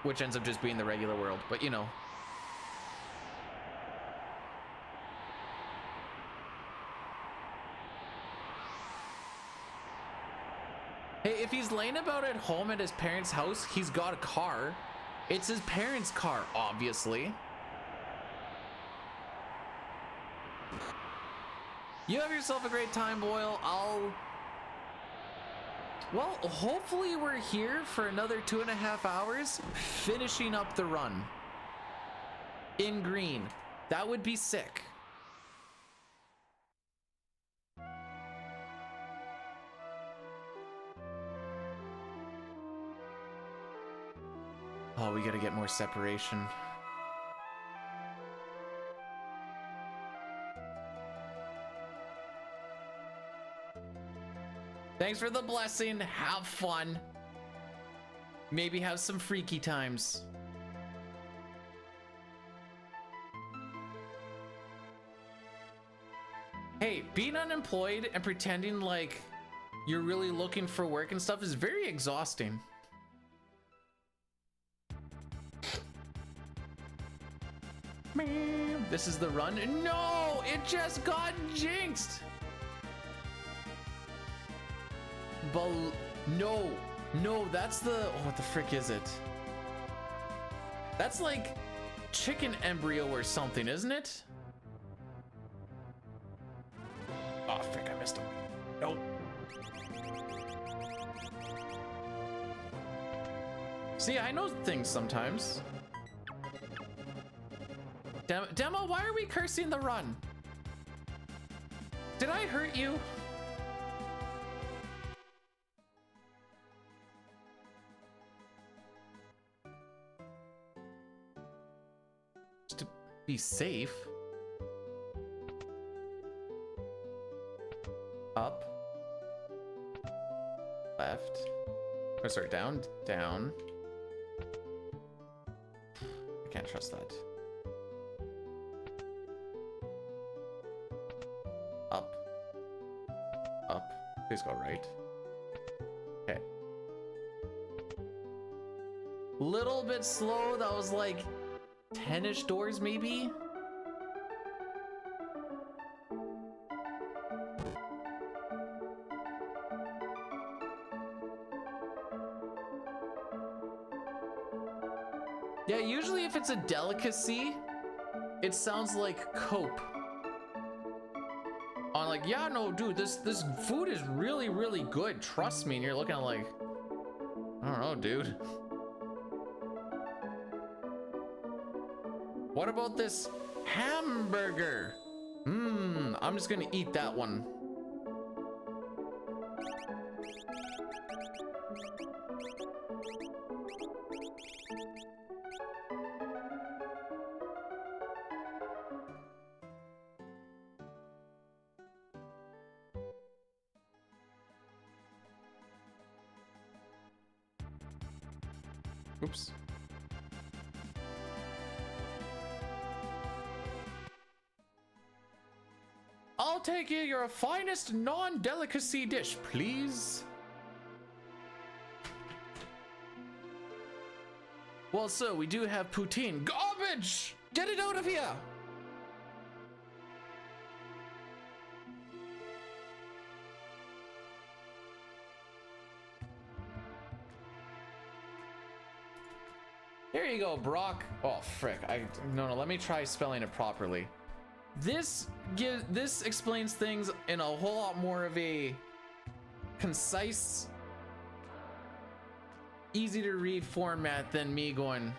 Which ends up just being the regular world, but you know. Hey, if he's laying about at home at his parents' house, he's got a car. It's his parents' car, obviously. You have yourself a great time, Boyle. Well, hopefully we're here for another 2.5 hours, finishing up the run. In green. That would be sick. Oh, we gotta get more separation. Thanks for the blessing. Have fun. Maybe have some freaky times. Hey, being unemployed and pretending like you're really looking for work and stuff is very exhausting. This is the run. No, it just got jinxed. No, that's the, oh, what the frick is it? That's like chicken embryo or something, isn't it? Oh, frick, I missed him. Nope. See, I know things sometimes. Demo, why are we cursing the run? Did I hurt you? Just to be safe. Up. Left. Oh, sorry, down, down. I can't trust that. Up. Up. Please go right. Okay. Little bit slow. That was like 10-ish doors maybe. Yeah, usually if it's a delicacy, it sounds like cope. On like, yeah, no, dude, this food is really, really good. Trust me. And you're looking at like, I don't know, dude. What about this hamburger? I'm just gonna eat that one. Oops. I'll take you your finest non-delicacy dish, please. Well, so we do have poutine. Garbage! Get it out of here! There you go, Brock. Oh, frick. No, let me try spelling it properly. This explains things in a whole lot more of a concise, easy to read format than me going,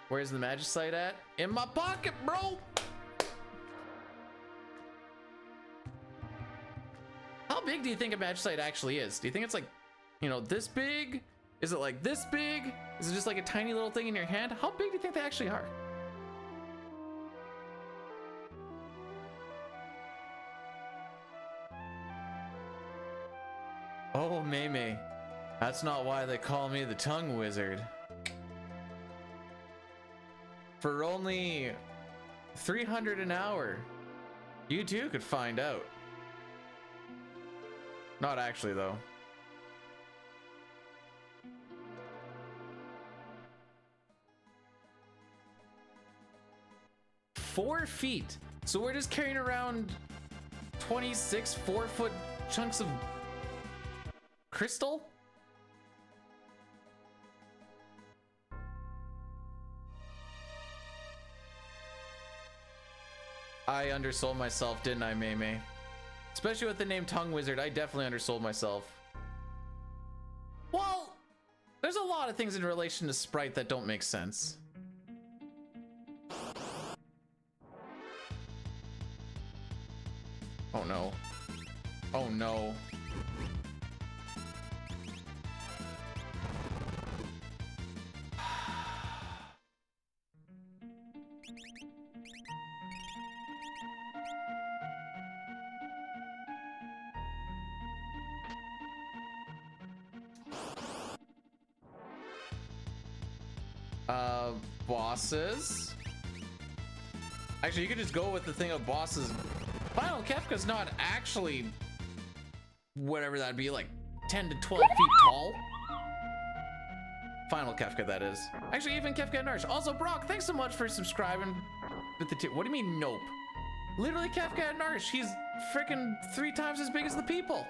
where's the Magicite at? In my pocket, bro! How big do you think a Magicite actually is? Do you think it's like, you know, this big? Is it like this big? Is it just like a tiny little thing in your hand? How big do you think they actually are? Oh, Mei. That's not why they call me the tongue wizard. For only 300 an hour, you too could find out. Not actually, though. Four feet. So we're just carrying around 26 4-foot chunks of crystal? I undersold myself, didn't I, Mei? Especially with the name Tongue Wizard, I definitely undersold myself. Well, there's a lot of things in relation to Sprite that don't make sense. Oh no. Oh no. Bosses? Actually, you could just go with the thing of bosses. Final Kefka's not actually whatever that'd be, like 10 to 12 feet tall. Final Kefka, that is. Actually, even Kefka and Narsh. Also, Brock, thanks so much for subscribing with the what do you mean, nope? Literally, Kefka and Narsh, he's freaking 3 times as big as the people.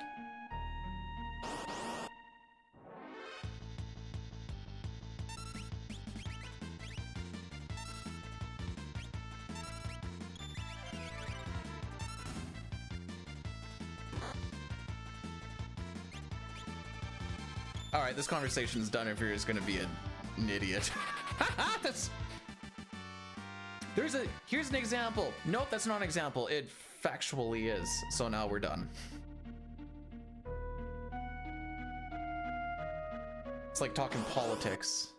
Alright, this conversation's done if you're just gonna be an idiot. Here's an example. Nope, that's not an example. It factually is. So now we're done. It's like talking politics.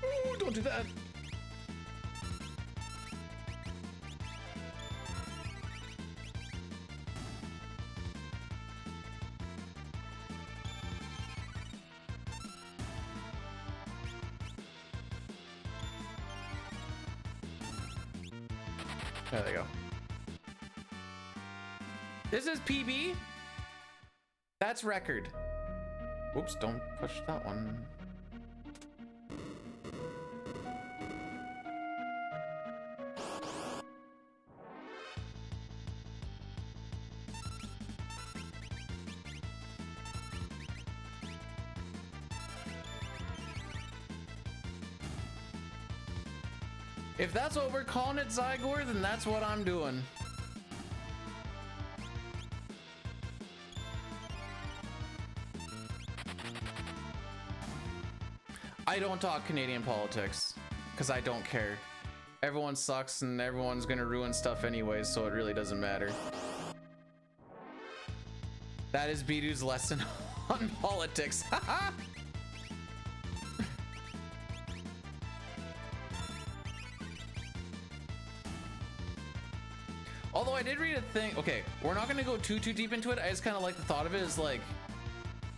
Ooh, don't do that. There they go. This is PB. That's record. Whoops, don't push that one. If that's what we're calling it, Zygor, then that's what I'm doing. I don't talk Canadian politics, because I don't care. Everyone sucks and everyone's gonna ruin stuff anyways, so it really doesn't matter. That is Bidu's lesson on politics. Haha! Although I did read a thing. Okay, we're not gonna go too deep into it. I just kind of like the thought of it is like,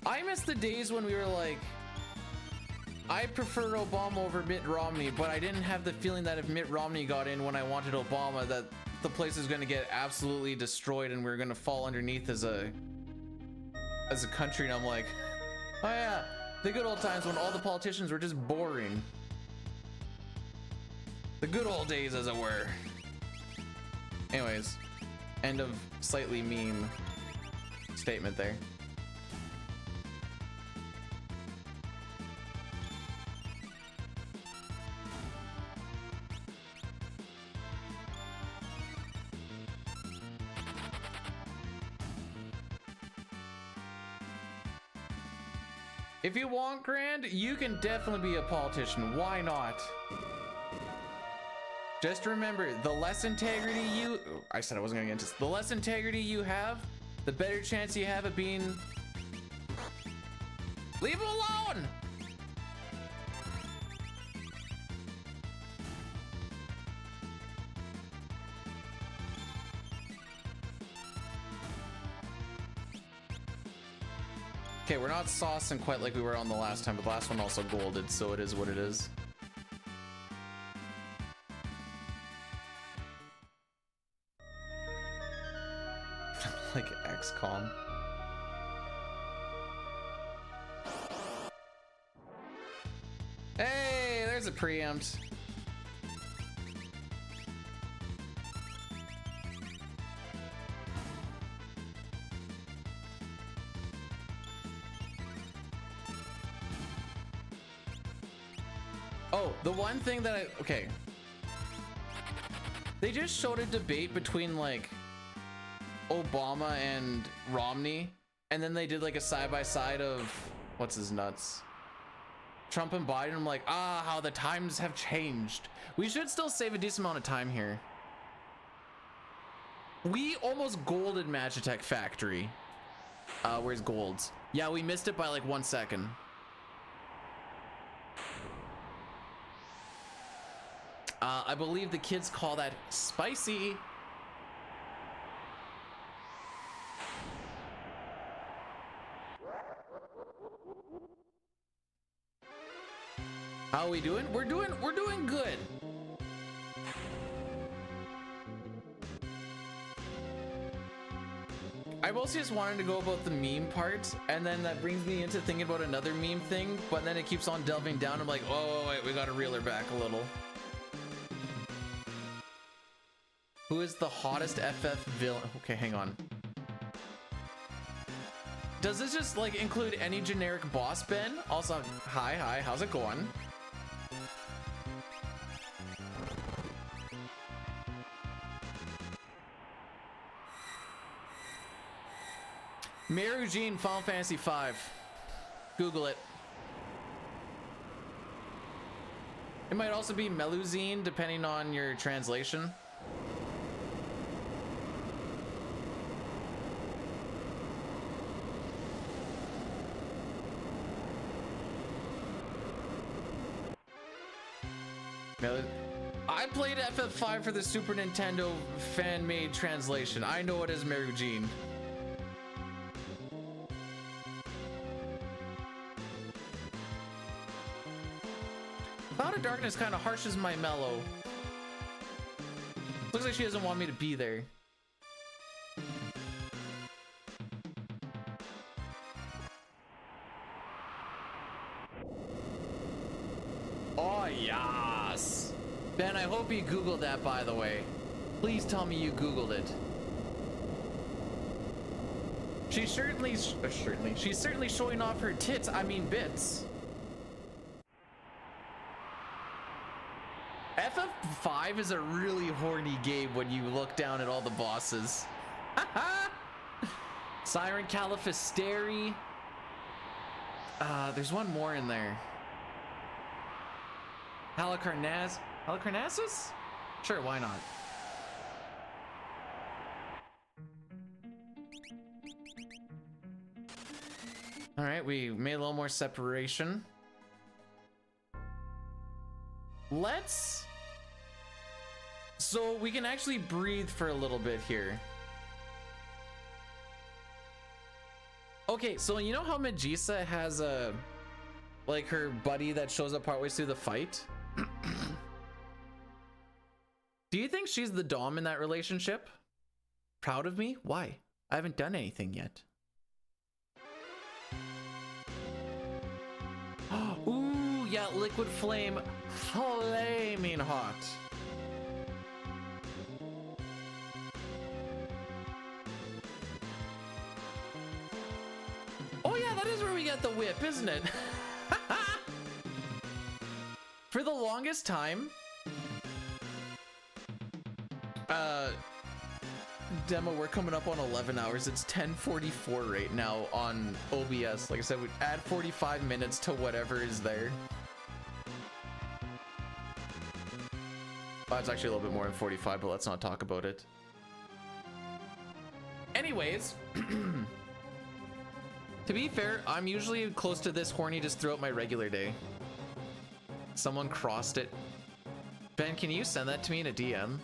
I miss the days when we were like, I prefer Obama over Mitt Romney, but I didn't have the feeling that if Mitt Romney got in when I wanted Obama, that the place is gonna get absolutely destroyed and we're gonna fall underneath as a country. And I'm like, oh yeah, the good old times when all the politicians were just boring. The good old days, as it were. Anyways, end of slightly meme statement there. If you want grand, you can definitely be a politician. Why not? Just remember, the less integrity you... I said I wasn't gonna get into this. The less integrity you have, the better chance you have of being... Leave him alone! Okay, we're not saucing quite like we were on the last time, but the last one also golded, so it is what it is. Like XCOM. Hey, there's a preempt. Oh, the one thing that okay. They just showed a debate between like Obama and Romney, and then they did like a side-by-side of what's his nuts? Trump and Biden. I'm like, how the times have changed. We should still save a decent amount of time here. We almost golded Magitech Factory. Where's Golds? Yeah, we missed it by like 1 second. I believe the kids call that spicy. How are we doing? We're doing good. I mostly just wanted to go about the meme part, and then that brings me into thinking about another meme thing, but then it keeps on delving down. I'm like, oh wait, we gotta reel her back a little. Who is the hottest FF villain? Okay, hang on. Does this just like include any generic boss, Ben? Also, hi, how's it going? Marugene, Final Fantasy V. Google it. It might also be Meluzine, depending on your translation. I played FF5 for the Super Nintendo fan-made translation. I know it is Marugene. Cloud of Darkness kind of harshes my mellow. Looks like she doesn't want me to be there. Oh, yes. Ben, I hope you Googled that, by the way. Please tell me you Googled it. She's certainly showing off her tits, I mean bits. FF5 is a really horny game when you look down at all the bosses. Siren Califisteri. There's one more in there. Halicarnassus? Sure, why not? All right, we made a little more separation. So we can actually breathe for a little bit here. Okay, so you know how Magisa has like her buddy that shows up partway through the fight? Do you think she's the dom in that relationship? Proud of me? Why? I haven't done anything yet. Ooh, yeah, Liquid Flame, flaming hot. Oh yeah, that is where we get the whip, isn't it? For the longest time, demo, we're coming up on 11 hours. It's 10:44 right now on OBS. Like I said, we add 45 minutes to whatever is there. Well, it's actually a little bit more than 45, but let's not talk about it. Anyways, to be fair, I'm usually close to this horny just throughout my regular day. Someone crossed it. Ben, can you send that to me in a DM?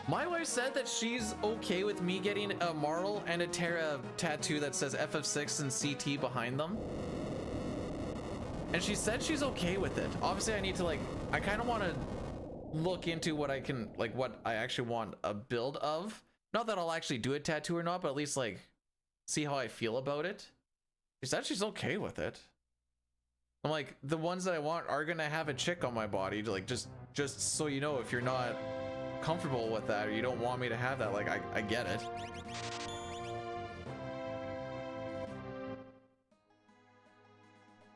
My wife said that she's okay with me getting a Marl and a Terra tattoo that says FF6 and CT behind them. And she said she's okay with it. Obviously, I need to like, I kind of want to look into what I can, like what I actually want a build of. Not that I'll actually do a tattoo or not, but at least like see how I feel about it. She said she's okay with it. I'm like, the ones that I want are gonna have a chick on my body, like just so you know, if you're not comfortable with that or you don't want me to have that, like I get it.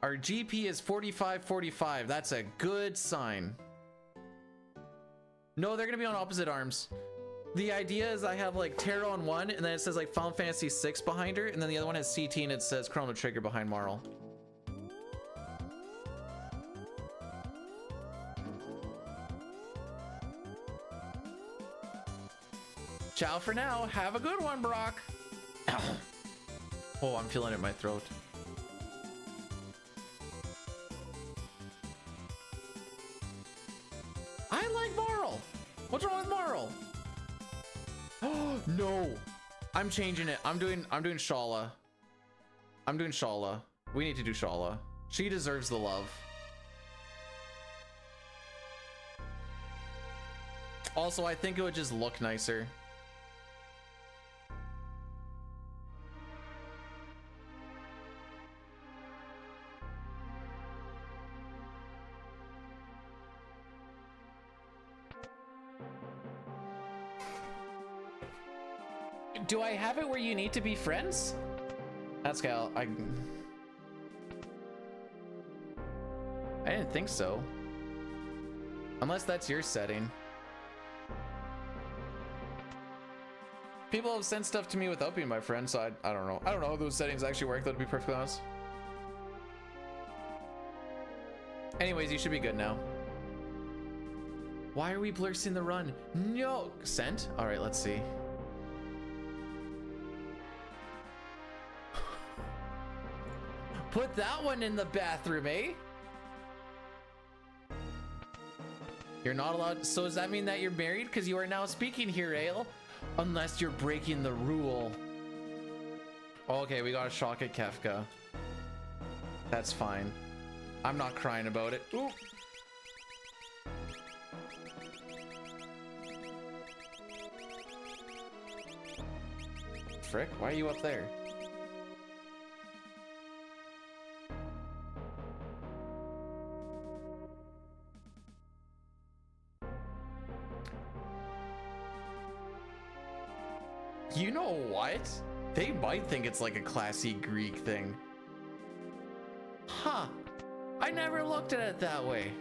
Our GP is 45-45. That's a good sign. No, they're gonna be on opposite arms. The idea is I have like Terra on one, and then it says like Final Fantasy 6 behind her, and then the other one has CT and it says Chrono Trigger behind Marl. Ciao for now. Have a good one, Brock. Oh, I'm feeling it in my throat. I like Marl. What's wrong with Marl? Oh no, I'm changing it. I'm doing Shala. I'm doing Shala. We need to do Shala. She deserves the love. Also, I think it would just look nicer. Do I have it where you need to be friends? That's Cal. I didn't think so. Unless that's your setting. People have sent stuff to me without being my friend, so I don't know. I don't know how those settings actually work, though, to be perfectly honest. Anyways, you should be good now. Why are we blursing the run? No! Sent? Alright, let's see. Put that one in the bathroom, eh? You're not allowed. So does that mean that you're married? Because you are now speaking here, Ale. Unless you're breaking the rule. Okay, we got a shock at Kefka. That's fine. I'm not crying about it. Ooh. Frick, why are you up there? You know what? They might think it's like a classy Greek thing. Huh. I never looked at it that way.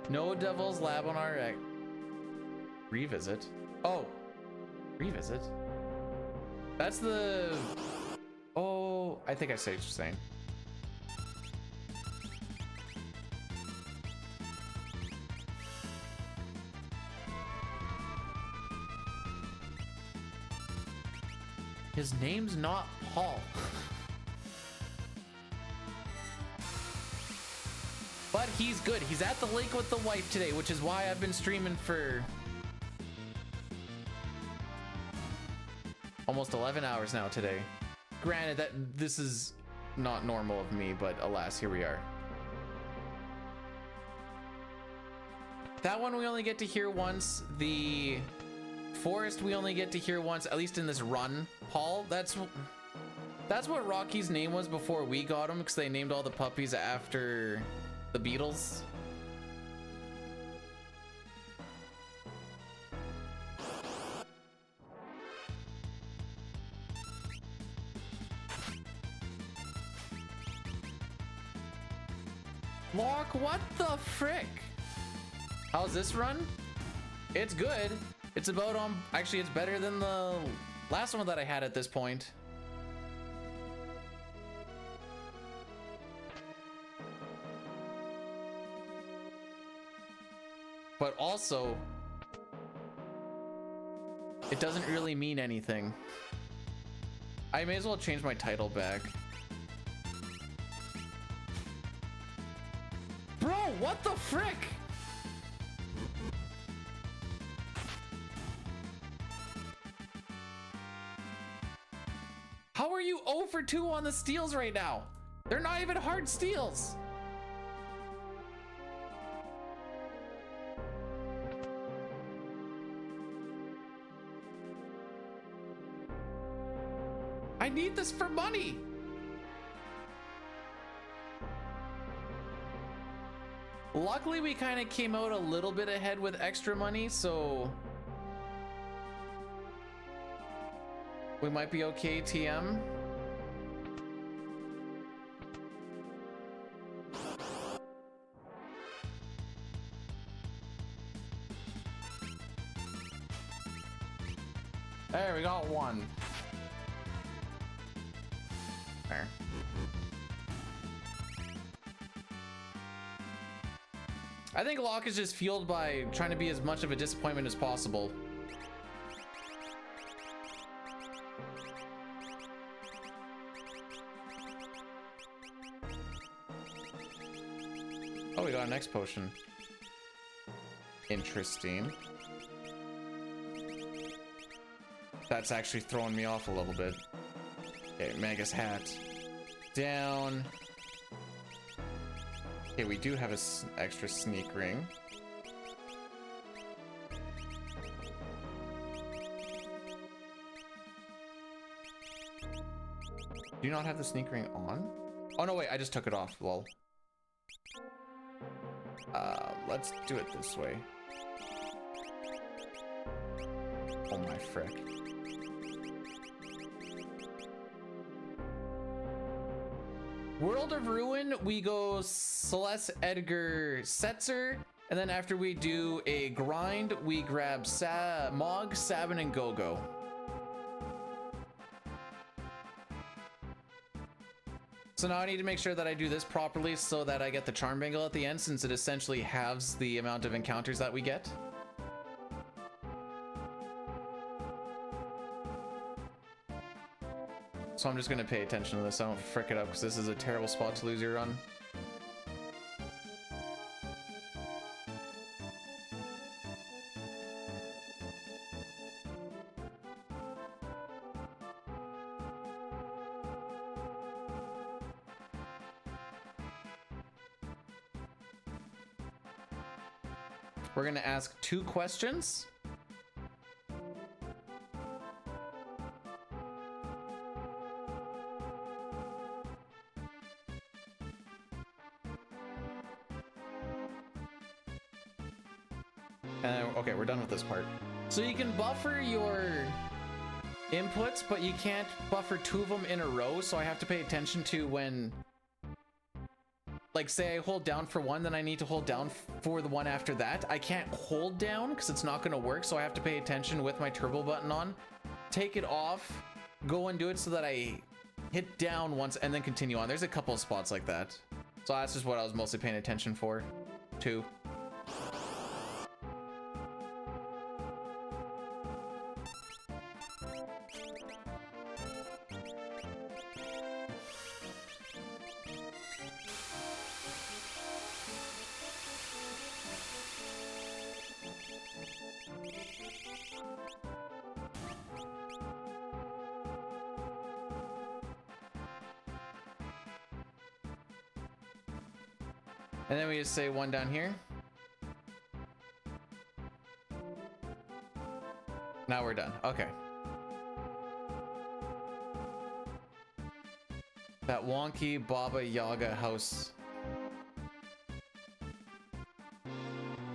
No Devil's Lab on our revisit. Oh, revisit. That's the... Oh, I think I see what you're saying. His name's not Paul. But he's good. He's at the lake with the wife today, which is why I've been streaming for almost 11 hours now today. Granted that this is not normal of me, but alas, here we are. That one we only get to hear once. The forest we only get to hear once, at least in this run. Paul, that's what Rocky's name was before we got him, because they named all the puppies after the Beatles. Lock, what the frick? How's this run? It's good. It's about actually it's better than the last one that I had at this point. But also It doesn't really mean anything. I may as well change my title back. Bro, what the frick? How are you 0 for 2 on the steals right now? They're not even hard steals. I need this for money. Luckily, we kind of came out a little bit ahead with extra money, so we might be okay, TM. There, we got one. There. I think Locke is just fueled by trying to be as much of a disappointment as possible. Oh, we got an X potion. Interesting. That's actually throwing me off a little bit. Okay, Magus hat. Down. Okay, we do have an extra sneak ring. Do you not have the sneak ring on? Oh no, wait, I just took it off, lol. Let's do it this way. Oh my frick. World of Ruin, we go Celeste, Edgar, Setzer, and then after we do a grind, we grab Mog, Sabin, and Gogo. So now I need to make sure that I do this properly so that I get the Charm Bangle at the end, since it essentially halves the amount of encounters that we get. So I'm just gonna pay attention to this. I don't frick it up because this is a terrible spot to lose your run. We're gonna ask 2 questions. Okay, we're done with this part. So you can buffer your inputs, but you can't buffer 2 of them in a row, so I have to pay attention to when, like, say I hold down for one, then I need to hold down for the one after that. I can't hold down because it's not going to work, so I have to pay attention with my turbo button on, take it off, go and do it so that I hit down once and then continue on. There's a couple of spots like that. So that's just what I was mostly paying attention for, too. And then we just say 1 down here. Now we're done. Okay. That wonky Baba Yaga house.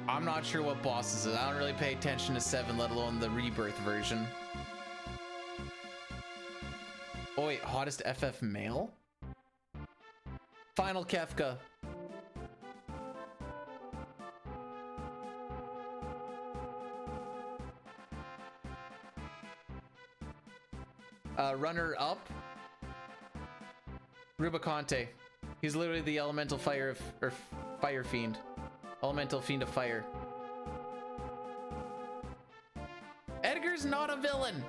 I'm not sure what boss this is. I don't really pay attention to 7, let alone the rebirth version. Oh wait, hottest FF male? Final Kefka. Runner up, Rubicante. He's literally the elemental fire fire fiend, elemental fiend of fire. Edgar's Banter's not a villain.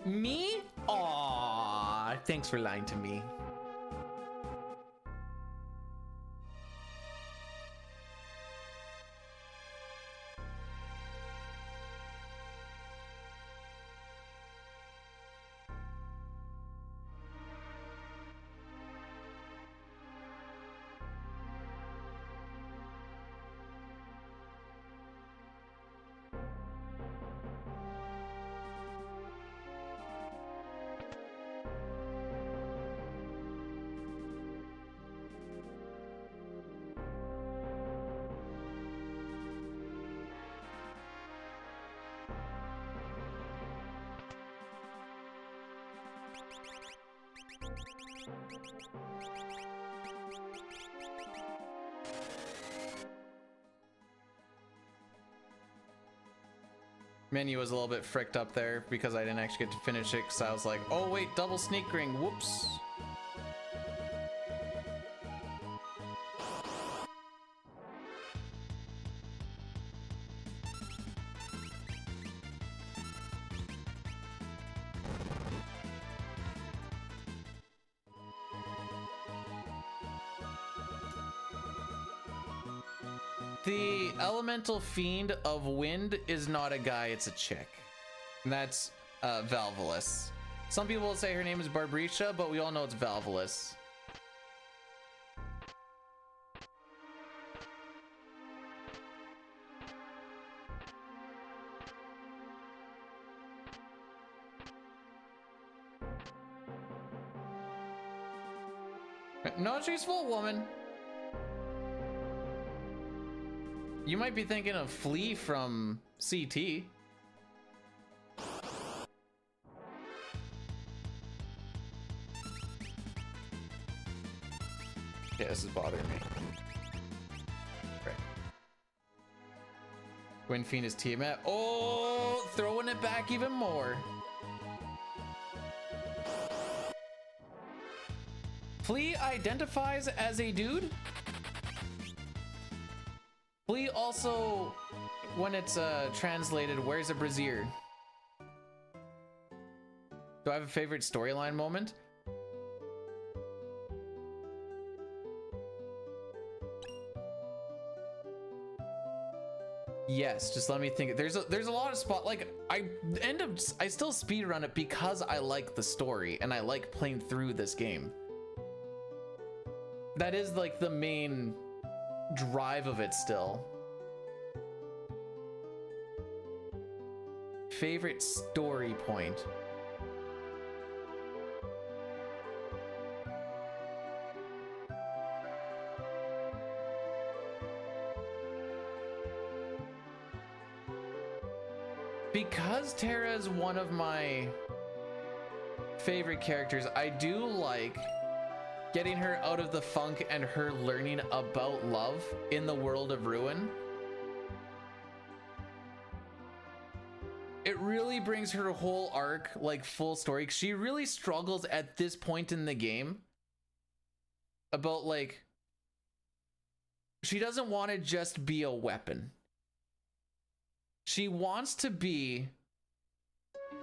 Me? Aww, thanks for lying to me. Menu was a little bit fricked up there because I didn't actually get to finish it because I was like, oh wait, double sneak ring, whoops. The elemental fiend of wind is not a guy, it's a chick. And that's Valvolus. Some people will say her name is Barbricia, but we all know it's Valvolus. No, she's full woman. You might be thinking of Flea from CT. Yeah, this is bothering me. Right. Wind Fiend is Tiamat. Oh, throwing it back even more. Flea identifies as a dude. Flea also, when it's translated, wears a brassiere. Do I have a favorite storyline moment? Yes, just let me think. There's a lot of spot, like I still speedrun it because I like the story and I like playing through this game. That is like the main drive of it still. Favorite story point. Because Terra is one of my favorite characters, I do like getting her out of the funk and her learning about love in the world of Ruin. It really brings her whole arc like full story. She really struggles at this point in the game about like, she doesn't want to just be a weapon. She wants to be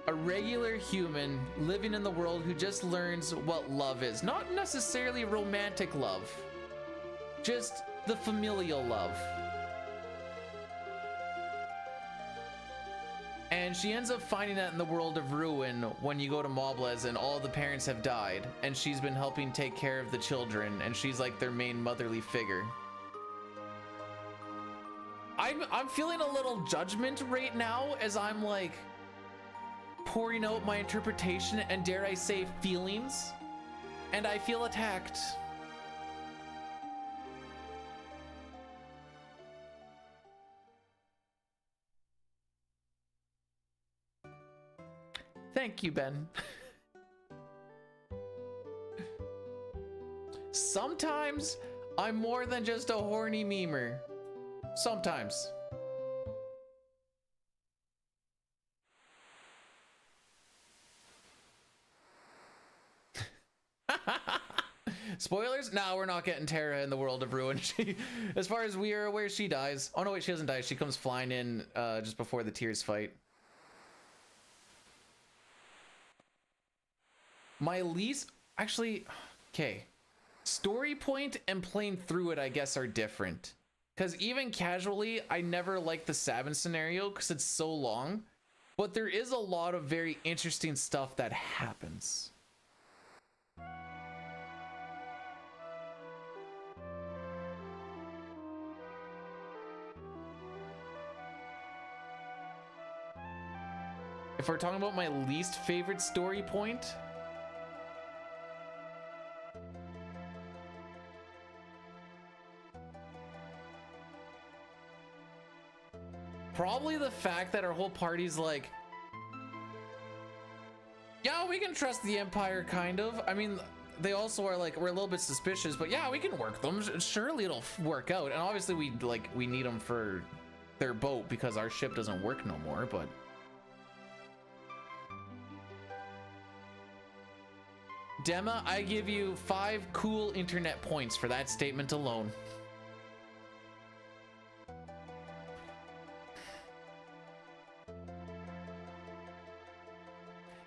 a regular human living in the world who just learns what love is. Not necessarily romantic love, just the familial love. And she ends up finding that in the world of Ruin when you go to Moblez and all the parents have died and she's been helping take care of the children and she's like their main motherly figure. I'm feeling a little judgment right now as I'm like pouring out my interpretation and, dare I say, feelings, and I feel attacked. Thank you, Ben. Sometimes I'm more than just a horny memer. Sometimes. Spoilers? No, we're not getting Terra in the world of ruin. As far as we are aware, she dies. Oh no, wait, she doesn't die. She comes flying in just before the Tears fight. My least, actually, okay. Story point and playing through it, I guess, are different. Because even casually, I never liked the Sabin scenario because it's so long. But there is a lot of very interesting stuff that happens. If we're talking about my least favorite story point, probably the fact that our whole party's like, yeah, we can trust the Empire, kind of. I mean, they also are like, we're a little bit suspicious, but yeah, we can work them. Surely it'll work out. And obviously we need them for their boat because our ship doesn't work no more, but Dema, I give you 5 cool internet points for that statement alone.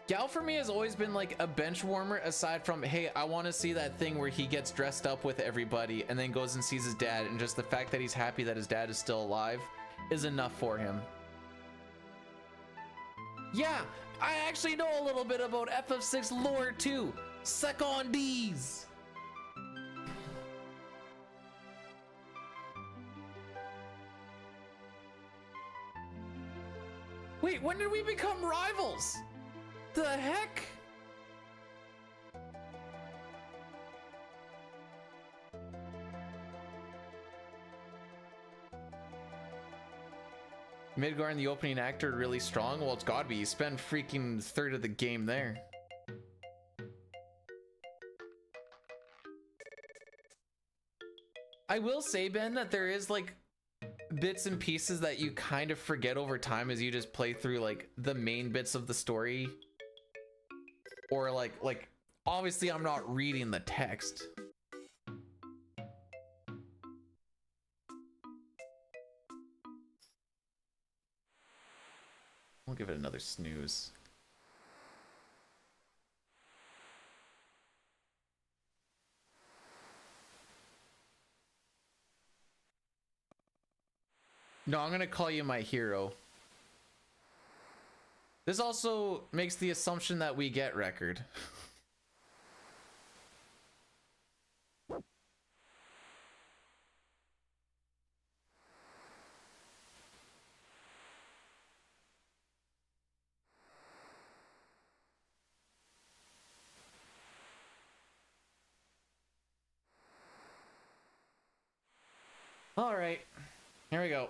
Gal for me has always been like a bench warmer, aside from, hey, I want to see that thing where he gets dressed up with everybody and then goes and sees his dad, and just the fact that he's happy that his dad is still alive is enough for him. Yeah, I actually know a little bit about FF6 lore too. Suck on these. Wait, when did we become rivals? The heck? Midgar and the opening act are really strong. Well, it's gotta be. You spend freaking third of the game there. I will say, Ben, that there is like bits and pieces that you kind of forget over time as you just play through like the main bits of the story. Or like obviously I'm not reading the text. I'll give it another snooze. No, I'm gonna call you my hero. This also makes the assumption that we get record. All right, here we go.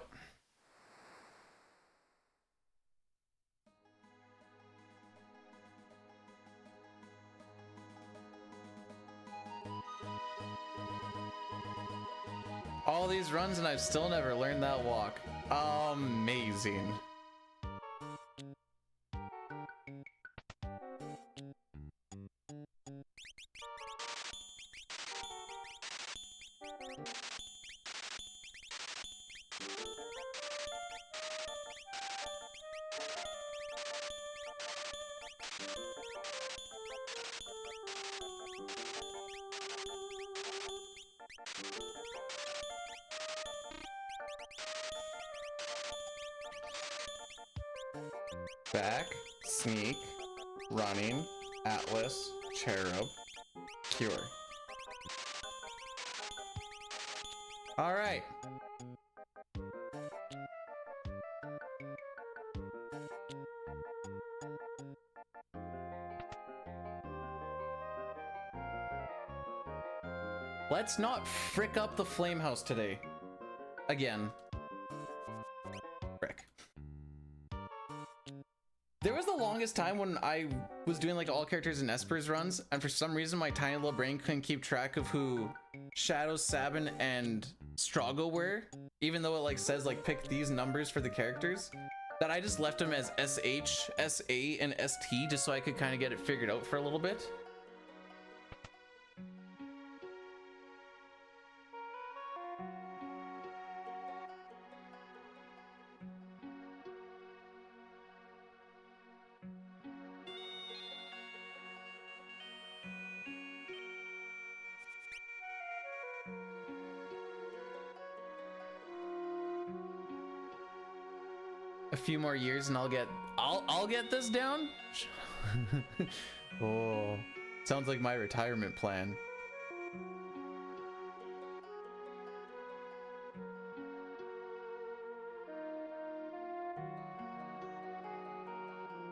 All these runs and I've still never learned that walk. Amazing. Back, sneak, running, Atlas, cherub, cure. All right. Let's not frick up the flame house today. Again. Frick. There was the longest time when I was doing like all characters in Esper's runs, and for some reason my tiny little brain couldn't keep track of who Shadow, Sabin, and Strago were, even though it like says like pick these numbers for the characters, that I just left them as SH, SA, and ST just so I could kind of get it figured out for a little bit. A few more years and I'll get this down. Oh, sounds like my retirement plan.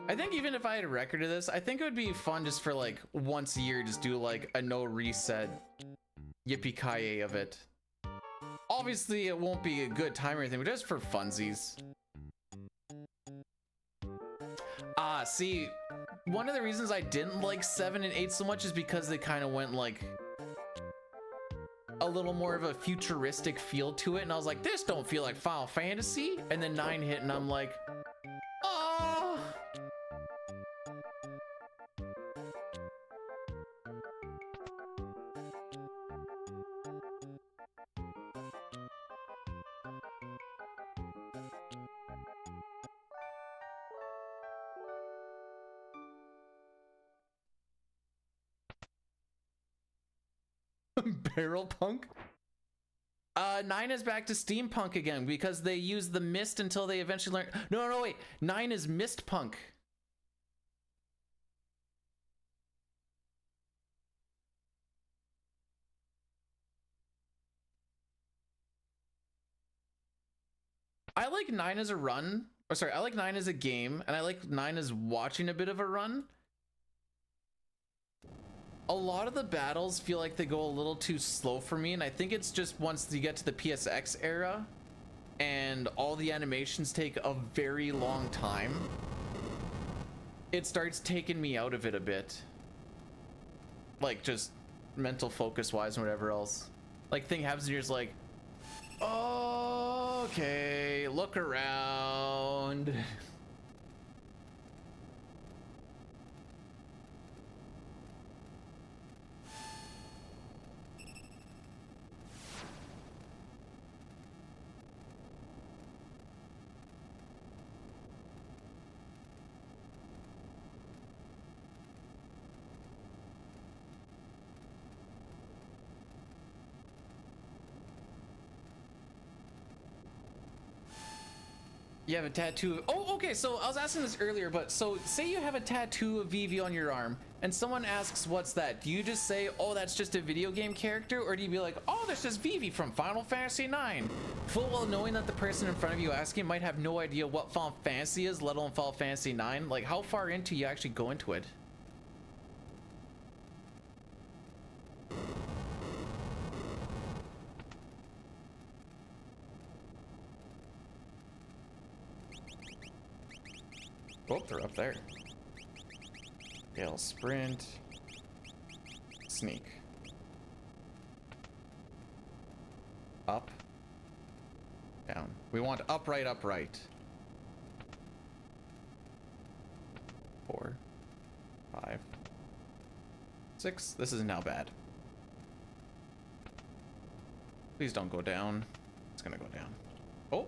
I think even if I had a record of this, I think it would be fun just for like once a year, just do like a no reset yippee-ki-yay of it. Obviously it won't be a good time or anything, but just for funsies. See, one of the reasons I didn't like 7 and 8 so much is because they kind of went like a little more of a futuristic feel to it, and I was like, this don't feel like Final Fantasy. And then 9 hit and I'm like, oh. Barrel punk? 9 is back to steampunk again because they use the mist until they eventually learn. No, wait. 9 is mist punk. I like 9 as a run. Or sorry, I like 9 as a game, and I like 9 as watching a bit of a run. A lot of the battles feel like they go a little too slow for me, and I think it's just once you get to the PSX era and all the animations take a very long time, it starts taking me out of it a bit. Like just mental focus wise and whatever else. Like thing happens and you're just like, okay, look around. You have a tattoo. Oh, okay. So I was asking this earlier, but so say you have a tattoo of Vivi on your arm and someone asks, what's that? Do you just say, oh, that's just a video game character? Or do you be like, oh, that's just Vivi from Final Fantasy 9? Full well knowing that the person in front of you asking might have no idea what Final Fantasy is, let alone Final Fantasy 9. Like how far into you actually go into it? Oh, they're up there. Gale sprint. Sneak. Up. Down. We want upright, upright. 4, 5, 6. This is now bad. Please don't go down. It's gonna go down. Oh.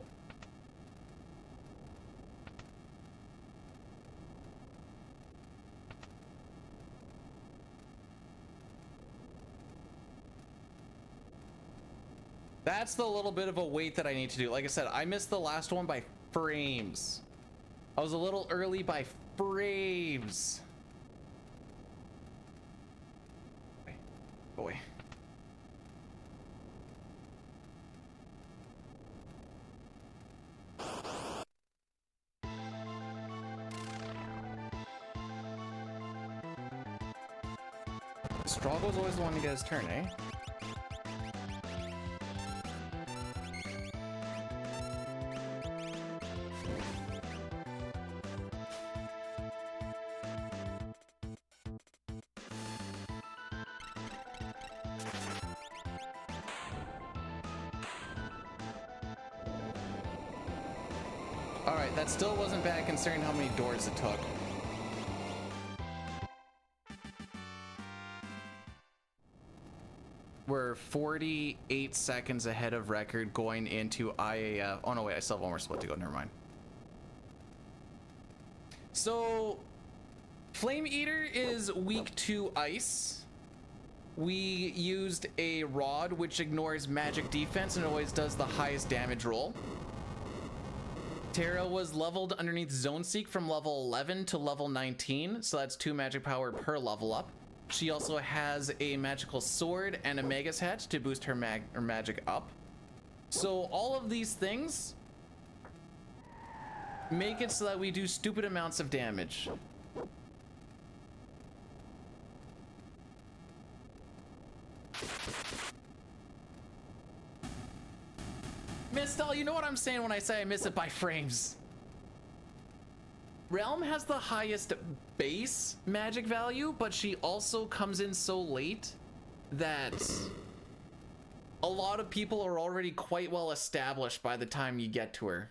That's the little bit of a wait that I need to do. Like I said, I missed the last one by frames. I was a little early by frames. Go away. Struggle's always the one to get his turn, eh? Alright, that still wasn't bad considering how many doors it took. We're 48 seconds ahead of record going into IAF. Oh no, wait, I still have one more split to go. Never mind. So, Flame Eater is weak to ice. We used a rod which ignores magic defense and always does the highest damage roll. Terra was leveled underneath Zone Seek from level 11 to level 19, so that's 2 magic power per level up. She also has a magical sword and a Magus hat to boost her magic up. So all of these things make it so that we do stupid amounts of damage. Mistel, you know what I'm saying when I say I miss it by frames. Realm has the highest base magic value, but she also comes in so late that a lot of people are already quite well established by the time you get to her.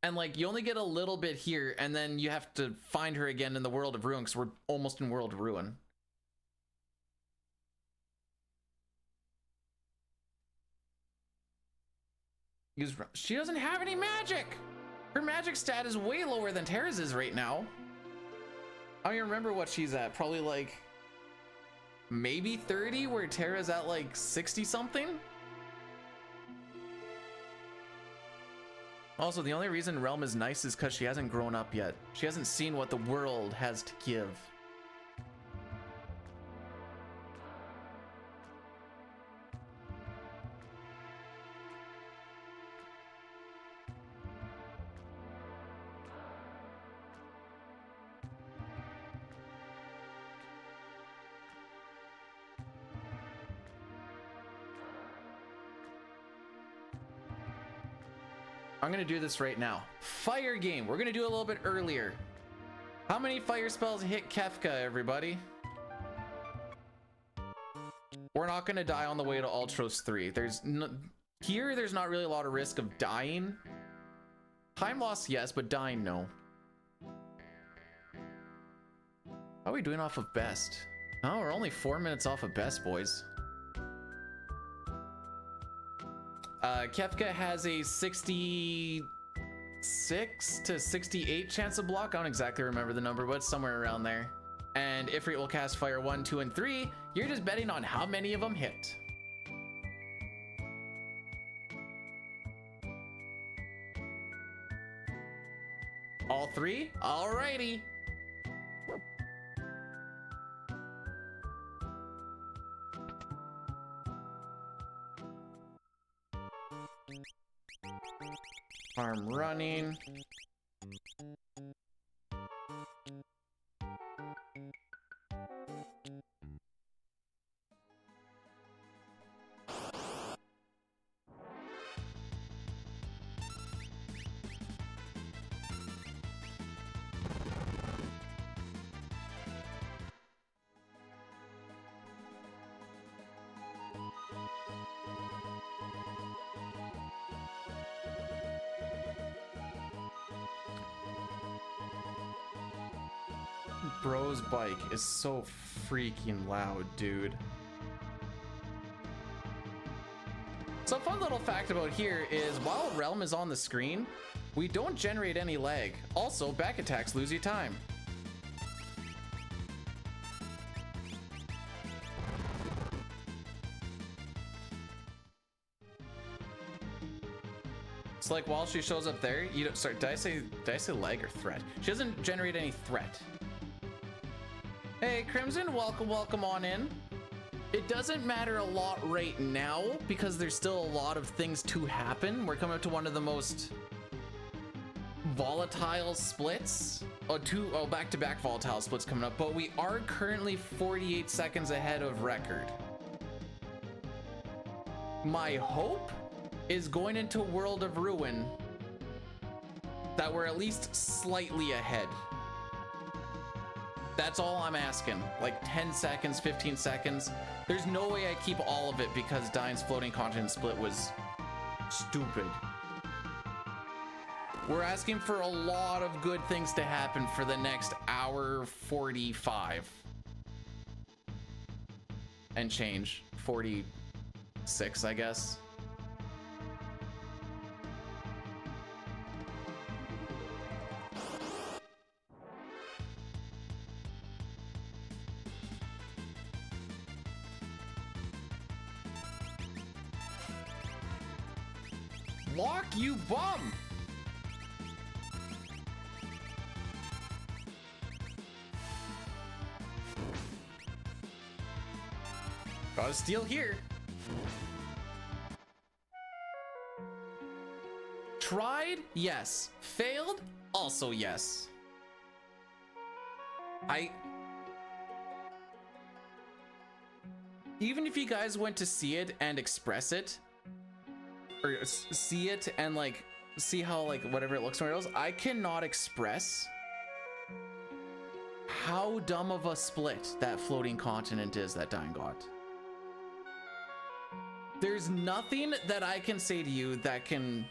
And like, you only get a little bit here, and then you have to find her again in the World of Ruin, because we're almost in World of Ruin. She doesn't have any magic! Her magic stat is way lower than Terra's is right now. I don't even remember what she's at. Probably like maybe 30, where Terra's at like 60 something. Also, the only reason Realm is nice is because she hasn't grown up yet. She hasn't seen what the world has to give. I'm gonna do this right now. Fire game. We're gonna do it a little bit earlier. How many fire spells hit Kefka, everybody? We're not gonna die on the way to Ultros 3. There's not really a lot of risk of dying. Time loss, yes, but dying, no. How are we doing off of best? Oh, we're only 4 minutes off of best, boys. Kefka has a 66 to 68 chance of block. I don't exactly remember the number, but it's somewhere around there. And Ifrit will cast Fire 1, 2, and 3. You're just betting on how many of them hit. All 3? Alrighty. Arm running. Bro's bike is so freaking loud, dude. So a fun little fact about here is while Realm is on the screen, we don't generate any lag. Also, back attacks lose you time. It's like while she shows up there, you don't start. Did I say lag or threat? She doesn't generate any threat. Hey, Crimson, welcome on in. It doesn't matter a lot right now because there's still a lot of things to happen. We're coming up to one of the most volatile splits. Back-to-back volatile splits coming up, but we are currently 48 seconds ahead of record. My hope is going into World of Ruin that we're at least slightly ahead. That's all I'm asking. Like 10 seconds, 15 seconds. There's no way I keep all of it because Dine's floating continent split was stupid. We're asking for a lot of good things to happen for the next hour 45. And change. 46, I guess. Lock, you bum! Got a steal here. Tried? Yes. Failed? Also yes. Even if you guys went to see it and express it, or see it and like see how like whatever it looks somewhere else, I cannot express how dumb of a split that floating continent is that Dying got. There's nothing that I can say to you that can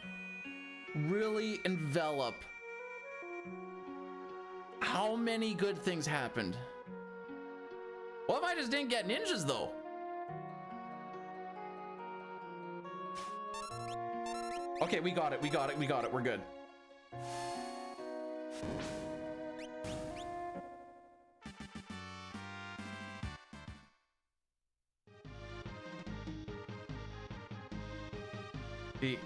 really envelop how many good things happened. What if I just didn't get ninjas though? Okay, we got it, we got it, we got it, we're good. The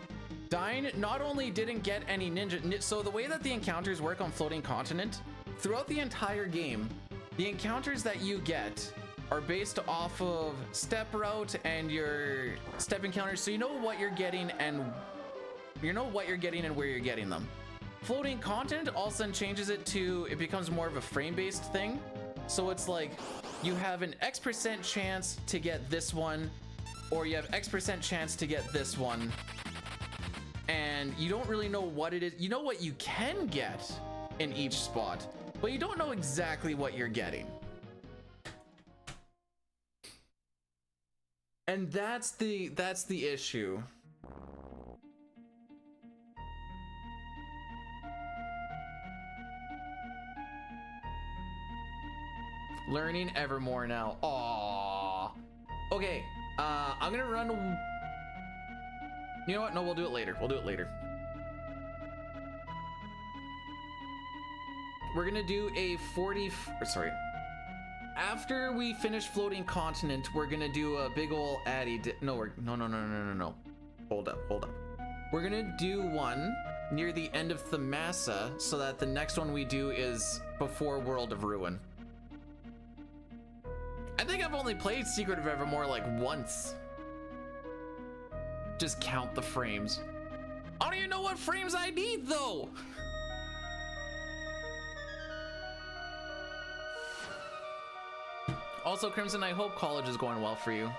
Dying not only didn't get any ninja, so the way that the encounters work on Floating Continent, throughout the entire game, the encounters that you get are based off of step route and your step encounters, so you know what you're getting and where you're getting them. Floating Continent all of a sudden changes it to, it becomes more of a frame-based thing. So it's like, you have an X% chance to get this one, or you have X% chance to get this one. And you don't really know what it is. You know what you can get in each spot, but you don't know exactly what you're getting. And that's the issue. Learning ever more now. Aww. Okay, I'm gonna run. You know what? No, we'll do it later. We'll do it later. We're gonna do a 40. Sorry. After we finish Floating Continent, we're gonna do a big ol' Addy. No. Hold up. We're gonna do one near the end of Thamasa, so that the next one we do is before World of Ruin. I think I've only played Secret of Evermore like once. Just count the frames. I don't even know what frames I need though. Also, Crimson, I hope college is going well for you.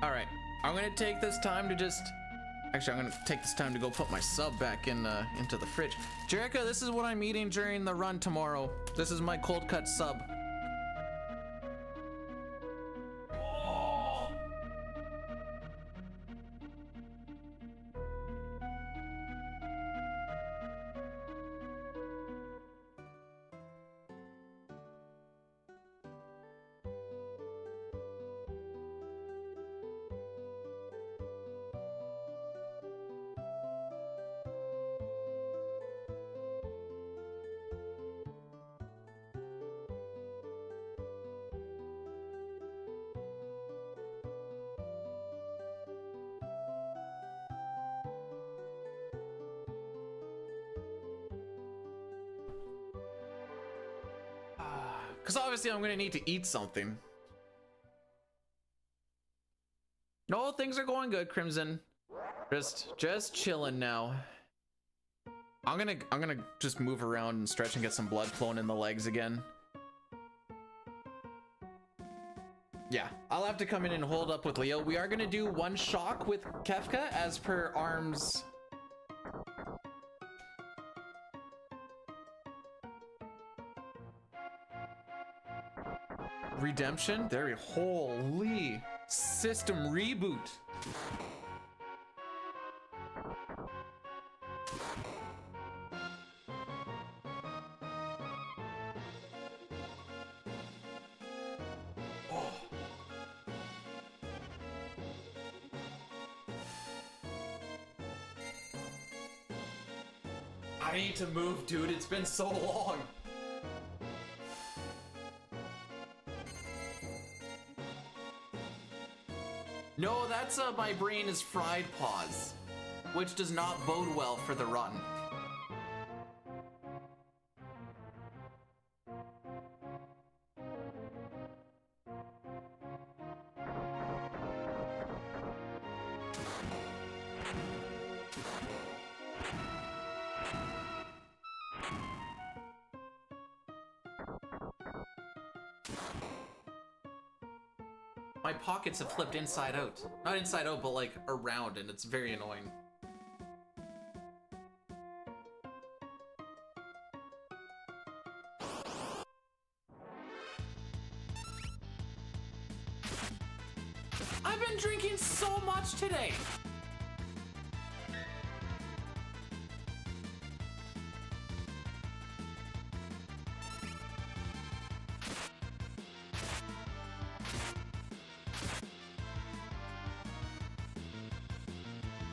All right, I'm gonna take this time to just, actually, I'm gonna take this time to go put my sub back in into the fridge. Jericho, this is what I'm eating during the run tomorrow. This is my cold cut sub. Because obviously I'm gonna need to eat something. No, things are going good, Crimson. Just chilling now. I'm gonna just move around and stretch and get some blood flowing in the legs again. Yeah, I'll have to come in and hold up with Leo. We are gonna do one shock with Kefka as per Arm's. Redemption? There, holy system reboot. I need to move, dude. It's been so long. No, that's my brain is fried pause, which does not bode well for the run. My pockets have flipped inside out. Not inside out, but like around, and it's very annoying. I've been drinking so much today.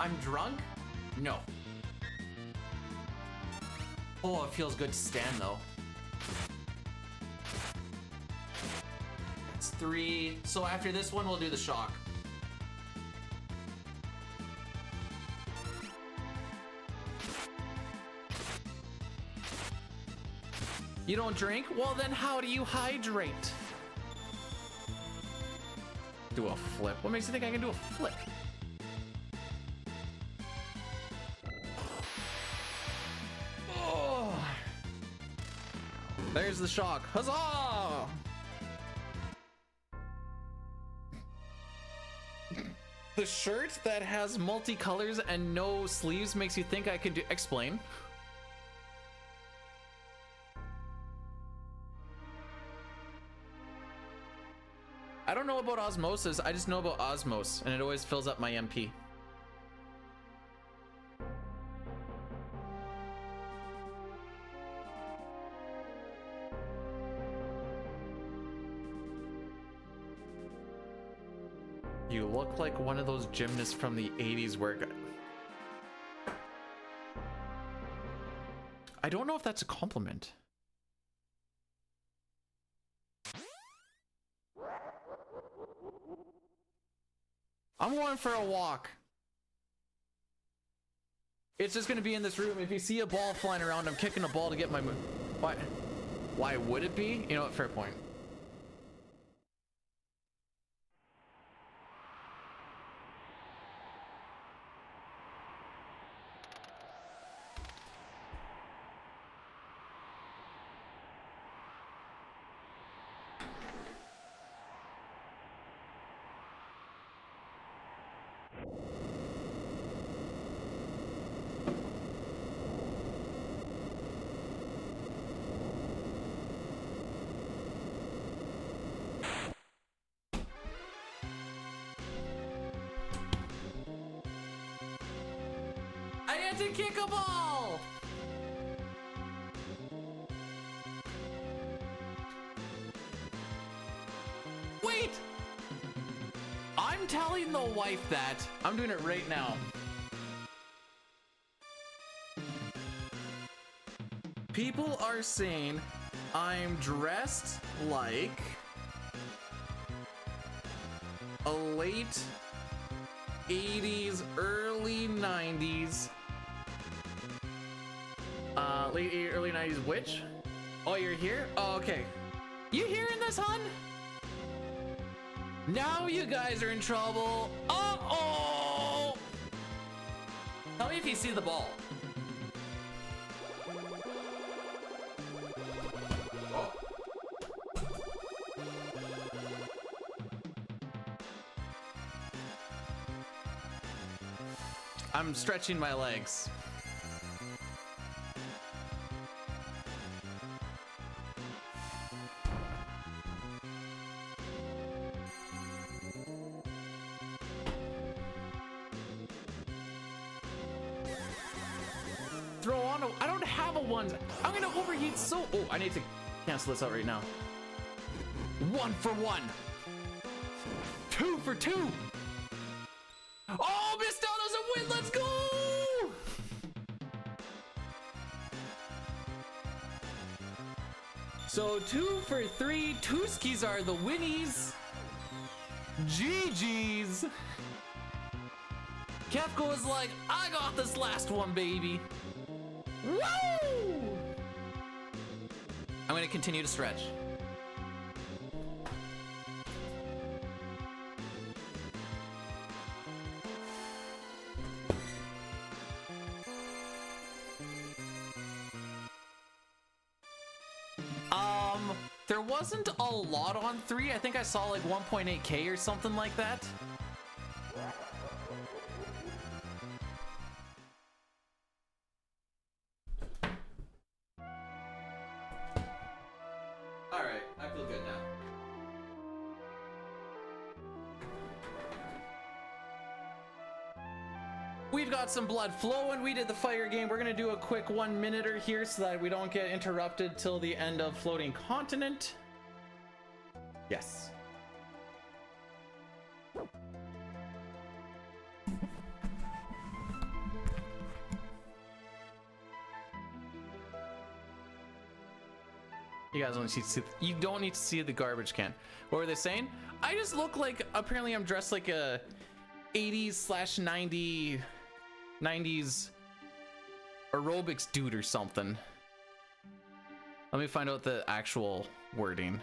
I'm drunk? No. Oh, it feels good to stand though. That's 3. So after this one, we'll do the shock. You don't drink? Well, then how do you hydrate? Do a flip. What makes you think I can do a flip? There's the shock. Huzzah! The shirt that has multicolors and no sleeves makes you think I can do. Explain. I don't know about osmosis. I just know about osmos, and it always fills up my MP. You look like one of those gymnasts from the 80s where... I don't know if that's a compliment. I'm going for a walk. It's just gonna be in this room. If you see a ball flying around, I'm kicking a ball to get my... Why would it be? You know what, fair point. I had to kick a ball! Wait! I'm telling the wife that. I'm doing it right now. People are saying I'm dressed like a late 80s, early 90s. Late 80s, early 90s witch? Oh, you're here? Oh, okay. You hearing this, hun? Now you guys are in trouble. Uh-oh! Tell me if you see the ball. Oh. I'm stretching my legs. Throw on a... I don't have a one. I'm gonna overheat so... Oh, I need to cancel this out right now. 1 for 1. 2 for 2. Oh, Mistel doesn't win. Let's go. So 2 for 3. Tooskies are the winnies. GG's. Kefko is like, I got this last one, baby. Woo! I'm gonna continue to stretch. There wasn't a lot on 3. I think I saw like 1.8K or something like that. All right, I feel good now. We've got some blood flowing. We did the fire game. We're gonna do a quick 1-minuter here so that we don't get interrupted till the end of Floating Continent. Yes. You guys don't need to see. You don't need to see the garbage can. What were they saying? I just look like. Apparently, I'm dressed like a 80s/90s aerobics dude or something. Let me find out the actual wording.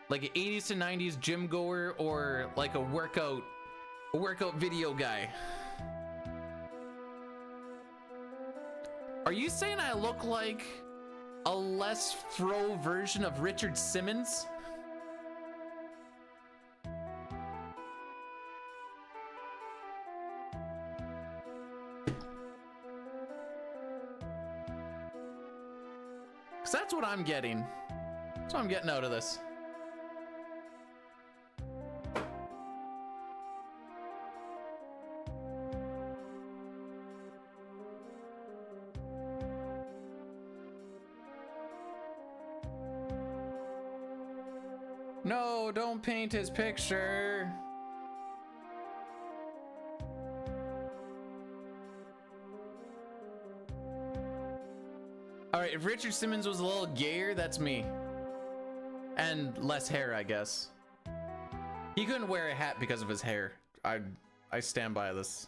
Like an 80s to 90s gym goer or like a workout video guy. Are you saying I look like a less fro version of Richard Simmons? Cause that's what I'm getting. That's what I'm getting out of this. No, don't paint his picture. All right, if Richard Simmons was a little gayer, that's me. And less hair, I guess. He couldn't wear a hat because of his hair. I stand by this.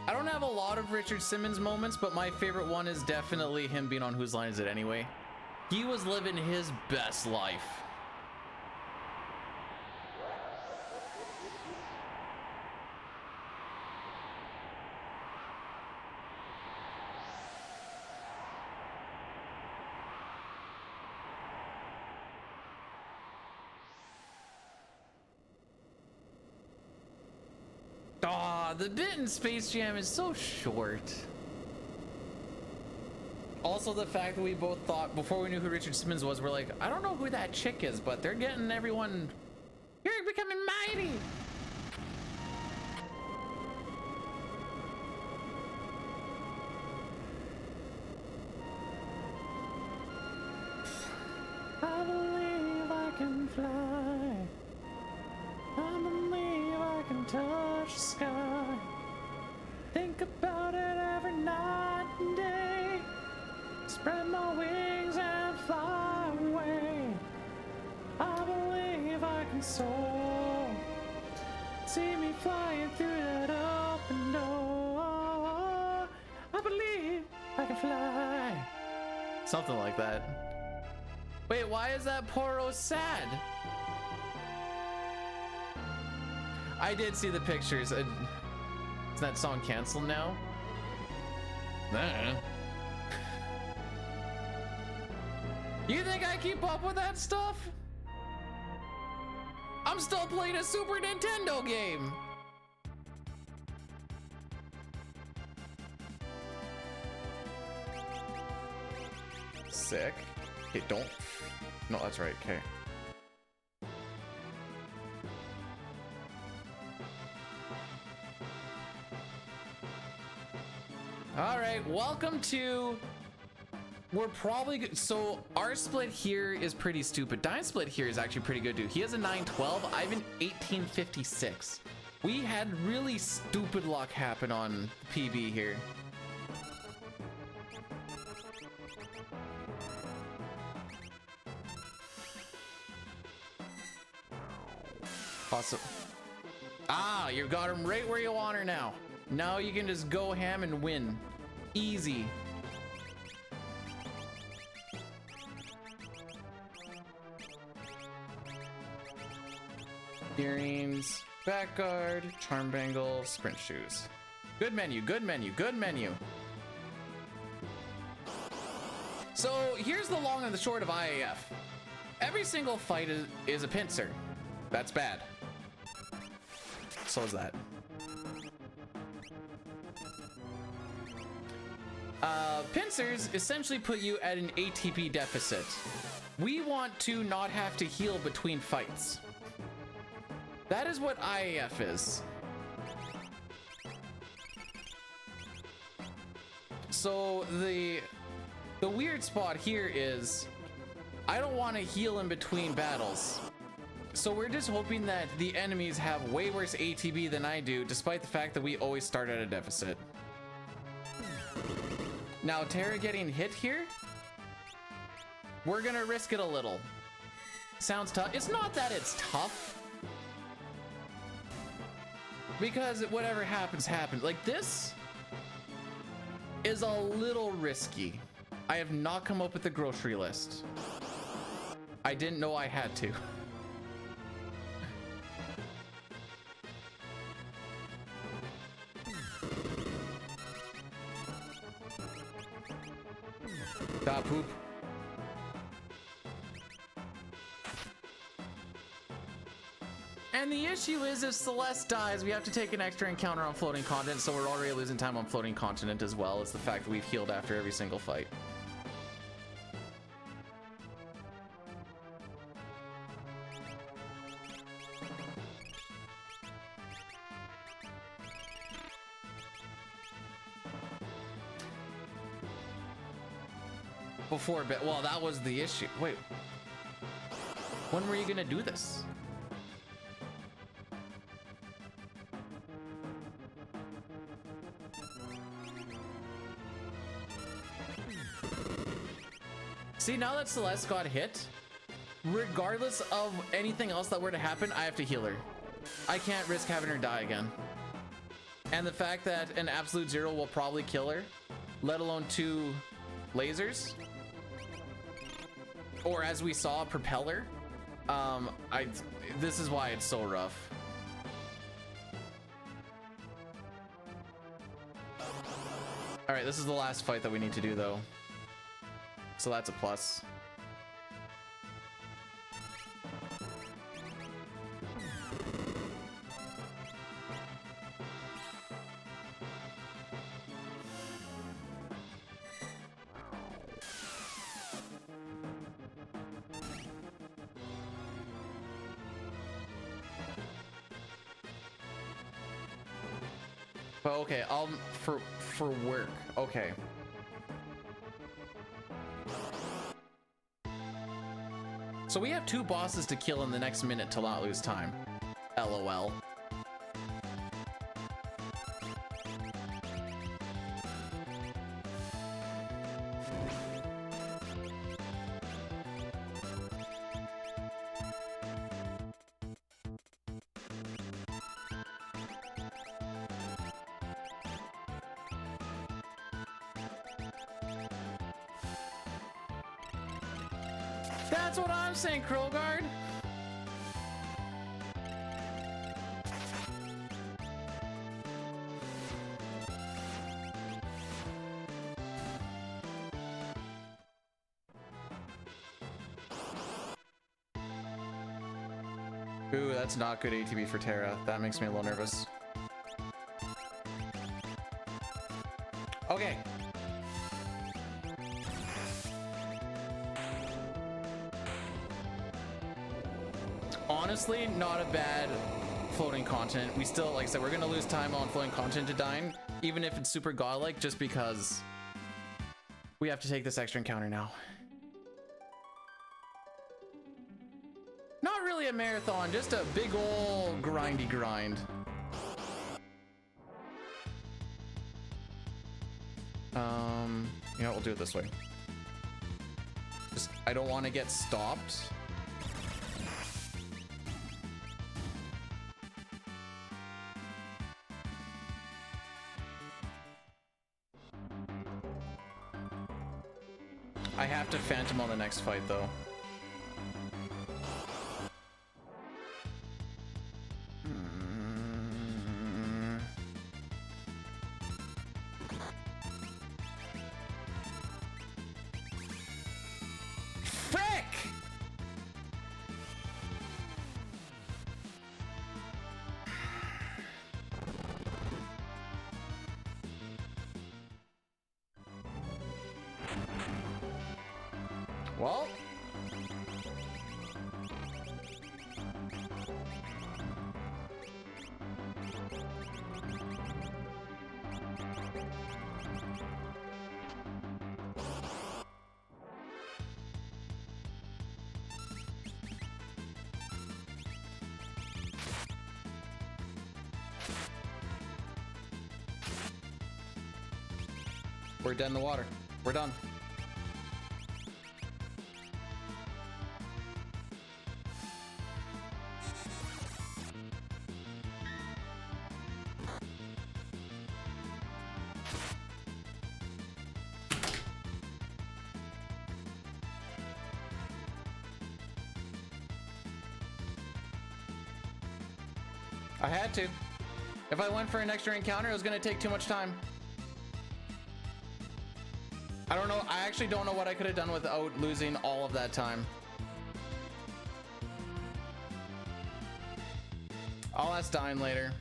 I don't have a lot of Richard Simmons moments, but my favorite one is definitely him being on Whose Line Is It Anyway? He was living his best life. The bit in Space Jam is so short. Also, the fact that we both thought, before we knew who Richard Simmons was, we're like, I don't know who that chick is, but they're getting everyone... You're becoming mighty! I believe I can fly. I believe I can touch the sky. Think about it every night and day. Spread my wings and fly away. I believe I can soar. See me flying through that open door. I believe I can fly. Something like that. Wait, why is that Poro sad? I did see the pictures. Is that song canceled now? Nah. You think I keep up with that stuff? I'm still playing a Super Nintendo game. Sick. Hey, don't. No, that's right. Okay. All right, welcome to we're probably good. So our split here is pretty stupid. Dine's split here is actually pretty good, dude. He has a 912. I have an 1856. We had really stupid luck happen on PB here. Awesome. Ah, you got him right where you want her now. Now you can just go ham and win. Easy. Earrings, back guard, charm bangle, sprint shoes. Good menu, good menu, good menu. So here's the long and the short of IAF. Every single fight is a pincer. That's bad. So is that. Pincers essentially put you at an ATP deficit. We want to not have to heal between fights. That is what IAF is. So the weird spot here is I don't want to heal in between battles. So we're just hoping that the enemies have way worse ATB than I do, despite the fact that we always start at a deficit. Now Terra getting hit here, we're gonna risk it a little. Sounds tough. It's not that it's tough, because whatever happens, happens. Like, this is a little risky. I have not come up with a grocery list. I didn't know I had to. Da poop. And the issue is, if Celeste dies, we have to take an extra encounter on floating continent, so we're already losing time on floating continent as well as the fact that we've healed after every single fight. Before, but well, that was the issue. Wait, when were you gonna do this? See, now that Celeste got hit, regardless of anything else that were to happen, I have to heal her. I can't risk having her die again. And the fact that an absolute zero will probably kill her, let alone 2 lasers, or as we saw, a propeller. This is why it's so rough. All right, this is the last fight that we need to do though. So that's a plus. But okay, for work. Okay. So we have 2 bosses to kill in the next minute to not lose time. LOL. That's what I'm saying, Krogard. Ooh, that's not good ATB for Terra. That makes me a little nervous. Okay. Honestly, not a bad floating continent. We still, like I said, we're gonna lose time on floating continent to dying, even if it's super godlike, just because We have to take this extra encounter now. Not really a marathon, just a big ol' grindy grind. You know what, we'll do it this way. Just, I don't want to get stopped. I have to phantom on the next fight though. Frick! Well, we're dead in the water. We're done. I had to. If I went for an extra encounter, it was gonna take too much time. I don't know. I actually don't know what I could have done without losing all of that time. I'll ask Dine later.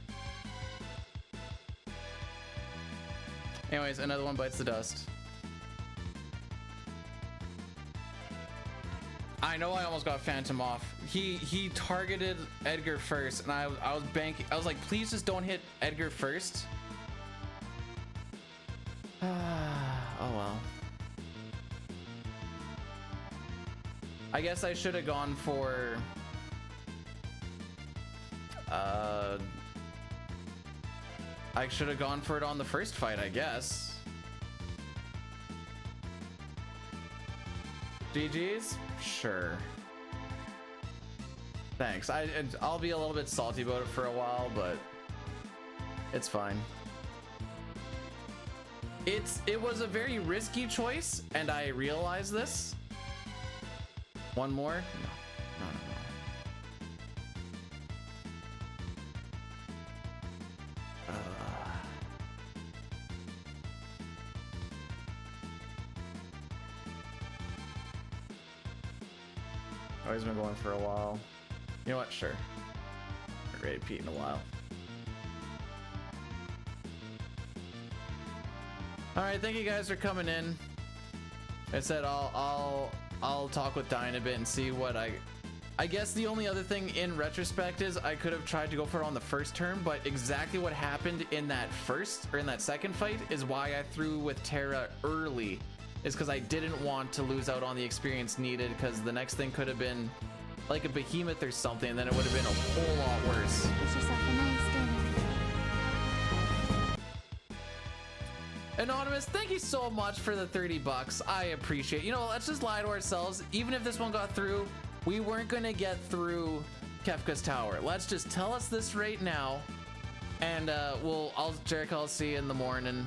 Anyways, another one bites the dust. I know I almost got Phantom off. He targeted Edgar first, and I was banking. I was like, please just don't hit Edgar first. Oh well. I guess I should have gone for I should have gone for it on the first fight, I guess. GG's? Sure. Thanks. I'll be a little bit salty about it for a while, but it's fine. It was a very risky choice, and I realize this. One more? No. Oh, he's been going for a while. You know what? Sure. Not ready to Pete in a while. All right, thank you guys for coming in. I said I'll talk with Diane a bit and see what I guess the only other thing in retrospect is I could have tried to go for it on the first turn, but exactly what happened in that second fight is why I threw with Terra early, is because I didn't want to lose out on the experience needed, because the next thing could have been like a behemoth or something, and then it would have been a whole lot worse. Get yourself a nice dinner. Anonymous, thank you so much for the 30 bucks. I appreciate it. You know, let's just lie to ourselves. Even if this one got through, we weren't going to get through Kefka's Tower. Let's just tell us this right now. And Jericho, I'll see you in the morning.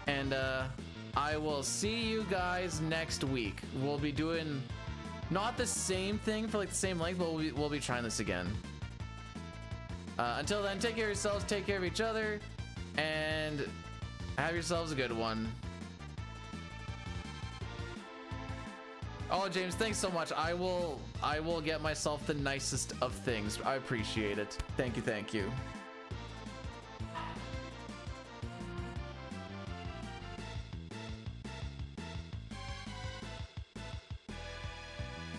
And I will see you guys next week. We'll be doing not the same thing for like the same length, but we'll be trying this again. Until then, take care of yourselves, take care of each other, and have yourselves a good one. Oh, James, thanks so much. I will get myself the nicest of things. I appreciate it. Thank you.